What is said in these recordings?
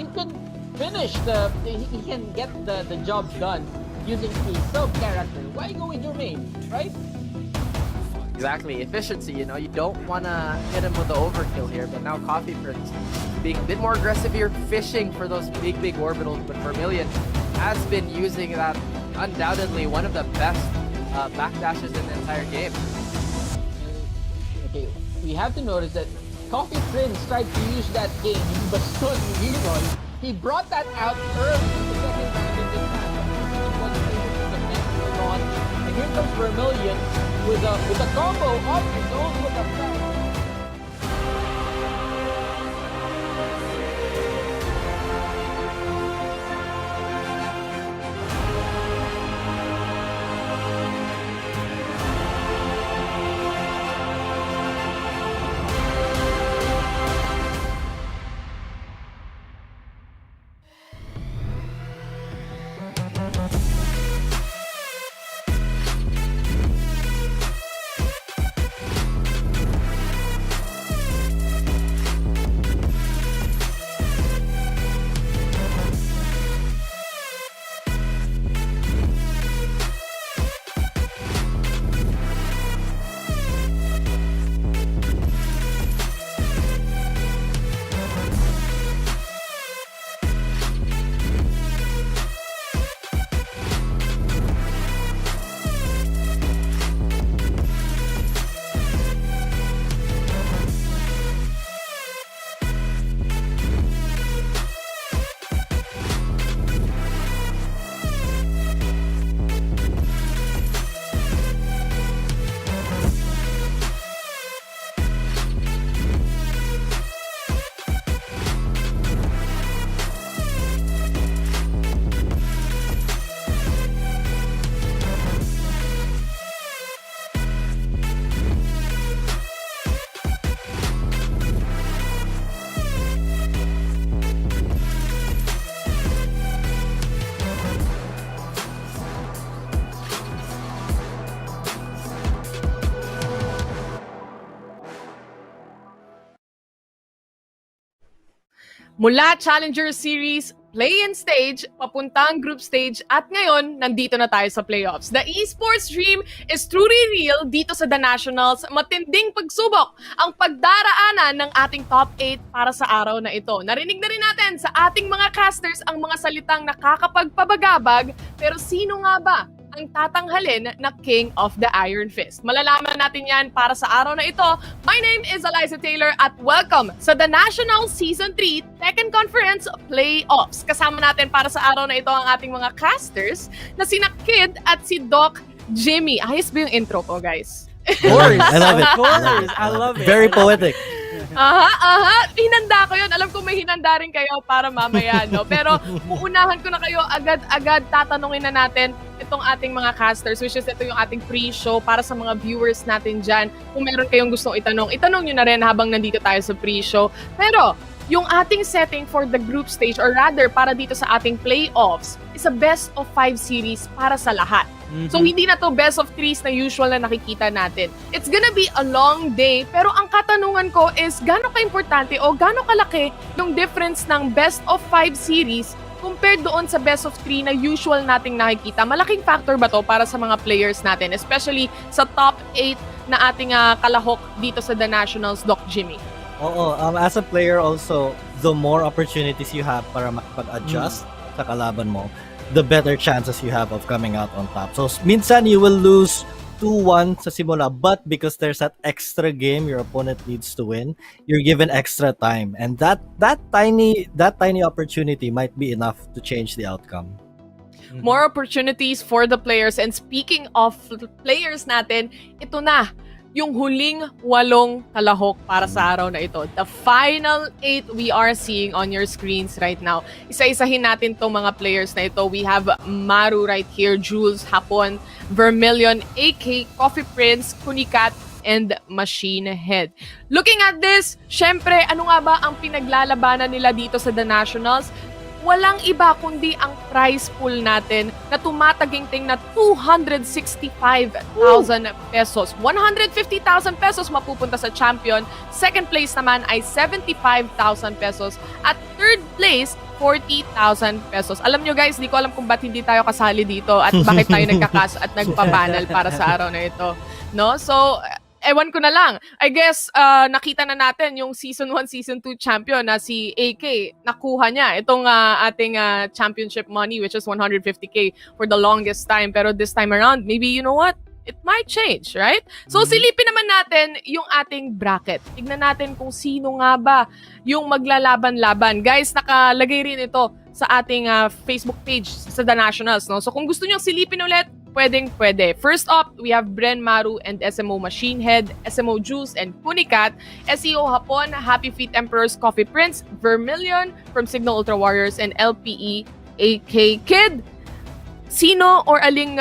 he can finish he can get the job done using a sub-character. Why go with your main, right? Exactly, efficiency, you know, you don't want to hit him with the overkill here, but now Coffee Prince being a bit more aggressive here, fishing for those big orbitals, but Vermilion has been using that, undoubtedly one of the best backdashes in the entire game. Okay, we have to notice that Coffee Prince tried to use that game in Baston Leroy. He brought that out early in the second round in this match. He was able to connect the launch. And here comes Vermilion with a combo of his own with a flash. Mula Challenger Series, play-in stage, papuntang group stage, at ngayon, nandito na tayo sa playoffs. The esports dream is truly real dito sa The Nationals. Matinding pagsubok ang pagdaraanan ng ating top 8 para sa araw na ito. Narinig na rin natin sa ating mga casters ang mga salitang nakakapagpabagabag, pero sino nga ba ang tatanghalin na King of the Iron Fist? Malalaman natin yan para sa araw na ito. My name is Eliza Taylor at welcome sa The National Season 3 Tekken Conference Playoffs. Kasama natin para sa araw na ito ang ating mga casters na sina Kid at si Doc Jimmy. Ayos ba yung intro ko, guys? Of course. I love it. I love it. Very poetic. Hinanda ko yun. Alam ko may hinanda rin kayo para mamaya, no? Pero uunahan ko na kayo, agad-agad tatanungin na natin itong ating mga casters, which is ito yung ating pre-show para sa mga viewers natin dyan. Kung meron kayong gustong itanong nyo na rin habang nandito tayo sa pre-show. Pero yung ating setting for the group stage, or rather para dito sa ating playoffs, is a best of 5 series para sa lahat. So hindi na to best of 3s na usual na nakikita natin. It's gonna be a long day, pero ang katanungan ko is gaano ka-importante o gaano kalaki yung difference ng best of 5 series compared doon sa best of 3 na usual nating nakikita. Malaking factor ba to para sa mga players natin, especially sa top 8 na ating kalahok dito sa The Nationals, Doc Jimmy? Oo, as a player also, the more opportunities you have para makapag-adjust sa kalaban mo, the better chances you have of coming out on top. So minsan you will lose 2-1 sa simula, but because there's that extra game your opponent needs to win, you're given extra time, and that tiny opportunity might be enough to change the outcome. More opportunities for the players. And speaking of players natin, ito na yung huling 8 kalahok para sa araw na ito. The final 8 we are seeing on your screens right now. Isa-isahin natin tong mga players na ito. We have Maru right here, Jules, Hapon, Vermilion, AK, Coffee Prince, Kunicat, and Machinehead. Looking at this, syempre, ano nga ba ang pinaglalabanan nila dito sa The Nationals? Walang iba kundi ang prize pool natin na tumataginting na 265,000 pesos. 150,000 pesos mapupunta sa champion. Second place naman ay 75,000 pesos. At third place, 40,000 pesos. Alam nyo guys, di ko alam kung ba't hindi tayo kasali dito at bakit tayo nagkakas at nagpa-panel para sa araw na ito. No? So, ewan ko na lang. I guess, nakita na natin yung Season 1, Season 2 champion na si AK. Nakuha niya itong ating championship money, which is 150k for the longest time. Pero this time around, maybe, you know what? It might change, right? So, silipin naman natin yung ating bracket. Tignan natin kung sino nga ba yung maglalaban-laban. Guys, nakalagay rin ito sa ating Facebook page sa The Nationals. No? So, kung gusto nyo silipin ulit, pwede. First up, we have BRE Maru and SMO Machinehead, SMO Jules and Kunicat, SEO Hapon, Happy Feet Emperors, Coffee Prince, Vermilion from Signal Ultra Warriors, and LPE AK. Kid, sino or aling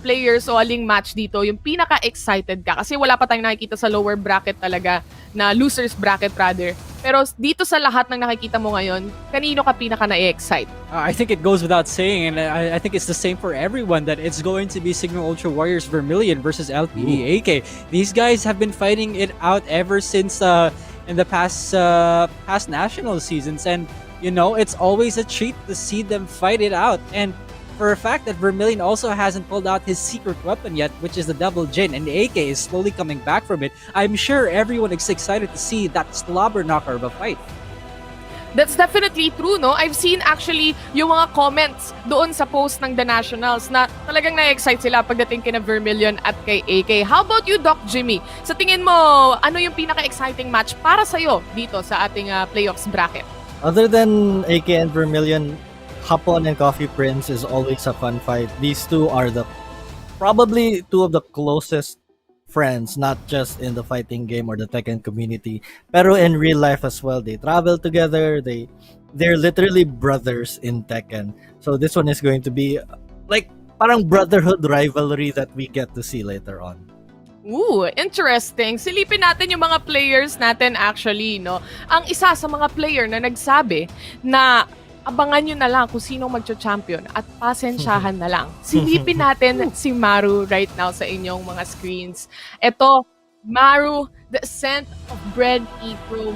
players o aling match dito yung pinaka-excited ka? Kasi wala pa tayong nakikita sa lower bracket talaga, na losers bracket rather. Pero dito sa lahat ng nakikita mo ngayon, kanino ka pinaka-na-excite? I think it goes without saying, and I think it's the same for everyone, that it's going to be Signal Ultra Warriors Vermilion versus LPE AK. These guys have been fighting it out ever since in the past national seasons, and you know, it's always a treat to see them fight it out. And for a fact that Vermilion also hasn't pulled out his secret weapon yet, which is the double Jin, and the AK is slowly coming back from it. I'm sure everyone is excited to see that slobber knocker of a fight. That's definitely true, no? I've seen actually yung mga comments doon sa post ng The Nationals na talagang na-excite sila pagdating kina Vermilion at kay AK. How about you, Doc Jimmy? Sa tingin mo, ano yung pinaka-exciting match para sa'yo dito sa ating playoffs bracket? Other than AK and Vermilion, Hapon and Coffee Prince is always a fun fight. These two are probably two of the closest friends, not just in the fighting game or the Tekken community, pero in real life as well. They travel together. They're literally brothers in Tekken. So this one is going to be like parang brotherhood rivalry that we get to see later on. Ooh, interesting. Silipin natin yung mga players natin actually, no? Ang isa sa mga player na nagsabi na abangan nyo na lang kung sino magcha-champion at pasensyahan na lang. Silipin natin si Maru right now sa inyong mga screens. Ito, Maru, the ascent of BRE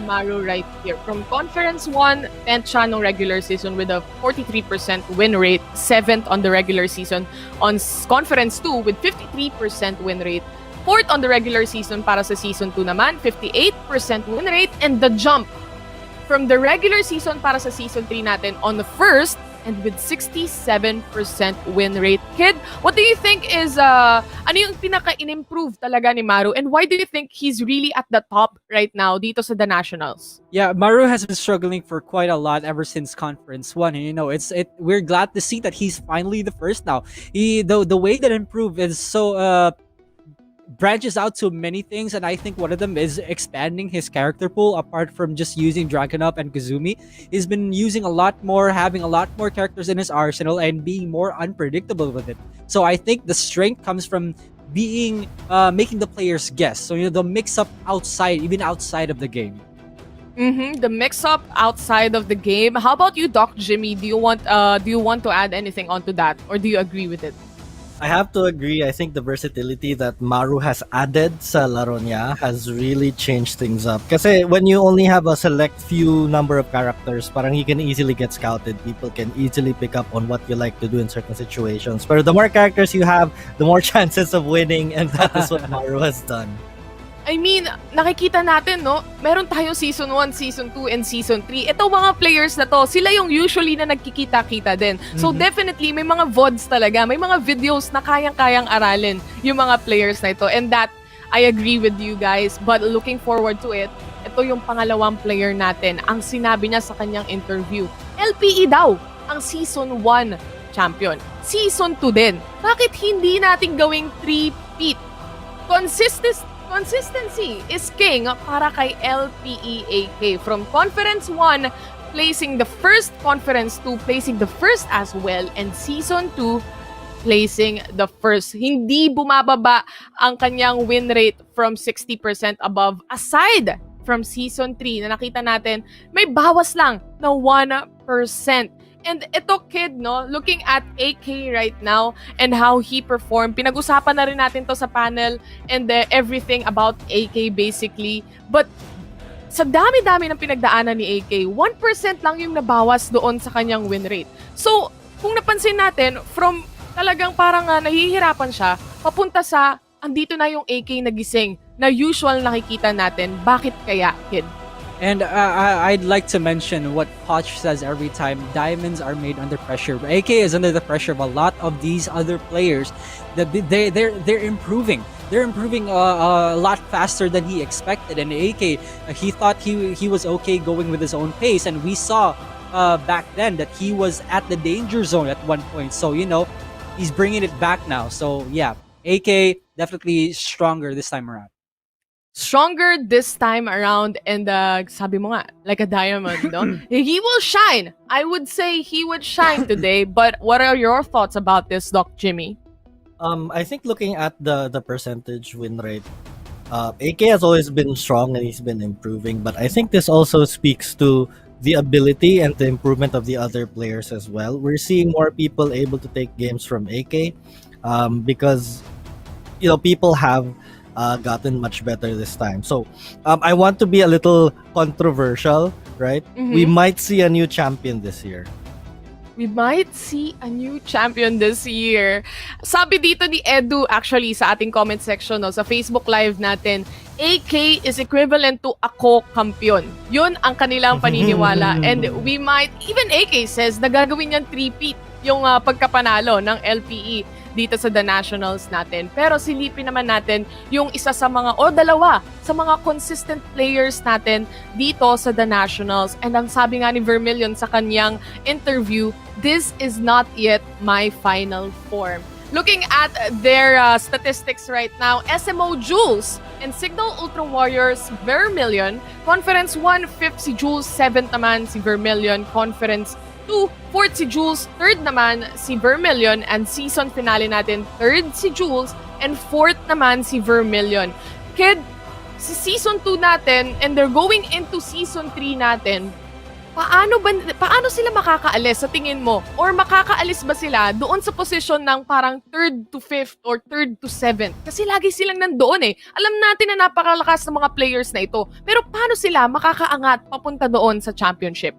Maru right here. From Conference 1, 10th siya nung regular season with a 43% win rate, 7th on the regular season. On Conference 2 with 53% win rate, 4th on the regular season para sa Season 2 naman, 58% win rate, and the jump from the regular season para sa Season 3 natin on the first and with 67% win rate. Kid, what do you think is, ano yung pinaka-in-improve talaga ni Maru, and why do you think he's really at the top right now dito sa The Nationals? Yeah, Maru has been struggling for quite a lot ever since Conference 1. And, you know, we're glad to see that he's finally the first now. The way that improved is so branches out to many things, and I think one of them is expanding his character pool. Apart from just using Dragon Up and Kazumi, he's been using a lot more, having a lot more characters in his arsenal, and being more unpredictable with it. So I think the strength comes from being making the players guess. So, you know, the mix-up even outside of the game. The mix-up outside of the game. How about you, Doc Jimmy? Do you want to add anything onto that, or do you agree with it? I have to agree. I think the versatility that Maru has added sa laro niya has really changed things up. Kasi when you only have a select few number of characters, parang you can easily get scouted. People can easily pick up on what you like to do in certain situations. But the more characters you have, the more chances of winning, and that is what Maru has done. I mean, nakikita natin, no? Meron tayong Season 1, Season 2, and Season 3. Ito mga players na to, sila yung usually na nagkikita-kita din. So definitely, may mga VODs talaga, may mga videos na kayang-kayang aralin yung mga players na ito. And that, I agree with you guys. But looking forward to it, ito yung pangalawang player natin. Ang sinabi niya sa kanyang interview, LPE daw ang Season 1 champion. Season 2 din. Bakit hindi natin gawing 3-peat? Consistency is king para kay LPE AK. From Conference 1, placing the first, Conference 2, placing the first as well, and Season 2, placing the first. Hindi bumababa ang kanyang win rate from 60% above, aside from Season 3 na nakita natin, may bawas lang na 1%. And ito, Kid, no, looking at AK right now and how he performed, pinag-usapan na rin natin to sa panel and everything about AK basically. But sa dami-dami ng pinagdaanan ni AK, 1% lang yung nabawas doon sa kanyang win rate. So, kung napansin natin, from talagang parang nahihirapan siya, papunta sa andito na yung AK nagising na usual nakikita natin. Bakit kaya, kid? And I'd like to mention what Poch says every time: diamonds are made under pressure. AK is under the pressure of a lot of these other players. That they're improving. They're improving a lot faster than he expected. And AK, he thought he was okay going with his own pace, and we saw back then that he was at the danger zone at one point. So he's bringing it back now. So yeah, AK definitely stronger this time around. Stronger this time around, and sabi mo nga, like a diamond, no? He will shine. I would say he would shine today, but what are your thoughts about this, Doc Jimmy? I think looking at the percentage win rate, AK has always been strong and he's been improving, but I think this also speaks to the ability and the improvement of the other players as well. We're seeing more people able to take games from AK because people have gotten much better this time. So I want to be a little controversial, right? We might see a new champion this year. We might see a new champion this year. Sabi dito ni Edu, actually, sa ating comment section, sa Facebook Live natin, AK is equivalent to ako kampiyon. Yun ang kanilang paniniwala. And we might, even AK says, na gagawin niyang 3-peat yung pagkapanalo ng LPE dito sa The Nationals natin. Pero silipin naman natin yung isa sa mga, dalawa, sa mga consistent players natin dito sa The Nationals. And ang sabi nga ni Vermilion sa kanyang interview, this is not yet my final form. Looking at their statistics right now, SMO Jules and Signal Ultra Warriors Vermilion, Conference 1, 5th si Jules, 7th naman si Vermilion, Conference 2, 4th si Jules, 3rd naman si Vermilion, and season finale natin, 3rd si Jules, and 4th naman si Vermilion. Kid, si season 2 natin, and they're going into season 3 natin, paano sila makakaalis sa tingin mo? Or makakaalis ba sila doon sa posisyon ng parang 3rd to 5th or 3rd to 7th? Kasi lagi silang nandoon eh. Alam natin na napakalakas ng mga players na ito. Pero paano sila makakaangat papunta doon sa championship?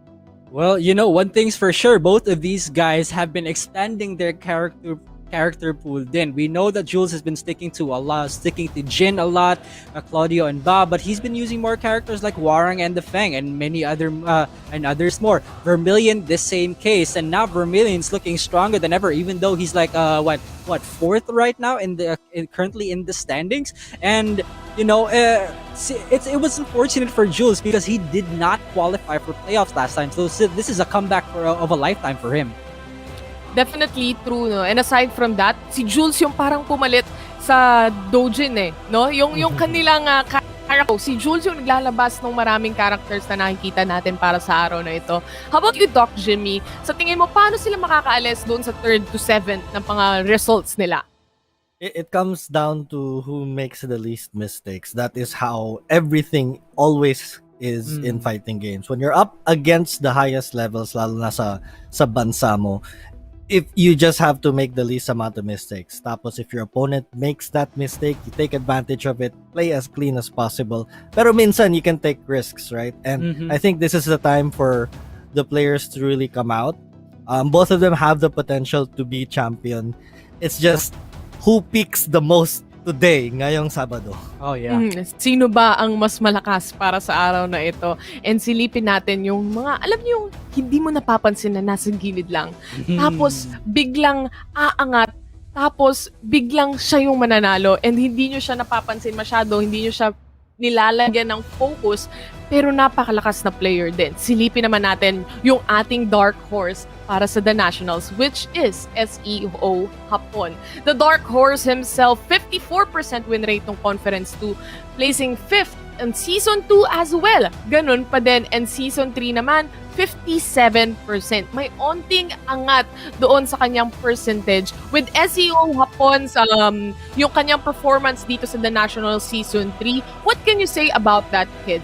Well, one thing's for sure, both of these guys have been expanding their character pool. Then we know that Jules has been sticking to Jin a lot, Claudio and Ba, but he's been using more characters like Warang and the Feng and many other and others more. Vermilion, the same case, and now Vermilion's looking stronger than ever, even though he's like what 4th right now currently in the standings. And it was unfortunate for Jules because he did not qualify for playoffs last time. So this is a comeback of a lifetime for him. Definitely true, no? And aside from that, si Jules yung parang pumalit sa Dojin eh, no? Yung kanilang character, si Jules yung naglalabas ng maraming characters na nakikita natin para sa araw na ito. How about you, Doc Jimmy? Sa tingin mo, paano sila makakaalis doon sa 3rd to 7th ng mga results nila? It comes down to who makes the least mistakes. That is how everything always is in fighting games. When you're up against the highest levels, lalo na sa bansa mo, if you just have to make the least amount of mistakes. Tapos if your opponent makes that mistake, you take advantage of it, play as clean as possible. Pero minsan you can take risks, right? And I think this is the time for the players to really come out. Both of them have the potential to be champion. It's just who peaks the most today, ngayong Sabado. Oh yeah. Sino ba ang mas malakas para sa araw na ito? And silipin natin yung mga, alam niyo, hindi mo napapansin na nasa gilid lang. Tapos biglang aangat, tapos biglang siya yung mananalo, and hindi nyo siya napapansin masyado, hindi nyo siya nilalagyan ng focus, pero napakalakas na player din. Silipin naman natin yung ating dark horse para sa The Nationals, which is SEO Hapon. The dark horse himself, 54% win rate ng Conference 2, placing 5th in Season 2 as well. Ganun pa din. And Season 3 naman, 57%. May onting angat doon sa kanyang percentage with SEO Hapon's yung kanyang performance dito sa The Nationals Season 3. What can you say about that, kid?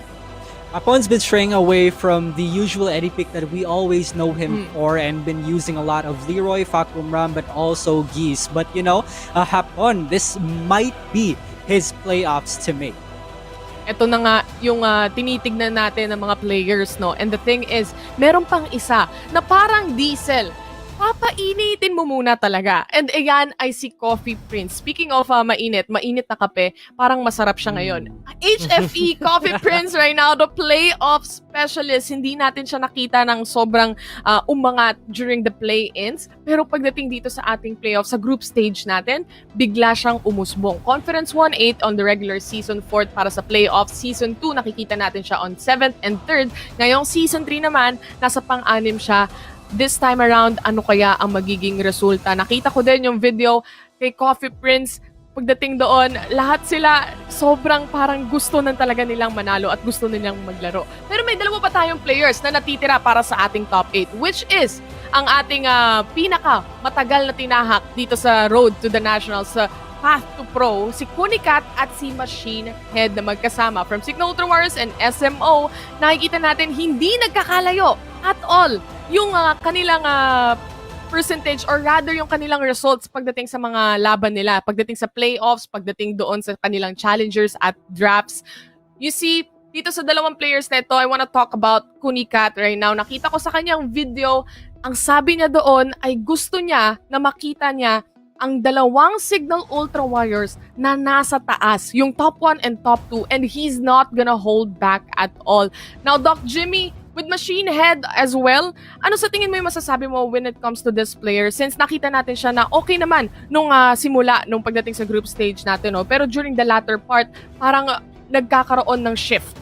Hapon's been straying away from the usual Eddie pick that we always know him for, and been using a lot of Leroy, Fakumram, but also Geese. But Hapon, this might be his playoffs to make. Ito na nga yung tinitignan natin ng mga players, no? And the thing is, meron pang isa na parang diesel. Papainitin mo muna talaga. And ayan ay si Coffee Prince. Speaking of mainit na kape, parang masarap siya ngayon. HFE Coffee Prince right now, the playoff specialist. Hindi natin siya nakita ng sobrang umangat during the play-ins. Pero pagdating dito sa ating playoff, sa group stage natin, bigla siyang umusbong. Conference 1-8 on the regular season, 4th para sa playoff. Season 2, nakikita natin siya on 7th and 3rd. Ngayong season 3 naman, nasa pang-anim siya. This time around, ano kaya ang magiging resulta? Nakita ko din yung video kay Coffee Prince. Pagdating doon, lahat sila sobrang parang gusto na talaga nilang manalo at gusto nilang maglaro. Pero may dalawa pa tayong players na natitira para sa ating top 8, which is ang ating pinaka matagal na tinahak dito sa road to the nationals sa Path to Pro, si Kunicat at si Machinehead na magkasama. From Signal Ultra Warriors and SMO, nakikita natin hindi nagkakalayo at all yung kanilang percentage or rather yung kanilang results pagdating sa mga laban nila, pagdating sa playoffs, pagdating doon sa kanilang challengers at drafts. You see, dito sa dalawang players na ito, I wanna talk about Kunicat right now. Nakita ko sa kanyang video, ang sabi niya doon ay gusto niya na makita niya ang dalawang Signal Ultra Warriors na nasa taas, yung top 1 and top 2, and he's not gonna hold back at all. Now, Doc Jimmy, with Machinehead as well, ano sa tingin mo yung masasabi mo when it comes to this player? Since nakita natin siya na okay naman nung simula, nung pagdating sa group stage natin, no? Pero during the latter part, parang nagkakaroon ng shift.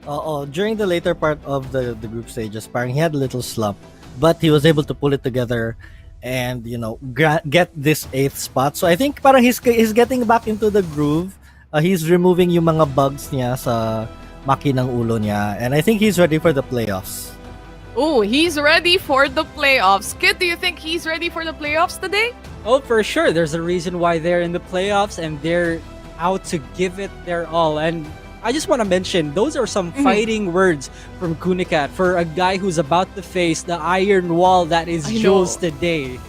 Oo, during the later part of the group stages, parang he had a little slump, but he was able to pull it together and, you know, get this 8th spot. So I think parang he's getting back into the groove. He's removing yung mga bugs niya sa makinang ulo niya, and I think he's ready for the playoffs. Oh, he's ready for the playoffs. Kid, do you think he's ready for the playoffs today? Oh, for sure. There's a reason why they're in the playoffs and they're out to give it their all. And I just want to mention, those are some fighting words from Kunicat for a guy who's about to face the iron wall that is Jules today.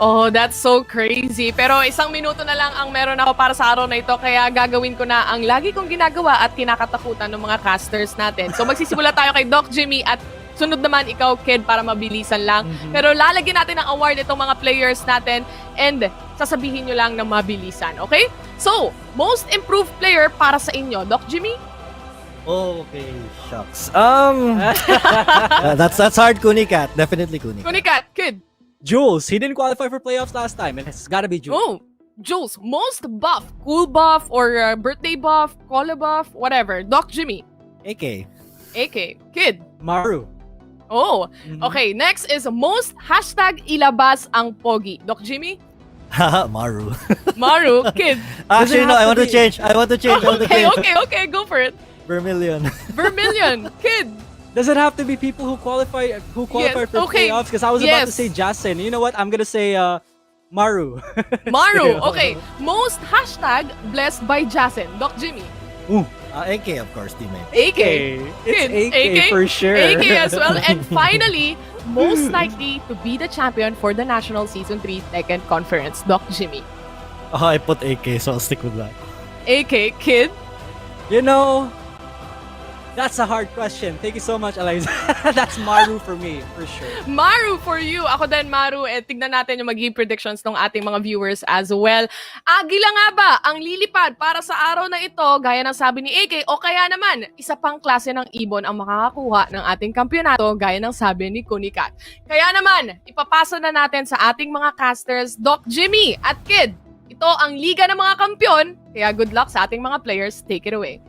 Oh, that's so crazy. Pero 1 minuto na lang ang meron ako para sa araw na ito, kaya gagawin ko na ang lagi kong ginagawa at kinakatakutan ng mga casters natin. So magsisimula tayo kay Doc Jimmy at sunod naman ikaw, Kid, para mabilisan lang. Pero lalagyan natin ng award itong mga players natin and sasabihin nyo lang ng mabilisan, okay? So, most improved player para sa inyo, Doc Jimmy? Okay, shucks. That's hard, Kunicat. Definitely Kunicat. Kunicat, Kid. Jules, he didn't qualify for playoffs last time, and it's gotta be Jules. Oh, Jules, most buff, cool buff, or birthday buff, cola buff, whatever. Doc Jimmy. AK. AK. Kid. Maru. Oh, okay. Next is most #ilabas ang pogi. Doc Jimmy. Haha, Maru. Maru. Kid. Actually, no, I want to change. Okay, go for it. Vermilion. Vermilion. Kid. Does it have to be people who qualify for playoffs? Because I was about to say Jason. You know what? I'm gonna say Maru. Maru. Okay. Most #blessed by Jason. Doc Jimmy. AK, of course, teammate. AK. It's AK for sure. AK as well. And finally, most likely to be the champion for the National Season 3 Tekken Conference. Doc Jimmy. Oh, I put AK, so I'll stick with that. AK. Kid. You know, that's a hard question. Thank you so much, Eliza. That's Maru for me, for sure. Maru for you. Ako din, Maru. Tignan natin yung magiging predictions ng ating mga viewers as well. Agila nga ba ang lilipad para sa araw na ito, gaya ng sabi ni AK, o kaya naman, isa pang klase ng ibon ang makakakuha ng ating kampyonato, gaya ng sabi ni Kunicat. Kaya naman, ipapasa na natin sa ating mga casters, Doc Jimmy at Kid. Ito ang Liga ng mga Kampyon, kaya good luck sa ating mga players. Take it away.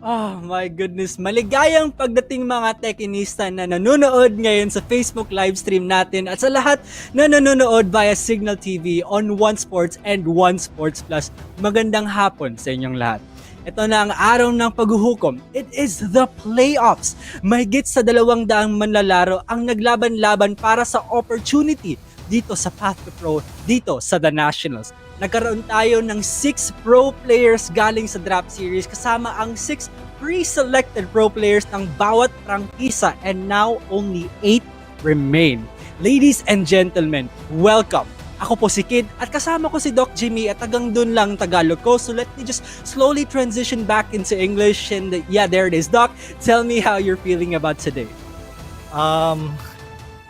Oh my goodness, maligayang pagdating mga Tekkenista na nanonood ngayon sa Facebook livestream natin at sa lahat na nanonood via Signal TV on One Sports and One Sports Plus. Magandang hapon sa inyong lahat. Ito na ang araw ng paghuhukom. It is the playoffs. Mahigit sa 200 manlalaro ang naglaban-laban para sa opportunity dito sa Path to Pro, dito sa The Nationals. Nagkaroon tayo ng 6 pro players galing sa draft series kasama ang 6 pre-selected pro players ng bawat prangkisa, and now only 8 remain. Ladies and gentlemen, welcome Ako po si Kid at kasama ko si Doc Jimmy at tagang dun lang Tagalog ko. So let me just slowly transition back into English. And yeah, there it is. Doc, tell me how you're feeling about today.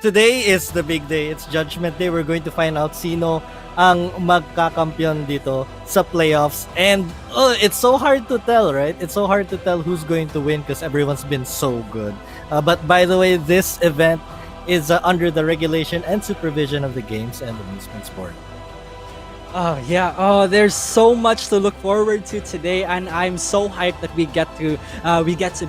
Today is the big day. It's Judgment Day. We're going to find out sino ang magkakampiyon dito sa playoffs. And it's so hard to tell, right? It's so hard to tell who's going to win because everyone's been so good. But by the way, this event is under the regulation and supervision of the Games and Amusement Board. Oh yeah. Oh, there's so much to look forward to today, and I'm so hyped that we get to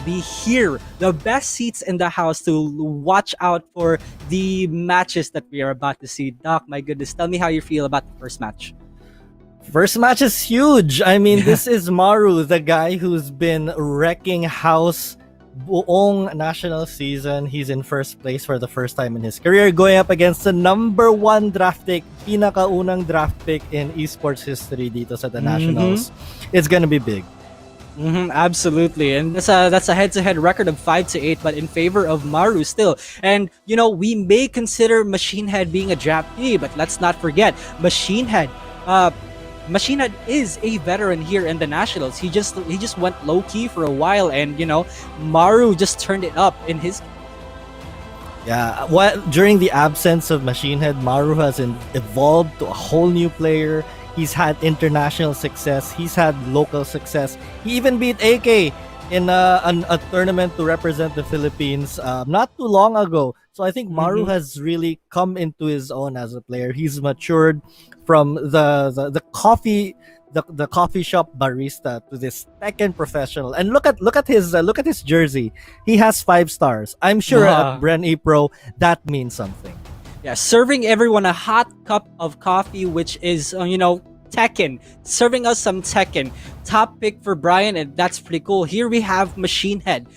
be here, the best seats in the house, to watch out for the matches that we are about to see. Doc, my goodness, tell me how you feel about the first match. First match is huge. I mean, this is Maru, the guy who's been wrecking house buong national season. He's in first place for the first time in his career, going up against the number 1 draft pick, pinakaunang draft pick in esports history dito sa the nationals. It's gonna be big. Absolutely, and that's a head-to-head record of 5-8, but in favor of Maru still. And you know, we may consider Machinehead being a draftee, but let's not forget Machinehead is a veteran here in the nationals. He just went low key for a while, and you know, Maru just turned it up in his. Yeah, during the absence of Machinehead, Maru has evolved to a whole new player. He's had international success. He's had local success. He even beat AK in a tournament to represent the Philippines not too long ago. So I think Maru has really come into his own as a player. He's matured from the coffee shop barista to this Tekken professional. And look at his jersey. He has 5 stars. I'm sure at BRE Pro that means something. Yeah, serving everyone a hot cup of coffee, which is Tekken, serving us some Tekken. Top pick for Brian, and that's pretty cool. Here we have Machinehead,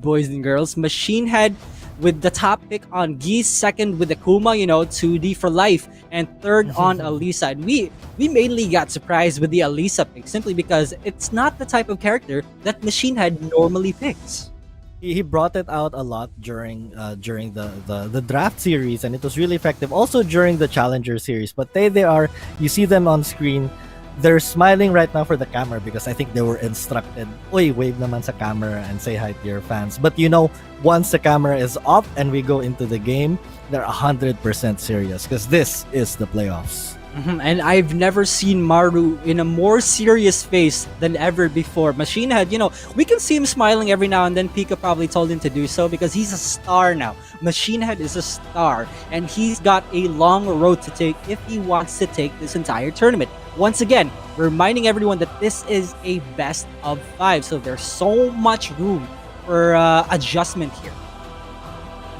boys and girls. Machinehead with the top pick on Geese, second with Akuma, 2D for life, and third on Elisa. And we mainly got surprised with the Elisa pick simply because it's not the type of character that Machinehead normally picks. He brought it out a lot during the draft series, and it was really effective also during the challenger series. But they are, you see them on screen, they're smiling right now for the camera because I think they were instructed, "Oy, wave naman sa camera and say hi to your fans." But once the camera is off and we go into the game, they're 100% serious because this is the playoffs. And I've never seen Maru in a more serious face than ever before. Machinehead, we can see him smiling every now and then. Pika probably told him to do so because he's a star now. Machinehead is a star, and he's got a long road to take if he wants to take this entire tournament. Once again, reminding everyone that this is a best of 5, so there's so much room for adjustment here.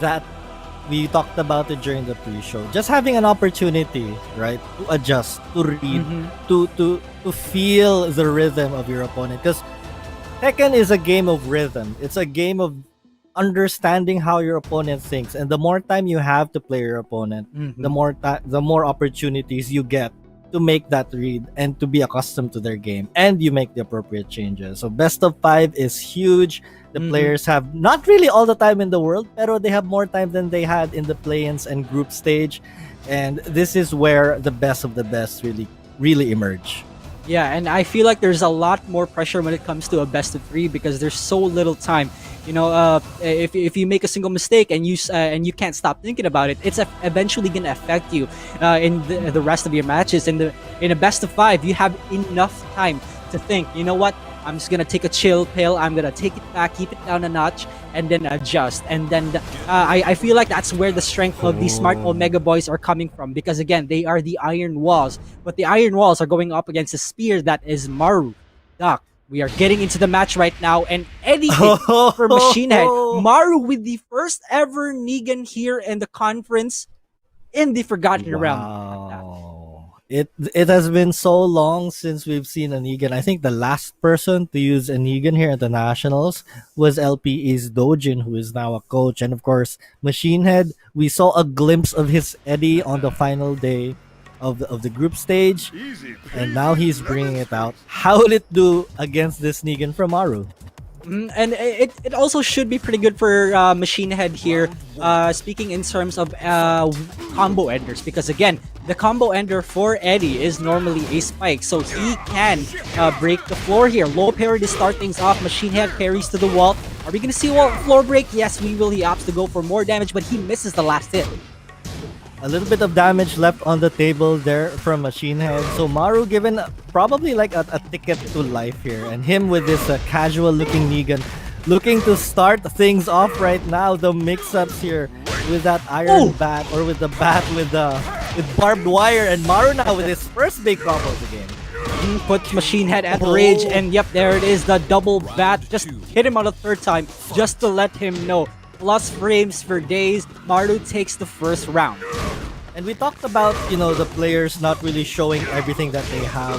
That we talked about it during the pre-show. Just having an opportunity, right, to adjust, to read, to feel the rhythm of your opponent. Because Tekken is a game of rhythm. It's a game of understanding how your opponent thinks, and the more time you have to play your opponent, the more opportunities you get to make that read and to be accustomed to their game, and you make the appropriate changes. So best of 5 is huge. The players have not really all the time in the world, pero they have more time than they had in the play-ins and group stage, and this is where the best of the best really emerge. Yeah, and I feel like there's a lot more pressure when it comes to a best of 3 because there's so little time. If you make a single mistake and you can't stop thinking about it, it's eventually gonna affect you in the rest of your matches. In a best of 5, you have enough time to think. You know what? I'm just gonna take a chill pill. I'm gonna take it back, keep it down a notch, and then adjust. And then I feel like that's where the strength of these smart Omega boys are coming from, because again, they are the iron walls, but the iron walls are going up against a spear that is Maru. Doc, we are getting into the match right now, and anything for Machinehead. Maru with the first ever Negan here in the conference in the Forgotten Realm. It has been so long since we've seen a Negan. I think the last person to use a Negan here at the Nationals was LPE's Dojin, who is now a coach. And of course, Machinehead, we saw a glimpse of his Eddie on the final day of the group stage. And now he's bringing it out. How will it do against this Negan from Maru? And it also should be pretty good for Machine Head here, speaking in terms of combo enders, because again, the combo ender for Eddie is normally a spike, so he can break the floor here. Low parry to start things off. Machine Head parries to the wall. Are we gonna see a floor break? Yes, we will. He opts to go for more damage, but he misses the last hit. A little bit of damage left on the table there from Machine Head. So Maru given probably like a ticket to life here. And him with this casual looking Negan looking to start things off right now. The mix-ups here with that iron bat or with the bat with barbed wire. And Maru now with his first big combo of the game. He puts Machine Head at rage, and yep, there it is, the double bat. Just hit him on the third time just to let him know. Plus frames for days. Maru takes the first round. And we talked about, the players not really showing everything that they have.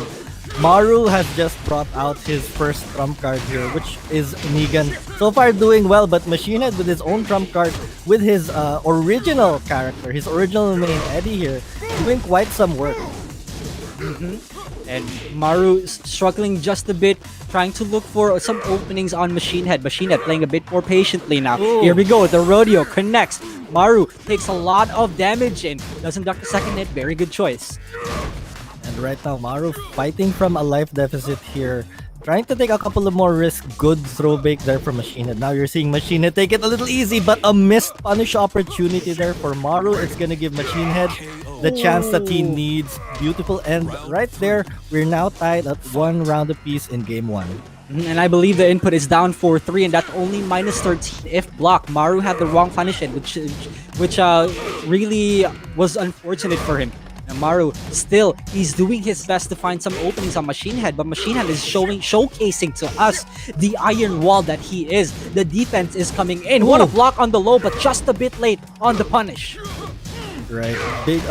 Maru has just brought out his first trump card here, which is Negan. So far doing well, but Machine Head with his own trump card, with his original character, his original main Eddie here, doing quite some work. And Maru struggling just a bit, trying to look for some openings on Machine Head. Machine Head playing a bit more patiently now. Here we go, the rodeo connects. Maru takes a lot of damage in. Doesn't duck the second hit, very good choice. And right now, Maru fighting from a life deficit here. Trying to take a couple of more risks. Good throw bake there from Machine Head. Now you're seeing Machine Head take it a little easy, but a missed punish opportunity there for Maru. It's gonna give Machine Head the chance that he needs. Beautiful end right there. We're now tied at 1 round apiece in game 1. And I believe the input is down 4-3, and that's only minus 13 if blocked. Maru had the wrong punish in, which really was unfortunate for him. And Maru still, he's doing his best to find some openings on Machine Head, but Machine Head is showcasing to us the iron wall that he is. The defense is coming in. What a block on the low, but just a bit late on the punish. Right. Big,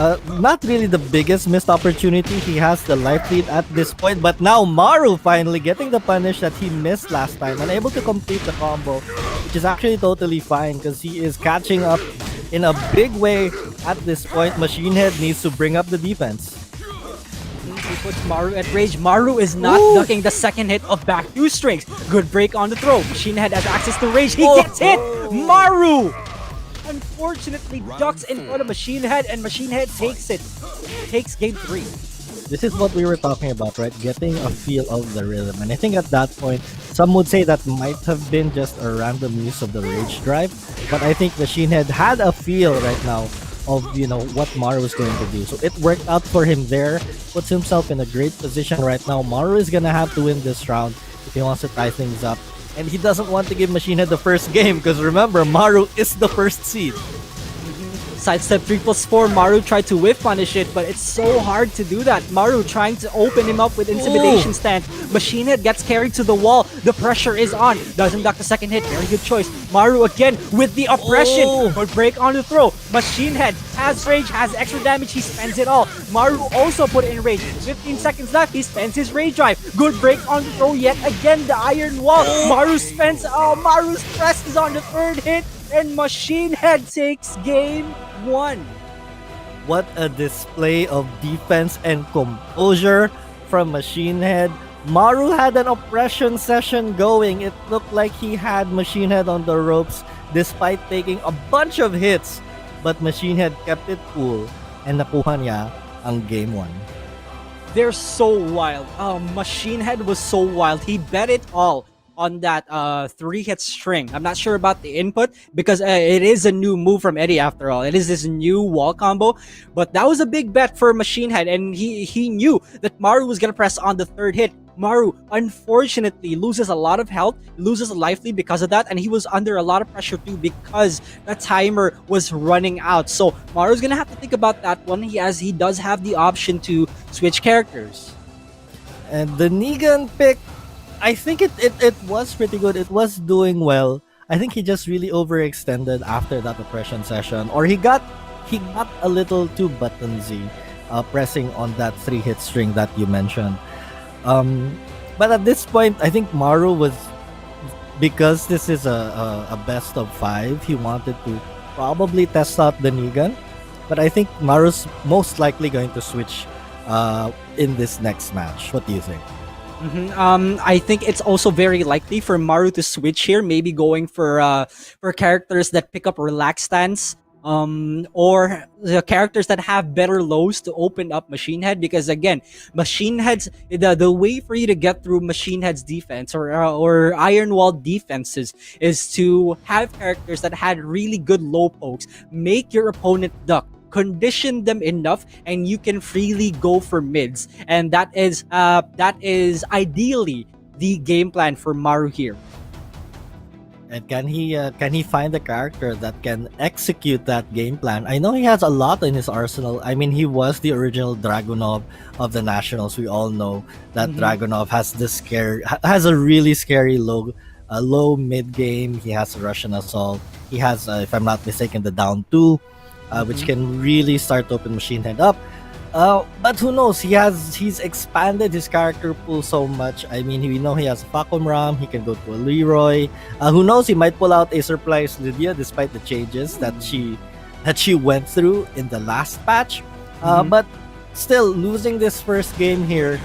not really the biggest missed opportunity. He has the life lead at this point, but now Maru finally getting the punish that he missed last time, unable to complete the combo, which is actually totally fine because he is catching up in a big way at this point. Machine Head needs to bring up the defense. He puts Maru at rage. Maru is not ducking the second hit of back 2 strings. Good break on the throw. Machine Head has access to rage. He gets hit. Maru unfortunately ducks in front of Machine Head, and Machine Head takes it. Takes game 3. This is what we were talking about, right? Getting a feel of the rhythm. And I think at that point, some would say that might have been just a random use of the rage drive. But I think Machine Head had a feel right now of, what Maru was going to do. So it worked out for him there. Puts himself in a great position right now. Maru is going to have to win this round if he wants to tie things up. And he doesn't want to give Machine Head the first game because remember, Maru is the first seed. Sidestep 3+4. Maru tried to whiff punish it, but it's so hard to do that. Maru trying to open him up with intimidation stance. Machine Head gets carried to the wall. The pressure is on. Doesn't duck the second hit. Very good choice. Maru again with the oppression. Good break on the throw. Machine Head has rage, has extra damage. He spends it all. Maru also put in rage. 15 seconds left. He spends his rage drive. Good break on the throw yet again. The iron wall. Maru spends. Maru's press is on the third hit. And Machine Head takes game 1. What a display of defense and composure from Machine Head. Maru had an oppression session going. It looked like he had Machine Head on the ropes despite taking a bunch of hits. But Machine Head kept it cool and nakuha niya ang game 1. They're so wild. Machine Head was so wild. He bet it all on that 3-hit string. I'm not sure about the input because it is a new move from Eddie after all. It is this new wall combo, but that was a big bet for Machine Head, and he knew that Maru was gonna press on the 3rd hit. Maru unfortunately loses a lot of health, loses a life lead because of that, and he was under a lot of pressure too because the timer was running out. So Maru's gonna have to think about that one. He does have the option to switch characters. And the Negan pick, I think it was pretty good. It was doing well. I think he just really overextended after that oppression session, or he got a little too buttonsy, pressing on that 3-hit string that you mentioned. But at this point, I think Maru was, because this is a best of 5, he wanted to probably test out the Negan. But I think Maru's most likely going to switch in this next match. What do you think? I think it's also very likely for Maru to switch here, maybe going for characters that pick up relaxed stance, or the characters that have better lows to open up Machine Head. Because again, Machine Head's the way for you to get through Machine Head's defense or Iron Wall defenses is to have characters that had really good low pokes, make your opponent duck, condition them enough, and you can freely go for mids. And that is ideally the game plan for Maru here. And can he find a character that can execute that game plan? I know he has a lot in his arsenal. I mean, he was the original Dragunov of the Nationals. We all know that Dragunov has a really scary low mid game. He has Russian assault. He has, if I'm not mistaken, the down 2, which can really start to open Machine Head up. But who knows? He's expanded his character pool so much. I mean, we know he has Facom Ram. He can go to a Leroy. Who knows? He might pull out a surprise Lydia despite the changes that she went through in the last patch. But still, losing this first game here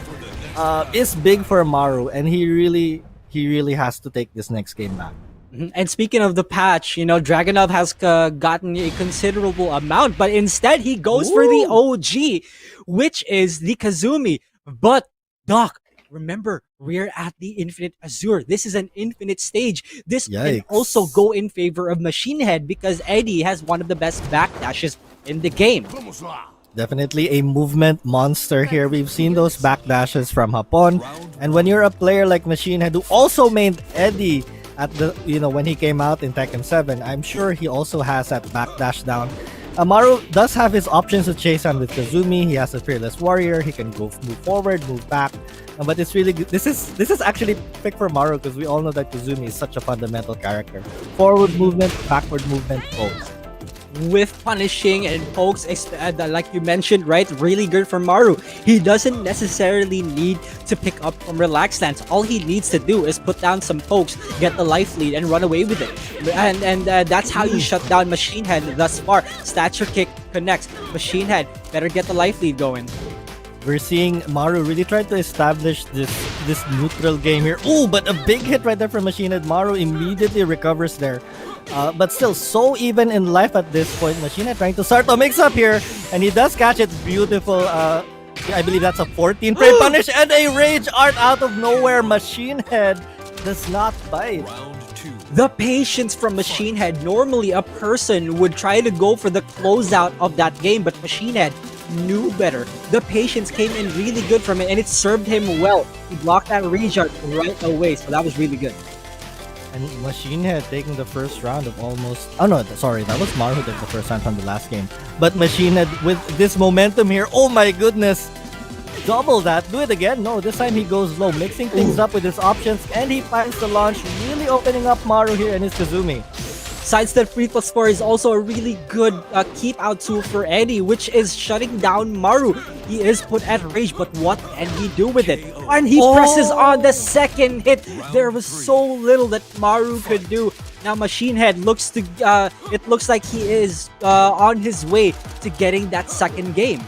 is big for Maru, and he really has to take this next game back. And speaking of the patch, Dragunov has gotten a considerable amount, but instead he goes for the OG, which is the Kazumi. But Doc, remember, we're at the Infinite Azure. This is an infinite stage. This can also go in favor of Machine Head because Eddie has one of the best backdashes in the game. Definitely a movement monster here. We've seen those backdashes from Hapon, and when you're a player like Machine Head who also mained Eddie at the when he came out in Tekken 7, I'm sure he also has that backdash down. Maru does have his options to chase on with Kazumi. He has a Fearless Warrior. He can move forward, move back. But it's really good. This is actually picked for Maru because we all know that Kazumi is such a fundamental character. Forward movement, backward movement, both. With punishing and pokes, like you mentioned, right? Really good for Maru. He doesn't necessarily need to pick up from relaxed stance. All he needs to do is put down some pokes, get the life lead, and run away with it. And that's how you shut down Machine Head thus far. Stature kick connects. Machine Head better get the life lead going. We're seeing Maru really try to establish this neutral game here. Oh, but a big hit right there from Machine Head. Maru immediately recovers there. But still so even in life at this point. Machine Head trying to start a mix-up here. And he does catch it. Beautiful. I believe that's a 14 frame punish and a Rage Art out of nowhere. Machine Head does not bite. The patience from Machine Head. Normally a person would try to go for the closeout of that game, but Machine Head knew better. The patience came in really good from it, and it served him well. He blocked that Rage Art right away, so that was really good. And Machine Head taking the first round of almost... Oh no, sorry, that was Maru who took the first round from the last game. But Machine Head with this momentum here, oh my goodness! Double that, do it again. No, this time he goes low, mixing things up with his options, and he finds the launch, really opening up Maru here and his Kazumi. Sidestep 3+4 is also a really good keep out tool for Eddie, which is shutting down Maru. He is put at rage, but what can he do with it? And he presses on the second hit. There was so little that Maru could do. Now Machine Head looks like he is on his way to getting that second game.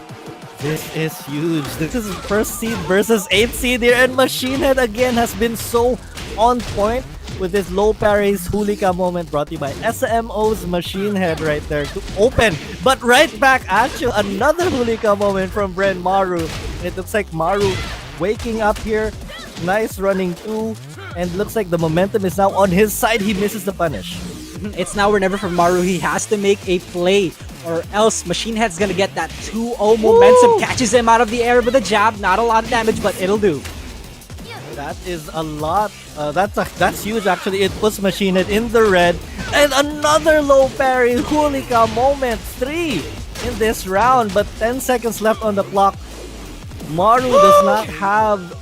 This is huge. This is first seed versus 8th seed here, and Machine Head again has been so on point with this low parries Hulika moment brought to you by SMO's Machine Head right there to open. But right back at you, another Hulika moment from Bren Maru. And it looks like Maru waking up here. Nice running 2. And looks like the momentum is now on his side. He misses the punish. It's now or never for Maru. He has to make a play, or else Machine Head's gonna get that 2-0 momentum. Catches him out of the air with a jab. Not a lot of damage, but it'll do. That is a lot. That's huge actually. It puts Machine Head in the red. And another low parry Hulika moment 3 in this round. But 10 seconds left on the clock. Maru does not have...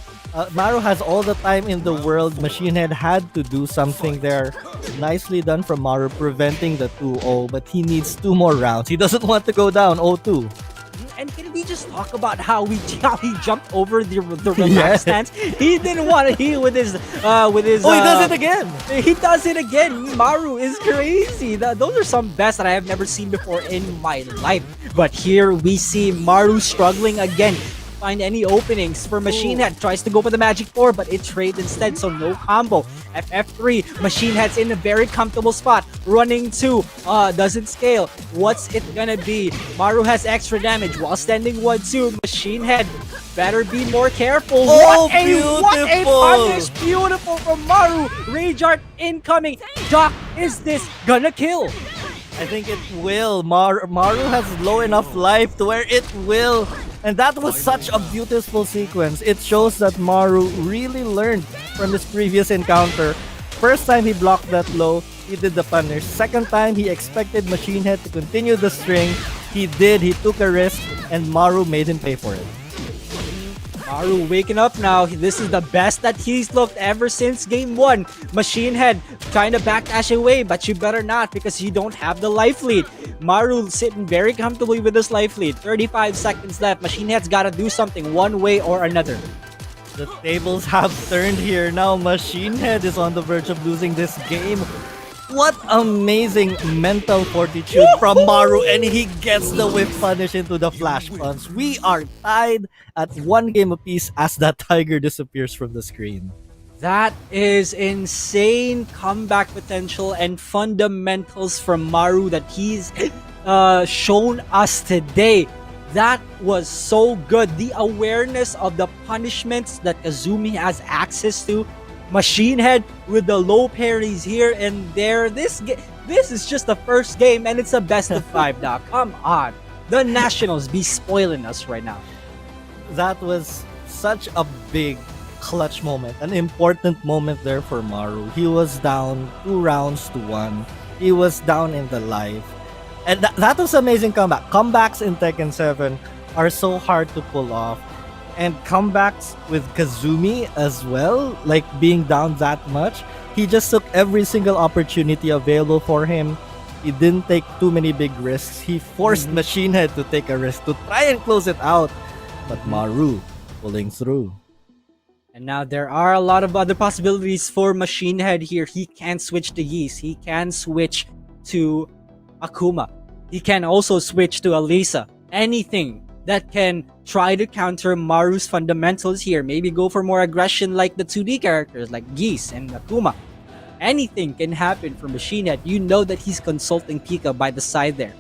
Maru has all the time in the world. Machine Head had to do something there. Nicely done from Maru, preventing the 2-0. But he needs 2 more rounds. He doesn't want to go down 0-2. And can we just talk about how he jumped over the relaxed stance? He didn't want to heal with his Oh, he does it again. He does it again. Maru is crazy. Those are some best that I have never seen before in my life. But here we see Maru struggling again. find any openings for Machine Head. Tries to go for the Magic 4, but it trades instead, so no combo. FF3, Machine Head's in a very comfortable spot. Running 2, doesn't scale. What's it gonna be? Maru has extra damage while standing 1-2. Machine Head better be more careful. Oh, what a beautiful. punish! Beautiful from Maru. Rage Art incoming. Doc, is this gonna kill? I think it will. Maru has low enough life to where it will. And that was such a beautiful sequence. It shows that Maru really learned from his previous encounter. First time he blocked that low, he did the punish. Second time, he expected Machine Head to continue the string. He did. He took a risk, and Maru made him pay for it. Maru waking up now. This is the best that he's looked ever since game 1. Machine Head trying to backdash away, but you better not because you don't have the life lead. Maru sitting very comfortably with this life lead. 35 seconds left. Machine Head's gotta do something one way or another. The tables have turned here. Now Machine Head is on the verge of losing this game. What amazing mental fortitude from Maru, and he gets the whip punish into the flash punch. We are tied at 1 game apiece as that tiger disappears from the screen. That is insane comeback potential and fundamentals from Maru that he's shown us today. That was so good. The awareness of the punishments that Kazumi has access to. Machine Head with the low parries here and there. This is just the first game and it's a best of 5 now. Come on. The Nationals be spoiling us right now. That was such a big clutch moment, an important moment there for Maru. He was down 2 rounds to 1. He was down in the life. And that was amazing comeback. Comebacks in Tekken 7 are so hard to pull off. And comebacks with Kazumi as well, like being down that much. He just took every single opportunity available for him. He didn't take too many big risks. He forced Machine Head to take a risk to try and close it out. But Maru pulling through. And now there are a lot of other possibilities for Machine Head here. He can switch to Yeast. He can switch to Akuma. He can also switch to Alisa. Anything that can try to counter Maru's fundamentals here. Maybe go for more aggression like the 2D characters like Geese and Akuma. Anything can happen for Machine Head. You know that he's consulting Pika by the side there.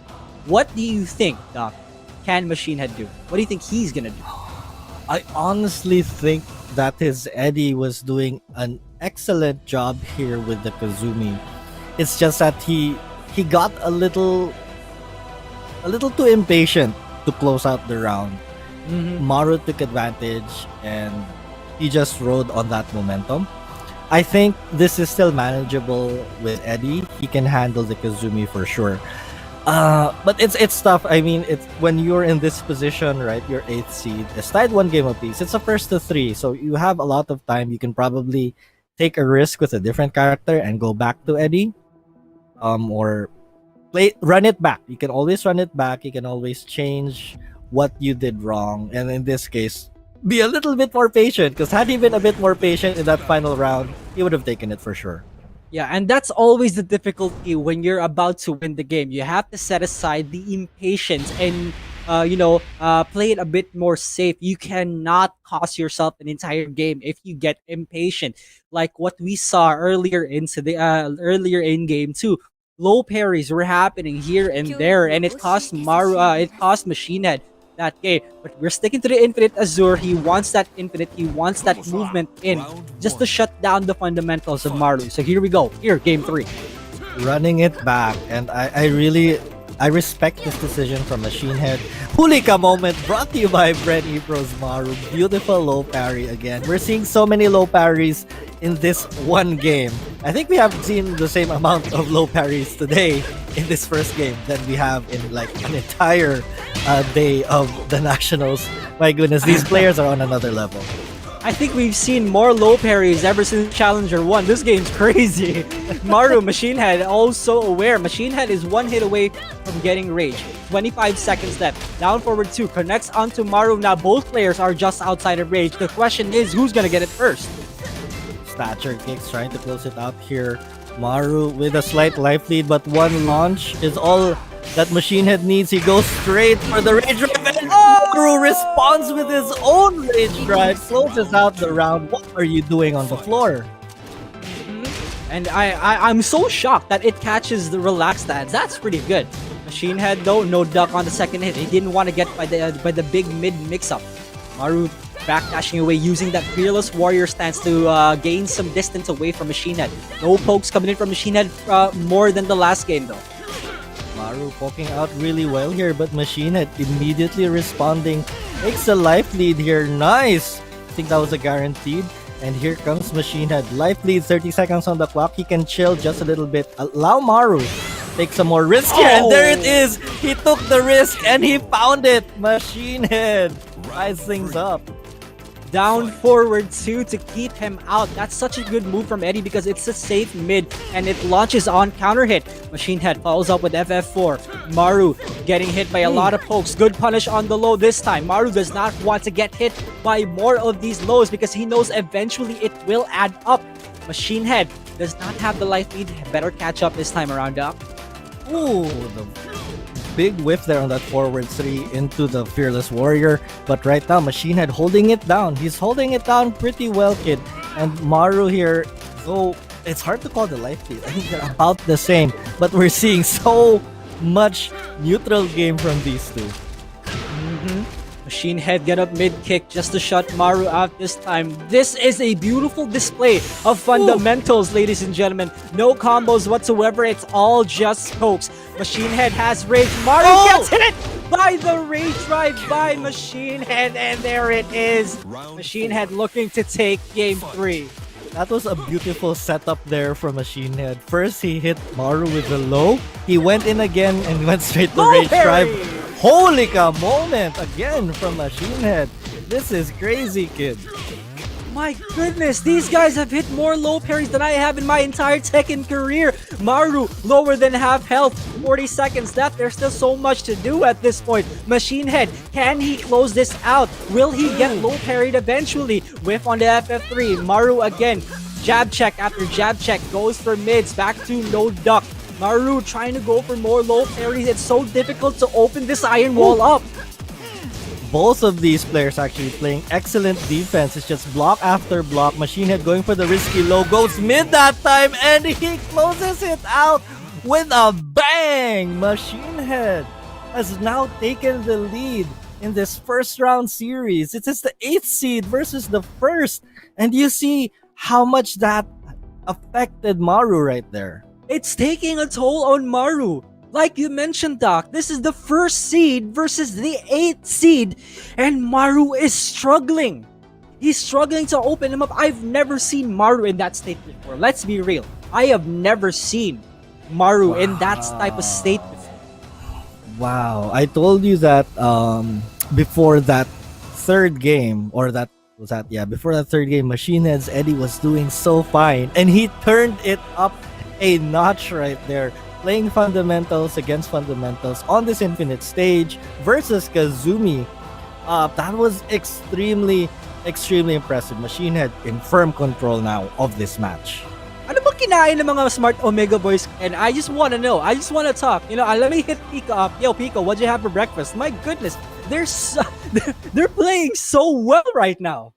What do you think, Doc, can Machine Head do? What do you think he's gonna do? I honestly think that his Eddie was doing an excellent job here with the Kazumi. It's just that he got a little too impatient to close out the round. Maru took advantage and he just rode on that momentum. I think this is still manageable with Eddie. He can handle the Kazumi for sure. But it's tough. I mean, it's when you're in this position, right? You're 8th seed. It's tied 1 game apiece. It's a first to 3, so you have a lot of time. You can probably take a risk with a different character and go back to Eddie, or run it back. You can always run it back. You can always change what you did wrong, and in this case, be a little bit more patient. Because had he been a bit more patient in that final round, he would have taken it for sure. Yeah, and that's always the difficulty when you're about to win the game. You have to set aside the impatience and play it a bit more safe. You cannot cost yourself an entire game if you get impatient, like what we saw earlier in game 2. Low parries were happening here and there, and it cost Machine Head that game. But we're sticking to the Infinite Azure. He wants that Infinite. He wants that movement in just to shut down the fundamentals of Maru. So here we go. Here, game 3. Running it back, and I respect this decision from Machine Head. Hulika moment brought to you by BRE Maru. Beautiful low parry again. We're seeing so many low parries in this one game. I think we have seen the same amount of low parries today in this first game that we have in like an entire day of the Nationals. My goodness, these players are on another level. I think we've seen more low parries ever since Challenger 1. This game's crazy. Maru, Machine Head, also aware. Machine Head is 1 hit away from getting Rage. 25 seconds left. Down forward 2. Connects onto Maru. Now both players are just outside of Rage. The question is, who's gonna get it first? Stature kicks, trying to close it out here. Maru with a slight life lead, but one launch is all that Machine Head needs. He goes straight for the Rage Revenge. Oh! Maru responds with his own rage drive, closes out the round. What are you doing on the floor? And I'm so shocked that it catches the relaxed stance. That's pretty good. Machinehead though, no duck on the second hit. He didn't want to get by the big mid mix-up. Maru backdashing away using that fearless warrior stance to gain some distance away from Machinehead. No pokes coming in from Machinehead more than the last game though. Maru poking out really well here, but Machinehead immediately responding. Takes a life lead here. Nice! I think that was a guaranteed. And here comes Machinehead. Life lead, 30 seconds on the clock. He can chill just a little bit. Allow Maru take some more risk here. And there it is! He took the risk and he found it! Machinehead ties things up. Down forward 2 to keep him out. That's such a good move from Eddie because it's a safe mid and it launches on counter hit. Machinehead follows up with FF4. Maru getting hit by a lot of pokes. Good punish on the low this time. Maru does not want to get hit by more of these lows because he knows eventually it will add up. Machinehead does not have the life lead. Better catch up this time around, Doc. Ooh, the big whiff there on that forward 3 into the Fearless Warrior. But right now, Machinehead holding it down. He's holding it down pretty well, kid. And Maru here, though it's hard to call the life lead. I think they're about the same. But we're seeing so much neutral game from these two. Machinehead get up mid kick just to shut Maru out this time. This is a beautiful display of fundamentals, ladies and gentlemen. No combos whatsoever. It's all just pokes. Machinehead has rage. Maru gets hit by the rage drive by Machinehead, and there it is. Machinehead looking to take game 3. That was a beautiful setup there from Machinehead. First, he hit Maru with the low. He went in again and went straight to rage drive. Holy cow moment again from Machinehead. This is crazy, kid. My goodness, these guys have hit more low parries than I have in my entire Tekken career. Maru lower than half health, 40 seconds left. There's still so much to do at this point. Machinehead, can he close this out? Will he get low parried eventually? Whiff on the FF3. Maru again, jab check after jab check, goes for mids, back to no duck. Maru trying to go for more low parries. It's so difficult to open this iron wall up. Both of these players actually playing excellent defense. It's just block after block. Machinehead going for the risky low. Goes mid that time and he closes it out with a bang. Machinehead has now taken the lead in this first round series. It is the 8th seed versus the 1st. And you see how much that affected Maru right there. It's taking a toll on Maru. Like you mentioned, Doc, this is the 1st seed versus the 8th seed, and Maru is struggling. He's struggling to open him up. I've never seen Maru in that state before. Let's be real. I have never seen Maru in that type of state before. Wow. I told you that before that third game, or that was that, yeah, before that third game, Machinehead's Eddie was doing so fine, and he turned it up a notch right there, playing fundamentals against fundamentals on this infinite stage versus Kazumi. That was extremely impressive. Machinehead in firm control now of this match. Ano ba kinain ng mga smart Omega boys? And I just want to know. I just want to talk. You know, let me hit Pico up. Yo, Pico, what'd you have for breakfast? My goodness, they're playing so well right now.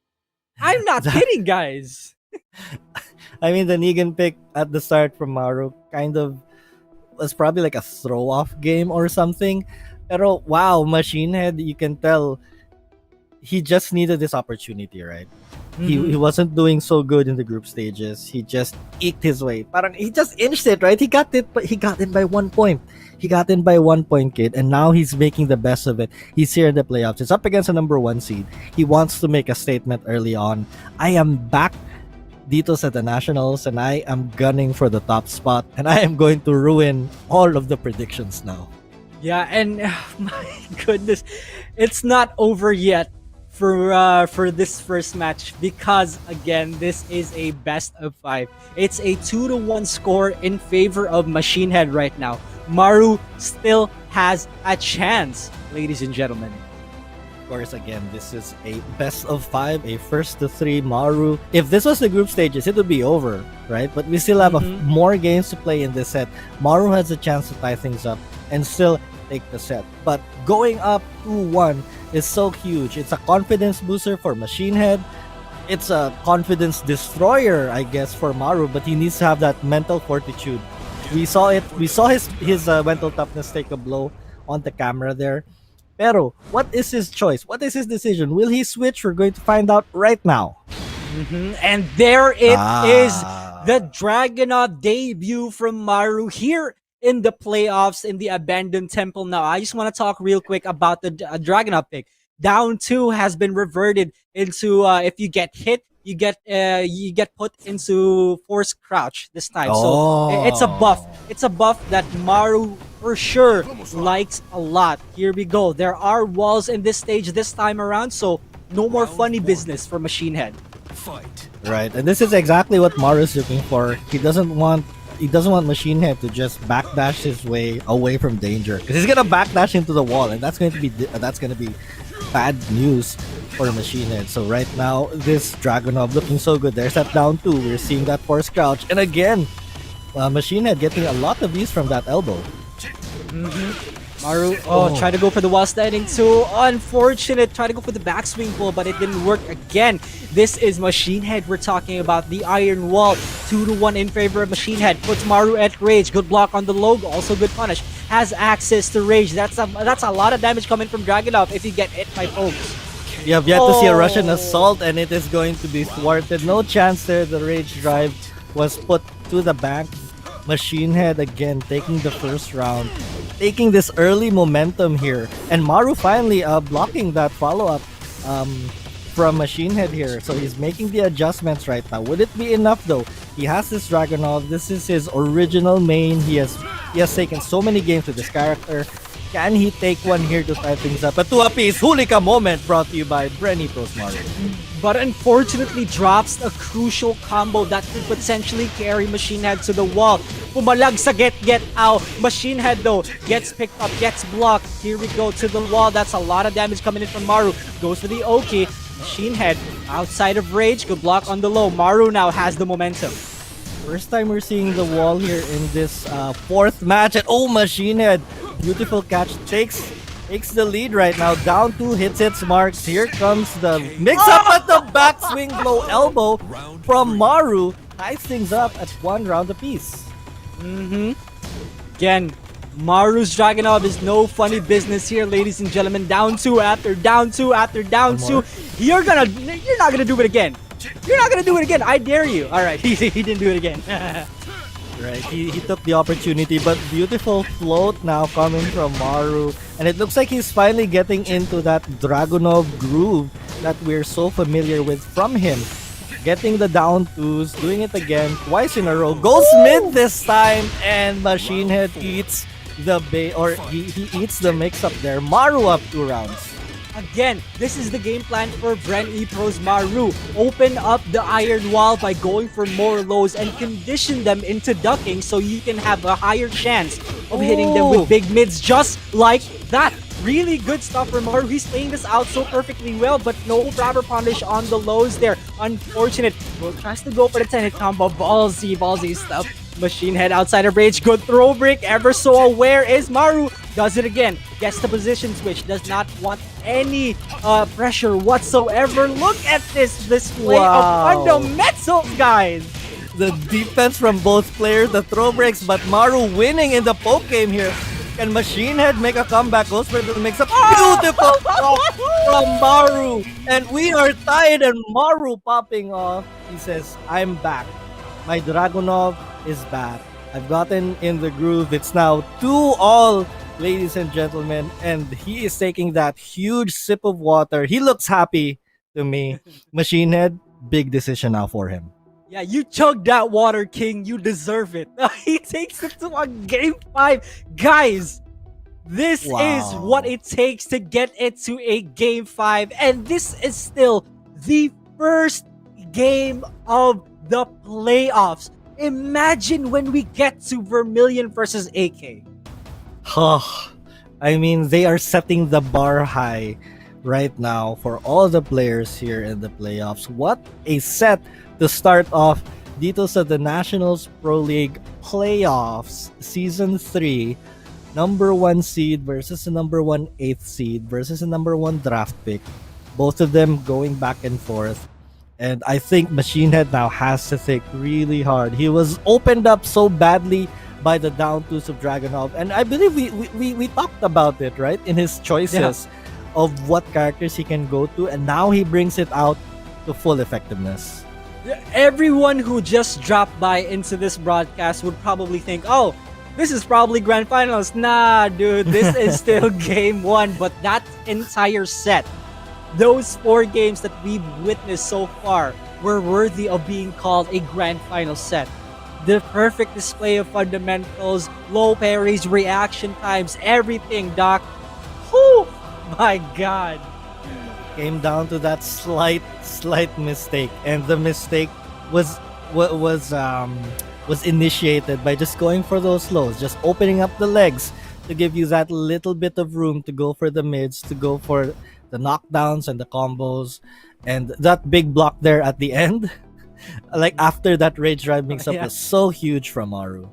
I'm not kidding, guys. I mean, the Negan pick at the start from Maru kind of was probably like a throw-off game or something. Pero wow, Machinehead, you can tell he just needed this opportunity, right? He wasn't doing so good in the group stages. He just eked his way. Parang he just inched it, right? He got in by 1 point. He got in by 1 point, kid, and now he's making the best of it. He's here in the playoffs. He's up against a number 1 seed. He wants to make a statement early on. I am back dito sa the Nationals, and I am gunning for the top spot, and I am going to ruin all of the predictions now. Yeah, and my goodness, it's not over yet for this first match because again, this is a best of 5. It's a 2-1 score in favor of Machinehead right now. Maru still has a chance, ladies and gentlemen. Of course, again, this is a best of 5, a first to 3 Maru. If this was the group stages, it would be over, right? But we still have more games to play in this set. Maru has a chance to tie things up and still take the set. But going up 2-1, is so huge. It's a confidence booster for Machinehead. It's a confidence destroyer, I guess, for Maru, but he needs to have that mental fortitude. We saw it. We saw his mental toughness take a blow on the camera there. Pero, what is his choice? What is his decision? Will he switch? We're going to find out right now. And there it is, Ah. the Dragunov debut from Maru here in the playoffs in the Abandoned Temple. Now, I just want to talk real quick about the Dragunov pick. Down 2 has been reverted into if you get hit, you get put into forced crouch this time. So it's a buff. It's a buff that Maru for sure likes a lot. Here we go. There are walls in this stage this time around, so no more funny business for Machinehead. Right, and this is exactly what Maru is looking for. He doesn't want Machinehead to just backdash his way away from danger, because he's gonna backdash into the wall, and that's going to be bad news for Machinehead. So right now, this Dragunov looking so good. There's that down 2. We're seeing that force crouch, and again, Machinehead getting a lot of these from that elbow. Maru, try to go for the wall standing too. Unfortunate. Try to go for the backswing pull, but it didn't work again. This is Machinehead we're talking about. The iron wall. 2-1 in favor of Machinehead. Puts Maru at rage. Good block on the logo. Also good punish. Has access to rage. That's a lot of damage coming from Dragunov if you get hit by folks. You have yet to see a Russian assault, and it is going to be thwarted. No chance there. The rage drive was put to the bank. Machinehead again taking the first round, taking this early momentum here, and Maru finally blocking that follow-up from Machinehead here. So he's making the adjustments right now. Would it be enough though? He has this Dragunov. This is his original main. He has taken so many games with this character. Can he take one here to tie things up? A 2-apiece Hulika moment brought to you by BRE Maru. But unfortunately drops a crucial combo that could potentially carry Machinehead to the wall. Pumalag sa get out. Machinehead though gets picked up, gets blocked. Here we go to the wall. That's a lot of damage coming in from Maru. Goes for the OK. Machinehead outside of rage. Good block on the low. Maru now has the momentum. First time we're seeing the wall here in this fourth match, and Machinehead, beautiful catch, takes the lead right now. Down 2, hits its marks. Here comes the mix-up at the backswing blow elbow from Maru. Ties things up at 1 round apiece. Again, Maru's Dragunov is no funny business here, ladies and gentlemen. Down 2 after down 2 after down 2. You're not gonna do it again. You're not gonna do it again. I dare you. All right, he didn't do it again. Right, he took the opportunity, but beautiful float now coming from Maru, and it looks like he's finally getting into that Dragunov groove that we're so familiar with from him. Getting the down 2s, doing it again twice in a row. Goes mid this time, and Machinehead eats the he eats the mix-up there. Maru up 2 rounds. Again, this is the game plan for BRE Pro's Maru. Open up the iron wall by going for more lows and condition them into ducking so you can have a higher chance of hitting them with big mids just like that. Really good stuff for Maru. He's playing this out so perfectly well, but no proper punish on the lows there. Unfortunate. Well, tries to go for the 10-hit combo. Ballsy stuff. Machinehead outside of rage. Good throw break. Ever so aware is Maru. Does it again. Gets the position switch. Does not want any pressure whatsoever. Look at this display of fundamentals, guys. The defense from both players, the throw breaks, but Maru winning in the poke game here. Can Machinehead make a comeback? Goes for the mix-up. Beautiful from Maru. And we are tied, and Maru popping off. He says, I'm back. My Dragunov is back. I've gotten in the groove. It's now 2-all, ladies and gentlemen. And he is taking that huge sip of water. He looks happy to me. Machinehead, big decision now for him. Yeah, you chugged that water, King. You deserve it. He takes it to a game 5. Guys, this is what it takes to get it to a game 5. And this is still the first game of the playoffs. Imagine when we get to Vermilion versus AK. I mean, they are setting the bar high right now for all the players here in the playoffs. What a set to start off dito sa the Nationals Pro League Playoffs Season 3 number one seed versus the number one eighth seed versus the number one draft pick. Both of them going back and forth. And I think Machine Head now has to think really hard. He was opened up so badly by the down twos of Dragunov. And I believe we talked about it, right? In his choices of what characters he can go to. And now he brings it out to full effectiveness. Everyone who just dropped by into this broadcast would probably think, oh, this is probably grand finals. Nah, dude, this is still game one. But that entire set, those 4 games that we've witnessed so far, were worthy of being called a grand final set. The perfect display of fundamentals, low parries, reaction times, everything, Doc. Whew, my God. Came down to that slight mistake, and the mistake was initiated by just going for those lows, just opening up the legs to give you that little bit of room to go for the mids, to go for the knockdowns and the combos, and that big block there at the end, like after that rage drive mix-up, was so huge from Maru.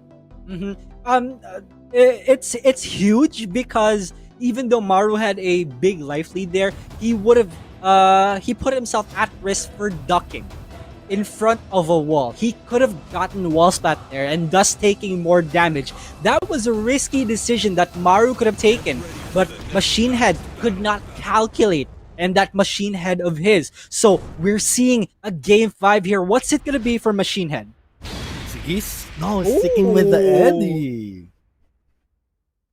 It's huge because even though Maru had a big life lead there, he would have he put himself at risk for ducking in front of a wall. He could have gotten wall spat there and thus taking more damage. That was a risky decision that Maru could have taken, but Machine Head could not calculate, and that Machine Head of his. So we're seeing a game 5 here. What's it gonna be for Machine Head? He's sticking with the Eddie.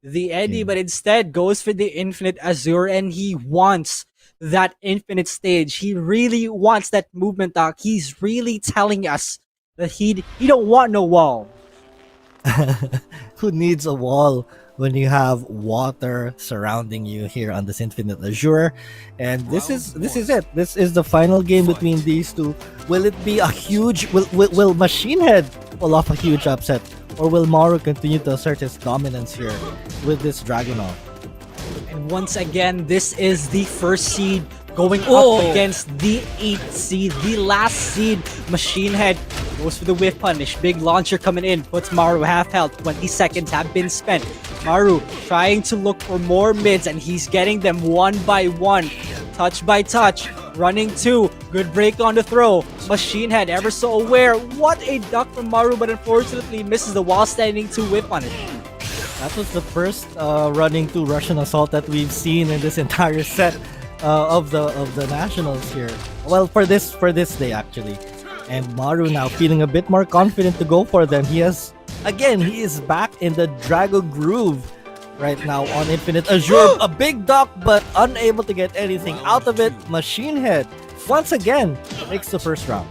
The Eddie, but instead goes for the Infinite Azure, and he wants that infinite stage. He really wants that movement, Doc. He's really telling us that he don't want no wall. Who needs a wall when you have water surrounding you here on this Infinite Azure? And this is it. This is the final game between these two. Will it be a huge? Will Machine Head pull off a huge upset, or will Maru continue to assert his dominance here with this Dragunov? And once again, this is the first seed going up against the 8th seed, the last seed. Machine Head goes for the whiff punish. Big launcher coming in, puts Maru half health. 20 seconds have been spent. Maru trying to look for more mids, and he's getting them one by one, touch by touch. Running 2, good break on the throw. Machine Head ever so aware. What a duck from Maru, but unfortunately misses the wall standing 2 whiff punish. That was the first running to Russian assault that we've seen in this entire set of the nationals here. Well, for this day actually, and Maru now feeling a bit more confident to go for them. He is back in the Drago groove right now on Infinite Azure. A big duck, but unable to get anything out of it. Machine Head once again takes the first round.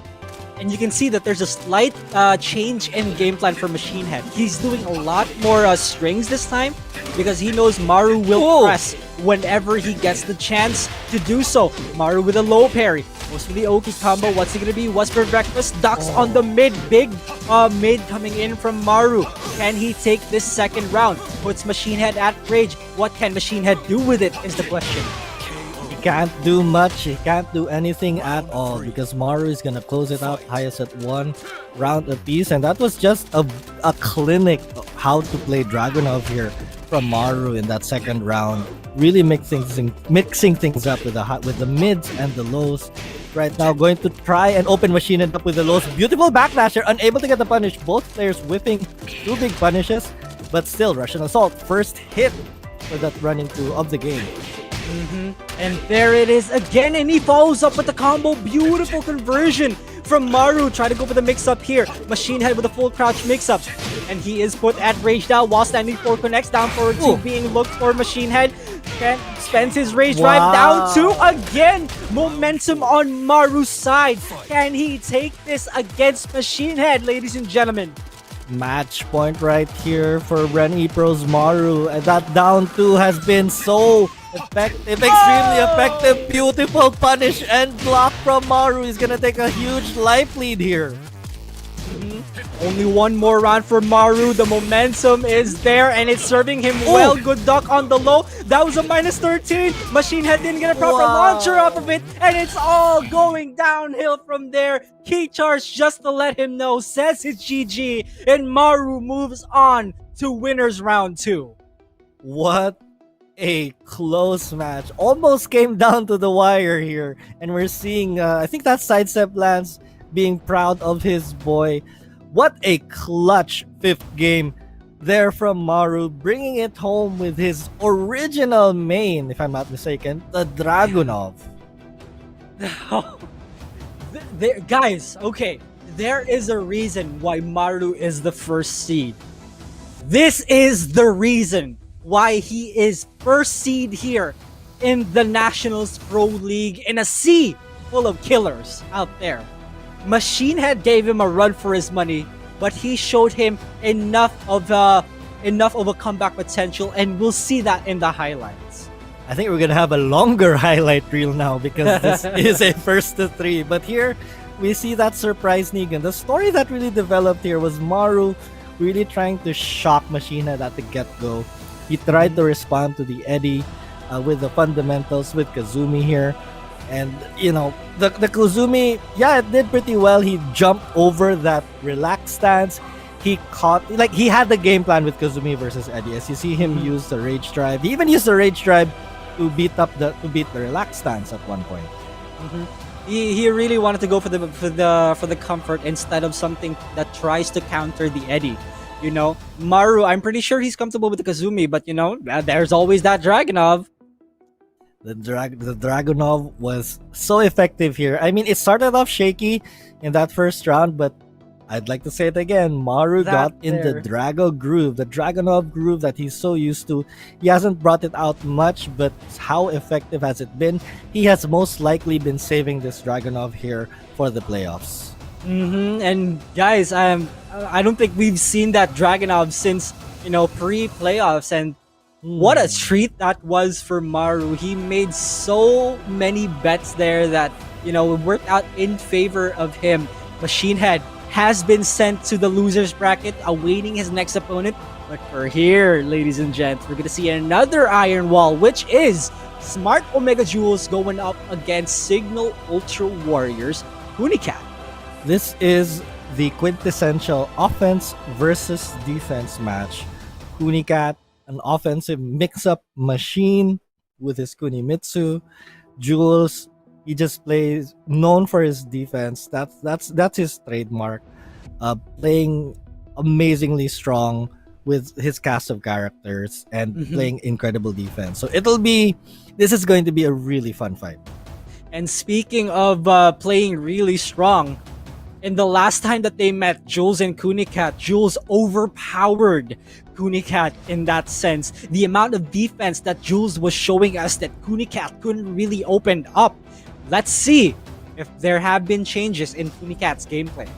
And you can see that there's a slight change in game plan for Machine Head. He's doing a lot more strings this time because he knows Maru will press whenever he gets the chance to do so. Maru with a low parry. Goes for the Oki combo. What's it gonna be? What's for breakfast? Ducks on the mid. Big mid coming in from Maru. Can he take this second round? Puts Machine Head at rage. What can Machine Head do with it is the question. Can't do much. He can't do anything at all because Maru is gonna close it out highest at 1 round apiece, and that was just a clinic of how to play Dragunov here from Maru in that second round. Really mixing things up with the mids and the lows. Right now, going to try and open Machine Head up with the lows. Beautiful backlasher, unable to get the punish. Both players whipping 2 big punishes, but still Russian assault first hit for that running 2 of the game. And there it is again, and he follows up with the combo. Beautiful conversion from Maru. Try to go for the mix-up here. Machine Head with a full crouch mix-up. And he is put at rage now while standing 4 connects. Down forward 2 being looked for. Machine Head spends his rage drive down 2 again. Momentum on Maru's side. Can he take this against Machine Head, ladies and gentlemen? Match point right here for BRE Pro's Maru, and that down 2 has been so effective, extremely effective. Beautiful punish and block from Maru. He's gonna take a huge life lead here. Only one more round for Maru. The momentum is there and it's serving him well. Good duck on the low. That was a minus 13. Machine Head didn't get a proper launcher off of it, and it's all going downhill from there. Key charge just to let him know, says it's GG, and Maru moves on to winners round 2. What a close match. Almost came down to the wire here. And we're seeing, I think that's Sidestep Lance being proud of his boy. What a clutch fifth game there from Maru, bringing it home with his original main, if I'm not mistaken, the Dragunov. Guys, okay, there is a reason why Maru is the first seed. This is the reason why he is first seed here in the Nationals Pro League in a sea full of killers out there. Machinehead gave him a run for his money, but he showed him enough of a comeback potential, and we'll see that in the highlights. I think we're gonna have a longer highlight reel now because this is a first to three. But here we see that surprise Negan. The story that really developed here was Maru really trying to shock Machinehead at the get-go. He tried to respond to the Eddie with the fundamentals with Kazumi here. And, you know, the Kazumi, yeah, it did pretty well. He jumped over that relaxed stance. He caught, like, he had the game plan with Kazumi versus Eddie. As you see him use the Rage Drive. He even used the Rage Drive to beat the relaxed stance at one point. He really wanted to go for the comfort instead of something that tries to counter the Eddie. You know, Maru, I'm pretty sure he's comfortable with the Kazumi, but you know, there's always that Dragunov. The Dragunov was so effective here. I mean, it started off shaky in that first round, but I'd like to say it again. Maru got in the Drago groove, the Dragunov groove that he's so used to. He hasn't brought it out much, but how effective has it been? He has most likely been saving this Dragunov here for the playoffs. And guys, I don't think we've seen that Dragunov since, you know, pre-playoffs, and what a treat that was for Maru. He made so many bets there that, you know, worked out in favor of him. Machinehead has been sent to the losers bracket, awaiting his next opponent. But for here, ladies and gents, we're gonna see another Iron Wall, which is Smart Omega Jules going up against Signal Ultra Warriors Kunicat. This is the quintessential offense versus defense match. Kunicat, an offensive mix-up machine with his Kunimitsu. Jules, he just plays known for his defense. That's his trademark. Playing amazingly strong with his cast of characters and playing incredible defense. So this is going to be a really fun fight. And speaking of playing really strong, in the last time that they met, Jules and Kunicat, Jules overpowered Kunicat in that sense. The amount of defense that Jules was showing us that Kunicat couldn't really open up. Let's see if there have been changes in Kunicat's gameplay.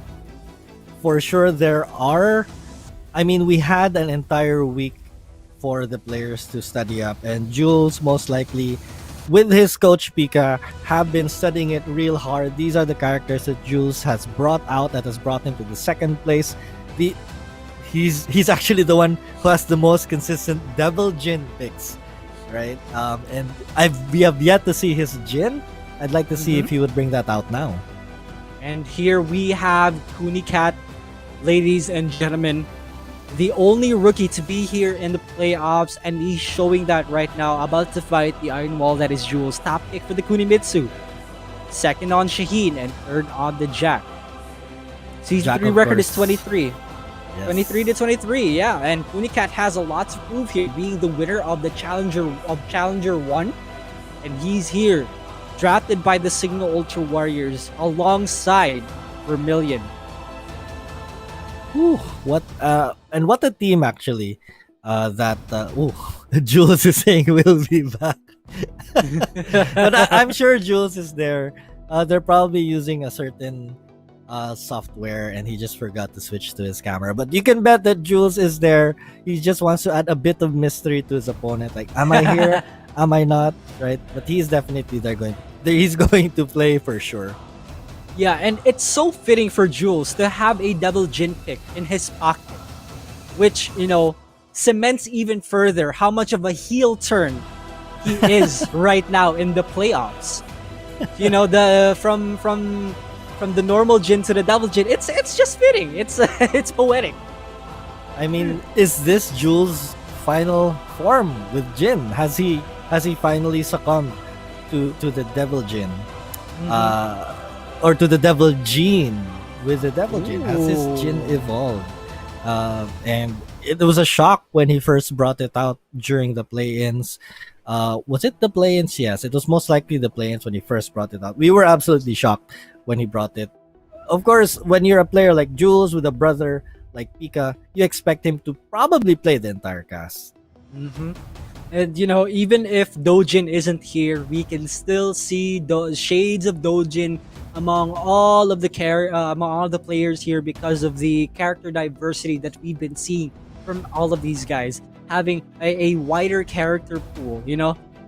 For sure there are. I mean, we had an entire week for the players to study up, and Jules most likely with his coach Pika have been studying it real hard. These are the characters that Jules has brought out, that has brought him to the second place. He's actually the one who has the most consistent Devil Jin picks, right? And we have yet to see his Jin. I'd like to see if he would bring that out now. And here we have Kunicat, ladies and gentlemen, the only rookie to be here in the playoffs, and he's showing that right now, about to fight the Iron Wall that is Jules. Top pick for the Kunimitsu, second on Shaheen, and third on the Jack. Season 3 record is 23. Yes. 23 to 23, yeah. And Kunicat has a lot to prove here, being the winner of the Challenger 1. And he's here, drafted by the Signal Ultra Warriors alongside Vermilion. What a team actually. Jules is saying we'll be back. But I'm sure Jules is there. They're probably using a certain software and he just forgot to switch to his camera. But you can bet that Jules is there. He just wants to add a bit of mystery to his opponent. Like, am I here? Am I not? Right? But he's definitely he's going to play for sure. Yeah, and it's so fitting for Jules to have a Devil Jin pick in his pocket, which, you know, cements even further how much of a heel turn he is right now in the playoffs. You know, from the normal Jin to the Devil Jin, it's just fitting. It's poetic. I mean, is this Jules' final form with Jin? Has he finally succumbed to the Devil Jin? Or to the Devil Gene? With the Devil Jin, has his Jin evolved? And it was a shock when he first brought it out during the play-ins. Was it the play-ins? Yes, it was most likely the play-ins when he first brought it out. We were absolutely shocked when he brought it. Of course, when you're a player like Jules with a brother like Pika, you expect him to probably play the entire cast. And even if Dojin isn't here, we can still see the shades of Dojin among all of the players here because of the character diversity that we've been seeing from all of these guys, having a wider character pool.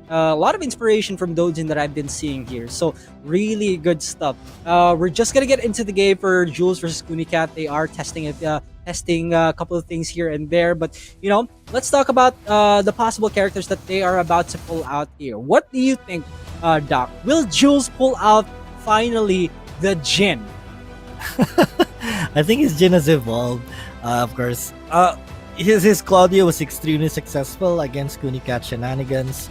A lot of inspiration from Dojin that I've been seeing here. So really good stuff. We're just gonna get into the game for Jules versus Kunicat. They are testing a couple of things here and there, but let's talk about the possible characters that they are about to pull out here. What do you think, Doc? Will Jules pull out finally the Jin? I think his Jin has evolved. Of course, his Claudio was extremely successful against Kunicat shenanigans.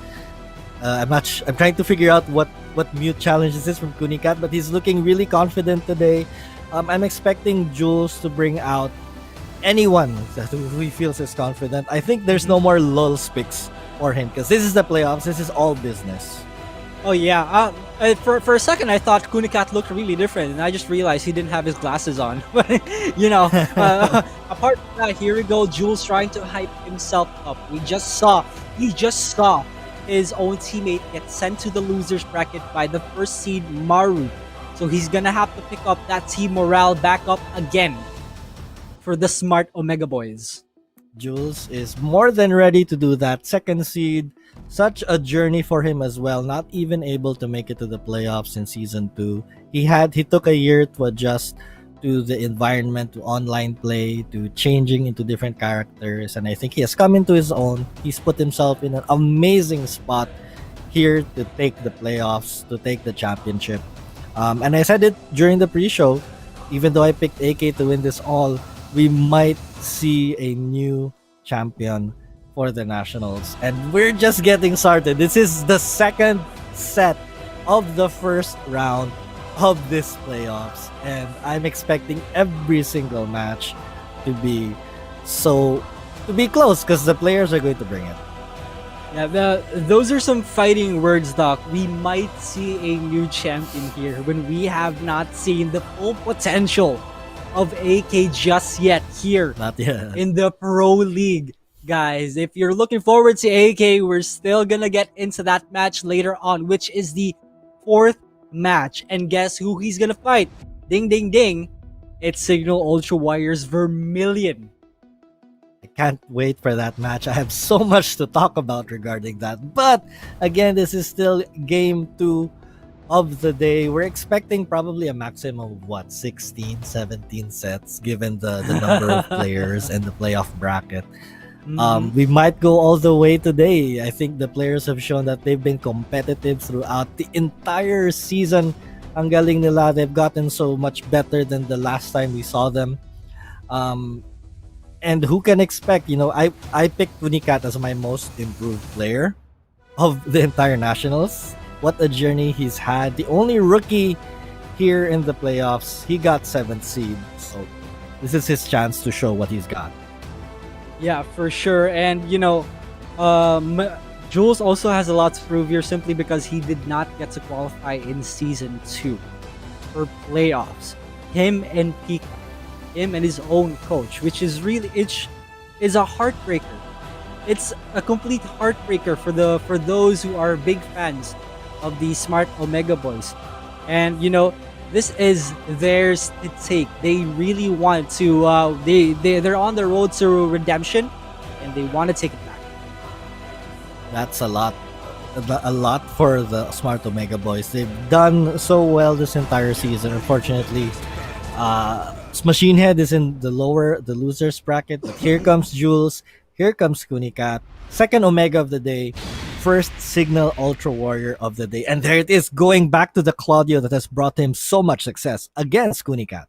I'm trying to figure out what mute challenge is this from Kunicat, but he's looking really confident today. I'm expecting Jules to bring out anyone who he feels is confident. I think there's no more lulz picks for him because this is the playoffs. This is all business. Oh yeah. For a second, I thought Kunicat looked really different, and I just realized he didn't have his glasses on. But apart from that, here we go. Jules trying to hype himself up. He just saw his own teammate get sent to the losers bracket by the first seed Maru, so he's gonna have to pick up that team morale back up again for the smart Omega boys. Jules is more than ready to do that. Second seed, such a journey for him as well. Not even able to make it to the playoffs in season 2. He took a year to adjust to the environment, to online play, to changing into different characters, and I think he has come into his own. He's put himself in an amazing spot here to take the playoffs, to take the championship. And I said it during the pre-show, even though I picked AK to win this all, we might see a new champion for the Nationals. And we're just getting started. This is the second set of the first round of this playoffs, and I'm expecting every single match to be close because the players are going to bring it. Yeah, those are some fighting words, Doc. We might see a new champion here when we have not seen the full potential of AK just yet here. Not yet. In the Pro League. Guys, if you're looking forward to AK, we're still gonna get into that match later on, which is the 4th match. And guess who he's gonna fight? Ding ding ding. It's Signal Ultra Warriors Vermilion. I can't wait for that match. I have so much to talk about regarding that. But again, this is still game 2 of the day. We're expecting probably a maximum of 16, 17 sets given the number of players and the playoff bracket. We might go all the way today. I think the players have shown that they've been competitive throughout the entire season. Ang galing nila. They've gotten so much better than the last time we saw them. And who can expect? I picked Kunicat as my most improved player of the entire Nationals. What a journey he's had. The only rookie here in the playoffs. He got 7th seed. So this is his chance to show what he's got. Yeah, for sure. And Jules also has a lot to prove here simply because he did not get to qualify in season 2 for playoffs. Him and Pika, him and his own coach, which is really is a heartbreaker. It's a complete heartbreaker for those who are big fans of the smart Omega boys. And this is theirs to take. They really want to they're on the road to redemption and they want to take it back. That's a lot for the smart Omega boys. They've done so well this entire season. Unfortunately, Machinehead is in the losers bracket, but here comes Jules, here comes Kunicat, second Omega of the day, first Signal Ultra Warrior of the day. And there it is, going back to the Claudio that has brought him so much success against Kunicat.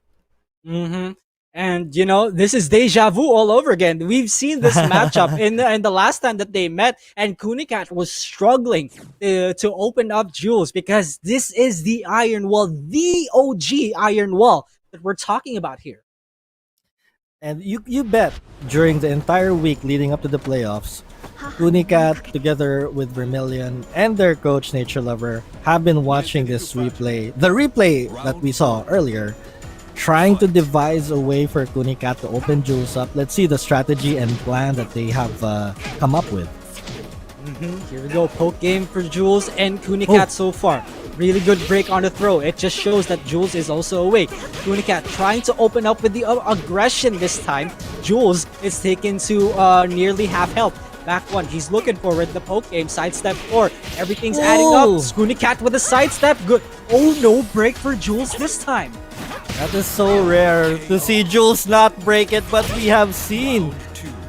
And this is deja vu all over again. We've seen this matchup in the last time that they met, and Kunicat was struggling to open up Jules, because this is the Iron Wall, the OG Iron Wall that we're talking about here. And you bet during the entire week leading up to the playoffs, Kunicat, together with Vermilion and their coach Nature Lover, have been watching this replay, the replay that we saw earlier, trying to devise a way for Kunicat to open Jules up. Let's see the strategy and plan that they have come up with. Here we go, poke game for Jules and Kunicat so far. Really good break on the throw. It just shows that Jules is also awake. Kunicat trying to open up with the aggression this time. Jules is taken to nearly half health. Back one, he's looking for it. The poke game, sidestep 4. Everything's adding up. Kunicat with a sidestep. Good. Oh no, break for Jules this time. That is so rare to see Jules not break it, but we have seen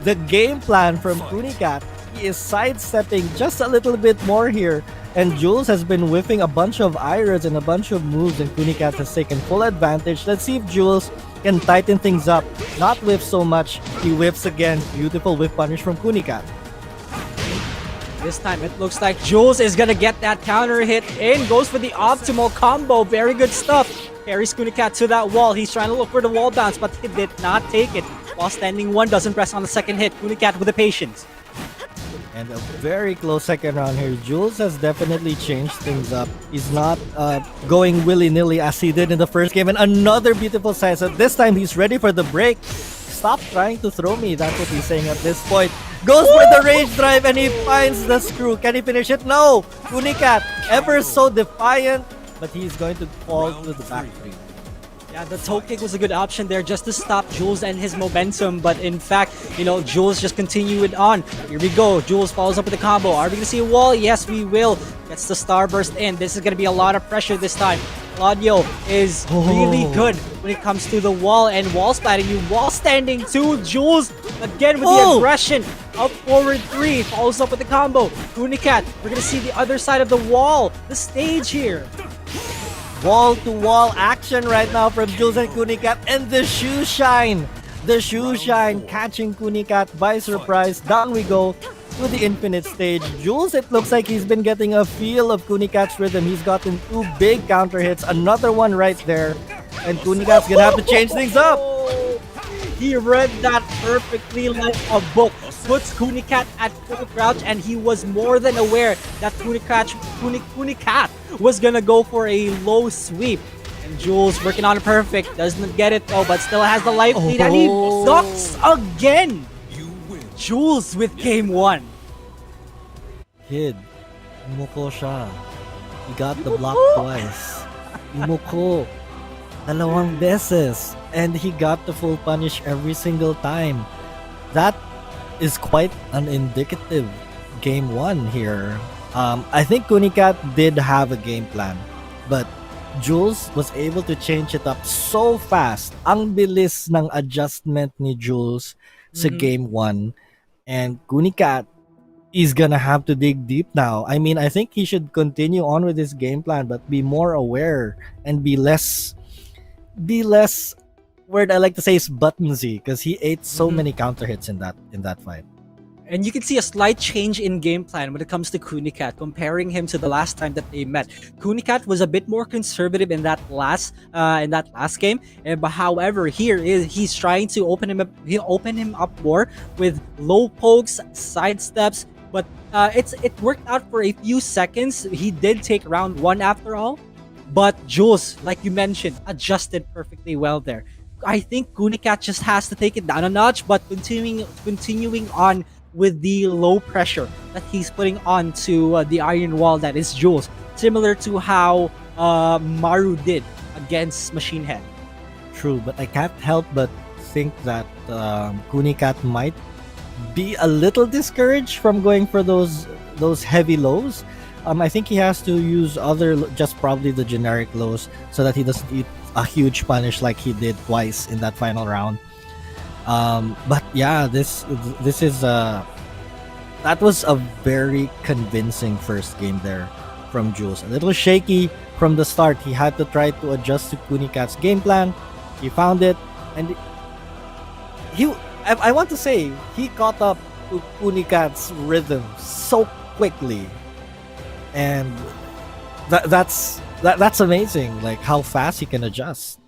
the game plan from Kunicat. He is sidestepping just a little bit more here, and Jules has been whiffing a bunch of Iras and a bunch of moves, and Kunicat has taken full advantage. Let's see if Jules can tighten things up, not whiff so much. He whiffs again. Beautiful whiff punish from Kunicat. This time it looks like Jules is gonna get that counter hit in, goes for the optimal combo. Very good stuff. Carries Kunicat to that wall. He's trying to look for the wall bounce, but he did not take it. While standing one, doesn't press on the second hit. Kunicat with the patience. And a very close second round here. Jules has definitely changed things up. He's not going willy-nilly as he did in the first game. And another beautiful side set. This time he's ready for the break. Stop trying to throw me. That's what he's saying at this point. Goes for the rage drive and he finds the screw. Can he finish it? No! Kunicat, ever so defiant, but he's going to fall to the back three. Yeah, the toe kick was a good option there just to stop Jules and his momentum, but in fact, Jules just continued on. Here we go. Jules follows up with the combo. Are we going to see a wall? Yes, we will. Gets the starburst in. This is going to be a lot of pressure this time. Claudio is really good when it comes to the wall and wall splatting you. Wall standing too. Jules again with the aggression. Up forward 3. Follows up with the combo. Kunicat. We're going to see the other side of the wall. The stage here. Wall-to-wall action right now from Jules and Kunicat, and the shoe shine! The shoe shine catching Kunicat by surprise. Down we go to the infinite stage. Jules, it looks like he's been getting a feel of Kunicat's rhythm. He's gotten 2 big counter hits, another one right there, and Kunicat's gonna have to change things up. He read that perfectly like a book. Puts Kunicat at full crouch, and he was more than aware that Kunicat was gonna go for a low sweep. And Jules working on it perfect. Doesn't get it though, but still has the life lead, and he ducks again. Jules with game 1. Kid, umuko siya. He got the block twice. Umuko. Dalawang beses. And he got the full punish every single time. That is quite an indicative game 1 here. I think Kunicat did have a game plan, but Jules was able to change it up so fast. Ang bilis ng adjustment ni Jules sa game 1, and Kunicat is gonna have to dig deep now. I mean, I think he should continue on with his game plan, but be more aware and be less word I like to say is buttonsy, because he ate so many counter hits in that fight. And you can see a slight change in game plan when it comes to Kunicat, comparing him to the last time that they met. Kunicat was a bit more conservative in that last game, but however, he's trying to open him up more with low pokes, side steps. But it worked out for a few seconds. He did take round 1 after all, but Jules, like you mentioned, adjusted perfectly well there. I think Kunicat just has to take it down a notch, but continuing on with the low pressure that he's putting on to the iron wall that is Jules, similar to how Maru did against Machinehead. True, but I can't help but think that Kunicat might be a little discouraged from going for those heavy lows. I think he has to use just probably the generic lows so that he doesn't eat a huge punish like he did twice in that final round. But yeah, this is that was a very convincing first game there from Jules. A little shaky from the start. He had to try to adjust to Kunicat's game plan. He found it, and I want to say he caught up to Kunicat's rhythm so quickly, and that's amazing. Like how fast he can adjust.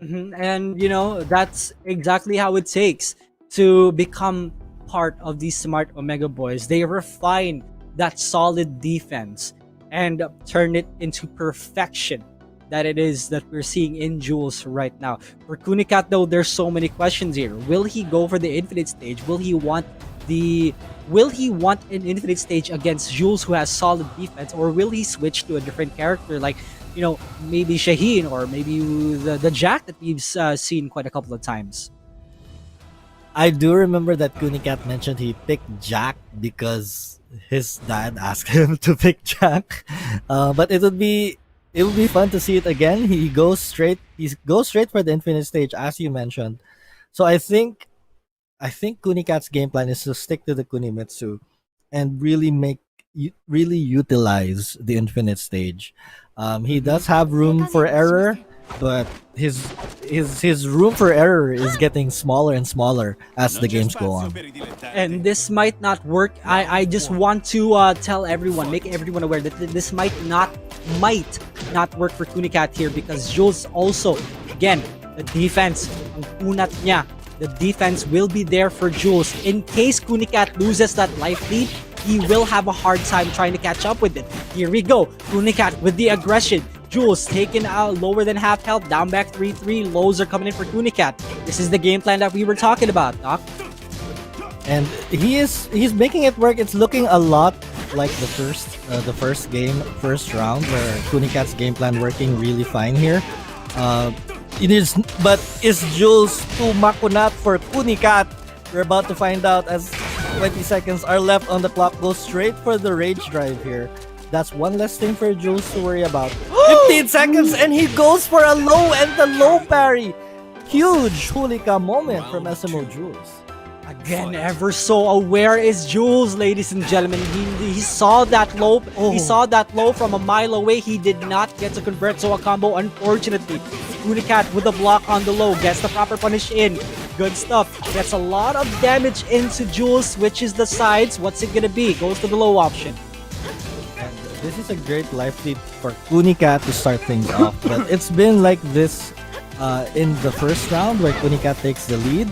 And that's exactly how it takes to become part of these smart Omega boys. They refine that solid defense and turn it into perfection that it is that we're seeing in Jules right now. For Kunicat though, there's so many questions here. Will he go for the infinite stage? Will he want an infinite stage against Jules, who has solid defense, or will he switch to a different character like maybe Shaheen, or maybe the Jack that we've seen quite a couple of times? I do remember that Kunicat mentioned he picked Jack because his dad asked him to pick Jack. But it would be fun to see it again. He goes straight for the infinite stage, as you mentioned. So I think Kunikat's game plan is to stick to the Kunimitsu and really utilize the infinite stage. He does have room for error, but his room for error is getting smaller and smaller as the games go on. And this might not work. I just want to make everyone aware that this might not work for Kunicat here, because Jules also, again, the defense, ang kunat niya, the defense will be there for Jules. In case Kunicat loses that life lead, he will have a hard time trying to catch up with it. Here we go. Kunicat with the aggression. Jules taken out lower than half health, down back 3-3. Lows are coming in for Kunicat. This is the game plan that we were talking about, Doc. And he's making it work. It's looking a lot like the first round, where Kunikat's game plan working really fine here. But is Jules too makunat for Kunicat? We're about to find out as 20 seconds are left on the clock. Go straight for the rage drive here. That's one less thing for Jules to worry about. 15 seconds and he goes for a low, and the low parry. Huge Hulika moment from SMO Jules. Again, ever so aware is Jules, ladies and gentlemen. He saw that low. He saw that low from a mile away. He did not get to convert to a combo, unfortunately. Kunicat with a block on the low, gets the proper punish in. Good stuff. Gets a lot of damage into Jules, switches the sides. What's it gonna be? Goes to the low option. And this is a great life lead for Kunicat to start things off. But it's been like this in the first round, where Kunicat takes the lead.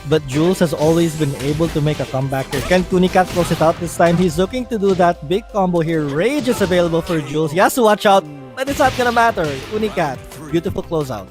But Jules has always been able to make a comeback here. Can Kunicat close it out this time? He's looking to do that big combo here. Rage is available for Jules. He has to watch out, but it's not gonna matter. Kunicat, beautiful closeout.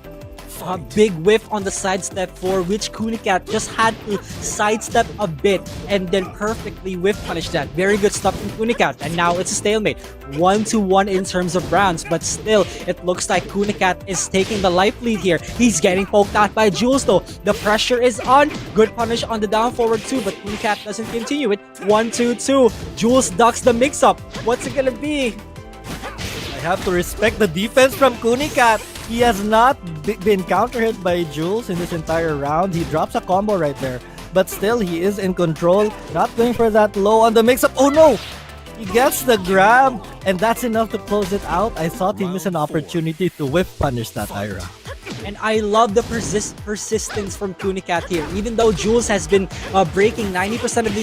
A big whiff on the sidestep 4, which Kunicat just had to sidestep a bit and then perfectly whiff punish that. Very good stuff from Kunicat, and now it's a stalemate. 1-1 in terms of rounds, but still, it looks like Kunicat is taking the life lead here. He's getting poked out by Jules though. The pressure is on. Good punish on the down forward too, but Kunicat doesn't continue it. 1-2-2. Jules ducks the mix-up. What's it gonna be? I have to respect the defense from Kunicat. He has not been counter hit by Jules in this entire round. He drops a combo right there, but still he is in control. Not going for that low on the mix-up. Oh no! He gets the grab, and that's enough to close it out. I thought he missed an opportunity to whiff punish that Ira. And I love the persistence from Kunicat here. Even though Jules has been breaking 90% of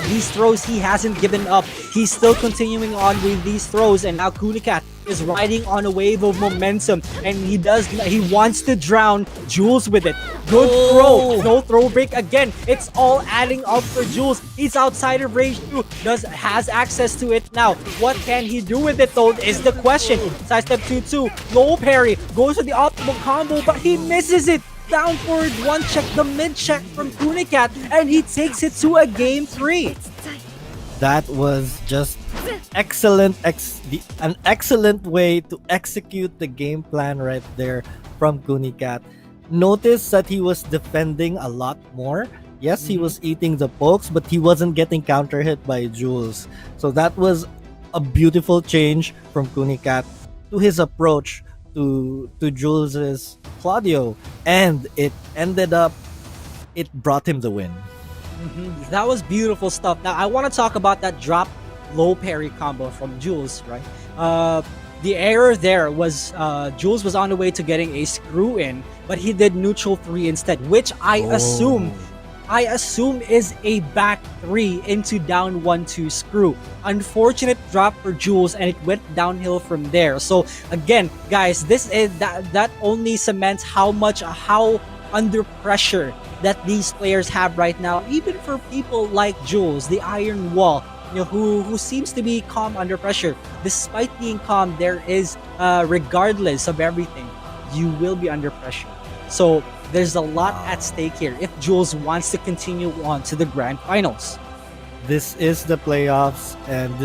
these throws, he hasn't given up. He's still continuing on with these throws, and now Kunicat is riding on a wave of momentum, and he wants to drown Jules with it. Good throw. No throw break again. It's all adding up for Jules. He's outside of range too. Has access to it now. What can he do with it though is the question. Sidestep 2-2. Low parry. Goes to the optimal combo, but he misses it. Down forward one check, the mid check from Kunicat, and he takes it to a game 3. That was just an excellent way to execute the game plan right there from Kunicat. Notice that he was defending a lot more. Yes, he was eating the pokes, but he wasn't getting counter hit by Jules. So that was a beautiful change from Kunicat to his approach to Jules's Claudio, and it brought him the win. That was beautiful stuff. Now I want to talk about that drop low parry combo from Jules, right? The error there was Jules was on the way to getting a screw in, but he did neutral 3 instead, which I assume is a back 3 into down 1-2 screw. Unfortunate drop for Jules, and it went downhill from there. So again, guys, this is that only cements how under pressure that these players have right now. Even for people like Jules, the Iron Wall, who seems to be calm under pressure. Despite being calm, there is regardless of everything, you will be under pressure. So there's a lot at stake here if Jules wants to continue on to the grand finals. This is the playoffs, and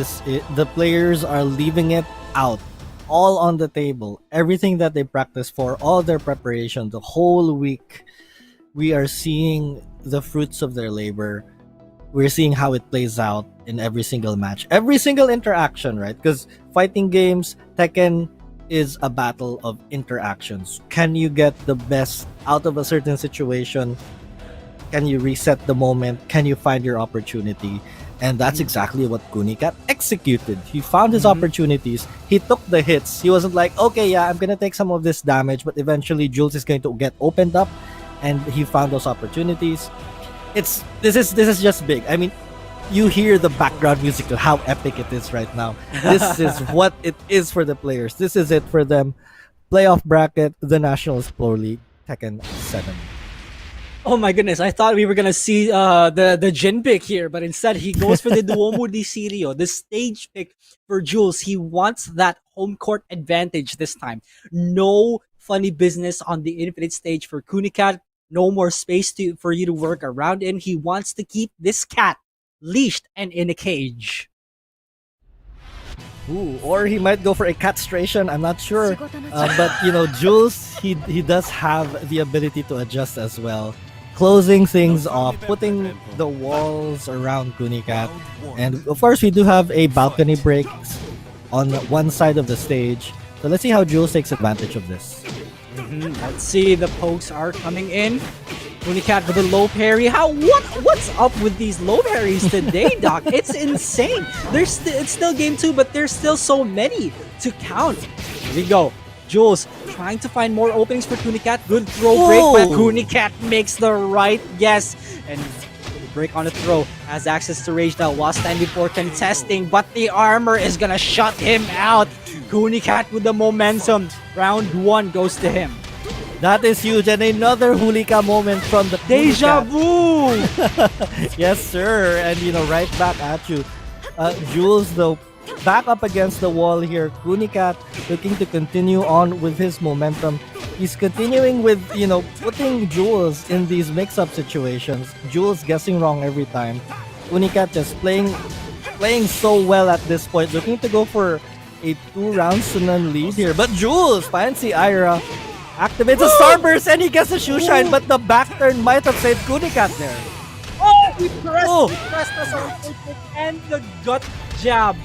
the players are leaving it out, all on the table. Everything that they practiced for, all their preparation, the whole week, we are seeing the fruits of their labor. We're seeing how it plays out in every single match, every single interaction, right? Because fighting games, Tekken is a battle of interactions. Can you get the best out of a certain situation? Can you reset the moment? Can you find your opportunity? And that's exactly what Kunicat executed. He found his opportunities. He took the hits. He wasn't like, okay, yeah, I'm gonna take some of this damage, but eventually Jules is going to get opened up, and he found those opportunities. This is just big. I mean, you hear the background music of how epic it is right now. This is what it is for the players. This is it for them. Playoff bracket, the Nationals Pro League, Tekken 7. Oh my goodness, I thought we were gonna see the Jin pick here, but instead he goes for the Duomo di Sirio, the stage pick for Jules. He wants that home court advantage this time. No funny business on the infinite stage for Kunicat. No more space for you to work around in. He wants to keep this cat leashed and in a cage. Ooh, or he might go for a castration. I'm not sure. But Jules, he does have the ability to adjust as well, closing things off, putting the walls around Kunicat, and of course we do have a balcony break on one side of the stage. So let's see how Jules takes advantage of this. Let's see, the pokes are coming in. Kunicat with a low parry. What's up with these low parries today, Doc? It's insane. It's still game 2, but there's still so many to count. Here we go. Jules trying to find more openings for Kunicat. Good throw break, but Kunicat makes the right guess. And break on the throw, has access to rage now while standing for contesting, but the armor is gonna shut him out. Kunicat with the momentum. Round 1 goes to him. That is huge, and another Hulika moment from the Deja Kunicat. vu! Yes, sir. And right back at you. Jules, though, back up against the wall here. Kunicat looking to continue on with his momentum. He's continuing with, putting Jules in these mix-up situations. Jules guessing wrong every time. Kunicat just playing so well at this point. Looking to go for a 2-rounds-to-none lead here. But Jules, fancy Ira, activates a Starburst and he gets a shoe shine, but the back turn might have saved Kunicat there. He pressed us and the gut jab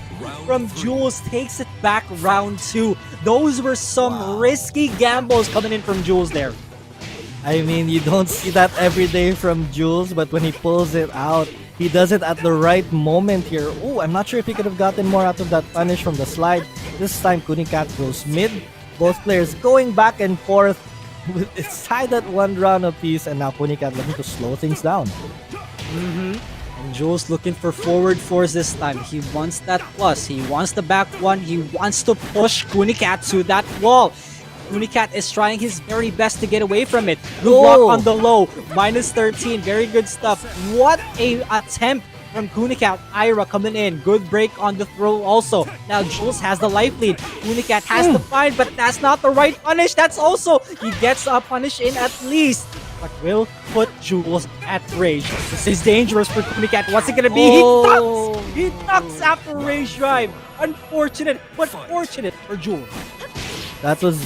from Jules takes it back round 2. Those were some risky gambles coming in from Jules there. I mean, you don't see that every day from Jules, but when he pulls it out, he does it at the right moment here. Oh, I'm not sure if he could have gotten more out of that punish from the slide. This time, Kunicat goes mid. Both players going back and forth. It's tied at 1 round apiece, and now Kunicat looking to slow things down. And Jules looking for forward force this time. He wants that plus. He wants the back one. He wants to push Kunicat to that wall. Kunicat is trying his very best to get away from it. Good block on the low. Minus 13. Very good stuff. What a attempt from Kunicat. Ira coming in. Good break on the throw also. Now Jules has the life lead. Kunicat has the find, but that's not the right punish. That's also, he gets a punish in at least, but will put Jules at rage. This is dangerous for Kunicat. What's it gonna be? He ducks after rage drive. Unfortunate, but fortunate for Jules. That was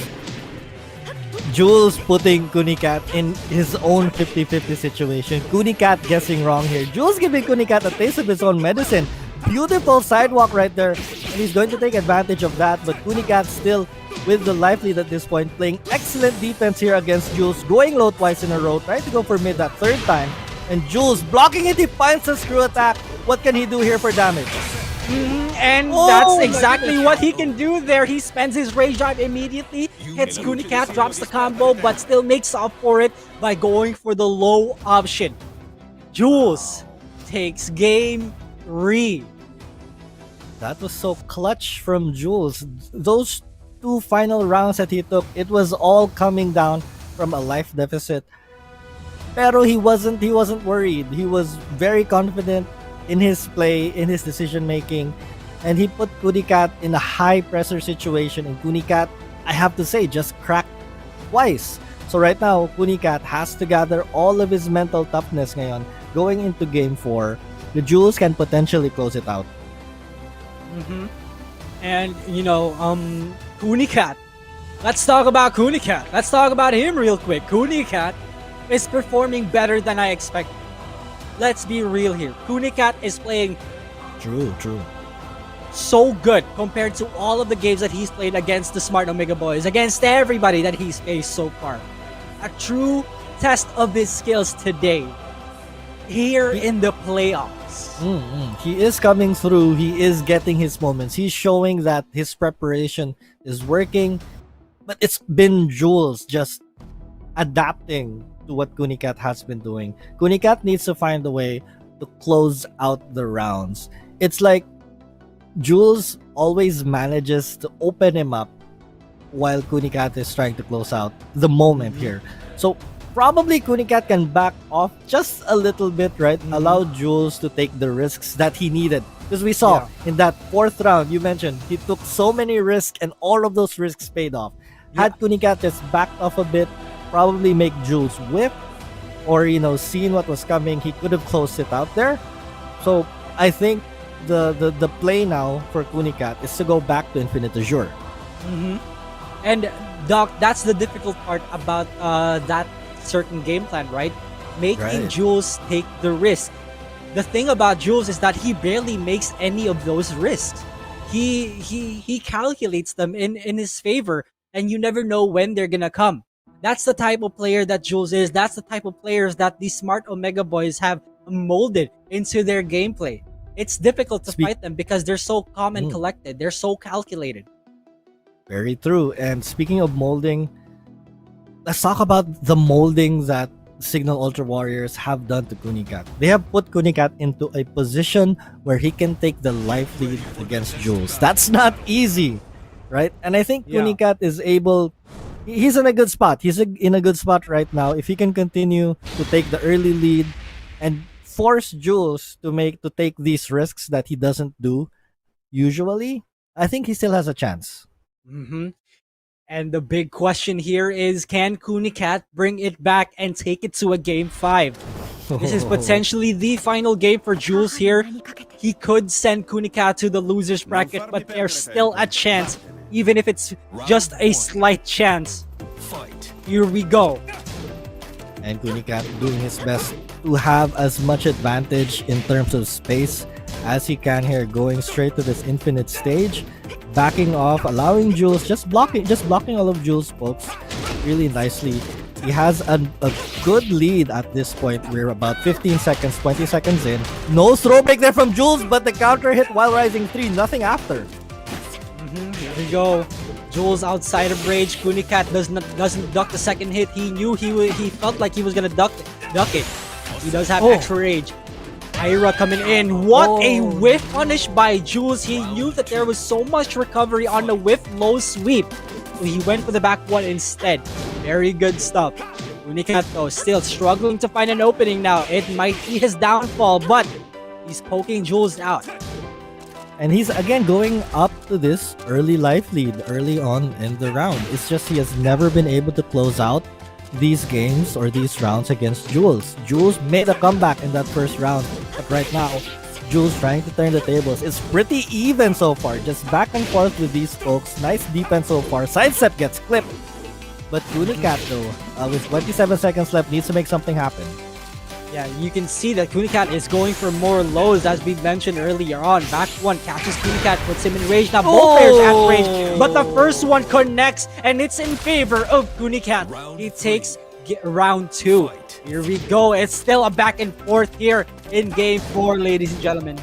Jules putting Kunicat in his own 50-50 situation. Kunicat guessing wrong here. Jules giving Kunicat a taste of his own medicine. Beautiful sidewalk right there. And he's going to take advantage of that. But Kunicat still with the life lead at this point. Playing excellent defense here against Jules. Going low twice in a row. Trying to go for mid that 3rd time. And Jules blocking it. He finds a screw attack. What can he do here for damage? and Oh that's my exactly goodness. what he can do there. He spends his rage drive immediately, hits Kunicat, drops the combo, but still makes up for it by going for the low option. Jules takes game 3. That was so clutch from Jules. Those 2 final rounds that he took, it was all coming down from a life deficit. Pero he wasn't worried. He was very confident in his play, in his decision making, and he put Kunicat in a high pressure situation, and Kunicat, I have to say, just cracked twice. So right now, Kunicat has to gather all of his mental toughness ngayon going into game 4. The Jules can potentially close it out. And, Kunicat. Let's talk about Kunicat. Let's talk about him real quick. Kunicat is performing better than I expected. Let's be real here. Kunicat is playing True. so good compared to all of the games that he's played against the Smart Omega Boys, against everybody that he's faced so far. A true test of his skills today, here in the playoffs. He is coming through. He is getting his moments. He's showing that his preparation is working. But it's been Jules just adapting to what Kunicat has been doing. Kunicat needs to find a way to close out the rounds. It's like Jules always manages to open him up while Kunicat is trying to close out the moment here. So probably Kunicat can back off just a little bit, right? Allow Jules to take the risks that he needed. Because we saw in that 4th round, you mentioned, he took so many risks and all of those risks paid off. Had Kunicat just backed off a bit, probably make Jules whip, or seeing what was coming, he could have closed it out there. So I think the play now for Kunicat is to go back to Infinite Azure. And Doc, that's the difficult part about that certain game plan, right? Making Right. Jules take the risk. The thing about Jules is that he barely makes any of those risks. He calculates them in his favor, and you never know when they're gonna come. That's the type of player that Jules is. That's the type of players that the Smart Omega Boys have molded into their gameplay. It's difficult to fight them because they're so calm and collected. They're so calculated. Very true. And speaking of molding, let's talk about the molding that Signal Ultra Warriors have done to Kunicat. They have put Kunicat into a position where he can take the life lead against Jules. That's not easy, right? And I think Kunicat is able. He's in a good spot. He's in a good spot right now. If he can continue to take the early lead and force Jules to take these risks that he doesn't do usually, I think he still has a chance. And the big question here is, can Kunicat bring it back and take it to a game 5? This is potentially the final game for Jules here. He could send Kunicat to the loser's bracket, but there's still a chance, even if it's just a slight chance. Here we go. And Kunicat doing his best to have as much advantage in terms of space as he can here, going straight to this infinite stage, backing off, allowing Jules, just blocking all of Jules' pokes really nicely. He has a good lead at this point. We're about 15 seconds, 20 seconds in. No throw break there from Jules, but the counter hit while rising 3, nothing after. Here we go. Jules outside of rage. Kunicat doesn't duck the second hit. He knew he felt like he was gonna duck it. He does have extra rage. Ira coming in. What a whiff punish by Jules. He knew that there was so much recovery on the whiff low sweep. So he went for the back one instead. Very good stuff. Kunicat though still struggling to find an opening now. It might be his downfall, but he's poking Jules out. And he's again going up to this early life lead early on in the round. It's just he has never been able to close out these games or these rounds against Jules. Jules made a comeback in that first round, but right now, Jules trying to turn the tables. It's pretty even so far, just back and forth with these folks. Nice defense so far. Sidestep gets clipped, but Kunicat though, with 27 seconds left, needs to make something happen. Yeah, you can see that Kunicat is going for more lows, as we mentioned earlier on. Back one catches Kunicat, puts him in rage. Now both players at rage, but the first one connects, and it's in favor of Kunicat. He takes round 2. Here we go. It's still a back and forth here in game 4, ladies and gentlemen.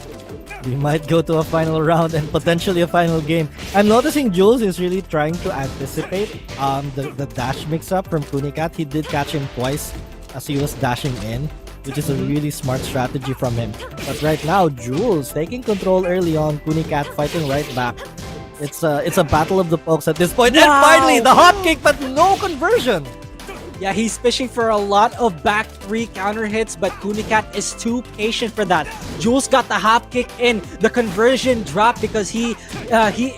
We might go to a final round and potentially a final game. I'm noticing Jules is really trying to anticipate the dash mix-up from Kunicat. He did catch him twice as he was dashing in, which is a really smart strategy from him. But right now, Jules taking control early on, Kunicat fighting right back. It's a battle of the pokes at this point. And Wow. finally, the hop kick, but no conversion. Yeah, he's fishing for a lot of back 3 counter hits, but Kunicat is too patient for that. Jules got the hop kick in. The conversion dropped because he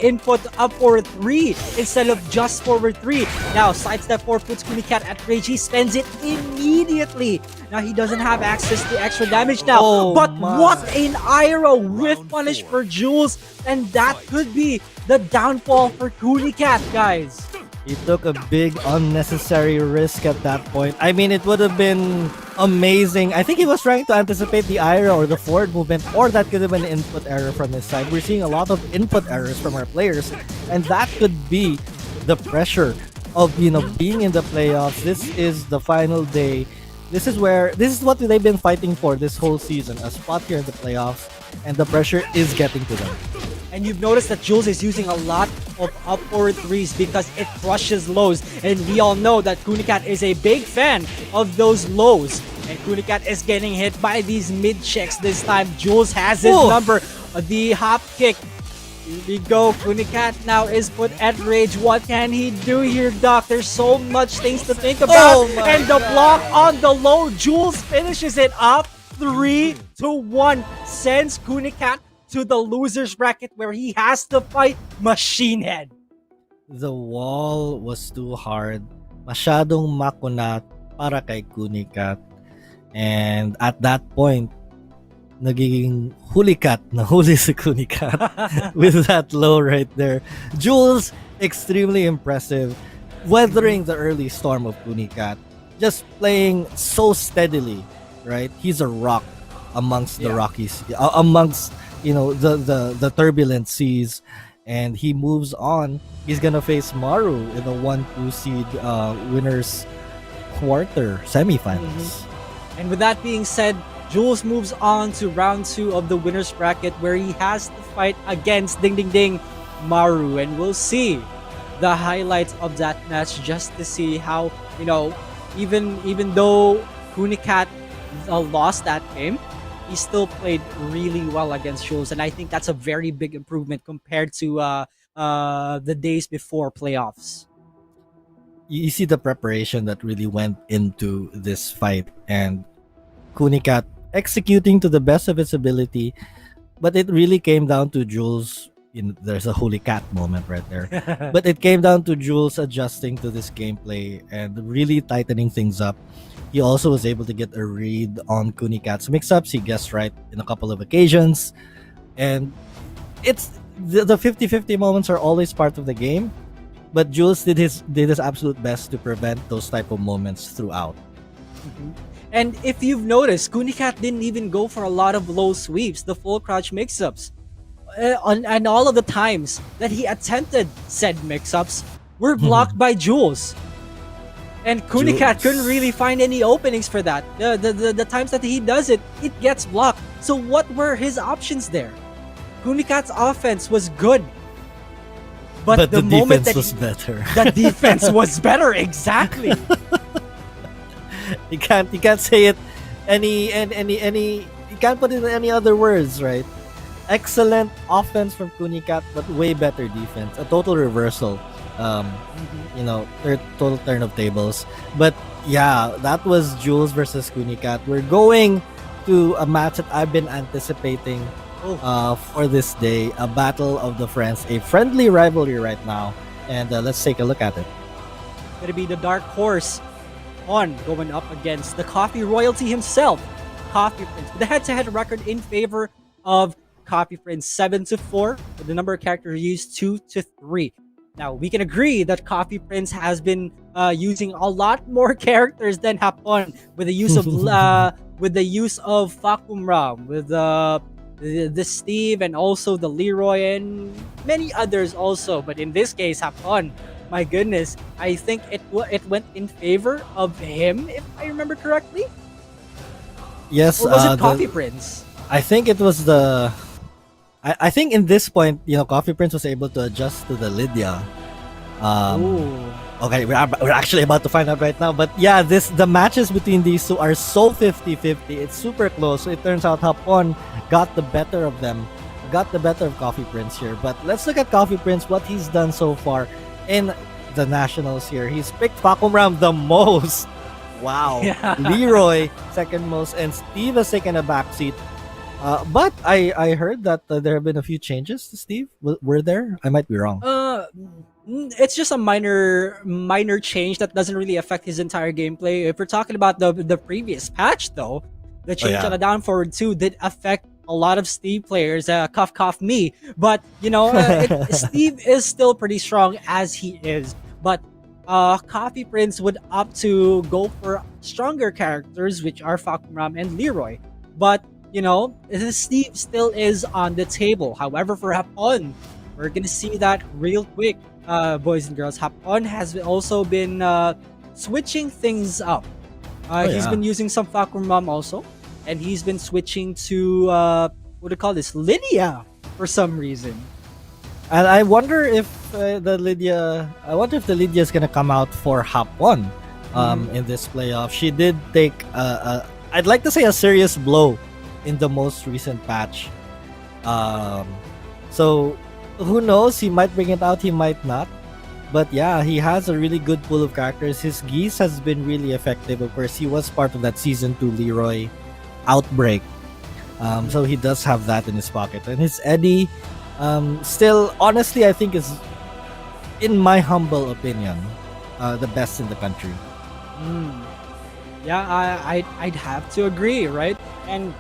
input up forward 3 instead of just forward 3. Now, sidestep 4 puts Kunicat at rage. He spends it immediately. Now, he doesn't have access to extra damage now. Oh but my. what an Iro with punish for Jules. And that could be the downfall for Kunicat, guys. He took a big unnecessary risk at that point. I mean, it would have been amazing. I think he was trying to anticipate the IRA or the forward movement, or that could have been an input error from his side. We're seeing a lot of input errors from our players, and that could be the pressure of, you know, being in the playoffs. This is the final day. This is what they've been fighting for this whole season, a spot here in the playoffs, and the pressure is getting to them. And you've noticed that Jules is using a lot of up forward 3s because it crushes lows. And we all know that Kunicat is a big fan of those lows. And Kunicat is getting hit by these mid checks this time. Jules has his Oh. number. The hop kick. Here we go. Kunicat now is put at rage. What can he do here, Doc? There's so much things to think about. Oh my and the block on the low. Jules finishes it up 3-1. Sends Kunicat to the loser's bracket where he has to fight Machinehead. The wall was too hard. Masyadong makunat para kay Kunicat. And at that point, nagiging hulikat na huli si Kunicat with that low right there. Jules, extremely impressive. Weathering the early storm of Kunicat. Just playing so steadily, right? He's a rock amongst the Rockies. Amongst, you know, the turbulent seas, and he moves on. He's gonna face Maru in the 1-2 seed winners quarter semifinals. And with that being said, Jules moves on to round 2 of the winner's bracket where he has to fight against Ding Ding Ding Maru, and we'll see the highlights of that match just to see how, you know, even though Kunicat lost that game, he still played really well against Jules, and I think that's a very big improvement compared to the days before playoffs. You see the preparation that really went into this fight, and Kunicat executing to the best of its ability, but it really came down to Jules. There's a holy cat moment right there. But it came down to Jules adjusting to this gameplay and really tightening things up. He also was able to get a read on Kunicat's mix-ups. He guessed right in a couple of occasions. And it's the 50-50 moments are always part of the game. But Jules did his absolute best to prevent those type of moments throughout. And if you've noticed, Kunicat didn't even go for a lot of low sweeps, the full crouch mix-ups. And all of the times that he attempted said mix-ups were blocked by Jules. And Kunicat couldn't really find any openings for that. The times that he does it, it gets blocked. So what were his options there? Kunicat's offense was good. But the moment defense that was better. the defense was better, exactly. You can't say it any you can't put it in any other words, right? Excellent offense from Kunicat, but way better defense. A total reversal. You know, total turn of tables. But yeah, that was Jules versus Kunicat. We're going to a match that I've been anticipating for this day. A battle of the friends, a friendly rivalry right now. And let's take a look at it. Gonna be the dark horse on going up against the coffee royalty himself, Coffee Prince, with a head-to-head record in favor of Coffee Prince 7-4, with the number of characters used 2-3. Now we can agree that Coffee Prince has been using a lot more characters than Hapon, with the use of Fakumra, with the Steve, and also the Leroy, and many others also. But in this case, Hapon, my goodness, I think it went in favor of him, if I remember correctly. Yes, Or was it Coffee Prince? I think it was the I think in this point, Coffee Prince was able to adjust to the Lydia. Ooh. Okay, we're actually about to find out right now. But yeah, the matches between these two are so 50-50. It's super close. So it turns out Hapon got the better of them. Got the better of Coffee Prince here. But let's look at Coffee Prince, what he's done so far in the Nationals here. He's picked Fakumram the most. Wow. Yeah. Leroy, second most. And Steve has taken a backseat. But I heard that there have been a few changes to Steve. Were there? I might be wrong. It's just a minor change that doesn't really affect his entire gameplay. If we're talking about the previous patch, though, the change on the down forward 2 did affect a lot of Steve players. Cough me. But Steve is still pretty strong as he is. But Coffee Prince would opt to go for stronger characters, which are Fakumram and Leroy. But Steve still is on the table. However, for Hapon, we're gonna see that real quick, boys and girls. Hapon has also been switching things up. He's been using some Fakumram also, and he's been switching to what do you call this, Lydia, for some reason. And I wonder if the Lydia is gonna come out for Hapon in this playoff. She did take I'd like to say a serious blow in the most recent patch. So who knows? He might bring it out, he might not. But yeah, he has a really good pool of characters. His Geese has been really effective. Of course, he was part of that Season 2 Leroy outbreak. So he does have that in his pocket. And his Eddie, still, honestly, I think is, in my humble opinion, the best in the country. Yeah, I'd have to agree, right? And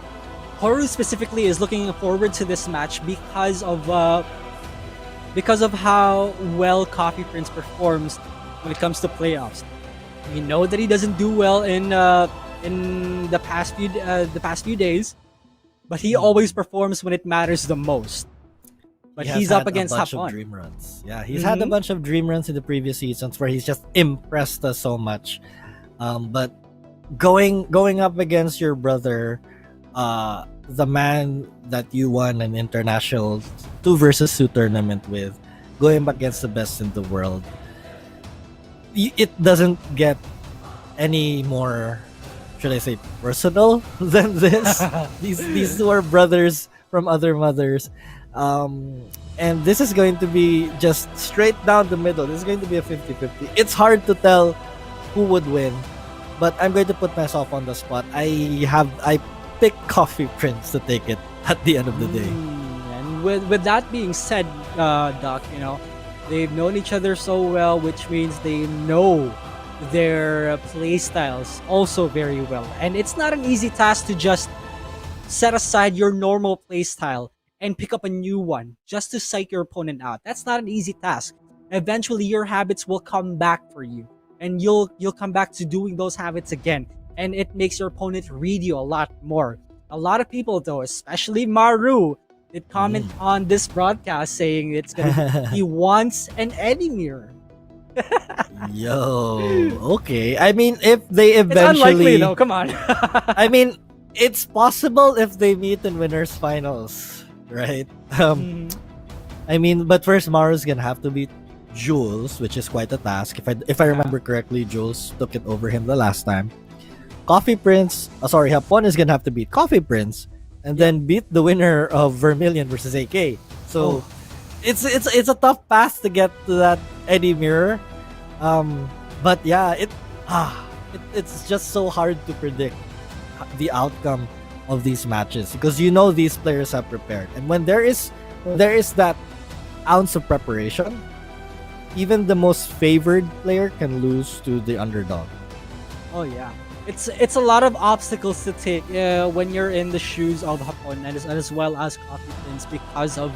Horu specifically is looking forward to this match because of how well Coffee Prince performs when it comes to playoffs. We know that he doesn't do well in the past few days, but he always performs when it matters the most. But he's up against a bunch of Hapon. dream runs. Yeah, he's had a bunch of dream runs in the previous seasons where he's just impressed us so much. But going up against your brother, the man that you won an international 2 versus 2 tournament with, going up against the best in the world, it doesn't get any more, should I say, personal than this. These two are brothers from other mothers. And this is going to be just straight down the middle. This is going to be a 50-50. It's hard to tell who would win, but I'm going to put myself on the spot. I pick Coffee Prince to take it at the end of the day. And with that being said, Doc, they've known each other so well, which means they know their play styles also very well. And it's not an easy task to just set aside your normal play style and pick up a new one just to psych your opponent out. That's not an easy task. Eventually, your habits will come back for you, and you'll come back to doing those habits again. And it makes your opponent read you a lot more. A lot of people, though, especially Maru, did comment on this broadcast saying he wants an Eddie mirror. Yo, okay. I mean, if they eventually... It's unlikely, though. Come on. I mean, it's possible if they meet in winners finals, right? I mean, but first Maru's gonna have to beat Jules, which is quite a task. If I remember correctly, Jules took it over him the last time. Hapon is gonna have to beat Coffee Prince and then beat the winner of Vermilion versus AK. So it's a tough path to get to that Eddie mirror. But yeah, it's just so hard to predict the outcome of these matches because these players have prepared, and when there is that ounce of preparation, even the most favored player can lose to the underdog. Oh yeah. It's a lot of obstacles to take when you're in the shoes of Hapon and as well as Coffee Prince because of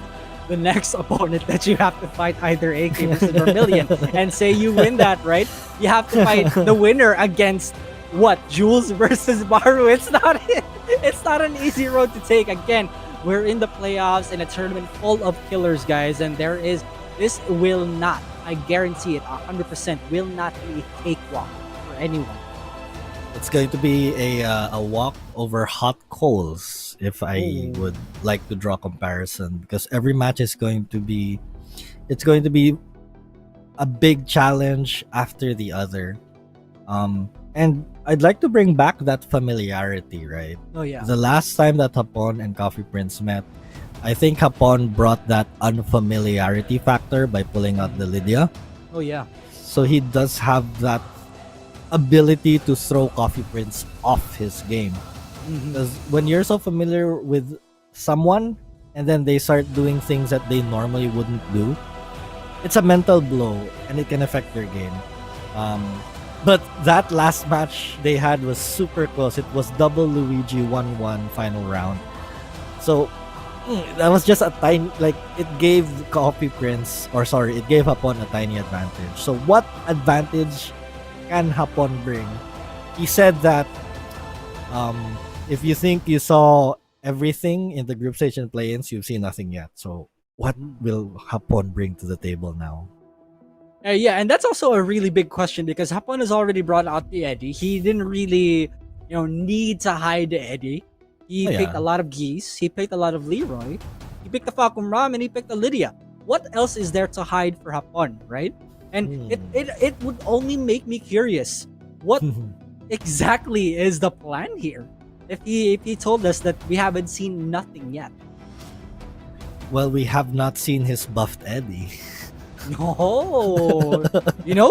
the next opponent that you have to fight, either AK versus Vermilion. And say you win that, right? You have to fight the winner against Jules versus Maru. It's not an easy road to take. Again, we're in the playoffs in a tournament full of killers, guys, and this will not, I guarantee it 100%, will not be a cakewalk for anyone. It's going to be a walk over hot coals if I would like to draw comparison, because every match is going to be a big challenge after the other. And I'd like to bring back that familiarity, right? Oh yeah. The last time that Hapon and Coffee Prince met, I think Hapon brought that unfamiliarity factor by pulling out the Lydia. Oh yeah. So he does have that ability to throw Coffee Prince off his game. Because when you're so familiar with someone and then they start doing things that they normally wouldn't do, it's a mental blow and it can affect their game. But that last match they had was super close. It was double Luigi 1-1 final round. So that was just a tiny, like, it gave it gave Hapon a tiny advantage. So what advantage can Hapon bring? He said that if you think you saw everything in the group stage and play-ins, you've seen nothing yet. So what will Hapon bring to the table now? Yeah, and that's also a really big question because Hapon has already brought out the Eddie. He didn't really, need to hide the Eddie. He picked a lot of Geese. He picked a lot of Leroy. He picked the Falcon Ram and he picked the Lydia. What else is there to hide for Hapon, right? And it would only make me curious. What exactly is the plan here? If he told us that we haven't seen nothing yet. Well, we have not seen his buffed Eddie. No,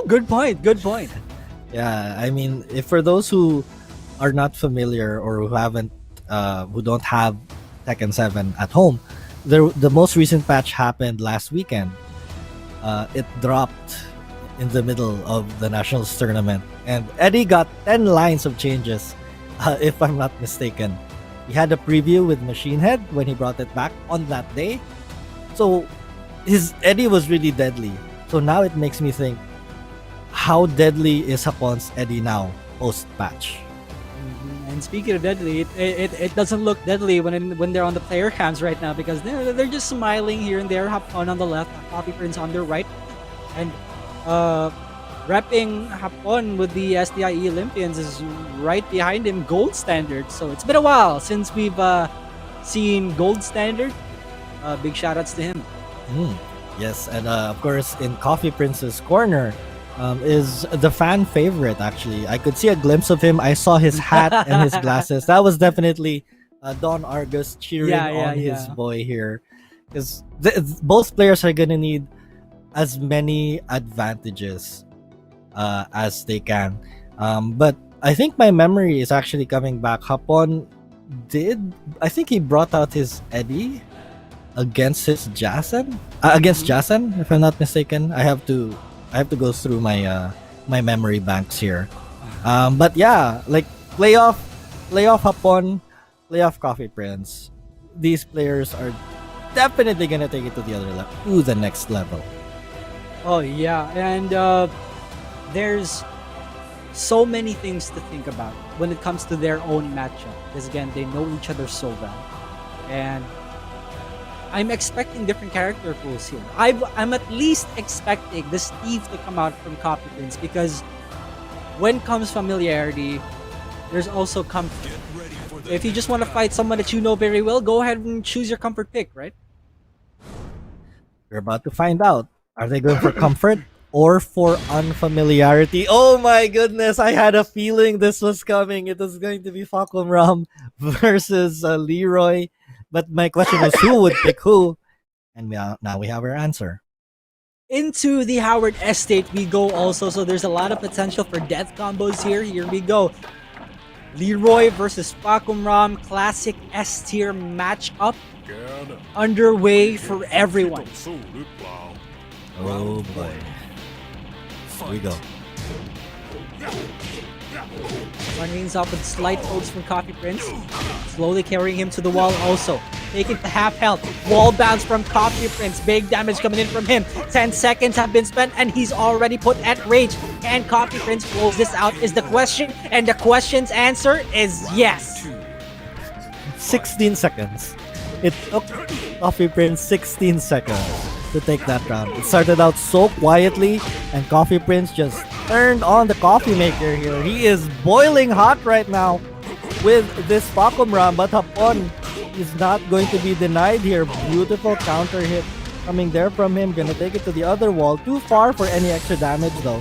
good point. Yeah, I mean, if for those who are not familiar or who don't have Tekken 7 at home, the most recent patch happened last weekend. It dropped in the middle of the Nationals tournament, and Eddie got 10 lines of changes, if I'm not mistaken. He had a preview with Machinehead when he brought it back on that day. So his Eddie was really deadly. So now it makes me think, how deadly is Hapon's Eddie now post-patch? And speaking of deadly, it doesn't look deadly when they're on the player cams right now because they're just smiling here and there. Hapon on the left, Coffee Prince on the right, and repping Hapon with the SDIE Olympians is right behind him, Gold Standard. So it's been a while since we've seen Gold Standard. Big shout outs to him. Yes, and of course in Coffee Prince's corner is the fan favorite. Actually, I could see a glimpse of him. I saw his hat and his glasses. That was definitely Don Argus cheering on his boy here, because both players are gonna need as many advantages as they can. But I think my memory is actually coming back. Hapon I think he brought out his Eddie against his Jason? Against Jason, if I'm not mistaken. I have to go through my my memory banks here. But yeah, like playoff Hapon, playoff Coffee Prince. These players are definitely gonna take it to the next level. Oh yeah, and there's so many things to think about when it comes to their own matchup. Because again, they know each other so well, and I'm expecting different character pools here. I'm at least expecting the Steve to come out from Coffee Prince because when comes familiarity, there's also comfort. If you just want to fight someone that you know very well, go ahead and choose your comfort pick, right? We're about to find out. Are they going for comfort or for unfamiliarity? Oh my goodness, I had a feeling this was coming. It was going to be Falcon Ram versus Leroy. But my question was who would pick who? And now we have our answer. Into the Howard Estate we go also. So there's a lot of potential for death combos here. Here we go. Leroy versus Falcon Ram. Classic S-tier matchup underway for everyone. Oh boy. Here we go. One means up with slight folds from Coffee Prince. Slowly carrying him to the wall also. Taking to half health. Wall bounce from Coffee Prince. Big damage coming in from him. 10 seconds have been spent and he's already put at rage. Can Coffee Prince close this out is the question. And the question's answer is yes. 16 seconds. It took Coffee Prince 16 seconds to take that round. It started out so quietly and Coffee Prince just turned on the coffee maker here. He is boiling hot right now with this Facom Ram, but Hapon is not going to be denied here. Beautiful counter hit coming there from him. Gonna take it to the other wall. Too far for any extra damage though.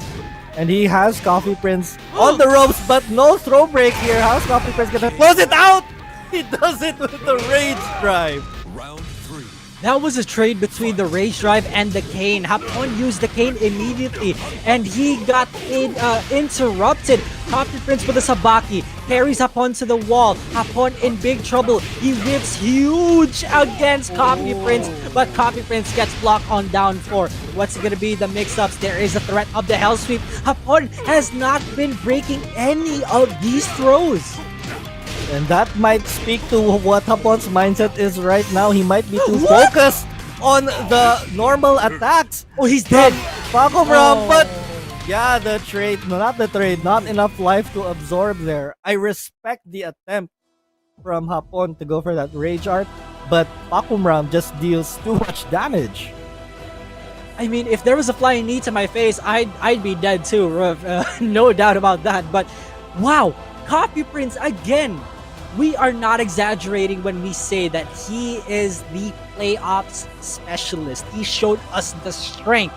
And he has Coffee Prince on the ropes, but no throw break here. How's Coffee Prince gonna close it out? He does it with the Rage Drive. Round 3. That was a trade between the Rage Drive and the Cane. Hapon used the Cane immediately, and he got interrupted. Coffee Prince with a Sabaki carries Hapon to the wall. Hapon in big trouble. He whips huge against Coffee Prince, but Coffee Prince gets blocked on down 4. What's gonna be the mix-ups? There is a threat of the Hell Sweep. Hapon has not been breaking any of these throws. And that might speak to what Hapon's mindset is right now. He might be too focused on the normal attacks. Oh, he's dead. Facom Ram, but yeah, the trade, no, not the trade, not enough life to absorb there. I respect the attempt from Hapon to go for that Rage Art, but Facom Ram just deals too much damage. I mean, if there was a flying knee to my face, I'd be dead too, no doubt about that. But wow, Coffee Prince again. We are not exaggerating when we say that he is the play ops specialist. He showed us the strength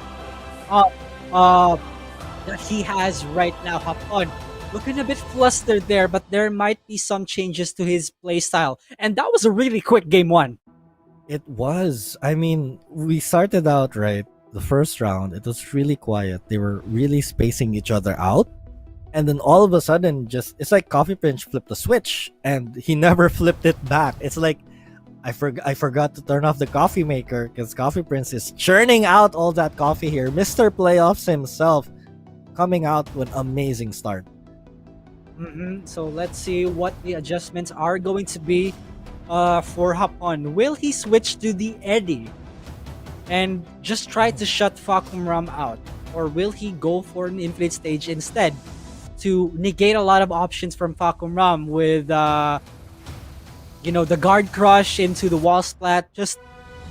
that he has right now. Hapon looking a bit flustered there, but there might be some changes to his playstyle. And that was a really quick game 1. It was. I mean, we started out right. The first round, it was really quiet. They were really spacing each other out. And then all of a sudden, it's like Coffee Prince flipped the switch and he never flipped it back. It's like I forgot to turn off the coffee maker because Coffee Prince is churning out all that coffee here. Mr. Playoffs himself coming out with an amazing start. So let's see what the adjustments are going to be for Hapon. Will he switch to the Eddy and just try to shut Facom Ram out? Or will he go for an infinite stage instead to negate a lot of options from Facom Ram with the guard crush into the wall splat? Just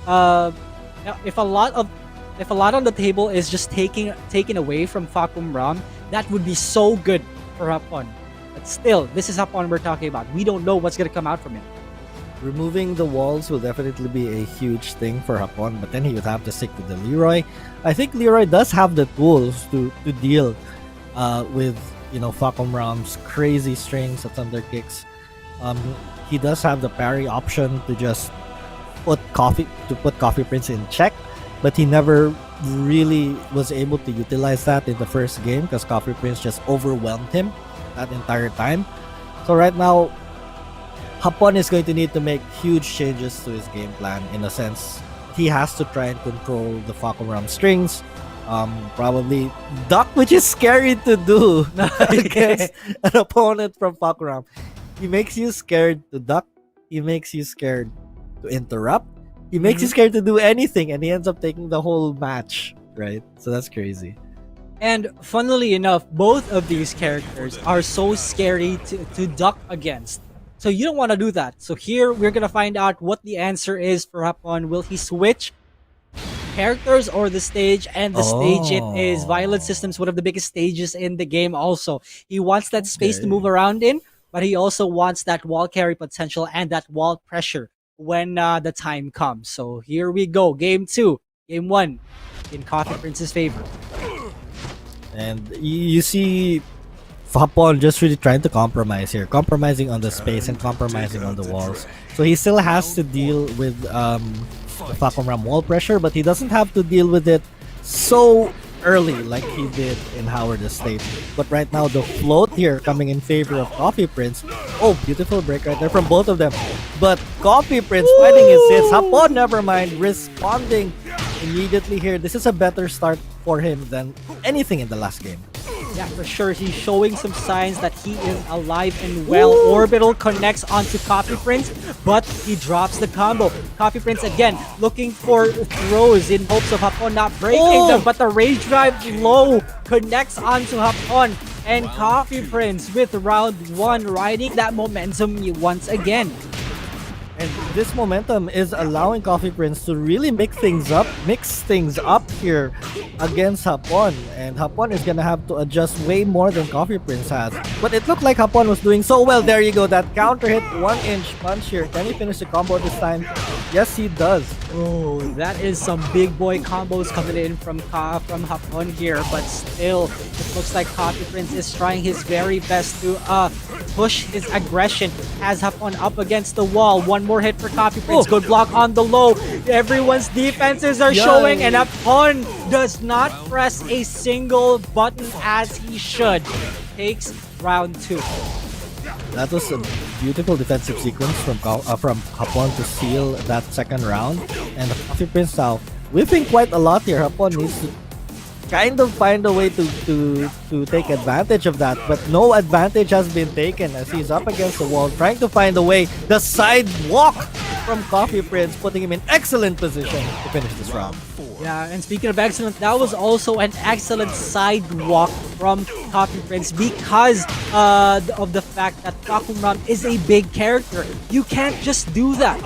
if a lot on the table is just taken away from Facom Ram, that would be so good for Hapon. But still, this is Hapon we're talking about. We don't know what's gonna come out from him. Removing the walls will definitely be a huge thing for Hapon, but then he would have to stick with the Leroy. I think Leroy does have the tools to deal with Facom Ram's crazy strings of thunder kicks. He does have the parry option to just put Coffee Prince in check, but he never really was able to utilize that in the first game because Coffee Prince just overwhelmed him that entire time. So right now, Hapon is going to need to make huge changes to his game plan. In a sense, he has to try and control the Facom Ram strings. Probably duck, which is scary to do against an opponent from Facom Ram. He makes you scared to duck. He makes you scared to interrupt. He makes you scared to do anything, and he ends up taking the whole match, right? So that's crazy. And funnily enough, both of these characters are so scary to duck against. So you don't want to do that. So here we're gonna find out what the answer is for Hapon. Will he switch characters or the stage? And the stage it is. Violent Systems, one of the biggest stages in the game also. He wants that space to move around in, but he also wants that wall carry potential and that wall pressure when the time comes. So here we go. Game 2. Game 1 in Coffee Prince's favor. And you see Hapon just really trying to compromise here, compromising on the space and compromising on the walls. So he still has to deal with the Facom Ram wall pressure, but he doesn't have to deal with it so early like he did in Howard Estate. But right now, the float here coming in favor of Coffee Prince. Oh, beautiful break right there from both of them. But Coffee Prince finding his hits. Hapon, never mind, responding immediately here. This is a better start for him than anything in the last game. Yeah, for sure. He's showing some signs that he is alive and well. Orbital connects onto Coffee Prince, but he drops the combo. Coffee Prince again looking for throws in hopes of Hapon not breaking them, but the Rage Drive low connects onto Hapon. And Coffee Prince with round 1 riding that momentum once again. And this momentum is allowing Coffee Prince to really mix things up here. against Hapon, and Hapon is gonna have to adjust way more than Coffee Prince has. But it looked like Hapon was doing so well. There you go, that counter hit 1-inch punch here. Can he finish the combo this time? Yes, he does. Oh, that is some big boy combos coming in from Hapon here, but still, it looks like Coffee Prince is trying his very best to push his aggression as Hapon up against the wall. One more hit for Coffee Prince. Good block on the low. Everyone's defenses are showing, and Hapon does not press a single button as he should. Takes round 2. That was a beautiful defensive sequence from Hapon to seal that second round. And the Coffee Prince now whipping quite a lot here. Hapon needs to kind of find a way to take advantage of that, but no advantage has been taken as he's up against the wall trying to find a way. The sidewalk from Coffee Prince putting him in excellent position to finish this round. Yeah, and speaking of excellent, that was also an excellent sidewalk from Coffee Prince because of the fact that Takumram is a big character. You can't just do that.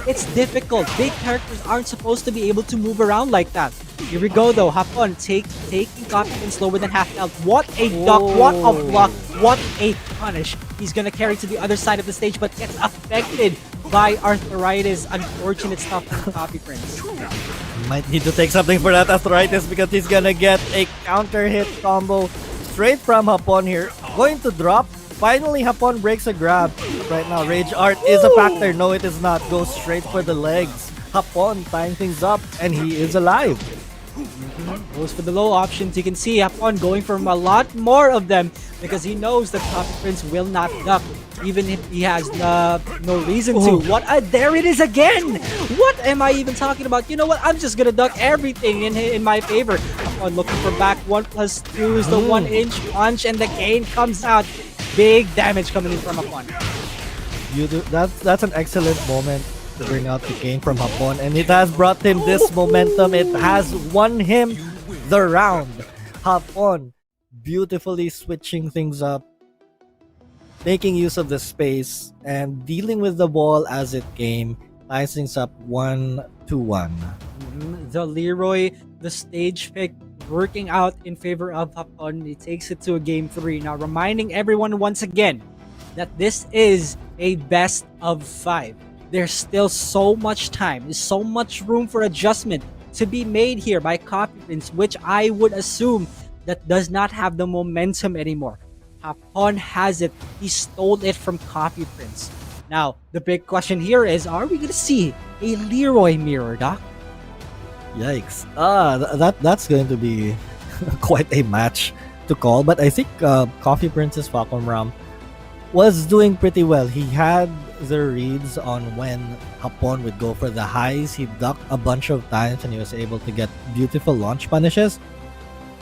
It's difficult. Big characters aren't supposed to be able to move around like that. Here we go though. Hapon taking Coffee Prince lower than half health. What a duck, what a block, what a punish. He's gonna carry to the other side of the stage but gets affected by arthritis. Unfortunate stuff from Coffee Prince. Might need to take something for that arthritis because he's gonna get a counter hit combo straight from Hapon here. Going to drop. Finally, Hapon breaks a grab. Right now, Rage Art is a factor. No, it is not. Goes straight for the legs. Hapon tying things up, and he is alive. Goes for the low options. You can see Hapon going for a lot more of them because he knows that Coffee Prince will not duck, even if he has no reason to. There it is again! What am I even talking about? You know what? I'm just gonna duck everything in my favor. Hapon looking for back 1+2 is the 1-inch punch, and the cane comes out. Big damage coming in from Hapon. That's an excellent moment to bring out the game from Hapon, and it has brought him this momentum. It has won him the round. Hapon beautifully switching things up, making use of the space, and dealing with the ball as it came, ties things up 1-1. The Leroy, the stage pick, working out in favor of Hapon. He takes it to a game 3. Now, reminding everyone once again that this is a best of 5. There's still so much time. There's so much room for adjustment to be made here by Coffee Prince, which I would assume that does not have the momentum anymore. Hapon has it. He stole it from Coffee Prince. Now, the big question here is, are we going to see a Leroy mirror, Doc? Yikes. That's going to be quite a match to call, but I think Coffee Prince's Falcon Ram was doing pretty well. He had the reads on when Hapon would go for the highs. He ducked a bunch of times and he was able to get beautiful launch punishes.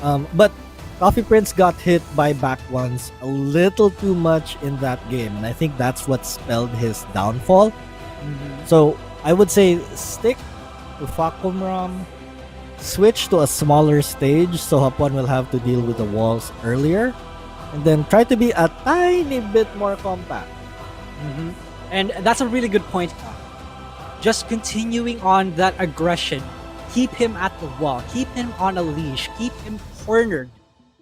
But Coffee Prince got hit by back ones a little too much in that game, and I think that's what spelled his downfall. So I would say stick to Fakumram, switch to a smaller stage so Hapon will have to deal with the walls earlier, and then try to be a tiny bit more compact. And that's a really good point. Just continuing on that aggression, keep him at the wall, keep him on a leash, keep him cornered.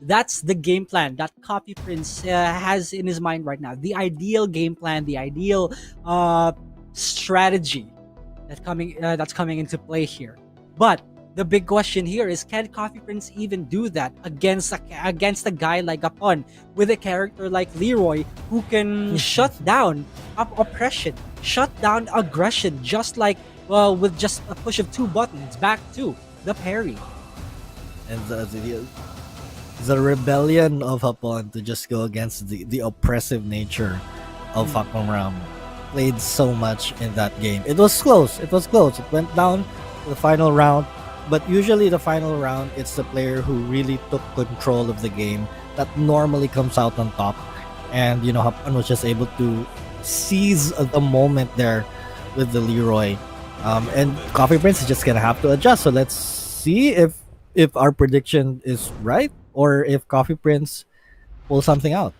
That's the game plan that Coffee Prince has in his mind right now. The ideal game plan, the ideal strategy that's coming into play here. But the big question here is, can Coffee Prince even do that against a guy like Hapon, with a character like Leroy who can shut down oppression, shut down aggression, just like with just a push of 2 buttons back to the parry. And the rebellion of Hapon to just go against the oppressive nature of Fakumram played so much in that game. It was close. It went down to the final round. But usually the final round, it's the player who really took control of the game that normally comes out on top. And, Hapon was just able to seize the moment there with the Leroy. And Coffee Prince is just going to have to adjust. So let's see if our prediction is right or if Coffee Prince pulls something out.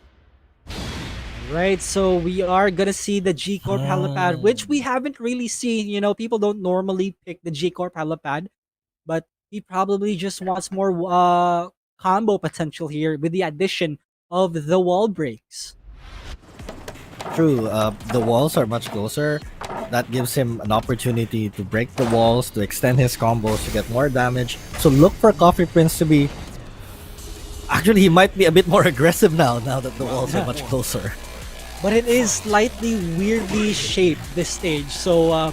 Right, so we are gonna see the G Corp helipad, which we haven't really seen. People don't normally pick the G Corp helipad, but He probably just wants more combo potential here with the addition of the wall breaks. True, the walls are much closer. That gives him an opportunity to break the walls, to extend his combos, to get more damage. So look for Coffee Prince to be... Actually, he might be a bit more aggressive now that the walls are much closer. But it is slightly weirdly shaped this stage, so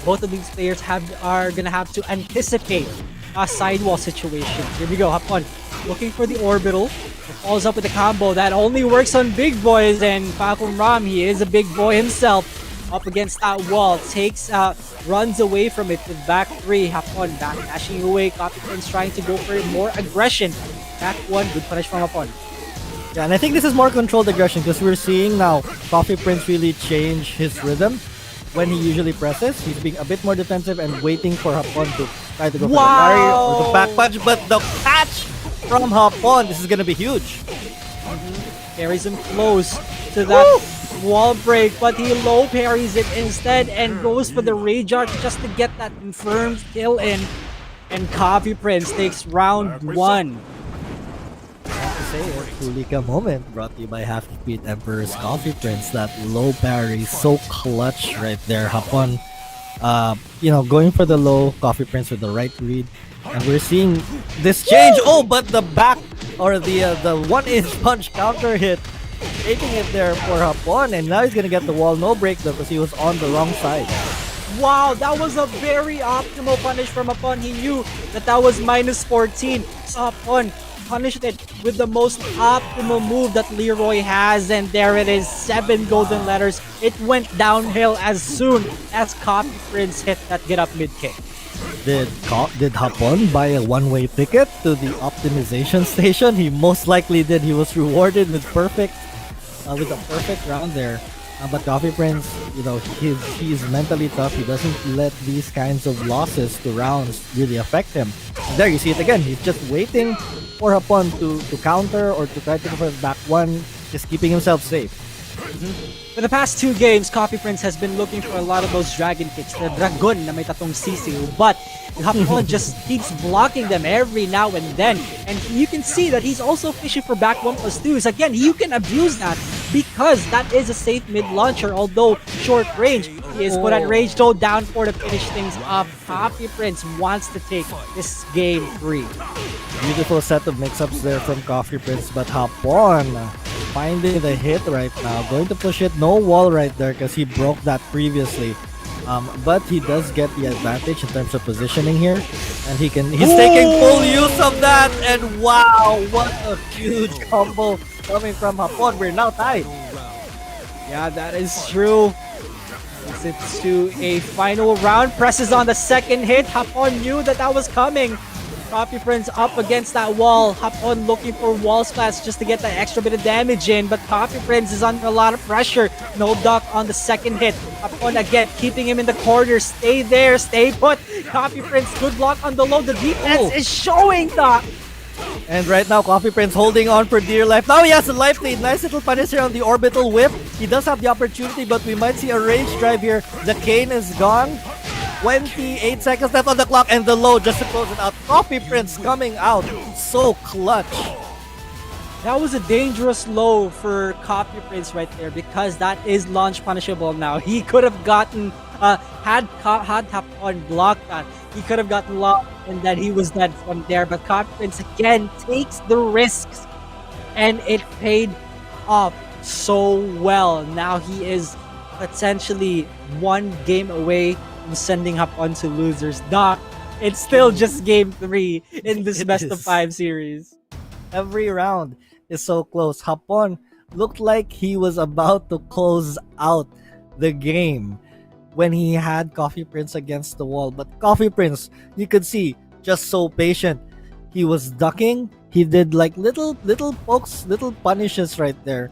both of these players are gonna have to anticipate a sidewall situation. Here we go, Hapon looking for the orbital. It falls up with a combo that only works on big boys, and Falcon Ram, he is a big boy himself. Up against that wall, runs away from it with back 3. Hapon back dashing away. Coffee Prince trying to go for more aggression. Back 1, good punish from Hapon. Yeah, and I think this is more controlled aggression because we're seeing now Coffee Prince really change his rhythm. When he usually presses, he's being a bit more defensive and waiting for Hapon to try to go for the parry or the back punch. But the catch from Hapon, this is gonna be huge. Carries him close to that wall break, but he low parries it instead and goes for the Rage Arc just to get that confirmed kill in. And Coffee Prince takes round 1. Say it, Kulika moment brought to you by Half Beat Emperor's Coffee Prince. That low parry, so clutch right there. Hapon, going for the low, Coffee Prince with the right read, and we're seeing this change. Oh, but the back or the 1-inch punch counter hit, taking it there for Hapon, and now he's gonna get the wall no break though because he was on the wrong side. Wow, that was a very optimal punish from Hapon. He knew that was minus 14. So Hapon punished it with the most optimal move that Leroy has, and there it is, 7 golden letters. It went downhill as soon as Coffee Prince hit that get up mid kick. Did Hapon buy a one-way ticket to the optimization station? He most likely did. He was rewarded with a perfect round there. But Coffee Prince, he's mentally tough. He doesn't let these kinds of losses to rounds really affect him. And there you see it again. He's just waiting for Hapon to counter or to try to go for his back 1, just keeping himself safe. For the past 2 games, Coffee Prince has been looking for a lot of those dragon kicks, the dragon na may tatong sisiw, but Hapon just keeps blocking them every now and then. And you can see that he's also fishing for back 1+2s. Again, you can abuse that because that is a safe mid launcher, although short range. He is put at rage though, down 4 to finish things up. Coffee Prince wants to take this game 3. Beautiful set of mix-ups there from Coffee Prince, but Hapon finding the hit right now, going to push it. No wall right there because he broke that previously. But he does get the advantage in terms of positioning here, and he's taking full use of that. And wow, what a huge combo coming from Hapon. We're now tied. Yeah, that is true. It's to a final round. Presses on the second hit. Hapon knew that was coming. Coffee Prince up against that wall. Hapon looking for wall splash just to get that extra bit of damage in, but Coffee Prince is under a lot of pressure. No duck on the second hit. Hapon again keeping him in the corner. Stay there, stay put. Coffee Prince, good block on the low. The defense is showing that. And right now, Coffee Prince holding on for dear life. Now he has a life lead. Nice little punish here on the orbital whip. He does have the opportunity, but we might see a rage drive here. The cane is gone. 28 seconds left on the clock, and the low just to close it out. Coffee Prince coming out so clutch. That was a dangerous low for Coffee Prince right there because that is launch punishable now. He could have gotten, had Hapon blocked that, he could have gotten locked and then he was dead from there. But Coffee Prince again takes the risks and it paid off so well. Now he is potentially 1 game away from sending Hapon to losers. Doc, it's still just game 3 in this best of 5 series. Every round is so close. Hapon looked like he was about to close out the game when he had Coffee Prince against the wall. But Coffee Prince, you could see, just so patient. He was ducking. He did like little pokes, little punishes right there,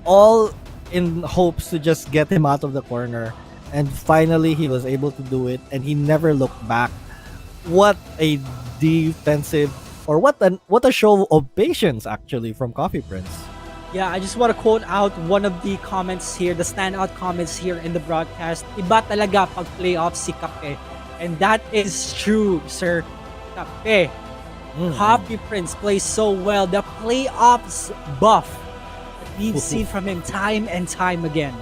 all in hopes to just get him out of the corner. And finally, he was able to do it, and he never looked back. What a defensive, or what a show of patience actually from Coffee Prince. Yeah, I just want to quote out one of the comments here, the standout comments here in the broadcast. Iba talaga pag playoff si Kape. And that is true, sir. Kape. Coffee Prince plays so well. The playoffs buff that we've seen from him time and time again.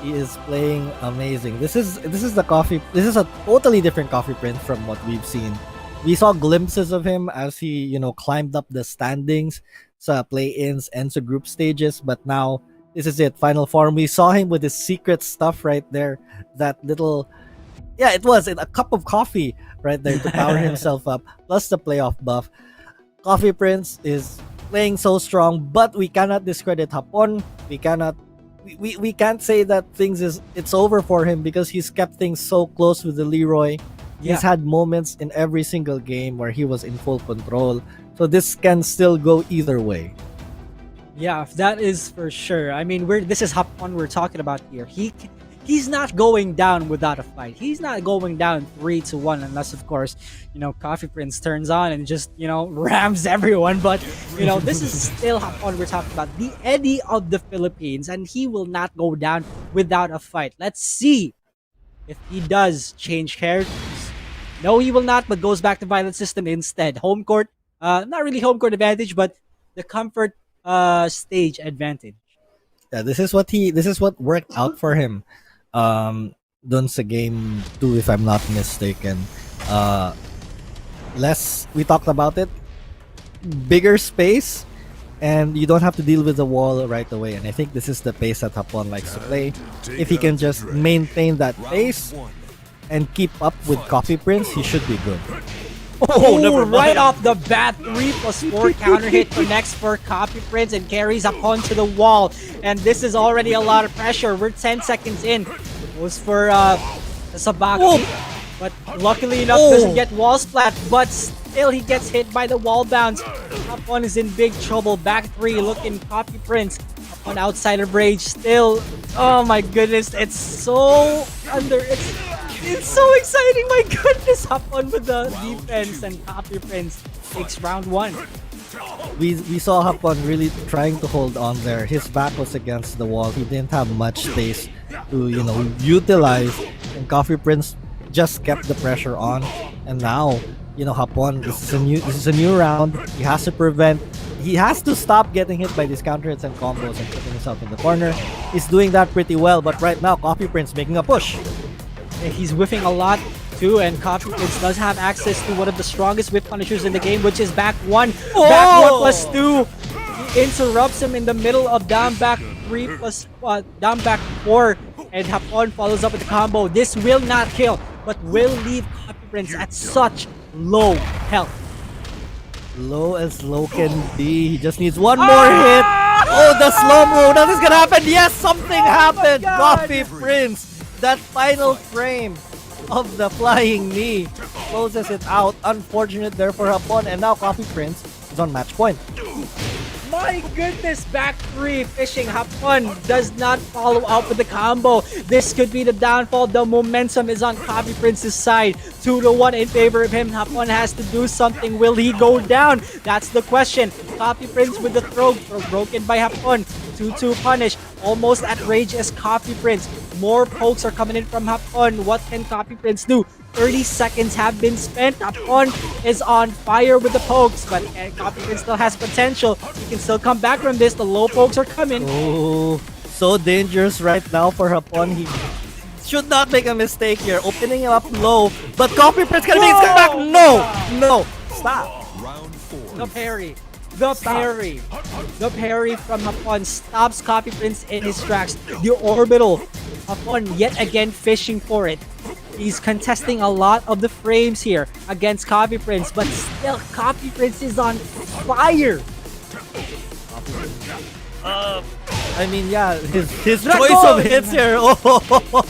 He is playing amazing. This is the coffee. This is a totally different Coffee Prince from what we've seen. We saw glimpses of him as he, climbed up the standings, sa play-ins and sa group stages. But now this is it, final form. We saw him with his secret stuff right there. That little, it was a cup of coffee right there to power himself up. Plus the playoff buff. Coffee Prince is playing so strong, but we cannot discredit Hapon. We cannot. We can't say that it's over for him because he's kept things so close with the Leroy. He's had moments in every single game where he was in full control. So this can still go either way. Yeah, that is for sure. I mean, this is Hapon we're talking about here. He's not going down without a fight. He's not going down 3-1 unless, of course, Coffee Prince turns on and just, rams everyone. But, this is still Hapon we're talking about. The Eddie of the Philippines, and he will not go down without a fight. Let's see if he does change characters. No, he will not, but goes back to Violent System instead. Home court, not really home court advantage, but the comfort stage advantage. Yeah, this is what worked out for him. Dun sa game 2, if I'm not mistaken. We talked about it. Bigger space, and you don't have to deal with the wall right away. And I think this is the pace that Hapon likes to play. If he can just maintain that pace and keep up with Coffee Prince, he should be good. Right off the bat, 3+4 counter hit connects for Coffee Prince and carries Hapon to the wall. And this is already a lot of pressure. We're 10 seconds in. Goes for Sabaki. But luckily enough, doesn't get wall splat. But still, he gets hit by the wall bounce. Hapon is in big trouble. Back 3, looking Coffee Prince. On outside of rage, still. Oh my goodness, it's so It's so exciting, my goodness! Hapon with the defense, and Coffee Prince takes round 1. We saw Hapon really trying to hold on there. His back was against the wall. He didn't have much space to utilize, and Coffee Prince just kept the pressure on. And now, Hapon, this is a new round. He has to stop getting hit by these counter hits and combos and putting himself in the corner. He's doing that pretty well, but right now Coffee Prince making a push. He's whiffing a lot too, and Coffee Prince does have access to one of the strongest whip punishers in the game, which is back 1. Back 1+2. He interrupts him in the middle of down back down back 4, and Hapon follows up with the combo. This will not kill, but will leave Coffee Prince at such low health. Low as low can be. He just needs one more hit. Oh, the slow-mo. Nothing's gonna happen. Yes, something happened. Coffee Prince. That final frame of the flying knee closes it out. Unfortunate there for Hapon, and now Coffee Prince is on match point. My goodness, back 3 fishing. Hapon does not follow up with the combo. This could be the downfall. The momentum is on Coffee Prince's side. 2-1 in favor of him. Hapon has to do something. Will he go down? That's the question. Coffee Prince with the throw broken by Hapon. 2-2 punish. Almost at rage as Coffee Prince. More pokes are coming in from Hapon. What can Coffee Prince do? 30 seconds have been spent. Hapon is on fire with the pokes, but Coffee Prince still has potential. He can still come back from this. The low pokes are coming. Oh, so dangerous right now for Hapon. He should not make a mistake here. Opening him up low, but Coffee Prince gonna make his comeback. No, stop. The parry. The parry from Hapon stops Coffee Prince in his tracks. The orbital. Hapon yet again fishing for it. He's contesting a lot of the frames here against Coffee Prince, but still Coffee Prince is on fire. I mean, yeah, his choice of hits here. Oh,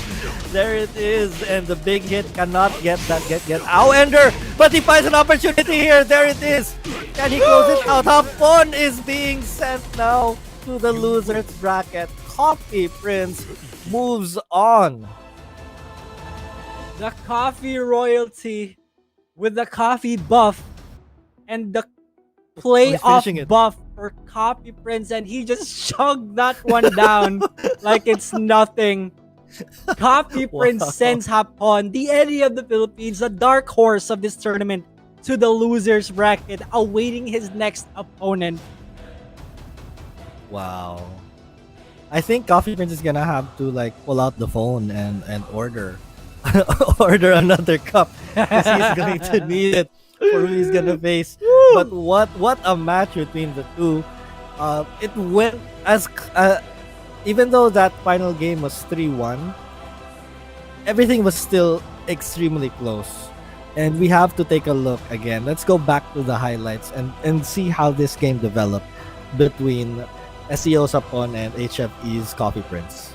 there it is, and the big hit cannot get that get Ender, but he finds an opportunity here. There it is. Can he close it out? Hapon is being sent now to the losers bracket. Coffee Prince moves on. The coffee royalty with the coffee buff and the playoff buff for Coffee Prince, and he just chugged that one down like it's nothing. Coffee Prince sends Hapon, the Eddie of the Philippines, the dark horse of this tournament, to the loser's bracket, awaiting his next opponent. Wow. I think Coffee Prince is gonna have to like pull out the phone and order order another cup because he's going to need it for who he's gonna face. But what a match between the two. It went as even though that final game was 3-1, everything was still extremely close. And we have to take a look again. Let's go back to the highlights and see how this game developed between SEO Hapon and HFE's Coffee Prince.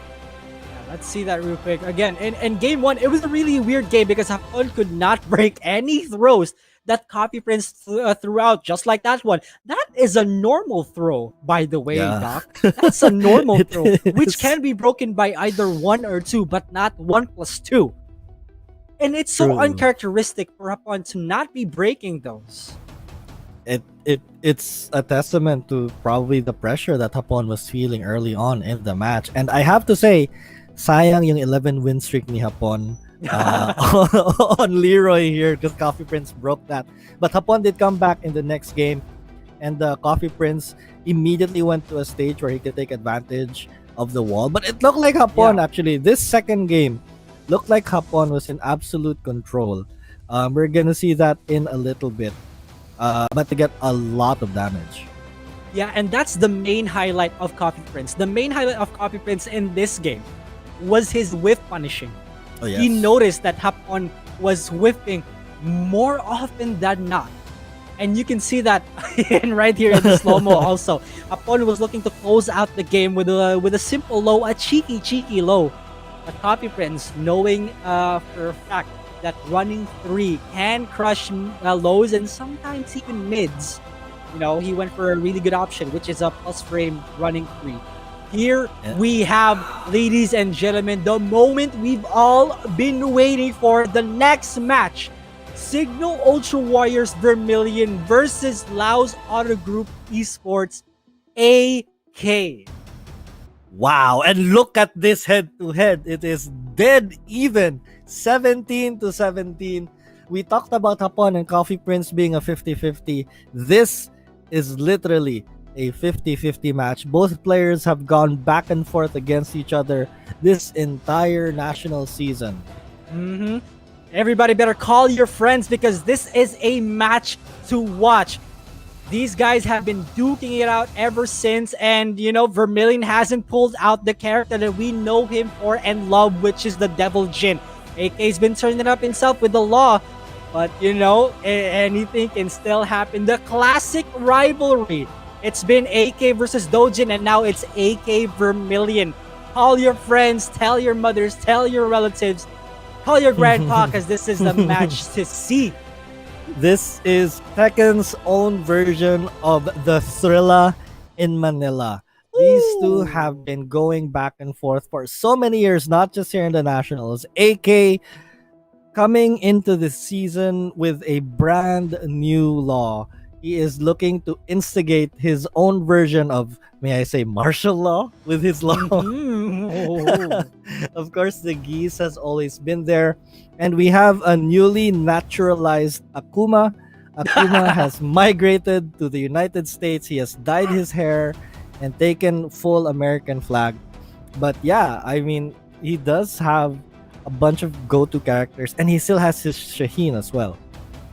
Let's see that real quick. Again, in game one, it was a really weird game because Hapon could not break any throws that Coffee Prince threw out, just like that one. That is a normal throw, by the way, Yeah. Doc. That's a normal It throw, is. which can be broken by either 1 or 2, but not 1 plus 2. And it's so True. uncharacteristic for Hapon to not be breaking those. It's a testament to probably the pressure that Hapon was feeling early on in the match. And I have to say, sayang yung 11 win streak ni Hapon on Leroy here because Coffee Prince broke that. But Hapon did come back in the next game, and Coffee Prince immediately went to a stage where he could take advantage of the wall. But it looked like Hapon actually. This second game looked like Hapon was in absolute control. We're gonna see that in a little bit. But to get a lot of damage. Yeah, and that's the main highlight of Coffee Prince. The main highlight of Coffee Prince in this game was his whiff punishing. Oh, yes. He noticed that Hapon was whiffing more often than not. And you can see that right here in the slow-mo also. Hapon was looking to close out the game with a simple low, a cheeky low. But Coffee Prince, knowing for a fact that running 3 can crush lows and sometimes even mids, you know, he went for a really good option, which is a plus frame running 3. Here we have, ladies and gentlemen, the moment we've all been waiting for, the next match. Signal Ultra Warriors Vermilion versus Laos Auto Group Esports AK. Wow, and look at this head-to-head. It is dead even. 17-17. We talked about Hapon and Coffee Prince being a 50-50. This is literally a 50-50 match. Both players have gone back and forth against each other this entire national season. Everybody better call your friends because this is a match to watch. These guys have been duking it out ever since, and you know, Vermilion hasn't pulled out the character that we know him for and love, which is the Devil Jin. AK's been turning it up himself with the law, but you know, anything can still happen. The classic rivalry. It's been AK versus Dojin, and now it's AK Vermilion. Call your friends, tell your mothers, tell your relatives, call your grandpa, because this is the match to see. This is Tekken's own version of the Thrilla in Manila. These two have been going back and forth for so many years, not just here in the Nationals. AK coming into this season with a brand new law. He is looking to instigate his own version of, may I say, martial law with his law. Of course, the geese has always been there. And we have a newly naturalized Akuma. Akuma has migrated to the United States. He has dyed his hair and taken full American flag. But yeah, I mean, he does have a bunch of go-to characters, and he still has his Shaheen as well.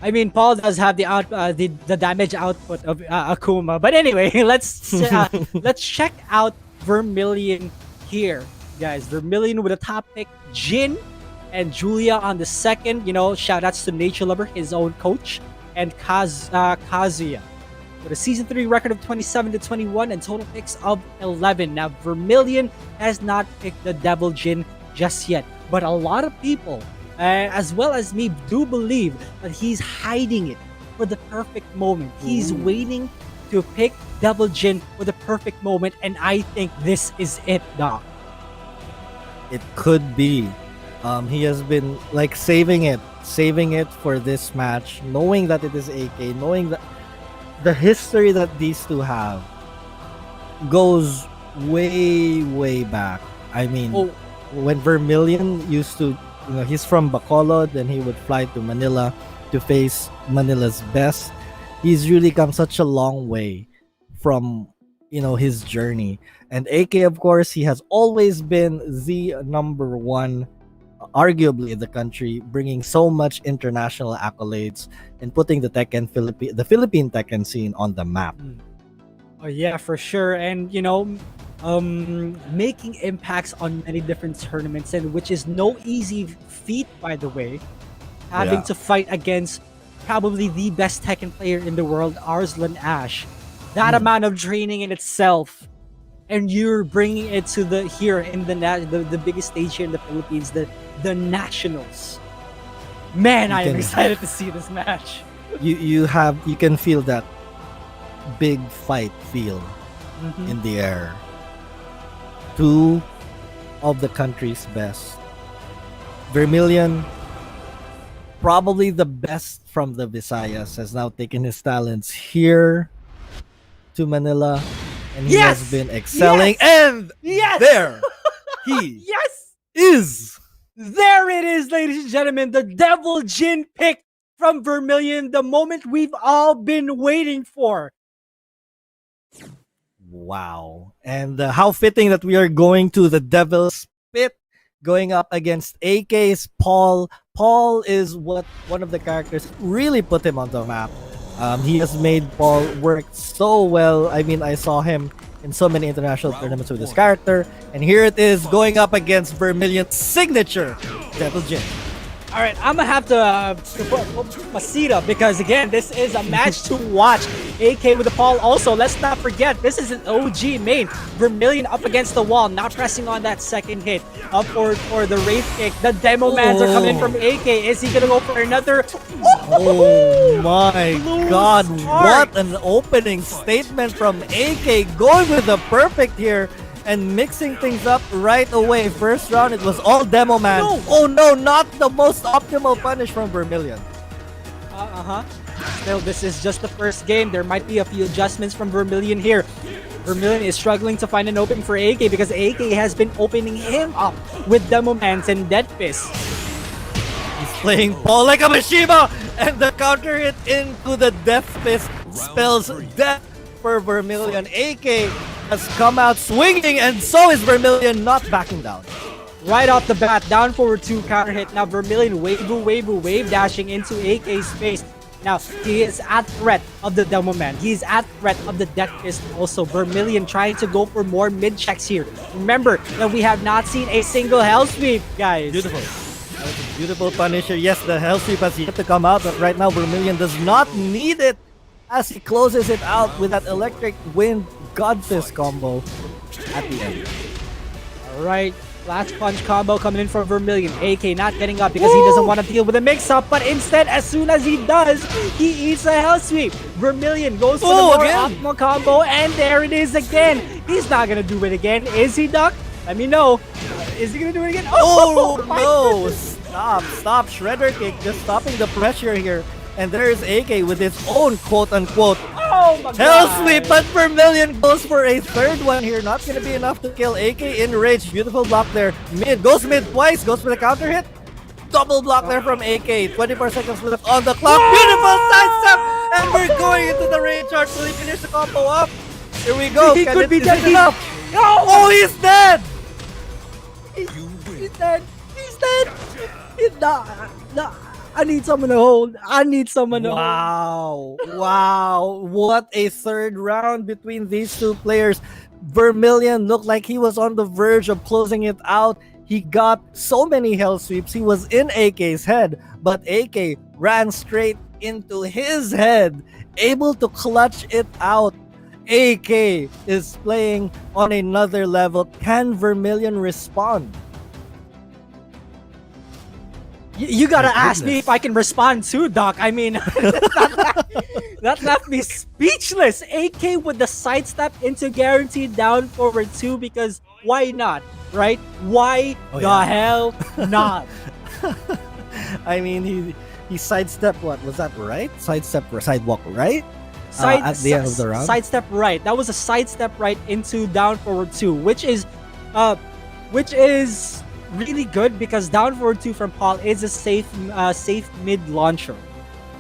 I mean, Paul does have the damage output of Akuma. But anyway, let's check out Vermilion here, guys. Vermilion with a top pick, Jin and Julia on the second. You know, shout outs to Nature Lover, his own coach, and Kazuya with a season 3 record of 27-21 and total picks of 11. Now, Vermilion has not picked the Devil Jin just yet, but a lot of people, as well as me, do believe that he's hiding it for the perfect moment. He's waiting to pick Devil Jin for the perfect moment, and I think this is it, Doc. It could be. He has been like saving it for this match, knowing that it is AK, knowing that the history that these two have goes way back. I mean, when Vermilion used to, you know, he's from Bacolod, and he would fly to Manila to to face Manila's best. He's really come such a long way from his journey. And AK, of course, he has always been the number one, arguably, in the country, bringing so much international accolades and putting the Philippine Tekken scene on the map. Oh yeah, for sure. And making impacts on many different tournaments, and which is no easy feat, by the way. Having to fight against probably the best Tekken player in the world, Arslan Ash. That amount of training in itself, and you're bringing it to the biggest stage here in the Philippines, the nationals. Man, I am excited to see this match. You can feel that big fight feel in the air. Two of the country's best. Vermilion, probably the best from the Visayas, has now taken his talents here to Manila, and he has been excelling. And there he is. There it is, ladies and gentlemen, the Devil Jin pick from Vermilion, the moment we've all been waiting for. Wow. And how fitting that we are going to the Devil's Pit, going up against AK's Paul. Paul is one of the characters really put him on the map. He has made Paul work so well. I mean, I saw him in so many international tournaments with this character, and here it is going up against Vermilion's signature Devil Jin. All right, I'm gonna have to put my seat up, because again, this is a match to watch. AK with the Paul. Also, let's not forget, this is an OG main. Vermilion up against the wall, not pressing on that second hit. Up for the Wraith kick. The demo mans are coming in from AK. Is he gonna go for another? Oh my God! What an opening statement from AK, going with the perfect here and mixing things up right away. First round, it was all demo man. No. Oh no, not the most optimal punish from Vermilion. Still, this is just the first game. There might be a few adjustments from Vermilion here. Vermilion is struggling to find an opening for AK, because AK has been opening him up with demo mans and Dead Fist. He's playing Paul like a Mishima, and the counter hit into the Death Fist spells death for Vermilion. AK has come out swinging, and so is Vermilion, not backing down. Right off the bat, down forward 2 counter hit. Now Vermilion wave dashing into AK's face. Now he is at threat of the Demo Man. He's at threat of the Death Fist also. Vermilion trying to go for more mid checks here. Remember that we have not seen a single hell sweep, guys. Beautiful. That was a beautiful punisher. Yes, the hell sweep has yet to come out, but right now Vermilion does not need it, as he closes it out with that electric wind God Fist combo at the end. Alright, last punch combo coming in from Vermilion. AK not getting up because he doesn't want to deal with a mix-up, but instead, as soon as he does, he eats a hell sweep. Vermilion goes for the more optimal combo, and there it is again. He's not gonna do it again, is he, Duck? Let me know. Is he gonna do it again? Oh no! Stop! Shredder kick, just stopping the pressure here. And there's AK with his own quote-unquote hell sweep, but Vermilion goes for a third one here. Not gonna be enough to kill AK in rage. Beautiful block there. Goes mid twice, goes for the counter hit. Double block there from AK. 24 seconds left on the clock. Beautiful sidestep! And we're going into the rage charge. Will he finish the combo up? Here we go. He could be dead. Oh, he's dead! He's dead. He's not. I need someone to hold. Wow. What a third round between these two players. Vermilion looked like he was on the verge of closing it out. He got so many hell sweeps. He was in AK's head, but AK ran straight into his head, able to clutch it out. AK is playing on another level. Can Vermilion respond? You gotta ask me if I can respond too, Doc. I mean, that left me speechless. AK with the sidestep into guaranteed down forward 2, because why not, right? Why hell not? I mean, he sidestepped, what was that, right? Sidewalk right? At the end of the round? Sidestep right. That was a sidestep right into down forward 2, which is really good, because down forward 2 from Paul is a safe mid launcher.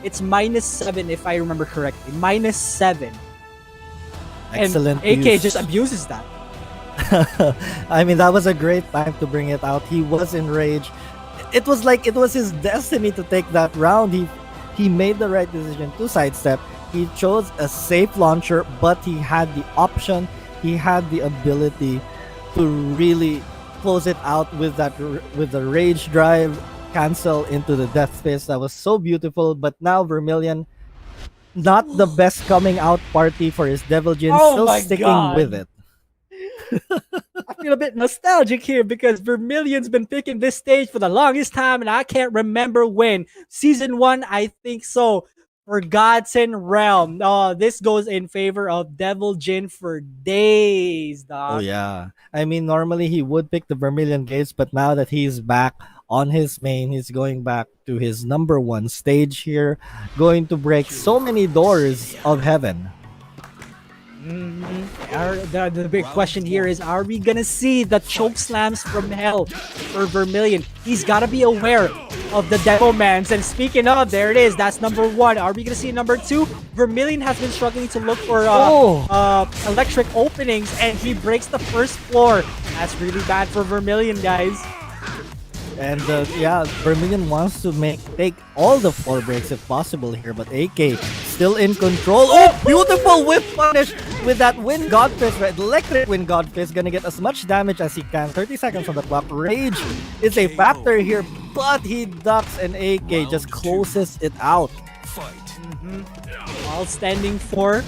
It's -7 if I remember correctly. -7. Excellent. And AK use. just abuses that. I mean, that was a great time to bring it out. He was enraged. It was like it was his destiny to take that round. He made the right decision to sidestep. He chose a safe launcher, but he had the option. He had the ability to really close it out with the rage drive cancel into the death fist. That was so beautiful. But now Vermilion, not the best coming out party for his Devil Jin, Oh still my sticking God. with it. I feel a bit nostalgic here because Vermilion's been picking this stage for the longest time, and I can't remember when. Season 1, I think so. Forgotten Realm. Oh, this goes in favor of Devil Jin for days, Oh dog. yeah. I mean, normally he would pick the Vermilion Gates, but now that he's back on his main, he's going back to his number 1 stage here, going to break so many doors of heaven. The big question here is, are we gonna see the choke slams from hell for Vermilion? He's gotta be aware of the Demo Mans. And speaking of, there it is. That's number 1. Are we gonna see number 2? Vermilion has been struggling to look for electric openings, and he breaks the first floor. That's really bad for Vermilion, guys. And yeah, Vermilion wants to take all the 4 breaks if possible here, but AK still in control. Oh, beautiful whip punish with that Wind God Fist, right? Electric Wind God Fist, gonna get as much damage as he can. 30 seconds on the clock. Rage is a factor here, but he ducks and AK just closes it out. While standing 4.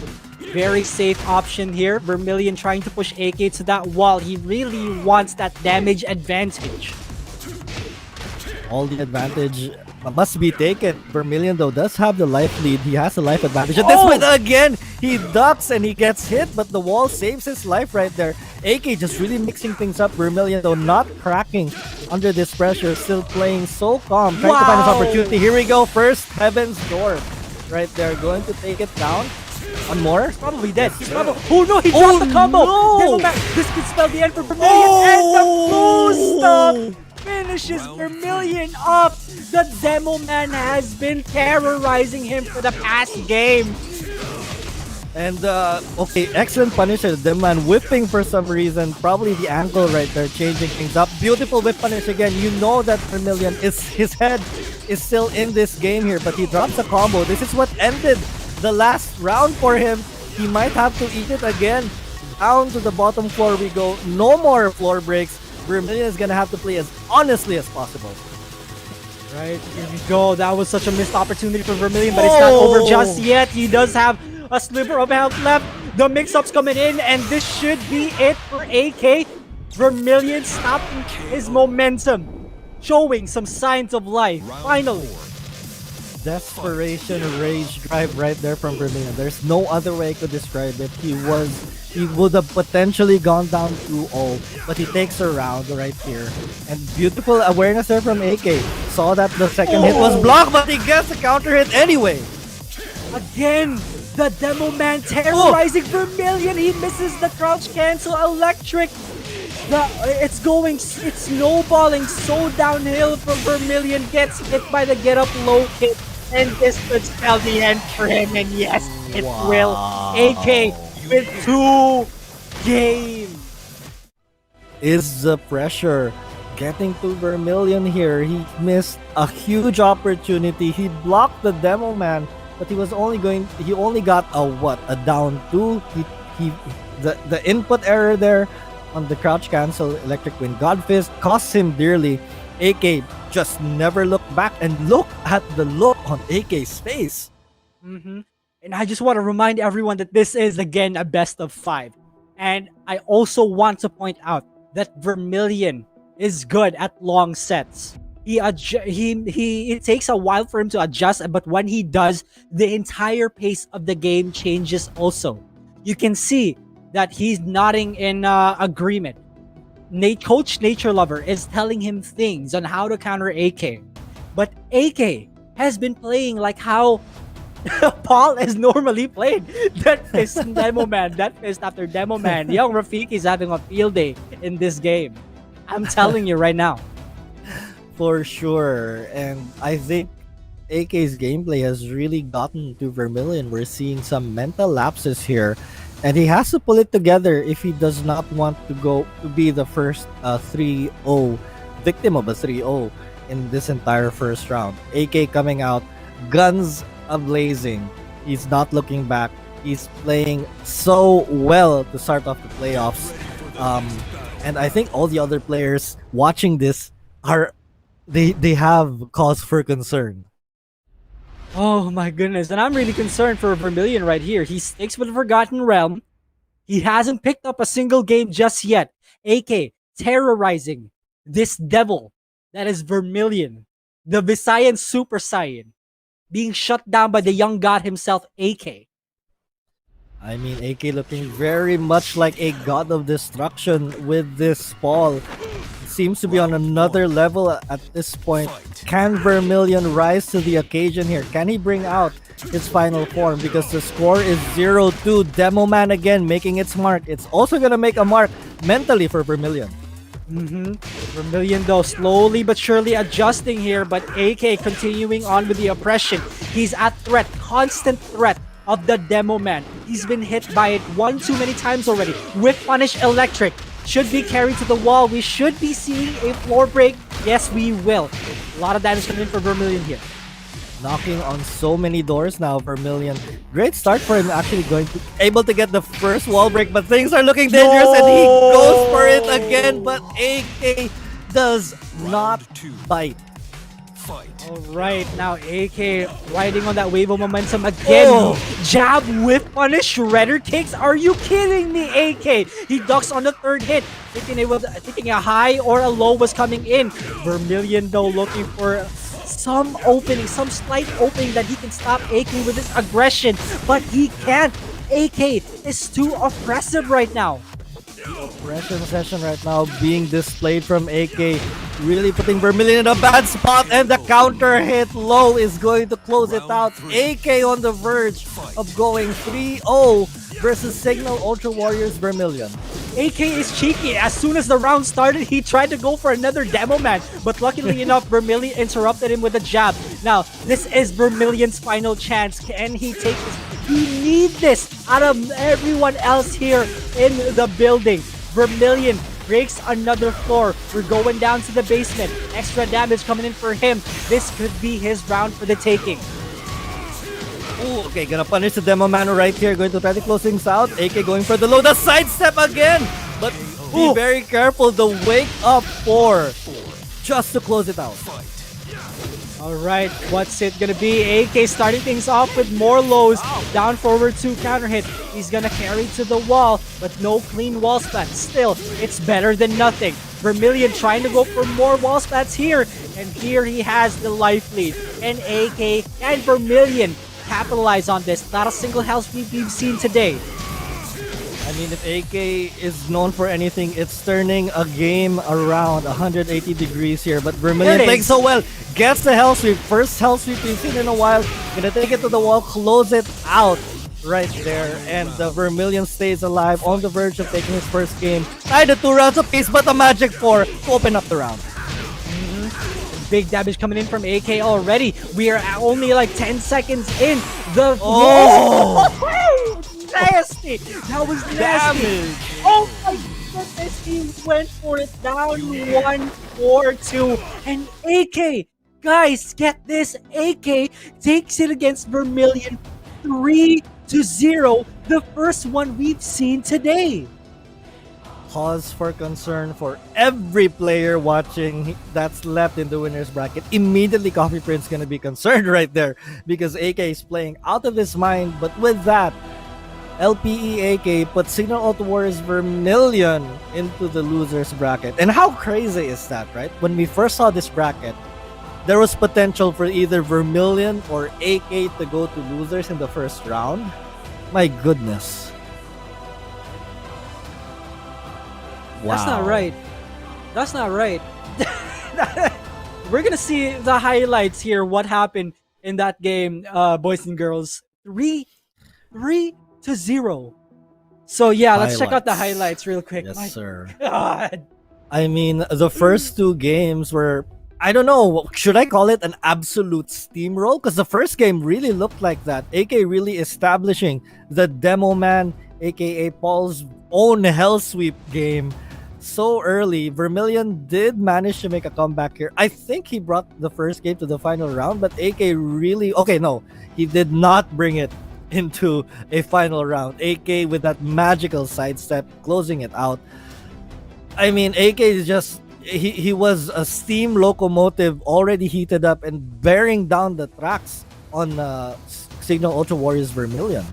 Very safe option here. Vermilion trying to push AK to that wall. He really wants that damage advantage. All the advantage must be taken. Vermilion, though, does have the life lead. He has the life advantage. At this point, again, he ducks and he gets hit, but the wall saves his life right there. AK just really mixing things up. Vermilion, though, not cracking under this pressure. Still playing so calm. Trying to find his opportunity. Here we go. First, Heaven's Door. Right there. Going to take it down. One more. Probably dead. He's probably. Oh no! He dropped the combo. No! This could spell the end for Vermilion, and the boost up finishes Vermilion up. The Demo Man has been terrorizing him for the past game. And okay, excellent punish. The man whipping for some reason. Probably the ankle right there, changing things up. Beautiful whip punish again. You know that Vermilion his head is still in this game here, but he drops a combo. This is what ended the last round for him. He might have to eat it again. Down to the bottom floor we go. No more floor breaks. Vermilion is gonna have to play as honestly as possible. Right, here we go. That was such a missed opportunity for Vermilion, but it's not over just yet. He does have a sliver of health left. The mix-up's coming in, and this should be it for AK. Vermilion stopping his momentum, showing some signs of life. Finally. Desperation rage drive right there from Vermilion. There's no other way I could describe it. He would have potentially gone down 2-0, but he takes a round right here. And beautiful awareness there from AK. Saw that the second hit was blocked, but he gets a counter hit anyway. Again, the Demo Man terrorizing Vermilion. He misses the crouch cancel electric. It's snowballing so downhill for Vermilion. Gets hit by the get up low kick, and this could spell the end for him. And yes, it will. AK with 2 games. Is the pressure getting to Vermilion here? He missed a huge opportunity. He blocked the Demo Man, but he only got a down 2. The input error there on the crouch cancel electric wind God Fist costs him dearly. AK just never looked back, and look at the look on AK's face. And I just want to remind everyone that this is again a best of 5. And I also want to point out that Vermilion is good at long sets. It takes a while for him to adjust, but when he does, the entire pace of the game changes also. You can see that he's nodding in agreement. Coach Nature Lover is telling him things on how to counter AK. But AK has been playing like how Paul has normally played. That is Demo Man. That is after Demo Man. Young Rafiki is having a field day in this game. I'm telling you right now. For sure. And I think AK's gameplay has really gotten to Vermilion. We're seeing some mental lapses here, and he has to pull it together if he does not want to go to be the first 3-0 victim of a 3-0 in this entire first round. AK coming out, guns a-blazing. He's not looking back. He's playing so well to start off the playoffs. And I think all the other players watching this are they have cause for concern. Oh my goodness, and I'm really concerned for Vermilion right here. He sticks with the Forgotten Realm. He hasn't picked up a single game just yet. AK terrorizing this devil that is Vermilion, the Visayan Super Saiyan, being shut down by the young god himself, AK. I mean, AK looking very much like a god of destruction with this ball. Seems to be on another level at this point. Can Vermilion rise to the occasion here? Can he bring out his final form? Because the score is 0-2. Demo Man again making its mark. It's also going to make a mark mentally for Vermilion. Vermilion though slowly but surely adjusting here, but AK continuing on with the oppression. He's at threat, constant threat of the Demo Man. He's been hit by it one too many times already. With Punish Electric, should be carried to the wall. We should be seeing a floor break. Yes, we will. A lot of damage coming in for Vermilion here. Knocking on so many doors now, Vermilion. Great start for him, actually able to get the first wall break, but things are looking dangerous and he goes for it again, but AK does not bite. Alright, now AK riding on that wave of momentum again. Jab with punish, shredder kicks. Are you kidding me, AK? He ducks on the third hit, thinking a high or a low was coming in. Vermilion though looking for some opening, some slight opening that he can stop AK with his aggression, but he can't. AK is too oppressive right now. Oppression session right now being displayed from AK, really putting Vermilion in a bad spot, and the counter hit low is going to close it out. AK on the verge of going 3-0 versus Signal Ultra Warriors Vermilion. AK is cheeky. As soon as the round started, he tried to go for another Demo Man, but luckily enough, Vermilion interrupted him with a jab. Now, this is Vermilion's final chance. Can he take this? He needs this out of everyone else here in the building. Vermilion breaks another floor. We're going down to the basement. Extra damage coming in for him. This could be his round for the taking. Ooh, okay, gonna punish the Demo Man right here. Going to try to close things out. AK going for the low. The sidestep again! But be very careful. The wake up 4 just to close it out. Alright, what's it gonna be? AK starting things off with more lows. Down forward 2 counter hit. He's gonna carry to the wall, but no clean wall spat. Still, it's better than nothing. Vermilion trying to go for more wall spats here. And here he has the life lead. And AK and Vermilion capitalize on this. Not a single house we've seen today. I mean, if AK is known for anything, it's turning a game around 180 degrees here. But Vermilion playing so well. Gets the hell sweep. First hell sweep we've seen in a while. Gonna take it to the wall, close it out right there. And the Vermilion stays alive, on the verge of taking his first game. Tied at 2 rounds apiece, but a magic 4 to open up the round. Big damage coming in from AK already. We are only like 10 seconds in. Nasty! That was nasty! Damage. Oh my goodness, he went for it down 1-4-2. And AK, guys, get this. AK takes it against Vermilion 3-0. The first one we've seen today. Cause for concern for every player watching that's left in the winner's bracket. Immediately Coffee Prince gonna be concerned right there because AK is playing out of his mind. But with that, LPE AK put Signal Ultra Warriors Vermilion into the loser's bracket. And how crazy is that, right? When we first saw this bracket, there was potential for either Vermilion or AK to go to losers in the first round. My goodness. Wow. That's not right. That's not right. We're gonna see the highlights here. What happened in that game, boys and girls? 3-0. So yeah, let's check out the highlights real quick. Yes, My sir. God. I mean, the first 2 games were I don't know. Should I call it an absolute steamroll? Because the first game really looked like that. AK really establishing the demo man, aka Paul's own hell sweep game so early. Vermilion did manage to make a comeback here. I think he brought the first game to the final round, but AK really. Okay, no, he did not bring it into a final round. AK with that magical sidestep, closing it out. I mean, AK is just he was a steam locomotive already heated up and bearing down the tracks on Signal Ultra Warriors Vermilion.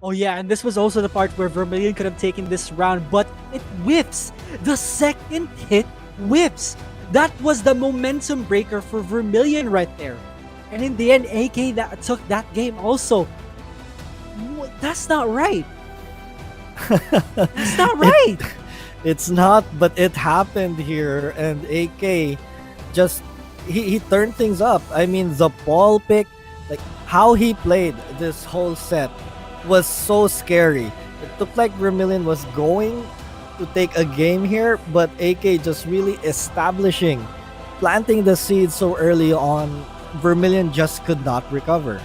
Oh yeah, and this was also the part where Vermilion could have taken this round, but it whiffs. The second hit whiffs. That was the momentum breaker for Vermilion right there. And in the end, AK that took that game also. That's not right. That's not right. It's not, but it happened here, and AK just he turned things up. I mean, the ball pick, like how he played this whole set was so scary. It looked like Vermilion was going to take a game here, but AK just really establishing, planting the seed so early on. Vermilion just could not recover.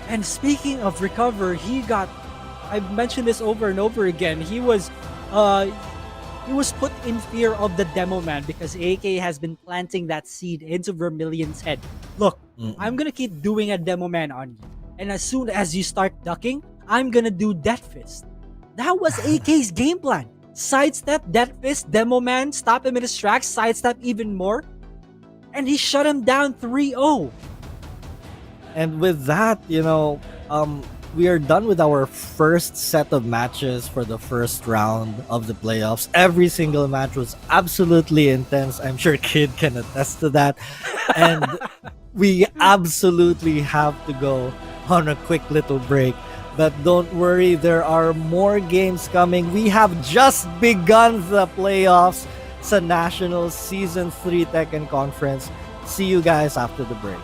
And speaking of recover, I've mentioned this over and over again. He was put in fear of the demo man because AK has been planting that seed into Vermilion's head. Look, I'm gonna keep doing a demo man on you, and as soon as you start ducking, I'm gonna do Death Fist. That was AK's game plan. Sidestep, Death Fist, demo man, stop him in his tracks, sidestep even more, and he shut him down 3-0. And with that, we are done with our first set of matches for the first round of the playoffs. Every single match was absolutely intense. I'm sure Kid can attest to that. And we absolutely have to go on a quick little break. But don't worry, there are more games coming. We have just begun the playoffs sa National Season 3 Tekken Conference. See you guys after the break.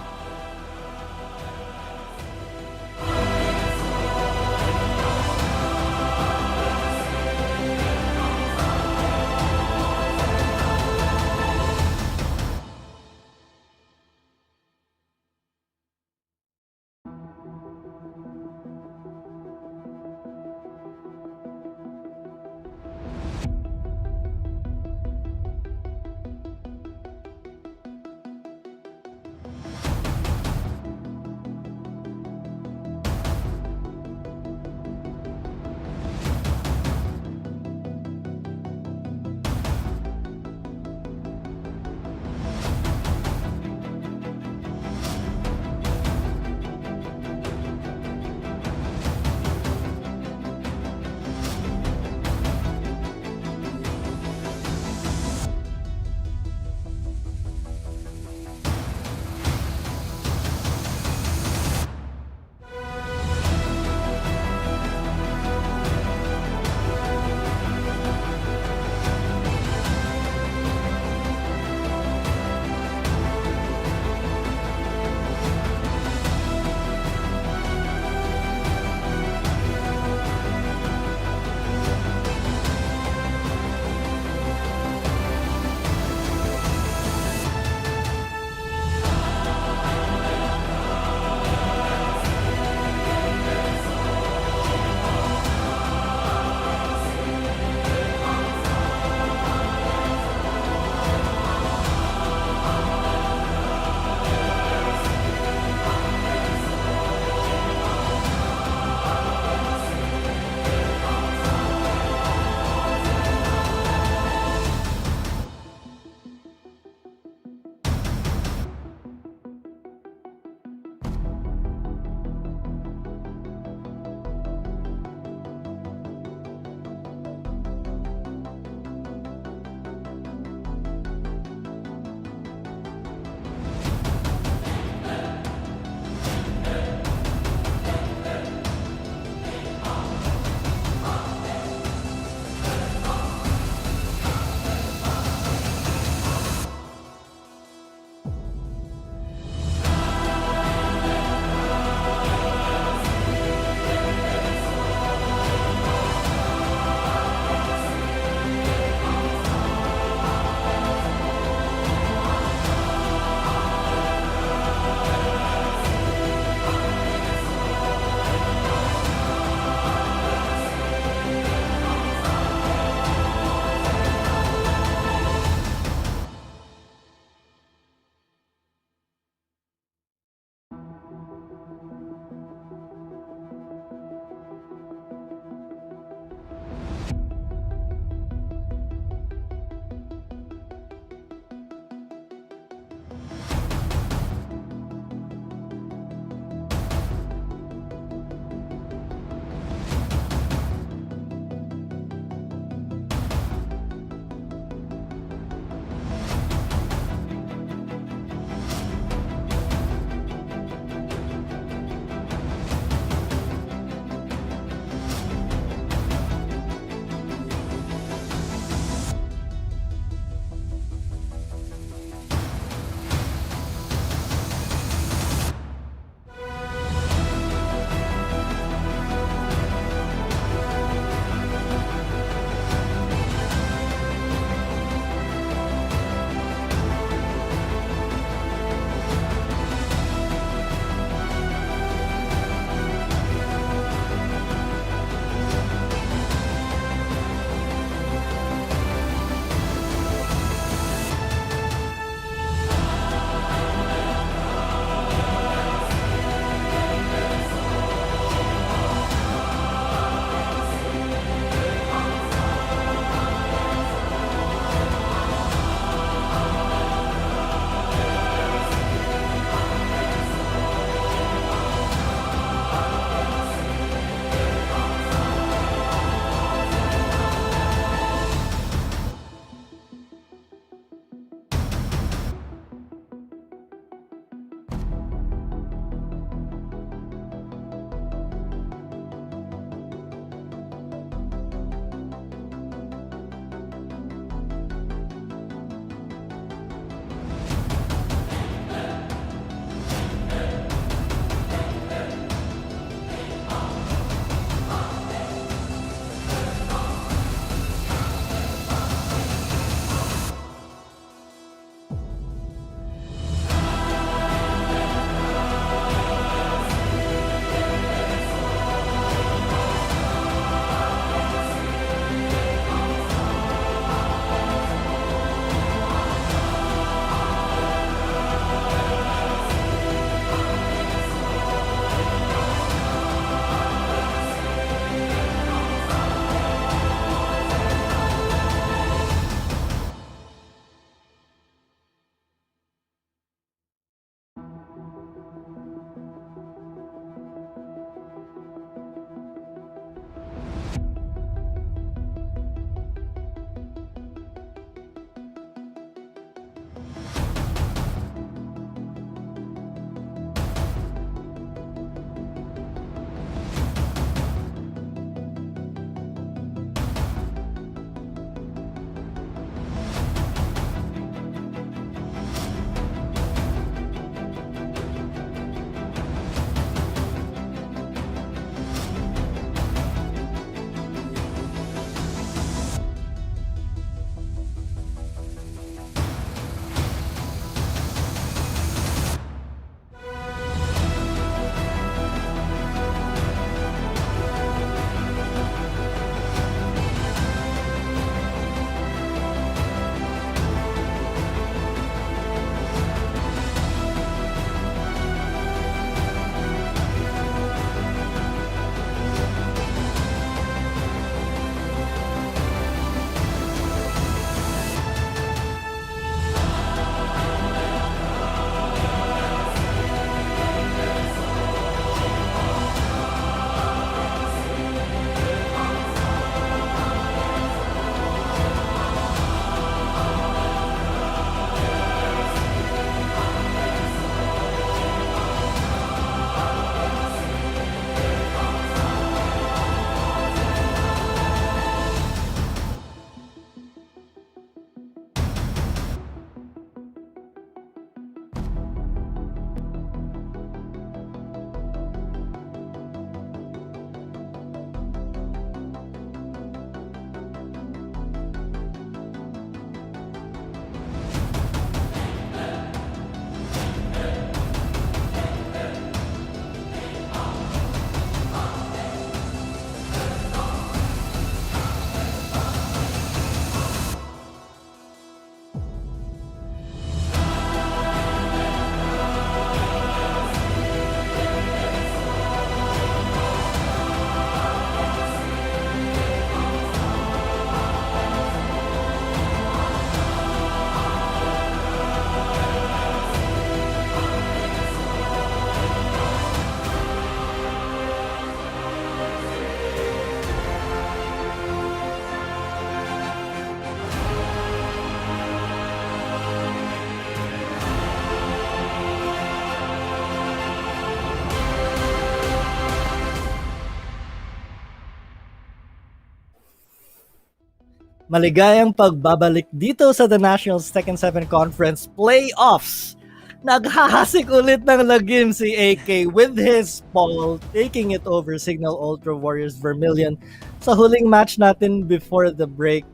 Maligayang pagbabalik dito sa The Nationals Tekken 7 Conference Playoffs. Naghahasik ulit ng lagim si AK with his ball, taking it over Signal Ultra Warriors Vermilion sa huling match natin before the break.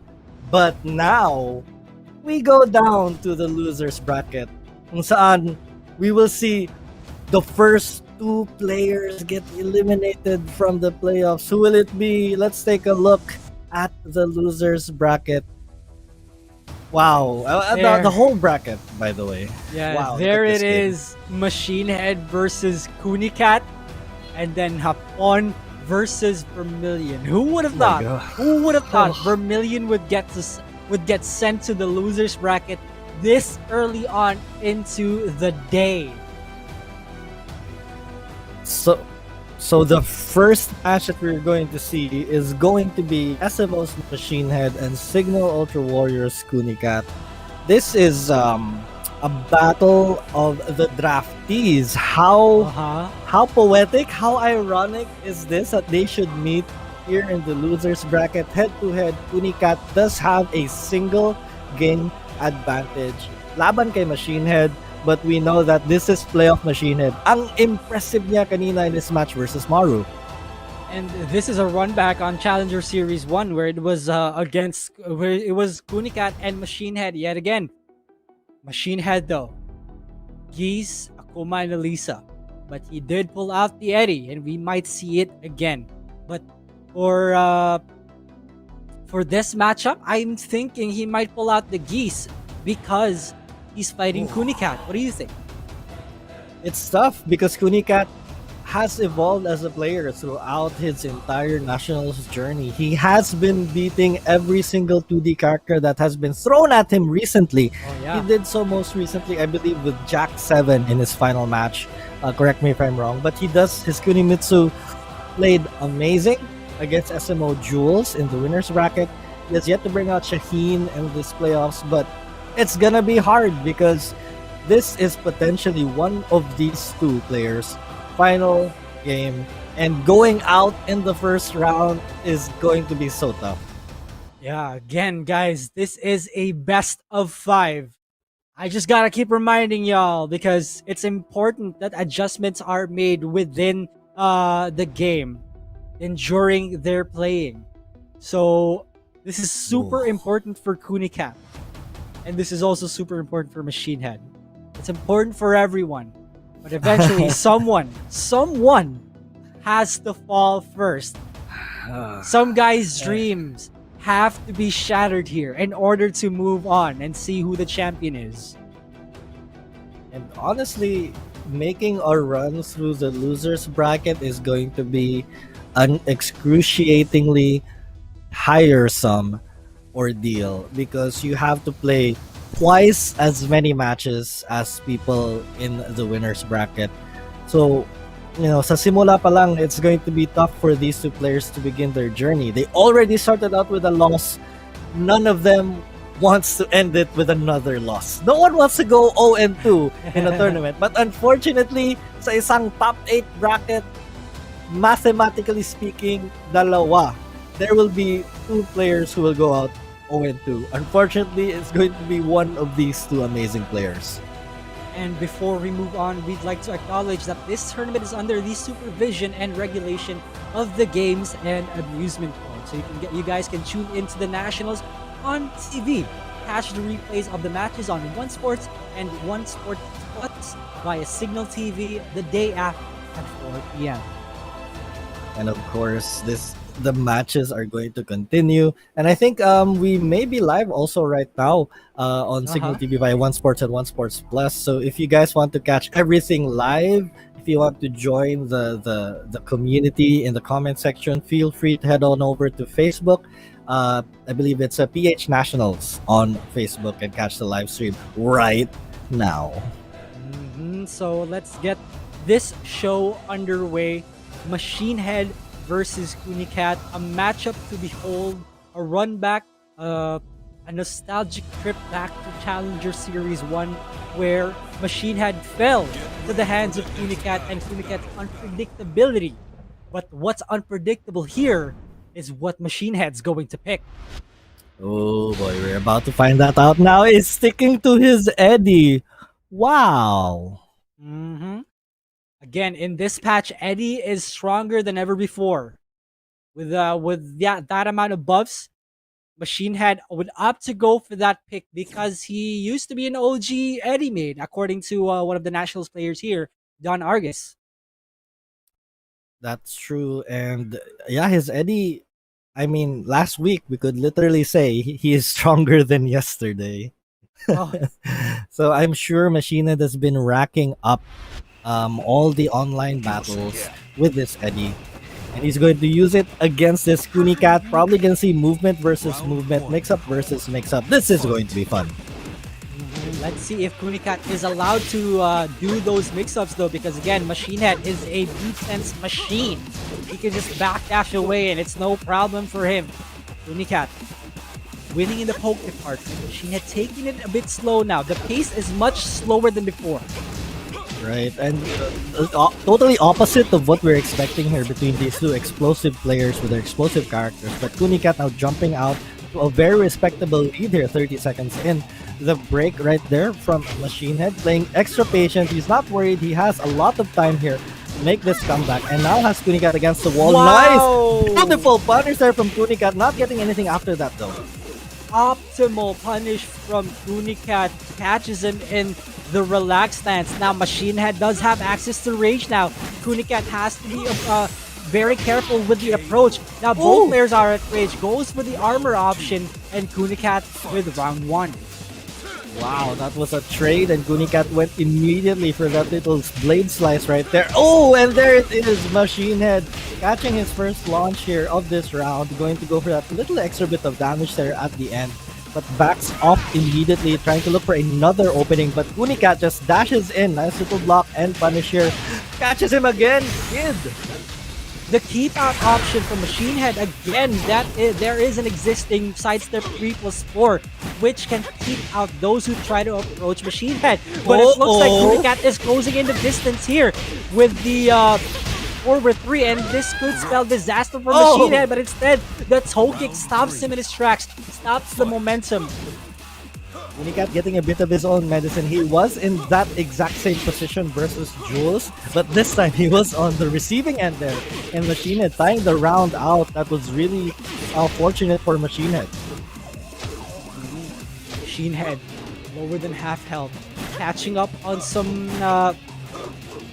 But now, we go down to the losers bracket kung saan we will see the first two players get eliminated from the playoffs. Who will it be? Let's take a look at the losers bracket. Wow, the whole bracket, by the way. Yeah, Wow, there look at it this is. game. Machinehead versus Kunicat, and then Hapon versus Vermilion. Who would have Oh my thought? God. Who would have thought Oh. Vermilion would get sent to the losers bracket this early on into the day? So the first match that we're going to see is going to be SMO's Machinehead and Signal Ultra Warriors Kunicat. This is a battle of the draftees. How poetic, how ironic is this that they should meet here in the losers bracket head to head. Kunicat does have a single game advantage laban kay Machinehead, but we know that this is playoff Machinehead. Ang impressive niya kanina in this match versus Maru. And this is a run back on Challenger Series 1 where it was where it was Kunicat and Machinehead yet again. Machinehead though, Geese, Akuma, and Elisa. But he did pull out the Eddie, and we might see it again. But for this matchup, I'm thinking he might pull out the Geese because he's fighting Kunicat. What do you think? It's tough because Kunicat has evolved as a player throughout his entire nationals journey. He has been beating every single 2D character that has been thrown at him recently. Oh yeah. He did so most recently, I believe, with Jack 7 in his final match. Correct me if I'm wrong, but his Kunimitsu played amazing against SMO Jules in the winner's bracket. He has yet to bring out Shaheen in this playoffs, but it's gonna be hard because this is potentially one of these two players' final game, and going out in the first round is going to be so tough. Yeah, again, guys, this is a best of 5. I just gotta keep reminding y'all because it's important that adjustments are made within the game and during their playing. So this is super important for Kunicat, and this is also super important for Machinehead. It's important for everyone, but eventually someone has to fall first. Some guys' dreams have to be shattered here in order to move on and see who the champion is. And honestly, making a run through the losers bracket is going to be an excruciatingly tiresome ordeal because you have to play twice as many matches as people in the winners bracket. So, sa simula pa lang, it's going to be tough for these two players to begin their journey. They already started out with a loss. None of them wants to end it with another loss. No one wants to go 0-2 in a tournament. But unfortunately, sa isang top 8 bracket, mathematically speaking, dalawa. There will be two players who will go out 0-2. Unfortunately, it's going to be one of these two amazing players. And before we move on, we'd like to acknowledge that this tournament is under the supervision and regulation of the Games and Amusement Board. So you guys can tune into the Nationals on TV. Catch the replays of the matches on One Sports and One Sports Plus via Signal TV the day after at 4 p.m. And of course, the matches are going to continue, and I think we may be live also right now on Signal TV via One Sports and One Sports Plus. So if you guys want to catch everything live, if you want to join the community in the comment section, feel free to head on over to Facebook. I believe it's a PH Nationals on Facebook, and catch the live stream right now. So let's get this show underway. Machinehead versus Kunicat, a matchup to behold, a run back, a nostalgic trip back to Challenger Series 1 where Machinehead fell to the hands of Kunicat and Kunicat's unpredictability. But what's unpredictable here is what Machinehead's going to pick. Oh boy, we're about to find that out now. He's sticking to his Eddie. Wow. Mm-hmm. Again, in this patch, Eddie is stronger than ever before. With that amount of buffs, Machine Head would opt to go for that pick because he used to be an OG Eddie main, according to one of the Nationals players here, Don Argus. That's true. And yeah, his Eddie, I mean, last week we could literally say he is stronger than yesterday. Oh, So I'm sure Machina has been racking up all the online battles with this Eddie. And he's going to use it against this Kunicat. Probably going to see movement versus movement, mix-up versus mix-up. This is going to be fun. let's see if Kunicat is allowed to do those mix-ups though, because again, Machine Head is a defense machine. He can just backdash away and it's no problem for him. Kunicat winning in the poke part. Machine Head taking it a bit slow now. The pace is much slower than before. Right, and totally opposite of what we're expecting here between these two explosive players with their explosive characters. But Kunicat now jumping out to a very respectable lead here, 30 seconds in. The break right there from Machine Head, playing extra patient. He's not worried. He has a lot of time here to make this comeback. And now has Kunicat against the wall. Wow! Nice! Beautiful punish there from Kunicat. Not getting anything after that though. Optimal punish from Kunicat, catches him in the relaxed stance. Now Machine Head does have access to rage now. Kunicat has to be very careful with the approach. Now both players are at rage, goes for the armor option, and Kunicat with round 1. Wow, that was a trade, and Kunicat went immediately for that little blade slice right there. Oh, and there it is, Machine Head catching his first launch here of this round, going to go for that little extra bit of damage there at the end, but backs off immediately, trying to look for another opening, but Kunicat just dashes in. Nice little block and punish here. Catches him again, kid. The keep out option for Machine Head, again, there is an existing sidestep 3+4, which can keep out those who try to approach Machine Head. But it looks like Kunicat is closing in the distance here with the forward 3, and this could spell disaster for Machine Head, but instead, the toe kick stops him in his tracks, stops the momentum. Kunicat getting a bit of his own medicine. He was in that exact same position versus Jules, but this time he was on the receiving end there. And Machine Head tying the round out. That was really fortunate for Machine Head. Machine Head, lower than half health. Catching up on some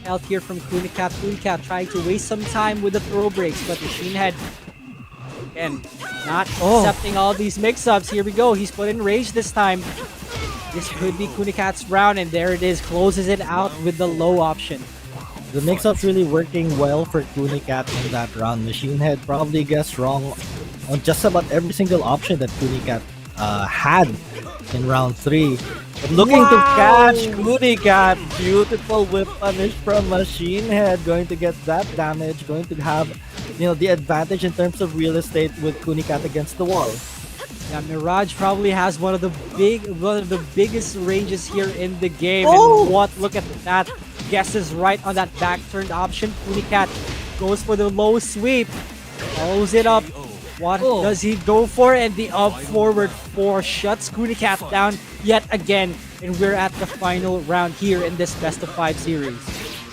health here from Kunicat. Kunicat trying to waste some time with the throw breaks, but Machine Head, again, not accepting all these mix-ups. Here we go. He's put in rage this time. This could be Kunikat's round, and there it is. Closes it out with the low option. The mix-up's really working well for Kunicat in that round. Machine Head probably guessed wrong on just about every single option that Kunicat had in round 3. But looking to catch Kunicat. Beautiful whip punish from Machine Head. Going to get that damage. Going to have, the advantage in terms of real estate with Kunicat against the wall. Yeah, Mirage probably has one of the biggest ranges here in the game. And look at that. Guesses right on that back turned option. Kunicat goes for the low sweep. Follows it up. What does he go for? And the up forward 4 shuts Kunicat down yet again. And we're at the final round here in this best of 5 series.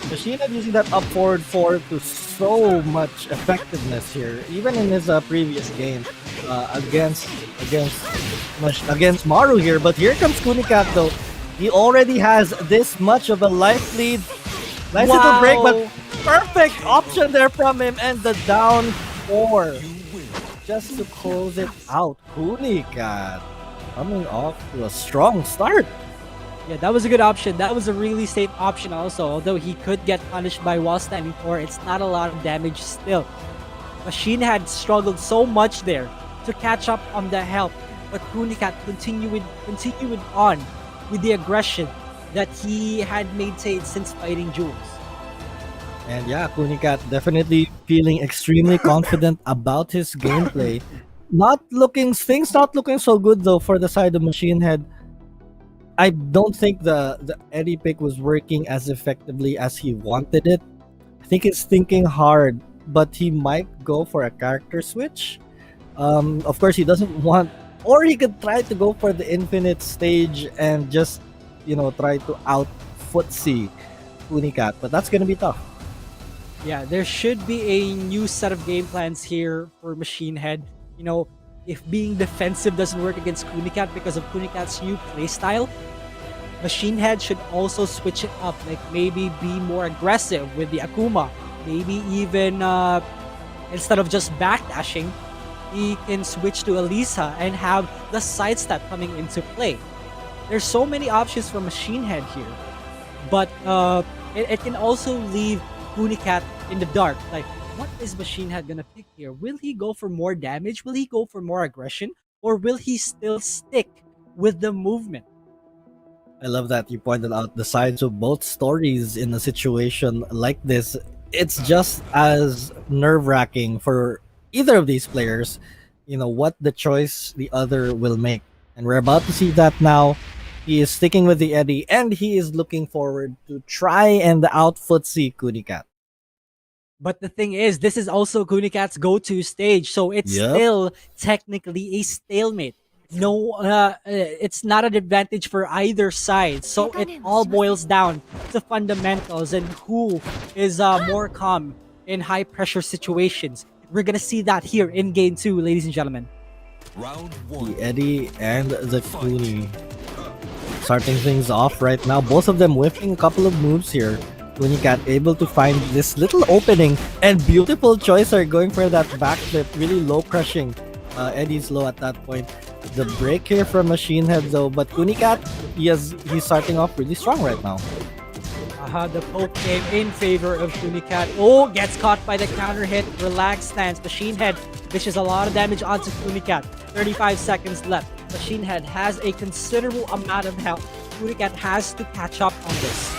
Machine Head using that up forward 4 to so much effectiveness here, even in his previous game against Maru here. But here comes Kunicat though. He already has this much of a life lead. Nice little break, but perfect option there from him, and the down 4 just to close it out. Kunicat coming off to a strong start. Yeah, that was a good option. That was a really safe option also. Although he could get punished by wall standing 4, it's not a lot of damage still. Machine had struggled so much there to catch up on the health, but Kunicat continued on with the aggression that he had maintained since fighting Jules. And yeah, Kunicat definitely feeling extremely confident about his gameplay. Things not looking so good though for the side of Machine Head. I don't think the Eddie pick was working as effectively as he wanted it. I think he's thinking hard, but he might go for a character switch. Of course, he doesn't want or he could try to go for the infinite stage and just, try to out footsie Kunicat, but that's gonna be tough. Yeah, there should be a new set of game plans here for Machinehead. If being defensive doesn't work against Kunicat because of Kunicat's new playstyle, Machinehead should also switch it up, like maybe be more aggressive with the Akuma. Maybe even instead of just backdashing, he can switch to Elisa and have the sidestep coming into play. There's so many options for Machinehead here, but it can also leave Kunicat in the dark. Like, what is Machinehead gonna pick here? Will he go for more damage? Will he go for more aggression? Or will he still stick with the movement? I love that you pointed out the sides of both stories in a situation like this. It's just as nerve-wracking for either of these players, what the choice the other will make. And we're about to see that now. He is sticking with the Eddie, and he is looking forward to try and out footsie Kunicat. But the thing is, this is also Kunicat's go-to stage, so it's Yep. still technically a stalemate. No, it's not an advantage for either side. So it all boils down to fundamentals and who is more calm in high-pressure situations. We're gonna see that here in Game 2, ladies and gentlemen. The Eddie and the Kuni starting things off right now. Both of them whiffing a couple of moves here. Kunicat able to find this little opening, and beautiful choice are going for that backflip, really low crushing. Eddie's low at that point. The break here from Machinehead though, but Kunicat, he's starting off really strong right now. The poke came in favor of Kunicat. Oh, gets caught by the counter hit. Relaxed stance. Machinehead dishes a lot of damage onto Kunicat. 35 seconds left. Machinehead has a considerable amount of health. Kunicat has to catch up on this.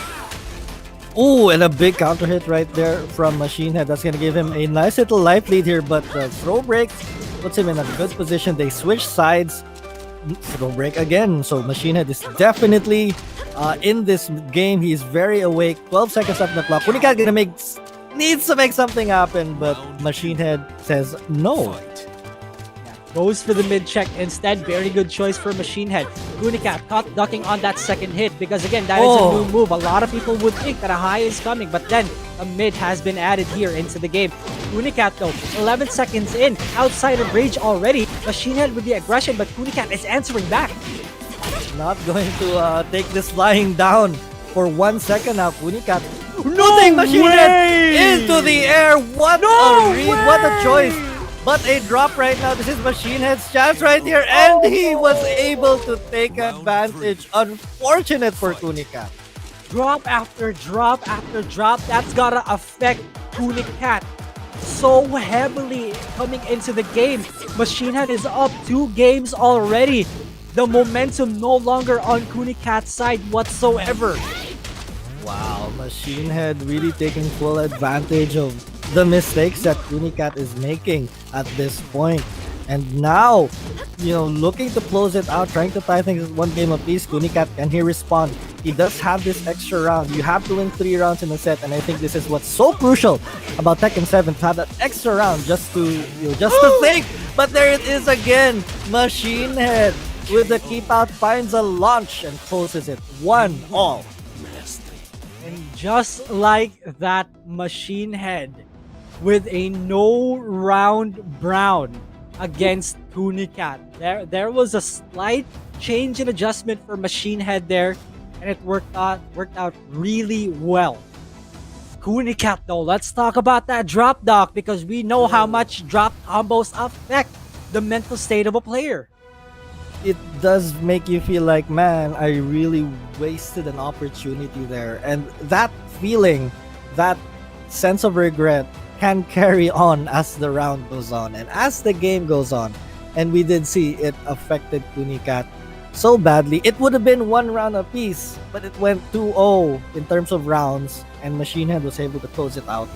Oh, and a big counter hit right there from Machinehead. That's gonna give him a nice little life lead here, but the throw break puts him in a good position. They switch sides. Throw break again. So Machinehead is definitely in this game. He's very awake. 12 seconds left on the clock. Kunicat needs to make something happen, but Machinehead says no. Goes for the mid check instead. Very good choice for Machinehead. Kunicat caught ducking on that second hit because again, that is a new move. A lot of people would think that a high is coming, but then a mid has been added here into the game. Kunicat though, 11 seconds in, outside of rage already. Machinehead with the aggression, but Kunicat is answering back. Not going to take this lying down for 1 second now. Kunicat putting Machinehead into the air. What a read, what a choice. But a drop right now. This is Machinehead's chance right here, and he was able to take advantage. Unfortunate for Kunicat. Drop after drop after drop. That's gotta affect Kunicat so heavily coming into the game. Machinehead is up 2 games already. The momentum no longer on Kunicat's side whatsoever. Wow, Machinehead really taking full advantage of the mistakes that Kunicat is making at this point. And now, looking to close it out, trying to tie things at 1 game apiece. Kunicat, can he respond? He does have this extra round. You have to win 3 rounds in a set, and I think this is what's so crucial about Tekken 7, to have that extra round just to think. But there it is again. Machinehead with the keep out finds a launch and closes it 1-all. And just like that, Machinehead with a no round brown against Kunicat. There was a slight change in adjustment for Machinehead there, and it worked out really well. Kunicat though, let's talk about that drop dock, because we know how much drop combos affect the mental state of a player. It does make you feel like, man, I really wasted an opportunity there. And that feeling, that sense of regret can carry on as the round goes on and as the game goes on. And we did see it affected Kunicat so badly. It would have been 1 round apiece, but it went 2-0 in terms of rounds, and Machinehead was able to close it out.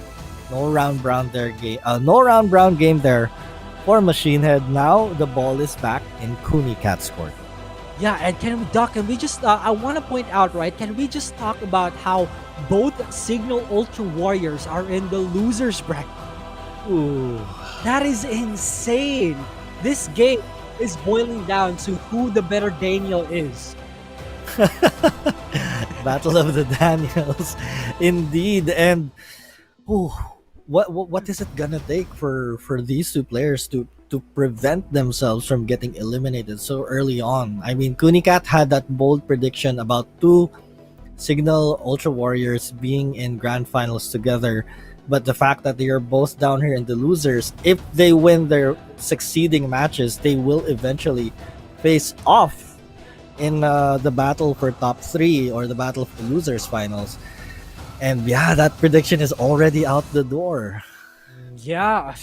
No round brown game there for Machinehead. Now the ball is back in Kunicat's court. Yeah, and can we just, I want to point out, right, can we just talk about how both Signal Ultra Warriors are in the loser's bracket? Ooh. That is insane. This game is boiling down to who the better Daniel is. Battle of the Daniels, indeed. And ooh, what is it gonna take for these two players to prevent themselves from getting eliminated so early on? I mean, Kunicat had that bold prediction about two Signal Ultra Warriors being in grand finals together, but the fact that they are both down here in the losers, if they win their succeeding matches, they will eventually face off in the battle for top 3 or the battle for losers finals. And yeah, that prediction is already out the door. Yeah,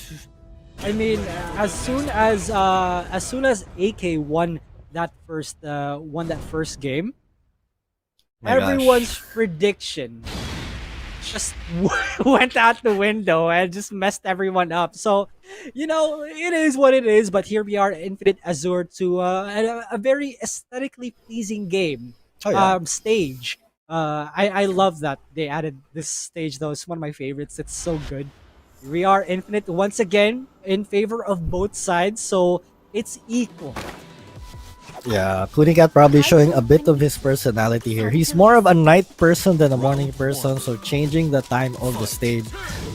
I mean, as soon as AK won that first game, My gosh. everyone's prediction just went out the window and just messed everyone up. So, it is what it is. But here we are, Infinite Azure, to a very aesthetically pleasing game Oh, yeah. stage. I love that they added this stage, though. It's one of my favorites. It's so good. We are Infinite once again in favor of both sides, so it's equal. Yeah, Kunicat probably showing a bit of his personality here. He's more of a night person than a morning person, so changing the time of the stage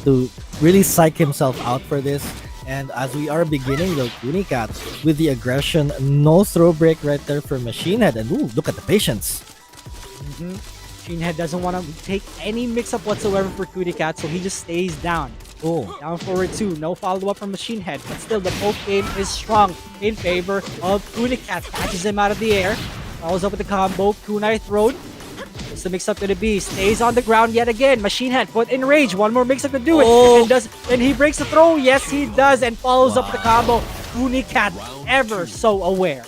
to really psych himself out for this. And as we are beginning though, Kunicat with the aggression, no throw break right there for Machinehead. And ooh, look at the patience. Machinehead doesn't want to take any mix-up whatsoever for Kunicat, so he just stays down. Oh, Down forward 2, no follow-up from Machinehead, but still the poke game is strong in favor of Kunicat. Catches him out of the air, follows up with the combo, kunai throwed. What's the mix-up gonna be? Stays on the ground yet again. Machinehead put in rage, one more mix-up to do it. Oh. And he breaks the throw, yes he does, and follows up with the combo. Kunicat ever so aware.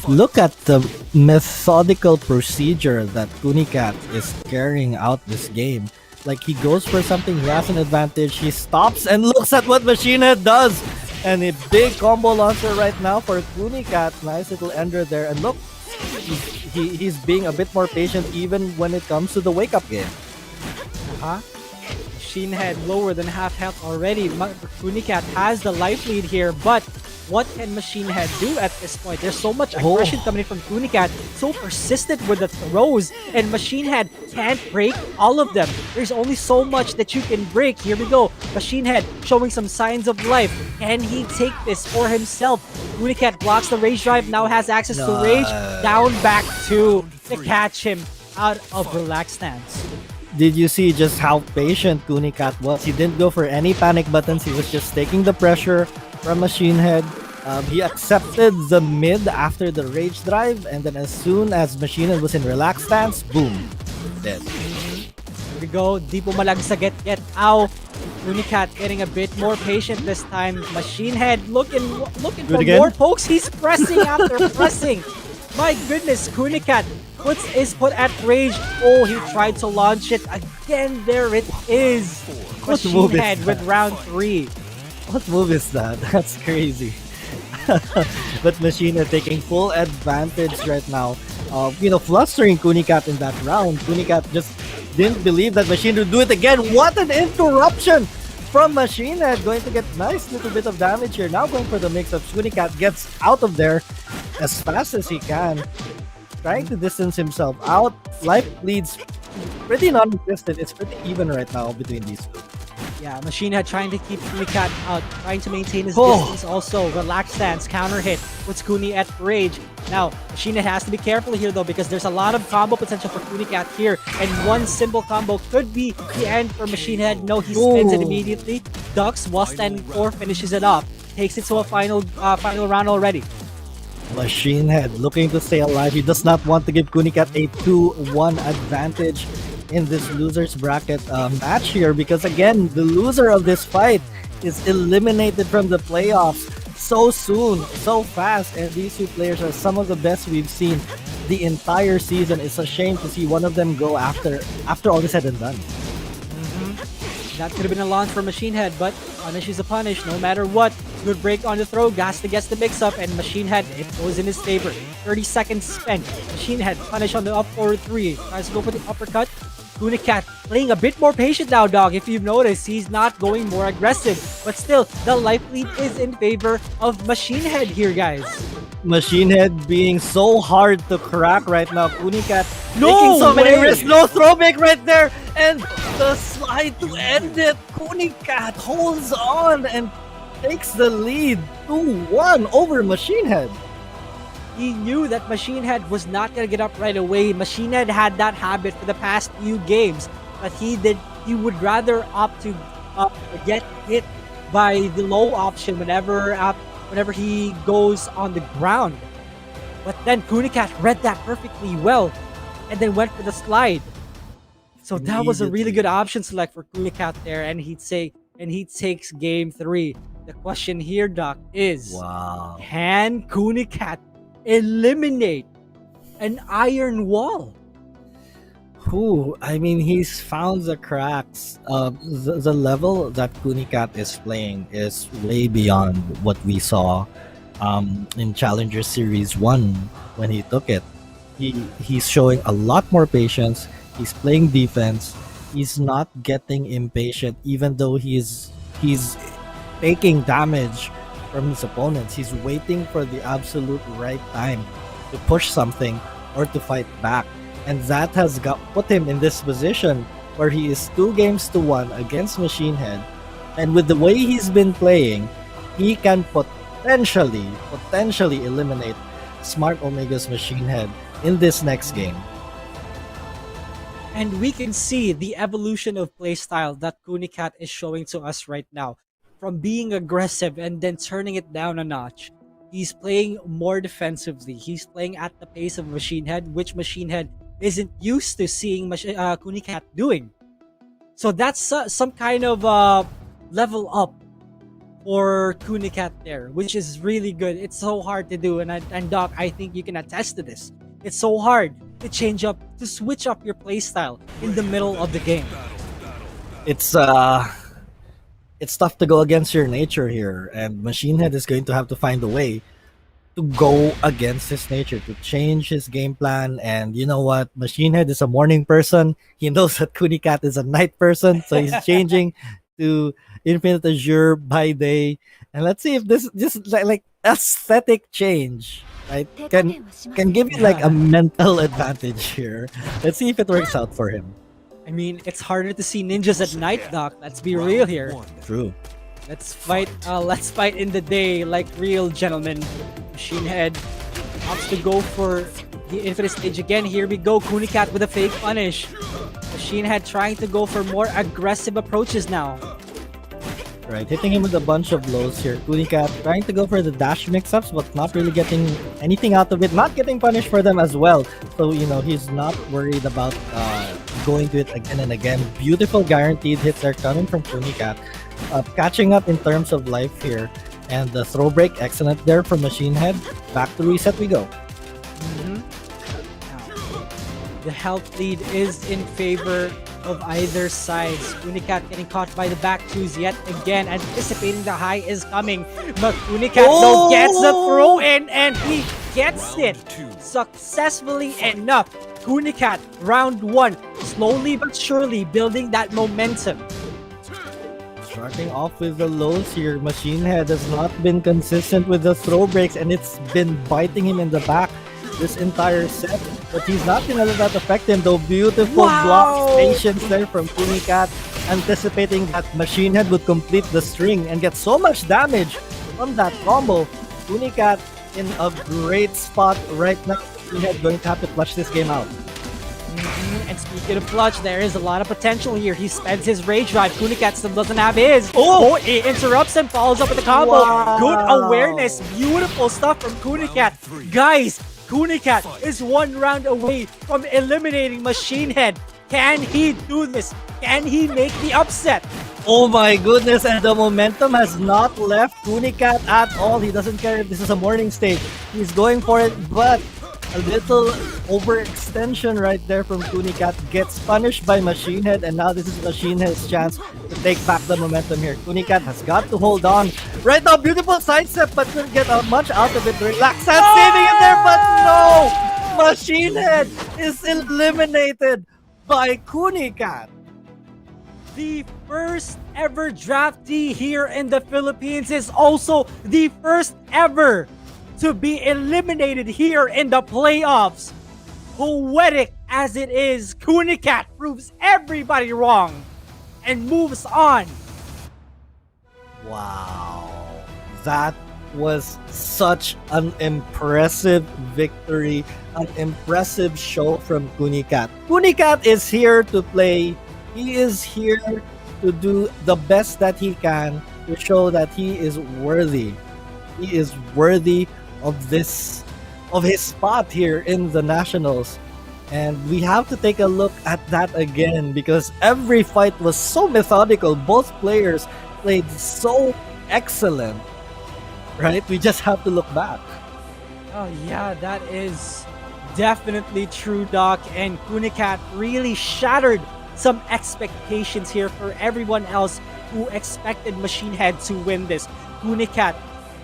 look at the methodical procedure that Kunicat is carrying out this game. Like, he goes for something, he has an advantage, he stops and looks at what Machinehead does. And a big combo launcher right now for Kunicat. Nice little ender there. And look, he's being a bit more patient even when it comes to the wake-up game. Machinehead lower than half health already. Kunicat has the life lead here, but what can Machinehead do at this point? There's so much aggression coming in from Kunicat, so persistent with the throws, and Machinehead can't break all of them. There's only so much that you can break. Here we go. Machinehead showing some signs of life. Can he take this for himself? Kunicat blocks the rage drive, now has access to rage. Down back to catch him out of relaxed stance. Did you see just how patient Kunicat was? He didn't go for any panic buttons. He was just taking the pressure from Machinehead. He accepted the mid after the rage drive, and then as soon as Machinehead was in relaxed stance, boom, dead. Here we go. Di pumalag sa get out. Kunicat getting a bit more patient this time. Machinehead looking for again? more pokes. He's pressing after pressing. My goodness, Kunicat is put at rage. Oh, he tried to launch it again. There it is. What move is Machinehead with that? round 3. What move is that? That's crazy. But Machinehead taking full advantage right now. Flustering Kunicat in that round. Kunicat just didn't believe that Machinehead would do it again. What an interruption from Machinehead. Going to get nice little bit of damage here. Now going for the mix-up. Kunicat gets out of there as fast as he can. Trying to distance himself out. Life leads pretty non-existent. It's pretty even right now between these two. Yeah, Machinehead trying to keep Kunicat out, trying to maintain his Oh. distance also. Relaxed stance, counter hit, puts Kuni at rage. Now, Machinehead has to be careful here though, because there's a lot of combo potential for Kunicat here, and one simple combo could be the end for Machinehead. No, he spins it Oh. immediately, ducks while standing 4, finishes it off. Takes it to a final round already. Machinehead looking to stay alive. He does not want to give Kunicat a 2-1 advantage in this loser's bracket match here, because again, the loser of this fight is eliminated from the playoffs so soon, so fast, and these two players are some of the best we've seen the entire season. It's a shame to see one of them go after all is said and done. That could have been a launch for Machinehead, but punish is a punish no matter what. Good break on the throw, Gasta gets the mix-up, and Machinehead, it goes in his favor. 30 seconds spent. Machinehead punish on the up forward 3. Tries to go for the uppercut. Kunicat playing a bit more patient now, dog. If you've noticed, he's not going more aggressive. But still, the life lead is in favor of Machinehead here, guys. Machinehead being so hard to crack right now. Kunicat No taking so many way! risks. No throwback right there. And the slide to end it. Kunicat holds on and takes the lead 2-1 over Machinehead. He knew that Machinehead was not gonna get up right away. Machinehead had that habit for the past few games, but he would rather opt to get hit by the low option whenever he goes on the ground. But then Kunicat read that perfectly well, and then went for the slide. So that was a really good option select for Kunicat there, and he takes game 3. The question here, Doc, is Wow. can Kunicat eliminate an iron wall? I mean, he's found the cracks. The level that Kunicat is playing is way beyond what we saw in Challenger Series 1 when he took it. He's showing a lot more patience. He's playing defense. He's not getting impatient, even though he's taking damage from his opponents. He's waiting for the absolute right time to push something or to fight back. And that has put him in this position where he is 2-1 against Machinehead. And with the way he's been playing, he can potentially eliminate Smart Omega's Machinehead in this next game. And we can see the evolution of playstyle that Kunicat is showing to us right now. From being aggressive and then turning it down a notch. He's playing more defensively. He's playing at the pace of Machinehead, which Machinehead isn't used to seeing Kunicat doing. So that's some kind of level up for Kunicat there, which is really good. It's so hard to do, and Doc, I think you can attest to this. It's so hard to switch up your playstyle in the middle of the game. It's tough to go against your nature here, and Machinehead is going to have to find a way to go against his nature, to change his game plan. And you know what? Machinehead is a morning person. He knows that Kunicat is a night person, so he's changing to Infinite Azure by day. And let's see if this like aesthetic change, right, can give you like a mental advantage here. Let's see if it works out for him. I mean, it's harder to see ninjas at night, Doc. Let's be real here. True. Let's fight in the day like real gentlemen. Machinehead opts to go for the infinite stage again. Here we go. Kunicat with a fake punish. Machinehead trying to go for more aggressive approaches now. Right, hitting him with a bunch of lows here. Kunicat trying to go for the dash mix-ups, but not really getting anything out of it. Not getting punished for them as well. So, he's not worried about going to it again and again. Beautiful guaranteed hits are coming from Kunicat. Catching up in terms of life here. And the throw break, excellent there from Machinehead. Back to reset we go. The health lead is in favor of either side. Kunicat getting caught by the back twos yet again, anticipating the high is coming. But Kunicat though gets the throw in, and he gets it successfully enough. Kunicat, round 1, slowly but surely building that momentum. Starting off with the lows here, Machinehead has not been consistent with the throw breaks, and it's been biting him in the back this entire set. But he's not gonna let that affect him though. Beautiful block patience there from Kunicat, anticipating that Machinehead would complete the string and get so much damage from that combo. Kunicat in a great spot right now. Machinehead going to have to clutch this game out. And speaking of clutch, there is a lot of potential here. He spends his rage drive. Kunicat still doesn't have his. Oh, he interrupts and follows up with the combo. Wow. Good awareness. Beautiful stuff from Kunicat. Guys, Kunicat is 1 round away from eliminating Machinehead. Can he do this? Can he make the upset? Oh my goodness, and the momentum has not left Kunicat at all. He doesn't care if this is a morning stage. He's going for it, but a little overextension right there from Kunicat gets punished by Machinehead, and now this is Machinehead's chance to take back the momentum here. Kunicat has got to hold on. Right now, beautiful sidestep, but couldn't get much out of it. Relax and saving it there, but no! Machinehead is eliminated. by Kunicat. The first ever draftee here in the Philippines is also the first ever to be eliminated here in the playoffs. Poetic as it is, Kunicat proves everybody wrong and moves on. Wow. That was such an impressive victory, an impressive show from Kunicat. Kunicat is here to play. He is here to do the best that he can to show that he is worthy. He is worthy of his spot here in the Nationals. And we have to take a look at that again because every fight was so methodical. Both players played so excellent. Right? We just have to look back. Oh yeah, that is definitely true, Doc. And Kunicat really shattered some expectations here for everyone else who expected Machinehead to win this. Kunicat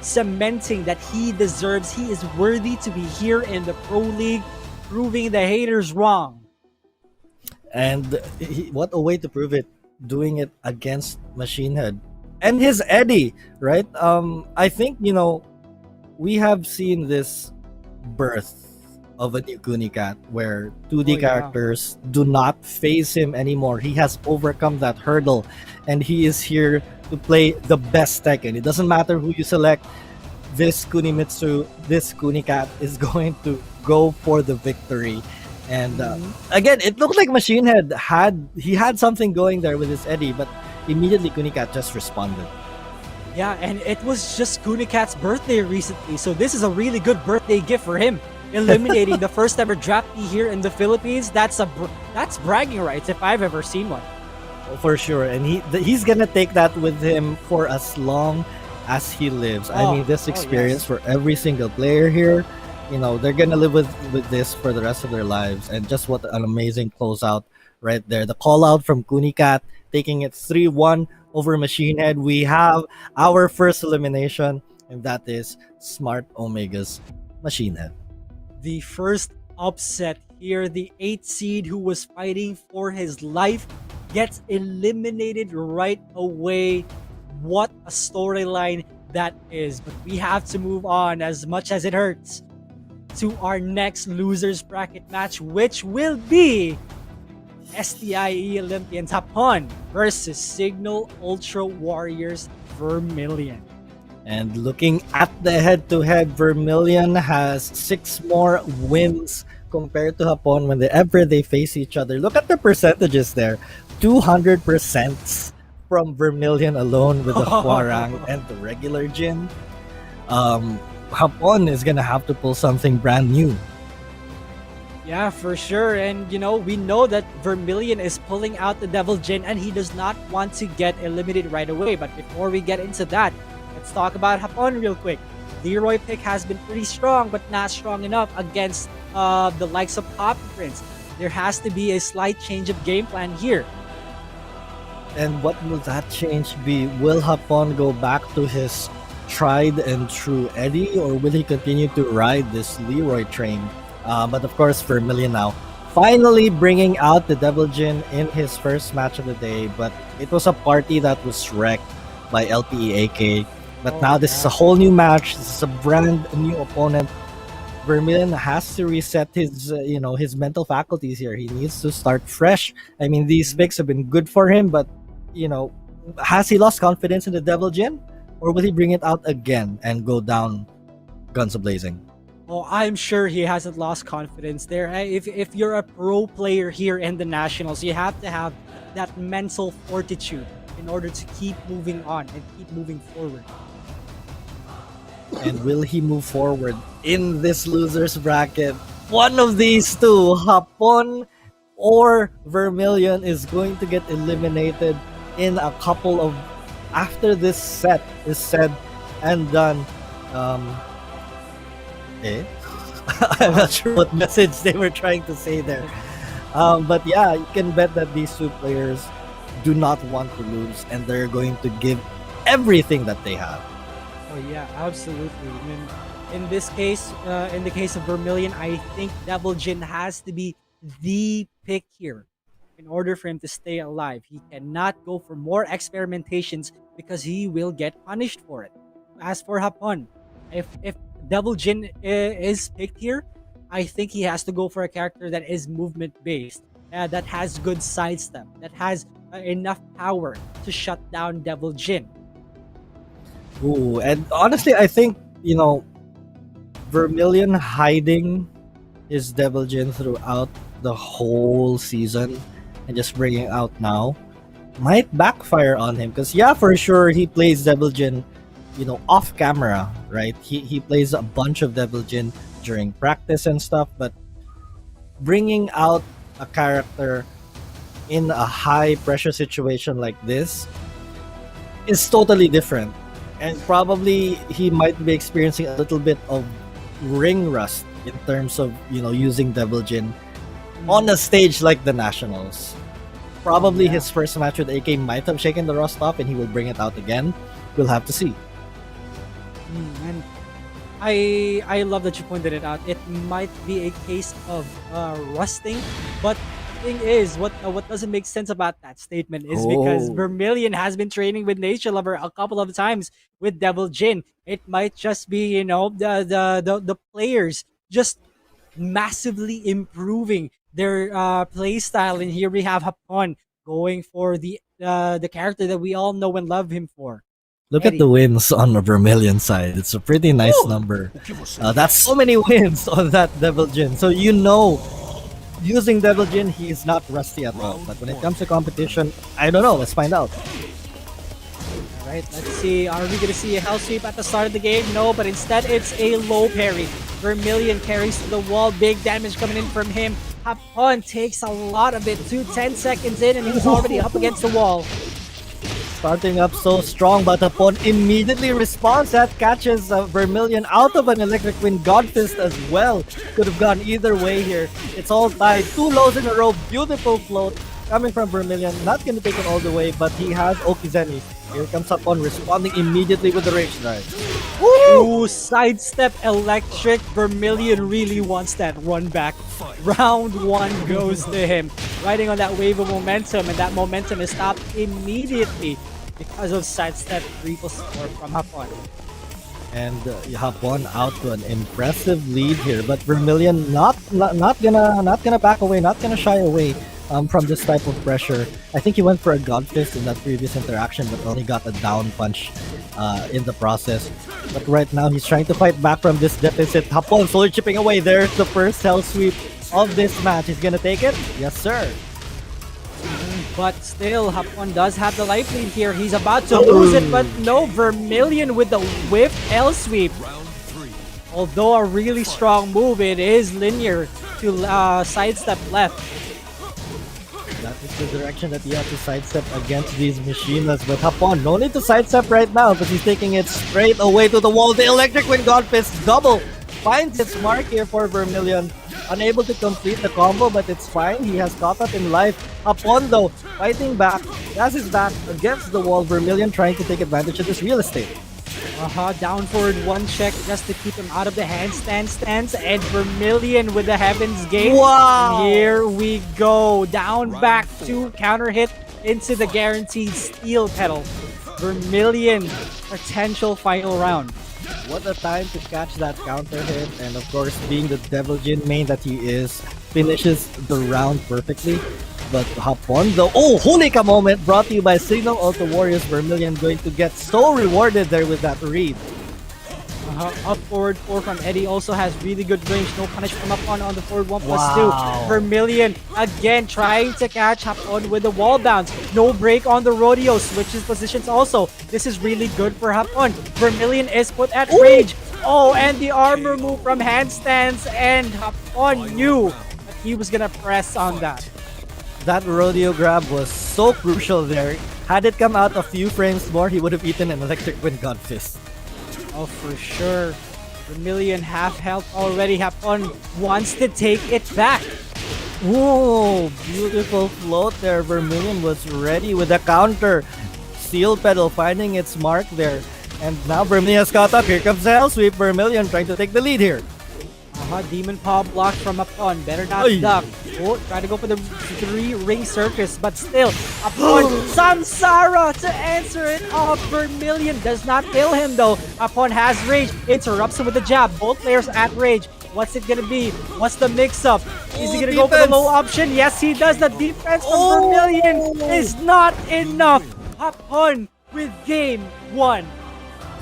cementing that he deserves, he is worthy to be here in the Pro League, proving the haters wrong. And what a way to prove it, doing it against Machinehead. And his Eddie, right? I think, we have seen this birth of a new Kunicat where 2D characters do not face him anymore. He has overcome that hurdle and he is here to play the best Tekken. It doesn't matter who you select. This Kunimitsu, this Kunicat is going to go for the victory. And again, it looked like Machinehead had something going there with his Eddie, but immediately Kunicat just responded. Yeah, and it was just Kunicat's birthday recently, so this is a really good birthday gift for him. Eliminating the first ever draftee here in the Philippines, that's bragging rights if I've ever seen one. For sure, and he's gonna take that with him for as long as he lives. I mean, this experience for every single player here, they're gonna live with this for the rest of their lives. And just what an amazing closeout right there. The call out from Kunicat, taking it 3-1 over Machinehead. We have our first elimination, and that is Smart Omega's Machinehead. The first upset here, the 8th seed who was fighting for his life gets eliminated right away. What a storyline that is. But we have to move on, as much as it hurts, to our next losers bracket match, which will be STIE Olympians Hapon versus Signal Ultra Warriors Vermilion. And looking at the head-to-head, Vermilion has 6 more wins compared to Hapon whenever they face each other. Look at the percentages there. 200% from Vermilion alone with the Hwarang and the regular Jin. Hapon is gonna have to pull something brand new. Yeah, for sure. And we know that Vermilion is pulling out the Devil Jin and he does not want to get eliminated right away. But before we get into that, let's talk about Hapon real quick. Leroy pick has been pretty strong, but not strong enough against the likes of Copy Prince. There has to be a slight change of game plan here. And what will that change be? Will Hapon go back to his tried and true Eddie, or will he continue to ride this Leroy train? But of course, Vermilion now finally bringing out the Devil Jin in his first match of the day. But it was a party that was wrecked by LPE AK. But now this is a whole new match. This is a brand new opponent. Vermilion has to reset his mental faculties here. He needs to start fresh. I mean, these picks have been good for him, but has he lost confidence in the Devil Jin, or will he bring it out again and go down guns a-blazing? Oh, I'm sure he hasn't lost confidence there. If you're a pro player here in the Nationals, you have to have that mental fortitude in order to keep moving on and keep moving forward. And will he move forward in this losers bracket? One of these two, Hapon or Vermilion, is going to get eliminated in a couple of after this set is said and done. I'm not sure what message they were trying to say there. But yeah, you can bet that these two players do not want to lose, and they're going to give everything that they have. Oh yeah, absolutely. I mean, in this case, in the case of Vermilion, I think Devil Jin has to be the pick here. in order for him to stay alive. He cannot go for more experimentations because he will get punished for it. As for Hapon, if Devil Jin is picked here, I think he has to go for a character that is movement based, that has good sidestep, that has enough power to shut down Devil Jin. Ooh, and honestly, I think, Vermilion hiding his Devil Jin throughout the whole season and just bringing it out now might backfire on him. Because, yeah, for sure, he plays Devil Jin, off camera, right? He plays a bunch of Devil Jin during practice and stuff, but bringing out a character in a high pressure situation like this is totally different. And probably he might be experiencing a little bit of ring rust in terms of, using Devil Jin on a stage like the Nationals. Probably his first match with AK might have shaken the rust off and he will bring it out again. We'll have to see. And I love that you pointed it out. It might be a case of rusting, but thing is, what doesn't make sense about that statement is because Vermilion has been training with Nature Lover a couple of times with Devil Jin. It might just be, the players just massively improving their play style. And here we have Hapon going for the character that we all know and love him for. Look at the wins on the Vermilion side. It's a pretty nice number. That's so many wins on that Devil Jin. So using Devil Jin, he is not rusty at all. But when it comes to competition, I don't know. Let's find out. Alright, let's see. Are we gonna see a hell sweep at the start of the game? No, but instead it's a low parry. Vermilion carries to the wall. Big damage coming in from him. Hapon takes a lot of it. 10 seconds in and he's already up against the wall. Starting up so strong, but Hapon immediately responds. That catches Vermilion out of an Electric Wind Godfist as well. Could have gone either way here. It's all tied. 2 lows in a row. Beautiful float coming from Vermilion. Not going to take it all the way, but he has Okizeni. Here comes Hapon responding immediately with the Rage Drive. Ooh, sidestep electric. Vermilion really wants that run back. Round 1 goes to him. Riding on that wave of momentum, and that momentum is stopped immediately because of sidestep triple score from Hapon. And Hapon out to an impressive lead here, but Vermilion not gonna back away, not gonna shy away from this type of pressure. I think he went for a Godfist in that previous interaction, but only got a down punch in the process. But right now, he's trying to fight back from this deficit. Hapon slowly chipping away. There's the first hell sweep of this match. He's gonna take it? Yes, sir. But still, Hapon does have the life lead here. He's about to lose it, but no, Vermilion with the whip L sweep. Although a really strong move, it is linear to sidestep left. That is the direction that you have to sidestep against these machineless. But Hapon, no need to sidestep right now because he's taking it straight away to the wall. The Electric Wind Godfist double finds its mark here for Vermilion. Unable to complete the combo, but it's fine. He has caught up in life. Hapon, though, fighting back. Has his back against the wall. Vermilion trying to take advantage of this real estate. Down forward 1 check just to keep him out of the handstand stance. And Vermilion with the Heaven's Gate. Wow! Here we go. Down back 2 counter hit into the guaranteed steel pedal. Vermilion, potential final round. What a time to catch that counter hit, and of course, being the Devil Jin main that he is, finishes the round perfectly. But Hapon, though, holy ka moment, brought to you by Signal Auto Warriors. Vermilion going to get so rewarded there with that read. Up forward 4 from Eddie also has really good range. No punish from Hapon on the forward 1+2. Vermilion again trying to catch Hapon with the wall bounce. No break on the rodeo. Switches positions also. This is really good for Hapon. Vermilion is put at rage. And the armor move from handstands, and Hapon knew that he was gonna press on that. That rodeo grab was so crucial there. Had it come out a few frames more, he would have eaten an Electric Wind Godfist. Oh, for sure. Vermilion half health already. Hapon wants to take it back. Whoa, beautiful float there. Vermilion was ready with a counter. Steel pedal finding its mark there. And now Vermilion has caught up. Here comes the Hell Sweep. Vermilion trying to take the lead here. Demon Paw block from Hapon. Better not duck. try to go for the 3-ring circus, but still, upon Samsara to answer it off. Vermilion does not kill him though. Upon has rage, interrupts him with the jab. Both players at rage. What's it gonna be? What's the mix-up? Is he gonna go for the low option? Yes, he does. The defense from Vermilion is not enough. Hapon with game 1.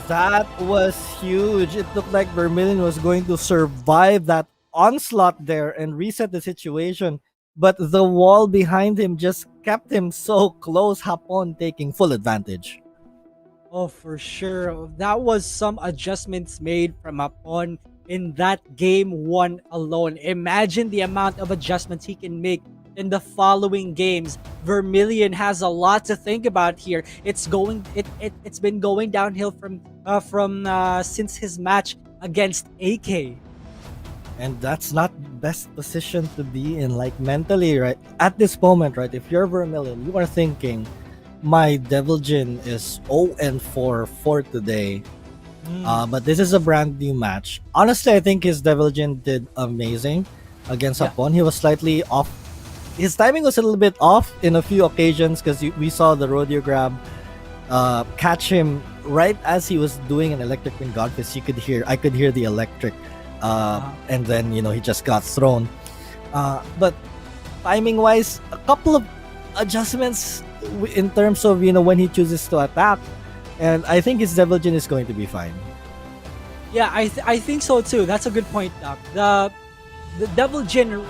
That was huge. It looked like Vermilion was going to survive that onslaught there and reset the situation. But the wall behind him just kept him so close. Hapon taking full advantage. Oh, for sure. That was some adjustments made from Hapon in that game 1 alone. Imagine the amount of adjustments he can make in the following games. Vermilion has a lot to think about here. It's been going downhill from since his match against AK. And that's not best position to be in, like mentally, right? At this moment, right? If you're Vermilion, you are thinking, my Devil Jin is 0-4 for today. But this is a brand new match. Honestly, I think his Devil Jin did amazing against Hapon. He was slightly off. His timing was a little bit off in a few occasions because we saw the rodeo grab catch him right as he was doing an electric wing godfist. I could hear the electric, and then he just got thrown. But timing wise, a couple of adjustments in terms of when he chooses to attack. And I think his Devil Jin is going to be fine. Yeah, I think so too. That's a good point, Doc. The Devil Jin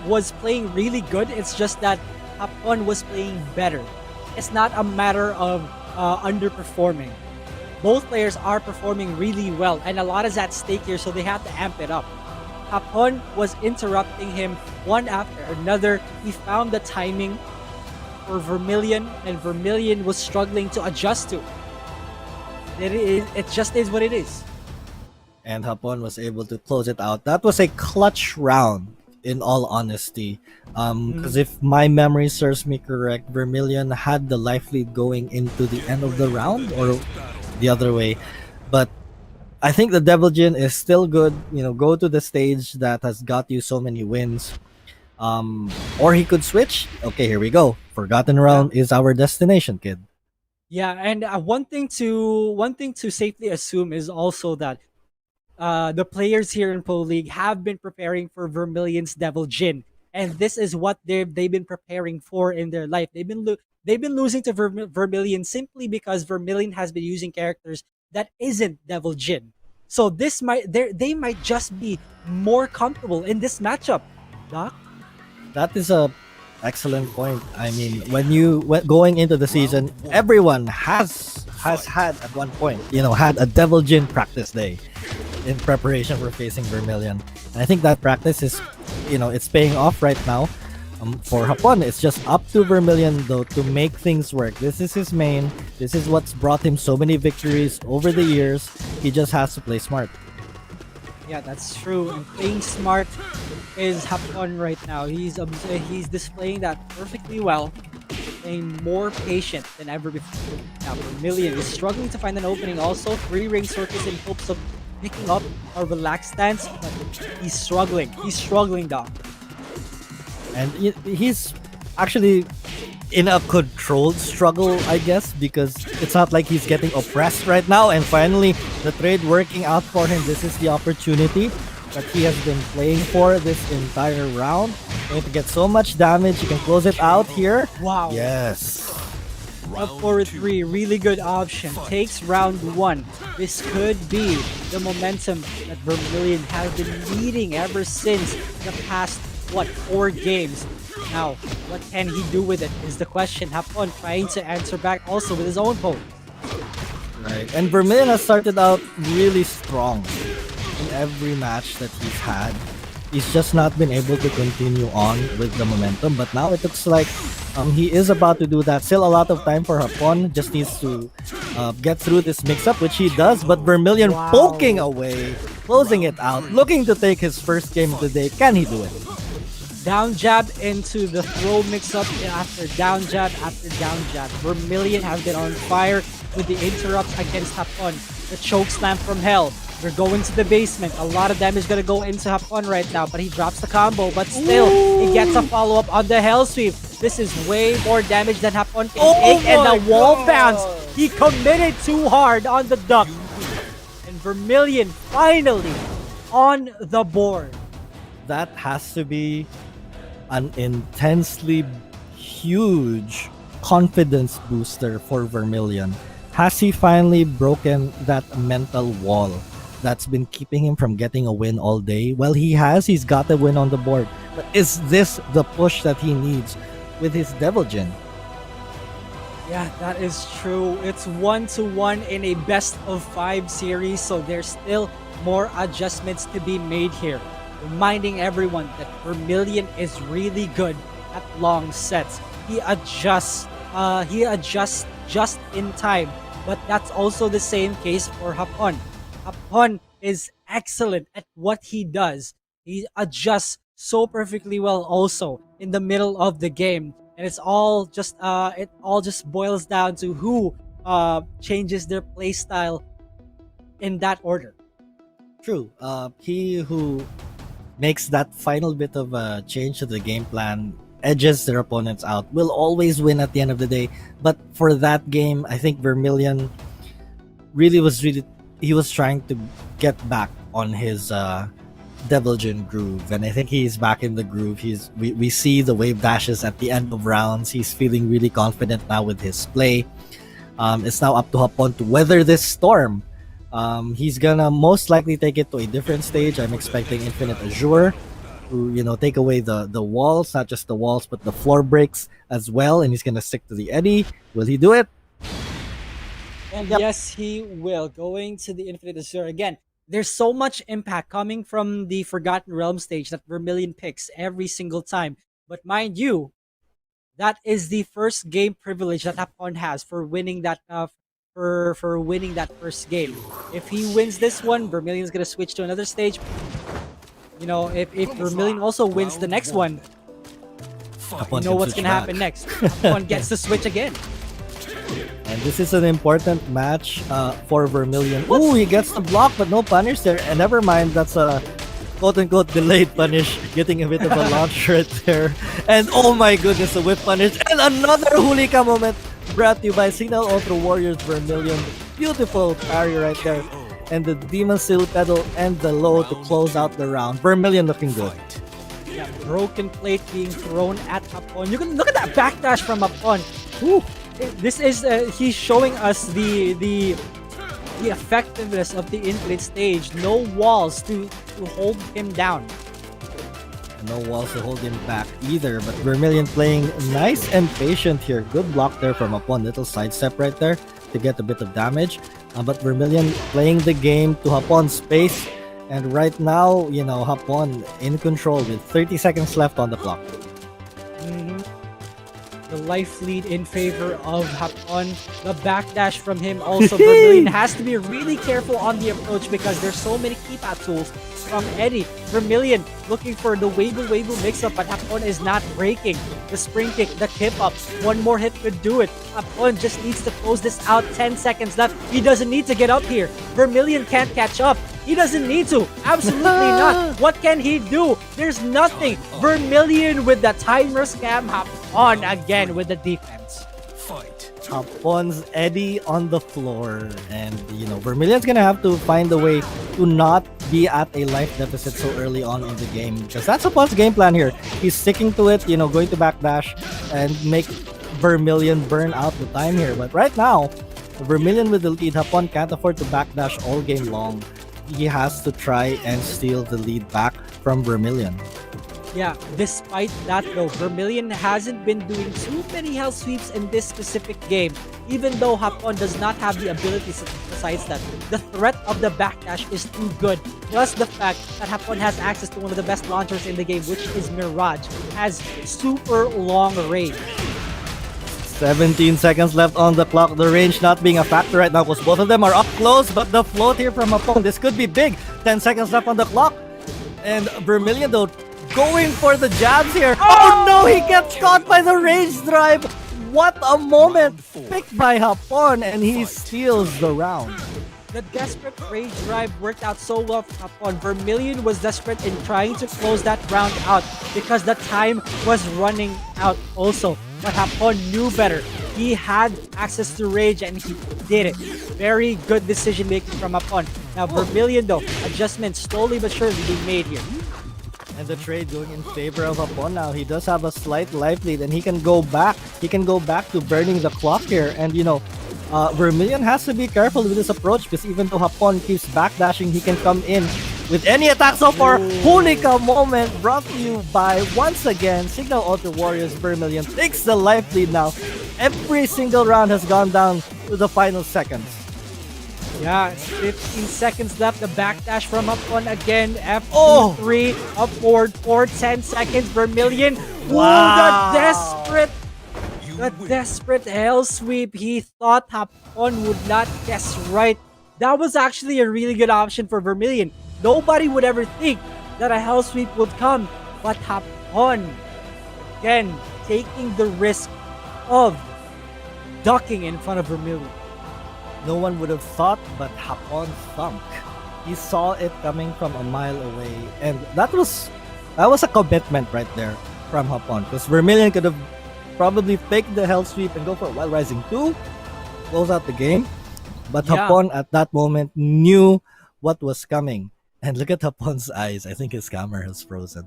was playing really good. It's just that Hapon was playing better. It's not a matter of underperforming. Both players are performing really well, and a lot is at stake here, so they have to amp it up. Hapon was interrupting him one after another. He found the timing for Vermilion, and Vermilion was struggling to adjust to it. It just is what it is. And Hapon was able to close it out. That was a clutch round, in all honesty. Because if my memory serves me correct, Vermilion had the life lead going into the end of the round, or the other way. But I think the Devil Jin is still good. Go to the stage that has got you so many wins. Or he could switch. Okay, here we go. Forgotten Realm is our destination, kid. Yeah, and one thing to safely assume is also that the players here in Pro League have been preparing for Vermilion's Devil Jin, and this is what they've been preparing for in their life. They've been losing to Vermilion simply because Vermilion has been using characters that isn't Devil Jin. So they might just be more comfortable in this matchup, Doc. That is a excellent point. I mean, when going into the season, everyone has had at one point, had a Devil Jin practice day in preparation for facing Vermilion. And I think that practice is, it's paying off right now. For Hapon, it's just up to Vermilion though to make things work. This is his main. This is what's brought him so many victories over the years. He just has to play smart. Yeah, that's true. And playing smart is Hapon right now. He's displaying that perfectly well, playing more patient than ever before. Now, Vermilion is struggling to find an opening. Also, 3-ring circus in hopes of picking up a relaxed stance, but he's struggling. He's struggling, Doc. And he's actually in a controlled struggle, I guess, because it's not like he's getting oppressed right now. And finally, the trade working out for him. This is the opportunity that he has been playing for this entire round. Going to get so much damage. You can close it out here. Wow. Yes. Up 4-3, really good option. Takes round 1. This could be the momentum that Vermilion has been leading ever since the past 4 games. Now, what can he do with it is the question. Hapon trying to answer back also with his own pose. Right. And Vermilion has started out really strong in every match that he's had. He's just not been able to continue on with the momentum, but now it looks like he is about to do that. Still a lot of time for Hapon. Just needs to get through this mix-up, which he does, but Vermilion poking away, closing it out, looking to take his first game of the day. Can he do it? Down jab into the throw mix-up after down jab after down jab. Vermilion has been on fire with the interrupt against Hapon. The choke slam from hell. We're going to the basement. A lot of damage gonna go into Hapon right now, but he drops the combo. But still, he gets a follow-up on the Hell Sweep. This is way more damage than Hapon can take, and the wall bounce. He committed too hard on the duck. And Vermilion finally on the board. That has to be an intensely huge confidence booster for Vermilion. Has he finally broken that mental wall that's been keeping him from getting a win all day? Well, he has. He's got a win on the board. But is this the push that he needs with his Devil Jin? Yeah, that is true. It's 1-1 in a best of 5 series, so there's still more adjustments to be made here. Reminding everyone that Vermilion is really good at long sets. He adjusts just in time, but that's also the same case for Hapon. Hapon is excellent at what he does. He adjusts so perfectly well also in the middle of the game, and it all just boils down to who changes their playstyle in that order. True. He who makes that final bit of a change to the game plan, edges their opponents out, will always win at the end of the day. But for that game, I think Vermilion he was trying to get back on his Devil Jin groove, and I think he's back in the groove. We see the wave dashes at the end of rounds. He's feeling really confident now with his play. It's now up to Hapon to weather this storm. He's gonna most likely take it to a different stage. I'm expecting Infinite Azure to, take away the walls, not just the walls, but the floor breaks as well, and he's gonna stick to the Eddy. Will he do it? And yes, he will. Going to the Infinite Azure again. There's so much impact coming from the Forgotten Realm stage that Vermilion picks every single time. But mind you, that is the first game privilege that Hapon has for winning that for winning that first game. If he wins this one, Vermilion's gonna switch to another stage. If Vermilion also wins the next one, you know what's gonna happen next. Hapon gets to switch again. And this is an important match for Vermilion. Ooh, he gets the block, but no punish there. And never mind, that's a quote-unquote delayed punish, getting a bit of a launch right there. And oh my goodness, a whip punish. And another Hulika moment brought to you by Signal Ultra Warriors Vermilion. Beautiful parry right there. And the Demon Steel Pedal and the low to close out the round. Vermilion looking good. Yeah, broken plate being thrown at Hapon. You can look at that backdash from Hapon. Woo! This is he's showing us the effectiveness of the infinite stage. No walls to hold him down. No walls to hold him back either. But Vermilion playing nice and patient here. Good block there from Hapon. Little sidestep right there to get a bit of damage. But Vermilion playing the game to Hapon's space. And right now, Hapon in control with 30 seconds left on the clock. The life lead in favor of Hapon. The backdash from him also. Vermilion has to be really careful on the approach because there's so many keep-out tools from Eddy. Vermilion looking for the wave-a-wave mix-up, but Hapon is not breaking. The spring kick, the kip-up. One more hit could do it. Hapon just needs to close this out. 10 seconds left. He doesn't need to get up here. Vermilion can't catch up. He doesn't need to. Absolutely not. What can he do? There's nothing. Vermilion with the timer scam. Hapon again with the defense. Hapon's Eddy on the floor. And, Vermilion's gonna have to find a way to not be at a life deficit so early on in the game. Because that's Hapon's game plan here. He's sticking to it, going to backdash and make Vermilion burn out the time here. But right now, Vermilion with the lead. Hapon can't afford to backdash all game long. He has to try and steal the lead back from Vermilion. Yeah, despite that though, Vermilion hasn't been doing too many hell sweeps in this specific game. Even though Hapon does not have the abilities besides that, the threat of the backdash is too good. Plus the fact that Hapon has access to one of the best launchers in the game, which is Mirage, has super long range. 17 seconds left on the clock. The range not being a factor right now because both of them are up close, but the float here from Hapon, this could be big. 10 seconds left on the clock. And Vermilion though, going for the jabs here. Oh no, he gets caught by the range drive. What a moment picked by Hapon, and he steals the round. The desperate rage drive worked out so well for Hapon. Vermilion was desperate in trying to close that round out because the time was running out also. But Hapon knew better. He had access to rage and he did it. Very good decision making from Hapon. Now Vermilion though, adjustments slowly but surely being made here. And the trade going in favor of Hapon now. He does have a slight life lead and he can go back. He can go back to burning the clock here. And you know, Vermilion has to be careful with his approach because even though Hapon keeps backdashing, he can come in with any attack so far. Kunicat moment brought to you by, once again, Signal Auto Warriors. Vermilion takes the life lead now. Every single round has gone down to the final seconds. Yeah, 15 seconds left. The backdash from Hapon again. F3 up forward for 10 seconds. Vermilion. Wow. The desperate hell sweep. He thought Hapon would not guess right. That was actually a really good option for Vermilion. Nobody would ever think that a hell sweep would come, but Hapon again taking the risk of ducking in front of Vermilion. No one would have thought, but Hapon thunk. He saw it coming from a mile away, and that was a commitment right there from Hapon, because Vermilion could have probably faked the hell sweep and go for a Wild Rising 2, close out the game. But Hapon at that moment knew what was coming. And look at Hapon's eyes. I think his camera has frozen.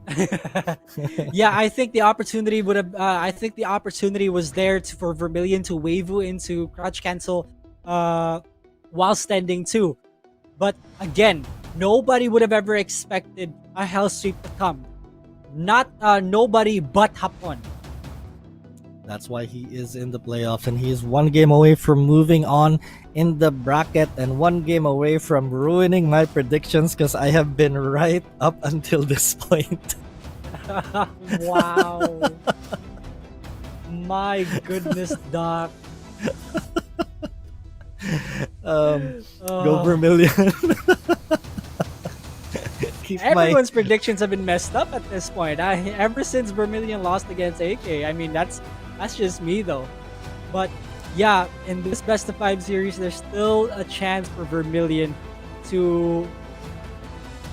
Yeah, I think the opportunity would have. I think the opportunity was there for Vermilion to Weivu into crouch cancel, while standing too. But again, nobody would have ever expected a hell sweep to come. Not nobody but Hapon. That's why he is in the playoffs, and he is one game away from moving on in the bracket and one game away from ruining my predictions because I have been right up until this point. Wow. My goodness, Doc. Go Vermilion. Everyone's predictions have been messed up at this point. Ever since Vermilion lost against AK. I mean, that's just me though. But yeah, in this best of 5 series, there's still a chance for Vermilion to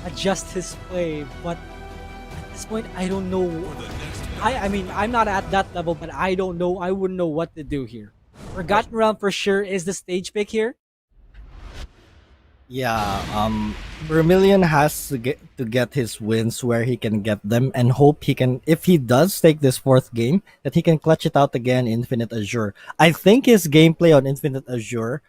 adjust his play. But at this point, I don't know. I mean, I'm not at that level, but I don't know. I wouldn't know what to do here. Forgotten Realm for sure is the stage pick here. Yeah, Vermilion has to get his wins where he can get them and hope he can, if he does take this 4th game, that he can clutch it out again in Infinite Azure. I think his gameplay on Infinite Azure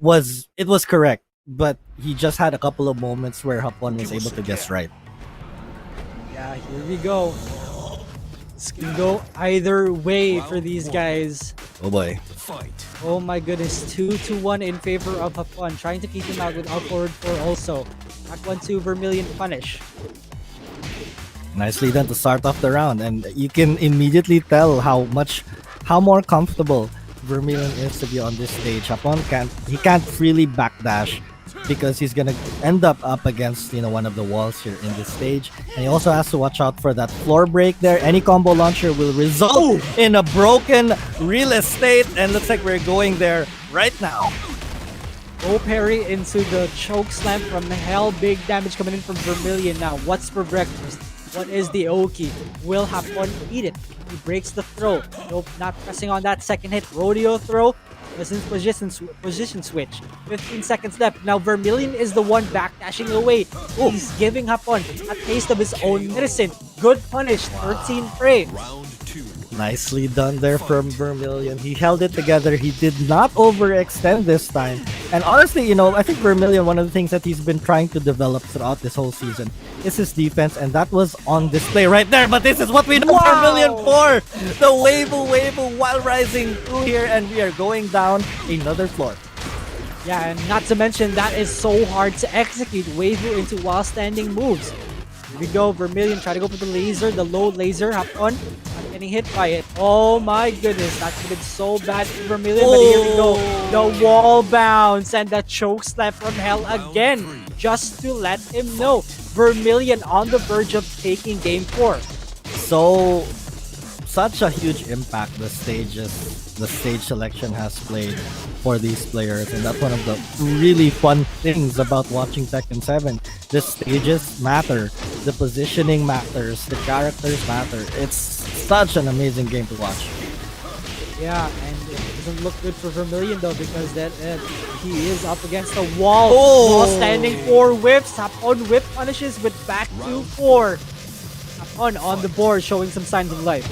was correct, but he just had a couple of moments where Hapon was able to guess right. Yeah, here we go. This can go either way for these guys. Oh boy. Oh my goodness, 2-1 in favor of Hapon. Trying to keep him out with up forward 4 also. Back 1-2 Vermilion punish. Nicely done to start off the round, and you can immediately tell how more comfortable Vermilion is to be on this stage. Hapon can't freely backdash because he's gonna end up against one of the walls here in this stage, and he also has to watch out for that floor break there. Any combo launcher will result in a broken real estate, and looks like we're going there right now. Go parry into the choke slam from Hell. Big damage coming in from Vermilion now. What's for breakfast? What is the Oki? Will Hapon eat it? He breaks the throw. Nope, not pressing on that second hit. Rodeo throw. Position switch. 15 seconds left. Now Vermilion is the one backdashing away. He's giving Hapon a taste of his own medicine. Good punish. 13 frames. Nicely done there from Vermilion. He held it together. He did not overextend this time. And honestly, I think Vermilion, one of the things that he's been trying to develop throughout this whole season is his defense, and that was on display right there. But this is what we know Vermilion for! The Weivu Wild Rising through here, and we are going down another floor. Yeah, and not to mention that is so hard to execute. Weivu into while standing moves. Here we go, Vermilion try to go for the laser, the low laser. Hapon not getting hit by it. Oh my goodness, that could have been so bad for Vermilion. But here we go, the wall bounce and the choke slap from Hell again, just to let him know Vermilion on the verge of taking game 4. So, such a huge impact, the stages. the stage selection has played for these players, and that's one of the really fun things about watching Tekken 7. The stages matter, the positioning matters, the characters matter. It's such an amazing game to watch. Yeah, and it doesn't look good for Vermilion though, because that he is up against the wall. Oh! Wall standing 4 whips. Hapon whip punishes with back 2-4. Hapon on the board, showing some signs of life.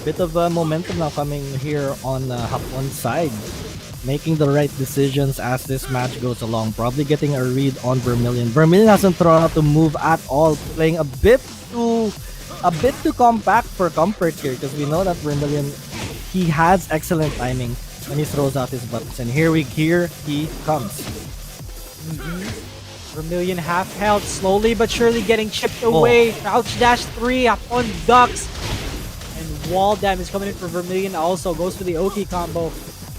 Bit of momentum now coming here on Hapon's side, making the right decisions as this match goes along. Probably getting a read on Vermilion. Vermilion hasn't thrown out the move at all, playing a bit too compact for comfort here, because we know that Vermilion, he has excellent timing when he throws out his buttons, and here he comes. Vermilion half health, slowly but surely getting chipped away. Crouch dash 3, Hapon ducks. And wall damage coming in for Vermilion also. Goes for the Oki combo.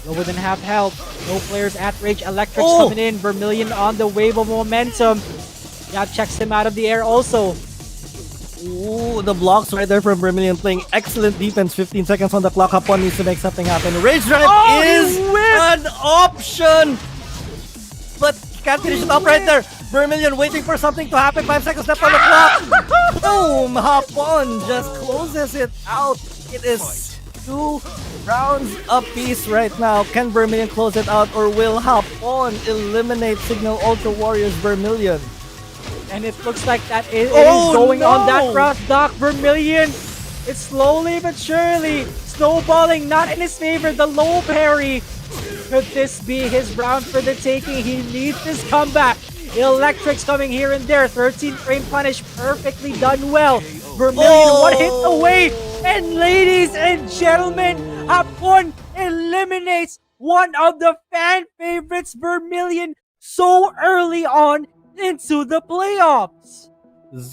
Lower than half health. No players at range. Electrics coming in. Vermilion on the wave of momentum. Yeah, checks him out of the air also. Ooh, the blocks right there from Vermilion, playing excellent defense. 15 seconds on the clock. Hapon needs to make something happen. Rage Drive is an option, but he can't finish it up right there. Vermilion waiting for something to happen. 5 seconds left on the clock. Boom! Hapon just closes it out. It is 2 rounds apiece right now. Can Vermilion close it out, or will Hapon eliminate Signal Ultra Warriors Vermilion? And it looks like that it is going on that route. Doc Vermilion, it's slowly but surely snowballing, not in his favor. The low parry. Could this be his round for the taking? He needs this comeback. Electrics coming here and there. 13 frame punish, perfectly done well. Vermilion 1 hit away. And ladies and gentlemen, Hapon eliminates one of the fan favorites, Vermilion, so early on into the playoffs.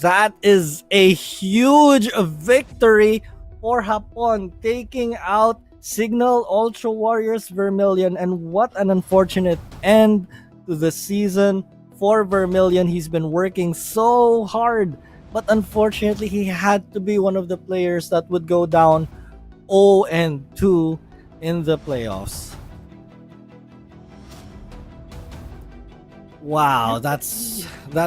That is a huge victory for Hapon, taking out Signal Ultra Warriors Vermilion. And what an unfortunate end to the season for Vermilion. He's been working so hard, but unfortunately he had to be one of the players that would go down 0-2 in the playoffs. Wow, that's a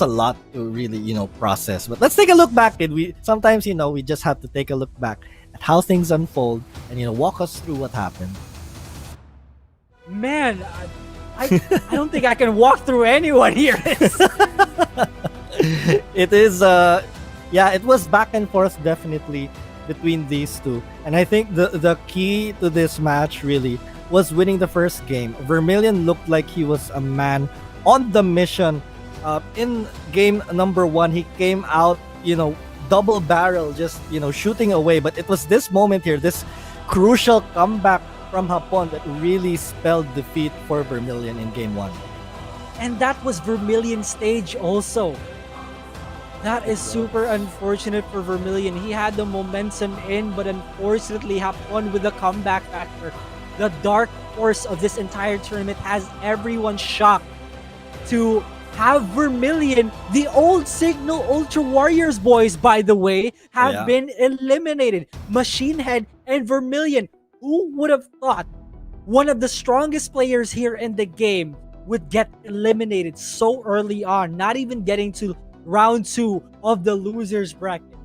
lot to really process. But let's take a look back. We sometimes we just have to take a look back at how things unfold and walk us through what happened. Man, I don't think I can walk through anyone here. It is it was back and forth definitely between these two, and I think the key to this match really was winning the first game. Vermilion looked like he was a man on the mission. In game number 1, he came out, double barrel, just shooting away. But it was this moment here, this crucial comeback from Hapon, that really spelled defeat for Vermilion in game 1. And that was Vermilion's stage also. That is super unfortunate for Vermilion. He had the momentum in, but unfortunately Hapon with the comeback factor. The dark horse of this entire tournament has everyone shocked to have Vermilion, the old Signal Ultra Warriors boys, by the way, have been eliminated. Machinehead and Vermilion. Who would have thought one of the strongest players here in the game would get eliminated so early on, not even getting to round 2 of the losers bracket?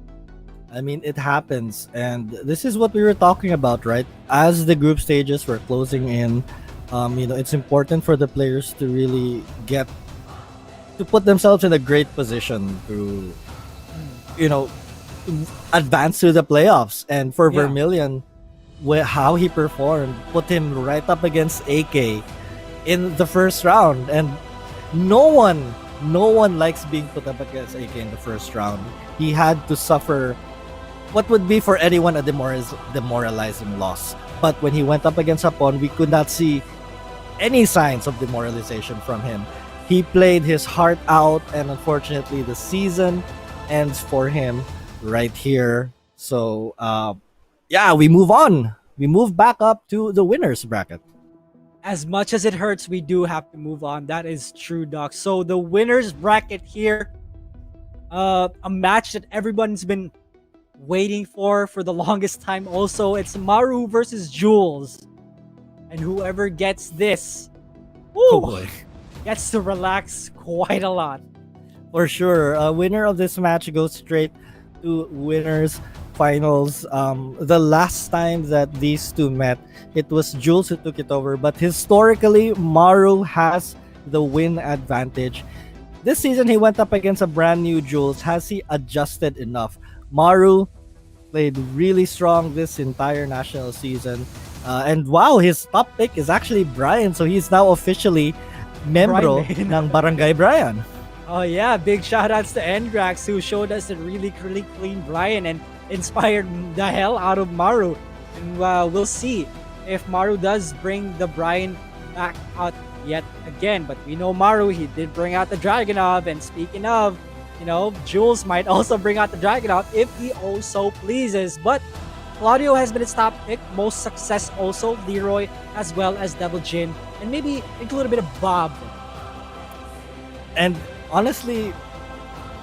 I mean, it happens, and this is what we were talking about, right? As the group stages were closing in, it's important for the players to really get to put themselves in a great position to, advance to the playoffs. And for Vermilion, how he performed put him right up against AK in the first round, and no one likes being put up against AK in the first round. He had to suffer what would be for anyone a demoralizing loss. But when he went up against Hapon, we could not see any signs of demoralization from him. He played his heart out, and unfortunately the season ends for him right here. So we move on. We move back up to the winners bracket. As much as it hurts, we do have to move on. That is true, Doc. So the winners bracket here, a match that everyone's been waiting for the longest time also. It's Maru versus Jules. And whoever gets this, Oh woo, boy. gets to relax quite a lot. For sure. Winner of this match goes straight to winners finals. The last time that these two met, it was Jules who took it over, but historically Maru has the win advantage. This season he went up against a brand new Jules. Has he adjusted enough? Maru played really strong this entire national season. And wow, his top pick is actually Brian, so he's now officially membro Brian. ng Barangay Brian. Oh yeah, big shout outs to Engrax who showed us a really clean Brian and inspired the hell out of Maru. And we'll see if Maru does bring the Brian back out yet again. But we know Maru, he did bring out the Dragonov. And speaking of, Jules might also bring out the Dragonov if he also pleases. But Claudio has been his top pick. Most success also, Leroy, as well as Devil Jin. And maybe include a bit of Bob. And honestly,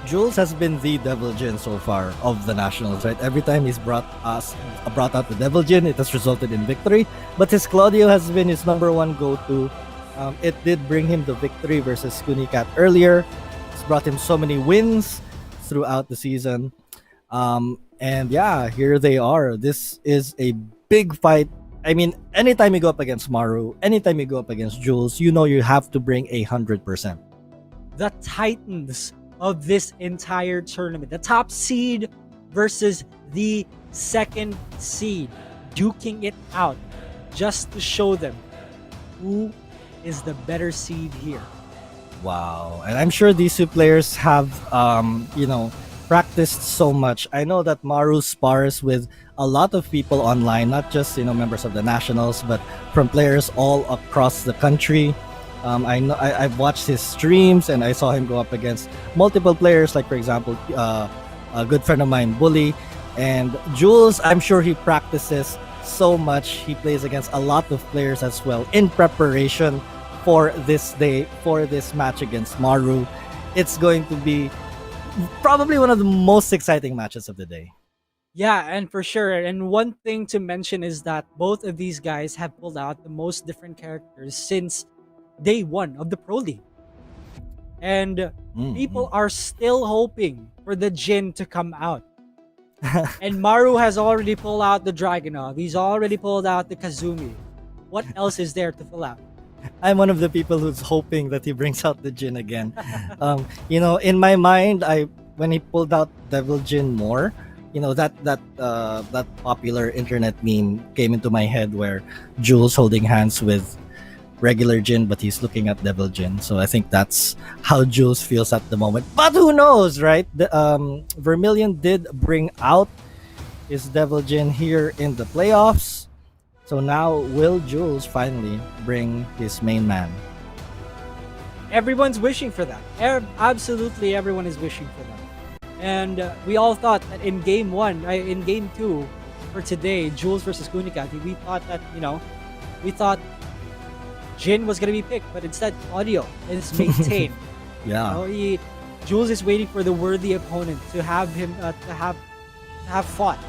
Jules has been the Devil Jin so far of the Nationals, right? Every time he's brought out the Devil Jin, it has resulted in victory. But his Claudio has been his number one go-to. It did bring him the victory versus Kunicat earlier. It's brought him so many wins throughout the season. And yeah, here they are. This is a big fight. I mean, anytime you go up against Maru, anytime you go up against Jules, you know you have to bring 100%. The titans of this entire tournament. The top seed versus the second seed. Duking it out just to show them who is the better seed here. Wow. And I'm sure these two players have, practiced so much. I know that Maru spars with a lot of people online, not just, members of the Nationals, but from players all across the country. I've watched his streams and I saw him go up against multiple players, like for example, a good friend of mine, Bully, and Jules. I'm sure he practices so much. He plays against a lot of players as well in preparation for this day, for this match against Maru. It's going to be probably one of the most exciting matches of the day. Yeah, and for sure. And one thing to mention is that both of these guys have pulled out the most different characters since day one of the Pro League. And people are still hoping for the Jin to come out. And Maru has already pulled out the Dragonov. He's already pulled out the Kazumi. What else is there to pull out? I'm one of the people who's hoping that he brings out the Jin again. In my mind, when he pulled out Devil Jin more, that popular internet meme came into my head where Jules holding hands with regular Jin, but he's looking at Devil Jin. So I think that's how Jules feels at the moment. But who knows, right? Vermilion did bring out his Devil Jin here in the playoffs. So now will Jules finally bring his main man? Everyone's wishing for that. Absolutely everyone is wishing for that. And we all thought that in game 2 for today, Jules versus Kunicat, we thought Jin was gonna be picked, but instead Audio is maintained. Yeah. Jules is waiting for the worthy opponent to have him to have fought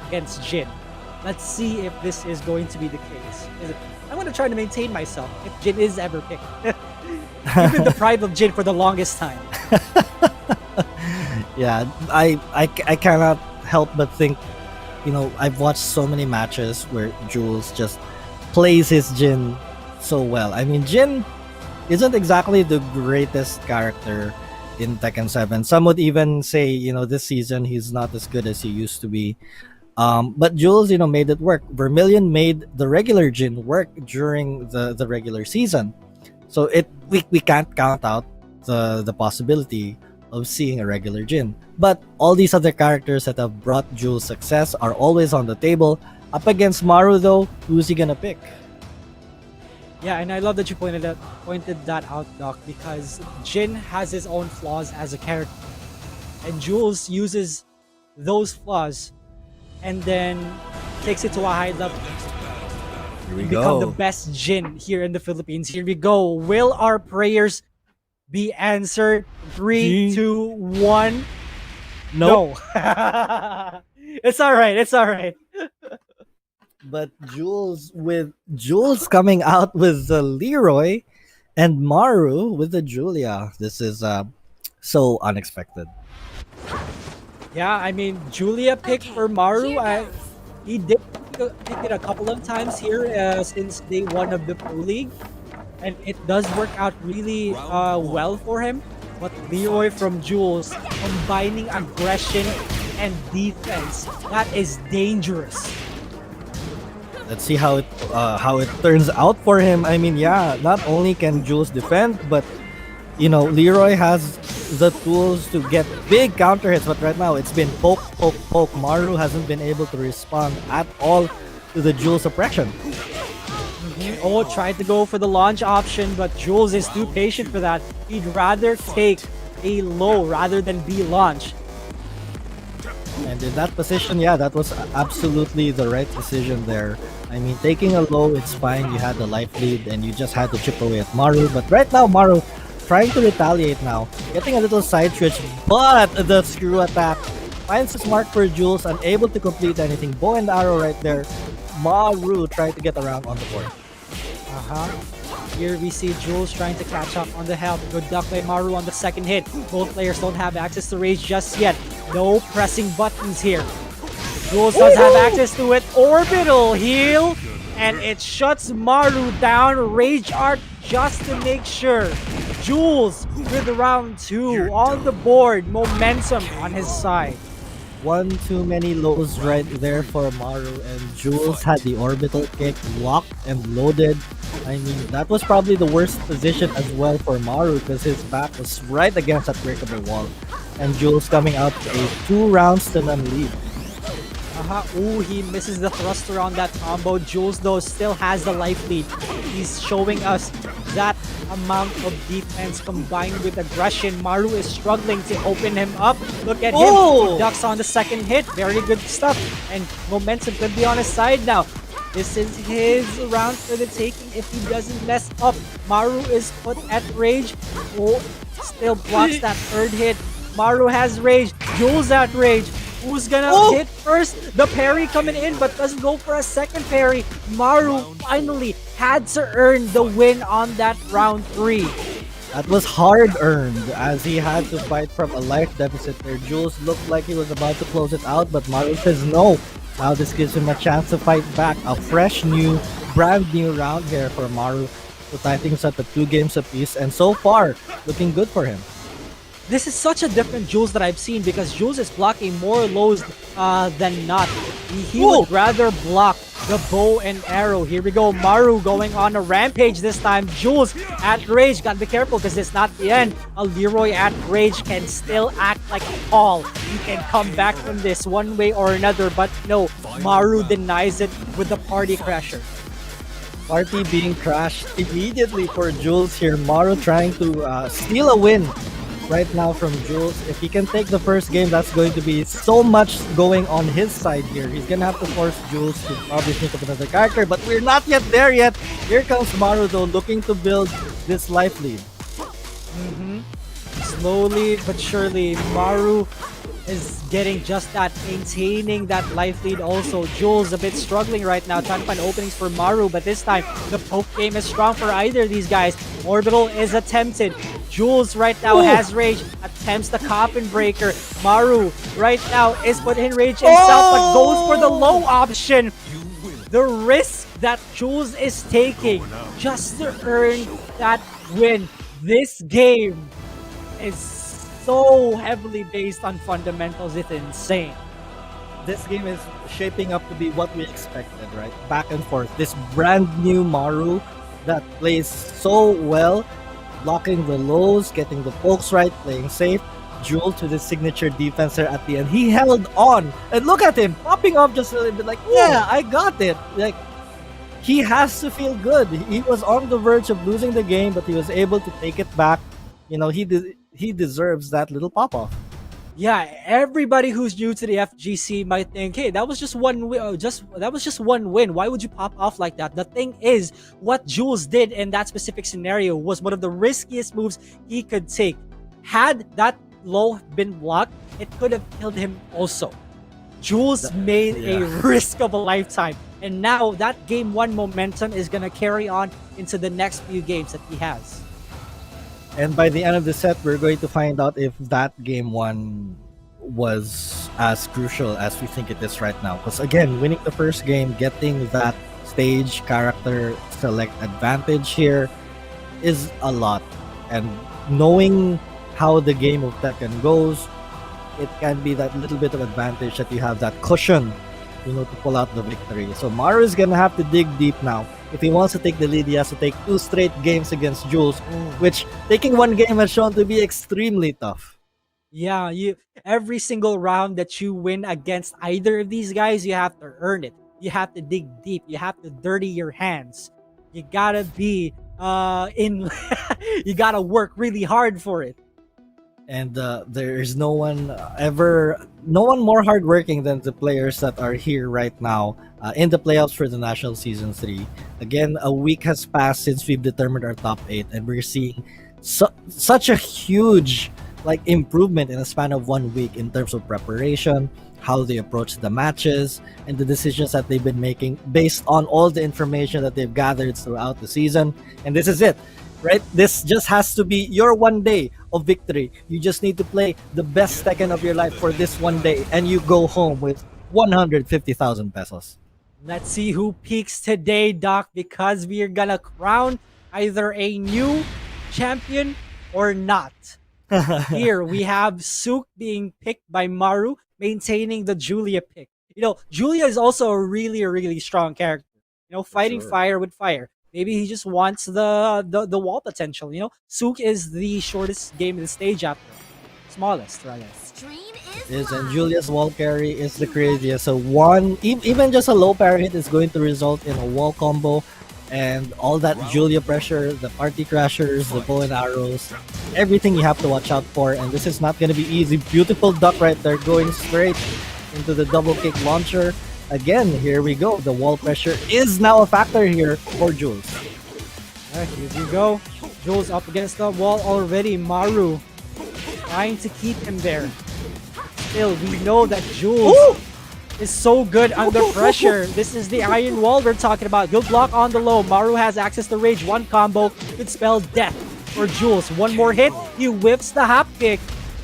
against Jin. Let's see if this is going to be the case. I'm gonna try to maintain myself if Jin is ever picked. Even deprived of Jin for the longest time. Yeah, I cannot help but think, I've watched so many matches where Jules just plays his Jin so well. I mean, Jin isn't exactly the greatest character in Tekken 7. Some would even say, this season he's not as good as he used to be. But Jules, made it work. Vermilion made the regular Jin work during the regular season. So we can't count out the possibility of seeing a regular Jin. But all these other characters that have brought Jules success are always on the table. Up against Maru though, who's he gonna pick? Yeah, and I love that you pointed that out, Doc, because Jin has his own flaws as a character. And Jules uses those flaws and then takes it to a high level. Here we Become the go. best Jin here in the Philippines. Here we go. Will our prayers be answered? 3, 2, 1. Nope. No. It's all right. It's all right. But Jules coming out with the Leroy and Maru with the Julia. This is so unexpected. Yeah, I mean, Julia picked for Maru. He did pick it a couple of times here since day one of the Pro League. And it does work out really well for him. But Leroy from Jules, combining aggression and defense, that is dangerous. Let's see how it turns out for him. I mean, yeah, not only can Jules defend, but Leroy has the tools to get big counter hits. But right now, it's been poke, poke, poke. Maru hasn't been able to respond at all to the Jules suppression. Oh, tried to go for the launch option, but Jules is too patient for that. He'd rather take a low rather than be launched. And in that position, yeah, that was absolutely the right decision there. I mean, taking a low, it's fine. You had the life lead and you just had to chip away at Maru. But right now, Maru trying to retaliate now. Getting a little side switch, but the screw attack finds his mark for Jules, unable to complete anything. Bow and arrow right there. Maru trying to get around on the board. Here we see Jules trying to catch up on the health. Good duck by Maru on the second hit. Both players don't have access to rage just yet. No pressing buttons here. Jules does have access to it. Orbital heal. And it shuts Maru down. Rage art just to make sure. Jules with round 2 on the board. Momentum on his side. One too many lows right there for Maru, and Jules had the orbital kick locked and loaded. I mean, that was probably the worst position as well for Maru because his back was right against that breakable wall. And Jules coming out to a 2 rounds to none lead. Ooh, he misses the thruster on that combo. Jules, though, still has the life lead. He's showing us that amount of defense combined with aggression. Maru is struggling to open him up. Look at him. He ducks on the second hit. Very good stuff. And momentum could be on his side now. This is his round for the taking if he doesn't mess up. Maru is put at rage. Oh, still blocks that third hit. Maru has rage. Jules at rage. Who's gonna hit first? The parry coming in, but doesn't go for a second parry. Maru finally had to earn the win on that round 3. That was hard earned as he had to fight from a life deficit there. Jules looked like he was about to close it out, but Maru says no. Now this gives him a chance to fight back. A fresh new, brand new round here for Maru to tie things up at 2 games apiece, and so far, looking good for him. This is such a different Jules that I've seen because Jules is blocking more lows than not. He would rather block the bow and arrow. Here we go. Maru going on a rampage this time. Jules at rage. Gotta be careful because it's not the end. A Leroy at rage can still act like a Paul. He can come back from this one way or another. But no, Maru denies it with the party crasher. Party being crashed immediately for Jules here. Maru trying to steal a win right now from Jules. If he can take the first game, that's going to be so much going on his side here. He's gonna have to force Jules to probably think of another character, but we're not yet there yet. Here comes Maru though, looking to build this life lead. Slowly but surely, Maru is getting just that, maintaining that life lead also. Jules a bit struggling right now, trying to find openings for Maru, but this time the poke game is strong for either of these guys. Orbital is attempted. Jules right now has rage, attempts the coffin breaker. Maru right now is put in rage himself, but goes for the low option. The risk that Jules is taking just to earn that win. This game is so heavily based on fundamentals, it's insane. This game is shaping up to be what we expected, right? Back and forth. This brand new Maru that plays so well, blocking the lows, getting the pokes right, playing safe. Jules to the signature defense there at the end. He held on, and look at him popping off just a little bit like, yeah, I got it. Like, he has to feel good. He was on the verge of losing the game, but he was able to take it back. You know, he deserves that little pop-off. Yeah, everybody who's new to the FGC might think, hey, that was just one win. That was just one win. Why would you pop off like that? The thing is, what Jules did in that specific scenario was one of the riskiest moves he could take. Had that low been blocked, it could have killed him also. Jules made a Yeah. risk of a lifetime. And now that game one momentum is going to carry on into the next few games that he has. And by the end of the set, we're going to find out if that game one was as crucial as we think it is right now. Because again, winning the first game, getting that stage character select advantage here is a lot. And knowing how the game of Tekken goes, it can be that little bit of advantage that you have that cushion, to pull out the victory. So Maru is gonna have to dig deep now. If he wants to take the lead, he has to take 2 straight games against Jules, which taking one game has shown to be extremely tough. Yeah, every single round that you win against either of these guys, you have to earn it. You have to dig deep. You have to dirty your hands. You gotta be you gotta work really hard for it. And there is no one more hardworking than the players that are here right now in the playoffs for the National Season 3. Again, a week has passed since we've determined our top 8, and we're seeing such a huge improvement in a span of 1 week in terms of preparation, how they approach the matches, and the decisions that they've been making based on all the information that they've gathered throughout the season. And this is it. Right? This just has to be your 1 day of victory. You just need to play the best Tekken of your life for this 1 day, and you go home with 150,000 pesos. Let's see who peaks today, Doc, because we are gonna crown either a new champion or not. Here we have Sook being picked by Maru, maintaining the Julia pick. Julia is also a really strong character. Fighting sure. fire with fire. Maybe he just wants the wall potential. Sook is the shortest game in the stage after. Smallest, rather. And Julia's wall carry is the craziest. So even just a low parry hit is going to result in a wall combo, and all that Julia pressure, the party crashers, the bow and arrows, everything you have to watch out for. And this is not going to be easy. Beautiful duck right there, going straight into the double kick launcher. Again, here we go. The wall pressure is now a factor here for Jules. Alright, here we go. Jules up against the wall already. Maru trying to keep him there. Still, we know that Jules is so good under pressure. This is the iron wall we're talking about. Good block on the low. Maru has access to rage. One combo could spell death for Jules. One more hit. He whips the hop kick.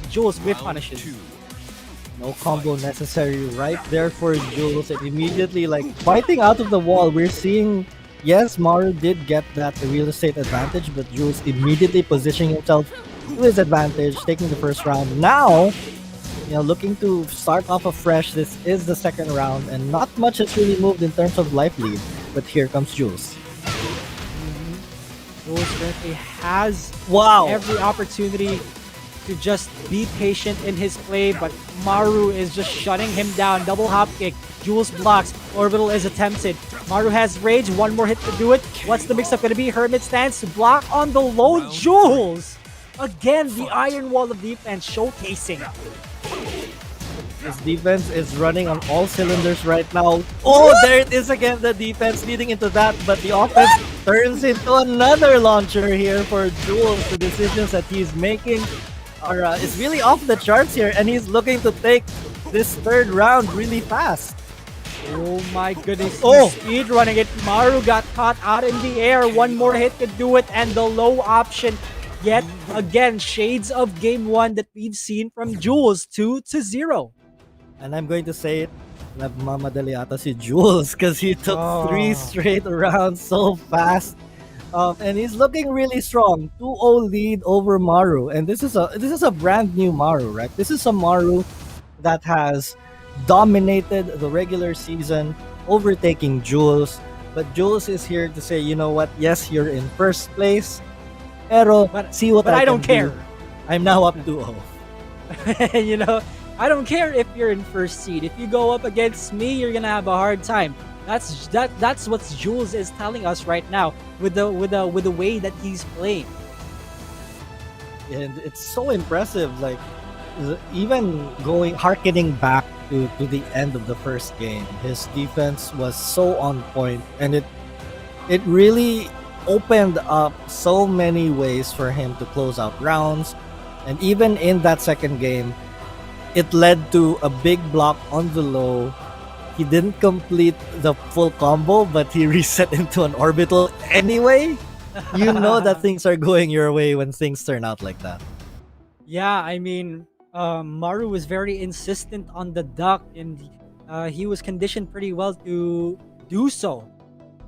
Jules whip punishes. No combo necessary right there for Jules, and immediately fighting out of the wall. We're seeing, yes, Maru did get that real estate advantage, but Jules immediately positioning himself to his advantage, taking the first round. Now, looking to start off afresh. This is the second round, and not much has really moved in terms of life lead, but here comes Jules. Jules currently has Wow! every opportunity to just be patient in his play, but Maru is just shutting him down. Double hop kick. Jules blocks. Orbital is attempted. Maru has rage. One more hit to do it. What's the mix-up going to be? Hermit stance to block on the low. Jules! Again, the iron wall of defense showcasing. His defense is running on all cylinders right now. Oh, there it is again, the defense leading into that, but the offense turns into another launcher here for Jules. The decisions that he's making is really off the charts here, and he's looking to take this third round really fast. Oh my goodness, Oh. he's speed running it. Maru got caught out in the air. One more hit could do it, and the low option. Yet again, shades of game one that we've seen from Jules, 2-0. And I'm going to say it, nagmamadali ata si Jules because he took 3 straight rounds so fast. And he's looking really strong. 2-0 lead over Maru. And this is a brand new Maru, right? This is a Maru that has dominated the regular season, overtaking Jules. But Jules is here to say, you know what? Yes, you're in first place. Pero see what I don't can care. do. I'm now up 2-0. I don't care if you're in first seed. If you go up against me, you're gonna have a hard time. That's what Jules is telling us right now with the way that he's playing. And it's so impressive, even harkening back to the end of the first game, his defense was so on point, and it really opened up so many ways for him to close out rounds. And even in that second game, it led to a big block on the low. He didn't complete the full combo, but he reset into an orbital anyway. You know that things are going your way when things turn out like that. Yeah, I mean, Maru was very insistent on the duck, and he was conditioned pretty well to do so.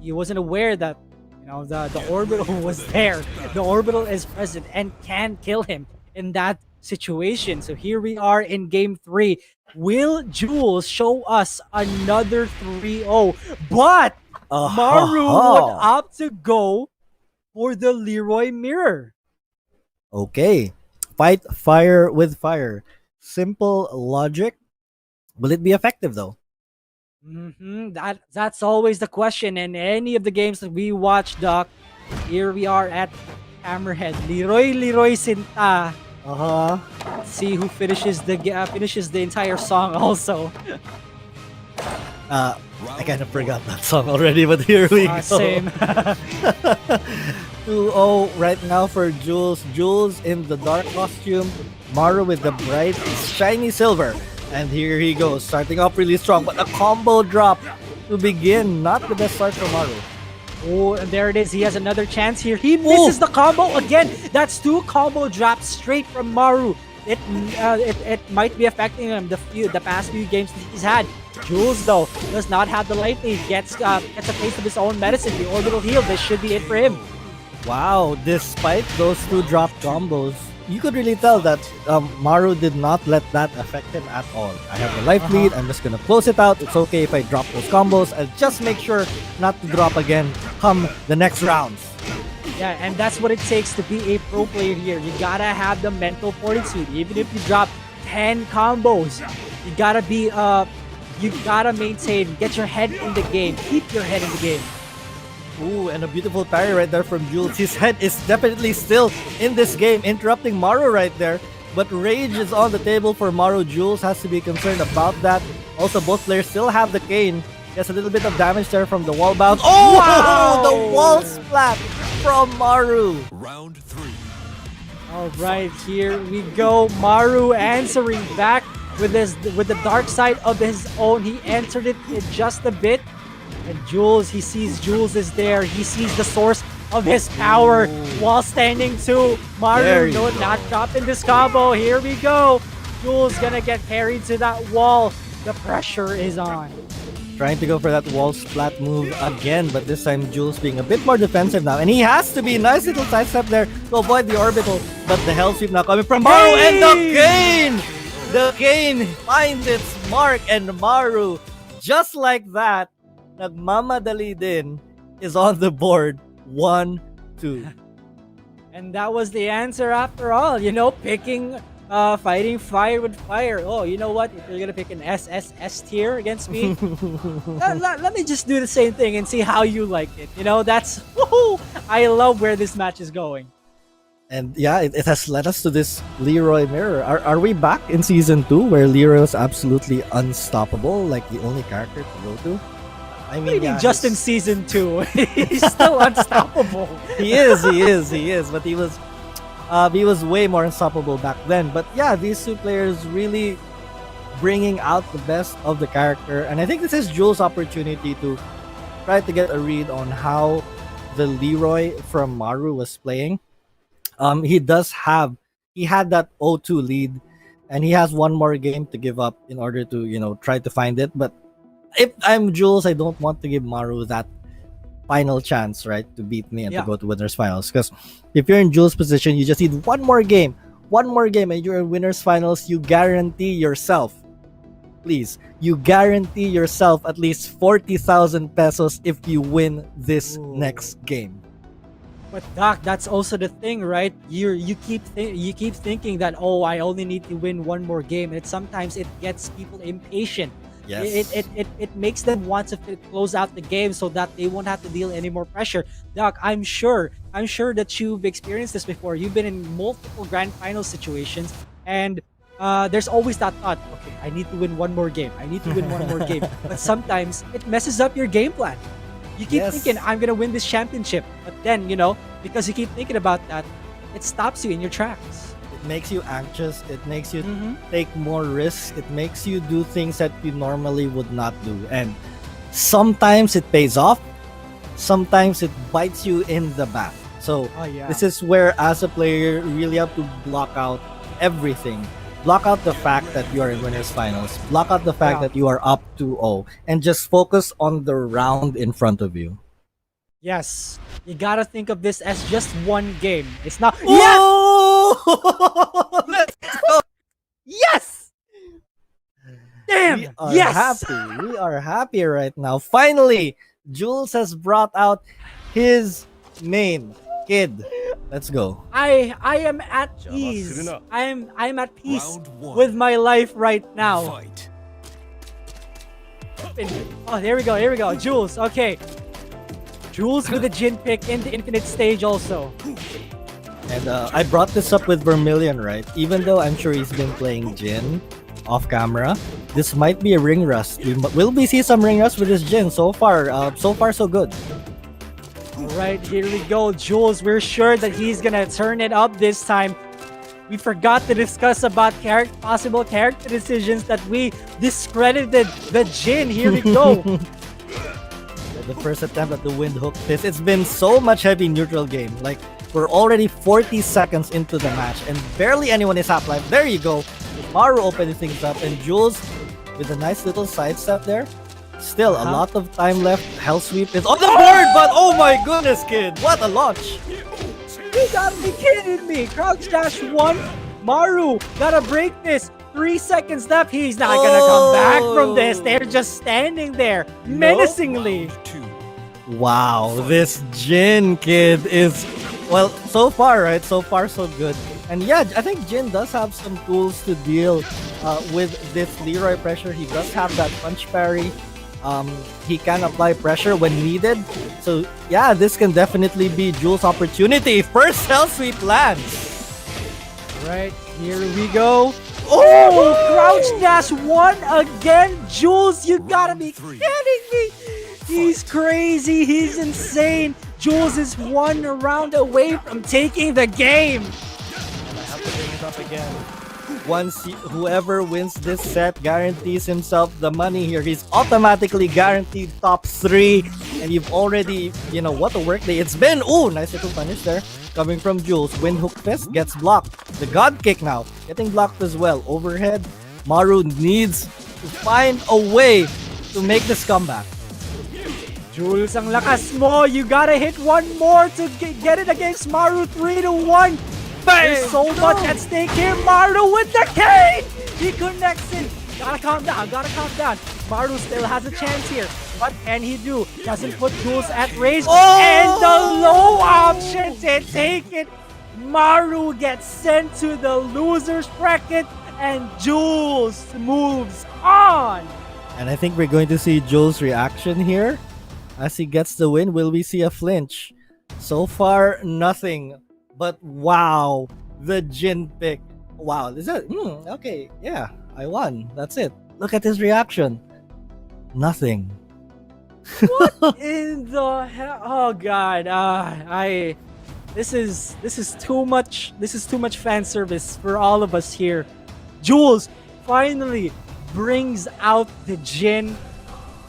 He wasn't aware that the orbital was there. The orbital is present and can kill him in that situation. So here we are in game 3. Will Jules show us another 3-0? But Maru would opt to go for the Leroy Mirror. Okay. Fight fire with fire. Simple logic. Will it be effective though? That's always the question in any of the games that we watch, Doc. Here we are at Hammerhead. Leroy Sinta. Let's see who finishes the entire song also. I kind of forgot that song already, but here we go. Same. 2-0 right now for Jules. Jules in the dark costume. Maru with the bright shiny silver. And here he goes, starting off really strong, but a combo drop to begin. Not the best start for Maru. Oh, and there it is. He has another chance here. He misses the combo again. That's 2 combo drops straight from Maru. It might be affecting him the past few games that he's had. Jules, though, does not have the light lead. Gets a taste of his own medicine. The orbital heal. This should be it for him. Wow, despite those 2 drop combos, you could really tell that Maru did not let that affect him at all. I have the life lead. I'm just going to close it out. It's okay if I drop those combos. I'll just make sure not to drop again come the next rounds. Yeah, and that's what it takes to be a pro player here. You gotta have the mental fortitude. Even if you drop 10 combos, you gotta maintain, get your head in the game, keep your head in the game. Ooh, and a beautiful parry right there from Jules. His head is definitely still in this game, interrupting Maru right there. But rage is on the table for Maru. Jules has to be concerned about that. Also, both players still have the cane. Gets a little bit of damage there from the wall bounce. Oh, wow! The wall splat from Maru. Round 3. All right, here we go. Maru answering back with the dark side of his own. He answered it in just a bit. And Jules, he sees Jules is there. He sees the source of his power while standing too. Maru not dropping this combo. Here we go. Jules gonna get carried to that wall. The pressure is on. Trying to go for that wall splat move again, but this time Jules being a bit more defensive now. And he has to be. Nice little sidestep there to avoid the orbital. But the hell sweep now coming from Maru. And the cane! The cane finds its mark. And Maru, just like that, nagmamadali din, is on the board. 1-2. And that was the answer after all. Picking fighting fire with fire. Oh, you know what? If you're gonna pick an SSS tier against me, let me just do the same thing and see how you like it. That's woohoo! I love where this match is going. And yeah, it has led us to this Leroy Mirror. Are we back in season 2 where Leroy is absolutely unstoppable, like the only character to go to? I mean, yeah, just in season 2, he's still unstoppable. He is. But he was way more unstoppable back then. But yeah, these 2 players really bringing out the best of the character. And I think this is Jules' opportunity to try to get a read on how the Leroy from Maru was playing. He had that 0-2 lead, and he has one more game to give up in order to, try to find it. But if I'm Jules, I don't want to give Maru that final chance, right, to beat me and to go to winners finals. Because if you're in Jules' position, you just need one more game, and you're in winners finals. You guarantee yourself, please, you guarantee yourself at least 40,000 pesos if you win this next game. But Doc, that's also the thing, right? You keep thinking that, oh, I only need to win one more game, and sometimes it gets people impatient. Yes. It makes them want to close out the game so that they won't have to deal any more pressure. Doc, I'm sure that you've experienced this before. You've been in multiple grand final situations, and there's always that thought, okay, I need to win one more game. But sometimes it messes up your game plan. You keep thinking, I'm gonna win this championship, but then because you keep thinking about that, it stops you in your tracks. makes you anxious. It makes you Mhm. take more risks. It makes you do things that you normally would not do. And sometimes it pays off. Sometimes it bites you in the back. So Oh yeah. this is where, as a player, you really have to block out everything. Block out the fact that you are in winners finals. Block out the fact Yeah. that you are up 2-0, and just focus on the round in front of you. Yes. You gotta think of this as just one game. It's not. Yes! Oh! Let's go! Yes! Damn! We are Yes! happy. We are happy right now. Finally, Jules has brought out his main kid. Let's go. I am at ease. I'm at peace with my life right now. Oh, there we go. Here we go. Jules. Okay. Jules with the Jin pick in the infinite stage also. And I brought this up with Vermilion, right? Even though I'm sure he's been playing Jin off camera, this might be a ring rust. Will we see some ring rust with this Jin so far? So far, so good. All right, here we go. Jules, we're sure that he's gonna turn it up this time. We forgot to discuss about possible character decisions that we discredited the Jin. Here we go. The first attempt at the windhook fist. It's been so much heavy neutral game. Like, we're already 40 seconds into the match and barely anyone is half life. There you go. Maru opening things up, and Jules with a nice little sidestep there. Still, a lot of time left. Hell sweep is on the board, but oh my goodness, kid. What a launch. You gotta be kidding me. Crouch dash 1. Maru, gotta break this. 3 seconds left. He's not gonna come back from this. They're just standing there menacingly. Wow, this Jin kid is, well, so far, right? So far, so good. And yeah, I think Jin does have some tools to deal with this Leroy pressure. He does have that punch parry. He can apply pressure when needed. So yeah, this can definitely be Jules' opportunity. First hell sweep lands. Right, here we go. Oh, crouch dash 1 again. Jules, you gotta be kidding me. He's crazy. He's insane. Jules is 1 round away from taking the game. I have to bring it up again. Whoever wins this set guarantees himself the money here. He's automatically guaranteed top 3. And you've already, what a work day it's been. Ooh, nice little punish there. Coming from Jules. Windhook fist gets blocked. The God kick now getting blocked as well. Overhead. Maru needs to find a way to make this comeback. Jules, ang lakas mo. You gotta hit one more to get it against Maru. 3-1. There's so much at stake here. Maru with the cane. He connects it. Gotta calm down. Maru still has a chance here. What can he do? Doesn't put Jules at range. And the low option to take it. Maru gets sent to the loser's bracket, and Jules moves on. And I think we're going to see Jules' reaction here as he gets the win. Will we see a flinch? So far, nothing. But wow, the Jin pick. Wow, is that? Okay, yeah, I won. That's it. Look at his reaction. Nothing. What in the hell? Oh god, this is too much. This is too much fan service for all of us here. Jules finally brings out the Jin,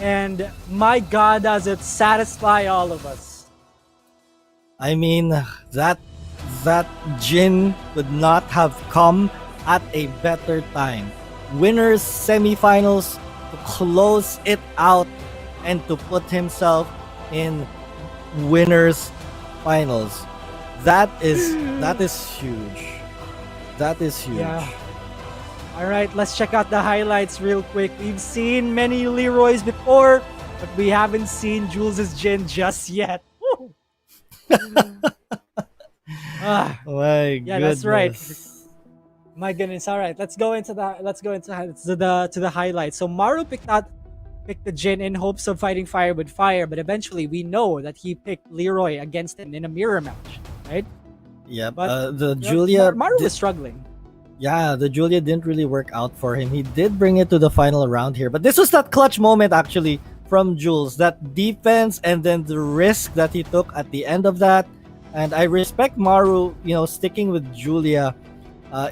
and my god, does it satisfy all of us. I mean, that Jin could not have come at a better time. Winners semifinals to close it out and to put himself in winners finals. That is huge. That is huge. Yeah. All right, let's check out the highlights real quick. We've seen many Leroys before, but we haven't seen Jules' Jin just yet. Woo. My yeah, that's right. goodness. My goodness. All right, let's go into the highlights. So Maru picked the Jin in hopes of fighting fire with fire, but eventually we know that he picked Leroy against him in a mirror match, right? Yeah, But the Julia Maru did- was struggling. Yeah, the Julia didn't really work out for him. He did bring it to the final round here, but this was that clutch moment actually from Jules. That defense and then the risk that he took at the end of that. And I respect Maru, sticking with Julia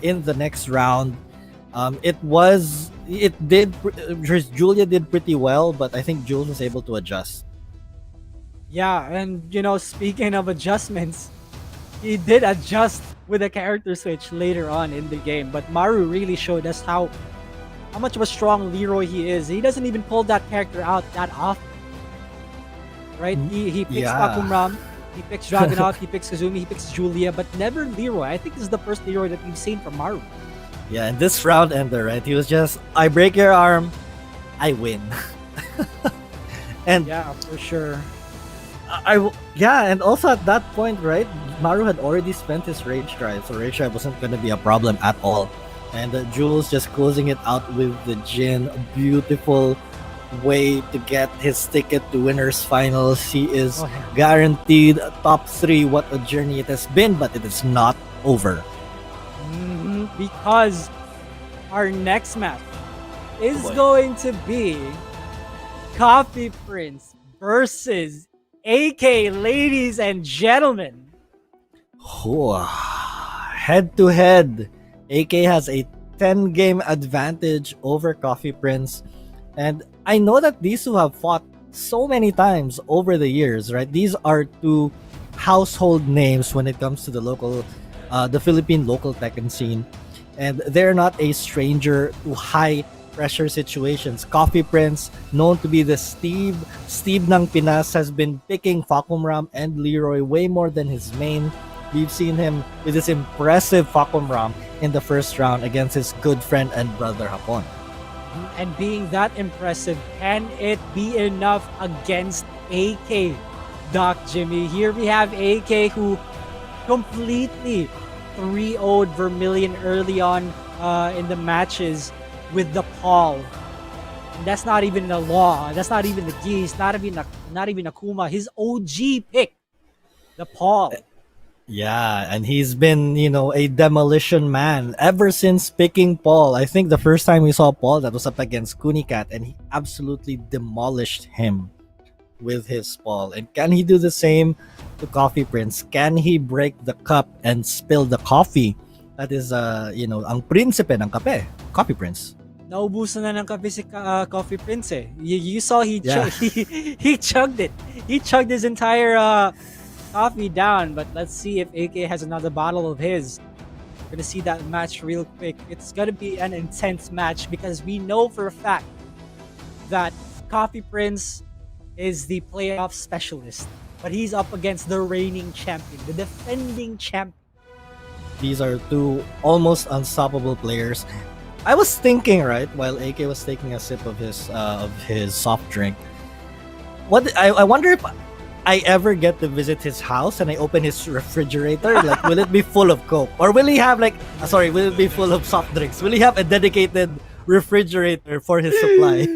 in the next round. Julia did pretty well, but I think Jules was able to adjust. Yeah, and speaking of adjustments, he did adjust with a character switch later on in the game. But Maru really showed us how much of a strong Leroy he is. He doesn't even pull that character out that often. Right? He picks Pakumram, he picks Dragonaut, he picks Kazumi, he picks Julia, but never Leroy. I think this is the first Leroy that we've seen from Maru. Yeah, and this round ender, right? He was just, I break your arm, I win. And yeah, for sure. And also at that point, right, Maru had already spent his Rage Drive, so Rage Drive wasn't going to be a problem at all. And Jules just closing it out with the Jin, a beautiful way to get his ticket to winners finals. He is guaranteed top 3. What a journey it has been, but it is not over. Because our next match is going to be Coffee Prince versus AK, ladies and gentlemen. Head to head, AK has a 10-game advantage over Coffee Prince. And I know that these two have fought so many times over the years, right? These are two household names when it comes to the Philippine local Tekken scene. And they're not a stranger to high pressure situations. Coffee Prince, known to be the Steve ng Pinas, has been picking Fakumram and Leroy way more than his main. We've seen him with this impressive Fakumram in the first round against his good friend and brother Hapon. And being that impressive, can it be enough against AK, Doc Jimmy? Here we have AK who completely 3-0'd Vermilion early on in the matches with the Paul. And that's not even a Law. That's not even the Geese. Not even a Kuma. His OG pick, the Paul. Yeah, and he's been, a demolition man ever since picking Paul. I think the first time we saw Paul, that was up against Kunicat, and he absolutely demolished him with his Paul. And can he do the same to Coffee Prince? Can he break the cup and spill the coffee? That is, ang prinsipe ng kape, Coffee Prince. Naubusan na ng kape si Coffee Prince eh. You saw he chugged it. He chugged his entire coffee down. But let's see if AK has another bottle of his. We're gonna see that match real quick. It's gonna be an intense match because we know for a fact that Coffee Prince is the playoff specialist. But he's up against the reigning champion, the defending champion. These are two almost unstoppable players. I was thinking, right, while AK was taking a sip of his soft drink, I wonder if I ever get to visit his house and I open his refrigerator. Like, will it be full of Coke, or will he have will it be full of soft drinks? Will he have a dedicated refrigerator for his supply?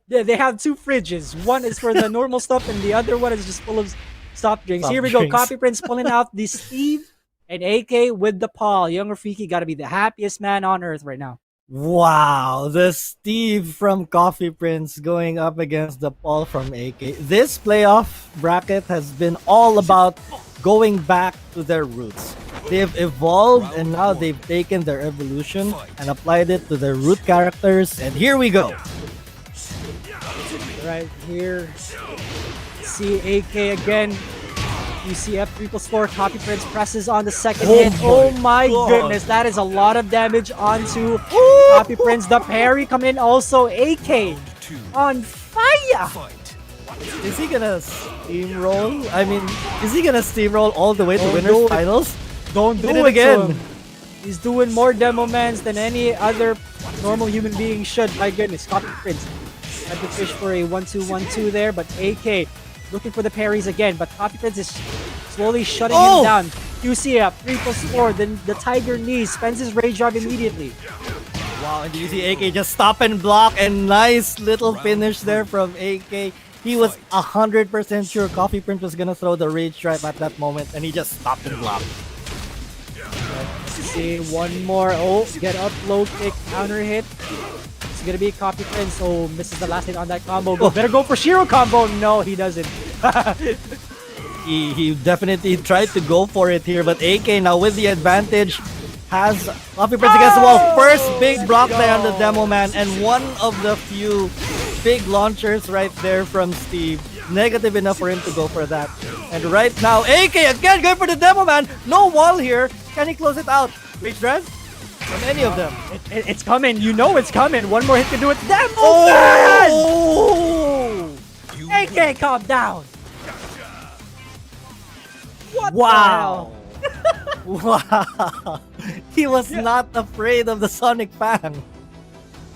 They have two fridges. One is for the normal stuff, and the other one is just full of soft drinks. Here we go. Coffee Prince pulling out the Steve and AK with the Paul. Young Rafiki got to be the happiest man on earth right now. Wow, the Steve from Coffee Prince going up against the Paul from AK. This playoff bracket has been all about going back to their roots. They've evolved, and now they've taken their evolution and applied it to their root characters. And here we go. Right here, see AK again. You see F3+4. Coffee Prince presses on the second hit. Oh my goodness, that is a lot of damage onto Coffee Prince. The parry coming in also. AK on fire. Is he gonna steamroll? I mean, is he gonna steamroll all the way to winners finals? Don't do it again. He's doing more demo mans than any other normal human being should. My goodness, Coffee Prince had to fish for a 1-2-1-2 there, but AK looking for the parries again, but Coffee Prince is slowly shutting him down. QC up, 3+4, then the Tiger knees, spends his rage drive immediately. Wow, and you see AK just stop and block, and nice little finish there from AK. He was 100% sure Coffee Prince was gonna throw the rage drive at that moment, and he just stopped and blocked. Let's see, one more. Oh, get up, low kick, counter hit. It's gonna be Coffee Prince. Oh, misses the last hit on that combo. Better go for Shiro combo. No, he doesn't. He definitely tried to go for it here, but AK now with the advantage has Coffee Prince against the wall. First big block there on the demo man, and one of the few big launchers right there from Steve. Negative enough for him to go for that. And right now, AK again going for the demo man. No wall here. Can he close it out? Rage Drive? From any of them. It's coming. You know it's coming. One more hit to do it. Demo Oh! man! AK, calm down. What Wow! Wow! He was not afraid of the Sonic Fang.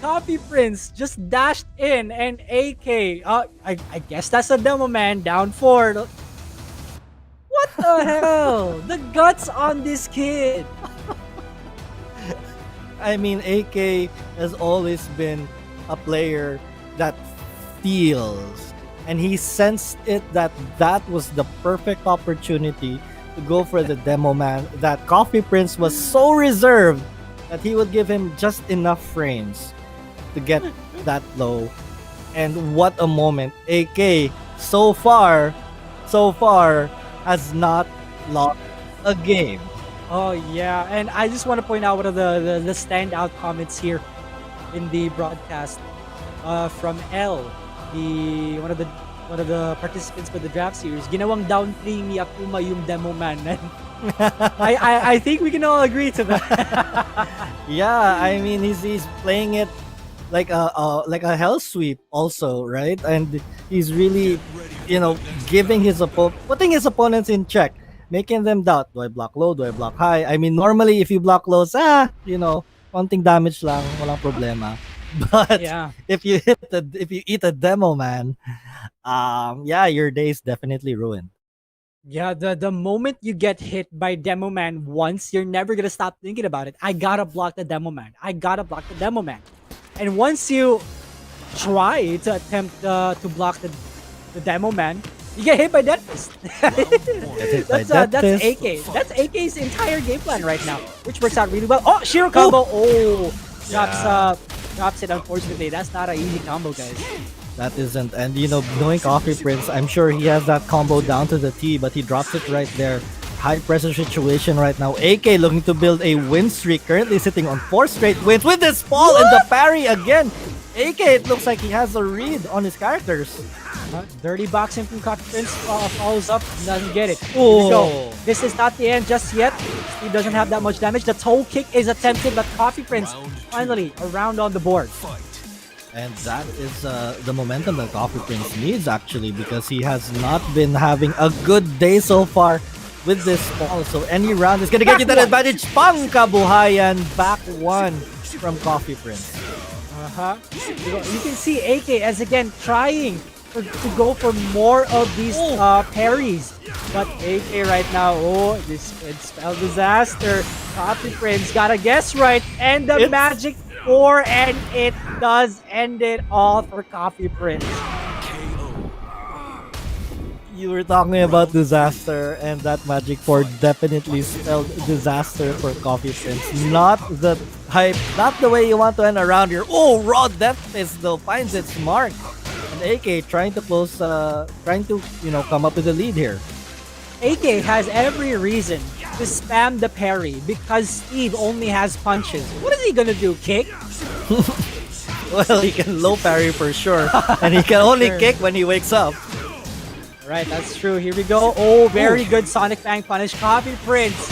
Coffee Prince just dashed in, and AK, I guess that's a demo man, down 4. What the hell? The guts on this kid. I mean, AK has always been a player that feels, and he sensed it that that was the perfect opportunity to go for the demo man. That Coffee Prince was so reserved that he would give him just enough frames to get that low. And what a moment. AK so far has not lost a game. Oh yeah, and I just want to point out one of the standout comments here in the broadcast from L, one of the participants for the draft series. Ginawang down 3 ni Akuma yung demo man. I think we can all agree to that. Yeah, I mean he's playing it like a hell sweep also, right? And he's really, putting his opponents in check, making them doubt, do I block low, do I block high? I mean, normally if you block lows, konting damage lang, walang problema. But Yeah. if you eat a demo man, your day's definitely ruined. Yeah, the moment you get hit by Demo Man once, you're never gonna stop thinking about it. I gotta block the Demo Man. I gotta block the Demo Man. And once you try to attempt to block the Demo Man, you get hit by Death Fist. That's AK. That's AK's entire game plan right now, which works out really well. Oh, Shiro combo. Oh, drops it. Unfortunately, that's not an easy combo, guys. That isn't, and knowing Coffee Prince, I'm sure he has that combo down to the T, but he drops it right there. High pressure situation right now. AK looking to build a win streak, currently sitting on 4 straight wins with this fall and the parry again. AK, it looks like he has a read on his characters. Dirty boxing from Coffee Prince follows up, doesn't get it. Here we go. This is not the end just yet. He doesn't have that much damage. The toe kick is attempted, but Coffee Prince finally a round on the board. And that is the momentum that Coffee Prince needs, actually, because he has not been having a good day so far with this fall. So any round is going to get you that advantage. Pangkabuhayan, back 1 from Coffee Prince. You can see AK as again trying to go for more of these parries. But AK right now, this kid spell disaster. Coffee Prince got a guess right, and the magic 4, and it does end it all for Coffee Prince. You were talking about disaster, and that magic 4 definitely spelled disaster for Coffee Prince. Not the hype, not the way you want to end around here. Oh, raw Death Fist though finds its mark. And AK trying to close, come up with a lead here. AK has every reason to spam the parry because Steve only has punches. What is he gonna do? Kick? Well, he can low parry for sure, and he can only kick when he wakes up. Right, that's true. Here we go. Oh, very good Sonic Fang punish. Coffee Prince.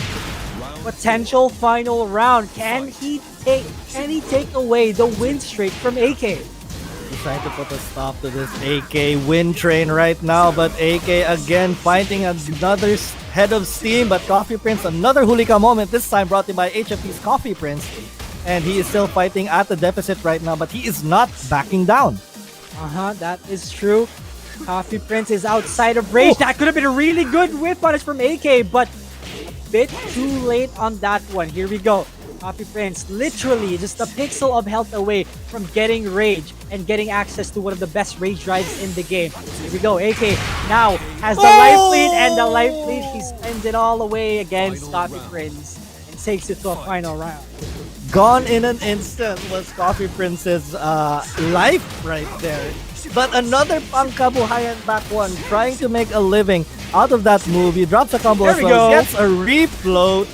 Potential final round. Can he take away the win streak from AK? He's trying to put a stop to this AK win train right now, but AK again finding another head of steam, but Coffee Prince, another Hulika moment, this time brought in by HFT's Coffee Prince, and he is still fighting at the deficit right now, but he is not backing down. That is true. Coffee Prince is outside of range. That could have been a really good whip punish from AK, but a bit too late on that one. Here we go. Coffee Prince literally just a pixel of health away from getting rage and getting access to one of the best rage drives in the game. Here we go. AK now has the life lead, and the life lead, he spends it all away against Coffee Prince and takes it to a final round. Gone in an instant was Coffee Prince's life right there. But another pangkabuhayan back one, trying to make a living out of that move. He drops a combo There as we well. go. Gets a refloat.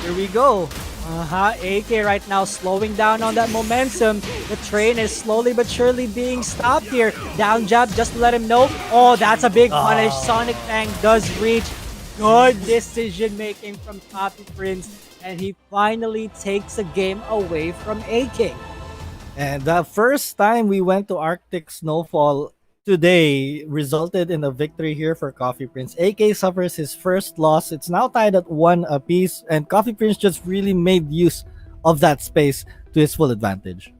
Here we go. AK right now slowing down on that momentum. The train is slowly but surely being stopped here. Down jab just to let him know. Oh, that's a big punish. Sonic Fang does reach. Good decision making from Coffee Prince. And he finally takes a game away from AK. And the first time we went to Arctic Snowfall today resulted in a victory here for Coffee Prince. AK suffers his first loss. It's now tied at 1 apiece, and Coffee Prince just really made use of that space to his full advantage.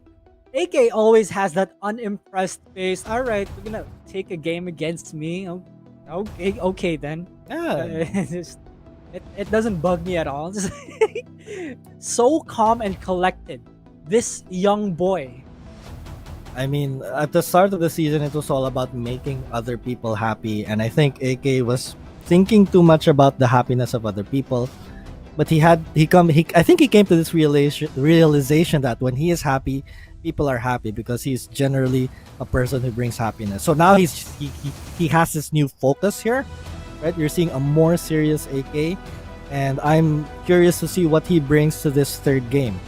AK always has that unimpressed face. All right, we're gonna take a game against me. Okay then. Yeah. It doesn't bug me at all. So calm and collected. This young boy. I mean, at the start of the season, it was all about making other people happy, and I think AK was thinking too much about the happiness of other people. But I think he came to this realization that when he is happy, people are happy because he's generally a person who brings happiness. So now he has this new focus here, right? You're seeing a more serious AK, and I'm curious to see what he brings to this third game.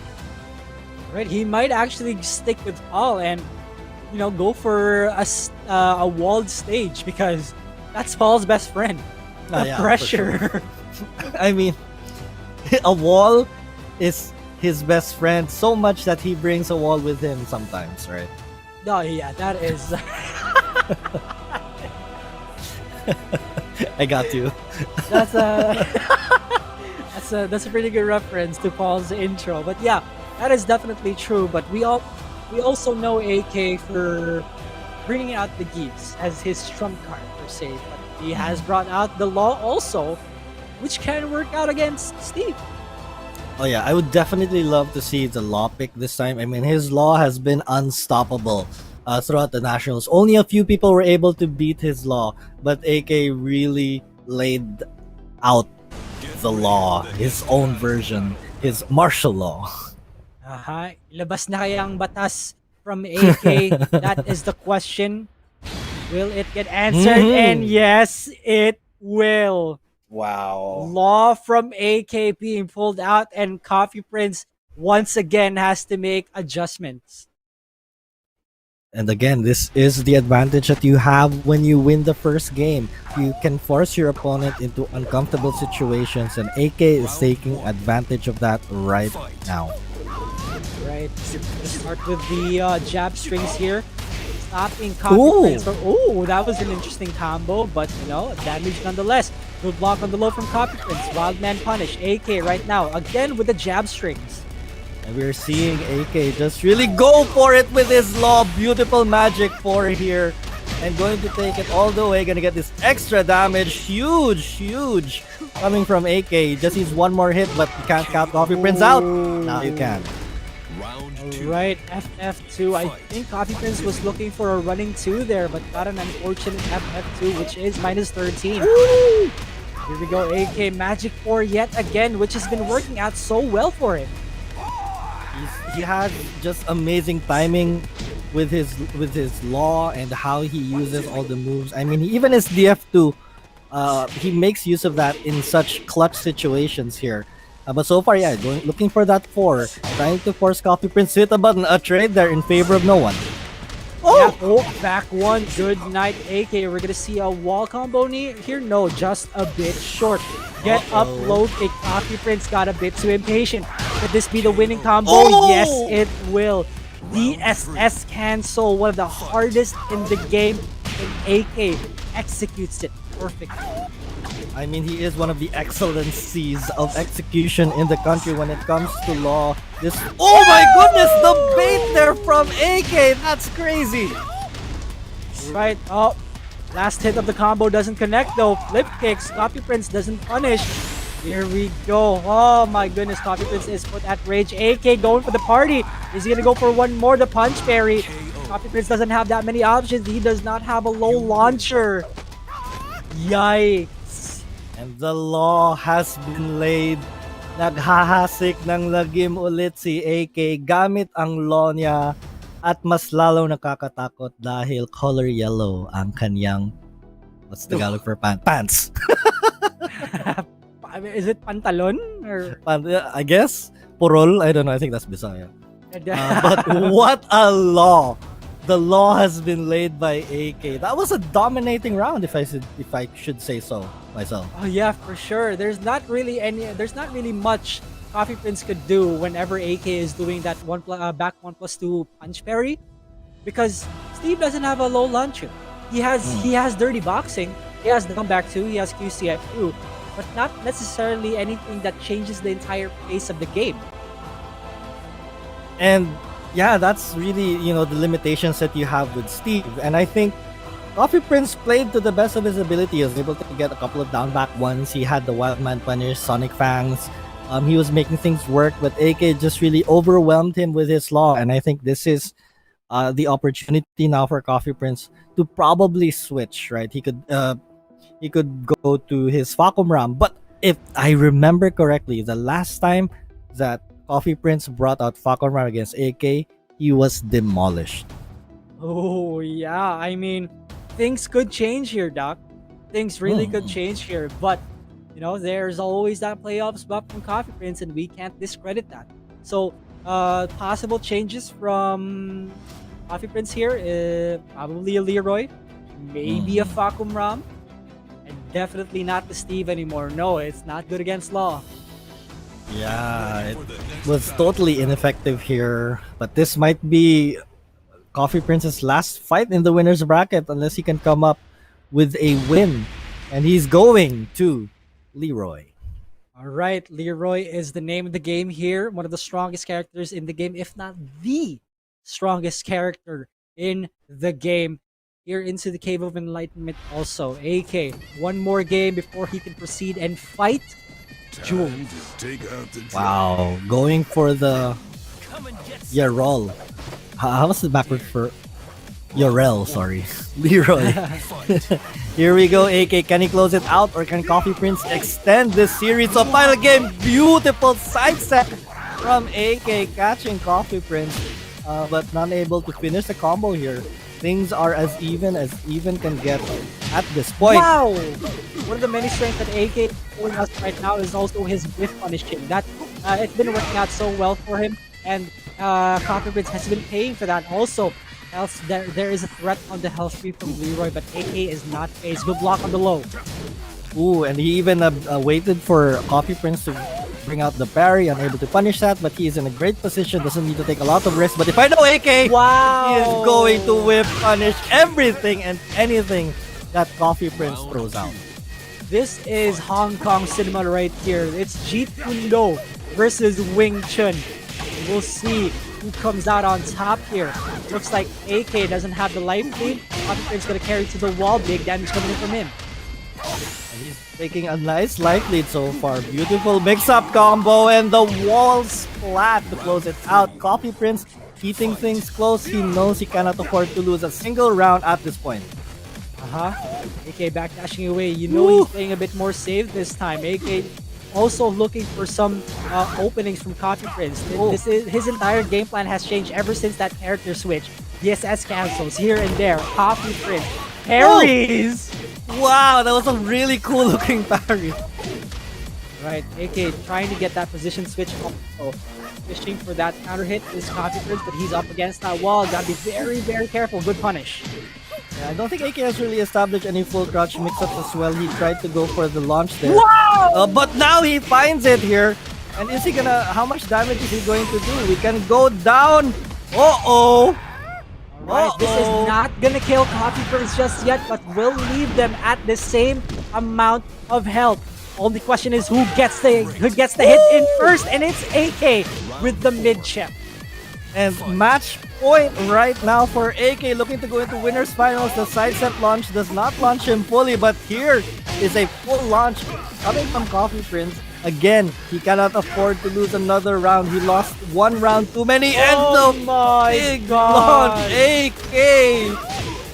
Right, he might actually stick with Paul and go for a walled stage because that's Paul's best friend. The Yeah, for pressure. sure. I mean, a wall is his best friend so much that he brings a wall with him sometimes, right? Oh yeah, that is. I got you. That's that's a pretty good reference to Paul's intro. But yeah, that is definitely true. But we also know AK for bringing out the geese as his trump card per se. But he has brought out the law also, which can work out against Steve. Oh yeah, I would definitely love to see the law pick this time. I mean, his law has been unstoppable throughout the nationals. Only a few people were able to beat his law, but AK really laid out the law, his own version, his martial law. Ilabas na kaya ang batas from AK? That is the question. Will it get answered? And yes, it will. Wow. Law from AK being pulled out, and Coffee Prince once again has to make adjustments. And again, this is the advantage that you have when you win the first game. You can force your opponent into uncomfortable situations, and AK is taking advantage of that right now. Right, let's start with the jab strings here. Stopping Coffee Prince. Oh, that was an interesting combo, but damage nonetheless. Good block on the low from Coffee Prince. Wildman punish. AK right now, again with the jab strings. And we're seeing AK just really go for it with his law. Beautiful magic 4 here. And going to take it all the way. Gonna get this extra damage. Huge coming from AK. Just needs one more hit, but you can't count Coffee Prince out. Now you can. Right, FF2. I think Coffee Prince was looking for a running 2 there, but got an unfortunate FF2, which is minus 13. Woo! Here we go, AK Magic 4 yet again, which has been working out so well for him. He had just amazing timing with his law and how he uses all the moves. I mean, even his DF2, he makes use of that in such clutch situations here. But so far, yeah, looking for that 4. Trying to force Coffee Prince to hit a button. A trade there in favor of no one. Oh! Yeah, back one. Good night, AK. We're gonna see a wall combo here. No, just a bit short. Get up low kick. Coffee Prince got a bit too impatient. Could this be the winning combo? Yes, it will. DSS cancel, one of the hardest in the game, and AK executes it perfectly. I mean, he is one of the excellencies of execution in the country when it comes to law. Oh my goodness, the bait there from AK, that's crazy. Right, oh, last hit of the combo doesn't connect though. Flip kicks, Coffee Prince doesn't punish. Here we go. Oh my goodness, Coffee Prince is put at rage. AK going for the party. Is he gonna go for one more? The punch parry. Coffee Prince doesn't have that many options. He does not have a low launcher. Yikes. And the law has been laid. Naghahasik ng lagim ulit si AK gamit ang law niya. At mas lalo nakakatakot dahil color yellow ang kanyang, what's Tagalog for pants? Is it pantalon or? I guess purol. I don't know. I think that's Bisaya. But what a law! The law has been laid by AK. That was a dominating round, if I should say so myself. Oh yeah, for sure. There's not really much Coffee Prince could do whenever AK is doing that back 1+2 punch parry, because Steve doesn't have a low launcher. He has dirty boxing. He has down back 2. He has QCF2, but not necessarily anything that changes the entire pace of the game. And yeah, that's really, the limitations that you have with Steve. And I think Coffee Prince played to the best of his ability. He was able to get a couple of down back ones. He had the Wildman punish, Sonic Fangs. He was making things work, but AK just really overwhelmed him with his law. And I think this is the opportunity now for Coffee Prince to probably switch, right? He could go to his Facom Ram. But if I remember correctly, the last time that Coffee Prince brought out Facom Ram against AK, he was demolished. Oh yeah, I mean, things could change here, Doc. Things really could change here, but there's always that playoffs buff from Coffee Prince, and we can't discredit that. So, possible changes from Coffee Prince here, probably a Leroy, maybe a Facom Ram, and definitely not the Steve anymore. No, it's not good against Law. Yeah, it was totally ineffective here, but this might be Coffee Prince's last fight in the winner's bracket unless he can come up with a win, and he's going to Leroy. All right, Leroy is the name of the game here. One of the strongest characters in the game, if not the strongest character in the game. Here into the Cave of Enlightenment also. AK, one more game before he can proceed and fight Jules. Wow, going for the Yarol. How was the backward for Yorel? Sorry, Leroy. Here we go, AK. Can he close it out, or can Coffee Prince extend this series? So final game, beautiful side set from AK, catching Coffee Prince, but not able to finish the combo here. Things are as even can get at this point. Wow! One of the many strengths that AK is showing us right now is also his whiff punishing. That it's been working out so well for him, and Coffee Prince has been paying for that also. Else there is a threat on the health tree from Leroy, but AK is not phased. Good block on the low. Ooh, and he even waited for Coffee Prince to bring out the parry, unable to punish that, but he is in a great position, doesn't need to take a lot of risks. But if I know AK, wow, he is going to whip punish everything and anything that Coffee Prince throws out. This is Hong Kong cinema right here. It's Jeet Kune Do versus Wing Chun. We'll see who comes out on top here. Looks like AK doesn't have the life lead. Coffee Prince gonna carry to the wall. Big damage coming in from him. And he's taking a nice life lead so far. Beautiful mix-up combo, and the wall splat to close it out. Coffee Prince keeping things close. He knows he cannot afford to lose a single round at this point. AK backdashing away. He's playing a bit more safe this time. AK also looking for some openings from Coffee Prince. His entire game plan has changed ever since that character switch. DSS cancels here and there. Coffee Prince parries. Wow, that was a really cool looking parry. Right, AK trying to get that position switch also. Fishing for that counter hit is Coffee Prince, but he's up against that wall. Gotta be very, very careful. Good punish. Yeah, I don't think AK has really established any full crouch mix-ups as well. He tried to go for the launch there. Wow! But now he finds it here. And is he gonna... How much damage is he going to do? We can go down. Uh-oh. Alright, this is not gonna kill Coffee Prince just yet, but will leave them at the same amount of health. Only question is who gets the hit in first, and it's AK with the mid chip. And match point right now for AK, looking to go into winners finals. The side step launch does not launch him fully, but here is a full launch coming from Coffee Prince. Again, he cannot afford to lose another round. He lost one round too many, and the big launch. AK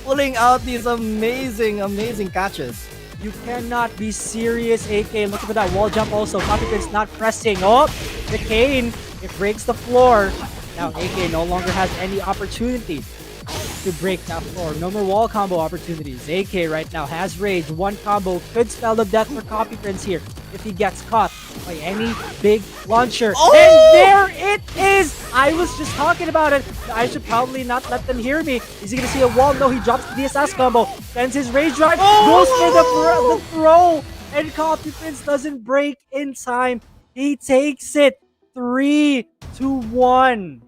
pulling out these amazing catches. You cannot be serious, AK. Looking for that wall jump also. Coffee Prince not pressing. Oh, the cane. It breaks the floor. Now AK no longer has any opportunity to break that floor. No more wall combo opportunities. AK right now has rage. One combo could spell the death for Coffee Prince here if he gets caught by any big launcher. Oh! And there it is! I was just talking about it. I should probably not let them hear me. Is he gonna see a wall? No, he drops the DSS combo. Sends his rage drive. Goes for the throw. And Coffee Prince doesn't break in time. He takes it 3-1.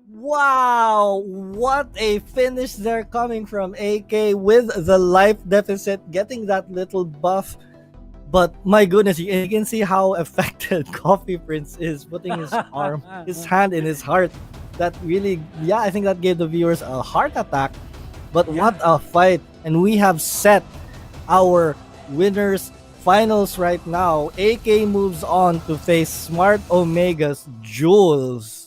Wow, what a finish there coming from AK with the life deficit, getting that little buff. But my goodness, you can see how affected Coffee Prince is, putting his arm, his hand in his heart. That really, yeah, I think that gave the viewers a heart attack. But what a fight. And we have set our winners finals right now. AK moves on to face Smart Omega's Jules.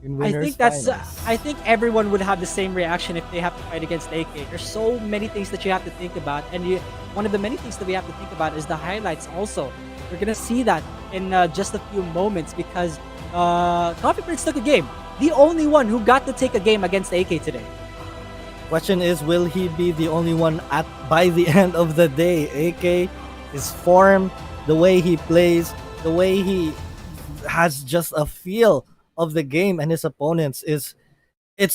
I think everyone would have the same reaction if they have to fight against AK. There's so many things that you have to think about, and one of the many things that we have to think about is the highlights also. We're gonna see that in just a few moments because Coffee Prince took a game. The only one who got to take a game against AK today. Question is, will he be the only one by the end of the day? AK, his form, the way he plays, the way he has just a feel of the game and his opponents it's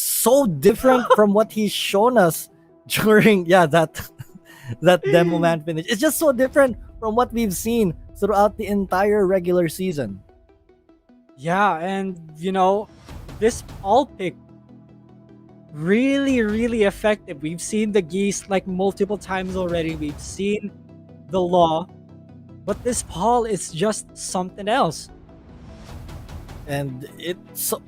so different from what he's shown us during that demo man finish. It's just so different from what we've seen throughout the entire regular season. Yeah, and this all pick really effective. We've seen the Geese like multiple times already. We've seen the Law, but this Paul is just something else. And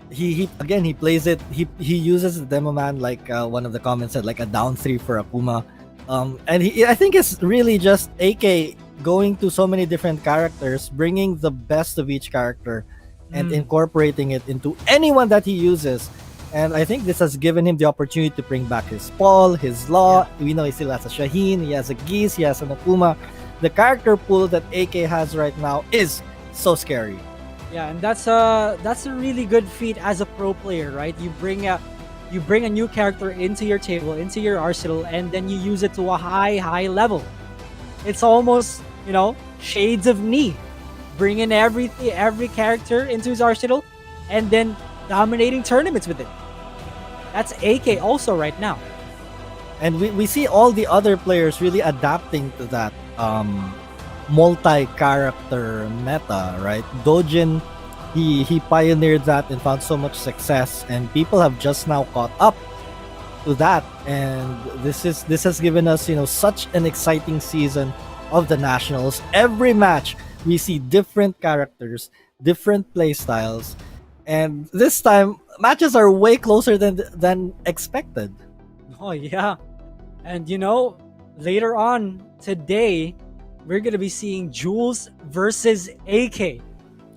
he plays it. He uses the demo man like one of the comments said, like a down 3 for Akuma. And I think it's really just AK going to so many different characters, bringing the best of each character and incorporating it into anyone that he uses. And I think this has given him the opportunity to bring back his Paul, his Law. Yeah. We know he still has a Shaheen, he has a Geese, he has an Akuma. The character pool that AK has right now is so scary. Yeah, and that's a really good feat as a pro player, right? You bring a new character into your table, into your arsenal, and then you use it to a high level. It's almost, shades of Knee, bringing every character into his arsenal, and then dominating tournaments with it. That's AK also right now. And we see all the other players really adapting to that multi-character meta, right? Dojin, he pioneered that and found so much success, and people have just now caught up to that. And this has given us, such an exciting season of the Nationals. Every match we see different characters, different play styles, and this time matches are way closer than expected. Oh yeah, and later on today, we're going to be seeing Jules versus AK.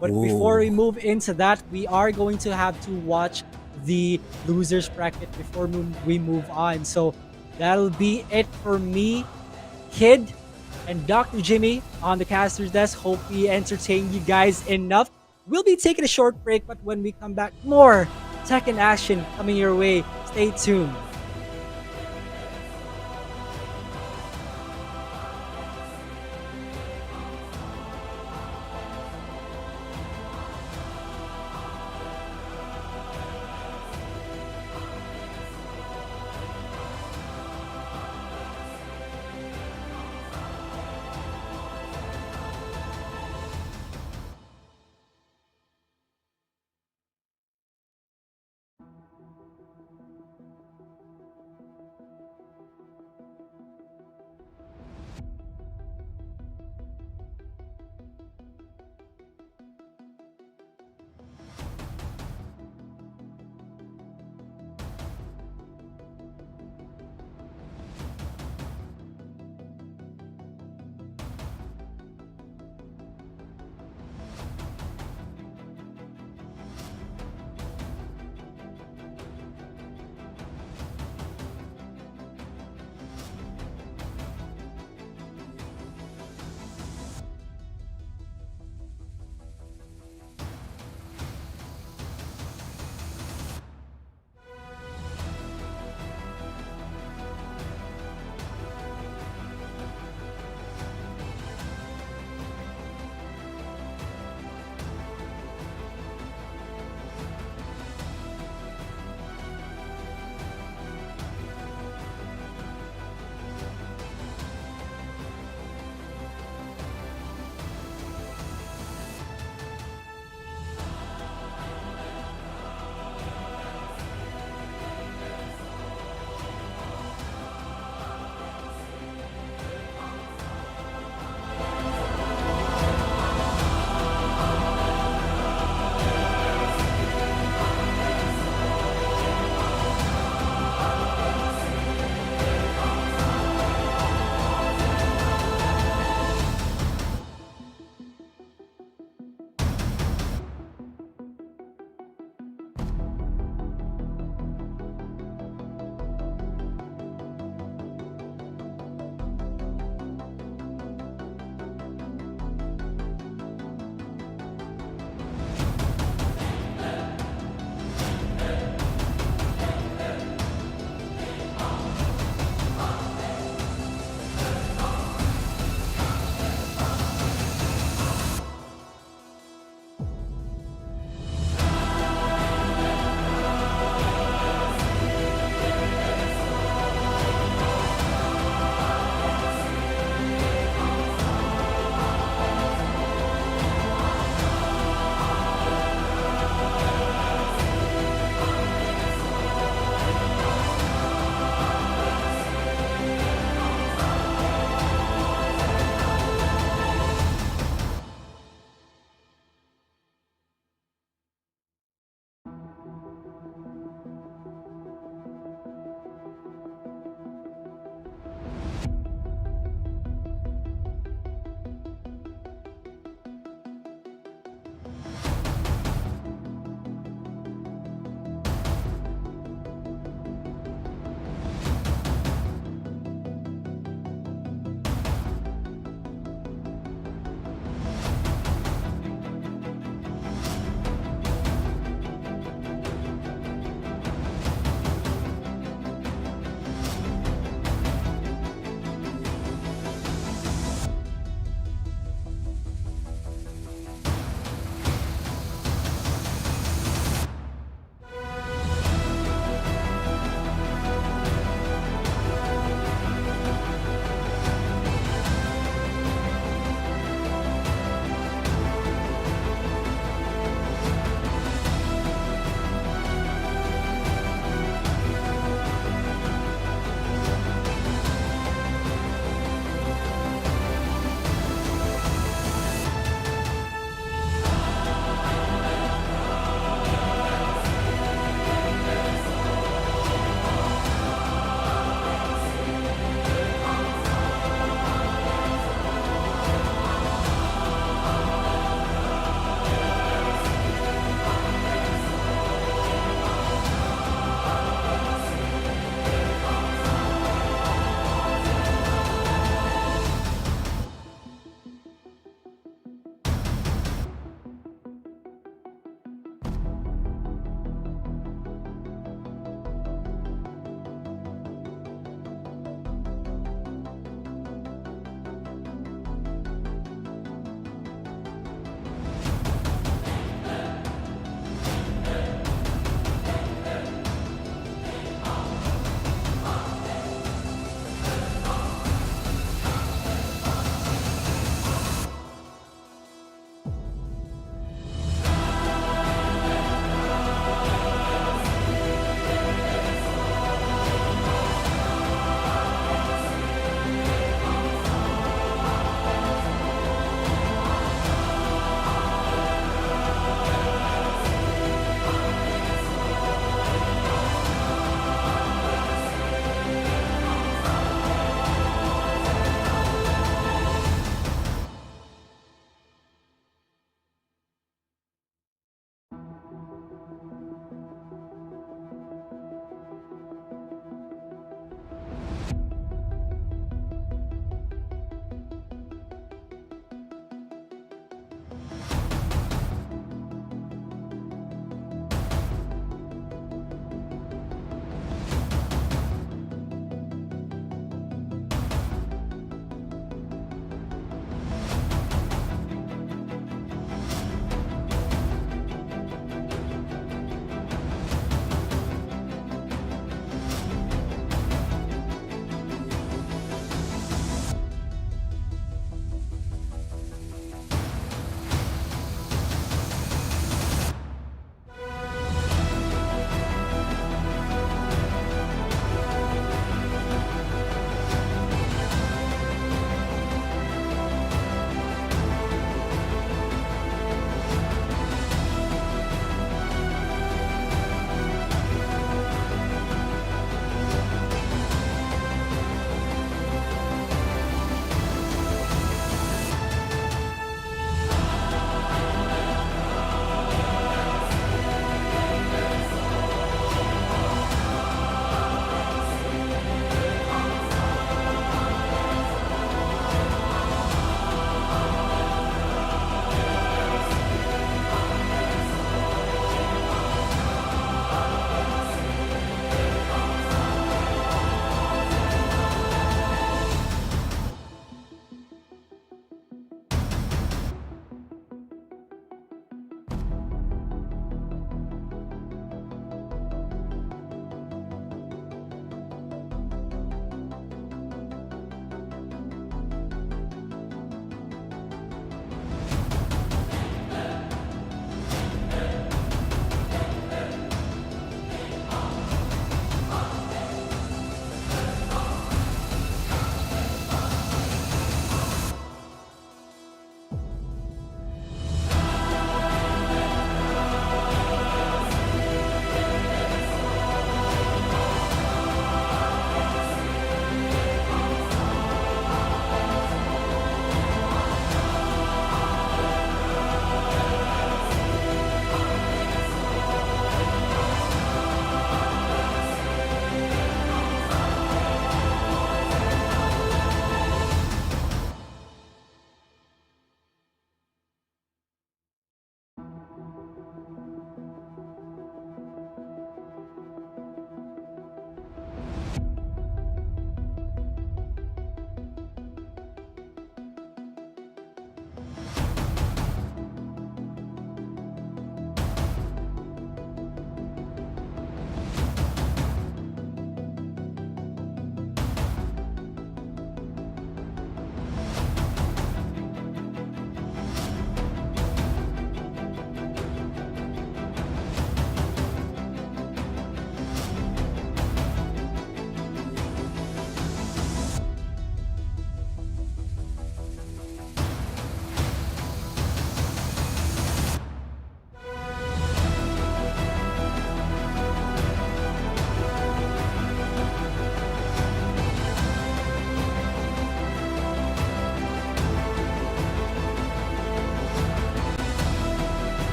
But before we move into that, we are going to have to watch the losers bracket before we move on. So that'll be it for me, Kid, and Dr. Jimmy on the caster's desk. Hope we entertained you guys enough. We'll be taking a short break, but when we come back, more Tekken action coming your way. Stay tuned.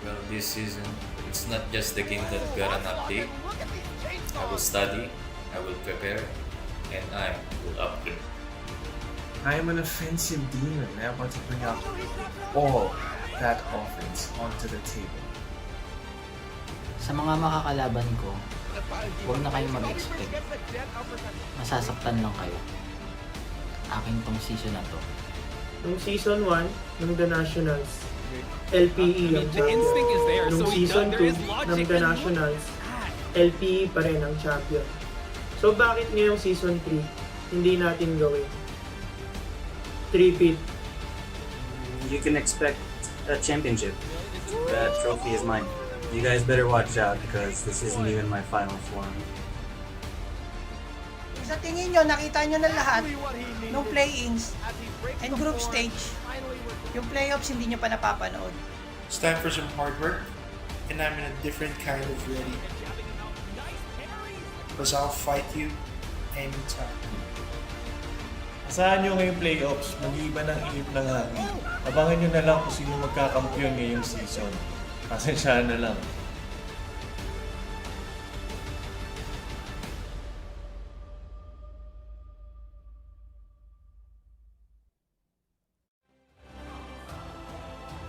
Well, this season, it's not just the game that got an update. I will study, I will prepare, and I will upgrade. I am an offensive demon and I want to bring out all that offense onto the table. Sa mga makakalaban ko, huwag na kayong mag-expect. Masasaktan lang kayo. Akin tong season na to. Nung season 1, ng The Nationals, LPE ang The instinct is there, Nung so he season there 2 is logic ng The in Nationals, LPE pa rin ang champion. So bakit ngayong season 3, hindi natin gawin? Three-peat. You can expect a championship. That trophy is mine. You guys better watch out because this isn't even my final form. Sa tingin nyo, nakita nyo na lahat ng play-ins and group stage. Yung playoffs hindi nyo pa napapanood. It's time for some hard work, and I'm in a different kind of ready. Because I'll fight you anytime. Asahan nyo ngayong playoffs, mag-iiba ng init ng hangin. Abangan nyo na lang kung sino magkakampiyon ngayong season. Pasensyahan na lang.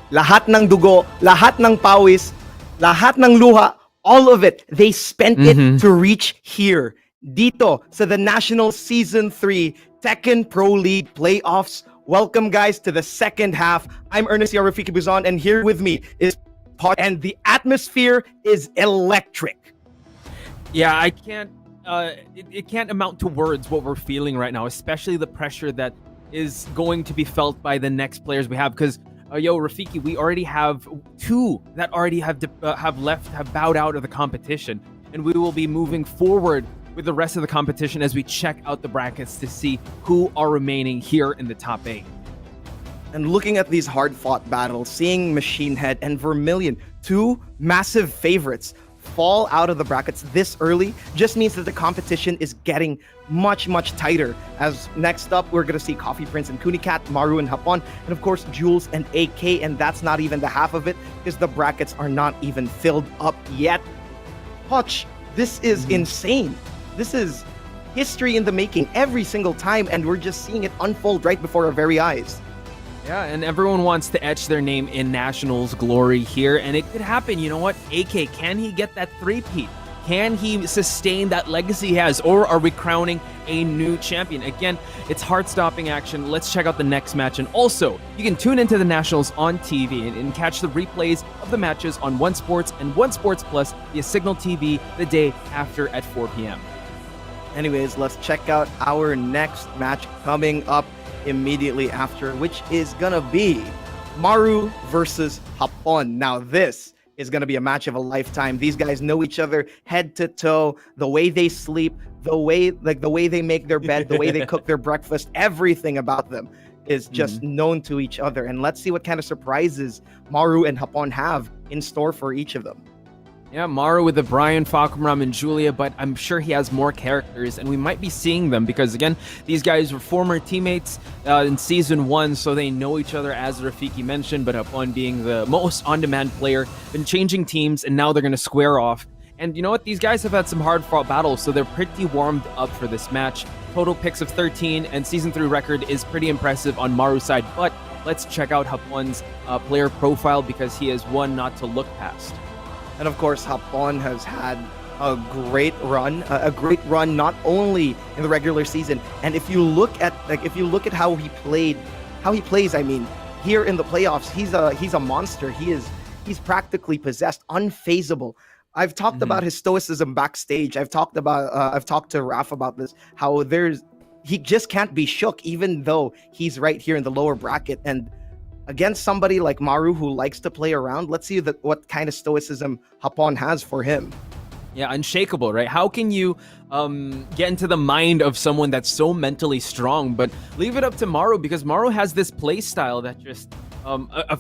Lahat ng dugo, lahat ng pawis, lahat ng luha, all of it, they spent it to reach here. Dito sa the National Season 3 Tekken Pro League Playoffs. Welcome, guys, to the second half. I'm Ernest Rafiki Buzon, and here with me is Pot, and the atmosphere is electric. Yeah, I can't. It can't amount to words what we're feeling right now, especially the pressure that is going to be felt by the next players we have. Because, Rafiki, we already have two that already have bowed out of the competition, and we will be moving forward with the rest of the competition as we check out the brackets to see who are remaining here in the top 8. And looking at these hard-fought battles, seeing Machinehead and Vermilion, two massive favorites, fall out of the brackets this early just means that the competition is getting much, much tighter. As next up, we're going to see Coffee Prince and Kunicat, Maru and Hapon, and of course, Jules and AK, and that's not even the half of it because the brackets are not even filled up yet. Hutch, this is insane. This is history in the making every single time, and we're just seeing it unfold right before our very eyes. Yeah, and everyone wants to etch their name in Nationals glory here, and it could happen. You know what? AK, can he get that three-peat? Can he sustain that legacy he has, or are we crowning a new champion? Again, it's heart-stopping action. Let's check out the next match, and also, you can tune into the Nationals on TV and catch the replays of the matches on One Sports and One Sports Plus via Signal TV the day after at 4 p.m. Anyways, let's check out our next match coming up immediately after, which is gonna be Maru versus Hapon. Now this is gonna be a match of a lifetime. These guys know each other head to toe. The way they sleep, the way they make their bed, the way they cook their breakfast, everything about them is just known to each other. And let's see what kind of surprises Maru and Hapon have in store for each of them. Yeah, Maru with the Brian, Fakumram, and Julia, but I'm sure he has more characters, and we might be seeing them because, again, these guys were former teammates in Season 1, so they know each other, as Rafiki mentioned, but upon being the most on-demand player, been changing teams, and now they're going to square off. And you know what? These guys have had some hard-fought battles, so they're pretty warmed up for this match. Total picks of 13, and Season 3 record is pretty impressive on Maru's side, but let's check out Hapon's player profile because he is one not to look past. And of course, Hapon has had a great run not only in the regular season. And if you look at how he plays, I mean, here in the playoffs, he's a monster. He's practically possessed, unfazable. I've talked about his stoicism backstage. I've talked to Raph about this. How he just can't be shook, even though he's right here in the lower bracket. And against somebody like Maru who likes to play around, let's see what kind of stoicism Hapon has for him. Yeah, unshakable, right? How can you get into the mind of someone that's so mentally strong? But leave it up to Maru because Maru has this play style that just,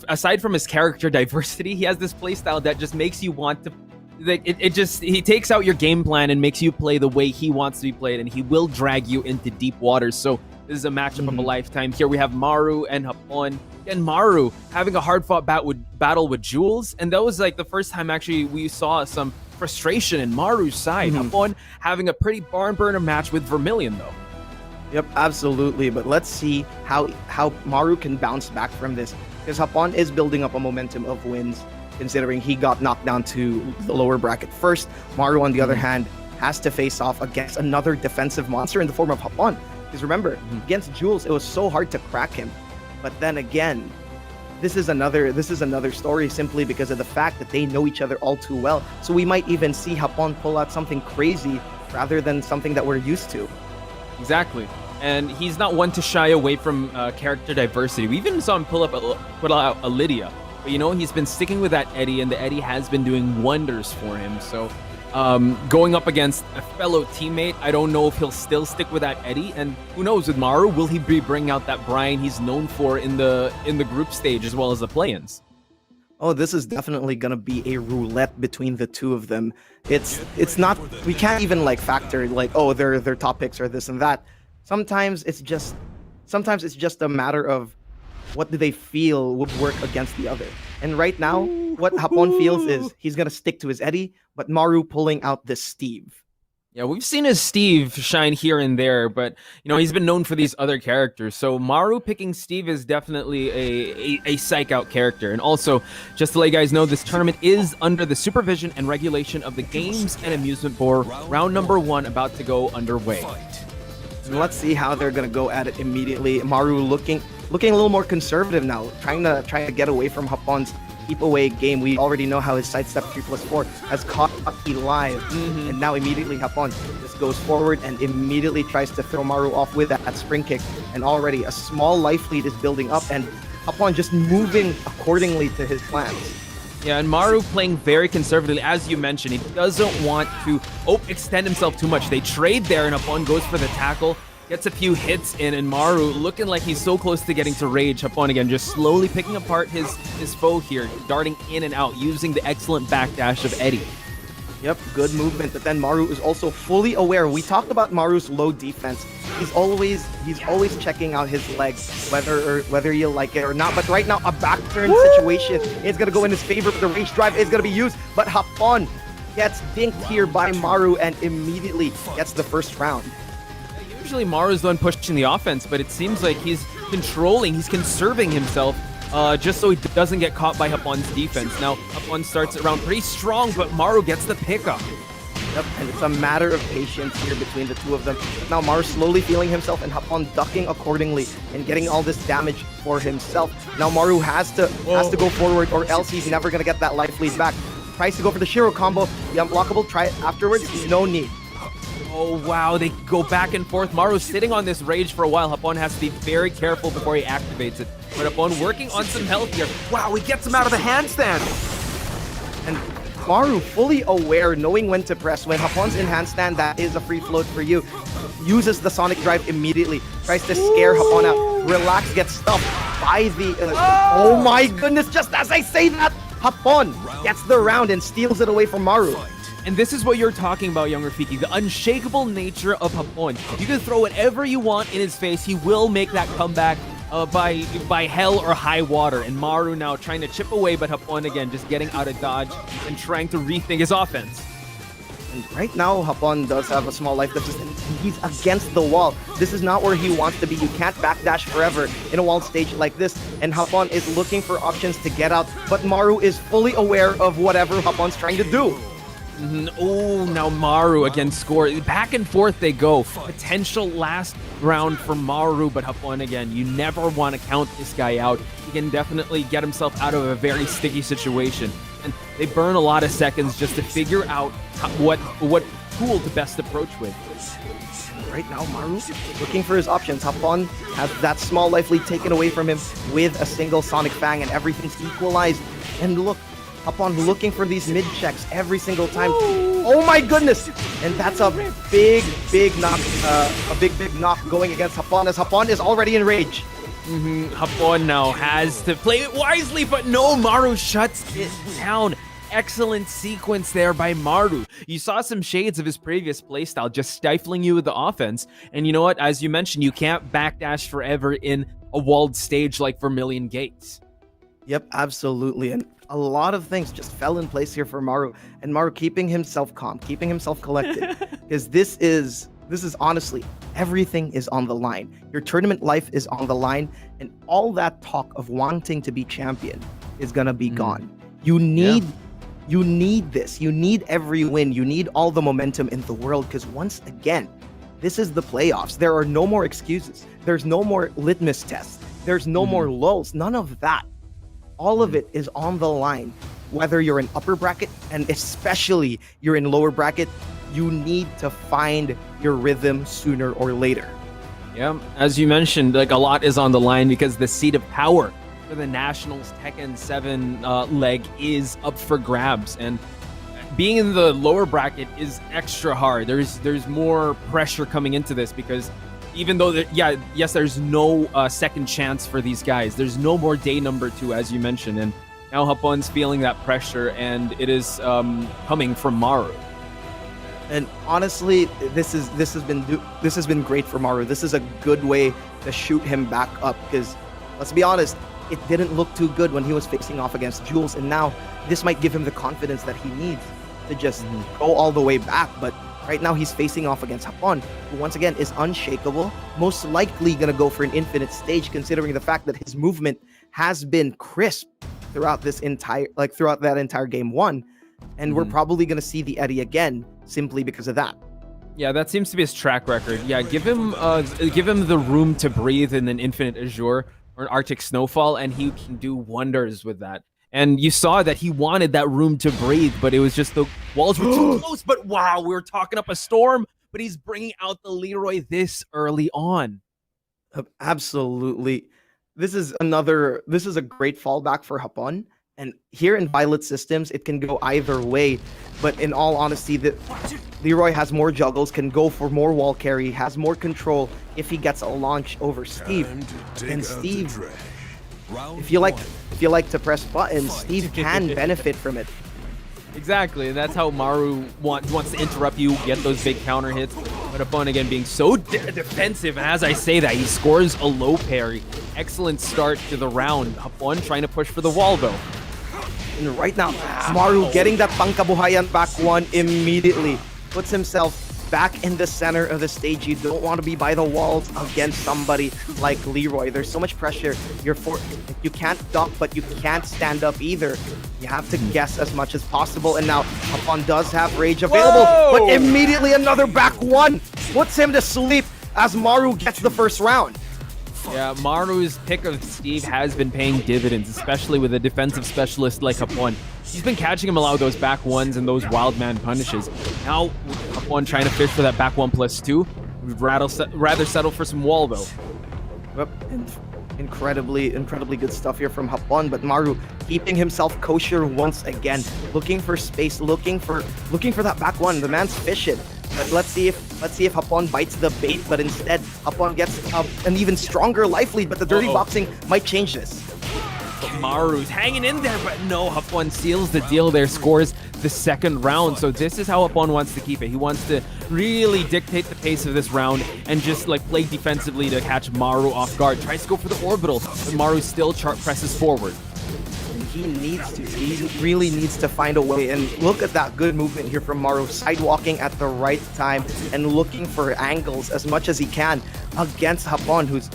aside from his character diversity, he has this play style that just makes you want to, he takes out your game plan and makes you play the way he wants to be played, and he will drag you into deep waters. So this is a matchup of a lifetime. Here we have Maru and Hapon. Again, Maru having a hard-fought battle with Jules, and that was like the first time actually we saw some frustration in Maru's side. Hapon having a pretty barn burner match with Vermilion though. Yep, absolutely. But let's see how Maru can bounce back from this, because Hapon is building up a momentum of wins, considering he got knocked down to the lower bracket first. Maru, on the other hand, has to face off against another defensive monster in the form of Hapon. Because remember, against Jules, it was so hard to crack him. But then again, this is another story simply because of the fact that they know each other all too well. So we might even see Hapon pull out something crazy rather than something that we're used to. Exactly. And he's not one to shy away from character diversity. We even saw him put out a Lydia. But he's been sticking with that Eddie, and the Eddie has been doing wonders for him. So going up against a fellow teammate, I don't know if he'll still stick with that Eddie. And who knows, with Maru, will he be bringing out that Brian he's known for in the group stage as well as the play-ins? Oh, this is definitely gonna be a roulette between the two of them. It's not, we can't even like factor like, oh, their top picks are this and that. Sometimes it's just a matter of what do they feel would work against the other. And right now, what Hapon feels is he's gonna stick to his Eddie, but Maru pulling out this Steve. Yeah, we've seen his Steve shine here and there, but he's been known for these other characters. So Maru picking Steve is definitely a psych out character. And also, just to let you guys know, this tournament is under the supervision and regulation of the Games and Amusement Board. Round number 1 about to go underway. And let's see how they're gonna go at it immediately. Maru looking a little more conservative now, trying to get away from Hapon's keep away game. We already know how his sidestep 3+4 has caught Aki live, and now immediately Hapon just goes forward and immediately tries to throw Maru off with that spring kick, and already a small life lead is building up, and Hapon just moving accordingly to his plans. Yeah, and Maru playing very conservatively, as you mentioned. He doesn't want to extend himself too much. They trade there, and Hapon goes for the tackle, gets a few hits in, and Maru looking like he's so close to getting to rage. Hapon again, just slowly picking apart his foe here, darting in and out, using the excellent backdash of Eddie. Yep, good movement, but then Maru is also fully aware. We talked about Maru's low defense. He's always checking out his legs, whether you like it or not. But right now, a back turn situation is gonna go in his favor. The rage drive is gonna be used, but Hapon gets dinked here by Maru and immediately gets the first round. Usually Maru's the one pushing the offense, but it seems like he's conserving himself just so he doesn't get caught by Hapon's defense. Now, Hapon starts it around pretty strong, but Maru gets the pickup. Yep, and it's a matter of patience here between the two of them. Now Maru slowly feeling himself and Hapon ducking accordingly and getting all this damage for himself. Now Maru has to go forward, or else he's never gonna get that life lead back. Tries to go for the Shiro combo, the unblockable, try it afterwards, no need. Oh wow, they go back and forth. Maru's sitting on this rage for a while. Hapon has to be very careful before he activates it. But Hapon working on some health here. Wow, he gets him out of the handstand! And Maru fully aware, knowing when to press. When Hapon's in handstand, that is a free float for you. Uses the Sonic Drive immediately. Tries to scare Hapon out. Relax, gets stuffed by the... oh my goodness, just as I say that, Hapon gets the round and steals it away from Maru. And this is what you're talking about, young Rafiki, the unshakable nature of Hapon. You can throw whatever you want in his face, he will make that comeback by hell or high water. And Maru now trying to chip away, but Hapon again just getting out of dodge and trying to rethink his offense. And right now, Hapon does have a small life deficit, and he's against the wall. This is not where he wants to be. You can't backdash forever in a walled stage like this, and Hapon is looking for options to get out, but Maru is fully aware of whatever Hapon's trying to do. Oh, now Maru again score. Back and forth they go. Potential last round for Maru, but Hapon again, you never want to count this guy out. He can definitely get himself out of a very sticky situation. And they burn a lot of seconds just to figure out what tool to best approach with. Right now, Maru looking for his options. Hapon has that small life lead taken away from him with a single Sonic Fang, and everything's equalized. And look, Hapon looking for these mid checks every single time. Oh my goodness! And that's a big knock, a big knock going against Hapon, as Hapon is already in rage. Hapon now has to play it wisely, but no, Maru shuts it down. Excellent sequence there by Maru. You saw some shades of his previous playstyle, just stifling you with the offense. And you know what? As you mentioned, you can't backdash forever in a walled stage like Vermilion Gates. Yep, absolutely. And a lot of things just fell in place here for Maru. And Maru keeping himself calm, keeping himself collected. Because this is honestly, everything is on the line. Your tournament life is on the line. And all that talk of wanting to be champion is going to be gone. You need this. You need every win. You need all the momentum in the world. Because once again, this is the playoffs. There are no more excuses. There's no more litmus tests. There's no more lulls. None of that. All of it is on the line. Whether you're in upper bracket and especially you're in lower bracket, you need to find your rhythm sooner or later. Yeah, as you mentioned, like a lot is on the line because the seat of power for the Nationals Tekken 7 leg is up for grabs, and being in the lower bracket is extra hard. There's more pressure coming into this because even though there's no second chance for these guys, there's no more day number 2, as you mentioned, and now Hapon's feeling that pressure, and it is coming from Maru. And honestly, this has been great for Maru. This is a good way to shoot him back up because, let's be honest, it didn't look too good when he was facing off against Jules, and now this might give him the confidence that he needs to just go all the way back. But right now he's facing off against Hapon, who once again is unshakable, most likely gonna go for an infinite stage, considering the fact that his movement has been crisp throughout that entire game 1, and we're probably gonna see the Eddie again simply because of that. Yeah, that seems to be his track record. Yeah, give him the room to breathe in an Infinite Azure or an Arctic Snowfall, and he can do wonders with that. And you saw that he wanted that room to breathe, but it was just the walls were too close. But wow, we were talking up a storm, but he's bringing out the Leroy this early on. Absolutely. This is a great fallback for Hapon. And here in Violet Systems, it can go either way. But in all honesty, Leroy has more juggles, can go for more wall carry, has more control if he gets a launch over Steve. And Steve, if you like to press buttons, Steve can benefit from it. Exactly, and that's how Maru wants to interrupt you, get those big counter hits. But Hapon again being so defensive, and as I say that, he scores a low parry. Excellent start to the round. Hapon trying to push for the wall though. And right now, Maru getting that pangkabuhayan back 1 immediately. Puts himself back in the center of the stage. You don't want to be by the walls against somebody like Leroy. There's so much pressure. You can't duck, but you can't stand up either. You have to guess as much as possible. And now Hapon does have rage available, but immediately another back 1 puts him to sleep as Maru gets the first round. Yeah, Maru's pick of Steve has been paying dividends, especially with a defensive specialist like Hapon. He's been catching him a lot of those back 1s and those wild man punishes. Now, Hapon trying to fish for that back 1+2. We'd rather settle for some wall though. Yep. Incredibly good stuff here from Hapon, but Maru keeping himself kosher once again, looking for space, looking for that back 1. The man's fishing. But let's see if Hapon bites the bait, but instead Hapon gets an even stronger life lead, but the dirty boxing might change this. But Maru's hanging in there, but no, Hapon seals the deal there, scores the second round. So this is how Hapon wants to keep it. He wants to really dictate the pace of this round and just like play defensively to catch Maru off guard. Tries to go for the orbital, but Maru still presses forward. He really needs to find a way, and look at that good movement here from Maru, sidewalking at the right time and looking for angles as much as he can against Hapon, who's,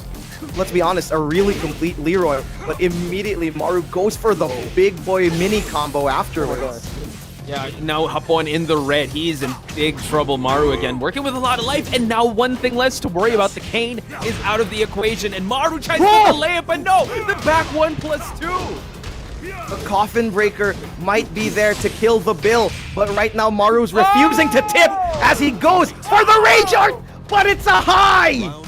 let's be honest, a really complete Leroy. But immediately Maru goes for the big boy mini combo afterwards. Yeah, now Hapon in the red. He's in big trouble. Maru again working with a lot of life, and now one thing less to worry about. The cane is out of the equation, and Maru tries to get the layup, but no, the back 1+2. The coffin breaker might be there to kill the bill, but right now Maru's refusing to tip as he goes for the rage art, but it's a high! Oh,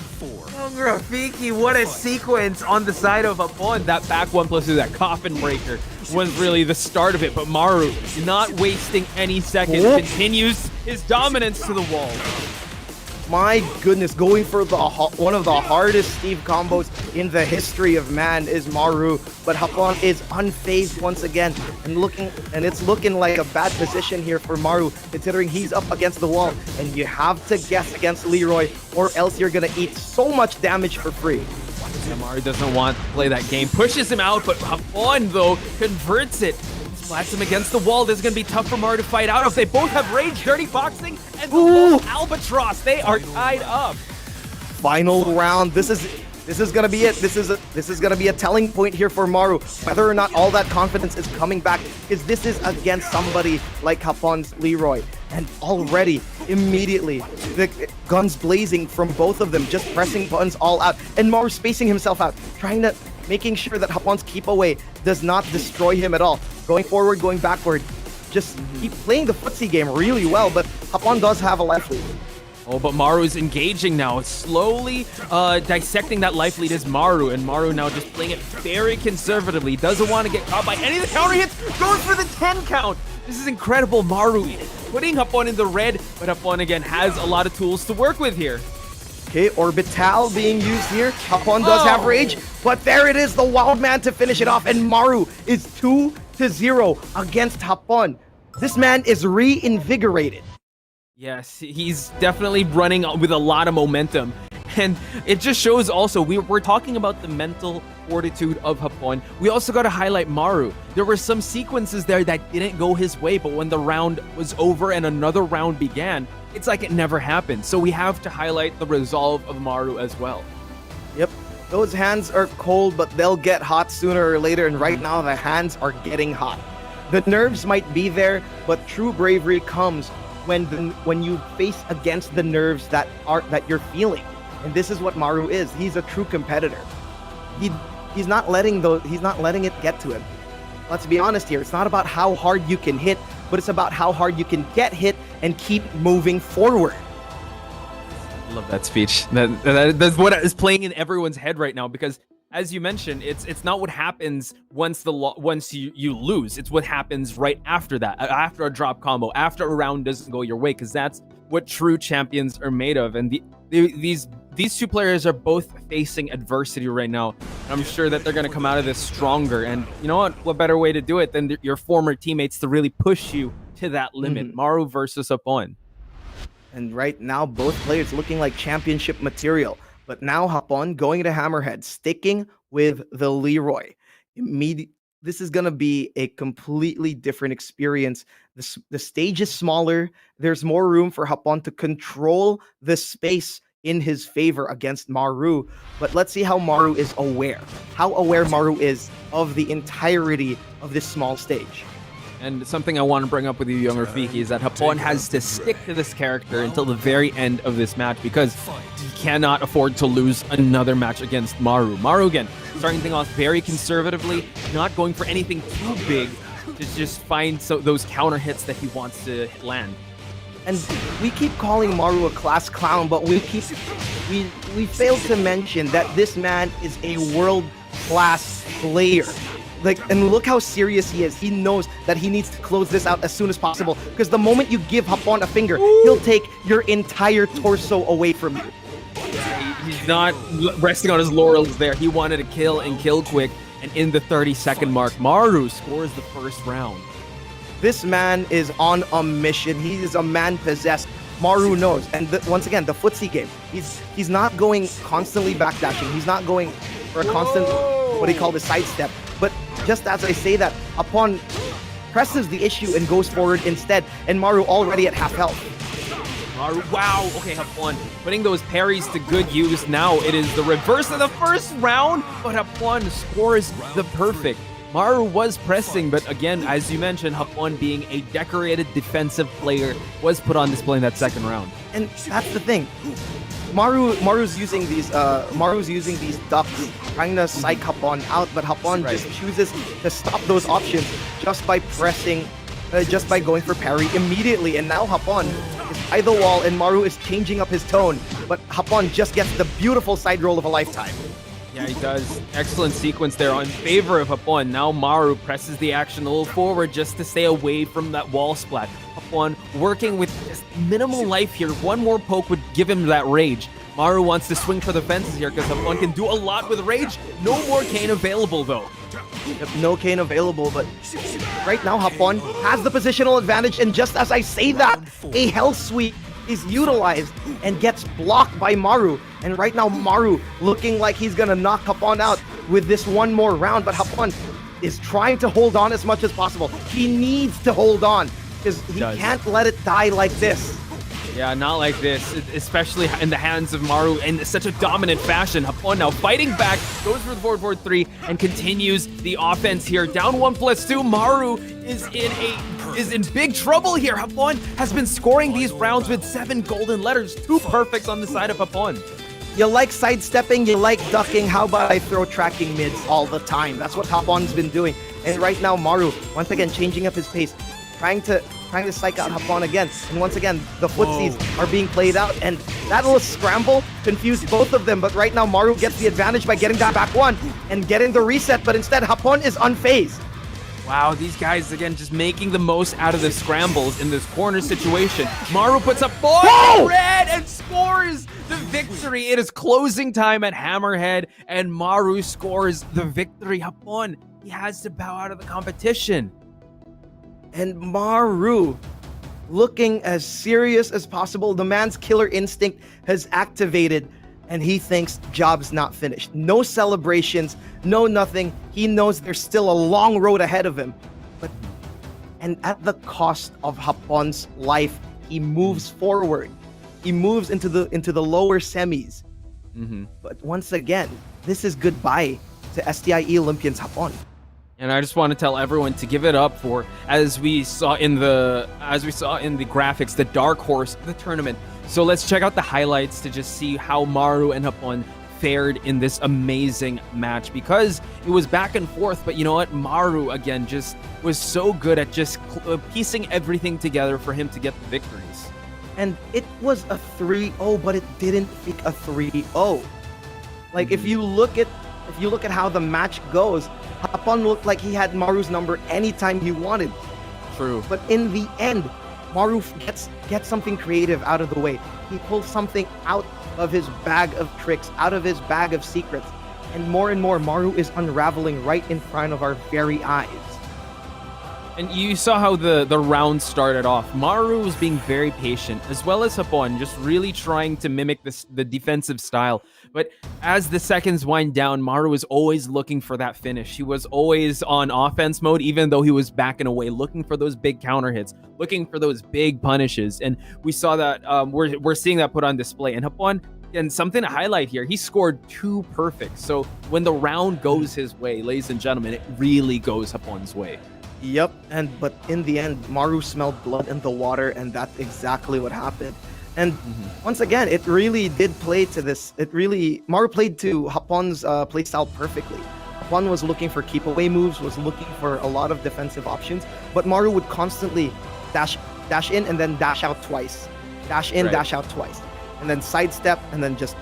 Rafiki, what a sequence on the side of Hapon. That back 1+2, that coffin breaker was really the start of it, but Maru, not wasting any seconds, continues his dominance to the wall. My goodness, going for one of the hardest Steve combos in the history of man is Maru, but Hapon is unfazed once again, and it's looking like a bad position here for Maru, considering he's up against the wall, and you have to guess against Leroy, or else you're gonna eat so much damage for free. Maru doesn't want to play that game. Pushes him out, but Hapon, though, converts it. Splats him against the wall. This is going to be tough for Maru to fight out of. They both have rage, dirty boxing, and the Albatross. They are tied up. Final round. This is gonna be it. This is gonna be a telling point here for Maru, whether or not all that confidence is coming back, because this is against somebody like Hapon's Leroy. And already, immediately, the guns blazing from both of them, just pressing buttons all out. And Maru spacing himself out, making sure that Hapon's keep away does not destroy him at all. Going forward, going backward, just keep playing the footsie game really well, but Hapon does have a life lead. Oh, but Maru is engaging now. It's slowly dissecting that life lead is Maru, and Maru now just playing it very conservatively. Doesn't want to get caught by any of the counter hits. Going for the 10 count. This is incredible. Maru putting Hapon in the red, but Hapon again has a lot of tools to work with here. Okay, Orbital being used here. Hapon does have rage, but there it is, the Wild Man to finish it off, and Maru is 2-0 against Hapon. This man is reinvigorated. Yes, he's definitely running with a lot of momentum. And it just shows also, we're talking about the mental fortitude of Hapon. We also got to highlight Maru. There were some sequences there that didn't go his way, but when the round was over and another round began, it's like it never happened. So we have to highlight the resolve of Maru as well. Yep, those hands are cold, but they'll get hot sooner or later, and right now the hands are getting hot. The nerves might be there, but true bravery comes when you face against the nerves that you're feeling. And this is what Maru is. He's a true competitor. He's not letting it get to him. Let's be honest here. It's not about how hard you can hit, but it's about how hard you can get hit and keep moving forward. I love that speech. That's what is playing in everyone's head right now, because as you mentioned, it's not what happens once you lose. It's what happens right after that, after a drop combo, after a round doesn't go your way, because that's what true champions are made of. And these two players are both facing adversity right now. And I'm sure that they're going to come out of this stronger. And you know what better way to do it than your former teammates to really push you to that limit. Maru versus Hapon. And right now, both players looking like championship material. But now Hapon going to Hammerhead, sticking with the Leroy. This is going to be a completely different experience. The stage is smaller. There's more room for Hapon to control the space in his favor against Maru. But let's see how Maru is aware. How aware Maru is of the entirety of this small stage. And something I want to bring up with you, young Rafiki, is that Hapon has to stick to this character until the very end of this match, because he cannot afford to lose another match against Maru. Maru, again, starting things off very conservatively, not going for anything too big, to just find those counter hits that he wants to land. And we keep calling Maru a class clown, but we fail to mention that this man is a world-class player. And look how serious he is. He knows that he needs to close this out as soon as possible, because the moment you give Hapon a finger, he'll take your entire torso away from you. He's not resting on his laurels there. He wanted to kill and kill quick, and in the 30-second mark, Maru scores the first round. This man is on a mission. He is a man possessed. Maru knows. And once again, the footsie game. He's not going constantly backdashing. He's not going for a constant, what do you call the sidestep. But just as I say that, Hapon presses the issue and goes forward instead, and Maru already at half health. Maru, wow, okay, Hapon putting those parries to good use. Now it is the reverse of the first round, but Hapon scores the perfect. Maru was pressing, but again, as you mentioned, Hapon being a decorated defensive player was put on display in that second round. And that's the thing. Maru's using these ducks, trying to psych Hapon out, but Hapon just chooses to stop those options just by pressing, just by going for parry immediately. And now Hapon is by the wall, and Maru is changing up his tone, but Hapon just gets the beautiful side roll of a lifetime. Yeah, he does. Excellent sequence there in favor of Hapon. Now Maru presses the action a little forward just to stay away from that wall splat. Hapon working with just minimal life here. One more poke would give him that rage. Maru wants to swing for the fences here because Hapon can do a lot with rage. No more cane available though. Yep, no cane available, but right now Hapon has the positional advantage, and just as I say that, a hell sweep is utilized and gets blocked by Maru. And right now, Maru looking like he's gonna knock Hapon out with this one more round, but Hapon is trying to hold on as much as possible. He needs to hold on because he can't let it die like this. Yeah, not like this, especially in the hands of Maru in such a dominant fashion. Hapon now fighting back, goes for the forward forward 3 and continues the offense here. Down 1+2, Maru is in big trouble here. Hapon has been scoring these rounds with 7 golden letters, 2 perfects on the side of Hapon. You like sidestepping, you like ducking, how about I throw tracking mids all the time? That's what Hapon's been doing. And right now, Maru, once again, changing up his pace, trying to psych out Hapon again. And once again, the footsies are being played out. And that little scramble confused both of them. But right now, Maru gets the advantage by getting that back one and getting the reset. But instead, Hapon is unfazed. Wow, these guys, again, just making the most out of the scrambles in this corner situation. Maru puts up 4 red and scores the victory. It is closing time at Hammerhead, and Maru scores the victory. Hapon, he has to bow out of the competition. And Maru, looking as serious as possible. The man's killer instinct has activated, and he thinks job's not finished. No celebrations, no nothing. He knows there's still a long road ahead of him. And at the cost of Hapon's life, he moves forward. He moves into the lower semis. But once again, this is goodbye to STIE Olympians Hapon. And I just want to tell everyone to give it up for, as we saw in the graphics, the dark horse of the tournament. So let's check out the highlights to just see how Maru and Hapon fared in this amazing match, because it was back and forth. But you know what? Maru, again, just was so good at just piecing everything together for him to get the victories. And it was a 3-0, but it didn't pick a 3-0. Like, if you look at how the match goes, Hapon looked like he had Maru's number anytime he wanted. True. But in the end, Maru gets something creative out of the way. He pulls something out of his bag of tricks, out of his bag of secrets. And more, Maru is unraveling right in front of our very eyes. And you saw how the round started off. Maru was being very patient, as well as Hapon, just really trying to mimic the defensive style. But as the seconds wind down, Maru was always looking for that finish. He was always on offense mode, even though he was backing away, looking for those big counter hits, looking for those big punishes. And we saw that, we're seeing that put on display. And Hapon, and something to highlight here, he scored 2 perfect. So when the round goes his way, ladies and gentlemen, it really goes Hapon's way. Yep, but in the end, Maru smelled blood in the water, and that's exactly what happened. And once again, it really did play to this. Maru played to Hapon's playstyle perfectly. Hapon was looking for keep away moves, was looking for a lot of defensive options, but Maru would constantly dash in and then dash out twice. Dash in, dash out twice. And then sidestep, and then just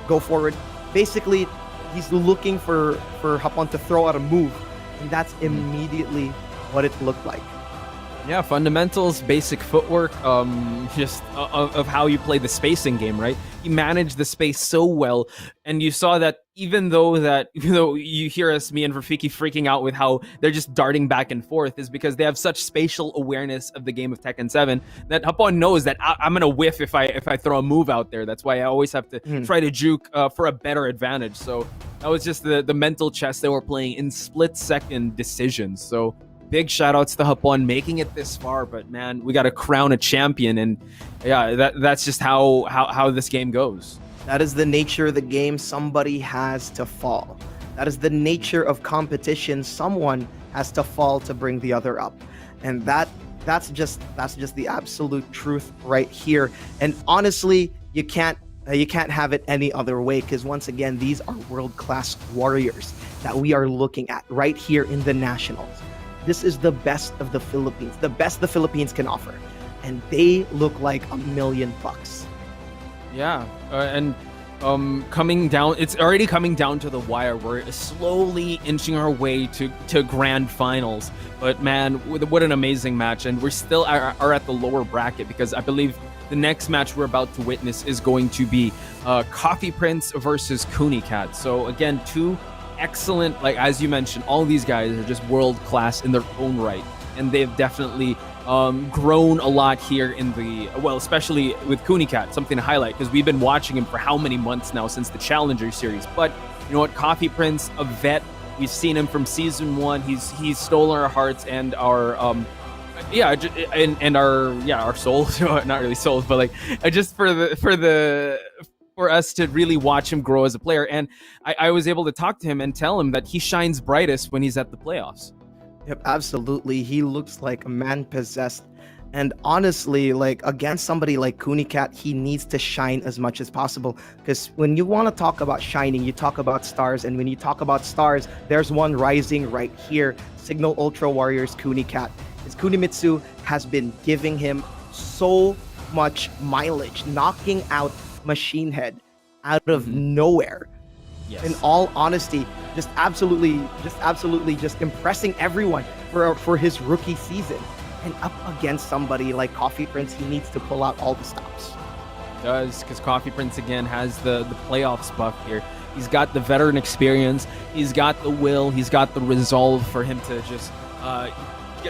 go forward. Basically, he's looking for Hapon to throw out a move, and that's immediately what it looked like. Yeah, fundamentals, basic footwork, just of how you play the spacing game, right? He managed the space so well, and you saw that even though you hear me and Rafiki freaking out with how they're just darting back and forth, is because they have such spatial awareness of the game of Tekken 7 that Hapon knows that I'm gonna whiff if I throw a move out there. That's why I always have to try to juke for a better advantage. So that was just the mental chess they were playing in split-second decisions. So big shout-outs to Hapon making it this far, but man, we got to crown a champion, and yeah, that's just how this game goes. That is the nature of the game. Somebody has to fall. That is the nature of competition. Someone has to fall to bring the other up, and that's just the absolute truth right here. And honestly, you can't have it any other way, because once again, these are world-class warriors that we are looking at right here in the Nationals. This is the best of the Philippines, the best the Philippines can offer. And they look like $1,000,000. Yeah, and coming down, it's already coming down to the wire. We're slowly inching our way to grand finals. But man, what an amazing match. And we're still are at the lower bracket, because I believe the next match we're about to witness is going to be Coffee Prince versus Kunicat. So again, 2 excellent, like as you mentioned, all these guys are just world class in their own right. and they've definitely grown a lot here in the, well, especially with Kunicat, something to highlight, because we've been watching him for how many months now since the Challenger Series. But you know what, Coffee Prince, a vet, we've seen him from season 1. He's stolen our hearts and our our souls. Not really souls, but like just for us to really watch him grow as a player. And I was able to talk to him and tell him that he shines brightest when he's at the playoffs. Yep, absolutely. He looks like a man possessed. And honestly, like against somebody like Kunicat, he needs to shine as much as possible. Because when you want to talk about shining, you talk about stars. And when you talk about stars, there's one rising right here. Signal Ultra Warriors Kunicat. His Kunimitsu has been giving him so much mileage, knocking out Machinehead out of nowhere. Yes. In all honesty, just absolutely impressing everyone for his rookie season. And up against somebody like Coffee Prince, he needs to pull out all the stops. Does, because Coffee Prince again has the playoffs buff here. He's got the veteran experience, he's got the will, he's got the resolve for him to just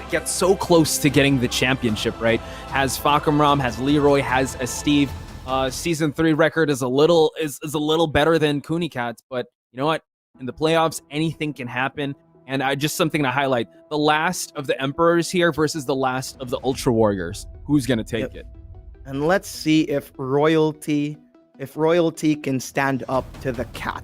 get so close to getting the championship, right? Has Fakumram, has Leroy, has a Steve. Season 3 record is a little better than Kunicat's, but you know what? In the playoffs, anything can happen. And just something to highlight: the last of the Emperors here versus the last of the Ultra Warriors. Who's gonna take it? And let's see if royalty can stand up to the cat,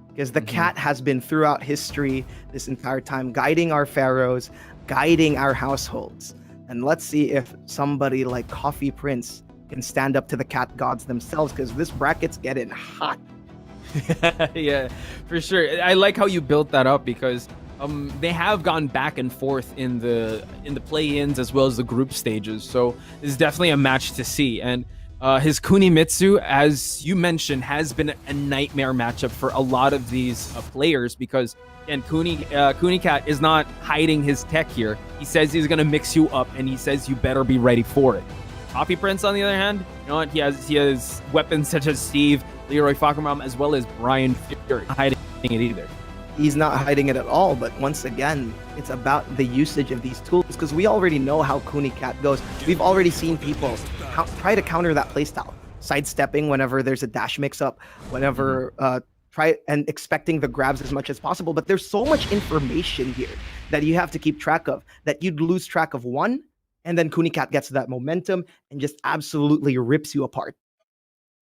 because the cat has been throughout history this entire time, guiding our pharaohs, guiding our households. And let's see if somebody like Coffee Prince can stand up to the cat gods themselves, because this bracket's getting hot. Yeah, for sure. I like how you built that up, because they have gone back and forth in the play-ins as well as the group stages. So this is definitely a match to see. And his Kunimitsu, as you mentioned, has been a nightmare matchup for a lot of these players, because again, Kunicat is not hiding his tech here. He says he's gonna mix you up, and he says you better be ready for it. Coffee Prince, on the other hand, you know what? He has weapons such as Steve, Leroy Fakumram, as well as Brian Fury. Not hiding it either. He's not hiding it at all, but once again, it's about the usage of these tools, because we already know how Kunicat goes. We've already seen people try to counter that playstyle, sidestepping whenever there's a dash mix-up, whenever try and expecting the grabs as much as possible. But there's so much information here that you have to keep track of that you'd lose track of one, and then Kunicat gets that momentum and just absolutely rips you apart.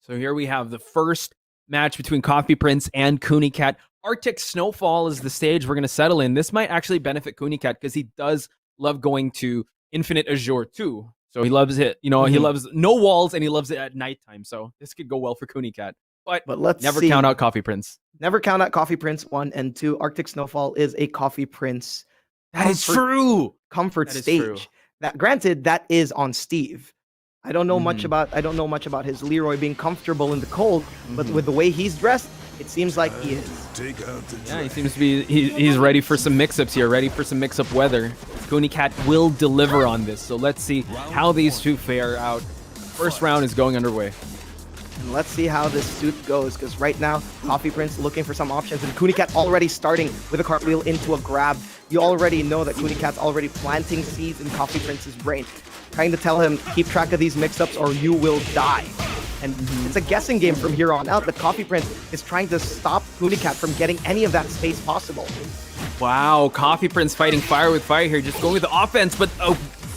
So here we have the first match between Coffee Prince and Kunicat. Arctic Snowfall is the stage we're going to settle in. This might actually benefit Kunicat, because he does love going to Infinite Azure too. So he loves it. You know, he loves no walls, and he loves it at nighttime. So this could go well for Kunicat. But let's never see. count out Coffee Prince. Never count out Coffee Prince, 1 and 2. Arctic Snowfall is a Coffee Prince. That is true. Comfort That is stage. true. That, granted, that is on Steve. I don't know much about his Leroy being comfortable in the cold, but with the way he's dressed, it seems like he is. Yeah, he seems to be. He's ready for some mix-ups here. Ready for some mix-up weather. Kunicat will deliver on this. So let's see how these two fare out. First round is going underway. And let's see how this suit goes, because right now, Coffee Prince looking for some options, and Kunicat already starting with a cartwheel into a grab. You already know that Kunicat's already planting seeds in Coffee Prince's brain, trying to tell him, keep track of these mix-ups or you will die. And it's a guessing game from here on out, but Coffee Prince is trying to stop Kunicat from getting any of that space possible. Wow, Coffee Prince fighting fire with fire here, just going with the offense, but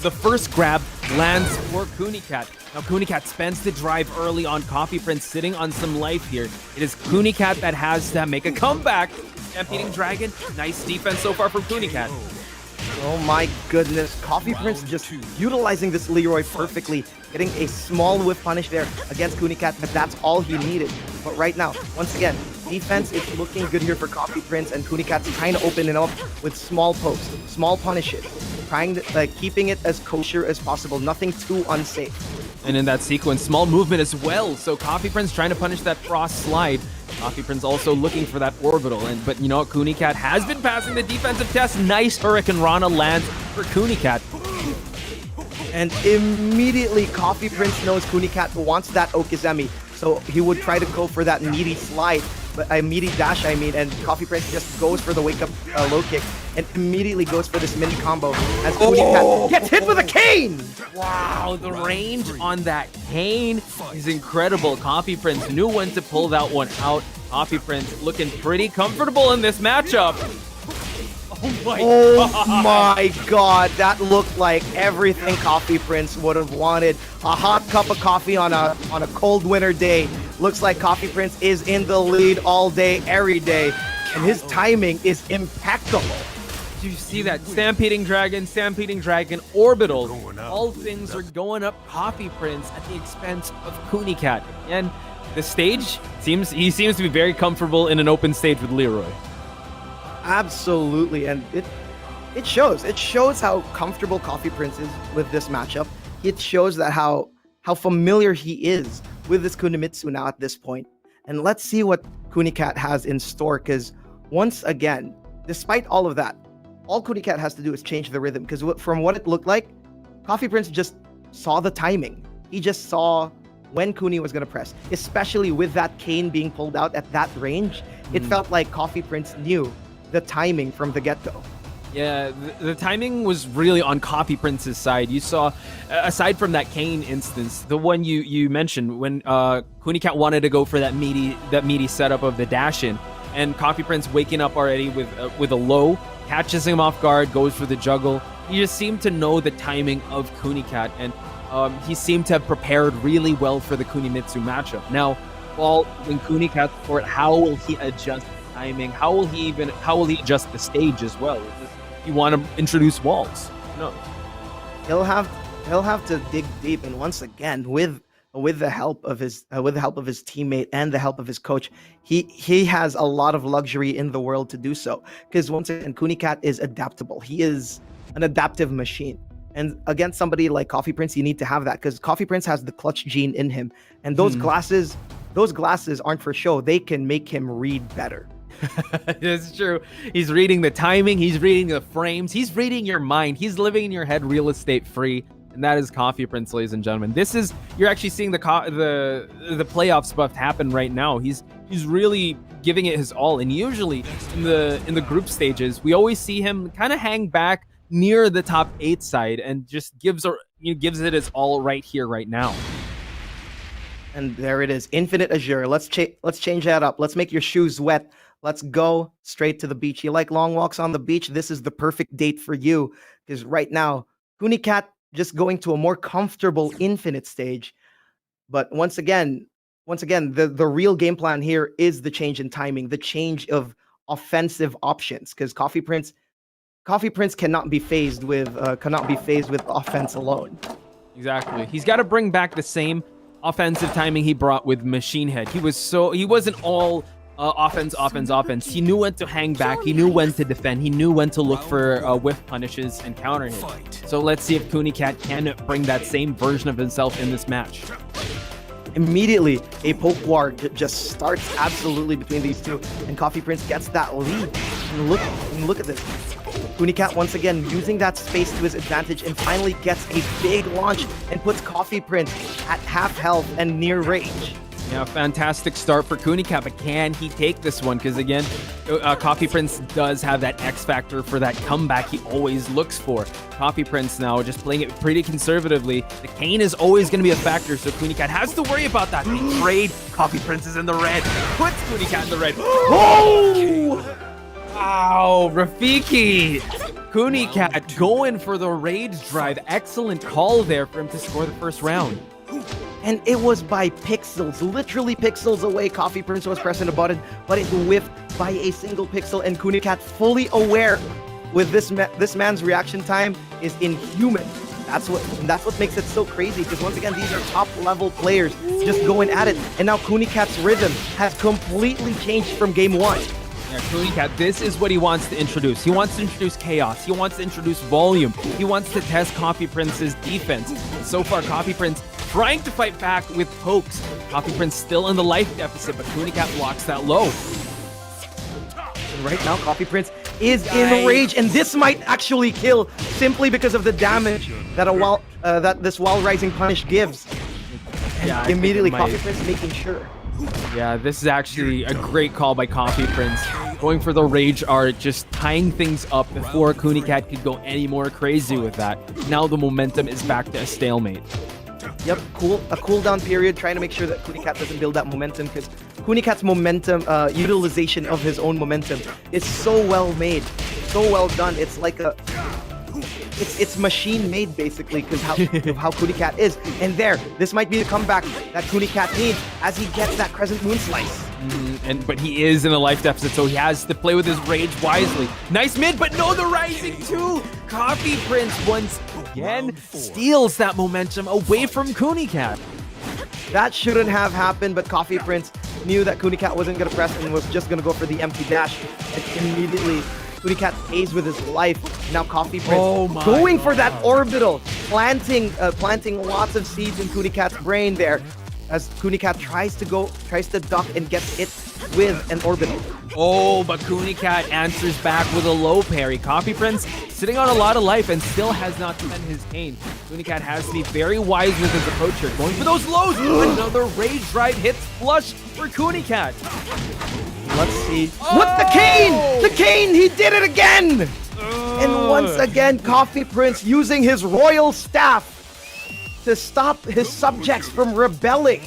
the first grab lands for Kunicat. Now Kunicat spends the drive early on Coffee Prince, sitting on some life here. It is Kunicat that has to make a comeback. Stampeding Dragon, nice defense so far from Kunicat. Oh my goodness, Coffee Prince just utilizing this Leroy perfectly, getting a small whiff punish there against Kunicat, but that's all he needed. But right now, once again, defense is looking good here for Coffee Prince, and Kunicat's trying to open it up with small pokes, small punishes, trying to keeping it as kosher as possible, nothing too unsafe. And in that sequence, small movement as well. So Coffee Prince trying to punish that frost slide. Coffee Prince also looking for that orbital. But you know what? Kunicat has been passing the defensive test. Nice Hurricane Rana lands for Kunicat. And immediately Coffee Prince knows Kunicat wants that Okizeme. So he would try to go for that meaty slide, but a meaty dash, and Coffee Prince just goes for the wake-up low kick. and immediately goes for this mini combo as Kunicat gets hit with a cane! Wow, the range on that cane is incredible. Coffee Prince knew when to pull that one out. Coffee Prince looking pretty comfortable in this matchup. Oh my god, that looked like everything Coffee Prince would have wanted. A hot cup of coffee on a cold winter day. Looks like Coffee Prince is in the lead all day, every day. And his timing is impeccable. Did you see that? Stampeding Dragon, Orbital. All things are going up Coffee Prince at the expense of Kunicat. And the stage, he seems to be very comfortable in an open stage with Leroy. Absolutely, and it shows. It shows how comfortable Coffee Prince is with this matchup. It shows that how familiar he is with this Kunimitsu now at this point. And let's see what Kunicat has in store, because once again, despite all of that, all Kunicat has to do is change the rhythm, because from what it looked like, Coffee Prince just saw the timing. He just saw when Kuni was going to press, especially with that cane being pulled out at that range. It felt like Coffee Prince knew the timing from the get-go. Yeah, the timing was really on Coffee Prince's side. You saw, aside from that cane instance, the one you mentioned, when Kunicat wanted to go for that meaty setup of the dash-in, and Coffee Prince waking up already with a low, catches him off guard, goes for the juggle. He just seemed to know the timing of Kunicat, and he seemed to have prepared really well for the Kunimitsu matchup. Now, when Kunicat's for it, how will he adjust timing? How will he adjust the stage as well? You want to introduce walls? No. He'll have to dig deep, and once again, with the help of his teammate and the help of his coach, he has a lot of luxury in the world to do so. Because once again, Kunicat is adaptable. He is an adaptive machine. And against somebody like Coffee Prince, you need to have that, because Coffee Prince has the clutch gene in him, and those glasses aren't for show. They can make him read better. That's true. He's reading the timing. He's reading the frames. He's reading your mind. He's living in your head real estate free. And that is Coffee Prince, ladies and gentlemen. You're actually seeing the playoffs buff happen right now. He's really giving it his all. And usually in the group stages, we always see him kind of hang back near the top 8 side and just gives it his all right here, right now. And there it is, Infinite Azure. Let's change that up. Let's make your shoes wet. Let's go straight to the beach. You like long walks on the beach? This is the perfect date for you, because right now, Kunicat just going to a more comfortable Infinite stage. But once again, the real game plan here is the change in timing, the change of offensive options, because Coffee Prince cannot be phased with offense alone. Exactly. He's got to bring back the same offensive timing he brought with Machinehead. He wasn't all offense. He knew when to hang back. He knew when to defend. He knew when to look for whiff punishes and counter hit. So let's see if Kunicat can bring that same version of himself in this match. Immediately, a poke war just starts absolutely between these two, and Coffee Prince gets that lead. And look at this. Kunicat once again using that space to his advantage and finally gets a big launch and puts Coffee Prince at half health and near range. Yeah, fantastic start for Kunicat, but can he take this one? Because again, Coffee Prince does have that X factor for that comeback he always looks for. Coffee Prince now just playing it pretty conservatively. The cane is always going to be a factor, so Kunicat has to worry about that. They trade. Coffee Prince is in the red. Puts Kunicat in the red. Oh! Wow, Rafiki! Kunicat going for the rage drive. Excellent call there for him to score the first round. And it was by pixels, literally pixels away. Coffee Prince was pressing a button, but it whiffed by a single pixel, and Kunicat, fully aware with this man's reaction time, is inhuman. That's what makes it so crazy, because once again, these are top level players just going at it, and now Kunicat's rhythm has completely changed from game 1. Yeah, Kunicat, this is what he wants to introduce. He wants to introduce chaos. He wants to introduce volume. He wants to test Coffee Prince's defense. And so far, Coffee Prince trying to fight back with pokes. Coffee Prince still in the life deficit, but Kunicat blocks that low. And right now, Coffee Prince is in rage, and this might actually kill simply because of the damage that this Wall Rising Punish gives. Yeah, immediately, Coffee Prince making sure. Yeah, this is actually a great call by Coffee Prince. going for the Rage Art, just tying things up before Kunicat could go any more crazy with that. Now the momentum is back to a stalemate. Yep, a cooldown period, trying to make sure that Kunicat doesn't build that momentum, because Kunicat's momentum, utilization of his own momentum is so well made, so well done. It's like it's machine made basically, because of how Kunicat is. And this might be the comeback that Kunicat needs as he gets that Crescent Moon Slice. But he is in a life deficit, so he has to play with his rage wisely. Nice mid, but no, the Rising 2! Coffee Prince once again steals that momentum away from Kunicat. That shouldn't have happened, but Coffee Prince knew that Kunicat wasn't going to press and was just going to go for the empty dash. And immediately, Kunicat pays with his life. Now Coffee Prince going for that orbital, planting lots of seeds in Kunicat's brain there, as Kunicat tries to duck and gets hit with an orbital. Oh, but Kunicat answers back with a low parry. Coffee Prince sitting on a lot of life and still has not spent his pain. Kunicat has to be very wise with his approach here. Going for those lows. Another Rage Drive hits flush for Kunicat. Let's see. What the cane? The cane! He did it again! And once again, Coffee Prince using his royal staff to stop his subjects from rebelling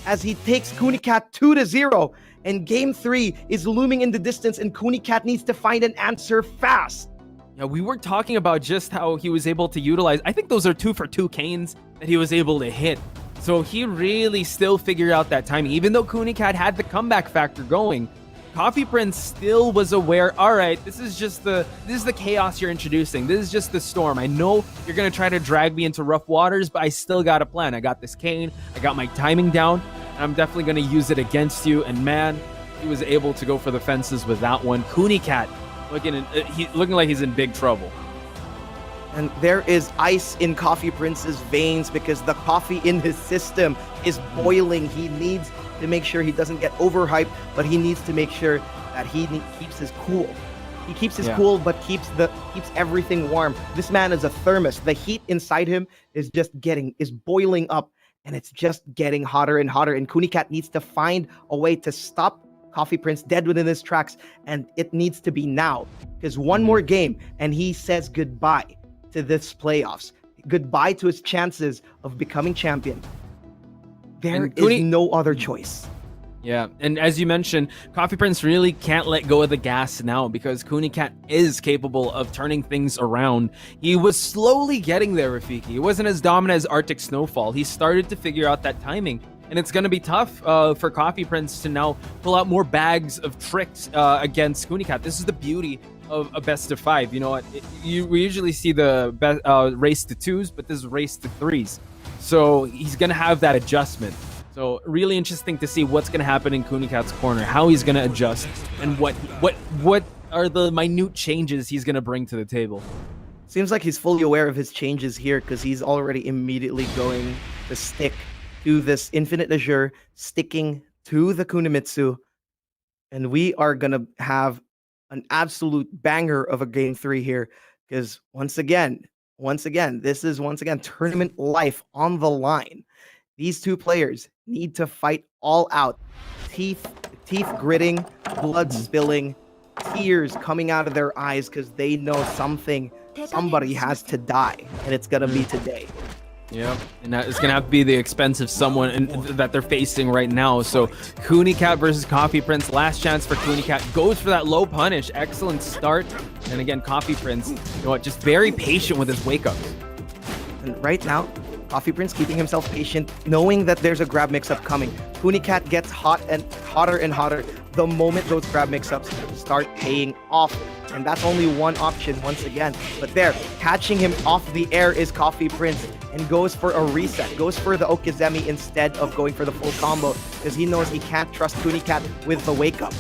as he takes Kunicat 2-0, and game 3 is looming in the distance, and Kunicat needs to find an answer fast. Yeah, we were talking about just how he was able to utilize, I think those are 2-for-2 canes that he was able to hit. So he really still figured out that timing. Even though Kunicat had the comeback factor going, Coffee Prince still was aware, all right, this is the chaos you're introducing. This is just the storm. I know you're going to try to drag me into rough waters, but I still got a plan. I got this cane. I got my timing down, and I'm definitely going to use it against you. And man, he was able to go for the fences with that one. Kunicat looking like he's in big trouble. And there is ice in Coffee Prince's veins because the coffee in his system is boiling. He needs to make sure he doesn't get overhyped, but he needs to make sure that he keeps his cool. He keeps his cool, but keeps everything warm. This man is a thermos. The heat inside him is boiling up, and it's just getting hotter and hotter. And Kunicat needs to find a way to stop Coffee Prince dead within his tracks, and it needs to be now, because one more game and he says goodbye to this playoffs, goodbye to his chances of becoming champion. There is no other choice. Yeah, and as you mentioned, Coffee Prince really can't let go of the gas now because Kunicat is capable of turning things around. He was slowly getting there, Rafiki. He wasn't as dominant as Arctic Snowfall. He started to figure out that timing, and it's going to be tough for Coffee Prince to now pull out more bags of tricks against Kunicat. This is the beauty of a best of 5. You know what? We usually see the race to 2s, but this is race to 3s. So he's going to have that adjustment. So really interesting to see what's going to happen in Kunicat's corner, how he's going to adjust, and what are the minute changes he's going to bring to the table. Seems like he's fully aware of his changes here because he's already immediately going to stick to this Infinite Azure, sticking to the Kunimitsu, and we are going to have an absolute banger of a game 3 here because once again, this is tournament life on the line. These two players need to fight all out. Teeth gritting, blood spilling, tears coming out of their eyes because they know somebody has to die, and it's gonna be today. Yeah, and it's going to have to be the expensive someone that they're facing right now. So Kunicat versus Coffee Prince. Last chance for Kunicat. Goes for that low punish. Excellent start. And again, Coffee Prince, you know what, just very patient with his wake-ups. And right now, Coffee Prince keeping himself patient, knowing that there's a grab mix-up coming. Kunicat gets hotter and hotter the moment those grab mix-ups start paying off. And that's only one option once again. But there, catching him off the air is Coffee Prince and goes for a reset, goes for the Okizemi instead of going for the full combo because he knows he can't trust Kunicat with the wake-up.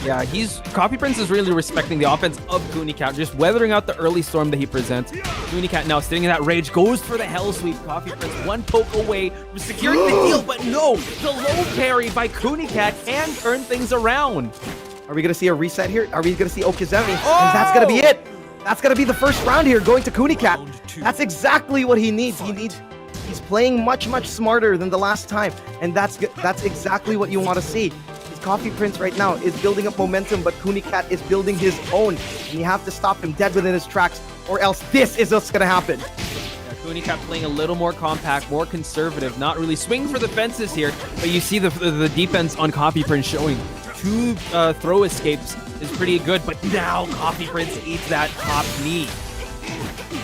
Yeah, Coffee Prince is really respecting the offense of Kunicat, just weathering out the early storm that he presents. Kunicat now sitting in that rage, goes for the hell sweep. Coffee Prince one poke away from securing the deal, but no, the low parry by Kunicat can turn things around. Are we going to see a reset here? Are we going to see Okizemi? And that's going to be it. That's going to be the first round here going to Kunicat. That's exactly what he needs. He's playing much, much smarter than the last time. And that's exactly what you want to see. He's Coffee Prince right now is building up momentum, but Kunicat is building his own. And you have to stop him dead within his tracks, or else this is what's going to happen. Yeah, Kunicat playing a little more compact, more conservative, not really swinging for the fences here, but you see the defense on Coffee Prince showing. 2 throw escapes is pretty good, but now Coffee Prince eats that top knee.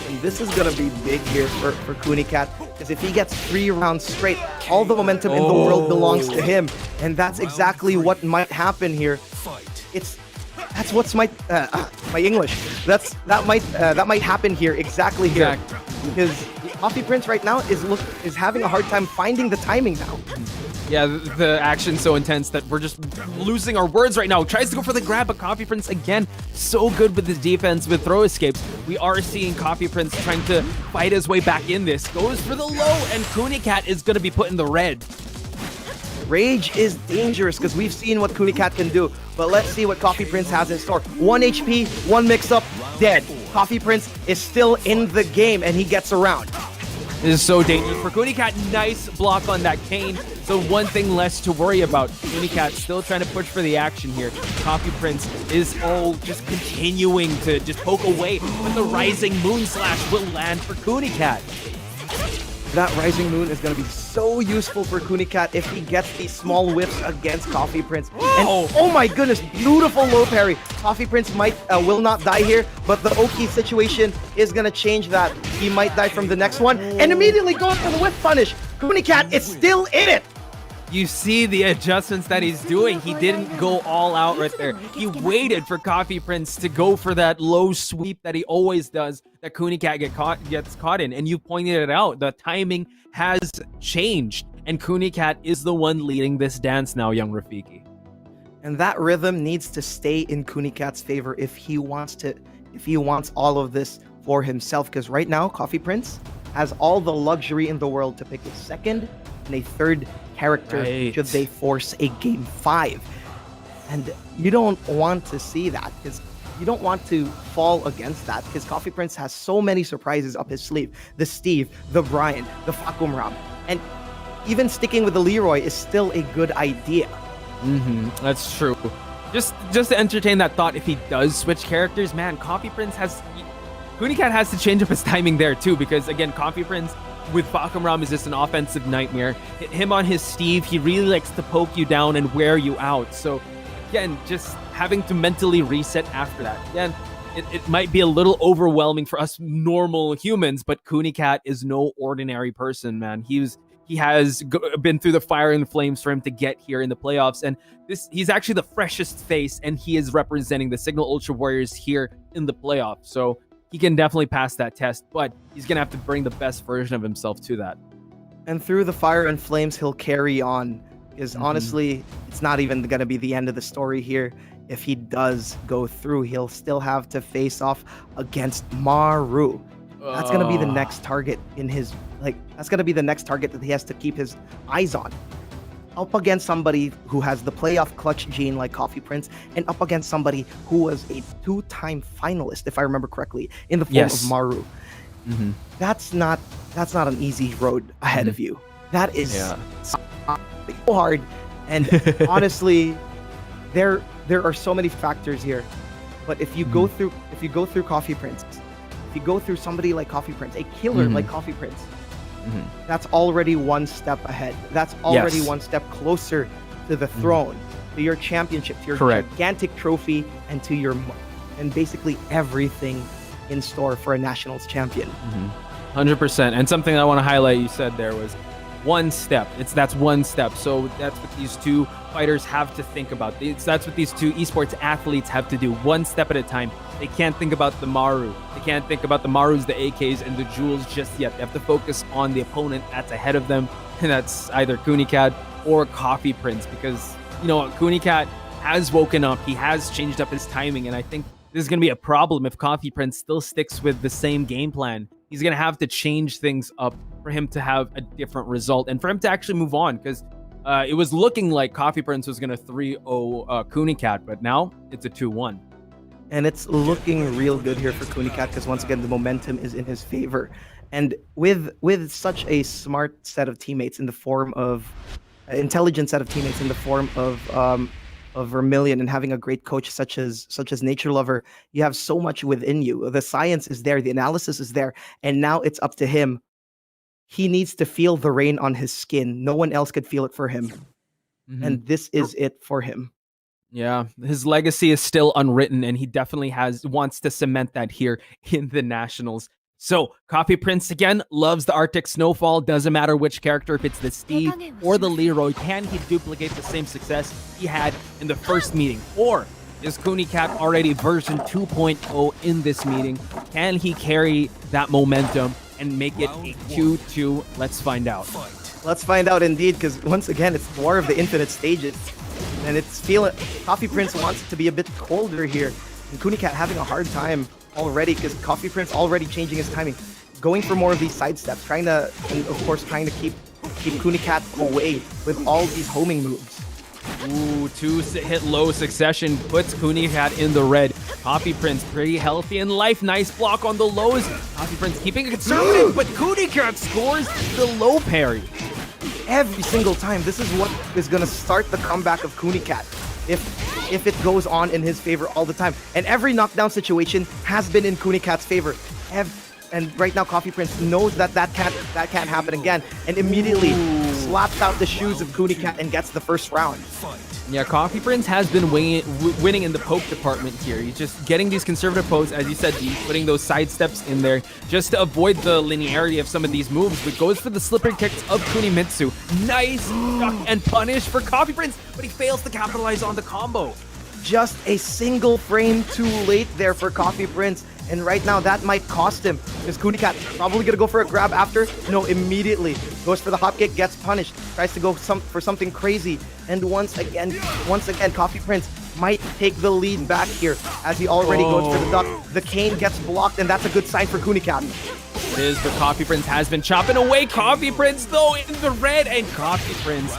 And this is going to be big here for Kunicat, because if he gets 3 rounds straight, all the momentum in the world belongs to him, and that's exactly what might happen here. That's what's my English. That might happen here, exactly here, because Coffee Prince right now is having a hard time finding the timing now. Yeah, the action's so intense that we're just losing our words right now. Tries to go for the grab, but Coffee Prince, again, so good with his defense with throw escapes. We are seeing Coffee Prince trying to fight his way back in this. Goes for the low, and Kunicat is going to be put in the red. Rage is dangerous because we've seen what Kunicat can do, but let's see what Coffee Prince has in store. 1 HP, 1 mix-up, dead. Coffee Prince is still in the game, and he gets around. This is so dangerous for Kunicat. Nice block on that cane. So one thing less to worry about. Kunicat still trying to push for the action here. Coffee Prince is just continuing to just poke away, but the Rising Moon Slash will land for Kunicat. That Rising Moon is going to be so useful for Kunicat if he gets these small whiffs against Coffee Prince. And oh my goodness, beautiful low parry. Coffee Prince will not die here, but the Oki situation is going to change that. He might die from the next one and immediately go for the whiff punish. Kunicat is still in it. You see the adjustments that he's doing. He didn't go all out right there. He waited for Coffee Prince to go for that low sweep that he always does, that Kunicat gets caught in. And you pointed it out. The timing has changed. And Kunicat is the one leading this dance now, young Rafiki. And that rhythm needs to stay in Kunicat's favor if he wants all of this for himself. Because right now, Coffee Prince has all the luxury in the world to pick a second and a third character should they force a game 5. And you don't want to see that, because you don't want to fall against that, because Coffee Prince has so many surprises up his sleeve. The Steve, the Brian, the Fakumram, and even sticking with the Leroy is still a good idea. That's true. Just to entertain that thought, if he does switch characters, man, Kunicat has to change up his timing there too, because again, Coffee Prince with Fakumram is just an offensive nightmare. Him on his Steve, he really likes to poke you down and wear you out. So again, just having to mentally reset after that. Again, it might be a little overwhelming for us normal humans, but Kunicat is no ordinary person, man. He has been through the fire and flames for him to get here in the playoffs, and he's actually the freshest face, and he is representing the Signal Ultra Warriors here in the playoffs. So he can definitely pass that test, but he's going to have to bring the best version of himself to that. And through the fire and flames, he'll carry on. Because honestly, it's not even going to be the end of the story here. If he does go through, he'll still have to face off against Maru. That's going to be the next target that's going to be the next target that he has to keep his eyes on. Up against somebody who has the playoff clutch gene like Coffee Prince, and up against somebody who was a 2-time finalist, if I remember correctly, in the form of Maru. That's not an easy road ahead of you. That is so hard. And honestly, there are so many factors here. But if you go through Coffee Prince, if you go through somebody like Coffee Prince, a killer like Coffee Prince, that's already one step ahead. That's already one step closer to the throne, to your championship, to your gigantic trophy, and and basically everything in store for a nationals champion. 100%. And something I want to highlight you said there was one step. That's one step. So that's what these two fighters have to think about. That's what these two esports athletes have to do, one step at a time. They can't think about the Maru. They can't think about the Marus, the AKs, and the Jules just yet. They have to focus on the opponent that's ahead of them, and that's either Kunicat or Coffee Prince, because, Kunicat has woken up. He has changed up his timing, and I think this is going to be a problem if Coffee Prince still sticks with the same game plan. He's going to have to change things up for him to have a different result and for him to actually move on, because it was looking like Coffee Prince was going to 3-0 Kunicat, but now it's a 2-1. And it's looking real good here for Kunicat, because once again, the momentum is in his favor. And with such a smart set of teammates in the form of intelligent set of teammates in the form of of Vermilion and having a great coach such as Nature Lover, you have so much within you. The science is there, the analysis is there, and now it's up to him. He needs to feel the rain on his skin. No one else could feel it for him. And this is it for him. Yeah, his legacy is still unwritten, and he definitely wants to cement that here in the Nationals. So, Coffee Prince again loves the Arctic Snowfall. Doesn't matter which character, if it's the Steve or the Leroy. Can he duplicate the same success he had in the first meeting? Or is Kunicat already version 2.0 in this meeting? Can he carry that momentum and make it a 2-2? Let's find out. Let's find out indeed, because once again, it's War of the Infinite Stages. And it's Coffee Prince wants it to be a bit colder here. And Kunicat having a hard time already, because Coffee Prince already changing his timing, going for more of these sidesteps, trying to keep Kunicat away with all these homing moves. Ooh, 2 hit low succession puts Kunicat in the red. Coffee Prince pretty healthy in life. Nice block on the lows. Coffee Prince keeping it conservative, but Kunicat scores the low parry. Every single time, this is what is going to start the comeback of Kunicat. If it goes on in his favor all the time. And every knockdown situation has been in Kunikat's favor. And right now, Coffee Prince knows that can't happen again, and immediately slaps out the shoes of Kunicat and gets the first round. Yeah, Coffee Prince has been winning in the poke department here. He's just getting these conservative poses, as you said, putting those side steps in there just to avoid the linearity of some of these moves, but goes for the slippery kicks of Kunimitsu. Nice duck and punish for Coffee Prince, but he fails to capitalize on the combo. Just a single frame too late there for Coffee Prince. And right now, that might cost him. Is Kunicat probably going to go for a grab after? No, immediately. Goes for the hop kick, gets punished. Tries to go for something crazy. And once again, Coffee Prince might take the lead back here as he already goes for the duck. The cane gets blocked, and that's a good sign for Kunicat. It is, but Coffee Prince has been chopping away. Coffee Prince, though, in the red, and Coffee Prince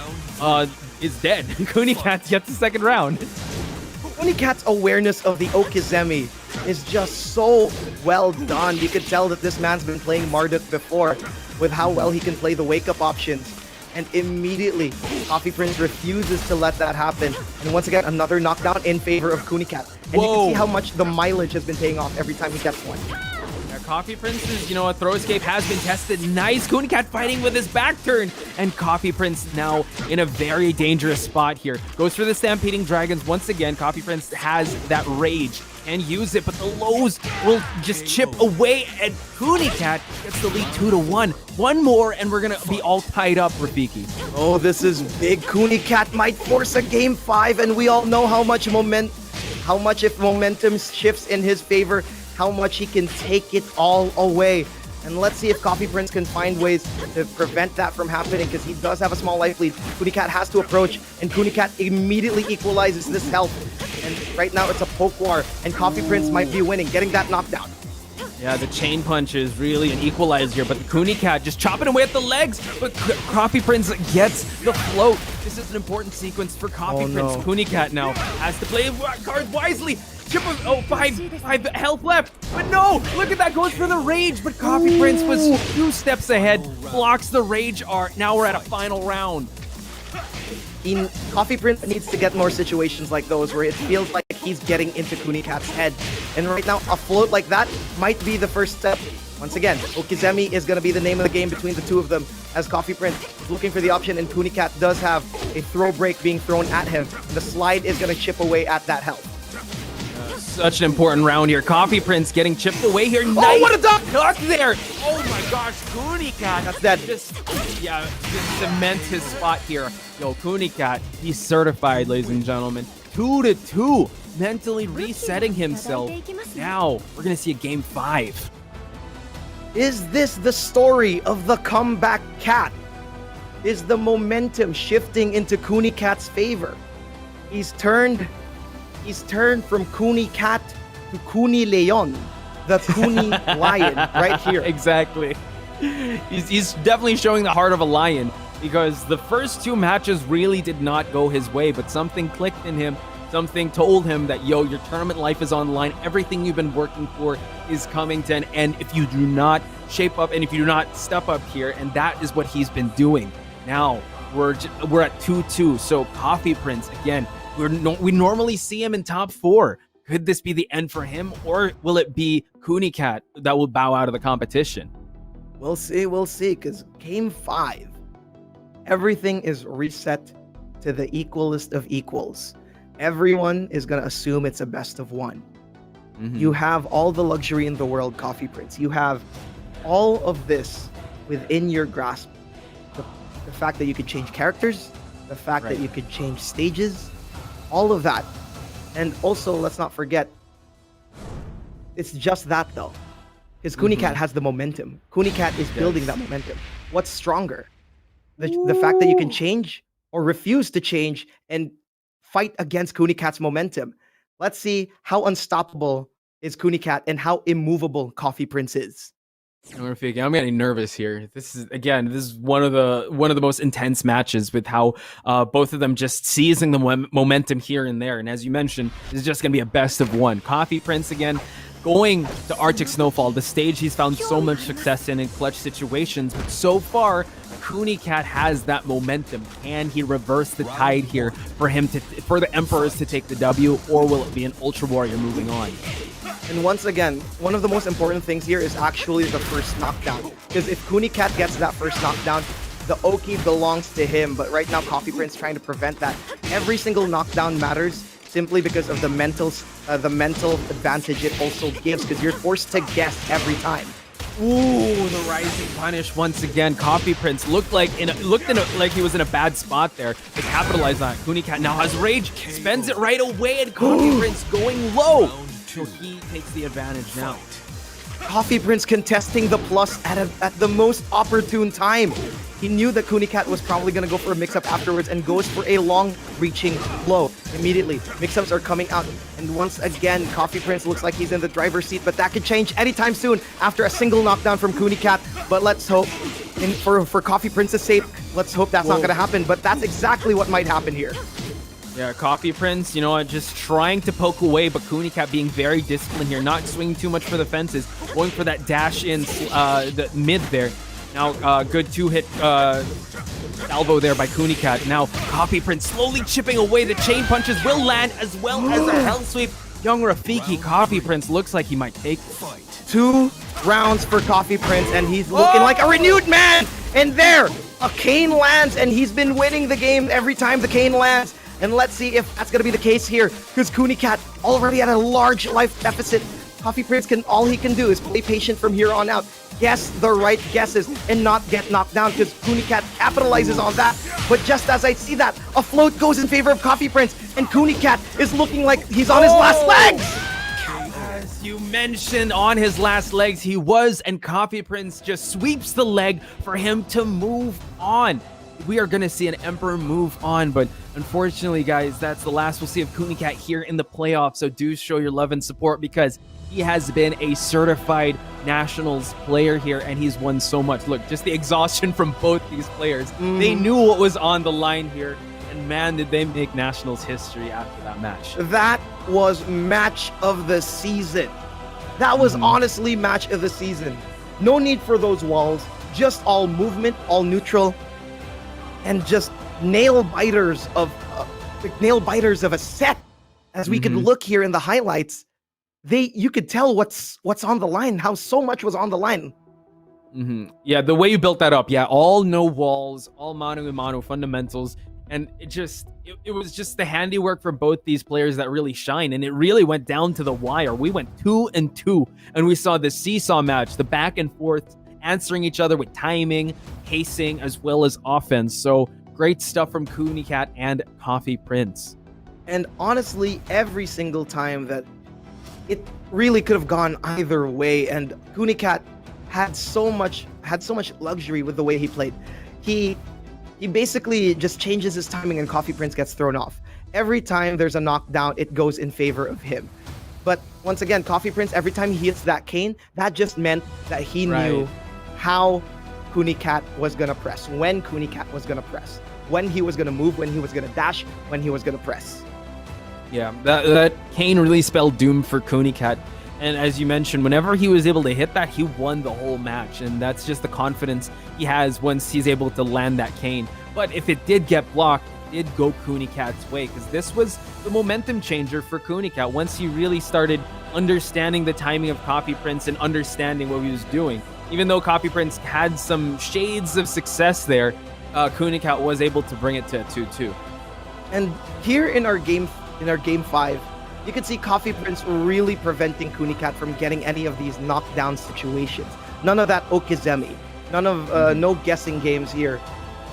is dead. Kunicat gets the second round. Kunikat's awareness of the Okizemi is just so well done. You could tell that this man's been playing Marduk before with how well he can play the wake-up options. And immediately, Coffee Prince refuses to let that happen. And once again, another knockdown in favor of Kunicat. And you can see how much the mileage has been paying off every time he gets one. Yeah, Coffee Prince's, a throw escape has been tested. Nice Kunicat fighting with his back turn. And Coffee Prince now in a very dangerous spot here. Goes for the Stampeding Dragons once again. Coffee Prince has that rage and use it, but the lows will just chip away, and Kunicat gets the lead 2-1. One more, and we're gonna be all tied up, Rafiki. Oh, this is big. Kunicat might force a game 5, and we all know how much if momentum shifts in his favor, how much he can take it all away. And let's see if Coffee Prince can find ways to prevent that from happening, because he does have a small life lead. Kunicat has to approach, and Kunicat immediately equalizes this health. And right now it's a poke war, and Coffee Prince might be winning, getting that knockdown. Yeah, the chain punch is really an equalizer here, but the Kunicat just chopping away at the legs, but Coffee Prince gets the float. This is an important sequence for Coffee Prince. Kunicat now has to play cards wisely. Chip of, five health left, but no, look at that, goes for the rage, but Coffee Prince was 2 steps ahead, blocks the rage art. Now we're at a final round. Coffee Prince needs to get more situations like those where it feels like he's getting into Kunikat's head. And right now, a float like that might be the first step. Once again, Okizemi is going to be the name of the game between the two of them, as Coffee Prince is looking for the option, and Kunicat does have a throw break being thrown at him. The slide is going to chip away at that health. Such an important round here. Coffee Prince getting chipped away here. Nice. Oh, what a duck! Duck there! Oh my gosh, Kunicat. That's dead. Just cement his spot here. Yo, Kunicat, he's certified, ladies and gentlemen. 2-2. Mentally resetting himself. Now, we're going to see a game 5. Is this the story of the comeback cat? Is the momentum shifting into Kunikat's favor? He's turned from Kunicat to Kuni Leon, the Kuni lion, right here. Exactly. He's definitely showing the heart of a lion, because the first 2 matches really did not go his way, but something clicked in him. Something told him that, yo, your tournament life is on the line. Everything you've been working for is coming to an end if you do not shape up and if you do not step up here, and that is what he's been doing. Now, we're at 2-2, so Coffee Prince, again, we normally see him in top 4. Could this be the end for him, or will it be Kunicat that will bow out of the competition? We'll see, because Game 5, everything is reset to the equalist of equals. Everyone is going to assume it's a best of 1. You have all the luxury in the world, Coffee Prince. You have all of this within your grasp. The fact that you could change characters, the fact that you could change stages, all of that. And also, let's not forget, it's just that though. Because Kunicat has the momentum. Kunicat is building that momentum. What's stronger? The fact that you can change or refuse to change and fight against Kunicat's momentum. Let's see how unstoppable is Kunicat and how immovable Coffee Prince is. I'm getting nervous here. This is one of the most intense matches with how both of them just seizing the momentum here and there. And as you mentioned, this is just going to be a best of 1. Coffee Prince again going to Arctic Snowfall, the stage he's found so much success in clutch situations. But so far, Kunicat has that momentum. Can he reverse the tide here for the Emperors to take the W, or will it be an Ultra Warrior moving on? And once again, one of the most important things here is actually the first knockdown. Because if Kunicat gets that first knockdown, the Oki belongs to him. But right now, Coffee Prince trying to prevent that. Every single knockdown matters simply because of the mental advantage it also gives. Because you're forced to guess every time. Ooh, the rising punish once again. Coffee Prince looked like he was in a bad spot there to capitalize on it. Kunicat now has rage, spends it right away, and Coffee Prince going low. So he takes the advantage now. Coffee Prince contesting the plus at the most opportune time. He knew that Kunicat was probably going to go for a mix-up afterwards and goes for a long-reaching blow immediately. Mix-ups are coming out. And once again, Coffee Prince looks like he's in the driver's seat, but that could change anytime soon after a single knockdown from Kunicat. But let's hope, for Coffee Prince's sake, let's hope that's not going to happen. But that's exactly what might happen here. Yeah, Coffee Prince, just trying to poke away, but Kunicat being very disciplined here, not swinging too much for the fences, going for that dash in the mid there. Now, good 2-hit salvo there by Kunicat. Now, Coffee Prince slowly chipping away. The chain punches will land as well as a hell sweep. Young Rafiki, Coffee Prince looks like he might take the fight. 2 rounds for Coffee Prince, and he's looking like a renewed man. And there, a cane lands, and he's been winning the game every time the cane lands. And let's see if that's going to be the case here, because Kunicat already at a large life deficit. Coffee Prince all he can do is play patient from here on out. Guess the right guesses and not get knocked down, because Kunicat capitalizes on that. But just as I see that, a float goes in favor of Coffee Prince, and Kunicat is looking like he's on his last legs. As you mentioned, on his last legs he was, and Coffee Prince just sweeps the leg for him to move on. We are going to see an Emperor move on, but unfortunately, guys, that's the last we'll see of Kunicat here in the playoffs. So do show your love and support, because he has been a certified Nationals player here, and he's won so much. Look, just the exhaustion from both these players. They knew what was on the line here, and man, did they make Nationals history after that match. That was match of the season. That was honestly match of the season. No need for those walls, just all movement, all neutral, and just nail biters of a set. As we could look here in the highlights, you could tell what's on the line, how so much was on the line. Yeah, the way you built that up, all no walls, all mano a mano fundamentals, and it was just the handiwork for both these players that really shine, and it really went down to the wire. We went 2-2, and we saw the seesaw match, the back and forth, answering each other with timing, pacing, as well as offense. So great stuff from Kunicat and Coffee Prince. And honestly, every single time that it really could have gone either way, and Kunicat had so much luxury with the way he played. He basically just changes his timing, and Coffee Prince gets thrown off. Every time there's a knockdown, it goes in favor of him. But once again, Coffee Prince, every time he hits that cane, that just meant that he knew how Kunicat was going to press, when Kunicat was going to press, when he was going to move, when he was going to dash, when he was going to press. Yeah, that cane really spelled doom for Kunicat. And as you mentioned, whenever he was able to hit that, he won the whole match. And that's just the confidence he has once he's able to land that cane. But if it did get blocked, did go Kunicat's way, because this was the momentum changer for Kunicat once he really started understanding the timing of Copy Prince and understanding what he was doing. Even though Copy Prince had some shades of success there, Kunicat was able to bring it to a 2-2. And here in our game 5, you can see Coffee Prince really preventing Kunicat from getting any of these knockdown situations. None of that okizemi. None of no guessing games here.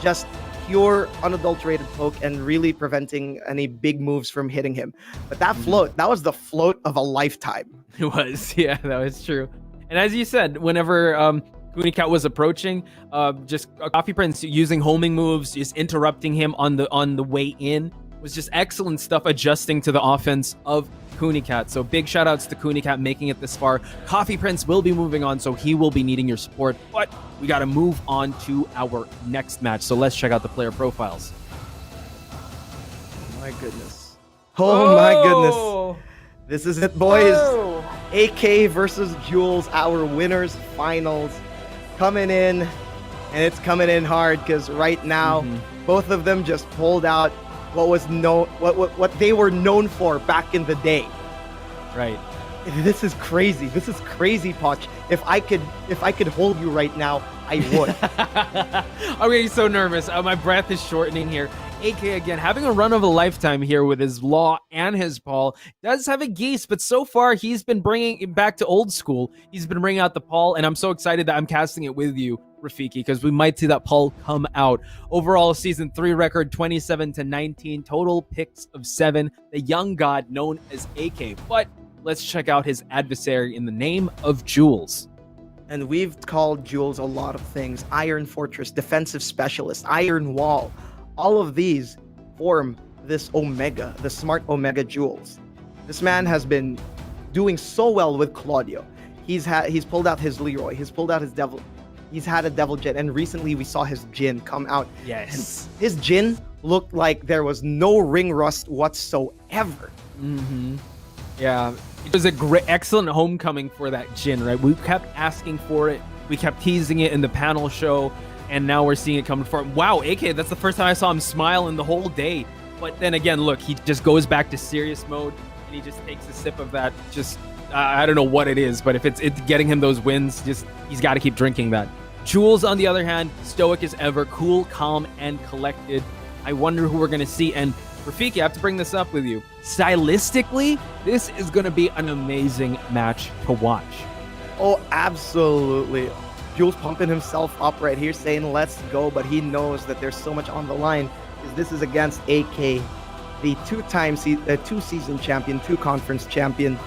Just pure unadulterated poke and really preventing any big moves from hitting him. But that float, that was the float of a lifetime. It was, yeah, that was true. And as you said, whenever Kunicat was approaching, just Coffee Prince using homing moves, just interrupting him on the way in, was just excellent stuff, adjusting to the offense of Kunicat. So big shout outs to Kunicat making it this far. Coffee Prince will be moving on, so he will be needing your support. But we got to move on to our next match. So let's check out the player profiles. My goodness. Oh my goodness. This is it, boys. AK versus Jules, our winners finals. Coming in, and it's coming in hard because right now, both of them just pulled out what was known, what they were known for back in the day. Right. This is crazy. This is crazy, Poch. If I could hold you right now, I would. I'm getting so nervous. My breath is shortening here. AK again having a run of a lifetime here with his Law and his Paul. Does have a Geese, but so far he's been bringing it back to old school. He's been bringing out the Paul, and I'm so excited that I'm casting it with you, Rafiki, because we might see that Paul come out. Overall, season 3 record 27-19, total picks of 7. The young god known as AK. But let's check out his adversary in the name of Jules. And we've called Jules a lot of things: Iron Fortress, Defensive Specialist, Iron Wall. All of these form this Omega, the smart Omega Jules. This man has been doing so well with Claudio. He's pulled out his Leroy, he's pulled out his Devil, he's had a Devil Jet, and recently we saw his Jin come out. Yes. And his Jin looked like there was no ring rust whatsoever. Yeah, it was a great, excellent homecoming for that Jin, right? We kept asking for it, we kept teasing it in the panel show, and now we're seeing it coming for him. Wow, AK, that's the first time I saw him smile in the whole day. But then again, look, he just goes back to serious mode, and he just takes a sip of that. Just, I don't know what it is, but if it's getting him those wins, just he's got to keep drinking that. Jules, on the other hand, stoic as ever, cool, calm, and collected. I wonder who we're going to see. And Rafiki, I have to bring this up with you. Stylistically, this is going to be an amazing match to watch. Oh, absolutely. Jules pumping himself up right here, saying let's go, but he knows that there's so much on the line, because this is against AK, the two-season champion, 2 conference champion.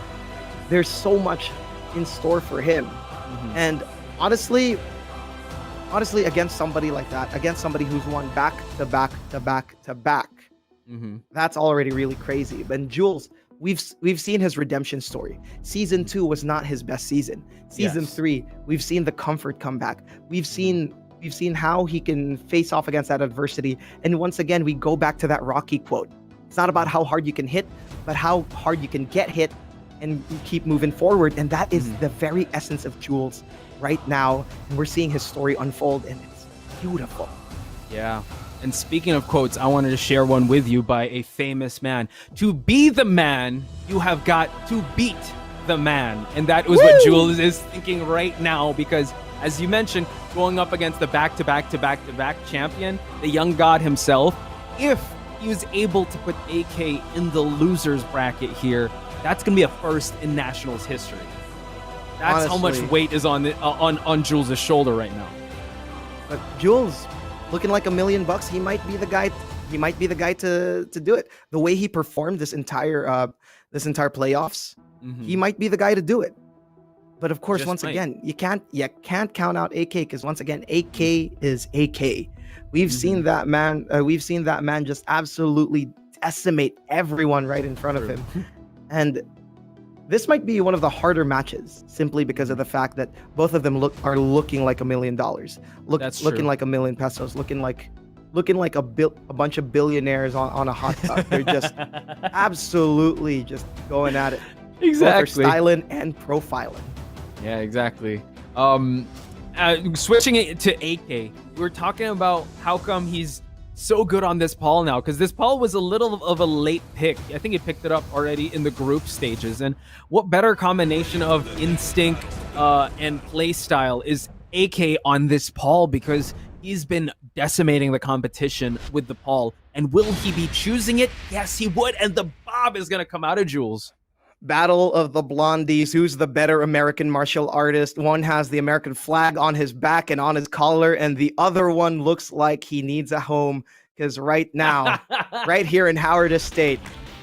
There's so much in store for him. And honestly, against somebody like that, against somebody who's won back to back to back to back, that's already really crazy. But Jules, we've seen his redemption story. Season 2 was not his best season. Season 3, we've seen the comfort come back. We've seen how he can face off against that adversity. And once again, we go back to that Rocky quote. It's not about how hard you can hit, but how hard you can get hit and keep moving forward. And that is the very essence of Jules right now. And we're seeing his story unfold, and it's beautiful. Yeah. And speaking of quotes, I wanted to share one with you by a famous man. To be the man, you have got to beat the man. And that was what Jules is thinking right now, because as you mentioned, going up against the back-to-back-to-back-to-back champion, the young god himself, if he was able to put AK in the losers bracket here, that's going to be a first in Nationals history. That's how much weight is on Jules' shoulder right now. But Jules, looking like $1 million, he might be the guy. He might be the guy to do it. The way he performed this entire playoffs, he might be the guy to do it. But of course, once again, you can't count out AK, because once again, AK is AK. We've seen that man. We've seen that man just absolutely decimate everyone right in front of him. And this might be one of the harder matches, simply because of the fact that both of them are looking like $1 million, looking like 1 million pesos, looking like a bunch of billionaires on a hot tub. They're just absolutely just going at it. Exactly. Both are styling and profiling. Yeah, exactly. Switching it to AK, we were talking about how come he's so good on this Paul now, because this Paul was a little of a late pick. I think he picked it up already in the group stages. And what better combination of instinct and play style is AK on this Paul, because he's been decimating the competition with the Paul. And will he be choosing it? Yes, he would. And the bob is going to come out of Jules. Battle of the Blondies. Who's the better American martial artist? One has the American flag on his back and on his collar, and the other one looks like he needs a home, because right now, right here in Howard Estate,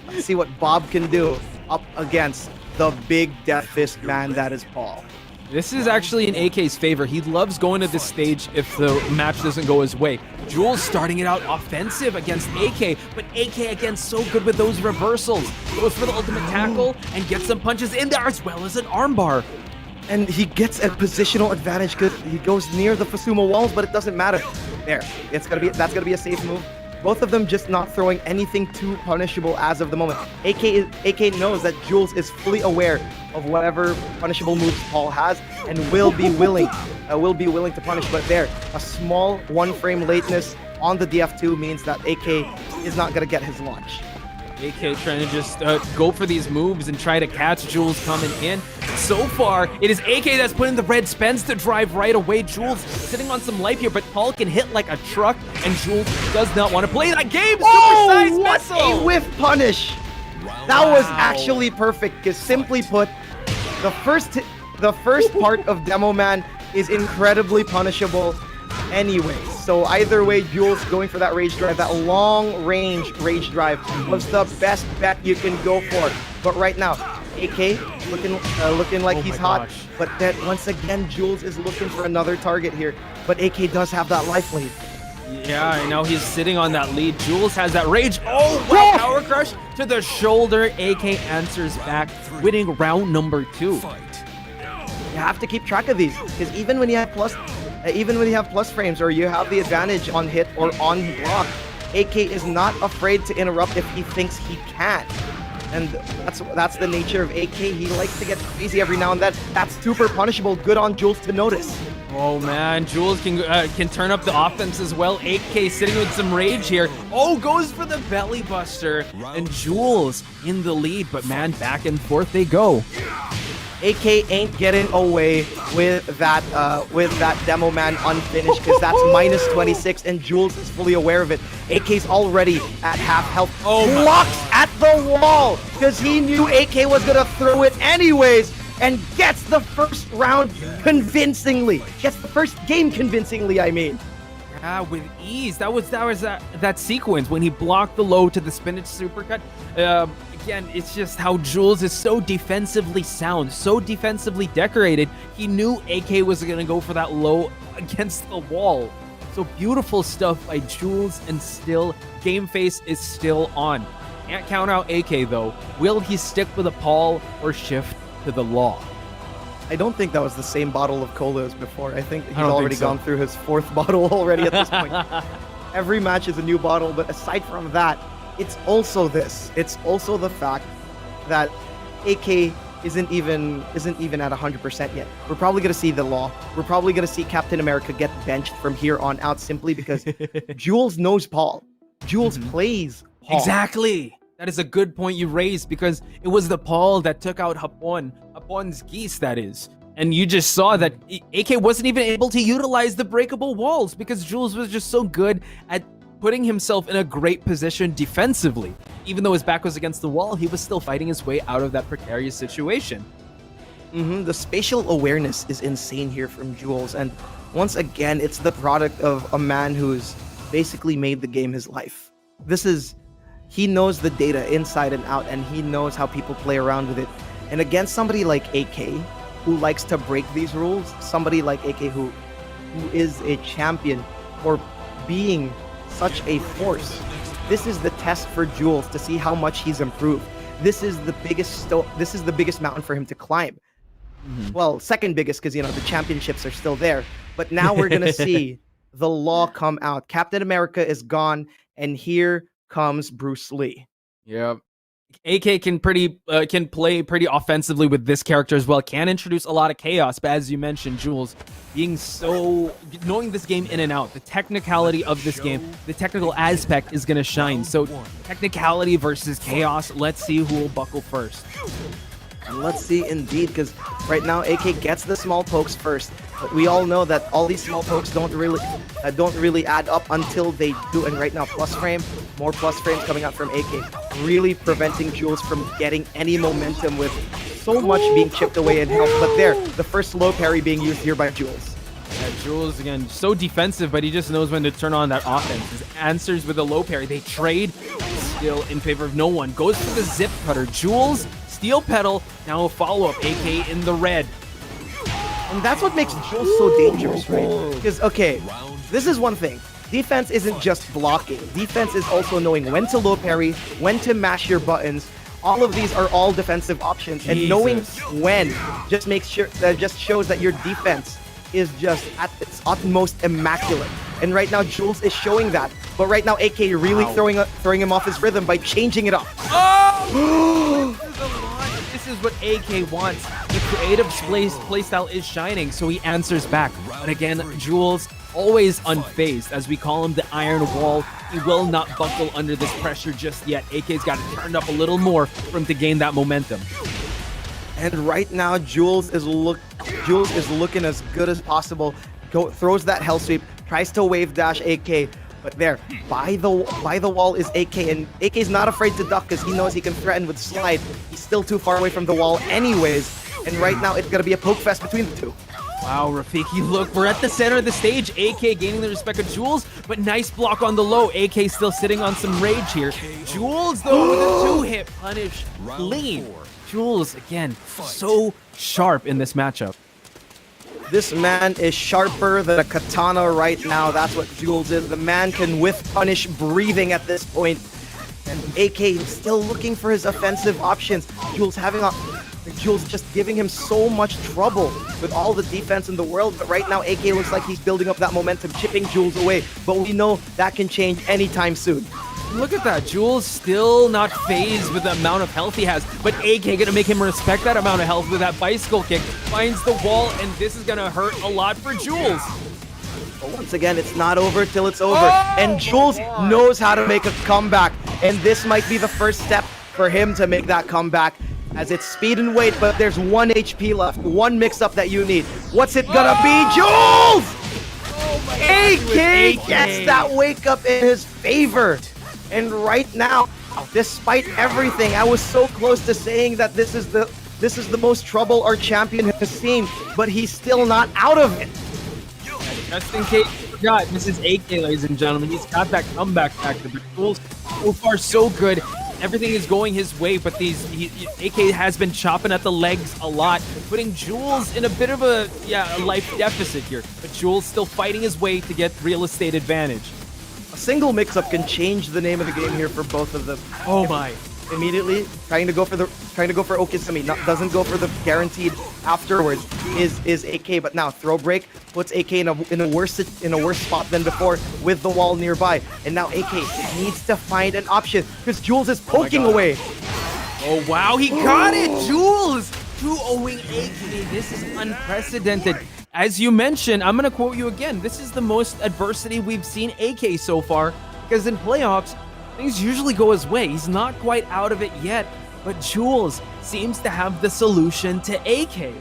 let's see what Bob can do up against the big death fist man that is Paul. This is actually in AK's favor. He loves going to this stage if the match doesn't go his way. Jules starting it out offensive against AK, but AK again so good with those reversals. Goes for the ultimate tackle and gets some punches in there, as well as an armbar. And he gets a positional advantage because he goes near the Fusuma walls, but it doesn't matter. There, that's gonna be a safe move. Both of them just not throwing anything too punishable as of the moment. AK knows that Jules is fully aware of whatever punishable moves Paul has and will be willing to punish. But there, a small one-frame lateness on the DF2 means that AK is not gonna get his launch. AK trying to just go for these moves and try to catch Jules coming in. So far, it is AK that's putting the red spends to drive right away. Jules sitting on some life here, but Paul can hit like a truck, and Jules does not want to play that game. Oh, what a whiff punish! That was actually perfect, because simply put, the first part of Demo Man is incredibly punishable anyway. So either way, Jules going for that rage drive, that long-range rage drive was the best bet you can go for. But right now, AK looking like he's hot. But then once again, Jules is looking for another target here. But AK does have that life lead. Yeah, I know he's sitting on that lead. Jules has that rage. Oh, wow, power crush to the shoulder. AK answers back, winning round number 2. You have to keep track of these, because even when you have plus frames, or you have the advantage on hit or on block, AK is not afraid to interrupt if he thinks he can. And that's the nature of AK. He likes to get crazy every now and then. That's super punishable. Good on Jules to notice. Oh man, Jules can turn up the offense as well. 8K sitting with some rage here. Oh, goes for the belly buster, and Jules in the lead. But man, back and forth they go. AK ain't getting away with that Demo Man unfinished, because that's minus 26, and Jules is fully aware of it. AK's already at half health. Oh, blocks at the wall because he knew AK was gonna throw it anyways, and gets the first round convincingly. Gets the first game convincingly, I mean. Yeah, with ease. That was that sequence when he blocked the low to the spinach supercut. Again, it's just how Jules is so defensively sound, so defensively decorated. He knew AK was going to go for that low against the wall. So beautiful stuff by Jules, and still, game face is still on. Can't count out AK though. Will he stick with a Paul or shift to the law? I don't think that was the same bottle of cola as before. I think he's already gone through his 4th bottle already at this point. Every match is a new bottle, but aside from that, it's also this. It's also the fact that AK isn't even at 100% yet. We're probably going to see the law. We're probably going to see Captain America get benched from here on out, simply because Jules knows Paul. Jules plays Paul. Exactly. That is a good point you raised, because it was the Paul that took out Hapon's geese, that is. And you just saw that AK wasn't even able to utilize the breakable walls, because Jules was just so good at putting himself in a great position defensively. Even though his back was against the wall, he was still fighting his way out of that precarious situation. The spatial awareness is insane here from Jules, and once again, it's the product of a man who's basically made the game his life. He knows the data inside and out, and he knows how people play around with it. And against somebody like AK, who likes to break these rules, somebody like AK who is a champion for being such a force, this is the test for Jules to see how much he's improved. This is the biggest mountain for him to climb. Well, second biggest, because the championships are still there. But now we're gonna see the law come out. Captain America is gone, and here comes Bruce Lee. Yep. AK can play pretty offensively with this character as well. Can introduce a lot of chaos, but as you mentioned, Jules, knowing this game in and out, the technicality of this game, the technical aspect is gonna shine. So technicality versus chaos. Let's see who will buckle first. And let's see indeed, because right now AK gets the small pokes first. But we all know that all these small pokes don't really add up until they do. And right now, more plus frames coming out from AK, really preventing Jules from getting any momentum with so much being chipped away in health. But there, the first low parry being used here by Jules. Yeah, Jules, again, so defensive, but he just knows when to turn on that offense. His answers with a low parry. They trade still in favor of no one. Goes for the zip cutter. Jules, steel pedal, now a follow-up. AK in the red. And that's what makes Jules so dangerous, right? Because, okay, this is one thing. Defense isn't just blocking. Defense is also knowing when to low parry, when to mash your buttons. All of these are all defensive options. And knowing when just shows that your defense is just at its utmost immaculate. And right now, Jules is showing that. But right now, AK really throwing him off his rhythm by changing it up. Oh! This is what AK wants. The creative playstyle is shining, so he answers back. But again, Jules, always unfazed. As we call him, the iron wall. He will not buckle under this pressure just yet. AK's got it turned up a little more for him to gain that momentum. And right now, Jules is looking as good as possible. Throws that hell sweep, tries to wave dash AK. But there, by the wall is AK, and AK's not afraid to duck because he knows he can threaten with slide. He's still too far away from the wall anyways, and right now it's gonna be a poke fest between the two. Wow, Rafiki, look, we're at the center of the stage. AK gaining the respect of Jules, but nice block on the low. AK still sitting on some rage here. Jules, though, with a two-hit punish. Clean. Jules, again, so sharp in this matchup. This man is sharper than a katana right now. That's what Jules is. The man can whiff punish breathing at this point. And AK still looking for his offensive options. Jules just giving him so much trouble with all the defense in the world. But right now, AK looks like he's building up that momentum, chipping Jules away. But we know that can change anytime soon. Look at that. Jules still not phased with the amount of health he has, but AK gonna make him respect that amount of health with that bicycle kick. Finds the wall, and this is gonna hurt a lot for Jules. But once again, it's not over till it's over. And Jules knows how to make a comeback. And this might be the first step for him to make that comeback, as it's speed and weight, but there's 1 HP left. One mix-up that you need. What's it gonna be? Jules! AK gets that wake-up in his favor. And right now, despite everything, I was so close to saying that this is the most trouble our champion has seen, but he's still not out of it. Just in case you forgot, this is AK, ladies and gentlemen. He's got that comeback factor, but Jules so far so good. Everything is going his way, but AK has been chopping at the legs a lot, putting Jules in a bit of a life deficit here. But Jules still fighting his way to get real estate advantage. A single mix-up can change the name of the game here for both of them. Oh my! Immediately trying to go for Okizumi, doesn't go for the guaranteed afterwards is AK. But now throw break puts AK in a worse spot than before with the wall nearby. And now AK needs to find an option because Jules is poking away. Oh wow, he got it! Jules 2-0ing AK. This is unprecedented. As you mentioned, I'm going to quote you again. This is the most adversity we've seen AK so far, because in playoffs, things usually go his way. He's not quite out of it yet, but Jules seems to have the solution to AK.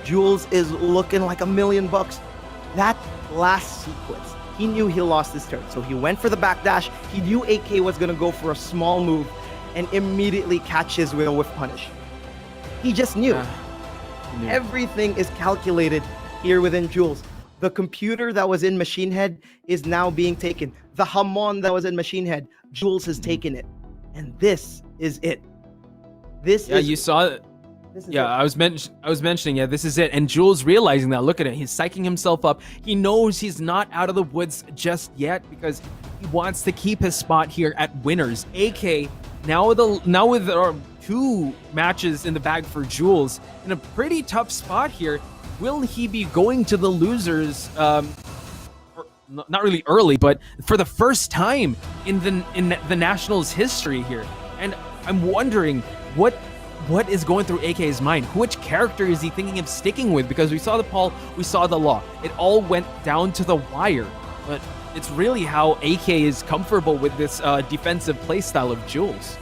Jules is looking like $1 million. That last sequence, he knew he lost his turn, so he went for the backdash. He knew AK was going to go for a small move and immediately catch his will with punish. He just knew. Everything is calculated here within Jules. The computer that was in Machinehead is now being taken. The Hamon that was in Machinehead, Jules has taken it. And this is it. You saw it. I was mentioning, this is it. And Jules realizing that, look at it, he's psyching himself up. He knows he's not out of the woods just yet because he wants to keep his spot here at winners. AK, now with 2 matches in the bag for Jules, in a pretty tough spot here. Will he be going to the losers, not really early, but for the first time in the Nationals history here? And I'm wondering what is going through AK's mind. Which character is he thinking of sticking with? Because we saw the Paul, we saw the Law. It all went down to the wire. But it's really how AK is comfortable with this defensive playstyle of Jules.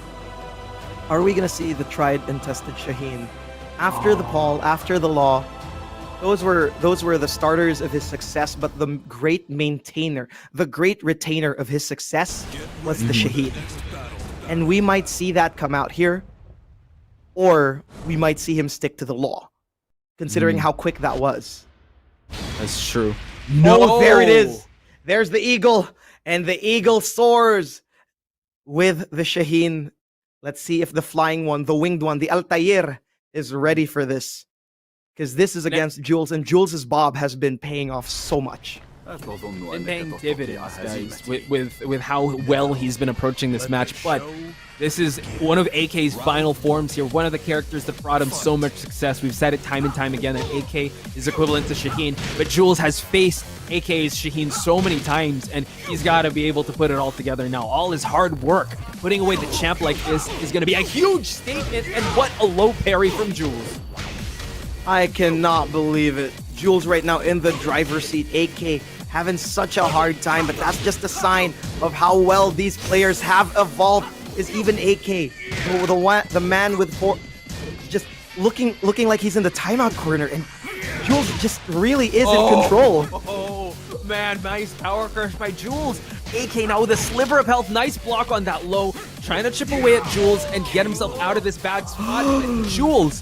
Are we gonna see the tried and tested Shaheen after the Paul, after the Law? Those were the starters of his success, but the great maintainer, the great retainer of his success was the Shaheen. And we might see that come out here, or we might see him stick to the Law, considering how quick that was. That's true. No, there it is. There's the eagle, and the eagle soars with the Shaheen. Let's see if the flying one, the winged one, the Altair, is ready for this. Because this is against Jules, and Jules' Bob has been paying off so much. Been paying dividends, guys, with how well he's been approaching this match. But this is one of AK's final forms here, one of the characters that brought him so much success. We've said it time and time again that AK is equivalent to Shaheen, but Jules has faced AK's Shaheen so many times, and he's got to be able to put it all together now. All his hard work, putting away the champ like this, is going to be a huge statement, and what a low parry from Jules. I cannot believe it. Jules right now in the driver's seat. AK having such a hard time, but that's just a sign of how well these players have evolved. Is even AK, the man with four, just looking like he's in the timeout corner, and Jules just really is in control. Oh, man, nice power crush by Jules. AK now with a sliver of health, nice block on that low, trying to chip away at Jules and get himself out of this bad spot. And Jules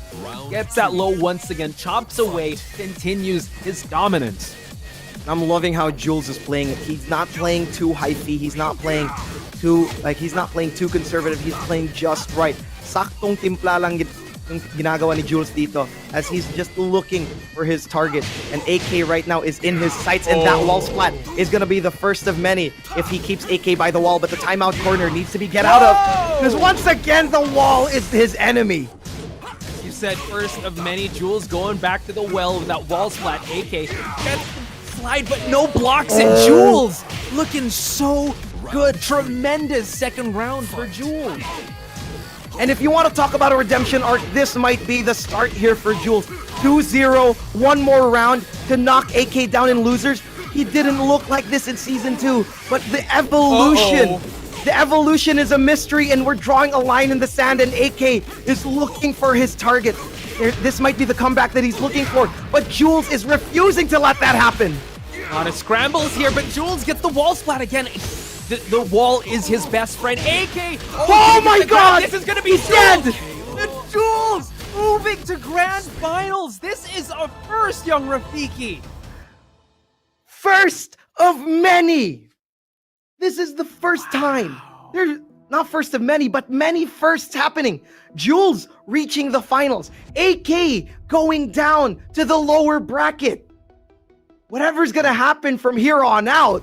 gets that low once again, chops away, continues his dominance. I'm loving how Jules is playing it. He's not playing too hyphy. He's not playing too conservative. He's playing just right. Saktong timpla lang yung ginagawa ni Jules dito, as he's just looking for his target. And AK right now is in his sights, and that wall splat is going to be the first of many if he keeps AK by the wall, but the timeout corner needs to be get out of, because once again the wall is his enemy. You said first of many. Jules going back to the well with that wall splat. AK gets the slide, but no blocks it. Jules looking so good. Tremendous second round for Jules. And if you want to talk about a redemption arc, this might be the start here for Jules. 2-0, one more round to knock AK down in losers. He didn't look like this in Season 2, but the evolution is a mystery, and we're drawing a line in the sand, and AK is looking for his target. This might be the comeback that he's looking for, but Jules is refusing to let that happen. A lot of scrambles here, but Jules gets the wall splat again. The wall is his best friend. AK! Oh my god! This is gonna be dead! The Jules moving to grand finals! This is a first, young Rafiki! First of many! This is the first time. There's not first of many, but many firsts happening. Jules reaching the finals. AK going down to the lower bracket. Whatever's gonna happen from here on out,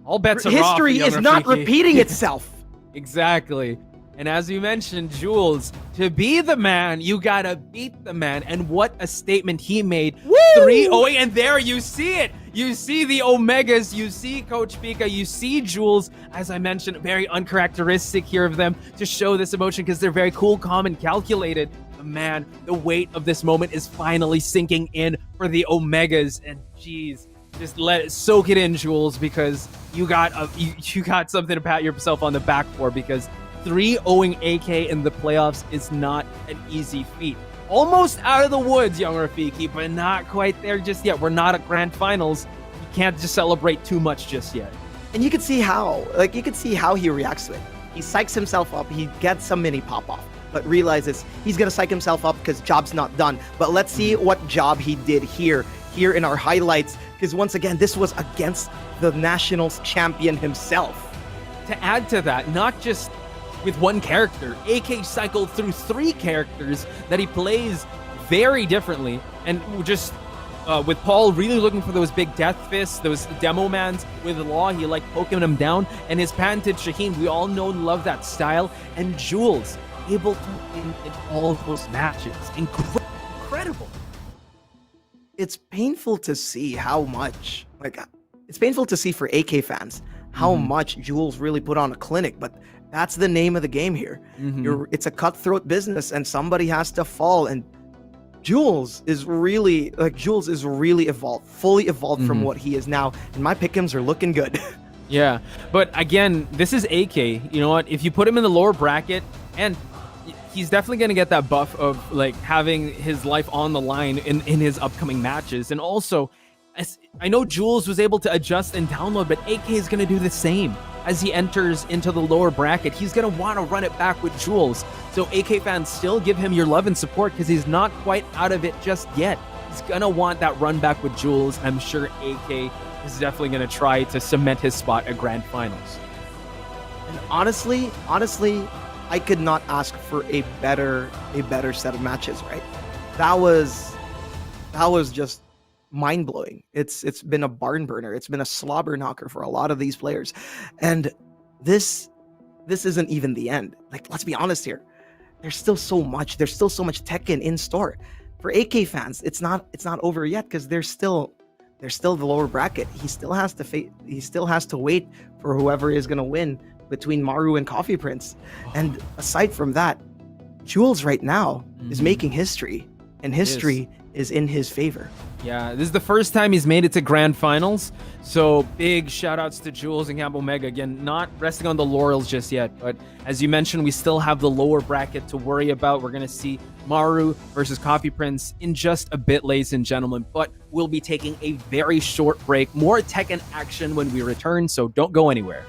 all bets are history off, is not repeating itself. Exactly. And as you mentioned, Jules, to be the man, you gotta beat the man. And what a statement he made. 3-0, and there you see it. You see the Omegas, you see Coach Pika, you see Jules. As I mentioned, very uncharacteristic here of them to show this emotion, because they're very cool, calm, and calculated. Man, the weight of this moment is finally sinking in for the Omegas, and geez, just let it soak it in, Jules, because you got something to pat yourself on the back for, because 3-0ing AK in the playoffs is not an easy feat. Almost out of the woods, young Rafiki, but not quite there just yet. We're not at grand finals. You can't just celebrate too much just yet. And you can see how he reacts to it. He psychs himself up, he gets some mini pop-off, but realizes he's gonna psych himself up because job's not done. But let's see what job he did here in our highlights, because once again, this was against the Nationals champion himself. To add to that, not just with one character, AK cycled through 3 characters that he plays very differently, and just with Paul really looking for those big death fists, those demo mans. With Law, he liked poking him down, and his patented Shaheen, we all know and love that style. And Jules able to win in all of those matches. Incredible. It's painful to see how much, it's painful to see for AK fans how much Jules really put on a clinic, but That's the name of the game here. It's a cutthroat business, and somebody has to fall. And Jules is really evolved, fully evolved from what he is now. And my pick'ems are looking good. Yeah, but again, this is AK. You know what? If you put him in the lower bracket, and he's definitely going to get that buff of like having his life on the line in his upcoming matches. And also, I know Jules was able to adjust and download, but AK is going to do the same. As he enters into the lower bracket, he's going to want to run it back with Jules. So AK fans, still give him your love and support because he's not quite out of it just yet. He's going to want that run back with Jules. I'm sure AK is definitely going to try to cement his spot at Grand Finals. And honestly, I could not ask for a better set of matches, right? That was just mind-blowing. It's been a barn burner. It's been a slobber knocker for a lot of these players. And this isn't even the end. Like, let's be honest here. There's still so much Tekken in store. For AK fans, it's not over yet because there's still the lower bracket. He still has to wait for whoever is going to win between Maru and Coffee Prince. And aside from that, Jules right now is making history, and history is in his favor. Yeah, this is the first time he's made it to Grand Finals. So big shout outs to Jules and Camp Omega. Again, not resting on the laurels just yet. But as you mentioned, we still have the lower bracket to worry about. We're going to see Maru versus Coffee Prince in just a bit, ladies and gentlemen. But we'll be taking a very short break. More Tekken action when we return, so don't go anywhere.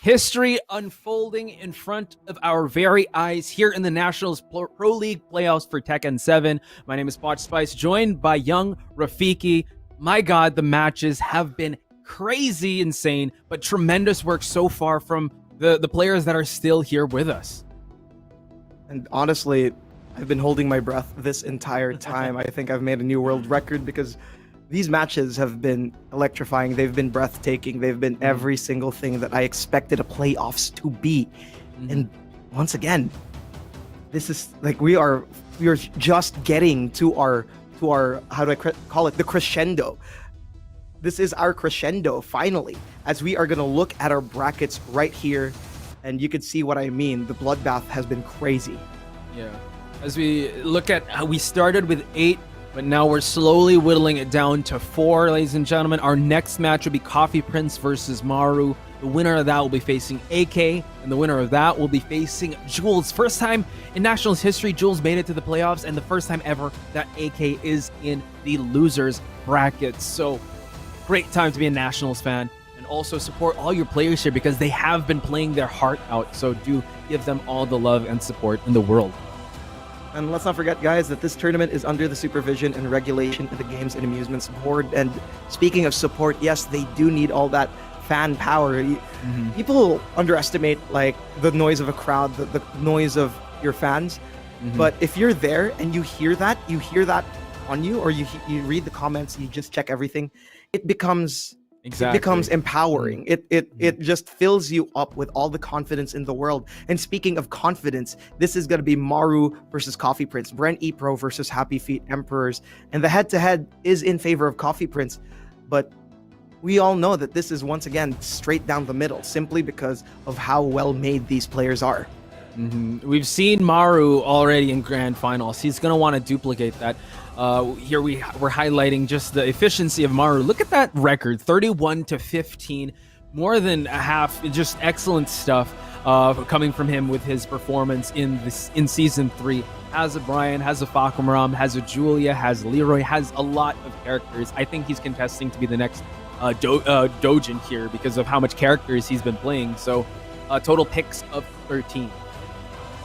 History unfolding in front of our very eyes here in the Nationals Pro League playoffs for Tekken 7. My name is Potch Spice, joined by young Rafiki. My God, the matches have been crazy insane, but tremendous work so far from the players that are still here with us. And honestly, I've been holding my breath this entire time. I think I've made a new world record because these matches have been electrifying. They've been breathtaking. They've been every single thing that I expected a playoffs to be. And once again, this is like we are just getting to our how do I call it, the crescendo. This is our crescendo finally, as we are going to look at our brackets right here, and you can see what I mean. The bloodbath has been crazy. Yeah. As we look at how we started with 8, but now we're slowly whittling it down to 4, ladies and gentlemen. Our next match will be Coffee Prince versus Maru. The winner of that will be facing AK, and the winner of that will be facing Jules. First time in Nationals history, Jules made it to the playoffs, and the first time ever that AK is in the losers bracket. So, great time to be a Nationals fan, and also support all your players here because they have been playing their heart out. So do give them all the love and support in the world. And let's not forget, guys, that this tournament is under the supervision and regulation of the Games and Amusements Board. And speaking of support, yes, they do need all that fan power. People underestimate like the noise of a crowd, the noise of your fans. But if you're there and you hear that on you, or you read the comments, you just check everything, it becomes empowering. It just fills you up with all the confidence in the world. And speaking of confidence, this is going to be Maru versus Coffee Prince, BRE Pro versus Happy Feet Emperors, and the head-to-head is in favor of Coffee Prince. But we all know that this is once again straight down the middle, simply because of how well made these players are. We've seen Maru already in grand finals. He's going to want to duplicate that. Here we're highlighting just the efficiency of Maru. Look at that record, 31-15, more than a half. Just excellent stuff coming from him with his performance in season 3. Has a Brian, has a Fakumram, has a Julia, has Leroy, has a lot of characters. I think he's contesting to be the next Dojin here because of how much characters he's been playing. So total picks of 13.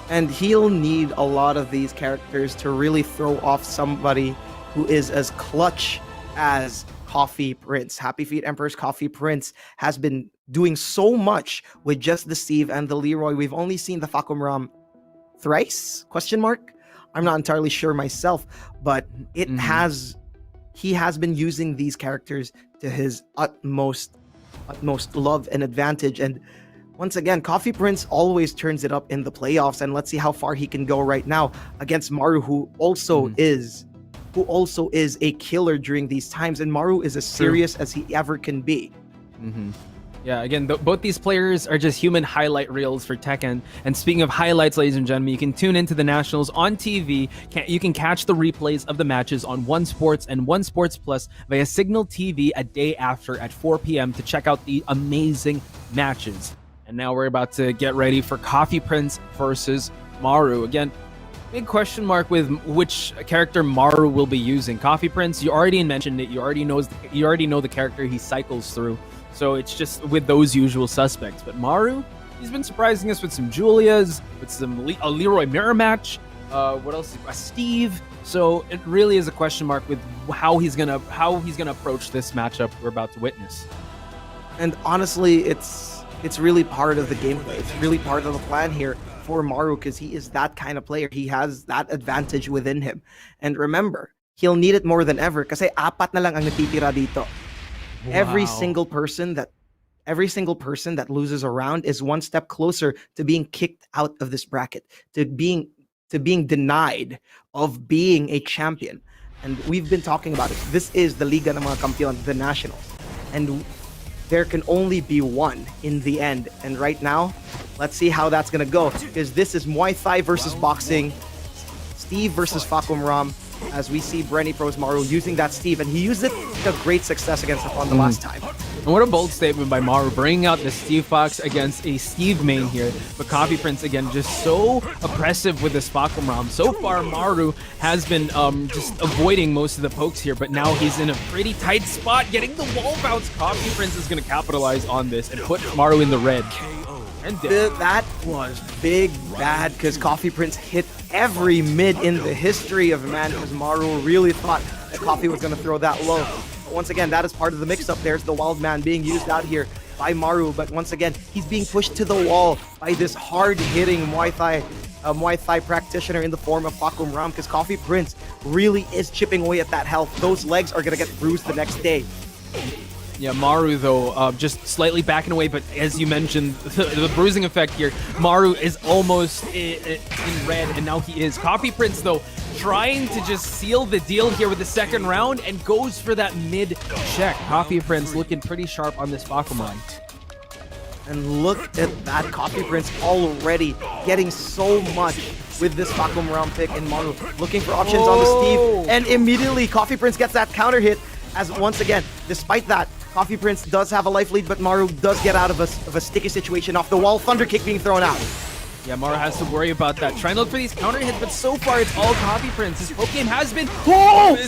And he'll need a lot of these characters to really throw off somebody who is as clutch as Coffee Prince. Happy Feet Emperor's Coffee Prince has been doing so much with just the Steve and the Leroy. We've only seen the Fakumram thrice? ? I'm not entirely sure myself, but he has been using these characters to his utmost love and advantage. And once again, Coffee Prince always turns it up in the playoffs, and let's see how far he can go right now against Maru, who also is a killer during these times, and Maru is as serious as he ever can be. Yeah, again, both these players are just human highlight reels for Tekken. And speaking of highlights, ladies and gentlemen, you can tune into the Nationals on TV. You can catch the replays of the matches on One Sports and One Sports Plus via Signal TV a day after at 4 p.m. to check out the amazing matches. And now we're about to get ready for Coffee Prince versus Maru. Again, big question mark with which character Maru will be using. Coffee Prince, you already mentioned it. You already know the character he cycles through. So it's just with those usual suspects. But Maru, he's been surprising us with some Julias, with some a Leroy mirror match. What else? A Steve. So it really is a question mark with how he's gonna approach this matchup we're about to witness. And honestly, it's really part of the gameplay. It's really part of the plan here for Maru because he is that kind of player. He has that advantage within him. And remember, he'll need it more than ever kasi 4 na lang ang natitira dito. Wow. Every single person that loses a round is one step closer to being kicked out of this bracket, to being denied of being a champion. And we've been talking about it. This is the Liga ng mga Kampiyon, the Nationals. And there can only be one in the end. And right now, let's see how that's going to go. Because this is Muay Thai versus boxing. Steve versus Fakumram. As we see BRE Pro's Maru using that Steve. And he used it to great success against Hapon the last time. And what a bold statement by Maru, bringing out the Steve Fox against a Steve main here. But Coffee Prince, again, just so oppressive with this Fakumram. So far, Maru has been just avoiding most of the pokes here, but now he's in a pretty tight spot, getting the wall bounce. Coffee Prince is going to capitalize on this and put Maru in the red. And dead. That was big bad because Coffee Prince hit every mid in the history of man because Maru really thought that Coffee was going to throw that low. But once again, that is part of the mix-up. There's the Wild Man being used out here by Maru, but once again, he's being pushed to the wall by this hard-hitting Muay Thai practitioner in the form of Fakum Ram because Coffee Prince really is chipping away at that health. Those legs are going to get bruised the next day. Yeah, Maru, though, just slightly backing away, but as you mentioned, the bruising effect here, Maru is almost in red, and now he is. Coffee Prince, though, trying to just seal the deal here with the second round and goes for that mid-check. Coffee Prince looking pretty sharp on this Pokemon. And look at that, Coffee Prince already getting so much with this Fakum Ram pick, and Maru looking for options on the Steve, and immediately Coffee Prince gets that counter hit, as once again, despite that, Coffee Prince does have a life lead, but Maru does get out of a sticky situation off the wall. Thunder Kick being thrown out. Yeah, Maru has to worry about that. Trying to look for these counter hits, but so far it's all Coffee Prince. His poke game has been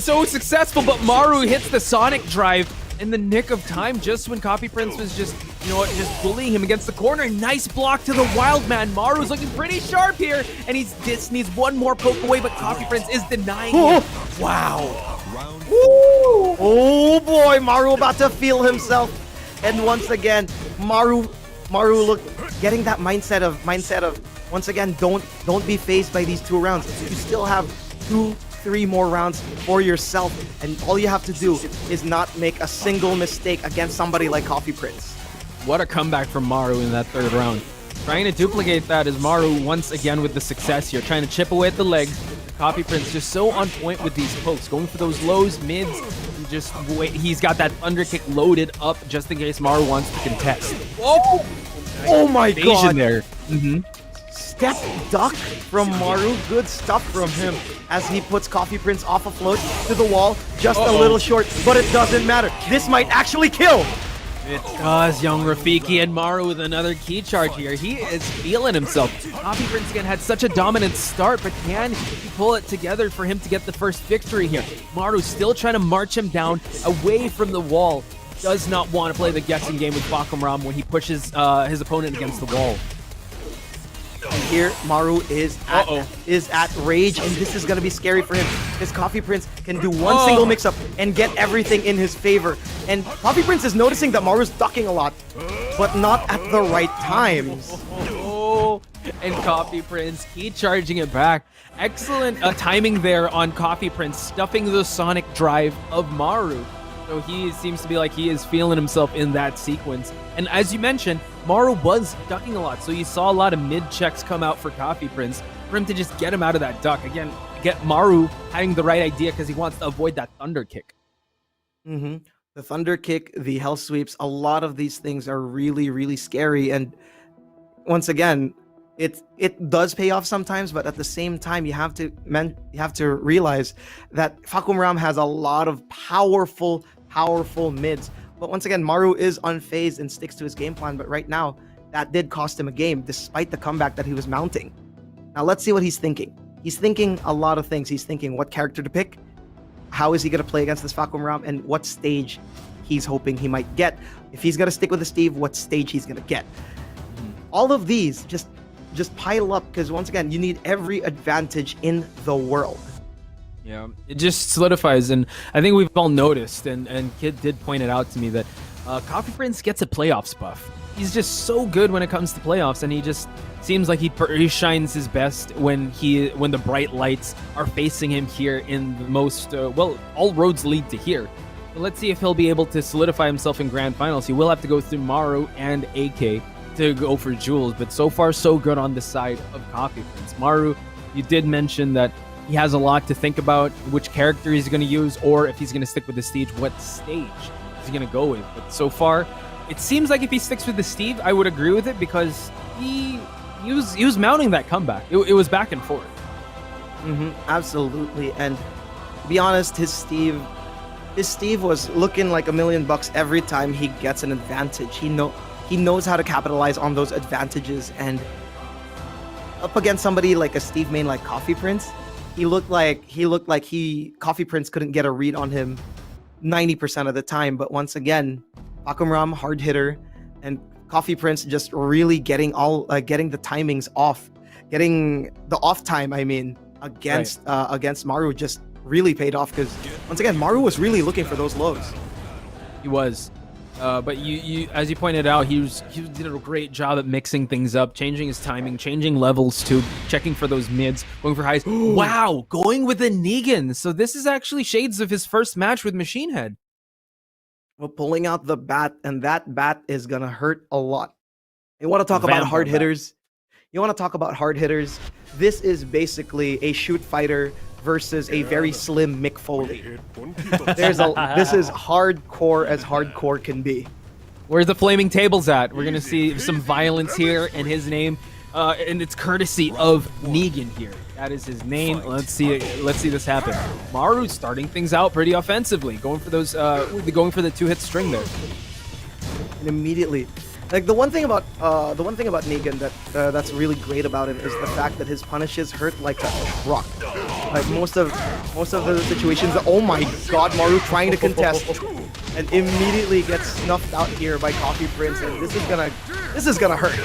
so successful, but Maru hits the Sonic Drive in the nick of time, just when Coffee Prince was just, you know what, just bullying him against the corner. Nice block to the Wild Man. Maru's looking pretty sharp here, and he just needs one more poke away, but Coffee Prince is denying him. Wow. Oh boy, Maru about to feel himself. And once again, Maru look getting that mindset of once again, don't be faced by these 2 rounds. You still have 2-3 more rounds for yourself, and all you have to do is not make a single mistake against somebody like Coffee Prince. What a comeback from Maru in that 3rd round. Trying to duplicate that is Maru once again with the success here, trying to chip away at the legs. Coffee Prince just so on point with these pokes, going for those lows, mids, and just wait. He's got that Thunder Kick loaded up just in case Maru wants to contest. Whoa! Oh my god! There. Step duck from Maru, good stuff from him as he puts Coffee Prince off a float to the wall, just a little short, but it doesn't matter. This might actually kill! It does, young Rafiki, and Maru with another key charge here. He is feeling himself. Coffee Prince again had such a dominant start, but can he pull it together for him to get the first victory here? Maru still trying to march him down away from the wall. Does not want to play the guessing game with Fakum Ram when he pushes his opponent against the wall. And here, Maru is at rage, and this is going to be scary for him because Coffee Prince can do one single mix-up and get everything in his favor. And Coffee Prince is noticing that Maru's ducking a lot, but not at the right times. And Coffee Prince keep charging it back. Excellent timing there on Coffee Prince, stuffing the Sonic Drive of Maru. So he seems to be like he is feeling himself in that sequence. And as you mentioned, Maru was ducking a lot, so you saw a lot of mid-checks come out for Coffee Prince for him to just get him out of that duck. Again, get Maru having the right idea because he wants to avoid that Thunder Kick. The Thunder Kick, the Hell Sweeps, a lot of these things are really, really scary. And once again, it does pay off sometimes, but at the same time, you have to realize that Fakum Ram has a lot of powerful mids. But once again, Maru is unfazed and sticks to his game plan. But right now, that did cost him a game, despite the comeback that he was mounting. Now let's see what he's thinking. He's thinking a lot of things. He's thinking what character to pick, how is he going to play against this Fakum Ram, and what stage he's hoping he might get. If he's going to stick with the Steve, what stage he's going to get. All of these just pile up because once again, you need every advantage in the world. Yeah, it just solidifies, and I think we've all noticed, and Kid did point it out to me that Coffee Prince gets a playoffs buff. He's just so good when it comes to playoffs, and he just seems like he shines his best when the bright lights are facing him here in the most all roads lead to here. But let's see if he'll be able to solidify himself in grand finals. He will have to go through Maru and AK to go for Jules, but so far so good on the side of Coffee Prince. Maru, you did mention that he has a lot to think about which character he's going to use, or if he's going to stick with the Steve, what stage is he going to go with. But so far, it seems like if he sticks with the Steve, I would agree with it because he was mounting that comeback. It was back and forth. Absolutely, and to be honest, his Steve was looking like $1 million every time he gets an advantage. He knows how to capitalize on those advantages, and up against somebody like a Steve main like Coffee Prince, he looked like Coffee Prince couldn't get a read on him 90% of the time. But once again, Fakum Ram, hard hitter, and Coffee Prince just really getting the timings off, getting the off time. I mean, against Maru just really paid off because once again Maru was really looking for those lows. He was. But you, as you pointed out, he did a great job at mixing things up, changing his timing, changing levels too, checking for those mids, going for highs. Wow, going with the Negan. So this is actually shades of his first match with Machinehead. Well, pulling out the bat, and that bat is gonna hurt a lot. You want to talk about hard hitters? You want to talk about hard hitters? This is basically a shoot fighter versus a very slim Mick Foley. This is hardcore as hardcore can be. Where's the flaming tables at? We're gonna see some violence here in his name, and it's courtesy of Negan here. That is his name. Let's see this happen. Maru's starting things out pretty offensively, going for those, going for the 2-hit string there. And immediately, like the one thing about Negan that's really great about him is the fact that his punishes hurt like a truck. Like most of the situations. Oh my God, Maru trying to contest and immediately gets snuffed out here by Coffee Prince, and this is gonna hurt.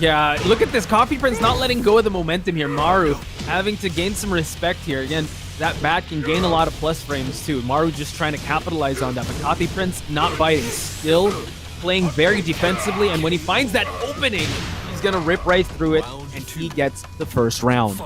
Yeah, look at this. Coffee Prince not letting go of the momentum here. Maru having to gain some respect here. Again, that bat can gain a lot of plus frames too. Maru just trying to capitalize on that, but Coffee Prince not biting, still playing very defensively, and when he finds that opening, he's gonna rip right through it, and he gets the first round.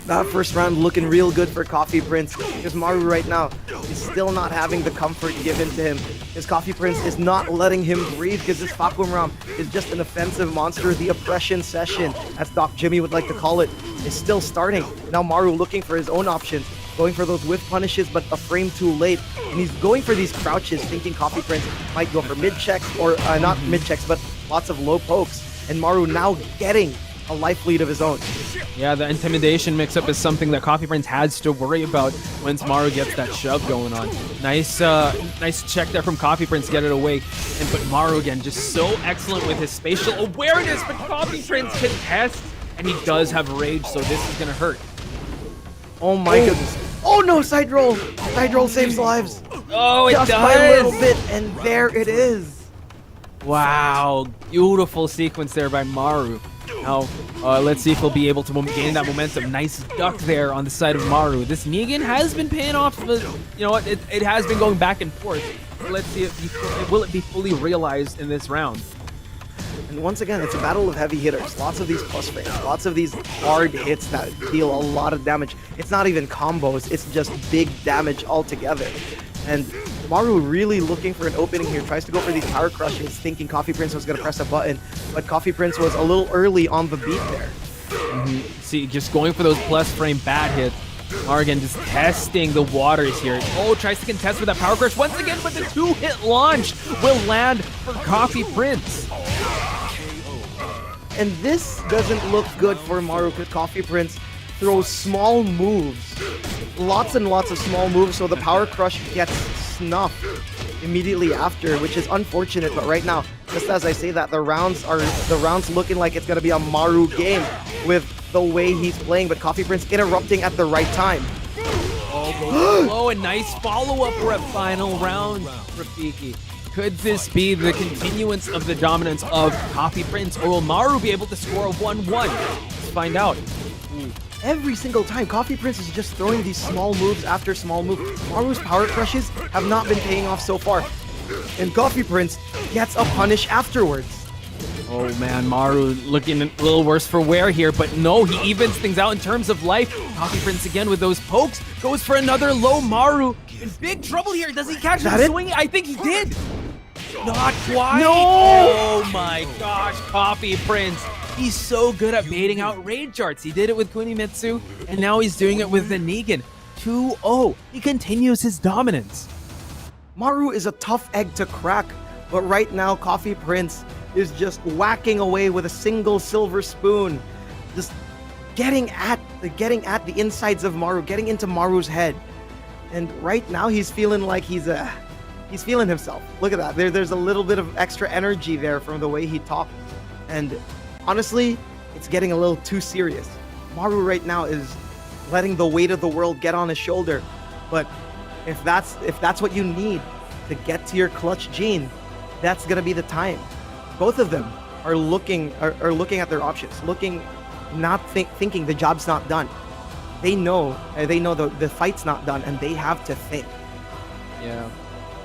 That first round looking real good for Coffee Prince, because Maru right now is still not having the comfort given to him. His Coffee Prince is not letting him breathe, because this Fakumram is just an offensive monster. The oppression session, as Doc Jimmy would like to call it, is still starting. Now Maru looking for his own options, going for those whiff punishes, but a frame too late. And he's going for these crouches, thinking Coffee Prince might go for mid checks, or not mid checks, but lots of low pokes. And Maru now getting a life lead of his own. Yeah, the intimidation mix-up is something that Coffee Prince has to worry about once Maru gets that shove going on. Nice check there from Coffee Prince to get it away. But Maru again, just so excellent with his spatial awareness, but Coffee Prince contests, and he does have rage, so this is gonna hurt. Oh my goodness. Oh no, side roll! Side roll saves lives. Oh, it just does! By a little bit, and there it is. Wow, beautiful sequence there by Maru. Now, let's see if he'll be able to gain that momentum. Nice duck there on the side of Maru. This Negan has been paying off, but you know what? It has been going back and forth. Let's see if will it be fully realized in this round. And once again, it's a battle of heavy hitters. Lots of these plus frames, lots of these hard hits that deal a lot of damage. It's not even combos, it's just big damage altogether. And Maru really looking for an opening here, tries to go for these power crushes, thinking Coffee Prince was going to press a button, but Coffee Prince was a little early on the beat there. See, just going for those plus frame bad hits. Morgan just testing the waters here. Oh, tries to contest with that power crush once again, but the 2-hit launch will land for Coffee Prince. And this doesn't look good for Maru because Coffee Prince throws small moves. Lots and lots of small moves, so the power crush gets snuffed immediately after, which is unfortunate. But right now, just as I say that, the rounds looking like it's gonna be a Maru game with the way he's playing, but Coffee Prince interrupting at the right time. Oh, a nice follow-up for a final round, Rafiki. Could this be the continuance of the dominance of Coffee Prince, or will Maru be able to score a 1-1? Let's find out. Every single time, Coffee Prince is just throwing these small moves after small move. Maru's power crushes have not been paying off so far. And Coffee Prince gets a punish afterwards. Oh man, Maru looking a little worse for wear here, but no, he evens things out in terms of life. Coffee Prince again with those pokes, goes for another low. Maru in big trouble here. Does he catch the swing? I think he did. Not quite. No! Oh my gosh, Coffee Prince. He's so good at baiting out rage arts. He did it with Kunimitsu, and now he's doing it with the Negan. 2-0. He continues his dominance. Maru is a tough egg to crack, but right now Coffee Prince is just whacking away with a single silver spoon, just getting at the insides of Maru, getting into Maru's head. And right now he's feeling like he's feeling himself. Look at that. There's a little bit of extra energy there from the way he talked. And honestly, it's getting a little too serious. Maru right now is letting the weight of the world get on his shoulder. But if that's what you need to get to your clutch gene, that's gonna be the time. both of them are looking at their options, thinking the job's not done. They know the fight's not done, and they have to think. Yeah.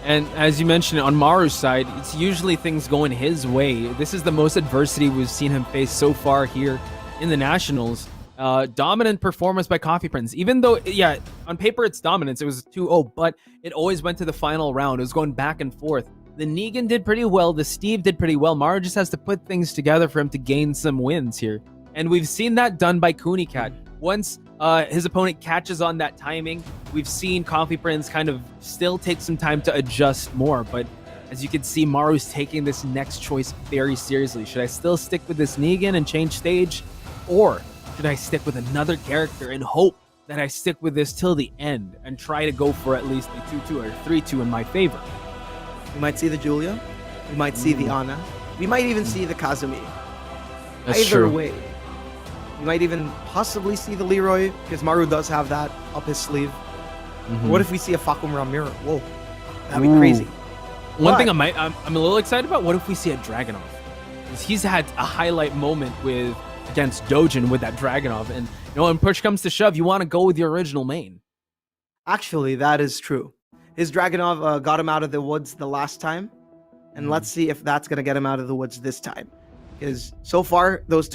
And as you mentioned, on Maru's side, it's usually things going his way. This is the most adversity we've seen him face so far here in the Nationals. Dominant performance by Coffee Prince. Even though, yeah, on paper it's dominance. It was 2-0, but it always went to the final round. It was going back and forth. The Negan did pretty well. The Steve did pretty well. Maru just has to put things together for him to gain some wins here. And we've seen that done by Kunicat. Once his opponent catches on that timing, we've seen Coffee Prince kind of still take some time to adjust more. But as you can see, Maru's taking this next choice very seriously. Should I still stick with this Negan and change stage? Or should I stick with another character and hope that I stick with this till the end and try to go for at least a 2-2 or 3-2 in my favor? We might see the Julia. We might see the Ana. We might even see the Kazumi. That's Either true. way. We might even possibly see the Leroy, because Maru does have that up his sleeve. What if we see a Fakumra mirror? Whoa. That'd be crazy. One thing I'm a little excited about, what if we see a Dragunov? Because he's had a highlight moment against Dojin with that Dragunov. And when push comes to shove, you want to go with your original main. Actually, that is true. His Dragunov got him out of the woods the last time. And let's see if that's going to get him out of the woods this time. Because so far, those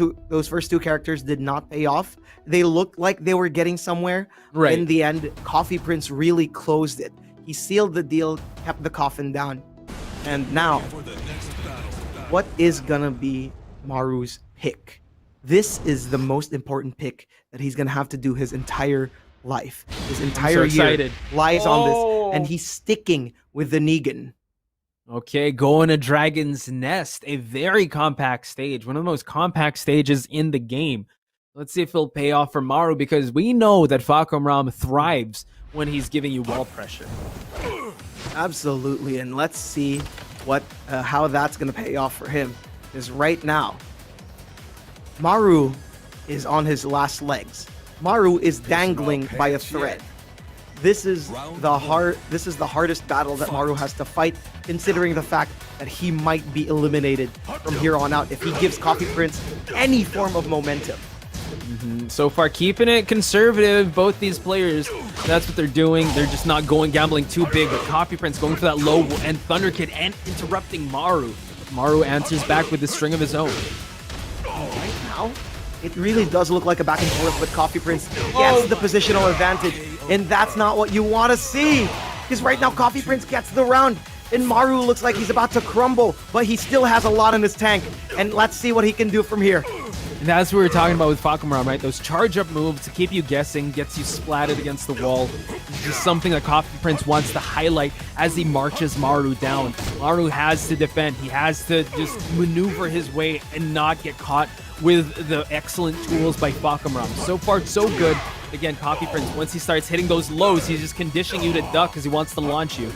first two characters did not pay off. They looked like they were getting somewhere. Right. In the end, Coffee Prince really closed it. He sealed the deal, kept the coffin down. And now, what is going to be Maru's pick? This is the most important pick that he's going to have to do his entire life. His entire year lies on this. And he's sticking with the Negan. Okay, going to Dragon's Nest, a very compact stage, one of the most compact stages in the game. Let's see if it'll pay off for Maru, because we know that Fakumram thrives when he's giving you wall pressure. Absolutely, and let's see how that's going to pay off for him. Because right now, Maru is on his last legs. Maru is dangling by a thread. This is the hardest battle that Maru has to fight, considering the fact that he might be eliminated from here on out if he gives Coffee Prince any form of momentum. So far, keeping it conservative, both these players, that's what they're doing. They're just not gambling too big, but Coffee Prince going for that low and Thunder Kid and interrupting Maru. Maru answers back with a string of his own. Right now, it really does look like a back and forth, but Coffee Prince gets the positional advantage, and that's not what you want to see. Because right now, Coffee Prince gets the round, and Maru looks like he's about to crumble, but he still has a lot in his tank, and let's see what he can do from here. And that's what we were talking about with Fakumram, right? Those charge-up moves to keep you guessing, gets you splatted against the wall. It's just something that Coffee Prince wants to highlight as he marches Maru down. Maru has to defend. He has to just maneuver his way and not get caught with the excellent tools by Fakumram. So far, so good. Again, Coffee Prince, once he starts hitting those lows, he's just conditioning you to duck because he wants to launch you.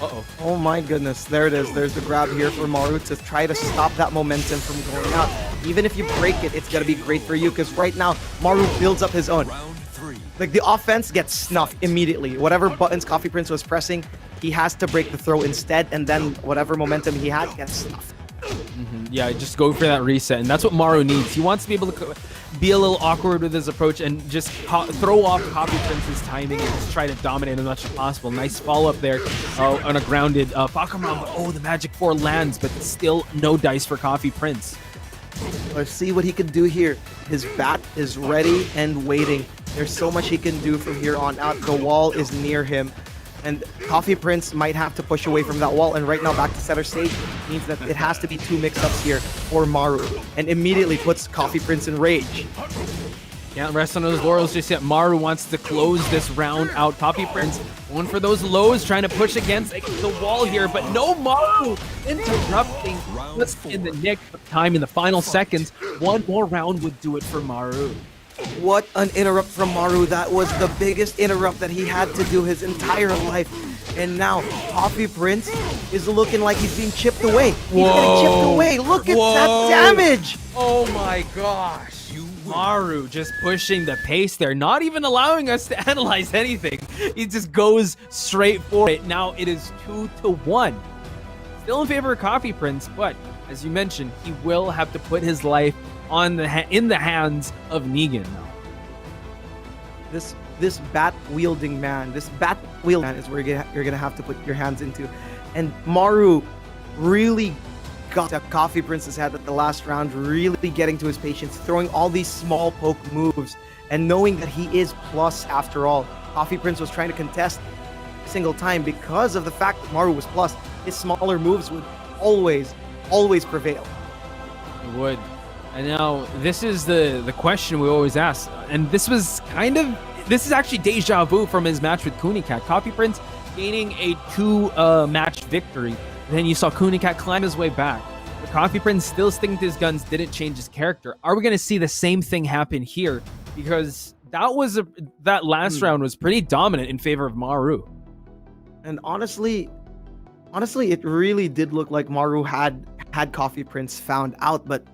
Uh-oh. Oh my goodness, there it is. There's the grab here for Maru to try to stop that momentum from going out. Even if you break it, it's going to be great for you, because right now, Maru builds up his own. Like, the offense gets snuffed immediately. Whatever buttons Coffee Prince was pressing, he has to break the throw instead, and then whatever momentum he had gets snuffed. Yeah, just go for that reset, and that's what Maru needs. He wants to be able to be a little awkward with his approach and just throw off Coffee Prince's timing and just try to dominate as much as possible. Nice follow-up there on a grounded Fakumram. Oh, the Magic 4 lands, but still no dice for Coffee Prince. Let's see what he can do here. His bat is ready and waiting. There's so much he can do from here on out. The wall is near him, and Coffee Prince might have to push away from that wall. And right now, back to center stage means that it has to be two mix-ups here for Maru, and immediately puts Coffee Prince in rage. Can't rest on those laurels just yet. Maru wants to close this round out. Coffee Prince going for those lows, trying to push against the wall here, but no Maru interrupting just in the nick of time in the final seconds. One more round would do it for Maru. What an interrupt from Maru. That was the biggest interrupt that he had to do his entire life. And now Coffee Prince is looking like he's being chipped away. He's getting chipped away. Look at that damage. Oh my gosh. Maru just pushing the pace there, not even allowing us to analyze anything. He just goes straight for it. Now it is 2-1. Still in favor of Coffee Prince, but as you mentioned, he will have to put his life on in the hands of Negan now. This bat wielding man, is where you're gonna have to put your hands into, and Maru really got the Coffee Prince's head at the last round, really getting to his patience, throwing all these small poke moves, and knowing that he is plus after all. Coffee Prince was trying to contest a single time because of the fact that Maru was plus. His smaller moves would always prevail. It would. And now this is the question we always ask, and this is actually deja vu from his match with Kunicat. Coffee Prince gaining a 2-match victory. Then you saw Kunicat climb his way back. But Coffee Prince still sticking to his guns, didn't change his character. Are we going to see the same thing happen here? Because that last round was pretty dominant in favor of Maru. And honestly, it really did look like Maru had Coffee Prince found out. But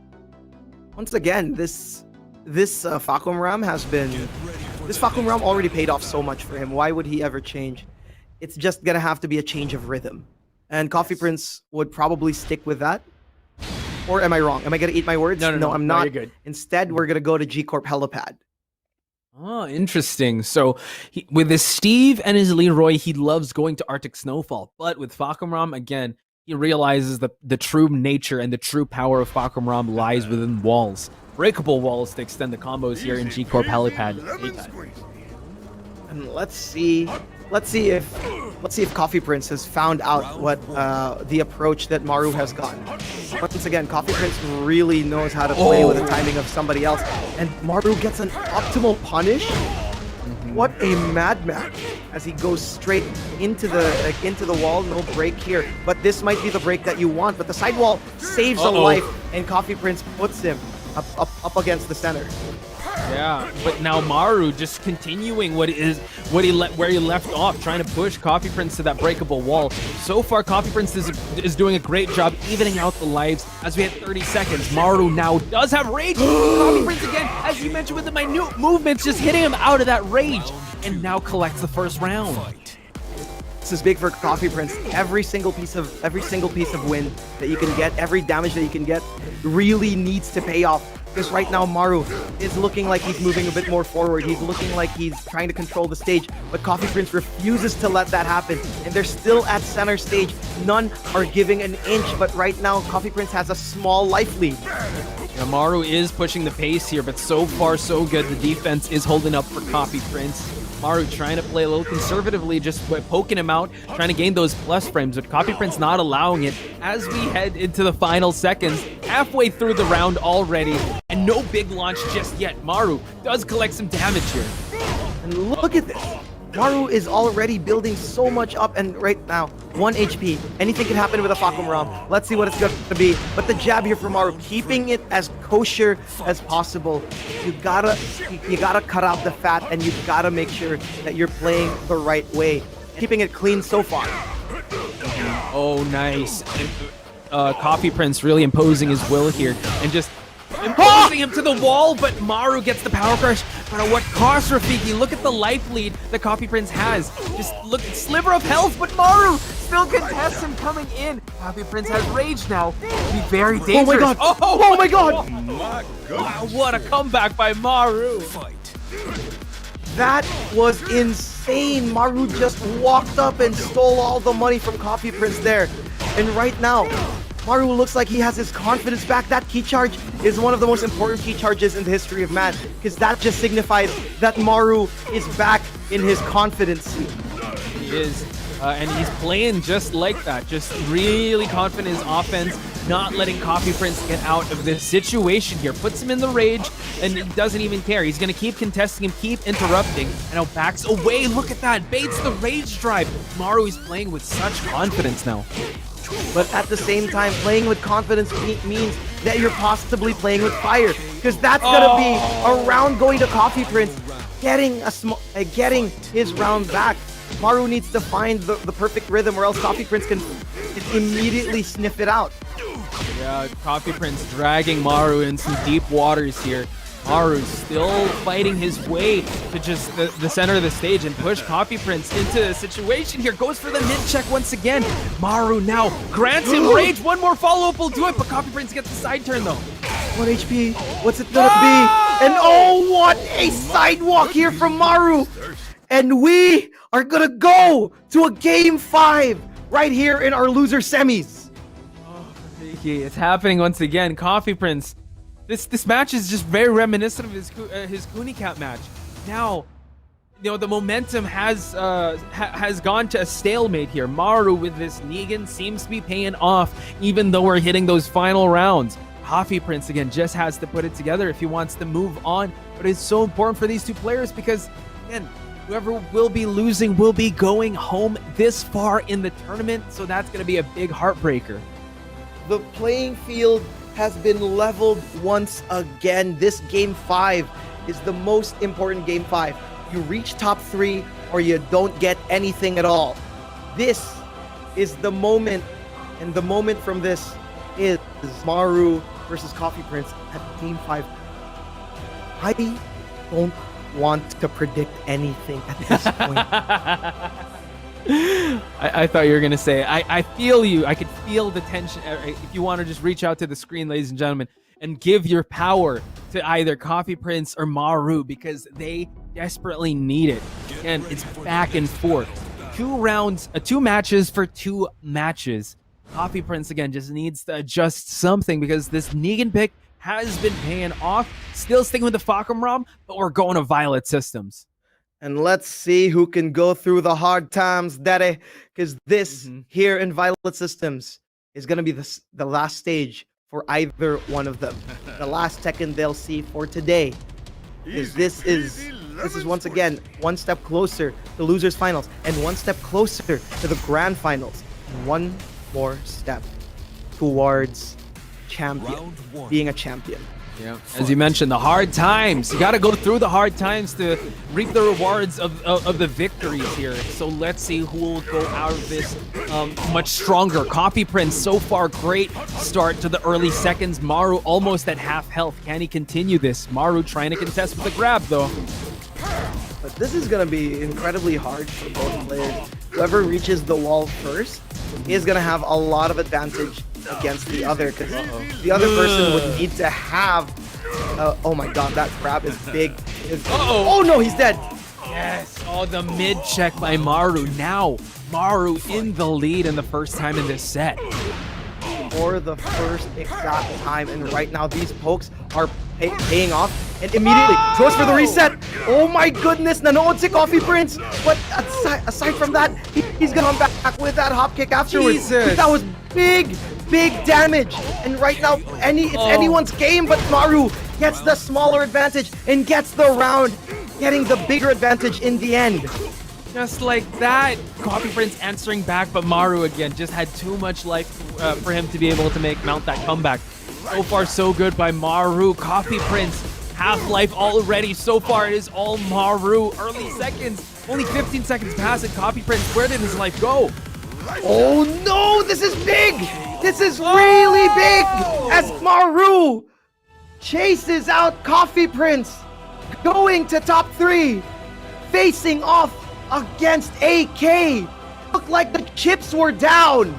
once again, this Fakum Ram already paid off so much for him. Why would he ever change? It's just gonna have to be a change of rhythm. And Coffee Prince would probably stick with that. Or am I wrong? Am I gonna eat my words? No, I'm not. You're good. Instead, we're gonna go to G Corp Helipad. Oh, interesting. So with his Steve and his Leroy, he loves going to Arctic Snowfall. But with Fakumram, again, he realizes the true nature and the true power of Fakumram lies within walls. Breakable walls to extend the combos here in G Corp Helipad. And let's see if Coffee Prince has found out what the approach that Maru has gotten. Once again, Coffee Prince really knows how to play with the timing of somebody else, and Maru gets an optimal punish. What a madman as he goes straight into the wall. No break here, but this might be the break that you want. But the sidewall saves a life, and Coffee Prince puts him up against the center. Yeah, but now Maru just continuing where he left off, trying to push Coffee Prince to that breakable wall. So far, Coffee Prince is doing a great job evening out the lives as we hit 30 seconds. Maru now does have rage. Coffee Prince again, as you mentioned, with the minute movements, just hitting him out of that rage, and now collects the first round. This is big for Coffee Prince. Every single piece of win that you can get, every damage that you can get, really needs to pay off. Because right now Maru is looking like he's moving a bit more forward. He's looking like he's trying to control the stage, but Coffee Prince refuses to let that happen. And they're still at center stage. None are giving an inch, but right now Coffee Prince has a small life lead. Yeah, Maru is pushing the pace here, but so far so good. The defense is holding up for Coffee Prince. Maru trying to play a little conservatively, just poking him out, trying to gain those plus frames, but Coffee Prince not allowing it as we head into the final seconds, halfway through the round already, and no big launch just yet. Maru does collect some damage here. And look at this. Maru is already building so much up, and right now, 1 HP. Anything can happen with a Fakum Ram. Let's see what it's going to be. But the jab here for Maru, keeping it as kosher as possible. You gotta cut out the fat, and you gotta make sure that you're playing the right way. Keeping it clean so far. Oh, nice. Coffee Prince really imposing his will here, and just imposing him to the wall, but Maru gets the power crush. But at what cost, Rafiki? Look at the life lead that Coffee Prince has. Just look at sliver of health, but Maru still contests him coming in. Coffee Prince has rage now. It'll be very dangerous. Oh my god! Oh my god! Wow, what a comeback by Maru. That was insane. Maru just walked up and stole all the money from Coffee Prince there. And right now, Maru looks like he has his confidence back. That key charge is one of the most important key charges in the history of man, because that just signifies that Maru is back in his confidence. He is, and he's playing just like that, just really confident in his offense, not letting Coffee Prince get out of this situation here. Puts him in the rage and doesn't even care. He's going to keep contesting him, keep interrupting, and now backs away. Look at that, baits the rage drive. Maru is playing with such confidence now. But at the same time, playing with confidence means that you're possibly playing with fire, because that's gonna be a round going to Coffee Prince, getting his round back. Maru needs to find the perfect rhythm, or else Coffee Prince can immediately sniff it out. Yeah, Coffee Prince dragging Maru in some deep waters here. Maru still fighting his way to just the center of the stage and push Coffee Prince into a situation here. Goes for the mid check once again. Maru now grants him rage. One more follow-up will do it, but Coffee Prince gets the side turn though. 1 HP. What's it gonna be? And oh, what a sidewalk here from Maru. And we are gonna go to a game 5 right here in our loser semis. It's happening once again. Coffee Prince. This match is just very reminiscent of his Kunicat match. Now, you know, the momentum has gone to a stalemate here. Maru with this Negan seems to be paying off, even though we're hitting those final rounds. Coffee Prince again just has to put it together if he wants to move on. But it's so important for these two players because, again, whoever will be losing will be going home this far in the tournament. So that's going to be a big heartbreaker. The playing field has been leveled once again. This game 5 is the most important game 5. You reach top 3 or you don't get anything at all. This is the moment, and the moment from this is Maru versus Coffee Prince at game 5. I don't want to predict anything at this point. I thought you were going to say, I feel you. I could feel the tension. If you want to just reach out to the screen, ladies and gentlemen, and give your power to either Coffee Prince or Maru because they desperately need it. And it's back and forth. 2 matches for 2 matches. Coffee Prince, again, just needs to adjust something because this Negan pick has been paying off. Still sticking with the Falcon, but we're going to Violet Systems. And let's see who can go through the hard times, daddy. Because this here in Violet Systems is going to be the last stage for either one of them. The last Tekken they'll see for today. Because this is once again one step closer to losers finals and one step closer to the grand finals. One more step towards being a champion. Yeah, as you mentioned, the hard times. You got to go through the hard times to reap the rewards of the victories here. So let's see who will go out of this much stronger. Coffee Prince, so far, great start to the early seconds. Maru almost at half health. Can he continue this? Maru trying to contest with a grab, though. But this is going to be incredibly hard for both players. Whoever reaches the wall first is going to have a lot of advantage against the other, because the other person would need to have oh my god, that grab is big. Oh no, he's dead. Yes. Oh, the mid check by Maru. Now Maru in the lead in the first time in this set. For the first exact time, and right now these pokes are paying off, and immediately goes for the reset. Oh my goodness, nanood si Coffee Prince, but aside from that, he's gonna come back with that hop kick afterwards. Jesus. That was big damage, and right now it's anyone's game, but Maru gets the smaller advantage and gets the round, getting the bigger advantage in the end. Just like that, Coffee Prince answering back, but Maru again just had too much life for him to be able to mount that comeback. So far, so good by Maru. Coffee Prince, half-life already. So far, it is all Maru. Early seconds, only 15 seconds past it. Coffee Prince, where did his life go? Oh no, this is big! This is really big! As Maru chases out Coffee Prince, going to top 3, facing off against AK. Looked like the chips were down.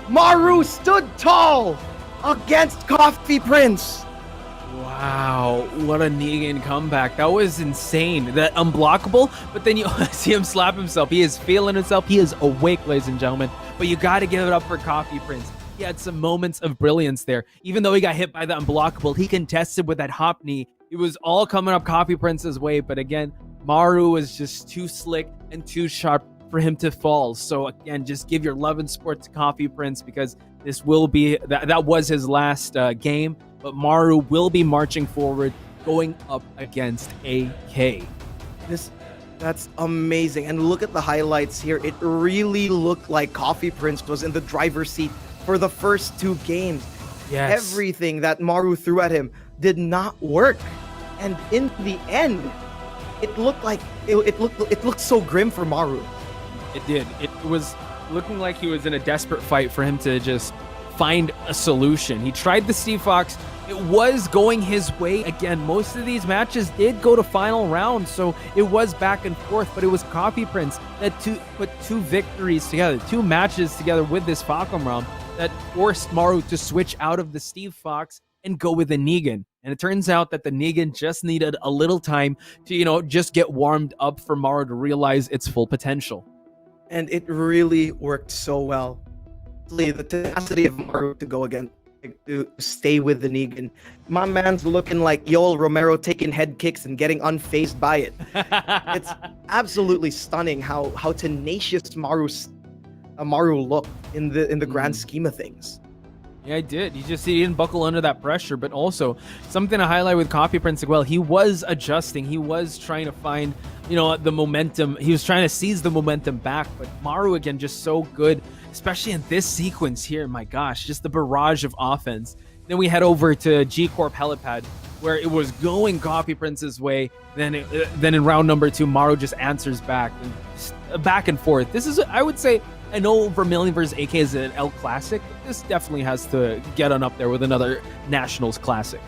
Maru stood tall against Coffee Prince. Wow, what a Negan comeback. That was insane. That unblockable, but then you see him slap himself. He is feeling himself. He is awake, ladies and gentlemen. But you got to give it up for Coffee Prince. He had some moments of brilliance there. Even though he got hit by the unblockable, he contested with that hop knee. It was all coming up Coffee Prince's way, but again, Maru was just too slick and too sharp for him to fall. So again, just give your love and support to Coffee Prince, because this will be, that was his last game, but Maru will be marching forward, going up against AK. That's amazing. And look at the highlights here. It really looked like Coffee Prince was in the driver's seat for the first 2 games. Yes. Everything that Maru threw at him did not work. And in the end, it looked like it looked so grim for Maru. It did. It was looking like he was in a desperate fight for him to just find a solution. He tried the Steve Fox, it was going his way. Again, most of these matches did go to final round, so it was back and forth, but it was Coffee Prince that put 2 victories together, 2 matches together with this Falcon that forced Maru to switch out of the Steve Fox and go with the Negan. And it turns out that the Negan just needed a little time to, just get warmed up for Maru to realize its full potential. And it really worked so well. The tenacity of Maru to go again, to stay with the Negan. My man's looking like Yoel Romero taking head kicks and getting unfazed by it. It's absolutely stunning how tenacious Maru looked in the grand scheme of things. Yeah, I did. He didn't buckle under that pressure, but also something to highlight with Coffee Prince as well. He was adjusting. He was trying to find, the momentum. He was trying to seize the momentum back, but Maru again, just so good, especially in this sequence here. My gosh, just the barrage of offense. Then we head over to G Corp Helipad, where it was going Coffee Prince's way. Then in round number 2, Maru just answers back, and just back and forth. This is, I would say, I know Vermilion versus AK is an L Classic. This definitely has to get on up there with another Nationals Classic.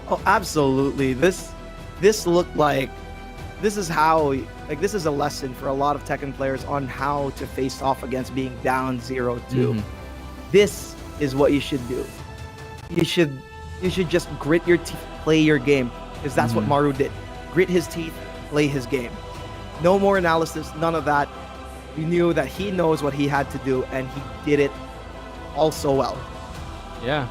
Oh, absolutely. This looked like this is a lesson for a lot of Tekken players on how to face off against being down 0-2. This is what you should do. You should just grit your teeth, play your game, because that's what Maru did. Grit his teeth, play his game. No more analysis, none of that. We knew that he knows what he had to do, and he did it all so well. Yeah,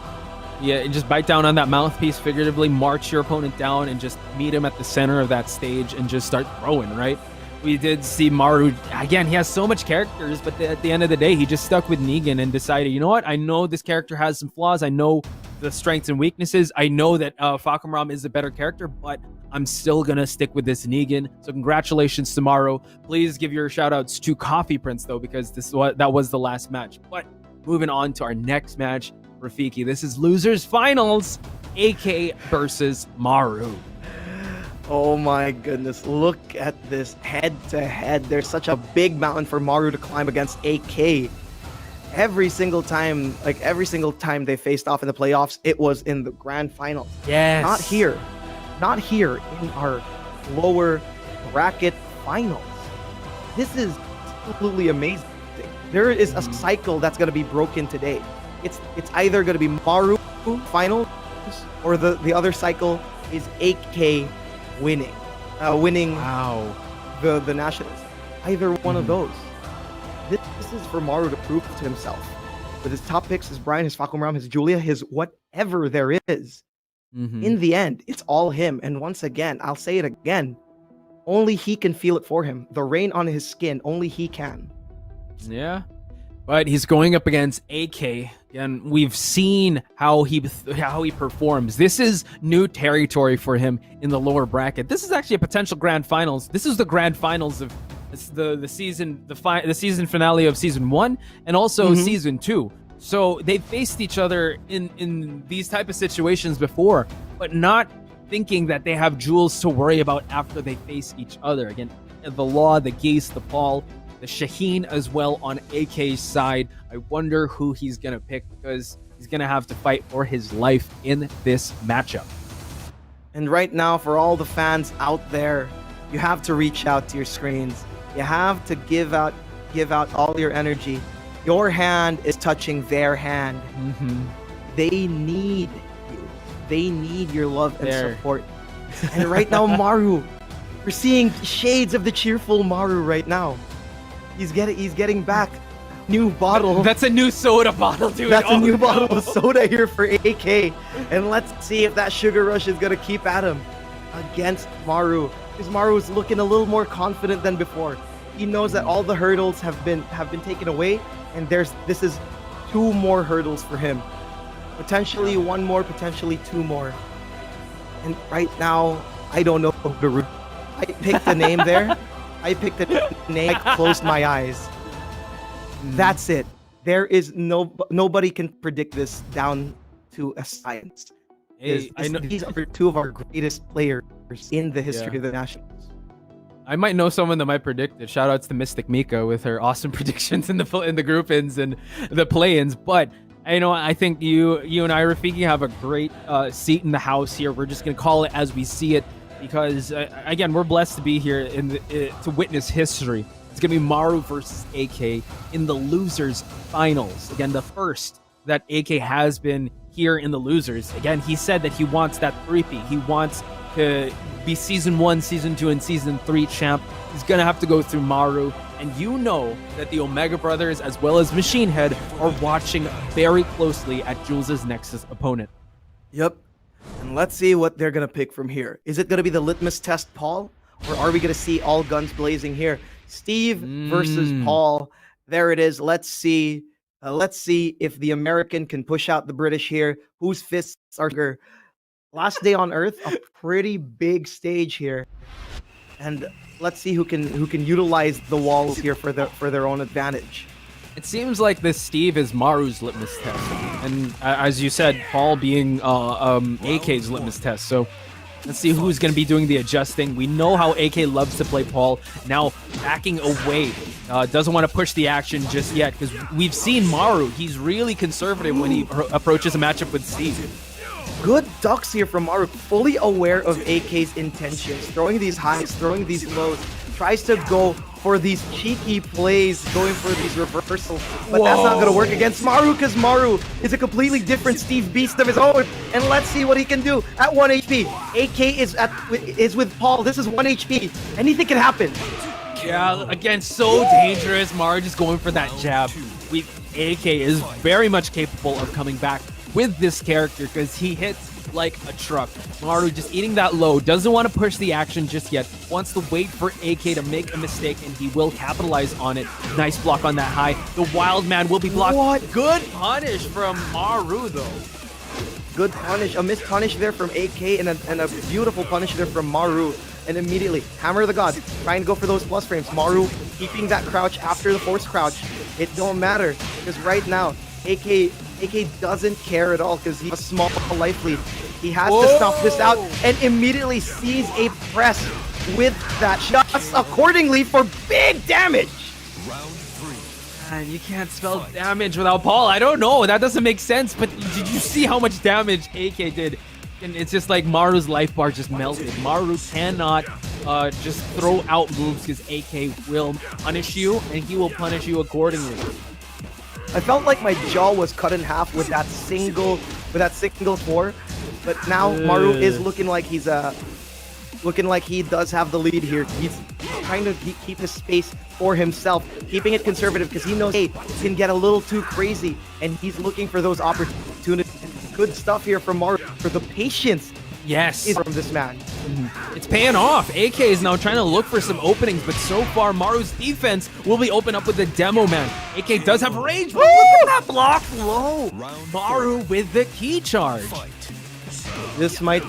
just bite down on that mouthpiece, figuratively march your opponent down and just meet him at the center of that stage and just start throwing, right? We did see Maru, again, he has so much characters, but at the end of the day, he just stuck with Negan and decided, you know what? I know this character has some flaws. I know the strengths and weaknesses. I know that Falcon is a better character, but I'm still going to stick with this Negan. So congratulations to Maru. Please give your shout outs to Coffee Prince, though, because that was the last match. But moving on to our next match, Rafiki. This is Losers Finals, AK versus Maru. Oh my goodness, look at this head-to-head. There's such a big mountain for Maru to climb against AK. Every single time they faced off in the playoffs, it was in the grand finals. Yes. Not here in our lower bracket finals. This is absolutely amazing. There is a cycle that's going to be broken today. It's either going to be Maru finals, or the other cycle is AK winning the Nationals. Either one of those. This is for Maru to prove to himself. With his top picks, his Brian, his Falcon, his Julia, his whatever there is. In the end, it's all him. And once again, I'll say it again, only he can feel it for him. The rain on his skin, only he can. Yeah. But he's going up against AK, and we've seen how he performs. This is new territory for him in the lower bracket. This is actually a potential grand finals. This is the grand finals of the season finale of season 1 and also season 2. So they faced each other in these type of situations before, but not thinking that they have Jules to worry about after they face each other. Again, the Law, the Geese, the Paul, the Shaheen as well on AK's side. I wonder who he's going to pick, because he's going to have to fight for his life in this matchup. And right now, for all the fans out there, you have to reach out to your screens. You have to give out all your energy. Your hand is touching their hand. They need you. They need your love and support. And right now, Maru, we're seeing shades of the cheerful Maru right now. He's getting back. New bottle. That's a new soda bottle, dude. That's a new bottle of soda here for AK. And let's see if that sugar rush is going to keep at him against Maru. Because Maru is looking a little more confident than before. He knows that all the hurdles have been taken away, and this is 2 more hurdles for him. Potentially 1 more, potentially 2 more. And right now, I don't know the route. I picked the name there. I picked the name. I closed my eyes. That's it. There is nobody can predict this down to a science. Hey, these are 2 of our greatest players in the history of the Nationals. I might know someone that might predict it. Shout outs to Mystic Mika with her awesome predictions in the group ins and the play-ins. But I think you and I, Rafiki, have a great seat in the house here. We're just gonna call it as we see it because again, we're blessed to be here to witness history. It's gonna be Maru versus AK in the losers finals. Again, the first that AK has been here in the losers. Again, he said that he wants that three-peat. He wants to be Season 1, Season 2, and Season 3 champ. He's gonna have to go through Maru. And you know that the Omega Brothers, as well as Machinehead, are watching very closely at Jules' next opponent. Yep. And let's see what they're going to pick from here. Is it going to be the litmus test, Paul? Or are we going to see all guns blazing here? Steve versus Paul. There it is. Let's see. Let's see if the American can push out the British here. Whose fists are bigger? Last day on Earth, a pretty big stage here. And let's see who can utilize the walls here for their own advantage. It seems like this Steve is Maru's litmus test, and as you said, Paul being AK's litmus test. So let's see who's going to be doing the adjusting. We know how AK loves to play Paul. Now backing away, doesn't want to push the action just yet because we've seen Maru. He's really conservative when he approaches a matchup with Steve. Good ducks here from Maru, fully aware of AK's intentions, throwing these highs, throwing these lows, tries to go for these cheeky plays, going for these reversals, but that's not going to work against Maru because Maru is a completely different Steve Beast of his own, and let's see what he can do at 1 HP. AK is with Paul. This is 1 HP. Anything can happen. Yeah, again, so dangerous. Maru just going for that jab. AK is very much capable of coming back with this character because he hits like a truck. Maru just eating that low, doesn't want to push the action just yet, wants to wait for AK to make a mistake, and he will capitalize on it. Nice block on that high. The Wild Man will be blocked. What? Good punish from Maru, though. Good punish. A missed punish there from AK and a beautiful punish there from Maru. And immediately, Hammer of the Gods, trying to go for those plus frames. Maru keeping that crouch after the force crouch. It don't matter, because right now, AK doesn't care at all because he's a small life lead. He has to snuff this out and immediately sees a press with that shots accordingly for big damage. Man, you can't spell damage without Paul. I don't know. That doesn't make sense. But did you see how much damage AK did? And it's just like Maru's life bar just melted. Maru cannot just throw out moves because AK will punish you, and he will punish you accordingly. I felt like my jaw was cut in half with that single four, but now Maru is looking like he does have the lead here. He's trying to keep his space for himself, keeping it conservative because he knows it can get a little too crazy, and he's looking for those opportunities. Good stuff here from Maru for the patience. Yes, is from this man. It's paying off. AK is now trying to look for some openings, but so far Maru's defense will be open up with the Demo Man. AK does have range, but look at that block low. Maru with the key charge. This might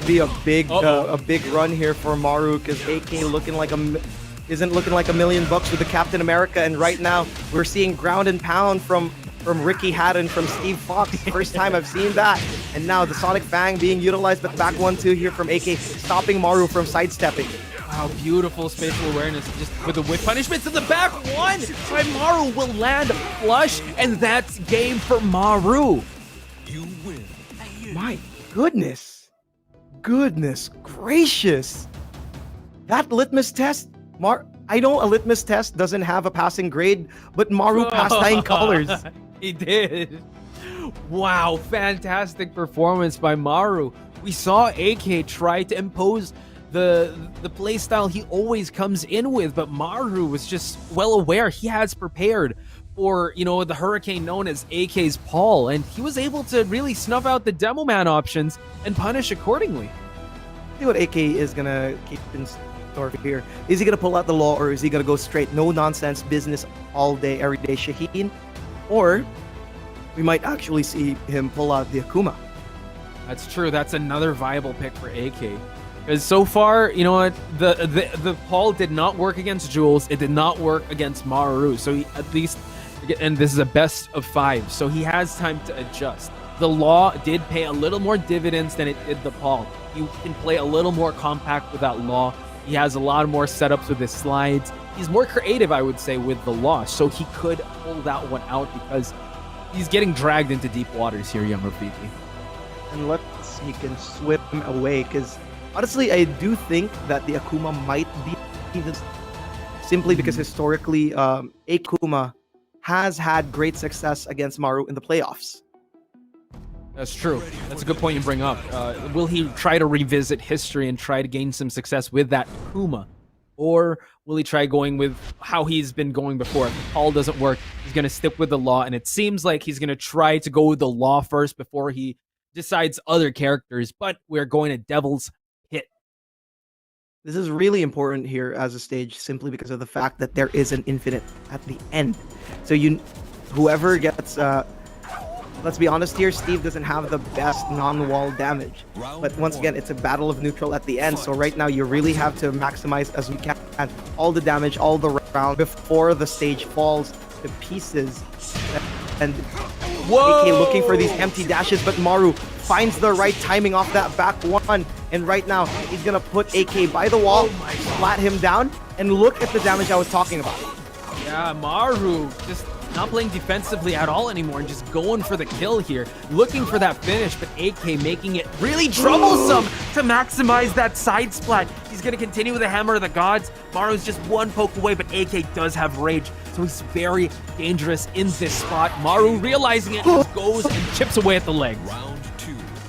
be a big run here for Maru because AK isn't looking like $1 million with the Captain America, and right now we're seeing ground and pound from Ricky Hatton, from Steve Fox. First time I've seen that. And now the Sonic Fang being utilized, but back 1-2 here from AK, stopping Maru from sidestepping. Wow, beautiful spatial awareness just with the whip punishment to the back one by Maru will land flush, and that's game for Maru. You win. My goodness. Goodness gracious. That litmus test, I know a litmus test doesn't have a passing grade, but Maru passed 9 colors. He did. Wow, fantastic performance by Maru. We saw AK try to impose the playstyle he always comes in with, but Maru was just well aware. He has prepared for, the hurricane known as AK's Paul, and he was able to really snuff out the Demo Man options and punish accordingly. See what AK is gonna keep in store here. Is he gonna pull out the law, or is he gonna go straight no nonsense business all day, every day Shaheen? Or we might actually see him pull out the Akuma. That's true. That's another viable pick for AK. Because so far, you know what, the Paul did not work against Jules. It did not work against Maru. So he, at least, and this is a best of 5, so he has time to adjust. The law did pay a little more dividends than it did the Paul. You can play a little more compact with that law. He has a lot more setups with his slides. He's more creative, I would say, with the law. So he could pull that one out because he's getting dragged into deep waters here, young Rafiki. And let's see, he can swim away, because honestly, I do think that the Akuma might be this, simply because historically, Akuma has had great success against Maru in the playoffs. That's true. That's a good point you bring up. Will he try to revisit history and try to gain some success with that Akuma? Or will he try going with how he's been going before? If the call doesn't work, he's going to stick with the law, and it seems like he's going to try to go with the law first before he decides other characters, but we're going to Devil's Pit. This is really important here as a stage, simply because of the fact that there is an infinite at the end. So whoever gets, let's be honest here, Steve doesn't have the best non-wall damage. But once again, it's a battle of neutral at the end. So right now, you really have to maximize as we can all the damage, all the round before the stage falls to pieces. And Whoa! AK looking for these empty dashes, but Maru finds the right timing off that back one. And right now, he's gonna put AK by the wall, flat him down, and look at the damage I was talking about. Yeah, Maru just not playing defensively at all anymore and just going for the kill here, looking for that finish, but AK making it really troublesome to maximize that side splat. He's going to continue with the Hammer of the Gods. Maru's just one poke away, but AK does have rage, so he's very dangerous in this spot. Maru realizing it, just goes and chips away at the leg.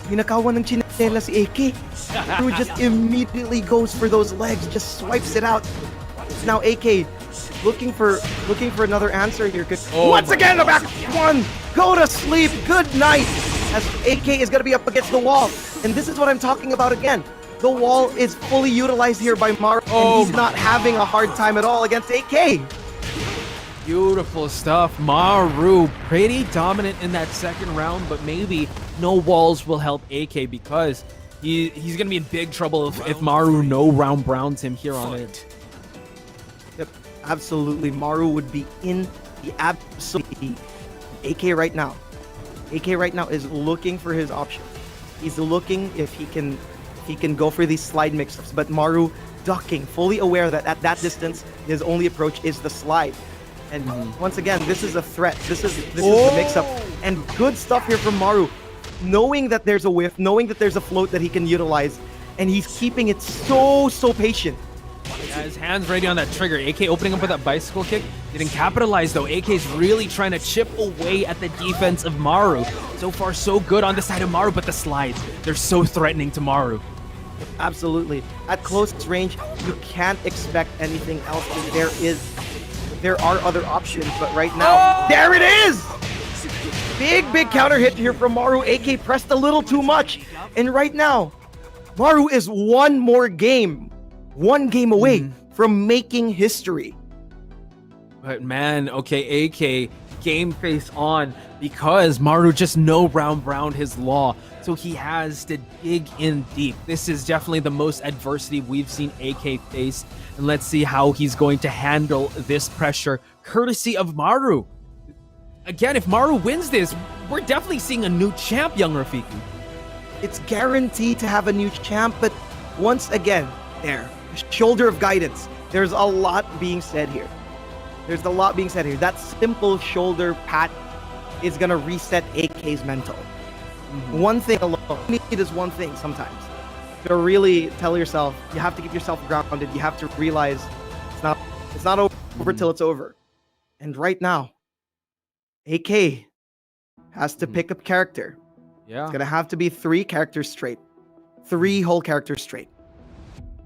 Pinakawan ng chinela si AK. Maru just immediately goes for those legs, just swipes it out. Now AK looking for another answer here. Once again, the back one. Go to sleep. Good night. As AK is going to be up against the wall. And this is what I'm talking about again. The wall is fully utilized here by Maru. And he's not having a hard time at all against AK. Beautiful stuff. Maru pretty dominant in that second round, but maybe no walls will help AK because he's going to be in big trouble if Maru no round browns him here on it. Yep, absolutely. Maru would be in the absolute. AK right now is looking for his option. He's looking if he can go for these slide mix-ups, but Maru ducking, fully aware that at that distance his only approach is the slide. And once again, this is a threat. This is the mix-up, and good stuff here from Maru, knowing that there's a whiff, knowing that there's a float that he can utilize, and he's keeping it so patient. Yeah, his hands ready on that trigger. AK opening up with that bicycle kick. Didn't capitalize though. AK's really trying to chip away at the defense of Maru. So far, so good on the side of Maru, but the slides, they're so threatening to Maru. Absolutely. At close range, you can't expect anything else. There are other options, but right now, there it is! Big counter hit here from Maru. AK pressed a little too much. And right now, Maru is one game away from making history. But man, okay, AK, game face on because Maru just no round browned his law. So he has to dig in deep. This is definitely the most adversity we've seen AK face. And let's see how he's going to handle this pressure, courtesy of Maru. Again, if Maru wins this, we're definitely seeing a new champ, young Rafiki. It's guaranteed to have a new champ, but once again, shoulder of guidance. There's a lot being said here. That simple shoulder pat is going to reset AK's mental. One thing alone. You need is one thing sometimes. To really tell yourself, you have to keep yourself grounded. You have to realize it's not over till it's over. And right now, AK has to pick up character. Yeah. It's going to have to be 3 characters straight. 3 whole characters straight.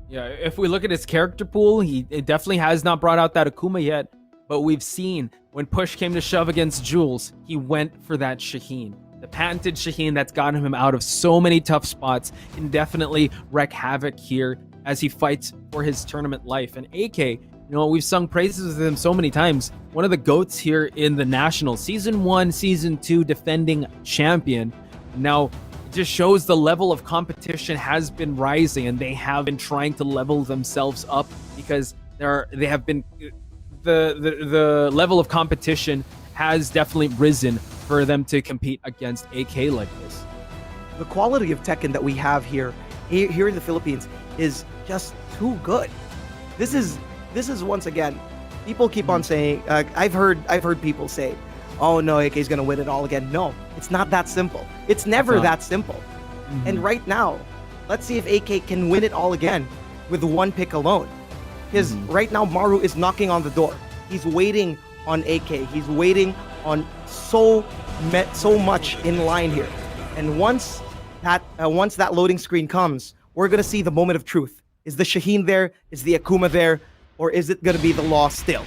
Yeah, if we look at his character pool, it definitely has not brought out that Akuma yet. But we've seen when push came to shove against Jules, he went for that Shaheen. The patented Shaheen that's gotten him out of so many tough spots can definitely wreak havoc here as he fights for his tournament life. And AK, we've sung praises of him so many times. One of the GOATs here in the National. Season 1, Season 2 defending champion. Now, it just shows the level of competition has been rising, and they have been trying to level themselves up because they have been the level of competition has definitely risen for them to compete against AK like this. The quality of Tekken that we have here in the Philippines is just too good. This is once again, people keep on saying, I've heard people say, oh no, AK's gonna win it all again. No, it's not that simple. It's never that simple. And right now, let's see if AK can win it all again with one pick alone. Because right now, Maru is knocking on the door. He's waiting on AK. He's waiting on so much in line here. And once that loading screen comes, we're gonna see the moment of truth. Is the Shaheen there? Is the Akuma there? Or is it gonna be the Law still?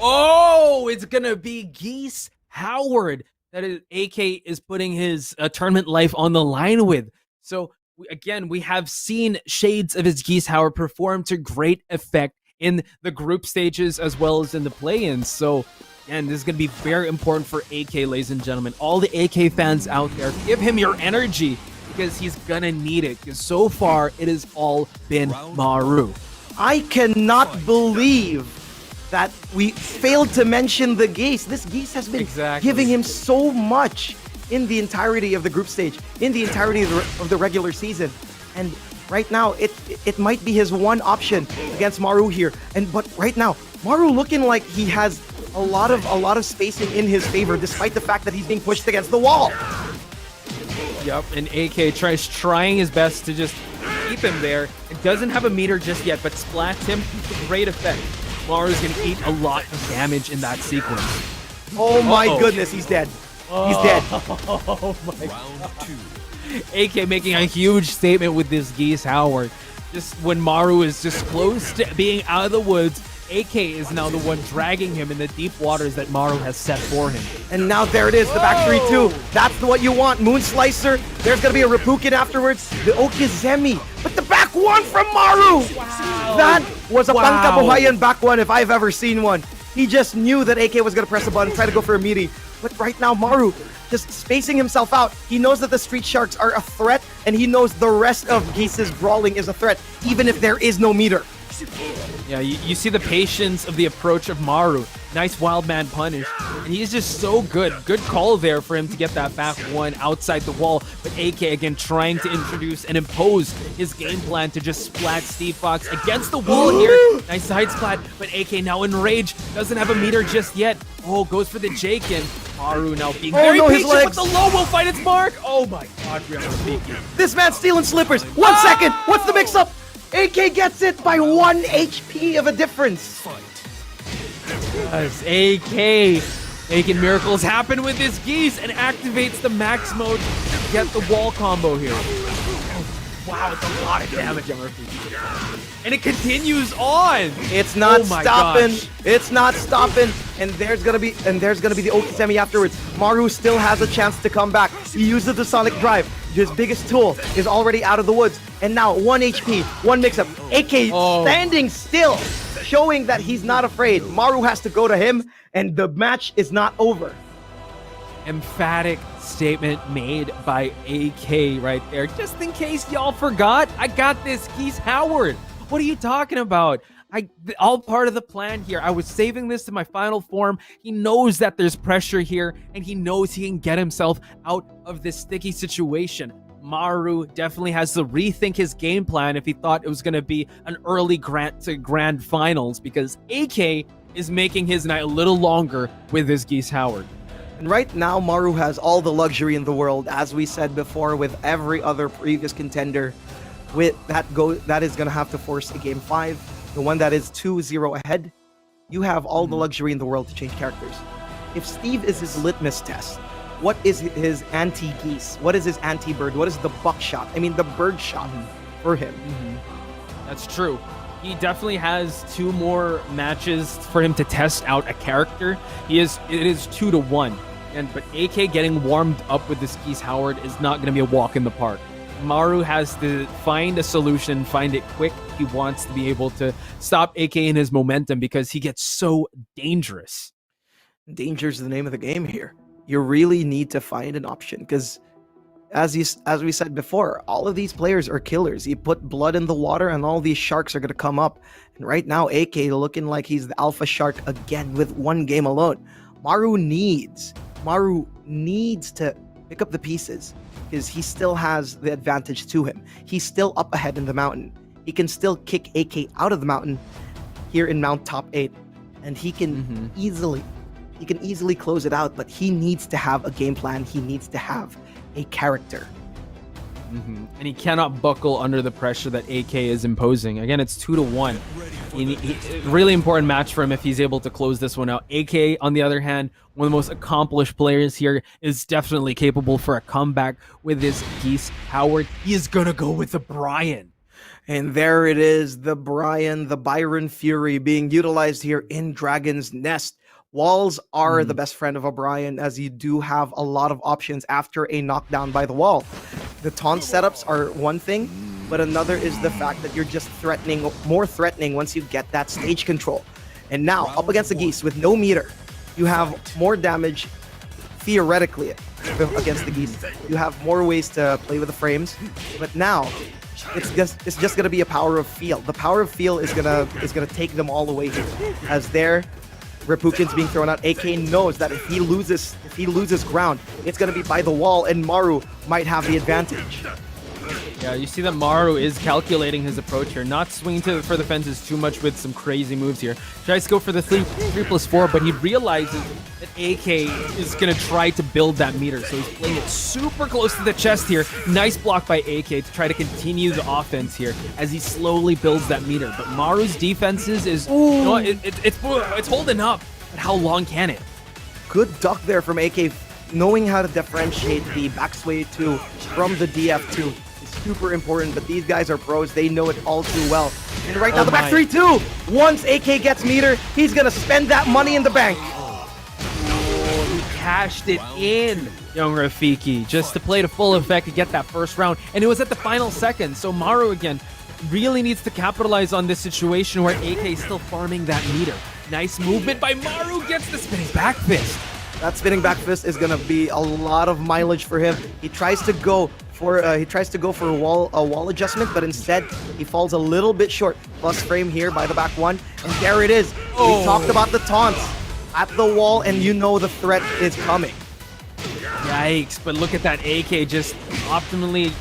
Oh, it's gonna be Geese Howard that AK is putting his tournament life on the line with. So we have seen shades of his Geese Howard perform to great effect in the group stages as well as in the play-ins. So again, this is going to be very important for AK, ladies and gentlemen. All the AK fans out there, give him your energy because he's going to need it. Because so far, it has all been Maru. I cannot believe that we failed to mention the Geese. This Geese has been giving him so much in the entirety of the group stage, in the entirety of the regular season. And right now, it might be his one option against Maru here. But right now, Maru looking like he has a lot of spacing in his favor, despite the fact that he's being pushed against the wall. Yep, and AK trying his best to just keep him there. It doesn't have a meter just yet, but splats him to great effect. Maru's gonna eat a lot of damage in that sequence. Oh my goodness, he's dead. He's dead. Oh my God. AK making a huge statement with this Geese Howard. Just when Maru is just close to being out of the woods, AK is now the one dragging him in the deep waters that Maru has set for him. And now there it is, the back 3-2. That's what you want. Moon Slicer. There's going to be a Rapukin afterwards. The Okizemi. But the back one from Maru. Wow. That was a Pangkabuhayan back one if I've ever seen one. He just knew that AK was going to press a button, try to go for a meaty. But right now, Maru just spacing himself out. He knows that the Street Sharks are a threat, and he knows the rest of Geese's brawling is a threat, even if there is no meter. Yeah, you see the patience of the approach of Maru. Nice wild man punish. And he's just so good. Good call there for him to get that back one outside the wall. But AK again trying to introduce and impose his game plan to just splat Steve Fox against the wall here. Nice side splat, but AK now enraged. Doesn't have a meter just yet. Oh, goes for the Jaken. Maru now being very patient, but the low will find its mark. Oh my God, this man's stealing slippers. 1 second. What's the mix-up? AK gets it by 1 HP of a difference. Yes, AK making miracles happen with his Geese and activates the max mode to get the wall combo here. Wow, it's a lot of damage, and it continues on. It's not stopping. It's not stopping. And there's gonna be the Okizemi afterwards. Maru still has a chance to come back. He uses the Sonic Drive. His biggest tool is already out of the woods. And now 1 HP, 1 mix-up. AK standing still, showing that he's not afraid. Maru has to go to him, and the match is not over. Emphatic statement made by AK right there. Just in case y'all forgot, I got this, Geese Howard. What are you talking about? All part of the plan here. I was saving this to my final form. He knows that there's pressure here, and he knows he can get himself out of this sticky situation. Maru definitely has to rethink his game plan if he thought it was going to be an early grand finals, because AK is making his night a little longer with his Geese Howard. And right now, Maru has all the luxury in the world, as we said before, with every other previous contender. With that is going to have to force a game 5. The one that is 2-0 ahead, you have all the luxury in the world to change characters. If Steve is his litmus test, what is his anti-Geese? What is his anti-bird? What is the buckshot? I mean, the bird shot for him. That's true. He definitely has 2 more matches for him to test out a character. It is 2-1. But AK getting warmed up with this Geese Howard is not going to be a walk in the park. Maru has to find a solution, find it quick. He wants to be able to stop AK in his momentum because he gets so dangerous. Danger's the name of the game here. You really need to find an option because, as we said before, all of these players are killers. You put blood in the water and all these sharks are going to come up. And right now, AK looking like he's the alpha shark again with 1 game alone. Maru needs to pick up the pieces because he still has the advantage to him. He's still up ahead in the mountain. He can still kick AK out of the mountain here in Mount Top 8, and he can easily he can easily close it out, but he needs to have a game plan. He needs to have a character. And he cannot buckle under the pressure that AK is imposing. Again, it's 2-1. Really important match for him if he's able to close this one out. AK, on the other hand, one of the most accomplished players here, is definitely capable for a comeback with this Geese Howard. He is gonna go with the Brian. And there it is, the Byron Fury being utilized here in Dragon's Nest. Walls are the best friend of O'Brien, as you do have a lot of options after a knockdown by the wall. The taunt setups are one thing, but another is the fact that you're just more threatening once you get that stage control. And now, up against the Geese with no meter, you have more damage, theoretically, against the Geese. You have more ways to play with the frames, but now, it's just gonna be a power of feel. The power of feel is gonna take them all away here. As there, Rapukin's being thrown out. AK knows that if he loses ground, it's gonna be by the wall, and Maru might have the advantage. Yeah, you see that Maru is calculating his approach here, not swinging for the fences too much with some crazy moves here. Tries to go for the 3+4, but he realizes that AK is going to try to build that meter, so he's playing it super close to the chest here. Nice block by AK to try to continue the offense here as he slowly builds that meter. But Maru's defenses is, you know, it's holding up, but how long can it? Good duck there from AK, knowing how to differentiate the backsway 2 from the DF2. Super important, but these guys are pros. They know it all too well. And right now, the back 3-2. Once AK gets meter, he's gonna spend that money in the bank. Oh, he cashed it in, young Rafiki, just to play to full effect and get that first round. And it was at the final second. So Maru again really needs to capitalize on this situation where AK is still farming that meter. Nice movement by Maru, gets the spinning back fist. That spinning back fist is gonna be a lot of mileage for him. He tries to go for a wall adjustment, but instead he falls a little bit short. Plus frame here by the back 1, and there it is. We talked about the taunts at the wall, and you know the threat is coming. Yikes, but look at that AK just optimally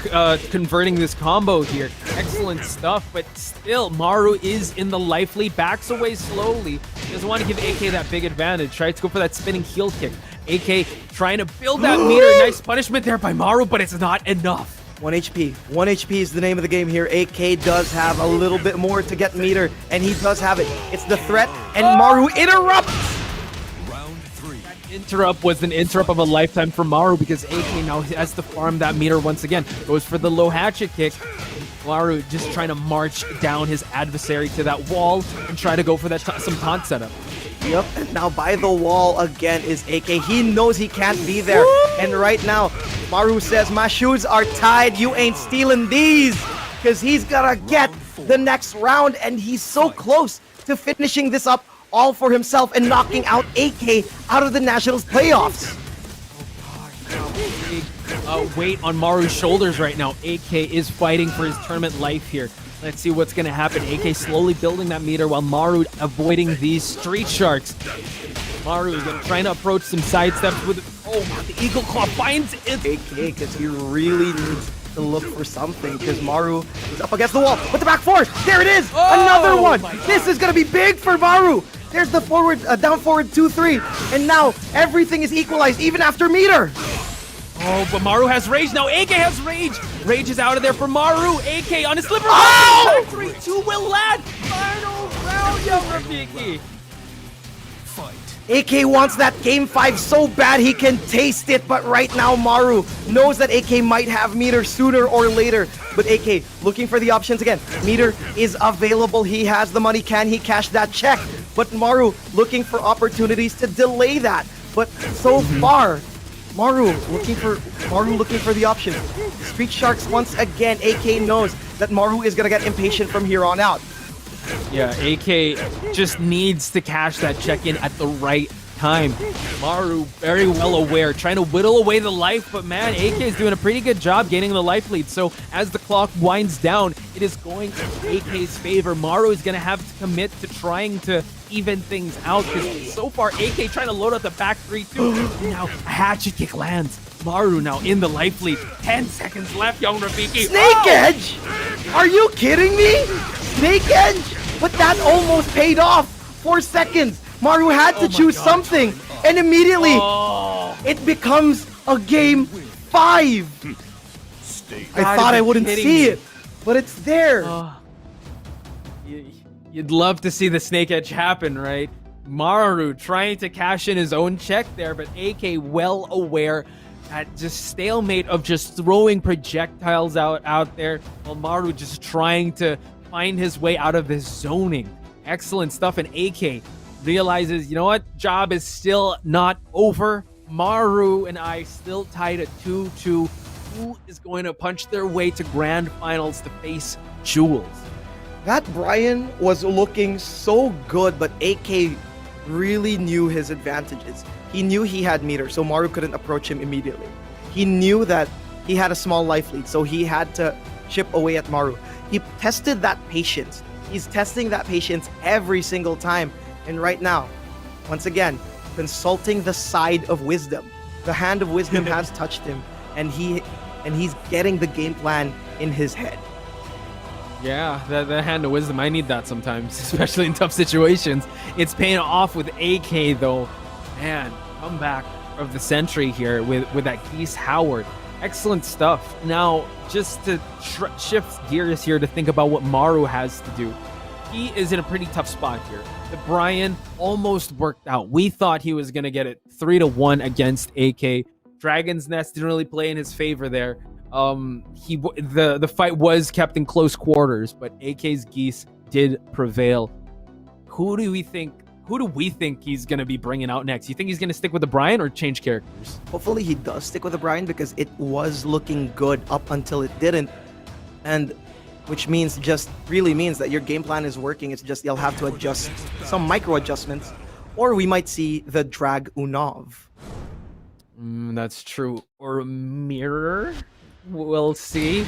converting this combo here. Excellent stuff, but still, Maru is in the life lead, backs away slowly. Doesn't want to give AK that big advantage. Tries to go for that spinning heel kick. AK trying to build that meter. Nice punishment there by Maru, but it's not enough. 1 HP. 1 HP is the name of the game here. AK does have a little bit more to get meter, and he does have it. It's the threat, and Maru interrupts! Interrupt was an interrupt of a lifetime for Maru, because AK now has to farm that meter once again. Goes for the low hatchet kick. Maru just trying to march down his adversary to that wall and try to go for that some taunt setup. Yep, and now by the wall again is AK. He knows he can't be there. And right now, Maru says, my shoes are tied, you ain't stealing these. Because he's gonna get the next round, and he's so close to finishing this up all for himself and knocking out AK out of the Nationals playoffs. Big weight on Maru's shoulders right now. AK is fighting for his tournament life here. Let's see what's going to happen. AK slowly building that meter while Maru avoiding these street sharks. Maru is trying to approach some side steps with, the Eagle Claw finds it. AK, because he really needs to look for something, because Maru is up against the wall with the back forward. There it is, another one. This is going to be big for Maru. There's the forward, down forward 2-3, and now everything is equalized even after meter. Oh, but Maru has rage now. AK has rage. Rage is out of there for Maru. AK on his slipper. 3-2 will land. Final round, young Rafiki. AK wants that game 5 so bad he can taste it, but right now Maru knows that AK might have meter sooner or later. But AK looking for the options again. Meter is available. He has the money. Can he cash that check? But Maru looking for opportunities to delay that. But so far, Maru looking for the option. Street Sharks once again. AK knows that Maru is gonna get impatient from here on out. Yeah, AK just needs to cash that check-in at the right time. Maru very well aware, trying to whittle away the life, but man, AK is doing a pretty good job gaining the life lead. So as the clock winds down, it is going in AK's favor. Maru is going to have to commit to trying to even things out, because so far AK trying to load up the back 3-2. Now a hatchet kick lands. Maru now in the life lead. 10 seconds left, young Rafiki. Snake Edge? Are you kidding me? Snake Edge? But that almost paid off. 4 seconds. Maru had to choose something, And immediately, Oh. it becomes a game 5. I thought I wouldn't see it, but it's there. You'd love to see the snake edge happen, right? Maru trying to cash in his own check there, but AK well aware at just stalemate of just throwing projectiles out there, while Maru just trying to find his way out of this zoning. Excellent stuff, and AK realizes, you know what? Job is still not over. Maru and I still tied at 2-2. Who is going to punch their way to grand finals to face Jules? That Brian was looking so good, but AK really knew his advantages. He knew he had meter, so Maru couldn't approach him immediately. He knew that he had a small life lead, so he had to chip away at Maru. He tested that patience. He's testing that patience every single time. And right now, once again, consulting the side of wisdom. The hand of wisdom has touched him, and he's getting the game plan in his head. Yeah, the hand of wisdom. I need that sometimes, especially in tough situations. It's paying off with AK, though. Man, comeback of the century here with that Geese Howard. Excellent stuff. Now, just to shift gears here to think about what Maru has to do. He is in a pretty tough spot here. The Brian almost worked out. We thought he was going to get it 3-1 against AK. Dragon's Nest didn't really play in his favor there. The fight was kept in close quarters, but AK's Geese did prevail. Who do we think he's going to be bringing out next? You think he's going to stick with the Brian or change characters? Hopefully he does stick with the Brian, because it was looking good up until it didn't. And which means really means that your game plan is working. It's just you'll have to adjust some micro adjustments, or we might see the drag Unav. That's true. Or mirror? We'll see.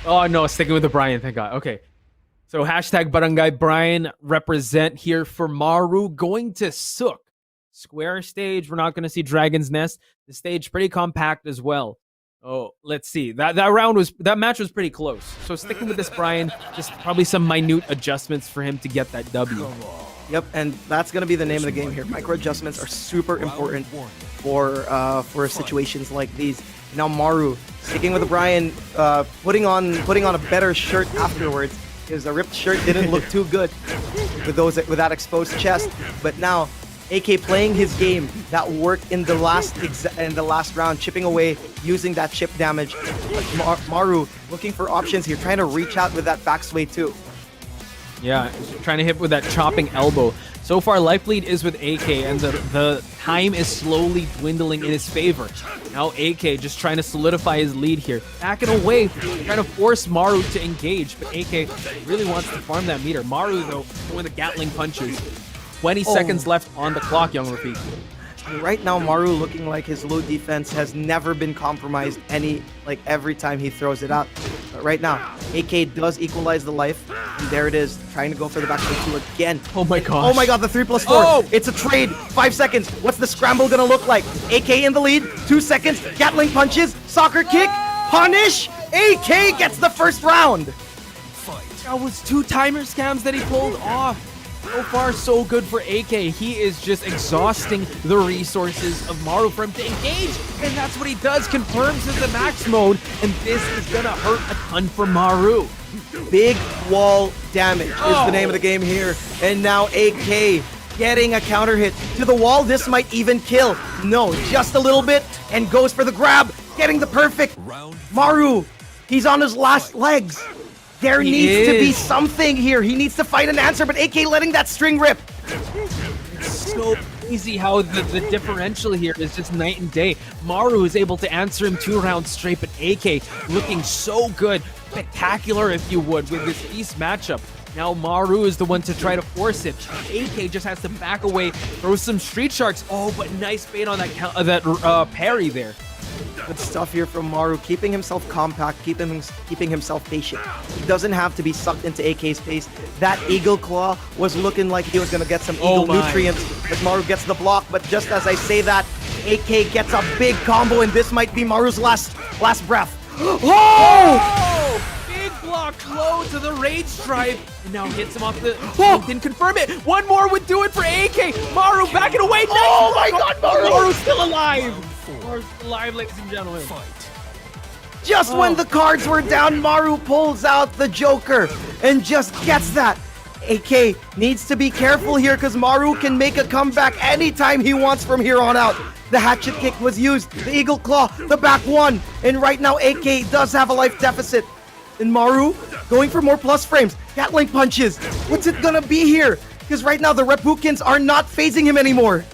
Oh no, sticking with the Brian, thank God. Okay. So hashtag Barangay Brian represent here for Maru. Going to Sook. Square stage. We're not going to see Dragon's Nest. The stage pretty compact as well. Oh, let's see. That match was pretty close. So sticking with this Brian, just probably some minute adjustments for him to get that W. Yep, and that's going to be the name of the game here. Micro adjustments are super important for situations like these. Now Maru sticking with the Brian, putting on a better shirt afterwards. Because the ripped shirt didn't look too good with that exposed chest. But now AK playing his game that worked in the last round, chipping away, using that chip damage. Maru looking for options here, trying to reach out with that back sway too. Yeah, trying to hit with that chopping elbow. So far, life lead is with AK, and the time is slowly dwindling in his favor. Now AK just trying to solidify his lead here. Backing away, trying to force Maru to engage, but AK really wants to farm that meter. Maru, though, throwing the Gatling punches. 20 seconds left on the clock, young Rafiki. Right now, Maru looking like his low defense has never been compromised every time he throws it out. But right now, AK does equalize the life. And there it is, trying to go for the back 2 again. Oh my gosh. Oh my god, the 3+4. Oh! It's a trade. 5 seconds. What's the scramble gonna look like? AK in the lead. 2 seconds. Gatling punches. Soccer kick. Punish. AK gets the first round. That was 2 timer scams that he pulled off. So far, so good for AK. He is just exhausting the resources of Maru for him to engage, and that's what he does. Confirms in the max mode, and this is gonna hurt a ton for Maru. Big wall damage is the name of the game here, and now AK getting a counter hit to the wall. This might even kill. No, just a little bit, and goes for the grab, getting the perfect. Maru, he's on his last legs. There needs to be something here. He needs to find an answer, but AK letting that string rip. It's so crazy how the differential here is just night and day. Maru is able to answer him 2 rounds straight, but AK looking so good. Spectacular, if you would, with this East matchup. Now Maru is the one to try to force it. AK just has to back away, throw some Street Sharks. Oh, but nice bait on that parry there. Good stuff here from Maru, keeping himself compact, keeping himself patient. He doesn't have to be sucked into AK's pace. That Eagle Claw was looking like he was going to get some Eagle nutrients, but Maru gets the block. But just as I say that, AK gets a big combo, and this might be Maru's last breath. Oh! Big block rock low to the Rage Drive. And now hits him off the... Oh! Didn't confirm it. One more would do it for AK. Maru backing away. Nice. Oh my god, Maru! Maru's still alive. Maru's still alive, ladies and gentlemen. Just when the cards were down, Maru pulls out the Joker and just gets that. AK needs to be careful here because Maru can make a comeback anytime he wants from here on out. The hatchet kick was used, the eagle claw, the back one, and right now AK does have a life deficit. And Maru going for more plus frames, Gatling punches. What's it gonna be here? Because right now the Repukins are not phasing him anymore.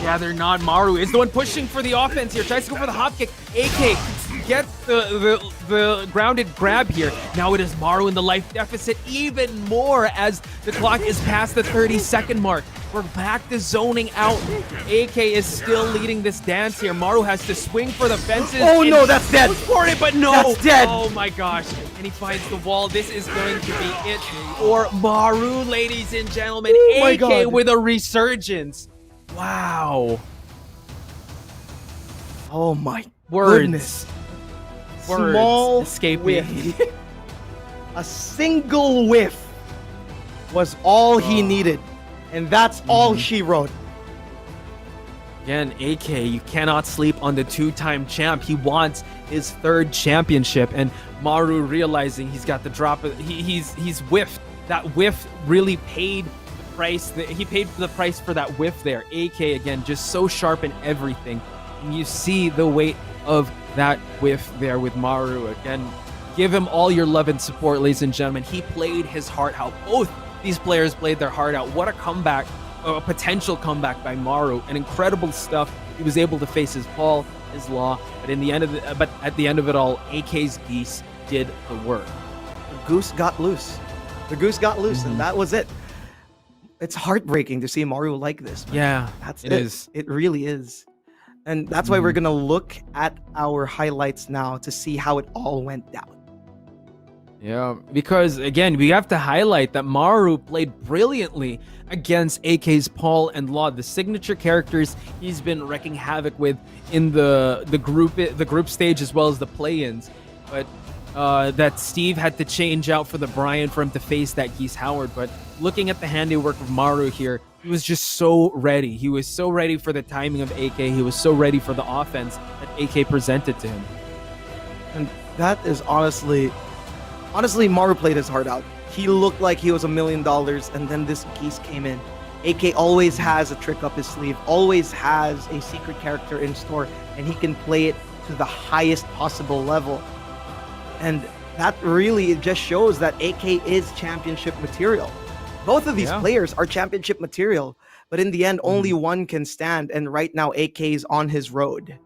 Yeah, they're not. Maru is the one pushing for the offense here. Tries to go for the hop kick. AK gets the grounded grab here. Now it is Maru in the life deficit even more as the clock is past the 30-second mark. We're back to zoning out. AK is still leading this dance here. Maru has to swing for the fences. Oh no, that's dead. For it, but no. That's dead. Oh my gosh. And he finds the wall. This is going to be it for Maru, ladies and gentlemen. Oh my AK God. with a resurgence. Wow. Oh my Words. goodness. Words Small escape whiff. me. A single whiff was all he needed. And that's all she wrote. Again, AK, you cannot sleep on the two-time champ. He wants his third championship, and Maru realizing he's got the drop. He's whiffed. That whiff really paid the price. He paid the price for that whiff there. AK again, just so sharp in everything, and you see the weight of that whiff there with Maru again. Give him all your love and support, ladies and gentlemen. He played his heart out. Both these players played their heart out. What a comeback, a potential comeback by Maru, and incredible stuff. He was able to face his Paul, his Law, but at the end of it all, AK's Geese did the work. The goose got loose. The goose got loose, and that was it. It's heartbreaking to see Maru like this. Man. Yeah, that's it is. It really is. And that's why we're gonna look at our highlights now to see how it all went down. Yeah, because again, we have to highlight that Maru played brilliantly against AK's Paul and Law, the signature characters he's been wrecking havoc with in the group stage as well as the play-ins. But that Steve had to change out for the Brian for him to face that Geese Howard. But looking at the handiwork of Maru here, he was just so ready. He was so ready for the timing of AK. He was so ready for the offense that AK presented to him. And that is honestly, Maru played his heart out. He looked like he was $1 million, and then this Geese came in. AK always has a trick up his sleeve, always has a secret character in store, and he can play it to the highest possible level. And that really just shows that AK is championship material. Both of these players are championship material, but in the end, only one can stand, and right now AK is on his road.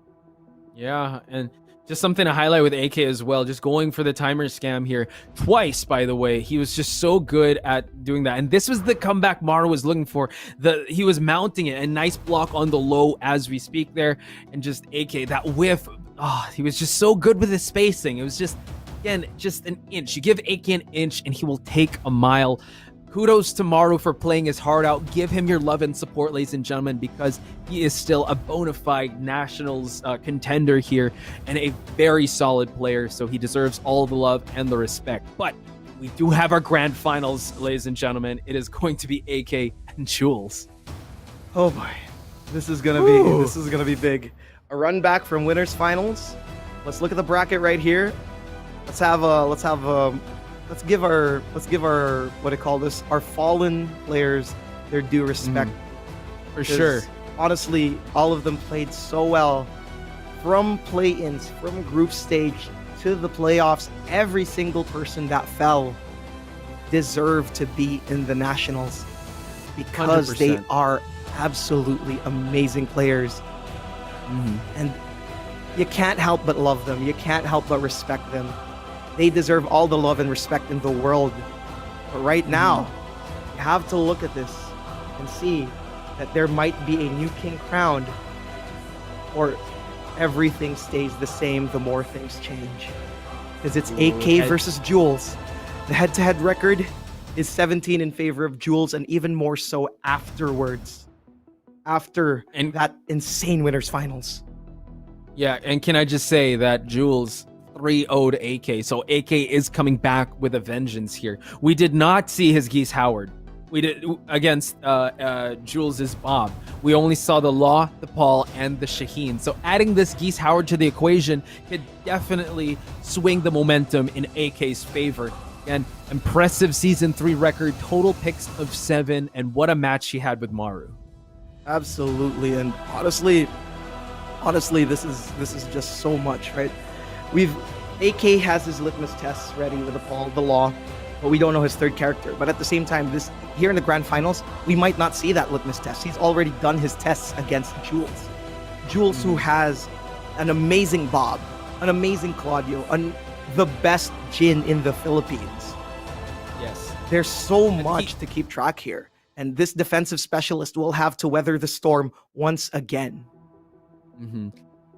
Yeah, and just something to highlight with AK as well, just going for the timer scam here twice, by the way. He was just so good at doing that. And this was the comeback Maru was looking for. He was mounting it, a nice block on the low as we speak there. And just AK, that whiff, he was just so good with his spacing. It was just, again, just an inch. You give AK an inch and he will take a mile. Kudos to Maru for playing his heart out. Give him your love and support, ladies and gentlemen, because he is still a bona fide Nationals contender here and a very solid player, so he deserves all the love and the respect. But we do have our grand finals, ladies and gentlemen. It is going to be AK and Jules. Oh boy, this is gonna be big. A run back from winners finals. Let's look at the bracket right here. Let's give our what do you call this? Our fallen players their due respect. For sure. Honestly, all of them played so well. From play-ins, from group stage to the playoffs, every single person that fell deserved to be in the Nationals because 100%. they are absolutely amazing players. And you can't help but love them. You can't help but respect them. They deserve all the love and respect in the world. But right now, you have to look at this and see that there might be a new king crowned, or everything stays the same the more things change. Because it's AK versus Jules. The head-to-head record is 17 in favor of Jules, and even more so afterwards. After that insane winners finals. Yeah, and can I just say that Jules 3-0 to AK. So AK is coming back with a vengeance here. We did not see his Geese Howard. We did against Jules' Bob. We only saw the Law, the Paul, and the Shaheen. So adding this Geese Howard to the equation could definitely swing the momentum in AK's favor. Again, impressive Season 3 record, total picks of 7, and what a match he had with Maru. Absolutely, and honestly, this is just so much, right? AK has his litmus tests ready with the Paul, the Law, but we don't know his third character. But at the same time, here in the grand finals, we might not see that litmus test. He's already done his tests against Jules. Jules, who has an amazing Bob, an amazing Claudio, the best Jin in the Philippines. Yes. There's so much to keep track here. And this defensive specialist will have to weather the storm once again. Mm-hmm.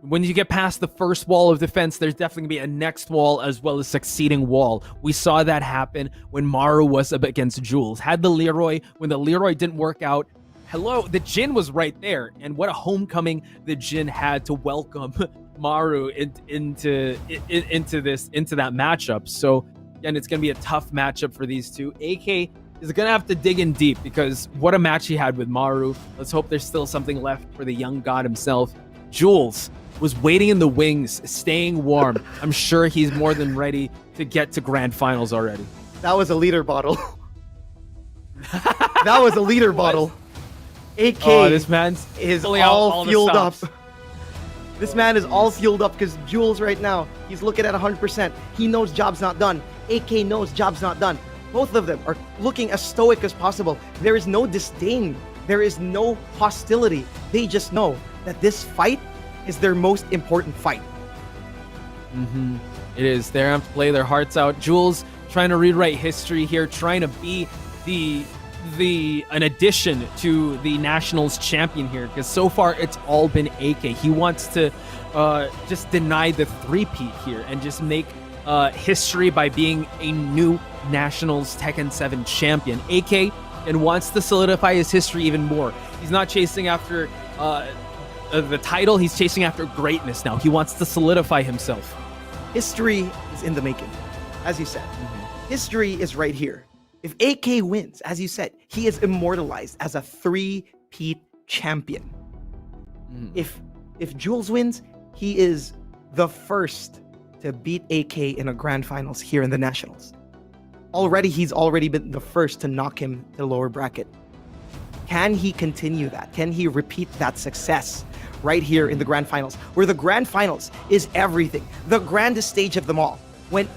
When you get past the first wall of defense, there's definitely going to be a next wall as well as succeeding wall. We saw that happen when Maru was up against Jules. Had the Leroy, when the Leroy didn't work out, the Jin was right there. And what a homecoming the Jin had to welcome Maru into that matchup. So again, it's going to be a tough matchup for these two. AK is going to have to dig in deep because what a match he had with Maru. Let's hope there's still something left for the young god himself. Jules was waiting in the wings, staying warm. I'm sure he's more than ready to get to grand finals already. That was a liter bottle. That was a liter bottle. AK this man's is all fueled up. This man is all fueled up because Jules right now, he's looking at 100%. He knows job's not done. AK knows job's not done. Both of them are looking as stoic as possible. There is no disdain. There is no hostility. They just know that this fight is their most important fight. Mm-hmm. It is. They have to play their hearts out. Jules trying to rewrite history here, trying to be an addition to the Nationals champion here, because so far it's all been AK. He wants to just deny the three-peat here and just make history by being a new Nationals Tekken 7 champion. AK and wants to solidify his history even more. He's not chasing after the title, he's chasing after greatness now. He wants to solidify himself. History is in the making, as you said. Mm-hmm. History is right here. If AK wins, as you said, he is immortalized as a three-peat champion. If Jules wins, he is the first to beat AK in a grand finals here in the Nationals. He's already been the first to knock him to lower bracket. Can he continue that? Can he repeat that success right here in the grand finals, where the grand finals is everything, the grandest stage of them all? When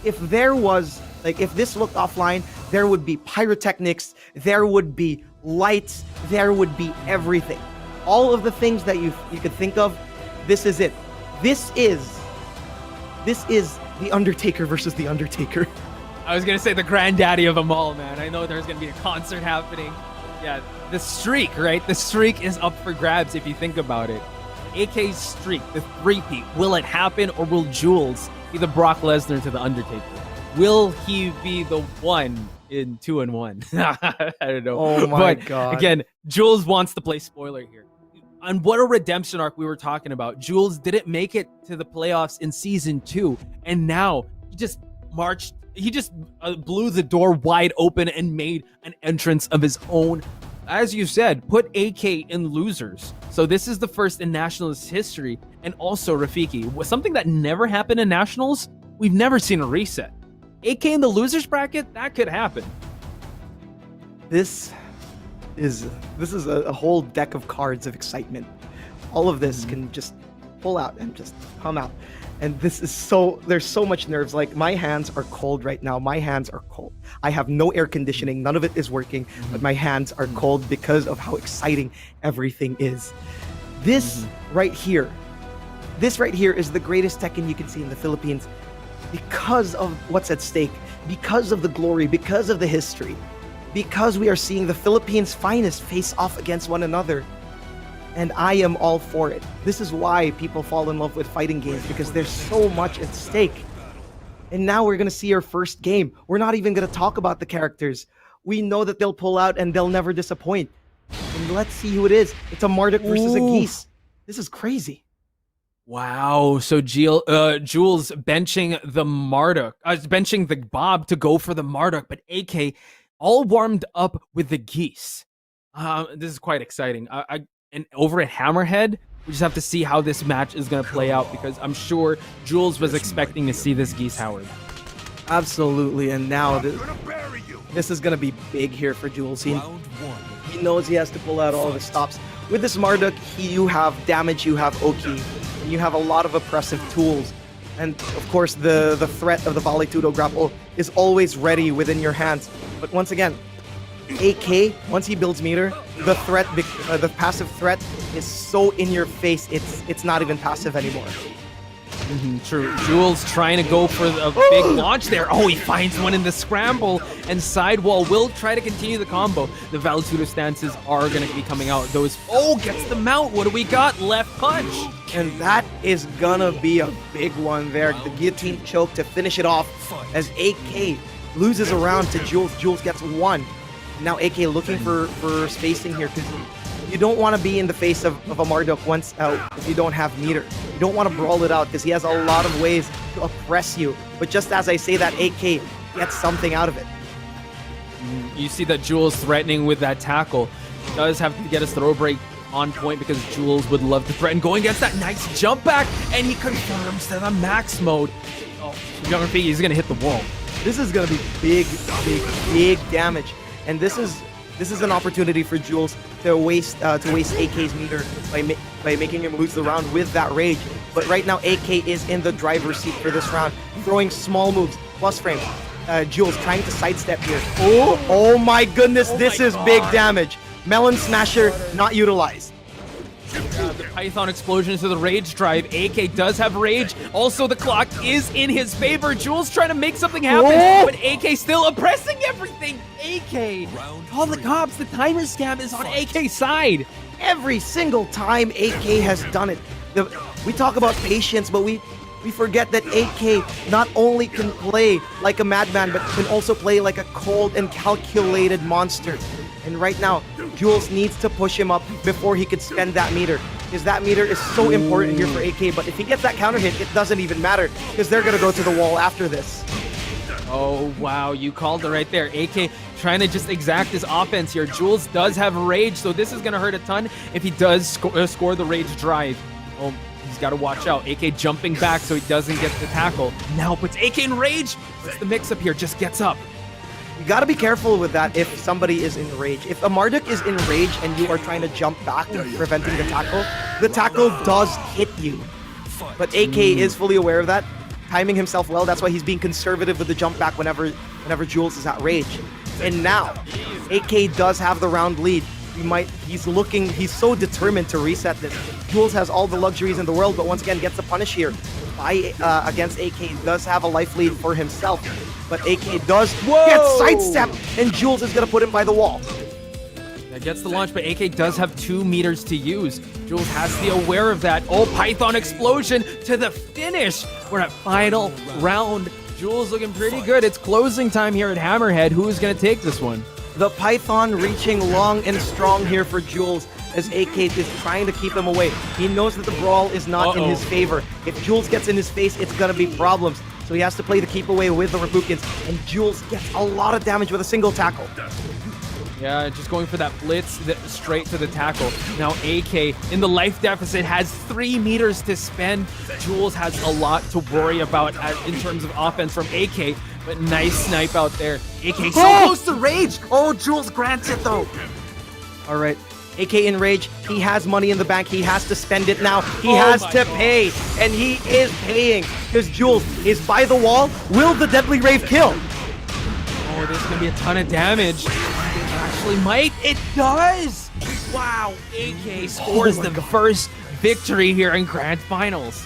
if there was, like, if this looked offline, there would be pyrotechnics, there would be lights, there would be everything. All of the things that you could think of, this is it. This is the Undertaker versus the Undertaker. I was going to say the granddaddy of them all, man. I know there's going to be a concert happening. Yeah, the streak, right? The streak is up for grabs if you think about it. AK's streak, the three-peat, will it happen, or will Jules be the Brock Lesnar to the Undertaker? Will he be the one in 2-1? I don't know. Oh my God. Again, Jules wants to play spoiler here. And what a redemption arc we were talking about. Jules didn't make it to the playoffs in Season 2, and now he just blew the door wide open and made an entrance of his own. As you said, put AK in losers. So this is the first in Nationals history. And also, Rafiki, something that never happened in Nationals, we've never seen a reset. AK in the losers bracket, that could happen. This is a whole deck of cards of excitement. All of this can just pull out and just come out. And this is there's so much nerves. Like, my hands are cold right now. My hands are cold. I have no air conditioning. None of it is working, but my hands are cold because of how exciting everything is. This right here is the greatest Tekken you can see in the Philippines because of what's at stake, because of the glory, because of the history, because we are seeing the Philippines' finest face off against one another. And I am all for it. This is why people fall in love with fighting games, because there's so much at stake. And now we're going to see our first game. We're not even going to talk about the characters. We know that they'll pull out and they'll never disappoint. And let's see who it is. It's a Marduk versus a Geese. This is crazy. Wow. So Jules benching the Marduk, benching the Bob to go for the Marduk, but AK all warmed up with the Geese. This is quite exciting. And over at Hammerhead, we just have to see how this match is going to play out, because I'm sure Jules was expecting to see this Geese Howard. Absolutely, and now this is going to be big here for Jules. He knows he has to pull out all the stops. With this Marduk, you have damage, you have Oki, and you have a lot of oppressive tools. And of course, the threat of the Valetudo grapple is always ready within your hands. But once again, AK, once he builds meter, the threat, the passive threat is so in your face, it's not even passive anymore. True. Jules trying to go for a big launch there. Oh, he finds one in the scramble, and Sidewall will try to continue the combo. The Valetudo stances are going to be coming out. Gets the mount. What do we got? Left punch. And that is gonna be a big one there. The guillotine choke to finish it off as AK loses a round to Jules. Jules gets one. Now AK looking for spacing here, because you don't want to be in the face of a Marduk once if you don't have meter. You don't want to brawl it out, because he has a lot of ways to oppress you. But just as I say that, AK gets something out of it. You see that Jules threatening with that tackle. Does have to get his throw break on point, because Jules would love to threaten. Going against that nice jump back, and he confirms to the max mode. Oh, Younger Figgy, he's going to hit the wall. This is going to be big damage. And this is an opportunity for Jules to waste AK's meter by making him lose the round with that rage. But right now, AK is in the driver's seat for this round, throwing small moves, plus frames. Jules trying to sidestep here. Oh my goodness, this is big damage. Melon Smasher not utilized. The Python explosion to the rage drive. AK does have rage. Also, the clock is in his favor. Jules trying to make something happen, but AK still oppressing everything. AK, call the cops. The timer scam is on AK's side. Every single time AK has done it. We talk about patience, but we forget that AK not only can play like a madman, but can also play like a cold and calculated monster. And right now, Jules needs to push him up before he could spend that meter, because that meter is so important here for AK. But if he gets that counter hit, it doesn't even matter, because they're going to go to the wall after this. Oh, wow. You called it right there. AK trying to just exact his offense here. Jules does have rage, so this is going to hurt a ton if he does score the rage drive. Oh, he's got to watch out. AK jumping back so he doesn't get the tackle. Now puts AK in rage. What's the mix-up here? Just gets up. You gotta be careful with that if somebody is in rage. If a Marduk is in rage and you are trying to jump back and preventing the tackle does hit you. But AK is fully aware of that, timing himself well. That's why he's being conservative with the jump back whenever Jules is at rage. And now, AK does have the round lead. He's so determined to reset this. Jules has all the luxuries in the world, but once again gets the punish here against AK. Does have a life lead for himself, but AK does get sidestep, and Jules is gonna put him by the wall. That gets the launch, but AK does have 2 meters to use. Jules has to be aware of that. Oh, Python explosion to the finish. We're at final round. Jules looking pretty good. It's closing time here at Hammerhead. Who is gonna take this one? The Python reaching long and strong here for Jules, as AK is trying to keep him away. He knows that the brawl is not in his favor. If Jules gets in his face, it's gonna be problems. So he has to play the keep away with the Repukins, and Jules gets a lot of damage with a single tackle. Yeah, just going for that blitz straight to the tackle. Now AK in the life deficit has 3 meters to spend. Jules has a lot to worry about in terms of offense from AK, but nice snipe out there. AK so close to rage. Oh, Jules grants it though. All right, AK in rage. He has money in the bank. He has to spend it now. He has to pay, and he is paying, because Jules is by the wall. Will the Deadly Rave kill? Oh, there's gonna be a ton of damage. Actually might. It does. Wow, AK scores the first victory here in Grand Finals.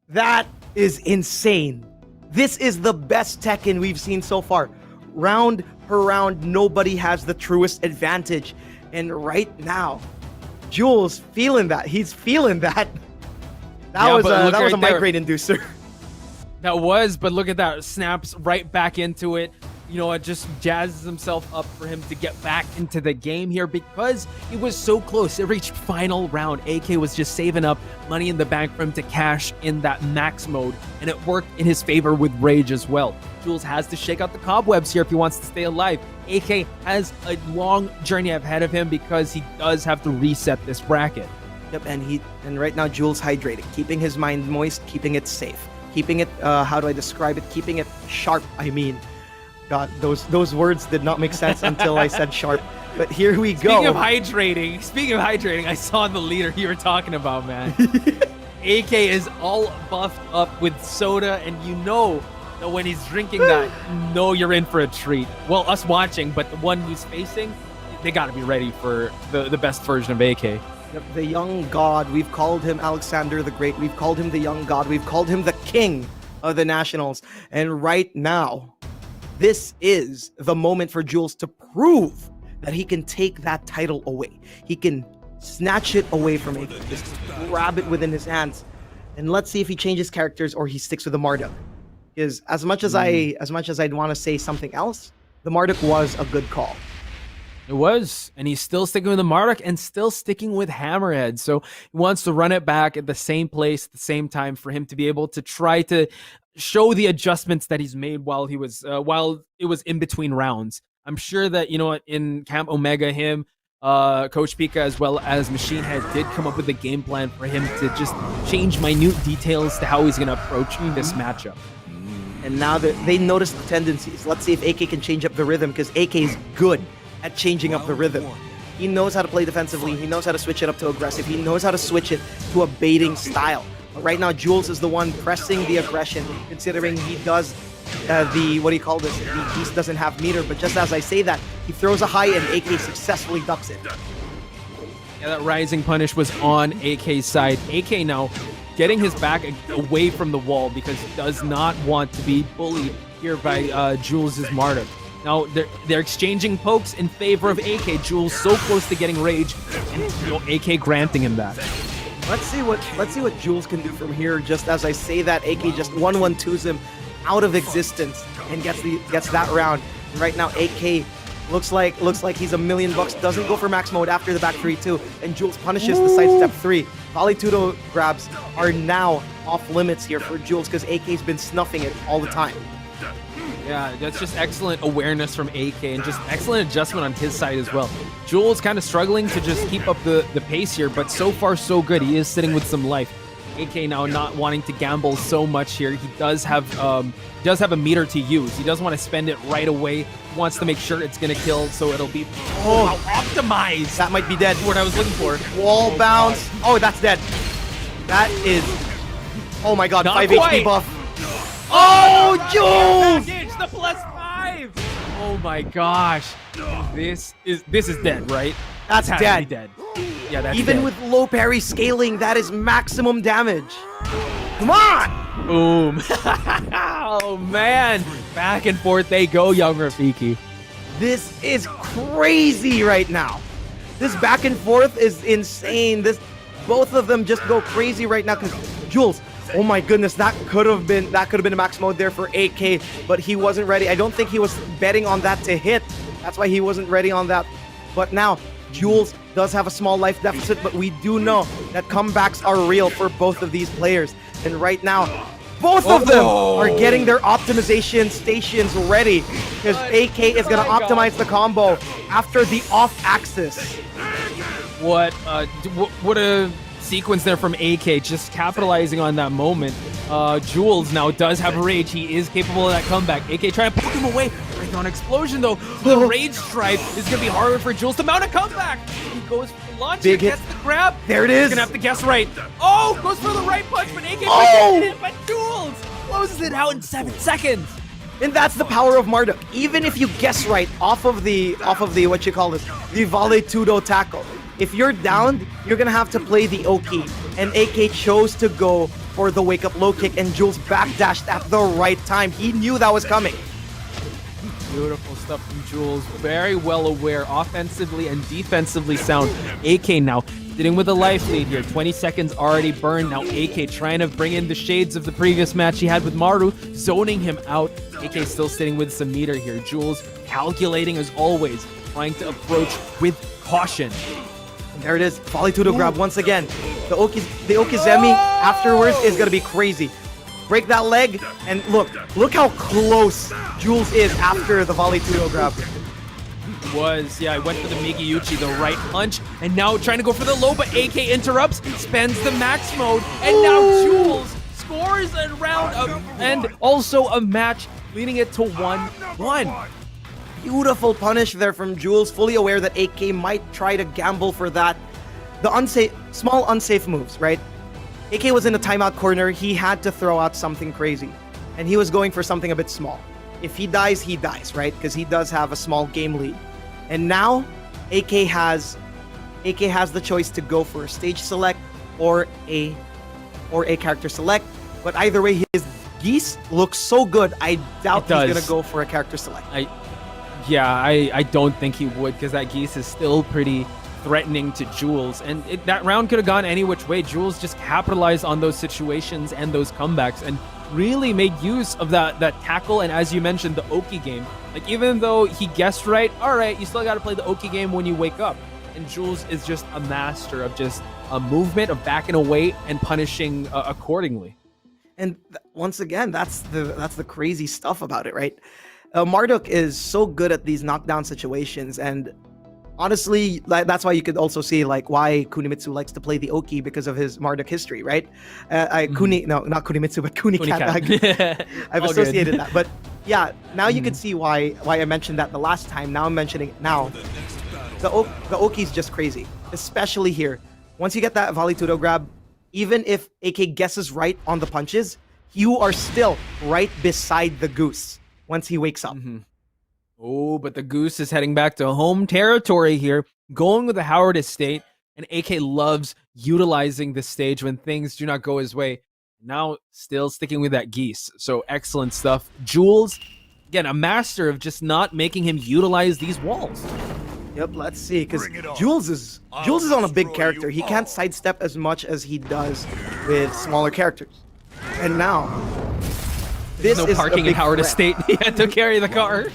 That is insane. This is the best Tekken we've seen so far. Round per round, nobody has the truest advantage. And right now, Jules feeling that. He's feeling that. That was a migraine inducer. That was, but look at that. Snaps right back into it. you know, it just jazzes himself up for him to get back into the game here because he was so close. It reached final round. AK was just saving up money in the bank for him to cash in that max mode, and it worked in his favor with Rage as well. Jules has to shake out the cobwebs here if he wants to stay alive. AK has a long journey ahead of him because he does have to reset this bracket. Yep, and right now Jules hydrating, keeping his mind moist, keeping it safe, keeping it, how do I describe it? Keeping it sharp, I mean. God, those words did not make sense until I said sharp. But here we go. Speaking of hydrating, I saw the leader you were talking about, man. AK is all buffed up with soda, and you know that when he's drinking that, you know you're in for a treat. Well, us watching, but the one he's facing, they got to be ready for the best version of AK. Yep, the young god. We've called him Alexander the Great. We've called him the young god. We've called him the king of the nationals. And right now, this is the moment for Jules to prove that he can take that title away. He can snatch it away from AK, just grab it within his hands. And let's see if he changes characters or he sticks with the Marduk. Because as much as I'd want to say something else, the Marduk was a good call. It was, and he's still sticking with the Marduk and still sticking with Hammerhead. So he wants to run it back at the same place at the same time for him to be able to try to show the adjustments that he's made while it was in between rounds. I'm sure that, you know, in Camp Omega, him, Coach Pika, as well as Machinehead did come up with a game plan for him to just change minute details to how he's going to approach this matchup. And now that they notice the tendencies, let's see if AK can change up the rhythm, because AK is good at changing up the rhythm. He knows how to play defensively. He knows how to switch it up to aggressive. He knows how to switch it to a baiting style. But right now, Jules is the one pressing the aggression, considering he does the beast doesn't have meter. But just as I say that, he throws a high and AK successfully ducks it. Yeah, that rising punish was on AK's side. AK now getting his back away from the wall because he does not want to be bullied here by Jules' Marduk. Now they're exchanging pokes in favor of AK. Jules so close to getting rage, and you know, AK granting him that. Let's see what Jules can do from here. Just as I say that, AK just 1-1-2s him out of existence and gets that round. And right now, AK looks like he's $1 million. Doesn't go for max mode after the back 3-2, and Jules punishes the sidestep 3. Volley Tudo grabs are now off limits here for Jules because AK's been snuffing it all the time. Yeah, that's just excellent awareness from AK and just excellent adjustment on his side as well. Jules kind of struggling to just keep up the pace here, but so far so good. He is sitting with some life. AK now not wanting to gamble so much here. He does have a meter to use. He doesn't want to spend it right away. He wants to make sure it's going to kill, so it'll be optimized. That might be dead. What I was looking for. Wall bounce. Oh, that's dead. That is... Oh my god, Not 5 quite. HP buff. Oh, Jules! Package, the +5! Oh my gosh. This is dead, right? That's Has to dead. be dead. Yeah, that's Even dead. with low parry scaling, that is maximum damage. Come on! Boom. Oh man. Back and forth they go, young Rafiki. This is crazy right now. This back and forth is insane. Both of them just go crazy right now because Jules, oh my goodness, that could have been a max mode there for AK, but he wasn't ready. I don't think he was betting on that to hit. That's why he wasn't ready on that. But now, Jules does have a small life deficit, but we do know that comebacks are real for both of these players. And right now, both of them are getting their optimization stations ready because AK is going to optimize the combo after the off-axis. What a sequence there from AK, just capitalizing on that moment. Jules now does have rage. He is capable of that comeback. AK trying to poke him away. Right on explosion though. The rage stripe is gonna be harder for Jules to mount a comeback. He goes for the launch, Big hit. gets the grab. There it is. He's gonna have to guess right. Oh, goes for the right punch, but AK hit, but Jules closes it out in 7 seconds. And that's the power of Marduk. Even if you guess right off of the what you call this, the Volley Tudo tackle. If you're down, you're gonna have to play the Oki. And AK chose to go for the wake up low kick, and Jules backdashed at the right time. He knew that was coming. Beautiful stuff from Jules. Very well aware, offensively and defensively sound. AK now sitting with a life lead here. 20 seconds already burned. Now AK trying to bring in the shades of the previous match he had with Maru, zoning him out. AK still sitting with some meter here. Jules calculating as always, trying to approach with caution. And there it is, volley tudo grab once again. The Okizemi afterwards is gonna be crazy. Break that leg, and look how close Jules is after the volley tudo grab. I went for the Migiyuchi, the right punch, and now trying to go for the low, but AK interrupts, spends the max mode, and now Jules scores a round and also a match, leading it to 1-1. Beautiful punish there from Jules, fully aware that AK might try to gamble for that. The small unsafe moves, right? AK was in a timeout corner, he had to throw out something crazy, and he was going for something a bit small. If he dies, right? Because he does have a small game lead. And now, AK has the choice to go for a stage select or a character select. But either way, his Geese looks so good, I doubt he's gonna go for a character select. I don't think he would, because that Geese is still pretty threatening to Jules, and that round could have gone any which way. Jules just capitalized on those situations and those comebacks and really made use of that tackle, and as you mentioned, the Oki game. Like, even though he guessed right, all right, you still got to play the Oki game when you wake up. And Jules is just a master of just a movement, of backing away and punishing accordingly. And once again, that's the crazy stuff about it, right? Marduk is so good at these knockdown situations, and honestly, that's why you could also see like why Kunimitsu likes to play the Oki, because of his Marduk history, right? Not Kunimitsu, but Kunicat. I've associated that, but yeah, now you can see why I mentioned that the last time. Now I'm mentioning it now. The Oki's just crazy, especially here. Once you get that volley tudo grab, even if AK guesses right on the punches, you are still right beside the Goose once he wakes up. Oh, but the Goose is heading back to home territory here, going with the Howard Estate, and AK loves utilizing the stage when things do not go his way. Now, still sticking with that Geese. So, excellent stuff. Jules, again, a master of just not making him utilize these walls. Yep, let's see, because Jules is on a big character. He can't sidestep as much as he does with smaller characters. And now, this no is parking a big in Howard threat. Estate. He had to carry the car.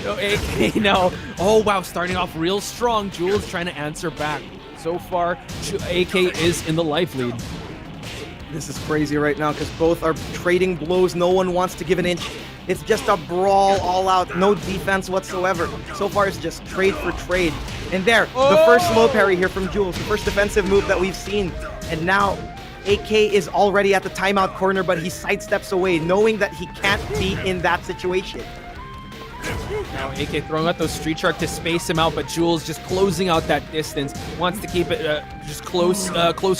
So AK now, oh wow, starting off real strong. Jules trying to answer back. So far, AK is in the life lead. This is crazy right now because both are trading blows. No one wants to give an inch. It's just a brawl all out. No defense whatsoever. So far, it's just trade for trade. And there, the first low parry here from Jules. The first defensive move that we've seen. And now, AK is already at the timeout corner, but he sidesteps away, knowing that he can't be in that situation. Now AK throwing out those Street Shark to space him out, but Jules just closing out that distance. Wants to keep it just close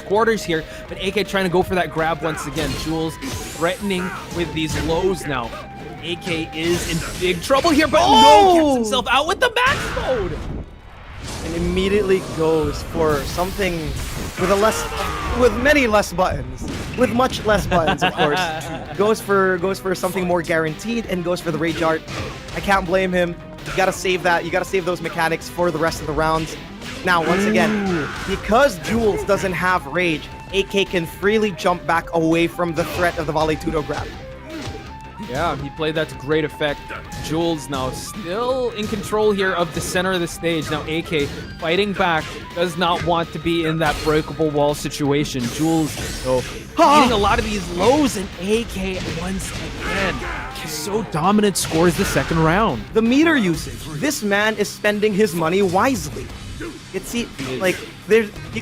quarters here, but AK trying to go for that grab once again. Jules threatening with these lows now. AK is in big trouble here, but no, gets himself out with the max mode. And immediately goes for something with many less buttons. With much less buttons, of course. goes for something more guaranteed and goes for the Rage Art. I can't blame him. You gotta save that. You gotta save those mechanics for the rest of the rounds. Now, once again, because Jules doesn't have Rage, AK can freely jump back away from the threat of the volley tudo grab. Yeah, he played that to great effect. Jules now still in control here of the center of the stage. Now AK fighting back, does not want to be in that breakable wall situation. Jules, though, eating a lot of these lows, and AK once again, so dominant, scores the second round. The meter usage. This man is spending his money wisely. You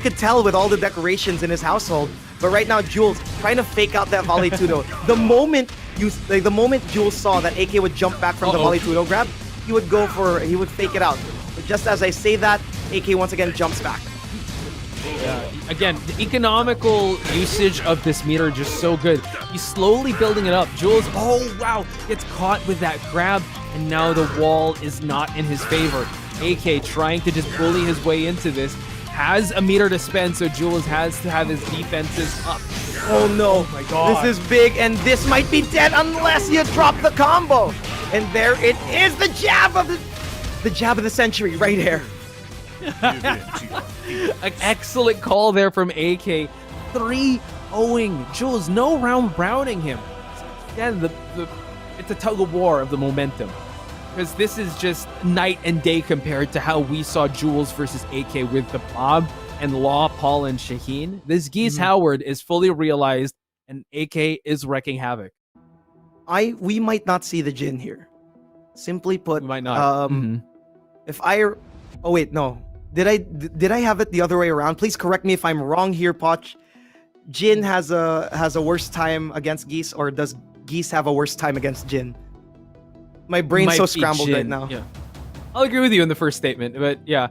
could tell with all the decorations in his household, but right now Jules trying to fake out that volley tudo. The moment Jules saw that AK would jump back from the volley tudo grab, he would fake it out. But just as I say that, AK once again jumps back. Yeah, again, the economical usage of this meter just so good. He's slowly building it up. Jules, oh wow, gets caught with that grab, and now the wall is not in his favor. AK trying to just bully his way into this. Has a meter to spend, so Jules has to have his defenses up. Oh no, oh my god. This is big, and this might be dead unless you drop the combo. And there it is, the jab of the century right here. An excellent call there from AK. 3-0ing Jules. No round browning him. Again, it's a tug of war of the momentum. Because this is just night and day compared to how we saw Jules versus AK with the Bob and Law, Paul, and Shaheen. This Geese Howard is fully realized, and AK is wrecking havoc. We might not see the Jin here. Simply put, We might not. If I, oh wait, no, did I have it the other way around? Please correct me if I'm wrong here, Poch. Jin has a worse time against Geese, or does Geese have a worse time against Jin? My brain's Might so be scrambled Jin, right now. Yeah. I'll agree with you in the first statement, but yeah.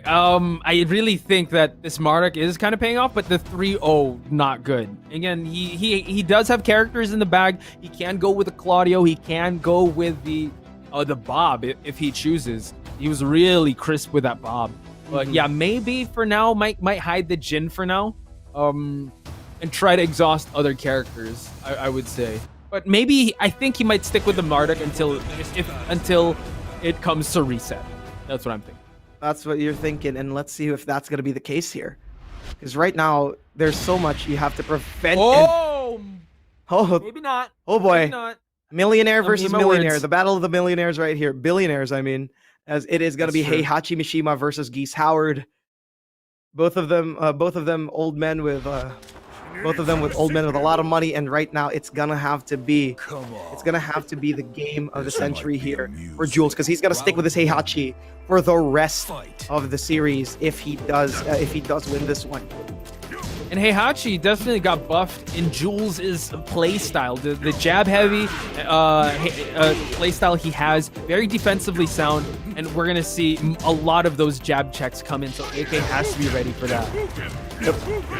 I really think that this Marduk is kind of paying off, but the 3-0 not good. Again, he does have characters in the bag. He can go with the Claudio. He can go with the Bob if he chooses. He was really crisp with that Bob. But yeah, maybe for now might hide the Jin for now, and try to exhaust other characters. I would say, but maybe I think he might stick with the Marduk until it comes to reset. That's what I'm thinking. That's what you're thinking, and let's see if that's going to be the case here. Because right now, there's so much you have to prevent. Maybe not. Oh boy. Maybe not. Millionaire versus millionaire. words. The battle of the millionaires right here. Billionaires, I mean. As it is going to be That's true. Heihachi Mishima versus Geese Howard. Both of them old men with old men with a lot of money, and right now it's gonna have to be the game of the century here for Jules, because he's gonna stick with his Heihachi for the rest of the series if he does win this one. And Heihachi definitely got buffed in Jules' playstyle. The jab heavy playstyle he has, very defensively sound, and we're gonna see a lot of those jab checks come in, so AK has to be ready for that. Yep.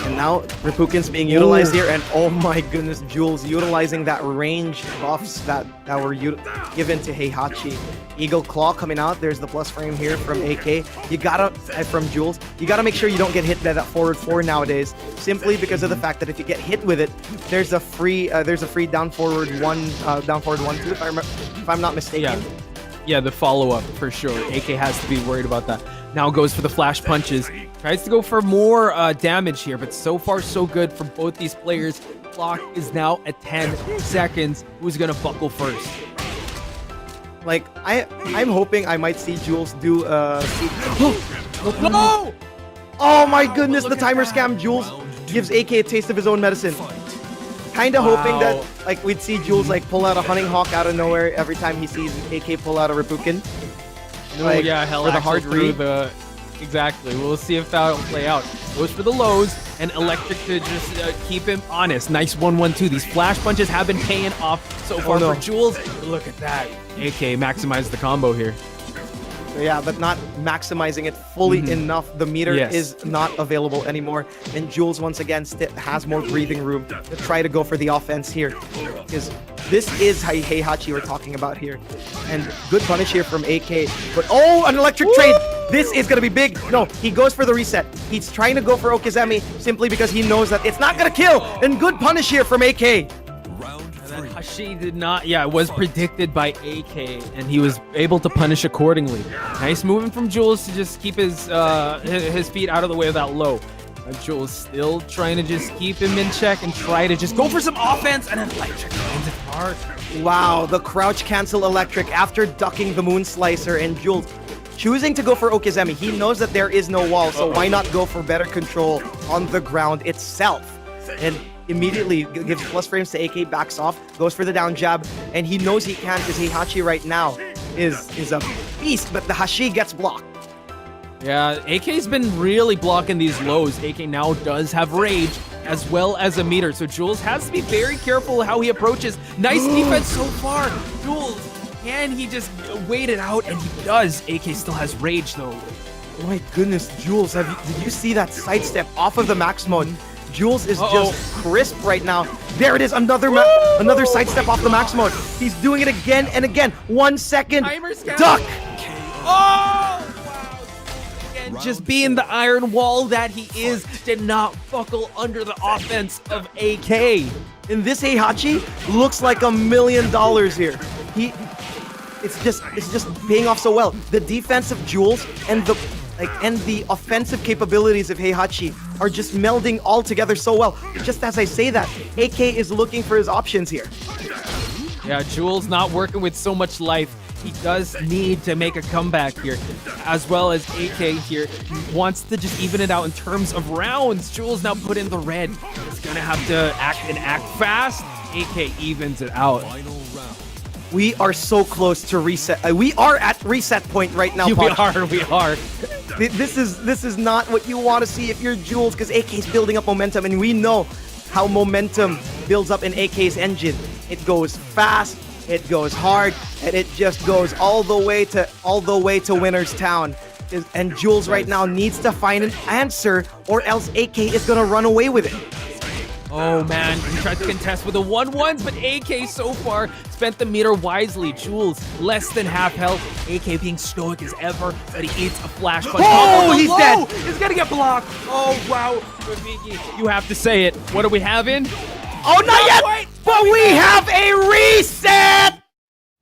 And now Ripuken's being utilized here, and oh my goodness, Jules utilizing that range buffs that were given to Heihachi. Eagle Claw coming out. There's the plus frame here from AK. From Jules. You gotta make sure you don't get hit by that forward 4 nowadays, simply because of the fact that if you get hit with it, there's a free down forward 1-2 if I'm not mistaken. Yeah, the follow-up for sure. AK has to be worried about that. Now goes for the flash punches. Tries to go for more damage here, but so far so good for both these players. Clock is now at 10 seconds. Who's gonna buckle first? Like, I'm hoping I might see Jules do No! Oh my goodness, the timer scam. Jules gives AK a taste of his own medicine. Kinda hoping that like we'd see Jules like pull out a Hunting Hawk out of nowhere every time he sees AK pull out a Ripuken. Like, hell, for the hard through read. Exactly. We'll see if that'll play out. Goes for the lows, and Electric to just keep him honest. Nice 1-1-2. These flash punches have been paying off so far for Jules. Look at that. AK maximized the combo here. Yeah, but not maximizing it fully enough. The meter is not available anymore. And Jules, once again, has more breathing room to try to go for the offense here. Because this is Heihachi we're talking about here. And good punish here from AK. But, oh, an electric trade! This is going to be big. No, he goes for the reset. He's trying to go for Okizeme simply because he knows that it's not going to kill. And good punish here from AK. Hashi did not, it was predicted by AK, and he was able to punish accordingly. Nice movement from Jules to just keep his feet out of the way of that low. Jules still trying to just keep him in check and try to just go for some offense, and electric lands it hard. Wow, the crouch cancel electric after ducking the moon slicer, and Jules choosing to go for Okizeme. He knows that there is no wall, so why not go for better control on the ground itself? And immediately gives plus frames to AK, backs off, goes for the down jab, and he knows he can because Heihachi right now is a beast, but the Hashi gets blocked. Yeah, AK's been really blocking these lows. AK now does have rage as well as a meter, so Jules has to be very careful how he approaches. Nice defense so far. Jules, can he just wait it out? And he does. AK still has rage though. Oh my goodness, Jules, did you see that sidestep off of the max mode? Jules is just crisp right now. There it is, another sidestep off the max mode. He's doing it again and again. 1 second, duck. Oh, wow. Again, just being the iron wall that he is, did not buckle under the offense of AK. And this Heihachi looks like $1 million here. It's just paying off so well. The defense of Jules and and the offensive capabilities of Heihachi are just melding all together so well. Just as I say that, AK is looking for his options here. Yeah, Jules not working with so much life. He does need to make a comeback here, as well as AK here wants to just even it out in terms of rounds. Jules now put in the red. He's gonna have to act fast. AK evens it out. We are so close to reset. We are at reset point right now. We are. This is not what you want to see if you're Jules, because AK is building up momentum, and we know how momentum builds up in AK's engine. It goes fast, it goes hard, and it just goes all the way to Winner's Town. And Jules right now needs to find an answer, or else AK is gonna run away with it. Oh man, he tried to contest with the 1-1s, but AK so far spent the meter wisely. Jules less than half health. AK being stoic as ever, but he eats a flash punch. Oh, he's dead! He's gonna get blocked. Oh wow, Rafiki, you have to say it. What do we have in? Oh, not yet! Quite. But we have a reset!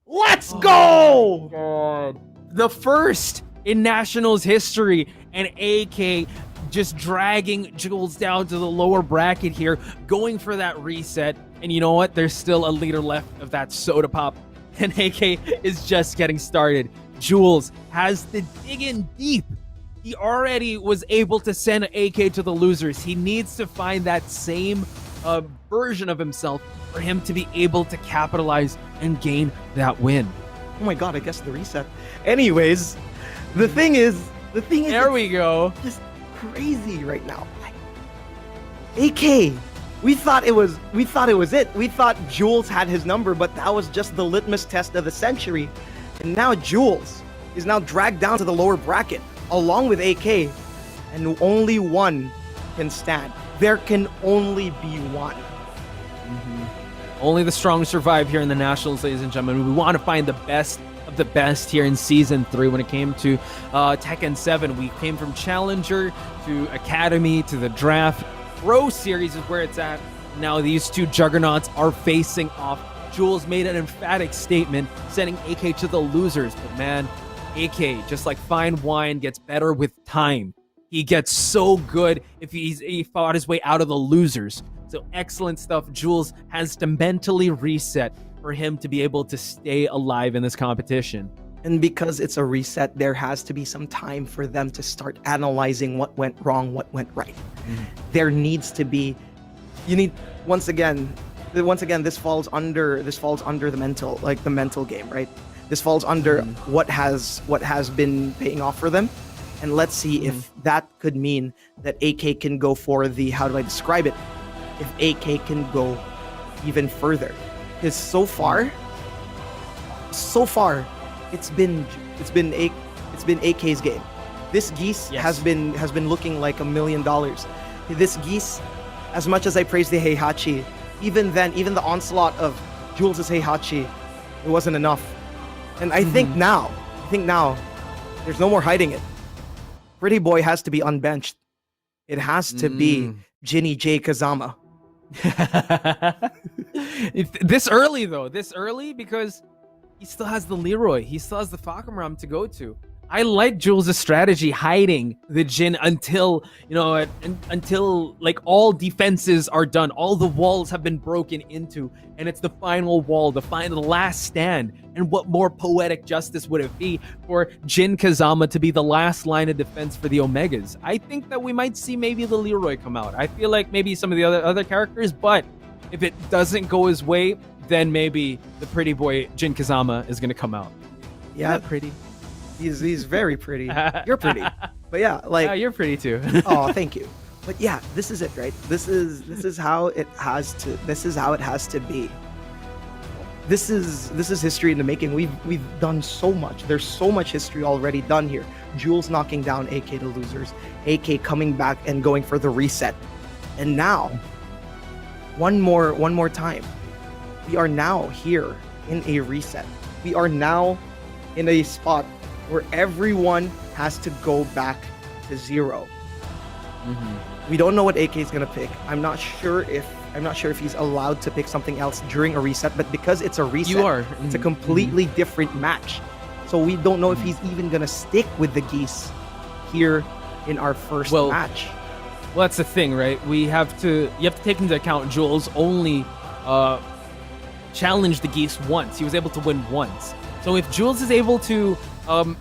Let's go! God. The first in Nationals history, and AK just dragging Jules down to the lower bracket here, going for that reset. And you know what? There's still a liter left of that soda pop, and AK is just getting started. Jules has to dig in deep. He already was able to send AK to the losers. He needs to find that same version of himself for him to be able to capitalize and gain that win. Oh my god, I guess the reset. Anyways, the thing is there we go. Just crazy right now. AK, we thought it was it. We thought Jules had his number, but that was just the litmus test of the century. And now Jules is now dragged down to the lower bracket along with AK, and only one can stand. There can only be one. Only the strong survive here in the Nationals, ladies and gentlemen. We want to find the best of the best here in Season 3. When it came to Tekken 7, we came from Challenger to Academy to the Draft. Pro Series is where it's at. Now these two juggernauts are facing off. Jules made an emphatic statement, sending AK to the losers. But man, AK, just like fine wine, gets better with time. He gets so good if he fought his way out of the losers. So excellent stuff. Jules has to mentally reset for him to be able to stay alive in this competition. And because it's a reset, there has to be some time for them to start analyzing what went wrong, what went right. There needs to be, once again, this falls under the mental game, right? This falls under what has been paying off for them. And let's see if that could mean that AK can go for the, how do I describe it? If AK can go even further. Because so far, it's been AK's game. This Geese has been looking like $1 million. This Geese, as much as I praise the Heihachi, even the onslaught of Jules' Heihachi, it wasn't enough. And I think now, there's no more hiding it. Pretty Boy has to be unbenched. It has to be Jinny J. Kazama. This early because he still has the Leroy. He still has the Fakumram to go to. I like Jules' strategy, hiding the Jin until, until like all defenses are done. All the walls have been broken into, and it's the final wall, the last stand. And what more poetic justice would it be for Jin Kazama to be the last line of defense for the Omegas? I think that we might see maybe the Leroy come out. I feel like maybe some of the other characters, but if it doesn't go his way, then maybe the pretty boy Jin Kazama is going to come out. Yeah, pretty. He's very pretty. You're pretty. But yeah, like you're pretty too. Oh, thank you. But yeah, this is it, right? This is how it has to be. This is history in the making. We've done so much. There's so much history already done here. Jules knocking down AK to losers, AK coming back and going for the reset. And now, one more time. We are now here in a reset. We are now in a spot where everyone has to go back to zero. We don't know what AK is gonna pick. I'm not sure if he's allowed to pick something else during a reset, but because it's a reset, it's a completely different match. So we don't know if he's even gonna stick with the Geese here in our first match. Well, that's the thing, right? You have to take into account Jules only challenged the Geese once. He was able to win once. So if Jules is able to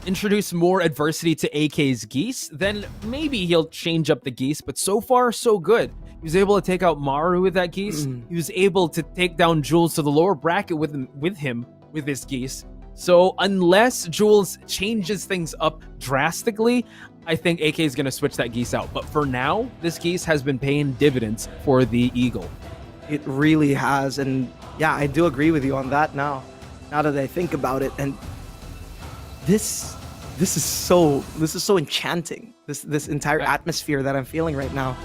introduce more adversity to AK's Geese, then maybe he'll change up the Geese. But so far, so good. He was able to take out Maru with that Geese. He was able to take down Jules to the lower bracket with his Geese. So unless Jules changes things up drastically, I think AK is going to switch that Geese out. But for now, this Geese has been paying dividends for the Eagle. It really has. And yeah, I do agree with you on that now that I think about it. And this is so enchanting. This entire atmosphere that I'm feeling right now.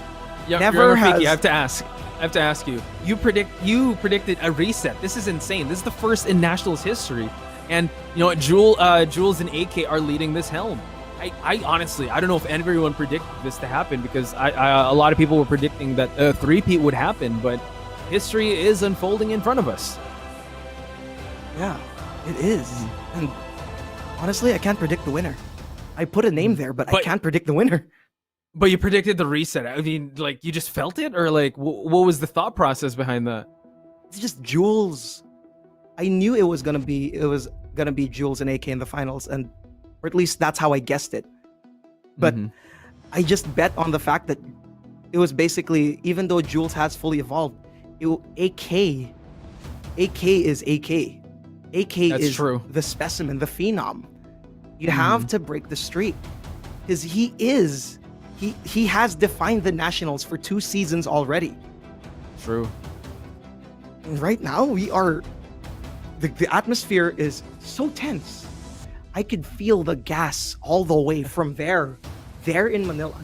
Yeah, Never has. I have to ask you. You predicted a reset. This is insane. This is the first in Nationals history. And you know what, Jules and AK are leading this helm. I honestly, I don't know if everyone predicted this to happen, because a lot of people were predicting that a three-peat would happen, but history is unfolding in front of us. Yeah, it is. And honestly, I can't predict the winner. I put a name there, but I can't predict the winner. But you predicted the reset. I mean, like, you just felt it? Or like, what was the thought process behind that? It's just Jules. I knew it was gonna be Jules and AK in the finals, or at least that's how I guessed it. But I just bet on the fact that it was basically, even though Jules has fully evolved, AK is AK. AK That's is true. The specimen, the phenom. You have to break the streak, because he has defined the Nationals for 2 seasons already. True. And right now we are. The atmosphere is so tense. I could feel the gas all the way from there in Manila,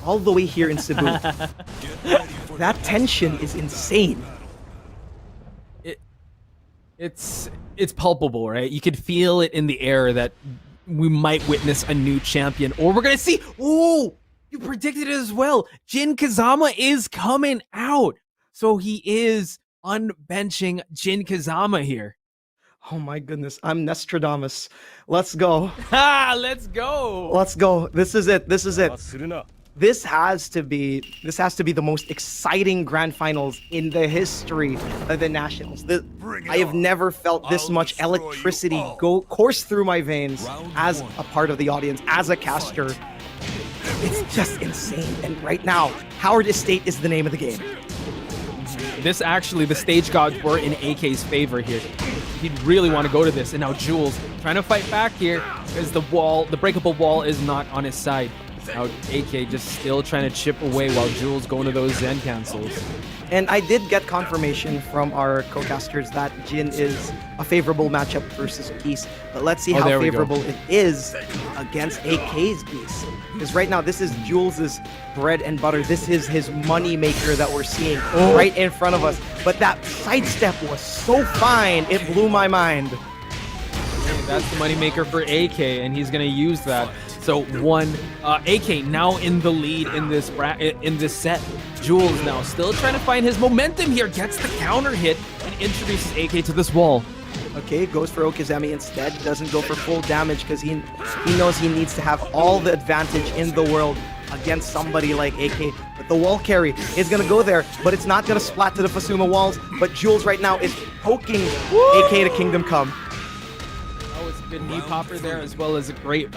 all the way here in Cebu. That tension is insane. It's palpable, right? You could feel it in the air that we might witness a new champion, or we're gonna see. Oh, you predicted it as well. Jin Kazama is coming out, so he is unbenching Jin Kazama here. Oh my goodness, I'm Nostradamus. Let's go. Let's go. Let's go. This is it. This has to be the most exciting grand finals in the history of the Nationals. I have never felt this much electricity course through my veins as a part of the audience, as a caster. It's just insane. And right now, Howard Estate is the name of the game. This actually, the stage gods were in AK's favor here. He'd really want to go to this. And now Jules trying to fight back here, because the breakable wall is not on his side. Now AK just still trying to chip away while Jules going to those Zen cancels. And I did get confirmation from our co-casters that Jin is a favorable matchup versus Geese. But let's see how favorable it is against AK's Geese. Because right now, this is Jules's bread and butter. This is his money maker that we're seeing right in front of us. But that sidestep was so fine, it blew my mind. That's the money maker for AK, and he's going to use that. So AK now in the lead in this set. Jules now still trying to find his momentum here, gets the counter hit and introduces AK to this wall. Okay, goes for Okizeme instead, doesn't go for full damage because he knows he needs to have all the advantage in the world against somebody like AK. But the wall carry is going to go there, but it's not going to splat to the Fasuma walls. But Jules right now is poking AK to Kingdom Come. Good knee popper there, as well as a great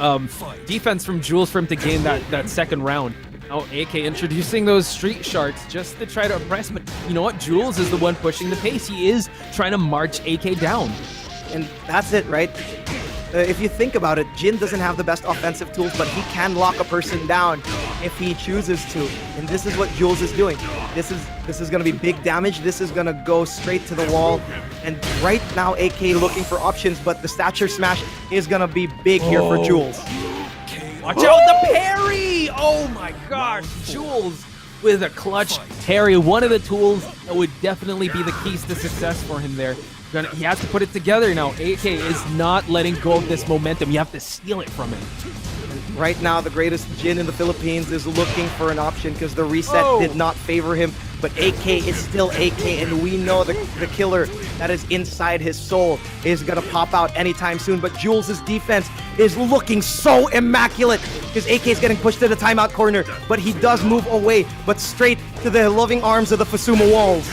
defense from Jules for him to gain that second round. Now AK introducing those street sharks just to try to oppress, but you know what? Jules is the one pushing the pace. He is trying to march AK down. And that's it, right? If you think about it, Jin doesn't have the best offensive tools, but he can lock a person down if he chooses to. And this is what Jules is doing. This is going to be big damage. This is going to go straight to the wall. And right now, AK looking for options, but the stature smash is going to be big here for Jules. Watch out, the parry! Oh my gosh, Jules with a clutch parry. One of the tools that would definitely be the keys to success for him there. He has to put it together now. AK is not letting go of this momentum. You have to steal it from him. Right now, the greatest Jin in the Philippines is looking for an option because the reset did not favor him. But AK is still AK, and we know the killer that is inside his soul is going to pop out anytime soon. But Jules' defense is looking so immaculate because AK is getting pushed to the timeout corner. But he does move away, but straight to the loving arms of the Fusuma walls.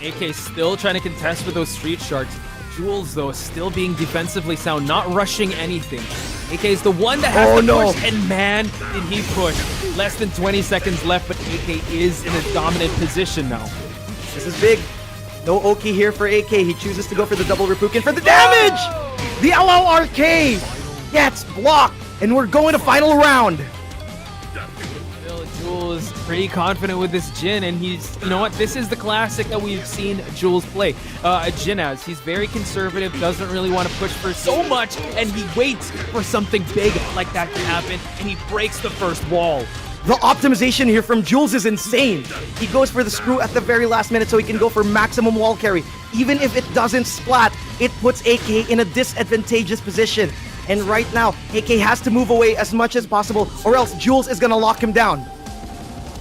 AK still trying to contest with those street sharks. Jules, though, still being defensively sound, not rushing anything. AK is the one that has to push, and man, did he push. Less than 20 seconds left, but AK is in a dominant position now. This is big. No Oki here for AK. He chooses to go for the double Reppuken for the damage! The LLRK gets blocked, and we're going to final round. Jules pretty confident with this Jin, and he's, you know what, this is the classic that we've seen Jules play. Jin as. He's very conservative, doesn't really want to push for so much, and he waits for something big like that to happen, and he breaks the first wall. The optimization here from Jules is insane. He goes for the screw at the very last minute so he can go for maximum wall carry. Even if it doesn't splat, it puts AK in a disadvantageous position. And right now, AK has to move away as much as possible, or else Jules is going to lock him down.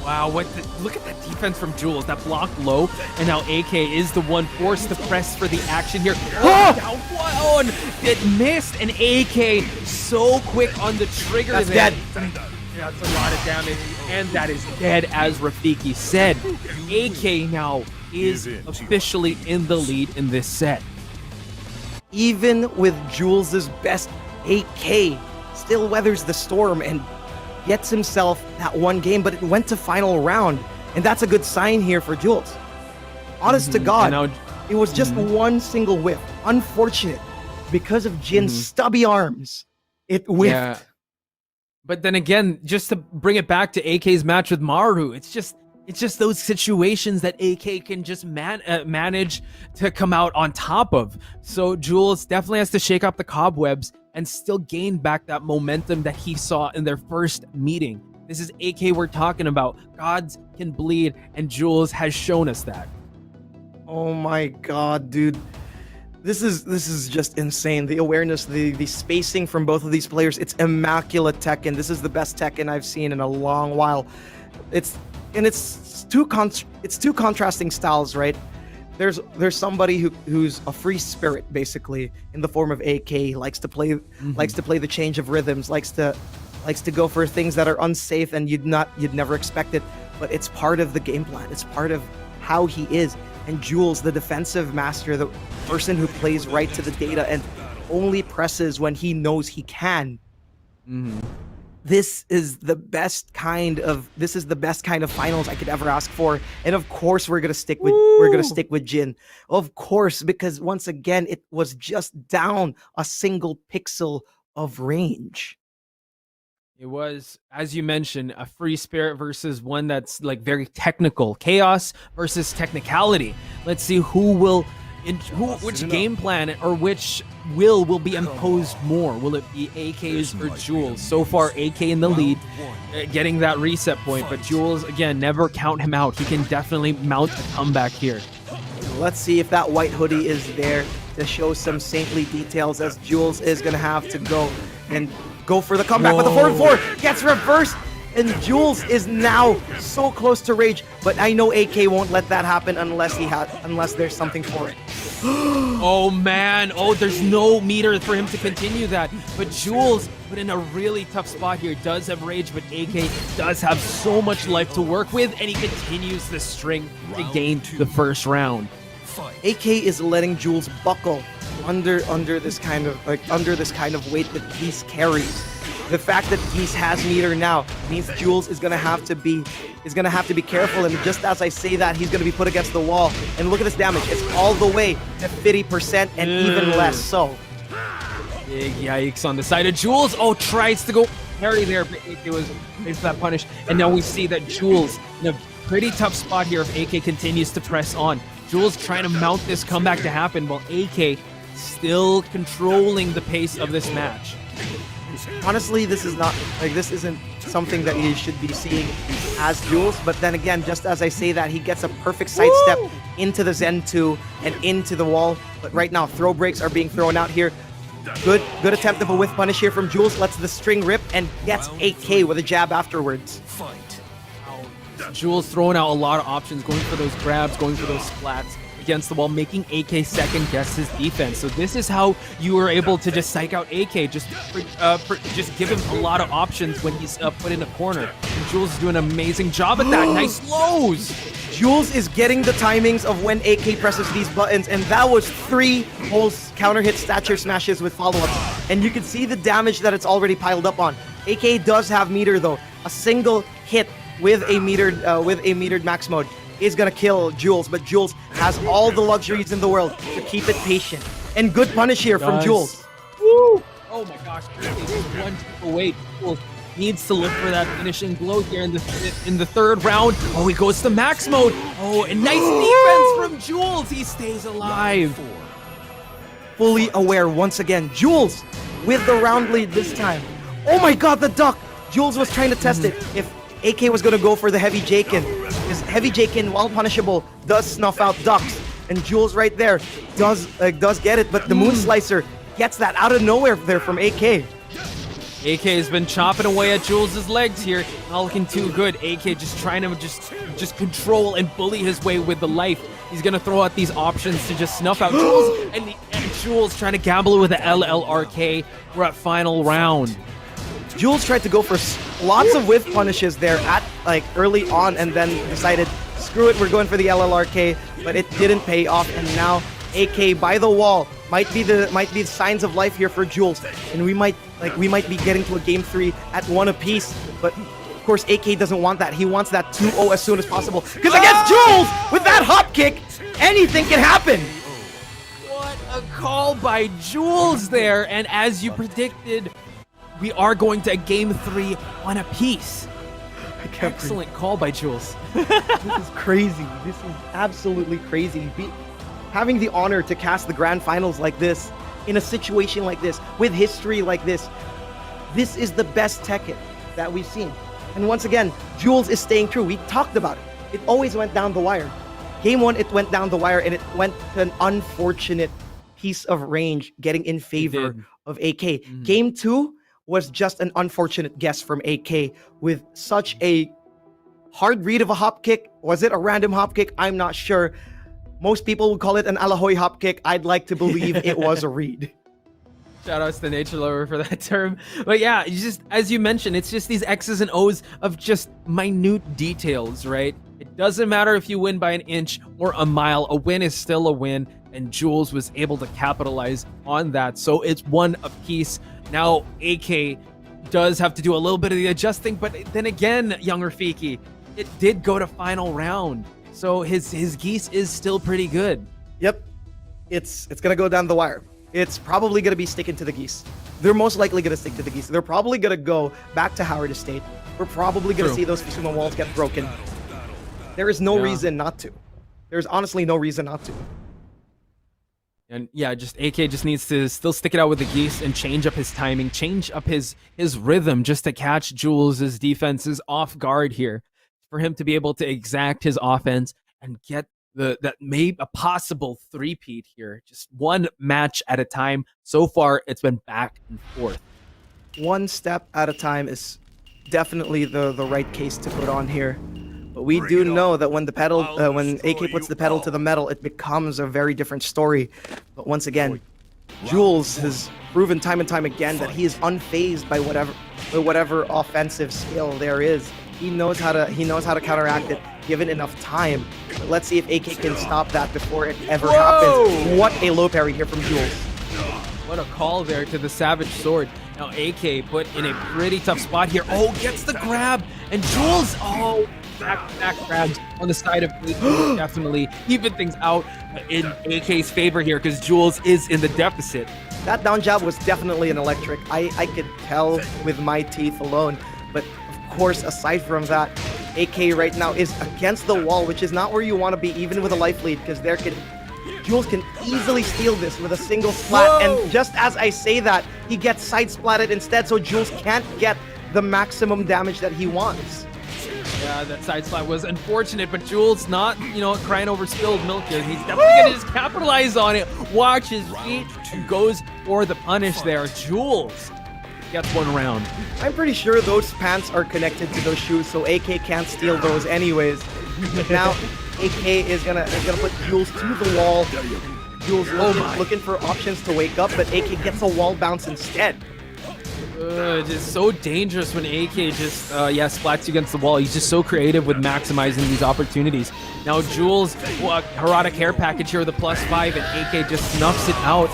Wow, look at that defense from Jules. That blocked low, and now AK is the one forced to press for the action here. Oh, down one! It missed, and AK so quick on the trigger. That's dead. Yeah, that's a lot of damage, and that is dead, as Rafiki said. AK now is officially in the lead in this set. Even with Jules' best, AK still weathers the storm and gets himself that one game, but it went to final round, and that's a good sign here for Jules. Honest to God, it was just one single whiff. Unfortunate, because of Jin's stubby arms, it whiffed. Yeah. But then again, just to bring it back to AK's match with Maru, it's just those situations that AK can just manage to come out on top of. So Jules definitely has to shake up the cobwebs and still gain back that momentum that he saw in their first meeting. This is AK we're talking about. Gods can bleed, and Jules has shown us that. Oh my God, dude. This is just insane. The awareness, the spacing from both of these players, it's immaculate Tekken. This is the best Tekken I've seen in a long while. It's two contrasting styles, right? There's somebody who's a free spirit, basically, in the form of AK, likes to play the change of rhythms, likes to go for things that are unsafe and you'd never expect it, but it's part of the game plan. It's part of how he is. And Jules, the defensive master, the person who plays right to the data and only presses when he knows he can. This is the best kind of finals I could ever ask for. And of course we're gonna stick with Jin. Of course, because once again it was just down a single pixel of range. It was, as you mentioned, a free spirit versus one that's like very technical. Chaos versus technicality. Let's see which game plan or which will be imposed more. Will it be AK's or Jules? So far, AK in the lead, getting that reset point. But Jules, again, never count him out. He can definitely mount a comeback here. Let's see if that white hoodie is there to show some saintly details, as Jules is going to have to go for the comeback. But the 4-4 gets reversed, and Jules is now so close to rage. But I know AK won't let that happen unless there's something for it. Oh man, there's no meter for him to continue that. But Jules put in a really tough spot here. Does have rage, but AK does have so much life to work with, and he continues the string to gain the first round. AK is letting Jules buckle under this kind of weight that Geese carries. The fact that Geese has meter now means Jules is gonna have to be careful, and just as I say that, he's gonna be put against the wall. And look at this damage. It's all the way to 50% and even less so. Big yikes on the side of Jules. Tries to go parry there, but AK was that punish. And now we see that Jules in a pretty tough spot here if AK continues to press on. Jules trying to mount this comeback to happen while AK still controlling the pace of this match. Honestly, this isn't something that you should be seeing as Jules, but then again, just as I say that, he gets a perfect sidestep into the Zen 2 and into the wall. But right now, throw breaks are being thrown out here. Good attempt of a whiff punish here from Jules. Lets the string rip and gets AK with a jab afterwards. Jules throwing out a lot of options, going for those grabs, going for those splats against the wall, making AK second guess his defense. So this is how you were able to just psych out AK, just give him a lot of options when he's put in a corner. And Jules is doing an amazing job at that. Nice lows. Jules is getting the timings of when AK presses these buttons, and that was 3 whole counter hit stature smashes with follow-ups. And you can see the damage that it's already piled up on. AK does have meter though. A single hit with a metered max mode is gonna kill Jules, but Jules has all the luxuries in the world to keep it patient. And good punish here from Jules. Woo! Oh my gosh, one tip away. Jules needs to look for that finishing blow here in the third round. Oh, he goes to max mode. Oh, and nice defense from Jules. He stays alive. Fully aware once again. Jules with the round lead this time. Oh my god, the duck! Jules was trying to test it. If AK was gonna go for the heavy Jaken, because heavy Jaken, while punishable, does snuff out ducks. And Jules right there does get it, but the Moon Slicer gets that out of nowhere there from AK. AK has been chopping away at Jules' legs here. Not looking too good. AK just trying to just control and bully his way with the life. He's gonna throw out these options to just snuff out Jules, and Jules trying to gamble with the LLRK. We're at final round. Jules tried to go for lots of whiff punishes there at early on, and then decided, screw it, we're going for the LLRK, but it didn't pay off, and now AK by the wall might be the signs of life here for Jules, and we might be getting to a game 3 at 1 apiece, but of course AK doesn't want that. He wants that 2-0 as soon as possible, because against Jules with that hop kick, anything can happen. What a call by Jules there, and as you predicted, we are going to game 3 1 apiece. Excellent call by Jules. This is crazy. This is absolutely crazy. Having the honor to cast the grand finals like this, in a situation like this, with history like this is the best Tekken that we've seen. And once again, Jules is staying true. We talked about it. It always went down the wire. Game 1, it went down the wire, and it went to an unfortunate piece of range getting in favor of AK. Game 2 was just an unfortunate guess from AK with such a hard read of a hop kick. Was it a random hop kick? I'm not sure. Most people would call it an Alahoy hop kick. I'd like to believe it was a read. Shout outs to Nature Lover for that term. But yeah, just as you mentioned, it's just these X's and O's of just minute details, right? It doesn't matter if you win by an inch or a mile. A win is still a win, and Jules was able to capitalize on that. So it's 1 apiece. Now AK does have to do a little bit of the adjusting, but then again, young Rafiki, it did go to final round. So his geese is still pretty good. Yep. It's gonna go down the wire. It's probably gonna be sticking to the geese. They're most likely gonna stick to the geese. They're probably gonna go back to Howard Estate. We're probably gonna see those Fusuma walls get broken. There is no reason not to. There's honestly no reason not to. And yeah, just AK just needs to still stick it out with the geese and change up his timing, change up his rhythm just to catch Jules' defenses off guard here. For him to be able to exact his offense and get a possible three-peat here. Just 1 match at a time. So far, it's been back and forth. 1 step at a time is definitely the right case to put on here. But we do know that when when AK puts the pedal to the metal, it becomes a very different story. But once again, Jules has proven time and time again that he is unfazed by whatever offensive skill there is. He knows how to counteract it given enough time. But let's see if AK can stop that before it ever happens. What a low parry here from Jules. What a call there to the Savage Sword. Now AK put in a pretty tough spot here. Oh, gets the grab. And Jules, back grabs on the side of AK. Definitely even things out in AK's favor here because Jules is in the deficit. That down jab was definitely an electric. I could tell with my teeth alone. But of course, aside from that, AK right now is against the wall, which is not where you want to be, even with a life lead, because Jules can easily steal this with a single splat. And just as I say that, he gets side splatted instead, so Jules can't get the maximum damage that he wants. Yeah, that side slide was unfortunate, but Jules not, crying over spilled milk here. He's definitely going to just capitalize on it. Watch his feet and goes for the punish there. Jules gets one round. I'm pretty sure those pants are connected to those shoes, so AK can't steal those anyways. But now AK is gonna put Jules to the wall. Jules looking for options to wake up, but AK gets a wall bounce instead. It's so dangerous when AK just, splats you against the wall. He's just so creative with maximizing these opportunities. Now Jules, Herodic hair package here with a +5, and AK just snuffs it out.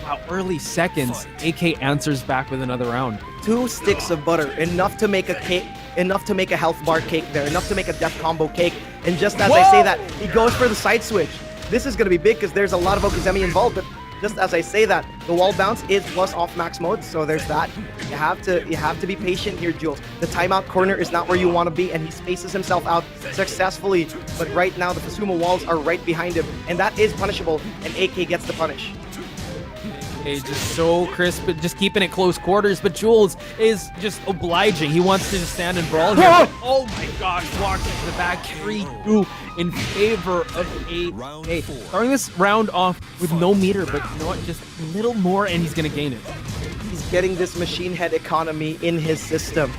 Wow, early seconds. AK answers back with another round. 2 sticks of butter, enough to make a cake, enough to make a health bar cake there, enough to make a death combo cake. And just as I say that, he goes for the side switch. This is going to be big because there's a lot of Okizeme involved, but just as I say that, the wall bounce is plus off max mode, so there's that. You have to be patient here, Jules. The timeout corner is not where you want to be, and he spaces himself out successfully. But right now, the Fusuma walls are right behind him, and that is punishable, and AK gets the punish. Just so crisp, just keeping it close quarters, but Jules is just obliging. He wants to just stand and brawl here. But, oh my gosh, walks into the back 3-2 in favor of AK. Starting this round off with no meter, but you know what? Just a little more and he's going to gain it. He's getting this machine head economy in his system.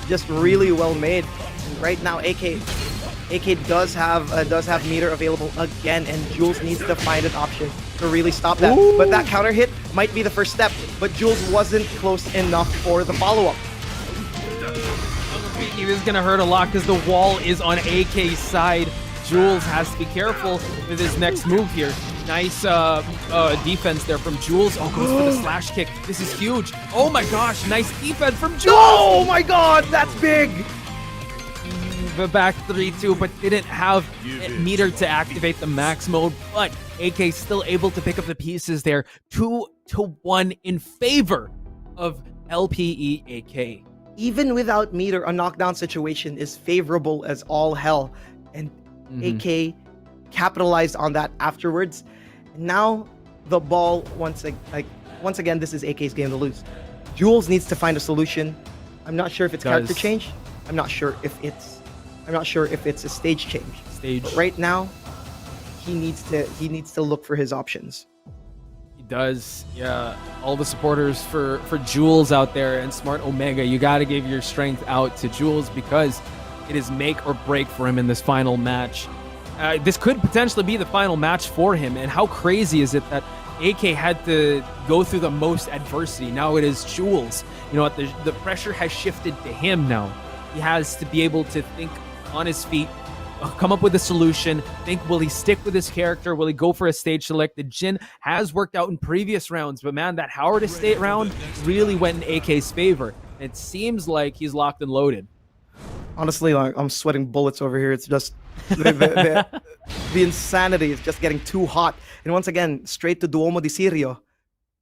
Just really well made. And right now, AK does have meter available again, and Jules needs to find an option to really stop that. Ooh. But that counter hit might be the first step, but Jules wasn't close enough for the follow-up. This is going to hurt a lot because the wall is on AK's side. Jules has to be careful with his next move here. Nice defense there from Jules. Oh, goes for the slash kick. This is huge. Oh my gosh, nice defense from Jules. Oh my god, that's big. The back 3-2, but didn't have meter to activate the max mode, but AK still able to pick up the pieces there. 2-1 in favor of LPE AK. Even without meter, a knockdown situation is favorable as all hell, and AK capitalized on that afterwards. Now the ball once again, this is AK's game to lose. Jules needs to find a solution. I'm not sure if it's character change. I'm not sure if it's a stage change. But right now, he needs to look for his options. He does. Yeah. All the supporters for Jules out there and Smart Omega, you got to give your strength out to Jules because it is make or break for him in this final match. This could potentially be the final match for him. And how crazy is it that AK had to go through the most adversity? Now it is Jules. You know what? The pressure has shifted to him now. He has to be able to think on his feet, come up with a solution, think, will he stick with his character? Will he go for a stage select? The Jin has worked out in previous rounds, but man, that Howard Estate round really went in AK's favor. It seems like he's locked and loaded. Honestly, I'm sweating bullets over here. It's just the insanity is just getting too hot. And once again, straight to Duomo di Sirio.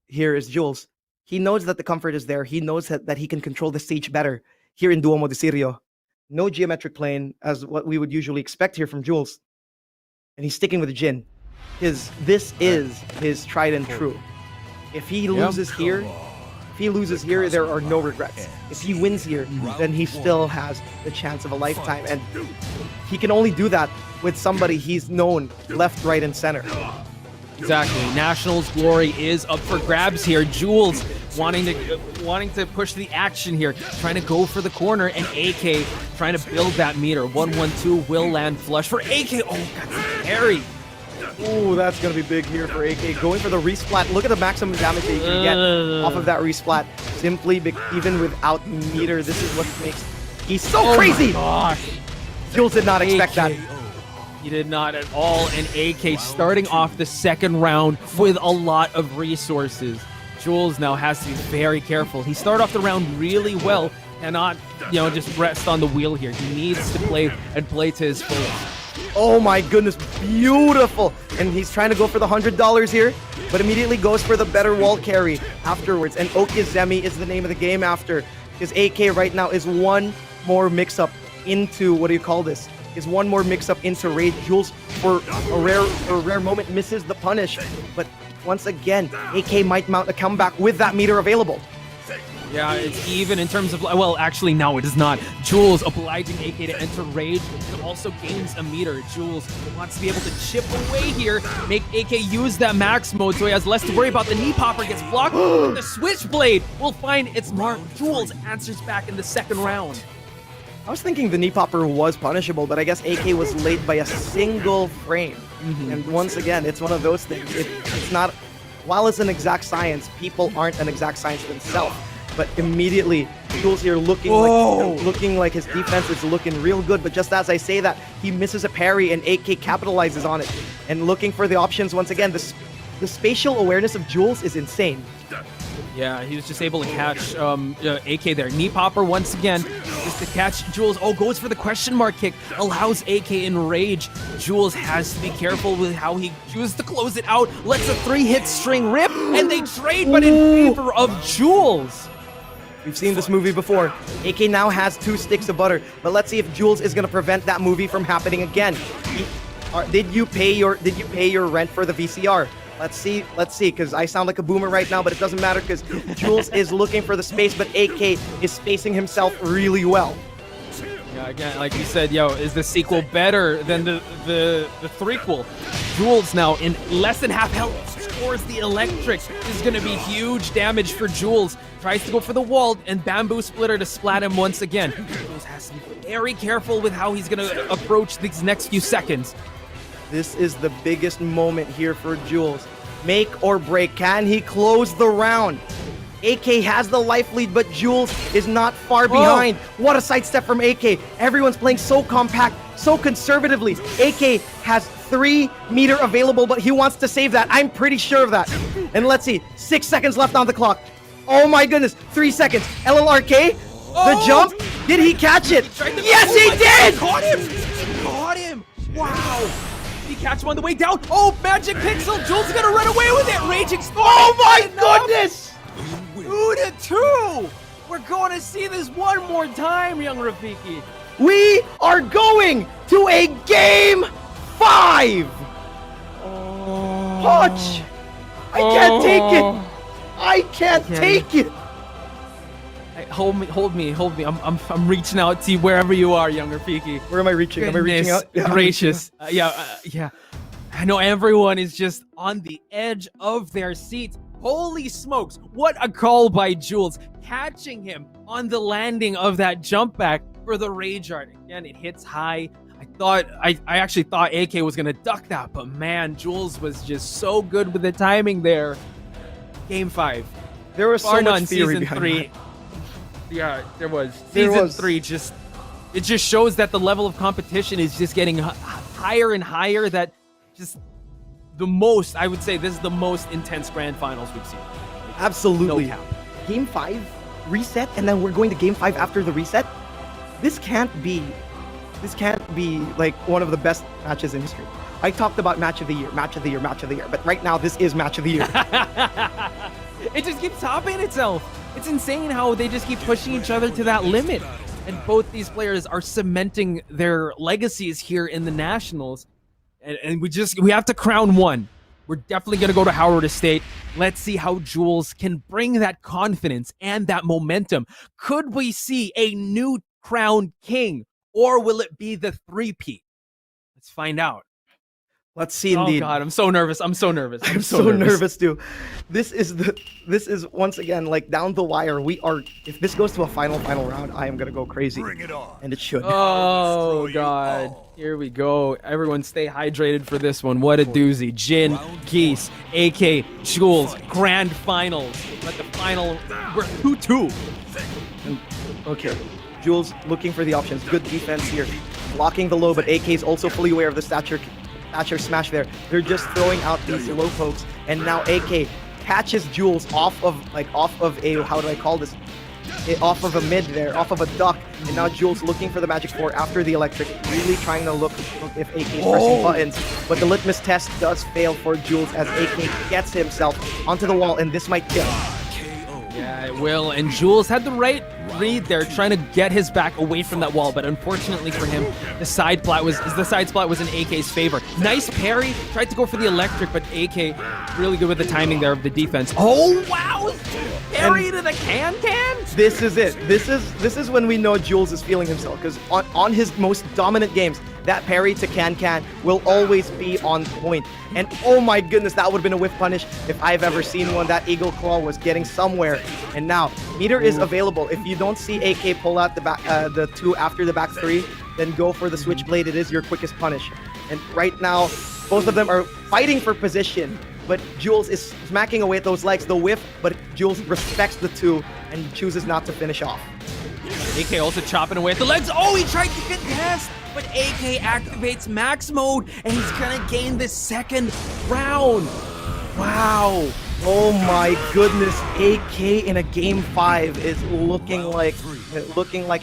Here is Jules. He knows that the comfort is there. He knows that he can control the stage better here in Duomo di Sirio. No geometric plane as what we would usually expect here from Jules. And he's sticking with the Jin. This is his tried and true. If he loses here, there are no regrets. If he wins here, then he still has the chance of a lifetime. And he can only do that with somebody he's known left, right, and center. Exactly. Nationals glory is up for grabs here. Jules wanting to push the action here, trying to go for the corner, and AK trying to build that meter. 1-1-2 will land flush for AK. Oh, that's scary. Ooh, that's going to be big here for AK. Going for the resplat. Look at the maximum damage that you can get off of that resplat. Simply, even without meter, this is what makes... He's so crazy! Gosh. Jules did not expect that. He did not at all, and AK starting off the second round with a lot of resources. Jules now has to be very careful. He started off the round really well and not, just rest on the wheel here. He needs to play to his fullest. Oh my goodness, beautiful. And he's trying to go for the $100 here, but immediately goes for the better wall carry afterwards. And Okizeme is the name of the game after, because AK right now is one more mix-up into, is one more mix-up into Raid. Jules, for a rare moment, misses the punish. But once again, AK might mount a comeback with that meter available. Yeah, it's even in terms of, well, actually, no, it is not. Jules obliging AK to enter rage, but also gains a meter. Jules wants to be able to chip away here, make AK use that max mode so he has less to worry about. The knee popper gets blocked, but the switchblade will find its mark. Jules answers back in the second round. I was thinking the knee popper was punishable, but I guess AK was late by a single frame. And once again, it's one of those things. It's not, while it's an exact science, people aren't an exact science themselves. But immediately, Jules here looking like his defense is looking real good. But just as I say that, he misses a parry and AK capitalizes on it. And looking for the options once again, the spatial awareness of Jules is insane. Yeah, he was just able to catch AK there. Knee popper once again, just to catch Jules. Oh, goes for the question mark kick. Allows AK in rage. Jules has to be careful with how he chooses to close it out. Lets a 3-hit string rip, and they trade, but in favor of Jules. We've seen this movie before. AK now has 2 sticks of butter, but let's see if Jules is gonna prevent that movie from happening again. Did you pay your rent for the VCR? Let's see, because I sound like a boomer right now, but it doesn't matter because Jules is looking for the space, but AK is spacing himself really well. Yeah, again, like you said, is the sequel better than the threequel? Jules now in less than half health scores the electric. This is going to be huge damage for Jules. Tries to go for the wall and bamboo splitter to splat him once again. Jules has to be very careful with how he's going to approach these next few seconds. This is the biggest moment here for Jules. Make or break. Can he close the round? AK has the life lead, but Jules is not far behind. What a sidestep from AK. Everyone's playing so compact, so conservatively. AK has 3 meter available, but he wants to save that. I'm pretty sure of that. And let's see, 6 seconds left on the clock. Oh my goodness, 3 seconds. LLRK, the jump. Did he catch it? Yes, he did! Caught him! He caught him! Wow! He catch him on the way down. Oh, magic pixel! Jules is gonna run away with it. Raging storm. Oh my goodness! 2-2. We're going to see this one more time, young Rafiki. We are going to a game 5. Hodge, I can't take it. I can't take it. Hey, hold me. I'm reaching out to you wherever you are, young Rafiki. Where am I reaching? Am I reaching out? Yeah, gracious. Yeah. I know everyone is just on the edge of their seats. Holy smokes, what a call by Jules, catching him on the landing of that jump back for the rage art. Again, it hits high. I actually thought AK was gonna duck that, but man, Jules was just so good with the timing there. Game 5. There was so much theory season behind 3. that. Yeah, there was. Season 3 it just shows that the level of competition is just getting higher and higher. That just I would say this is the most intense grand finals we've seen. Absolutely. No cap. Game 5 reset, and then we're going to Game 5 after the reset. This can't be like one of the best matches in history. I talked about match of the year, but right now this is match of the year. It just keeps topping itself. It's insane how they just keep pushing each other to that limit. And both these players are cementing their legacies here in the Nationals. And we have to crown one. We're definitely going to go to Howard Estate. Let's see how Jules can bring that confidence and that momentum. Could we see a new crowned king, or will it be the three-peat? Let's find out. Let's see indeed. Oh God, I'm so nervous. I'm so nervous too. This is once again like down the wire. If this goes to a final round, I am gonna go crazy. Bring it on. And it should. Oh God. Here we go. Everyone stay hydrated for this one. What a doozy. Jin, Geese, AK, Jules, grand finals. But the final, we're 2-2. Okay. Jules looking for the options. Good defense here. Blocking the low, but AK is also fully aware of the stature smash there. They're just throwing out these low pokes, and now AK catches Jules off of a off of a mid there, off of a duck, and now Jules looking for the magic 4 after the electric, really trying to look if AK is pressing buttons, but the litmus test does fail for Jules as AK gets himself onto the wall, and this might kill. Yeah, will, and Jules had the right read there, trying to get his back away from that wall, but unfortunately for him, the side splat was in AK's favor. Nice parry, tried to go for the electric, but AK really good with the timing there of the defense. Oh wow! Parry to the can. This is it. This is when we know Jules is feeling himself, because on his most dominant games, that parry to can will always be on point. And oh my goodness, that would have been a whiff punish if I've ever seen one. That Eagle Claw was getting somewhere. And now, meter is available. If you don't see AK pull out the 2 after the back 3, then go for the Switchblade. It is your quickest punish. And right now, both of them are fighting for position. But Jules is smacking away at those legs, the whiff, but Jules respects the 2 and chooses not to finish off. AK also chopping away at the legs. Oh, he tried to contest, but AK activates max mode, and he's gonna gain this second round. Wow. Oh my goodness, AK in a game 5 is looking like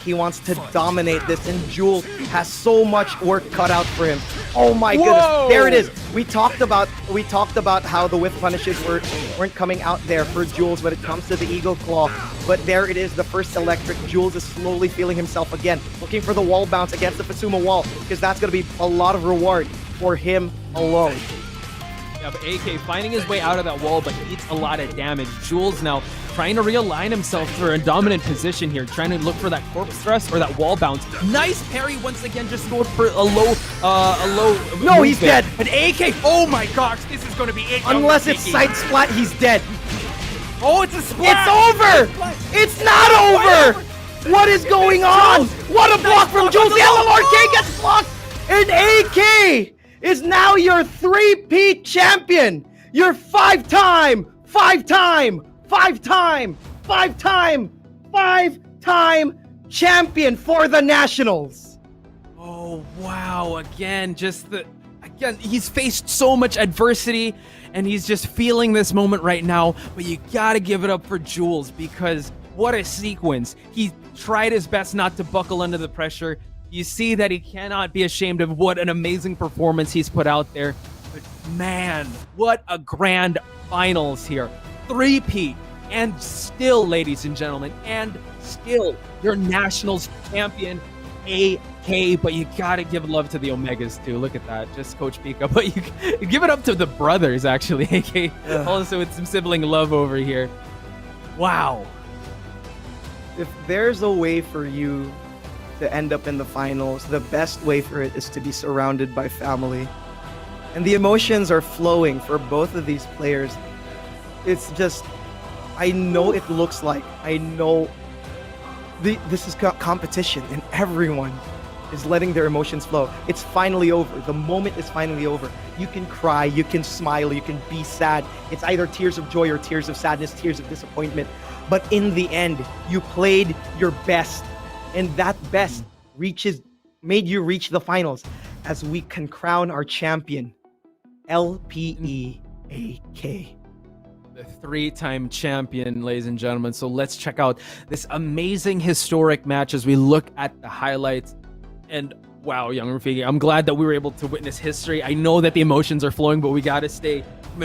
he wants to dominate this, and Jules has so much work cut out for him. Oh my goodness, there it is. We talked about how the whiff punishes weren't coming out there for Jules when it comes to the Eagle Claw, but there it is, the first electric. Jules is slowly feeling himself again, looking for the wall bounce against the Fusuma wall, because that's going to be a lot of reward for him alone. Yeah, but AK finding his way out of that wall, but eats a lot of damage. Jules now trying to realign himself for a dominant position here, trying to look for that corpse thrust or that wall bounce. Nice parry once again, just going for a low No, he's dead. But AK, oh my gosh, this is going to be it. Unless it's side splat, he's dead. Oh, it's a splat. It's over. It's not over. What is going on? What a block from Jules. The LMRK gets blocked, and AK is now your 3-peat champion. Your five-time champion for the Nationals. Oh, wow. Again, he's faced so much adversity, and he's just feeling this moment right now. But you gotta give it up for Jules, because what a sequence. He tried his best not to buckle under the pressure. You see that he cannot be ashamed of what an amazing performance he's put out there. But man, what a grand finals here. 3-peat, and still, ladies and gentlemen, and still your Nationals champion, AK. But you gotta give love to the Omegas too. Look at that, just Coach Pika. But you give it up to the brothers, actually. AK also with some sibling love over here. Wow. If there's a way for you to end up in the finals, the best way for it is to be surrounded by family. And the emotions are flowing for both of these players. It's just, I know it looks like, I know this is competition, and everyone is letting their emotions flow. It's finally over. The moment is finally over. You can cry, you can smile, you can be sad. It's either tears of joy or tears of sadness, tears of disappointment. But in the end, you played your best. And that best made you reach the finals, as we can crown our champion, LPE AK. The 3-time champion, ladies and gentlemen. So let's check out this amazing historic match as we look at the highlights. And wow, young Rafiki, I'm glad that we were able to witness history. I know that the emotions are flowing, but we got to stay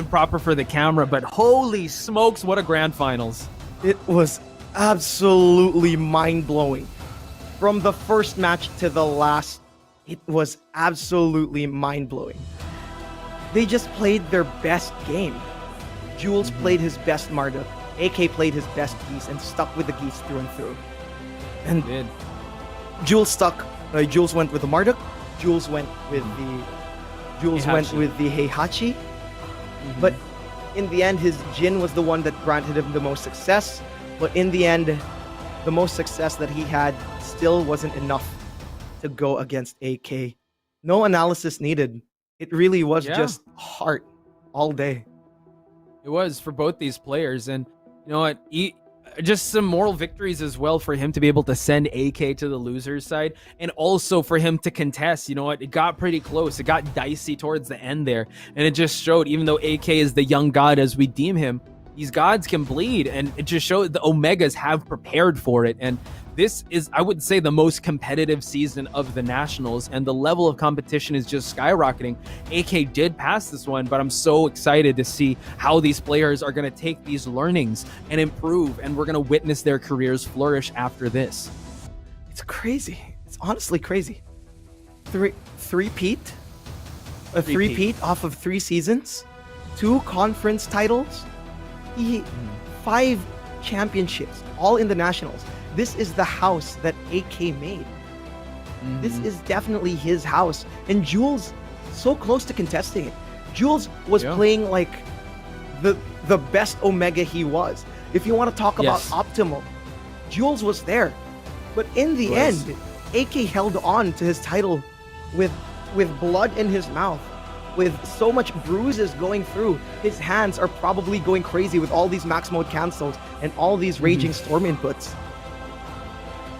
proper for the camera. But holy smokes, what a grand finals. It was absolutely mind-blowing. From the first match to the last, it was absolutely mind-blowing. They just played their best game. Jules played his best Marduk. AK played his best Geese and stuck with the Geese through and through. And Jules went with the Marduk. Jules went with the Heihachi. But in the end, his Jin was the one that granted him the most success. But in the end, the most success that he had still wasn't enough to go against AK. No analysis needed. It really was just heart all day. It was for both these players, and you know what? Just some moral victories as well for him to be able to send AK to the loser's side, and also for him to contest. You know what? It got pretty close. It got dicey towards the end there, and it just showed, even though AK is the young god as we deem him, these gods can bleed, and it just showed the Omegas have prepared for it. And this is, I would say, the most competitive season of the Nationals, and the level of competition is just skyrocketing. AK did pass this one, but I'm so excited to see how these players are going to take these learnings and improve, and we're going to witness their careers flourish after this. It's crazy. It's honestly crazy. Three-peat? A three-peat off of 3 seasons? 2 conference titles? 5 championships, all in the Nationals. This is the house that AK made. This is definitely his house. And Jules, so close to contesting it. Jules was playing like the best Omega he was. If you want to talk about optimal, Jules was there. But in the end, AK held on to his title with blood in his mouth, with so much bruises going through. His hands are probably going crazy with all these max mode cancels and all these raging storm inputs.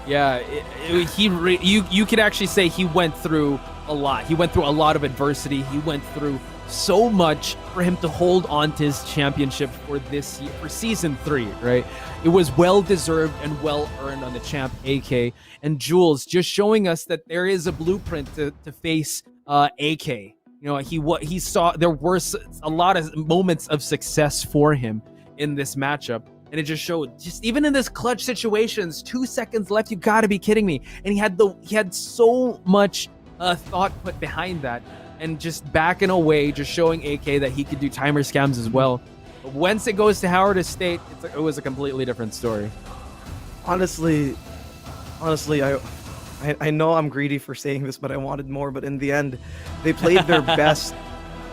Yeah, you could actually say he went through a lot. He went through a lot of adversity. He went through so much for him to hold on to his championship for this year, for season 3, right? It was well deserved and well earned on the champ AK. And Jules just showing us that there is a blueprint to face AK. You know, he saw there were a lot of moments of success for him in this matchup. And it just showed, just even in this clutch situations, 2 seconds left, you gotta be kidding me. And he had so much thought put behind that, and just backing away, just showing AK that he could do timer scams as well. But once it goes to Howard Estate, it was a completely different story. Honestly, I know I'm greedy for saying this, but I wanted more. But in the end, they played their best.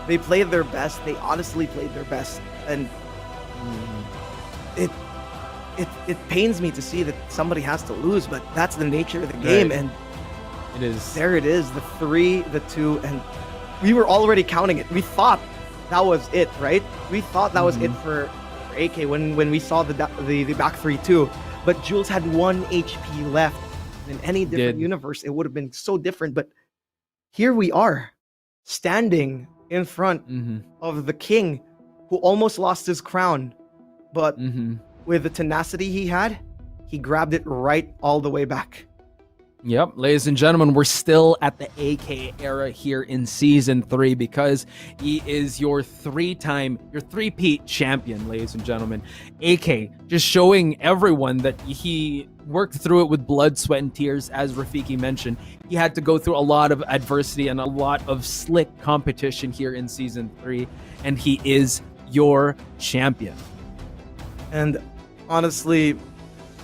They played their best. They honestly played their best, and it pains me to see that somebody has to lose, but that's the nature of the game. And it is. There it is, the 3, the 2, and we were already counting it. We thought that was it, right? We thought that was it for AK when we saw the back 3-2. But Jules had 1 HP left. In any different universe, it would have been so different. But here we are, standing in front of the king who almost lost his crown. But with the tenacity he had, he grabbed it right all the way back. Yep, ladies and gentlemen, we're still at the AK era here in season 3 because he is your 3-peat champion, ladies and gentlemen. AK just showing everyone that he worked through it with blood, sweat, and tears, as Rafiki mentioned. He had to go through a lot of adversity and a lot of slick competition here in season 3, and he is your champion. And honestly,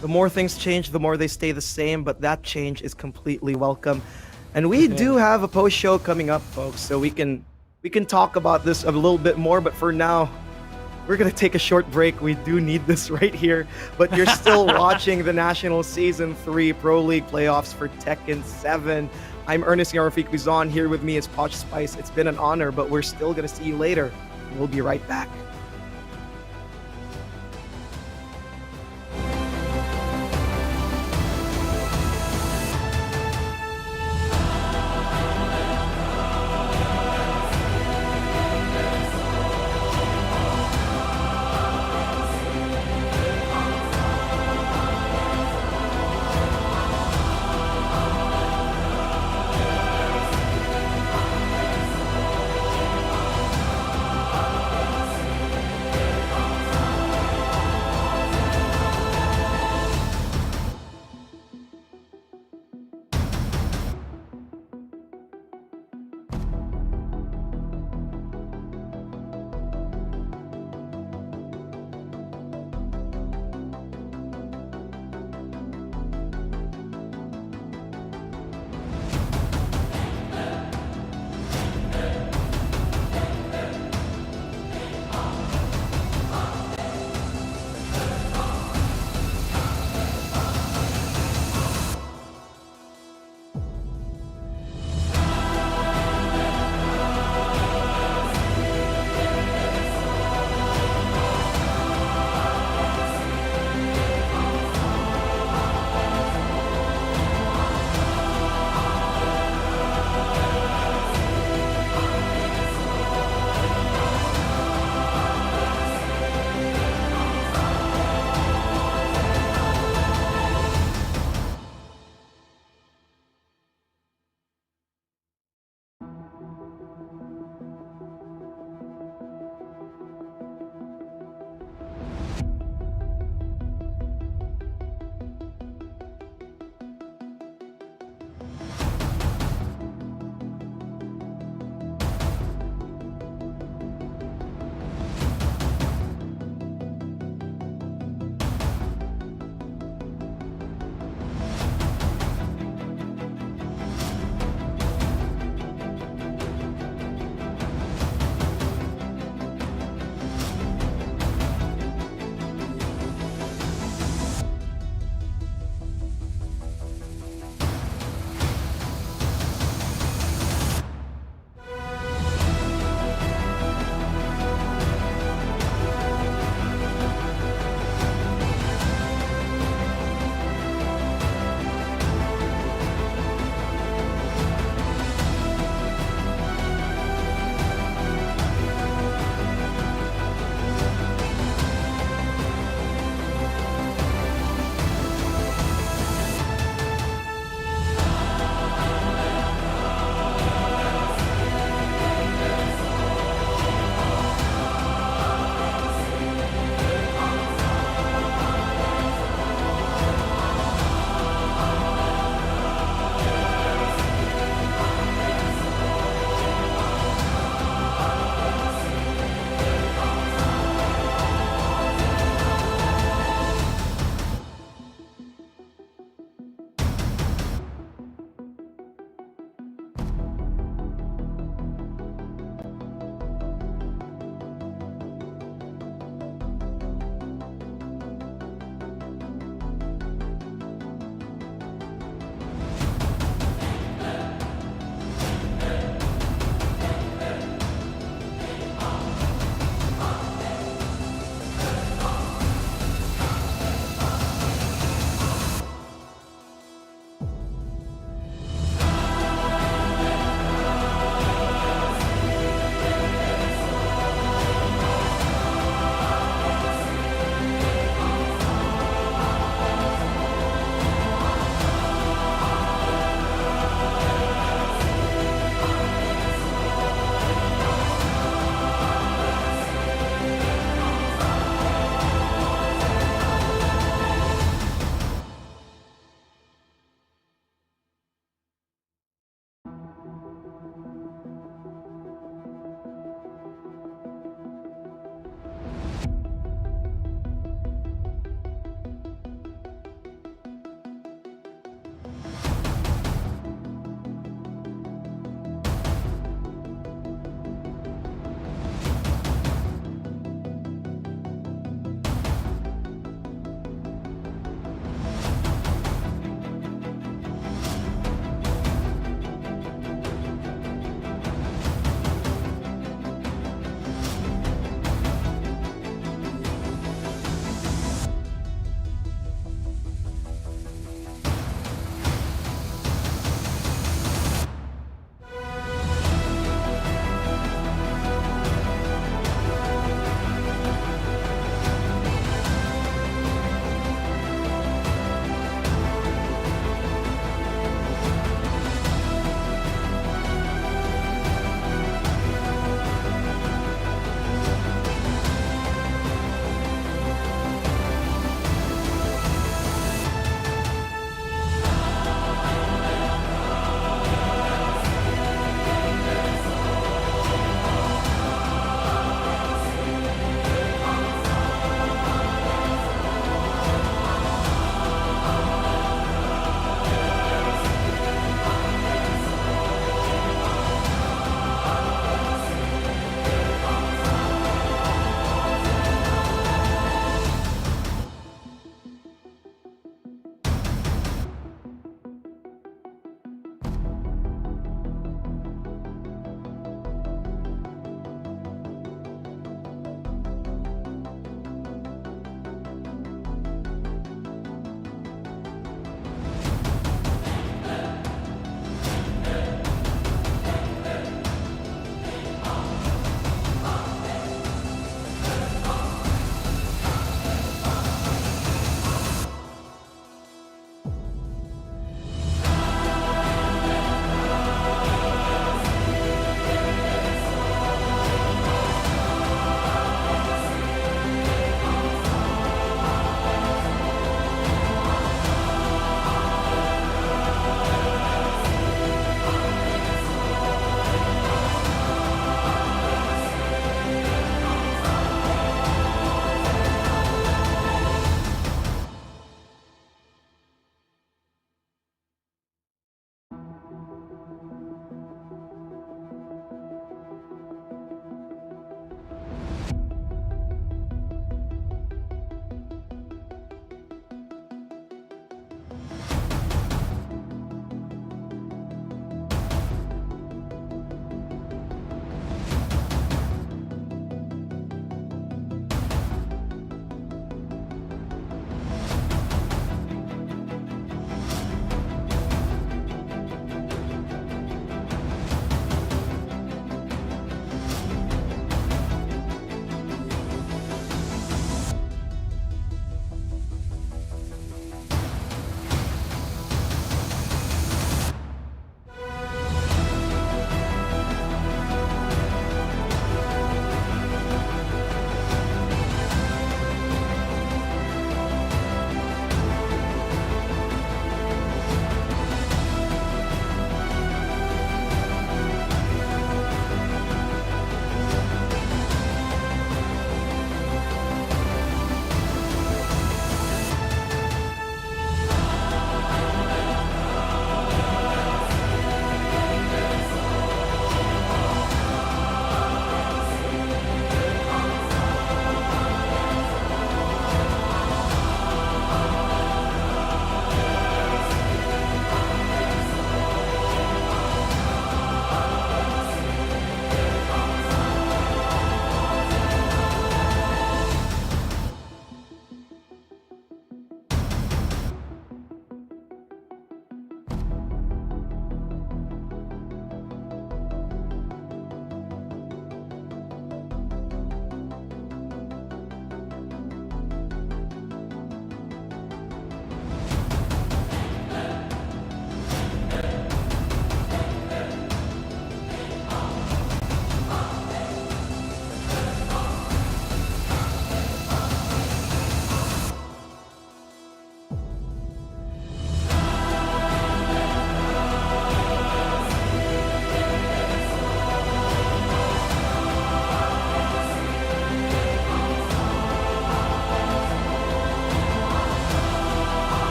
the more things change, the more they stay the same, but that change is completely welcome. And we do have a post-show coming up, folks, so we can talk about this a little bit more, but for now, we're going to take a short break. We do need this right here, but you're still watching the National Season 3 Pro League Playoffs for Tekken 7. I'm Ernest Yarafik Bizon. Here with me is Poch Spice. It's been an honor, but we're still going to see you later. We'll be right back.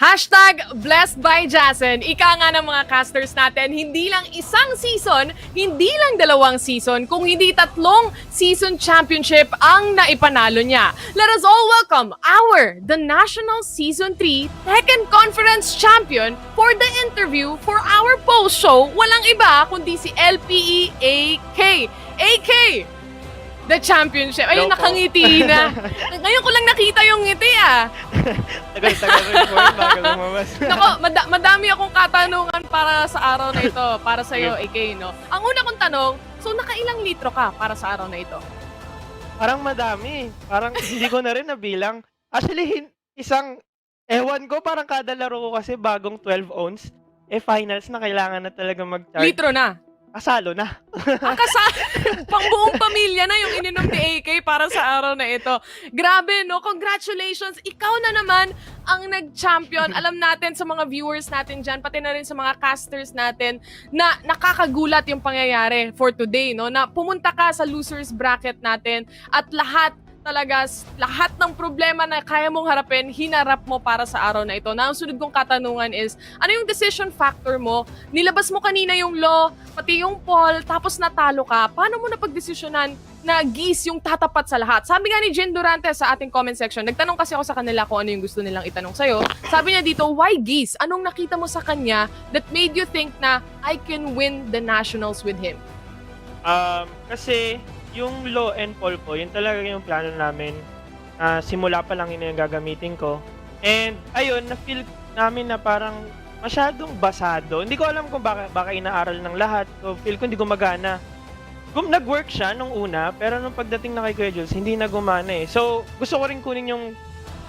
Blessed by Jason. Ika nga ng mga casters natin, hindi lang isang season, hindi lang 2 season, kung hindi 3 season championship ang naipanalo niya. Let us all welcome the National Season 3 Tekken Conference Champion for the interview for our post show. Walang iba kundi si LPE AK. AK! The championship. Ayun, nakangiti na. Ngayon ko lang nakita yung ngiti Tagal-tagal rin po yun bago lumabas. Nako, madami akong katanungan para sa araw na ito. Para sa'yo, AK, no? Ang una kong tanong, so nakailang litro ka para sa araw na ito? Parang madami. Parang hindi ko na rin nabilang. Actually, ewan ko, parang kada laro ko kasi bagong 12 ounce. Finals na kailangan na talaga mag-charge. Litro na? Kasalo na. Pang buong pamilya na yung ininom ni AK para sa araw na ito. Grabe, no? Congratulations! Ikaw na naman ang nag-champion. Alam natin sa mga viewers natin dyan, pati na rin sa mga casters natin, na nakakagulat yung pangyayari for today, no? Na pumunta ka sa losers bracket natin at lahat ng problema na kaya mong harapin, hinarap mo para sa araw na ito. Na ang sunod kong katanungan is, ano yung decision factor mo? Nilabas mo kanina yung law, pati yung poll, tapos natalo ka. Paano mo napagdesisyonan na Geese yung tatapat sa lahat? Sabi nga ni Jen Durante sa ating comment section, nagtanong kasi ako sa kanila kung ano yung gusto nilang itanong sa'yo. Sabi niya dito, why Geese? Anong nakita mo sa kanya that made you think na I can win the nationals with him? Kasi yung law and poll ko, yun talaga yung plano namin. Simula pa lang yun yung gagamitin ko. And ayun, na-feel namin na parang masyadong basado. Hindi ko alam kung baka inaaral ng lahat. So feel ko hindi gumagana. Nag-work siya nung una, pero nung pagdating na kay Kuya Jules, hindi na gumana eh. So gusto ko rin kunin yung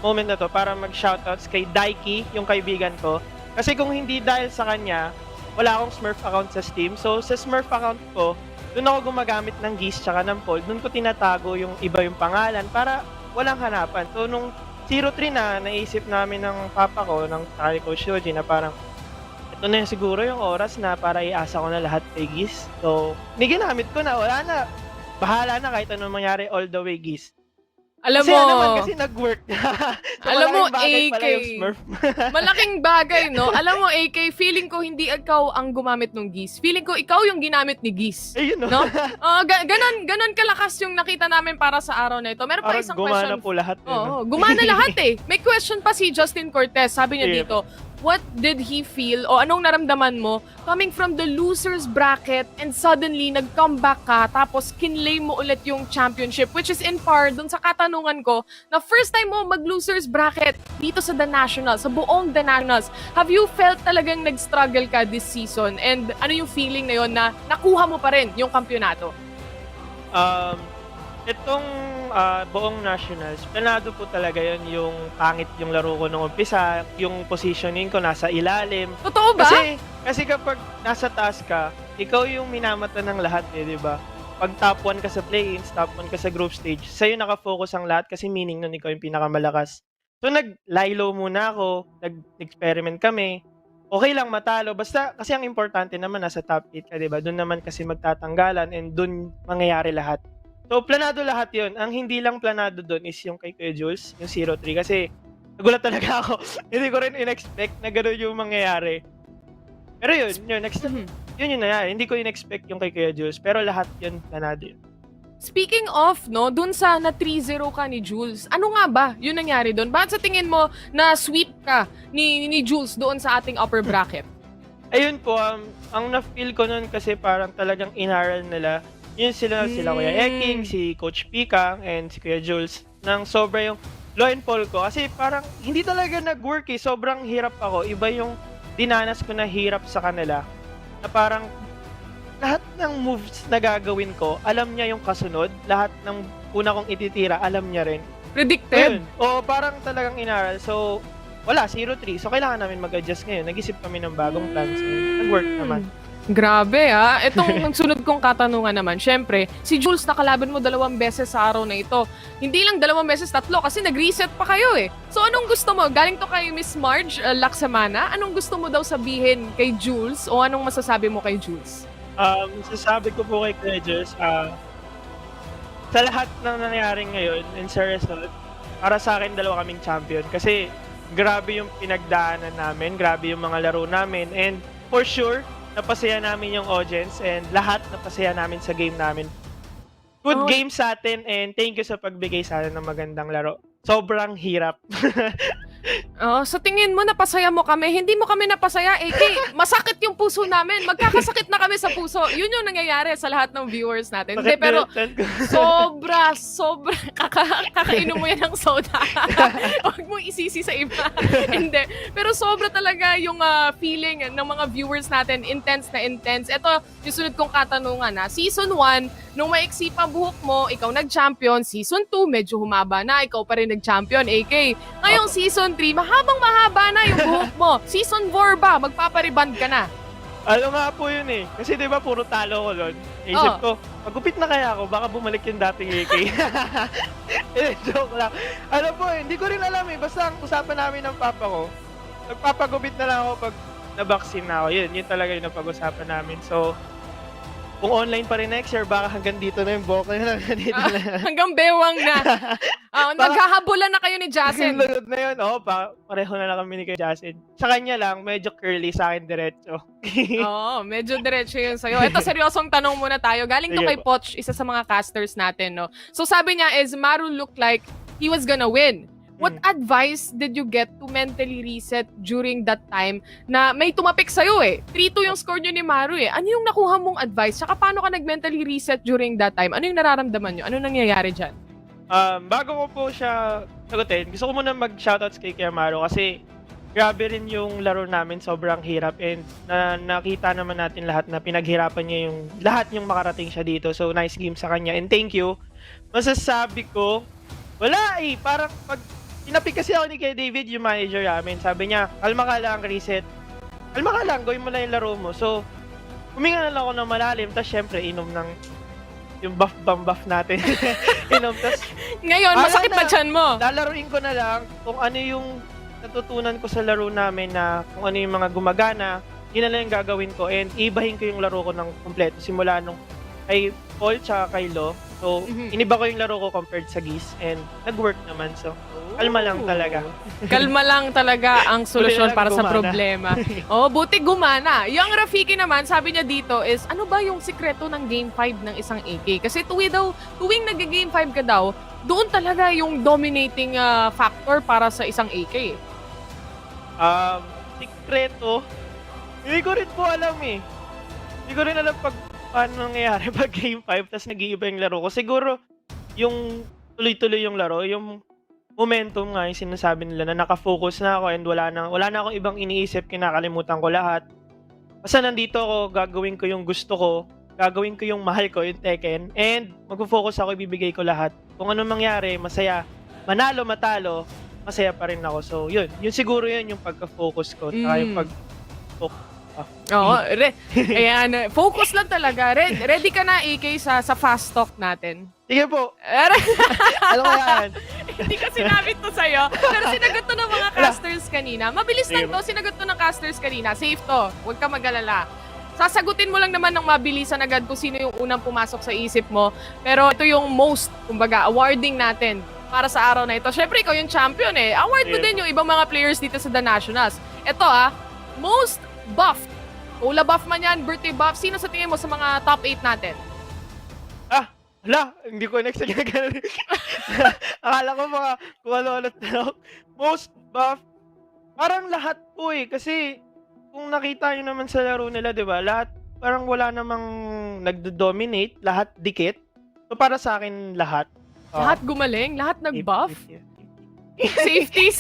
moment na to para mag-shoutouts kay Daiki, yung kaibigan ko. Kasi kung hindi dahil sa kanya, wala akong Smurf account sa Steam. So sa Smurf account ko, doon ako gumagamit ng Geese tsaka ng poll. Doon ko tinatago yung iba yung pangalan para walang hanapan. So nung 03 na, naisip namin ng papa ko, ng Coach Yoji, na parang ito na yung siguro yung oras na para iasa ko na lahat kay Geese. So, ginamit ko na, wala na. Bahala na kahit anong mangyari all the way Geese. Alam kasi mo, naman, kasi nag-work. So, alam mo, AK, malaking bagay, no? Alam mo, AK, feeling ko hindi ikaw ang gumamit ng Geese. Feeling ko ikaw yung ginamit ni Geese. Ayun, no? Ganon kalakas yung nakita namin para sa araw na ito. Meron pa isang question. Gumana po lahat. Gumana lahat eh. May question pa si Justin Cortez. Sabi niya dito, what did he feel o anong naramdaman mo coming from the losers bracket and suddenly nag-comeback ka tapos kinlay mo ulit yung championship, which is in par dun sa katanungan ko na first time mo mag-losers bracket dito sa The Nationals, sa buong The Nationals. Have you felt talagang nag-struggle ka this season and ano yung feeling na yun na nakuha mo pa rin yung kampyonato? Itong buong nationals, planado po talaga yun, yung pangit yung laro ko nung umpisa, yung positioning ko nasa ilalim. Totoo ba? Kasi kapag nasa taas ka, ikaw yung minamata ng lahat di ba? Pag top 1 ka sa play-ins, top 1 ka sa group stage, sa'yo nakafocus ang lahat kasi meaning nun ikaw yung pinakamalakas. So nag-lie low muna ako, nag-experiment kami. Okay lang matalo, basta kasi ang importante naman nasa top 8 ka, di ba? Doon naman kasi magtatanggalan and doon mangyayari lahat. So, planado lahat yun. Ang hindi lang planado doon is yung kay Kuya Jules, yung 03. Kasi, nagulat talaga ako. Hindi ko rin in-expect na gano'n yung mangyayari. Pero yun yung nangyari. Hindi ko in-expect yung kay Kuya Jules. Pero lahat yun, planado yun. Speaking of, no, dun sa na 3-0 ka ni Jules, ano nga ba yung nangyari doon? Bakit sa tingin mo na sweep ka ni Jules doon sa ating upper bracket? Ayun po, ang na-feel ko nun kasi parang talagang inaral nila. Yun sila Kuya Eking, si Coach Pikang, and si Kuya Jules. Nang sobra yung law and poll ko. Kasi parang hindi talaga nag-work eh. Sobrang hirap ako. Iba yung dinanas ko na hirap sa kanila. Na parang lahat ng moves na gagawin ko, alam niya yung kasunod. Lahat ng una kong ititira, alam niya rin. Predicted? O parang talagang inaral. So, wala, 0-3. So, kailangan namin mag-adjust ngayon. Nag-isip kami ng bagong plans. Nag-work naman. Grabe Itong sunod kong katanungan naman, syempre, si Jules nakalaban mo 2 beses sa araw na ito. Hindi lang 2 beses, 3 kasi nag-reset pa kayo eh. So anong gusto mo? Galing to kay Miss Marge Laksamana. Anong gusto mo daw sabihin kay Jules o anong masasabi mo kay Jules? Masasabi ko po kay Kuya Jules, sa lahat ng nangyari ngayon and sa result, para sa akin 2 kaming champion. Kasi grabe yung pinagdaanan namin, grabe yung mga laro namin, and for sure, napasaya namin yung audience and lahat napasaya namin sa game namin. Good game sa atin and thank you sa pagbigay sa atin ng magandang laro. Sobrang hirap. Sa tingin mo, napasaya mo kami. Hindi mo kami napasaya, AK. Masakit yung puso namin. Magkakasakit na kami sa puso. Yun yung nangyayari sa lahat ng viewers natin. Hindi, pero sobra. Kakainom mo yan ng soda. Huwag mo isisi sa iba. Hindi. Pero sobra talaga yung feeling ng mga viewers natin. Intense na intense. Ito, yung sunod kong katanungan. Season 1, nung maiksi pa buhok mo, ikaw nag-champion. Season 2, medyo humaba na. Ikaw pa rin nag-champion, AK. Ngayong Season 3, mahaba na yung buhok mo. Season 4 ba? Magpapariband ka na. Ano nga po yun eh. Kasi diba puro talo ko doon. Naisip ko, magupit na kaya ako, baka bumalik yung dating AK. Joke lang. Ano po, hindi ko rin alam eh. Basta ang usapan namin ng papa ko, nagpapagupit na lang ako pag na-vaccine na ako. Yun talaga yung napag-usapan namin. So, kung online pa rin next year, baka hanggang dito na yung buhok na hanggang bewang na. Naghahabulan na kayo ni Jasen. Lunod na yun. Pareho na lang kami ni kay Jasen. Sa kanya lang, medyo curly, sa akin diretso. Medyo diretso yun sa'yo. Ito, seryosong tanong muna tayo. Galing to kay Poch, isa sa mga casters natin, no? So sabi niya is, Maru looked like he was gonna win. What advice did you get to mentally reset during that time na may tumapik sa'yo eh? 3-2 yung score nyo ni Maru eh. Ano yung nakuha mong advice? Tsaka paano ka nag-mentally reset during that time? Ano yung nararamdaman nyo? Ano nangyayari dyan? Bago ko po siya sagutin, gusto ko muna mag-shoutouts kay Maru kasi grabe rin yung laro namin, sobrang hirap and nakita naman natin lahat na pinaghirapan niya yung lahat yung makarating siya dito. So nice game sa kanya and thank you. Masasabi ko, wala eh, parang pag tinapik kasi ako ni kay David, yung manager namin. Sabi niya, kalma ka lang, reset. Kalma ka lang, gawin mo lang yung laro mo. So, huminga na lang ako ng malalim. Tapos, syempre, inom ng yung buff natin. Inom. Tapos, ngayon, masakit ba dyan mo? Lalaruin ko na lang kung ano yung natutunan ko sa laro namin na kung ano yung mga gumagana. Yun na lang yung gagawin ko. And ibahin ko yung laro ko ng kompleto. Simula nung kay Paul tsaka kay Lo. So, iniba ko yung laro ko compared sa Geese and nag-work naman. So, kalma lang talaga. Kalma lang talaga ang solusyon para sa problema. Buti gumana. Yung Rafiki naman, sabi niya dito is, ano ba yung sikreto ng Game 5 ng isang AK? Kasi tuwing nag-Game 5 ka daw, doon talaga yung dominating factor para sa isang AK. Sikreto? Hindi ko rin po alam eh. Hindi ko rin alam paano nangyayari pag Game 5 tapos nag-iiba yung laro ko. Siguro, yung tuloy-tuloy yung laro, yung momentum nga yung sinasabi nila na nakafocus na ako and wala na akong ibang iniisip, kinakalimutan ko lahat. Basta nandito ako, gagawin ko yung gusto ko, gagawin ko yung mahal ko, yung Tekken, and mag-focus ako, ibibigay ko lahat. Kung anong mangyari, masaya. Manalo, matalo, masaya pa rin ako. So, yun siguro yun yung pagka-focus ko, saka yung ayan, focus lang talaga. Ready ka na, AK, sa fast talk natin? Sige po. Ano kaya yan? Hindi ko sinabi to sa'yo. Pero sinagot to ng mga casters kanina. Mabilis lang to, sinagot to ng casters kanina. Safe to, huwag ka mag-alala. Sasagutin mo lang naman ng mabilisan agad kung sino yung unang pumasok sa isip mo. Pero ito yung most, kumbaga, awarding natin para sa araw na ito. Syempre, ikaw yung champion eh. Award mo din yung ibang mga players dito sa The Nationals. Ito most buffed. Ula buff man yan, birthday buff. Sino sa tingin mo sa mga top 8 natin? Hindi ko next na gano'n. Akala ko mga kung ano-ano na. Most buff. Parang lahat po eh. Kasi kung nakita nyo naman sa laro nila, di ba? Lahat, parang wala namang nagdo-dominate. Lahat dikit. So para sa akin, lahat. Lahat gumaling? Lahat nag-buff? Safety.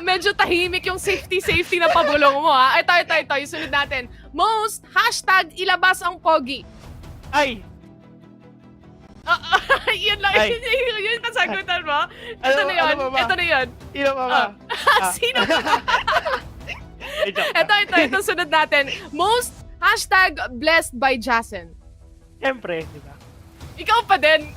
medyo tahimik yung safety na pabulong mo Ito, yung sunod natin. Most, #ilabas ang pogi. Ay! Yun lang, yun yung kasagutan mo. Ito na yun. Sino pa ba? Sino pa ba? Ito, sunod natin. Most, #blessed by Jasen. Siyempre, di ba? Ikaw pa din.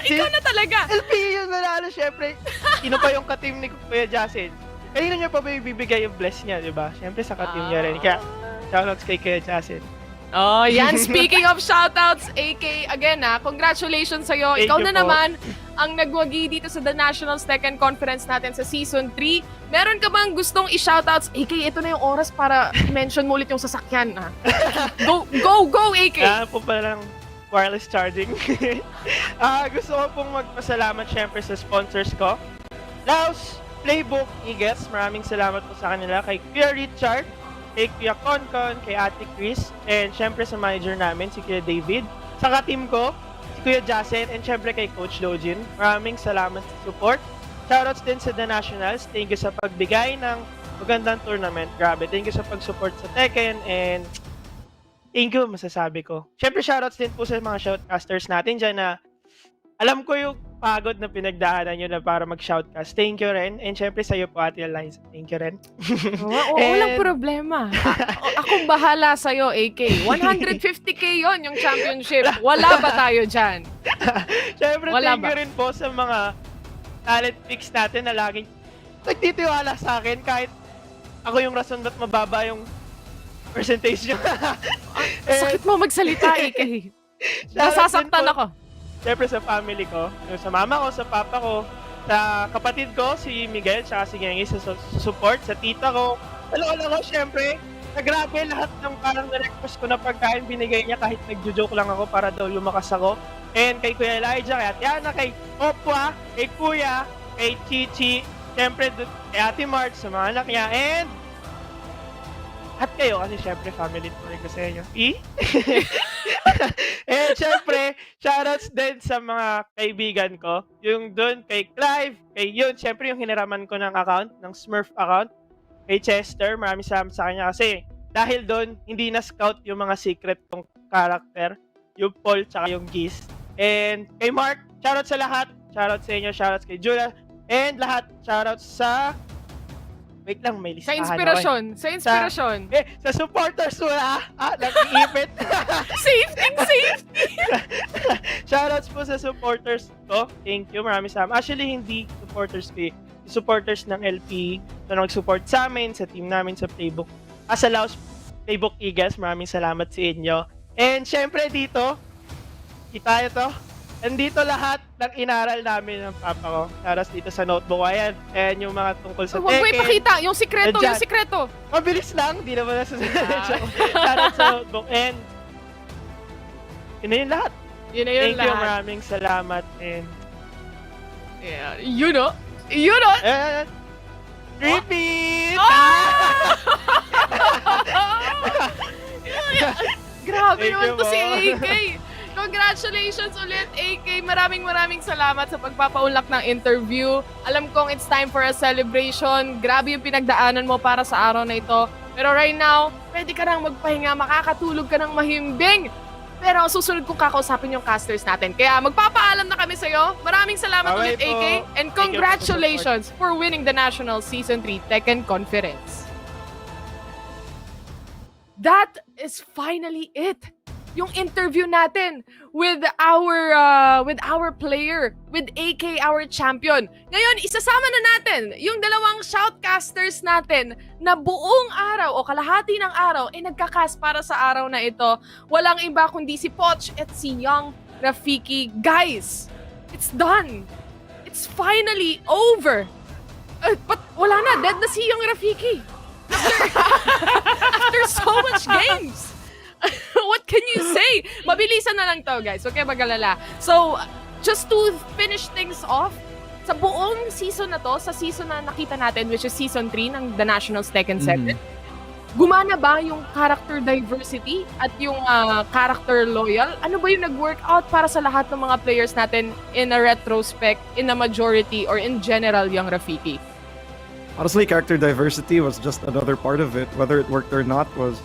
Ikaw na talaga. LPE yung nanalo, syempre. Sino pa yung ka-team ni Kuya Jasen? Kanina niya pa ba ibibigay yung bless niya, di ba? Syempre sa ka-team niya rin. Kaya, shoutouts kay Kuya Jasen. Yan. Speaking of shoutouts, AK, again congratulations sa'yo. Ikaw na naman ang nagwagi dito sa The Nationals Tekken Conference natin sa Season 3. Meron ka bang gustong i-shoutouts? AK, ito na yung oras para mention mo ulit yung sasakyan. Ha? Go, AK! Kaya po palang wireless charging. Gusto ko pong magpasalamat syempre sa sponsors ko. Laos, Playbook, Eagles, maraming salamat po sa kanila. Kay Kuya Richard, kay Kuya Konkon, kay Ate Chris, and syempre sa manager namin, si Kuya David. Sa ka-team ko, si Kuya Jasen, and syempre kay Coach Lojin. Maraming salamat sa support. Shoutouts din sa The Nationals. Thank you sa pagbigay ng magandang tournament. Grabe, thank you sa pag-support sa Tekken, and thank you, masasabi ko. Syempre, shoutouts din po sa mga shoutcasters natin dyan na alam ko yung pagod na pinagdaanan nyo na para mag-shoutcast. Thank you rin. And syempre sa'yo po, Ate Eliza. Thank you rin. Walang problema. Akong bahala sa'yo, AK. 150k yon yung championship. Wala ba tayo dyan? Syempre, Wala thank you rin po sa mga talent picks natin na laging nagtitiwala sa akin kahit ako yung rason ba't mababa yung percentage nyo. Sakit mo magsalita, AK. Nasasaktan ako. Siyempre sa family ko, sa mama ko, sa papa ko, sa kapatid ko, si Miguel, tsaka si Gengi, sa support, sa tita ko. Alam ko, siyempre, grabe lahat ng parang na-request ko na pagkain binigay niya kahit nagjo-joke lang ako para daw lumakas ako. And kay Kuya Elijah, kay Ate Ana, kay Opwa, kay Kuya, kay Chichi, siyempre kay Ate March, sa mga anak niya, and at kayo, kasi syempre family po rin ko sa inyo. And syempre, shoutouts din sa mga kaibigan ko. Yung dun kay Clive, kay yun, syempre yung hiniraman ko ng account, ng Smurf account. Kay Chester, maraming salamat sa kanya kasi dahil dun, hindi na-scout yung mga secret kong character. Yung Paul, tsaka yung Geese. And kay Mark, shoutouts sa lahat. Shoutouts sa inyo, shoutouts kay Julia. And lahat, shoutouts sa... Wait lang, may listahan. Sa inspirasyon. Sa supporters mo nag-iipit. Safety! Shoutouts po sa supporters ko. Thank you, maraming salamat. Actually, hindi supporters ko supporters ng LPE na nag-support sa amin, sa team namin, sa Playbook. Sa Laos Playbook Eagles, maraming salamat sa inyo. And syempre dito, kita ito. Andito lahat ng inaral namin ng papa ko. Taras dito sa notebook. Ayan. Ayan yung mga tungkol sa Tekken. Huwag mo ipakita. Yung sikreto. Mabilis lang. Di naman nasa taras sa notebook. And yun na yung lahat. Thank you. Maraming salamat. And yeah, you know. Repeat! Grabe naman to si AK. Congratulations ulit, AK. Maraming salamat sa pagpapaunlak ng interview. Alam kong it's time for a celebration. Grabe yung pinagdaanan mo para sa araw na ito. Pero right now, pwede ka nang magpahinga, makakatulog ka ng mahimbing. Pero susunod kong kakausapin yung casters natin. Kaya magpapaalam na kami sa'yo. Maraming salamat ulit, AK. And congratulations for winning the National Season 3 Tekken Conference. That is finally it. Yung interview natin with our player, with AK, our champion. Ngayon, isasama na natin yung dalawang shoutcasters natin na buong araw o kalahati ng araw ay nagkakas para sa araw na ito. Walang iba kundi si Poch at si Young Rafiki. Guys, it's done. It's finally over. But wala na, dead na si Young Rafiki. After so much games. What can you say? Mabilisan na lang to, guys. Okay, magalala. So, just to finish things off, sa buong season na to, sa season na nakita natin, which is season 3 ng The Nationals Tekken 7, gumana ba yung character diversity at yung character loyal? Ano ba yung nag-work out para sa lahat ng mga players natin in a retrospect, in a majority, or in general, Young Rafiki? Honestly, character diversity was just another part of it. Whether it worked or not was...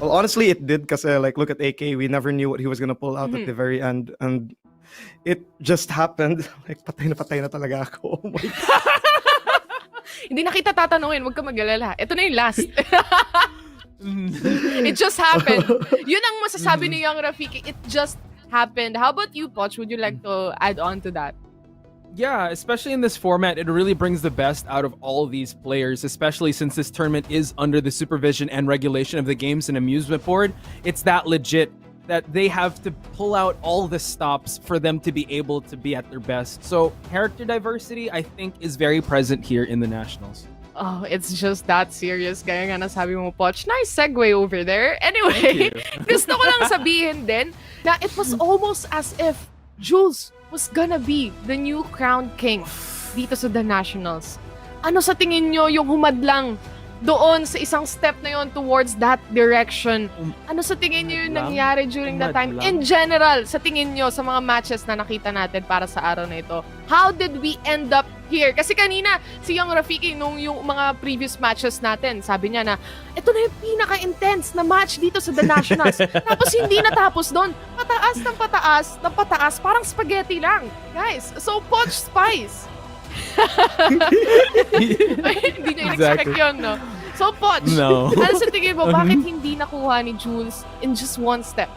Well, honestly, it did kasi like look at AK, we never knew what he was gonna pull out at the very end, and it just happened. Like patay na talaga ako. Oh my God. Hindi na kita tatanungin, wag ka mag-alala. Ito na yung last. It just happened. Yun ang masasabi ni Young Rafiki. It just happened. How about you, Poch? Would you like to add on to that? Yeah, especially in this format, it really brings the best out of all these players, especially since this tournament is under the supervision and regulation of the Games and Amusement Board. It's that legit. that they have to pull out all the stops for them to be able to be at their best. So character diversity, I think, is very present here in the Nationals. Oh, it's just that serious. Kaya nga nasabi mo, Poch. Nice segue over there. Anyway, gusto ko lang sabihin din na it was almost as if Jules was gonna be the new crowned king dito sa The Nationals. Ano sa tingin nyo yung humadlang doon sa isang step na yon towards that direction? Ano sa tingin nyo yung nangyari during that time? In general, sa tingin nyo, sa mga matches na nakita natin para sa araw na ito, how did we end up here? Kasi kanina, si Young Rafiki, nung yung mga previous matches natin, sabi niya na, ito na yung pinaka-intense na match dito sa The Nationals. Tapos hindi natapos doon. Pataas ng pataas, ng pataas, parang spaghetti lang. Guys, so Poch Spice. Hindi niya in-expect yun, no? So, Poch, ano sa tingin mo, bakit hindi nakuha ni Jules in just one step?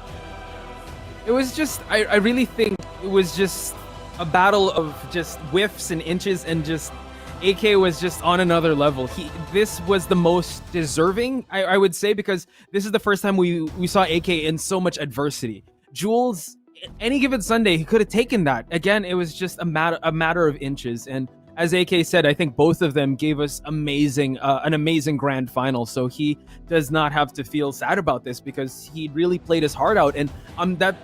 It was just, I really think it was just a battle of just whiffs and inches, and just AK was just on another level. This was the most deserving, I would say, because this is the first time we saw AK in so much adversity. Jules, any given Sunday, he could have taken that. Again, it was just a matter of inches. And as AK said, I think both of them gave us an amazing grand final. So he does not have to feel sad about this, because he really played his heart out. And that's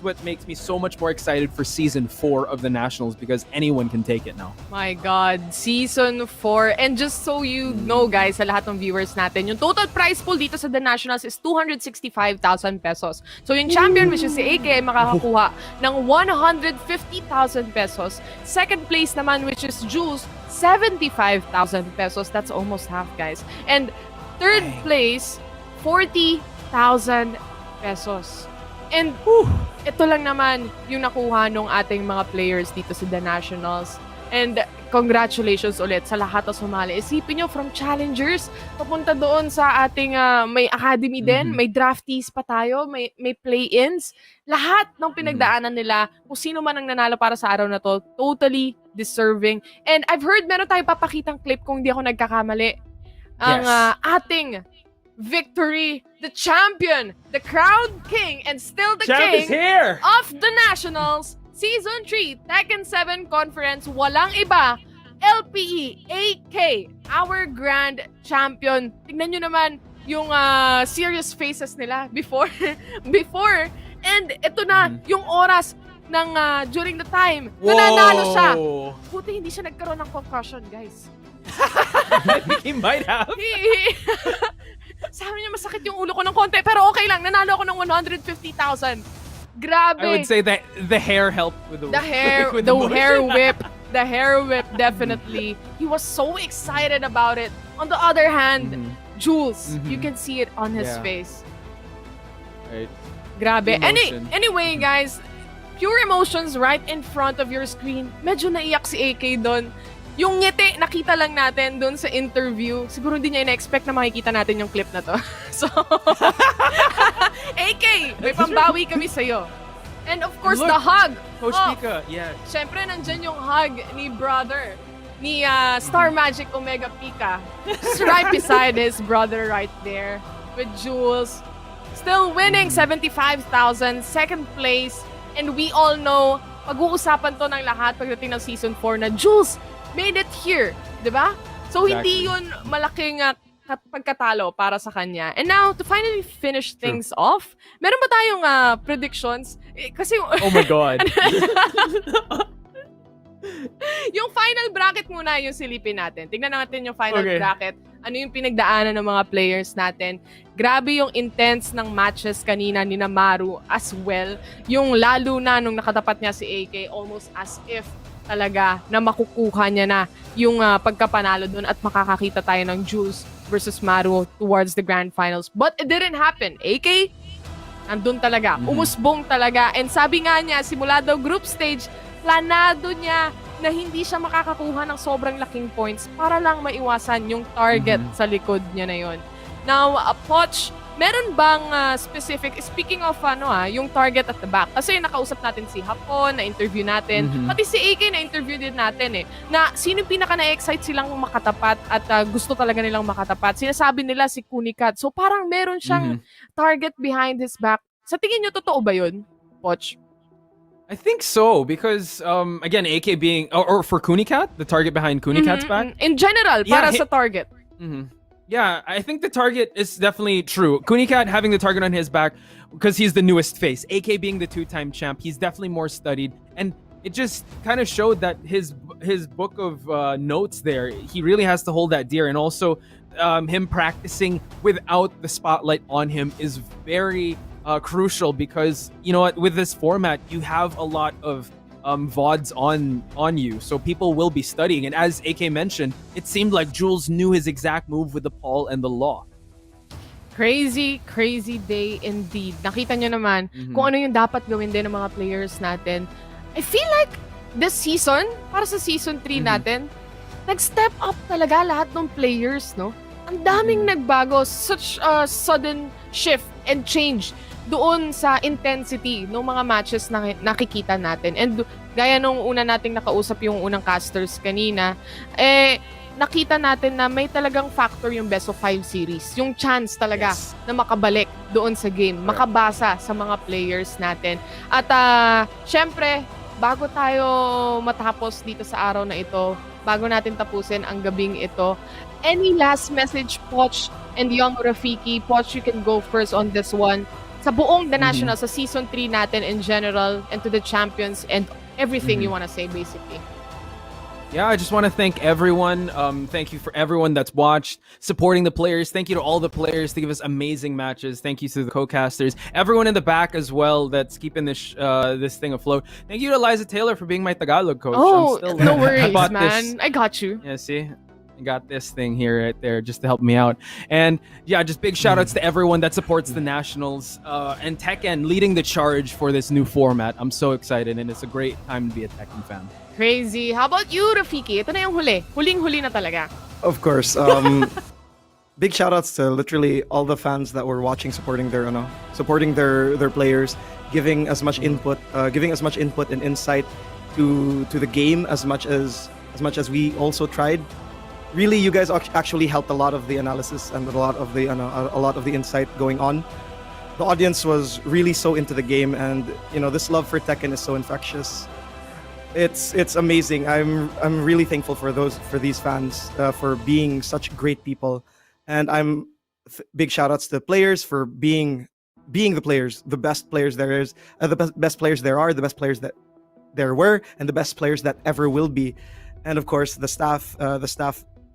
what makes me so much more excited for Season 4 of the Nationals, because anyone can take it now. My God, Season 4. And just so you know, guys, sa lahat ng viewers natin, yung total prize pool dito sa The Nationals is 265,000 pesos. So yung champion, which is si AK, ay makakakuha ng 150,000 pesos. Second place naman, which is Jules, 75,000 pesos. That's almost half, guys. And third place, 40,000 pesos. And ito lang naman yung nakuha ng ating mga players dito sa The Nationals. And congratulations ulit sa lahat na sumali. Isipin nyo, from challengers, papunta doon sa ating may academy din, may draftees pa tayo, may play-ins. Lahat ng pinagdaanan nila, kung sino man ang nanalo para sa araw na to, totally deserving. And I've heard meron tayong papakitang clip, kung hindi ako nagkakamali. Ang ating victory, the champion, the crowned king, and still the king of the Nationals, Season 3, Tekken 7 Conference, walang iba, LPE AK, our grand champion. Tignan nyo naman yung serious faces nila before. And ito na, yung oras ng during the time, nananalo siya. Buti hindi siya nagkaroon ng concussion, guys. He might have. Sabi niya, masakit yung ulo ko ng konti, pero okay lang, nanalo ako ng 150,000. Grabe. I would say that the hair helped with the hair, with the hair whip. The hair whip, definitely. He was so excited about it. On the other hand, Jules, you can see it on his face. Right. Grabe. Anyway, guys, pure emotions right in front of your screen. Medyo naiyak si AK doon. Yung ngiti, nakita lang natin doon sa interview. Siguro hindi niya ina-expect na makikita natin yung clip na to. So, AK, may pambawi kami sa'yo. And of course, the hug. Coach Pika, yeah. Siyempre, nandyan yung hug ni brother, ni Star Magic Omega Pika. Just right beside his brother right there with Jules. Still winning 75,000, second place. And we all know, pag-uusapan to ng lahat pagdating ng Season 4 na Jules made it here, di ba? So, hindi yun malaking pagkatalo para sa kanya. And now, to finally finish things off, meron ba tayong predictions? Kasi, oh my God. Yung final bracket muna yung silipin natin. Tingnan natin yung final bracket. Ano yung pinagdaanan ng mga players natin. Grabe yung intense ng matches kanina ni Maru as well. Yung lalo na nung nakatapat niya si AK, almost as if talaga na makukuha niya na yung pagkapanalo doon at makakakita tayo ng Jules versus Maru towards the grand finals. But it didn't happen. AK, nandun talaga. Umusbong talaga. And sabi nga niya, simula daw group stage, planado niya na hindi siya makakakuha ng sobrang laking points para lang maiwasan yung target sa likod niya na yon. Now, Poch, meron bang specific, speaking of yung target at the back, kasi nakausap natin si Hapon, na-interview natin, pati si AK na-interview din natin na sino pinaka na-excite silang makatapat at gusto talaga nilang makatapat. Sinasabi nila si Kunicat. So parang meron siyang target behind his back Sa tingin nyo, totoo ba yun, Poch? I think so because again, AK being or for Kunicat, the target behind Kunicat's back. In general, para sa target. Yeah, I think the target is definitely true. Kunicat having the target on his back because he's the newest face. AK being the two-time champ, he's definitely more studied, and it just kind of showed that his book of notes there, he really has to hold that dear, and also him practicing without the spotlight on him is very crucial because you know what, with this format you have a lot of VODs on you, so people will be studying, and as AK mentioned, it seemed like Jules knew his exact move with the Paul and the Law. Crazy day indeed. Nakita nyo naman kung ano yung dapat gawin din ng mga players natin. I feel like this season, para sa season 3 natin, nag-step up talaga lahat ng players, no? Ang daming nagbago, such a sudden shift and change doon sa intensity ng mga matches na nakikita natin. And gaya nung una nating nakausap yung unang casters kanina, nakita natin na may talagang factor yung best of 5 series. Yung chance talaga na makabalik doon sa game, makabasa sa mga players natin. At syempre, bago tayo matapos dito sa araw na ito, bago natin tapusin ang gabing ito, any last message, Poch and Young Rafiki? Poch, you can go first on this one. Sa buong The National, sa Season 3 natin in general, and to the champions, and everything you want to say, basically. Yeah, I just want to thank everyone. Thank you for everyone that's watched, supporting the players. Thank you to all the players to give us amazing matches. Thank you to the co-casters, everyone in the back as well that's keeping this this thing afloat. Thank you to Liza Taylor for being my Tagalog coach. Oh, no worries, I man. I got you. Yeah, see? I got this thing here right there just to help me out. And yeah, just big shout outs to everyone that supports the Nationals and Tekken leading the charge for this new format. I'm so excited and it's a great time to be a Tekken fan. Crazy. How about you, Rafiki? Ito na yung huli. Huling-huli na talaga. Of course. Big shout outs to literally all the fans that were watching, supporting their players, giving as much input and insight to the game as much as we also tried. Really, you guys actually helped a lot of the analysis and a lot of the insight going on. The audience was really so into the game, and you know, this love for Tekken is so infectious. It's amazing. I'm really thankful for these fans for being such great people, and big shout outs to the players for being the players, the best players there is, the best players there are, the best players that there were, and the best players that ever will be, and of course the staff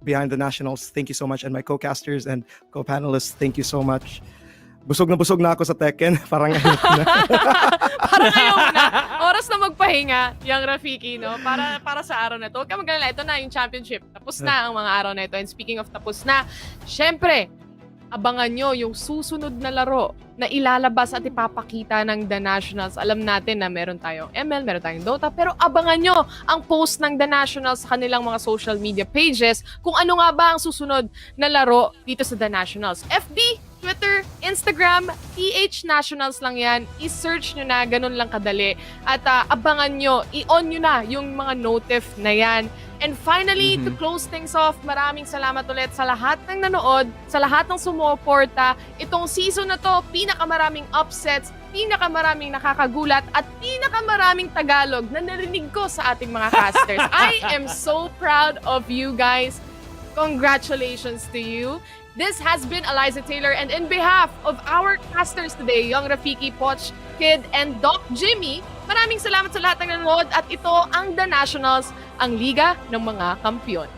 behind the Nationals. Thank you so much, and my co-casters and co-panelists. Thank you so much. Busog na ako sa Tekken. Parang ayaw na. Parang ayaw na. Oras na magpahinga, Young Rafiki, no? Para sa araw na to. Huwag ka magalala. Ito na yung championship. Tapos na ang mga araw na ito. And speaking of tapos na, syempre, abangan nyo yung susunod na laro na ilalabas at ipapakita ng The Nationals. Alam natin na meron tayong ML, meron tayong Dota, pero abangan nyo ang post ng The Nationals sa kanilang mga social media pages kung ano nga ba ang susunod na laro dito sa The Nationals. FB, Twitter, Instagram, PH Nationals lang yan. I-search nyo na, ganun lang kadali. At abangan nyo, i-on nyo na yung mga notif na yan. And finally, to close things off, maraming salamat ulit sa lahat ng nanood, sa lahat ng sumuporta. Itong season na to, pinakamaraming upsets, pinakamaraming nakakagulat, at pinakamaraming Tagalog na narinig ko sa ating mga casters. I am so proud of you guys. Congratulations to you. This has been Eliza Taylor, and in behalf of our casters today, Young Rafiki, Poch, Kid, and Doc Jimmy, maraming salamat sa lahat ng nanonood, at ito ang The Nationals, ang Liga ng mga Kampiyon.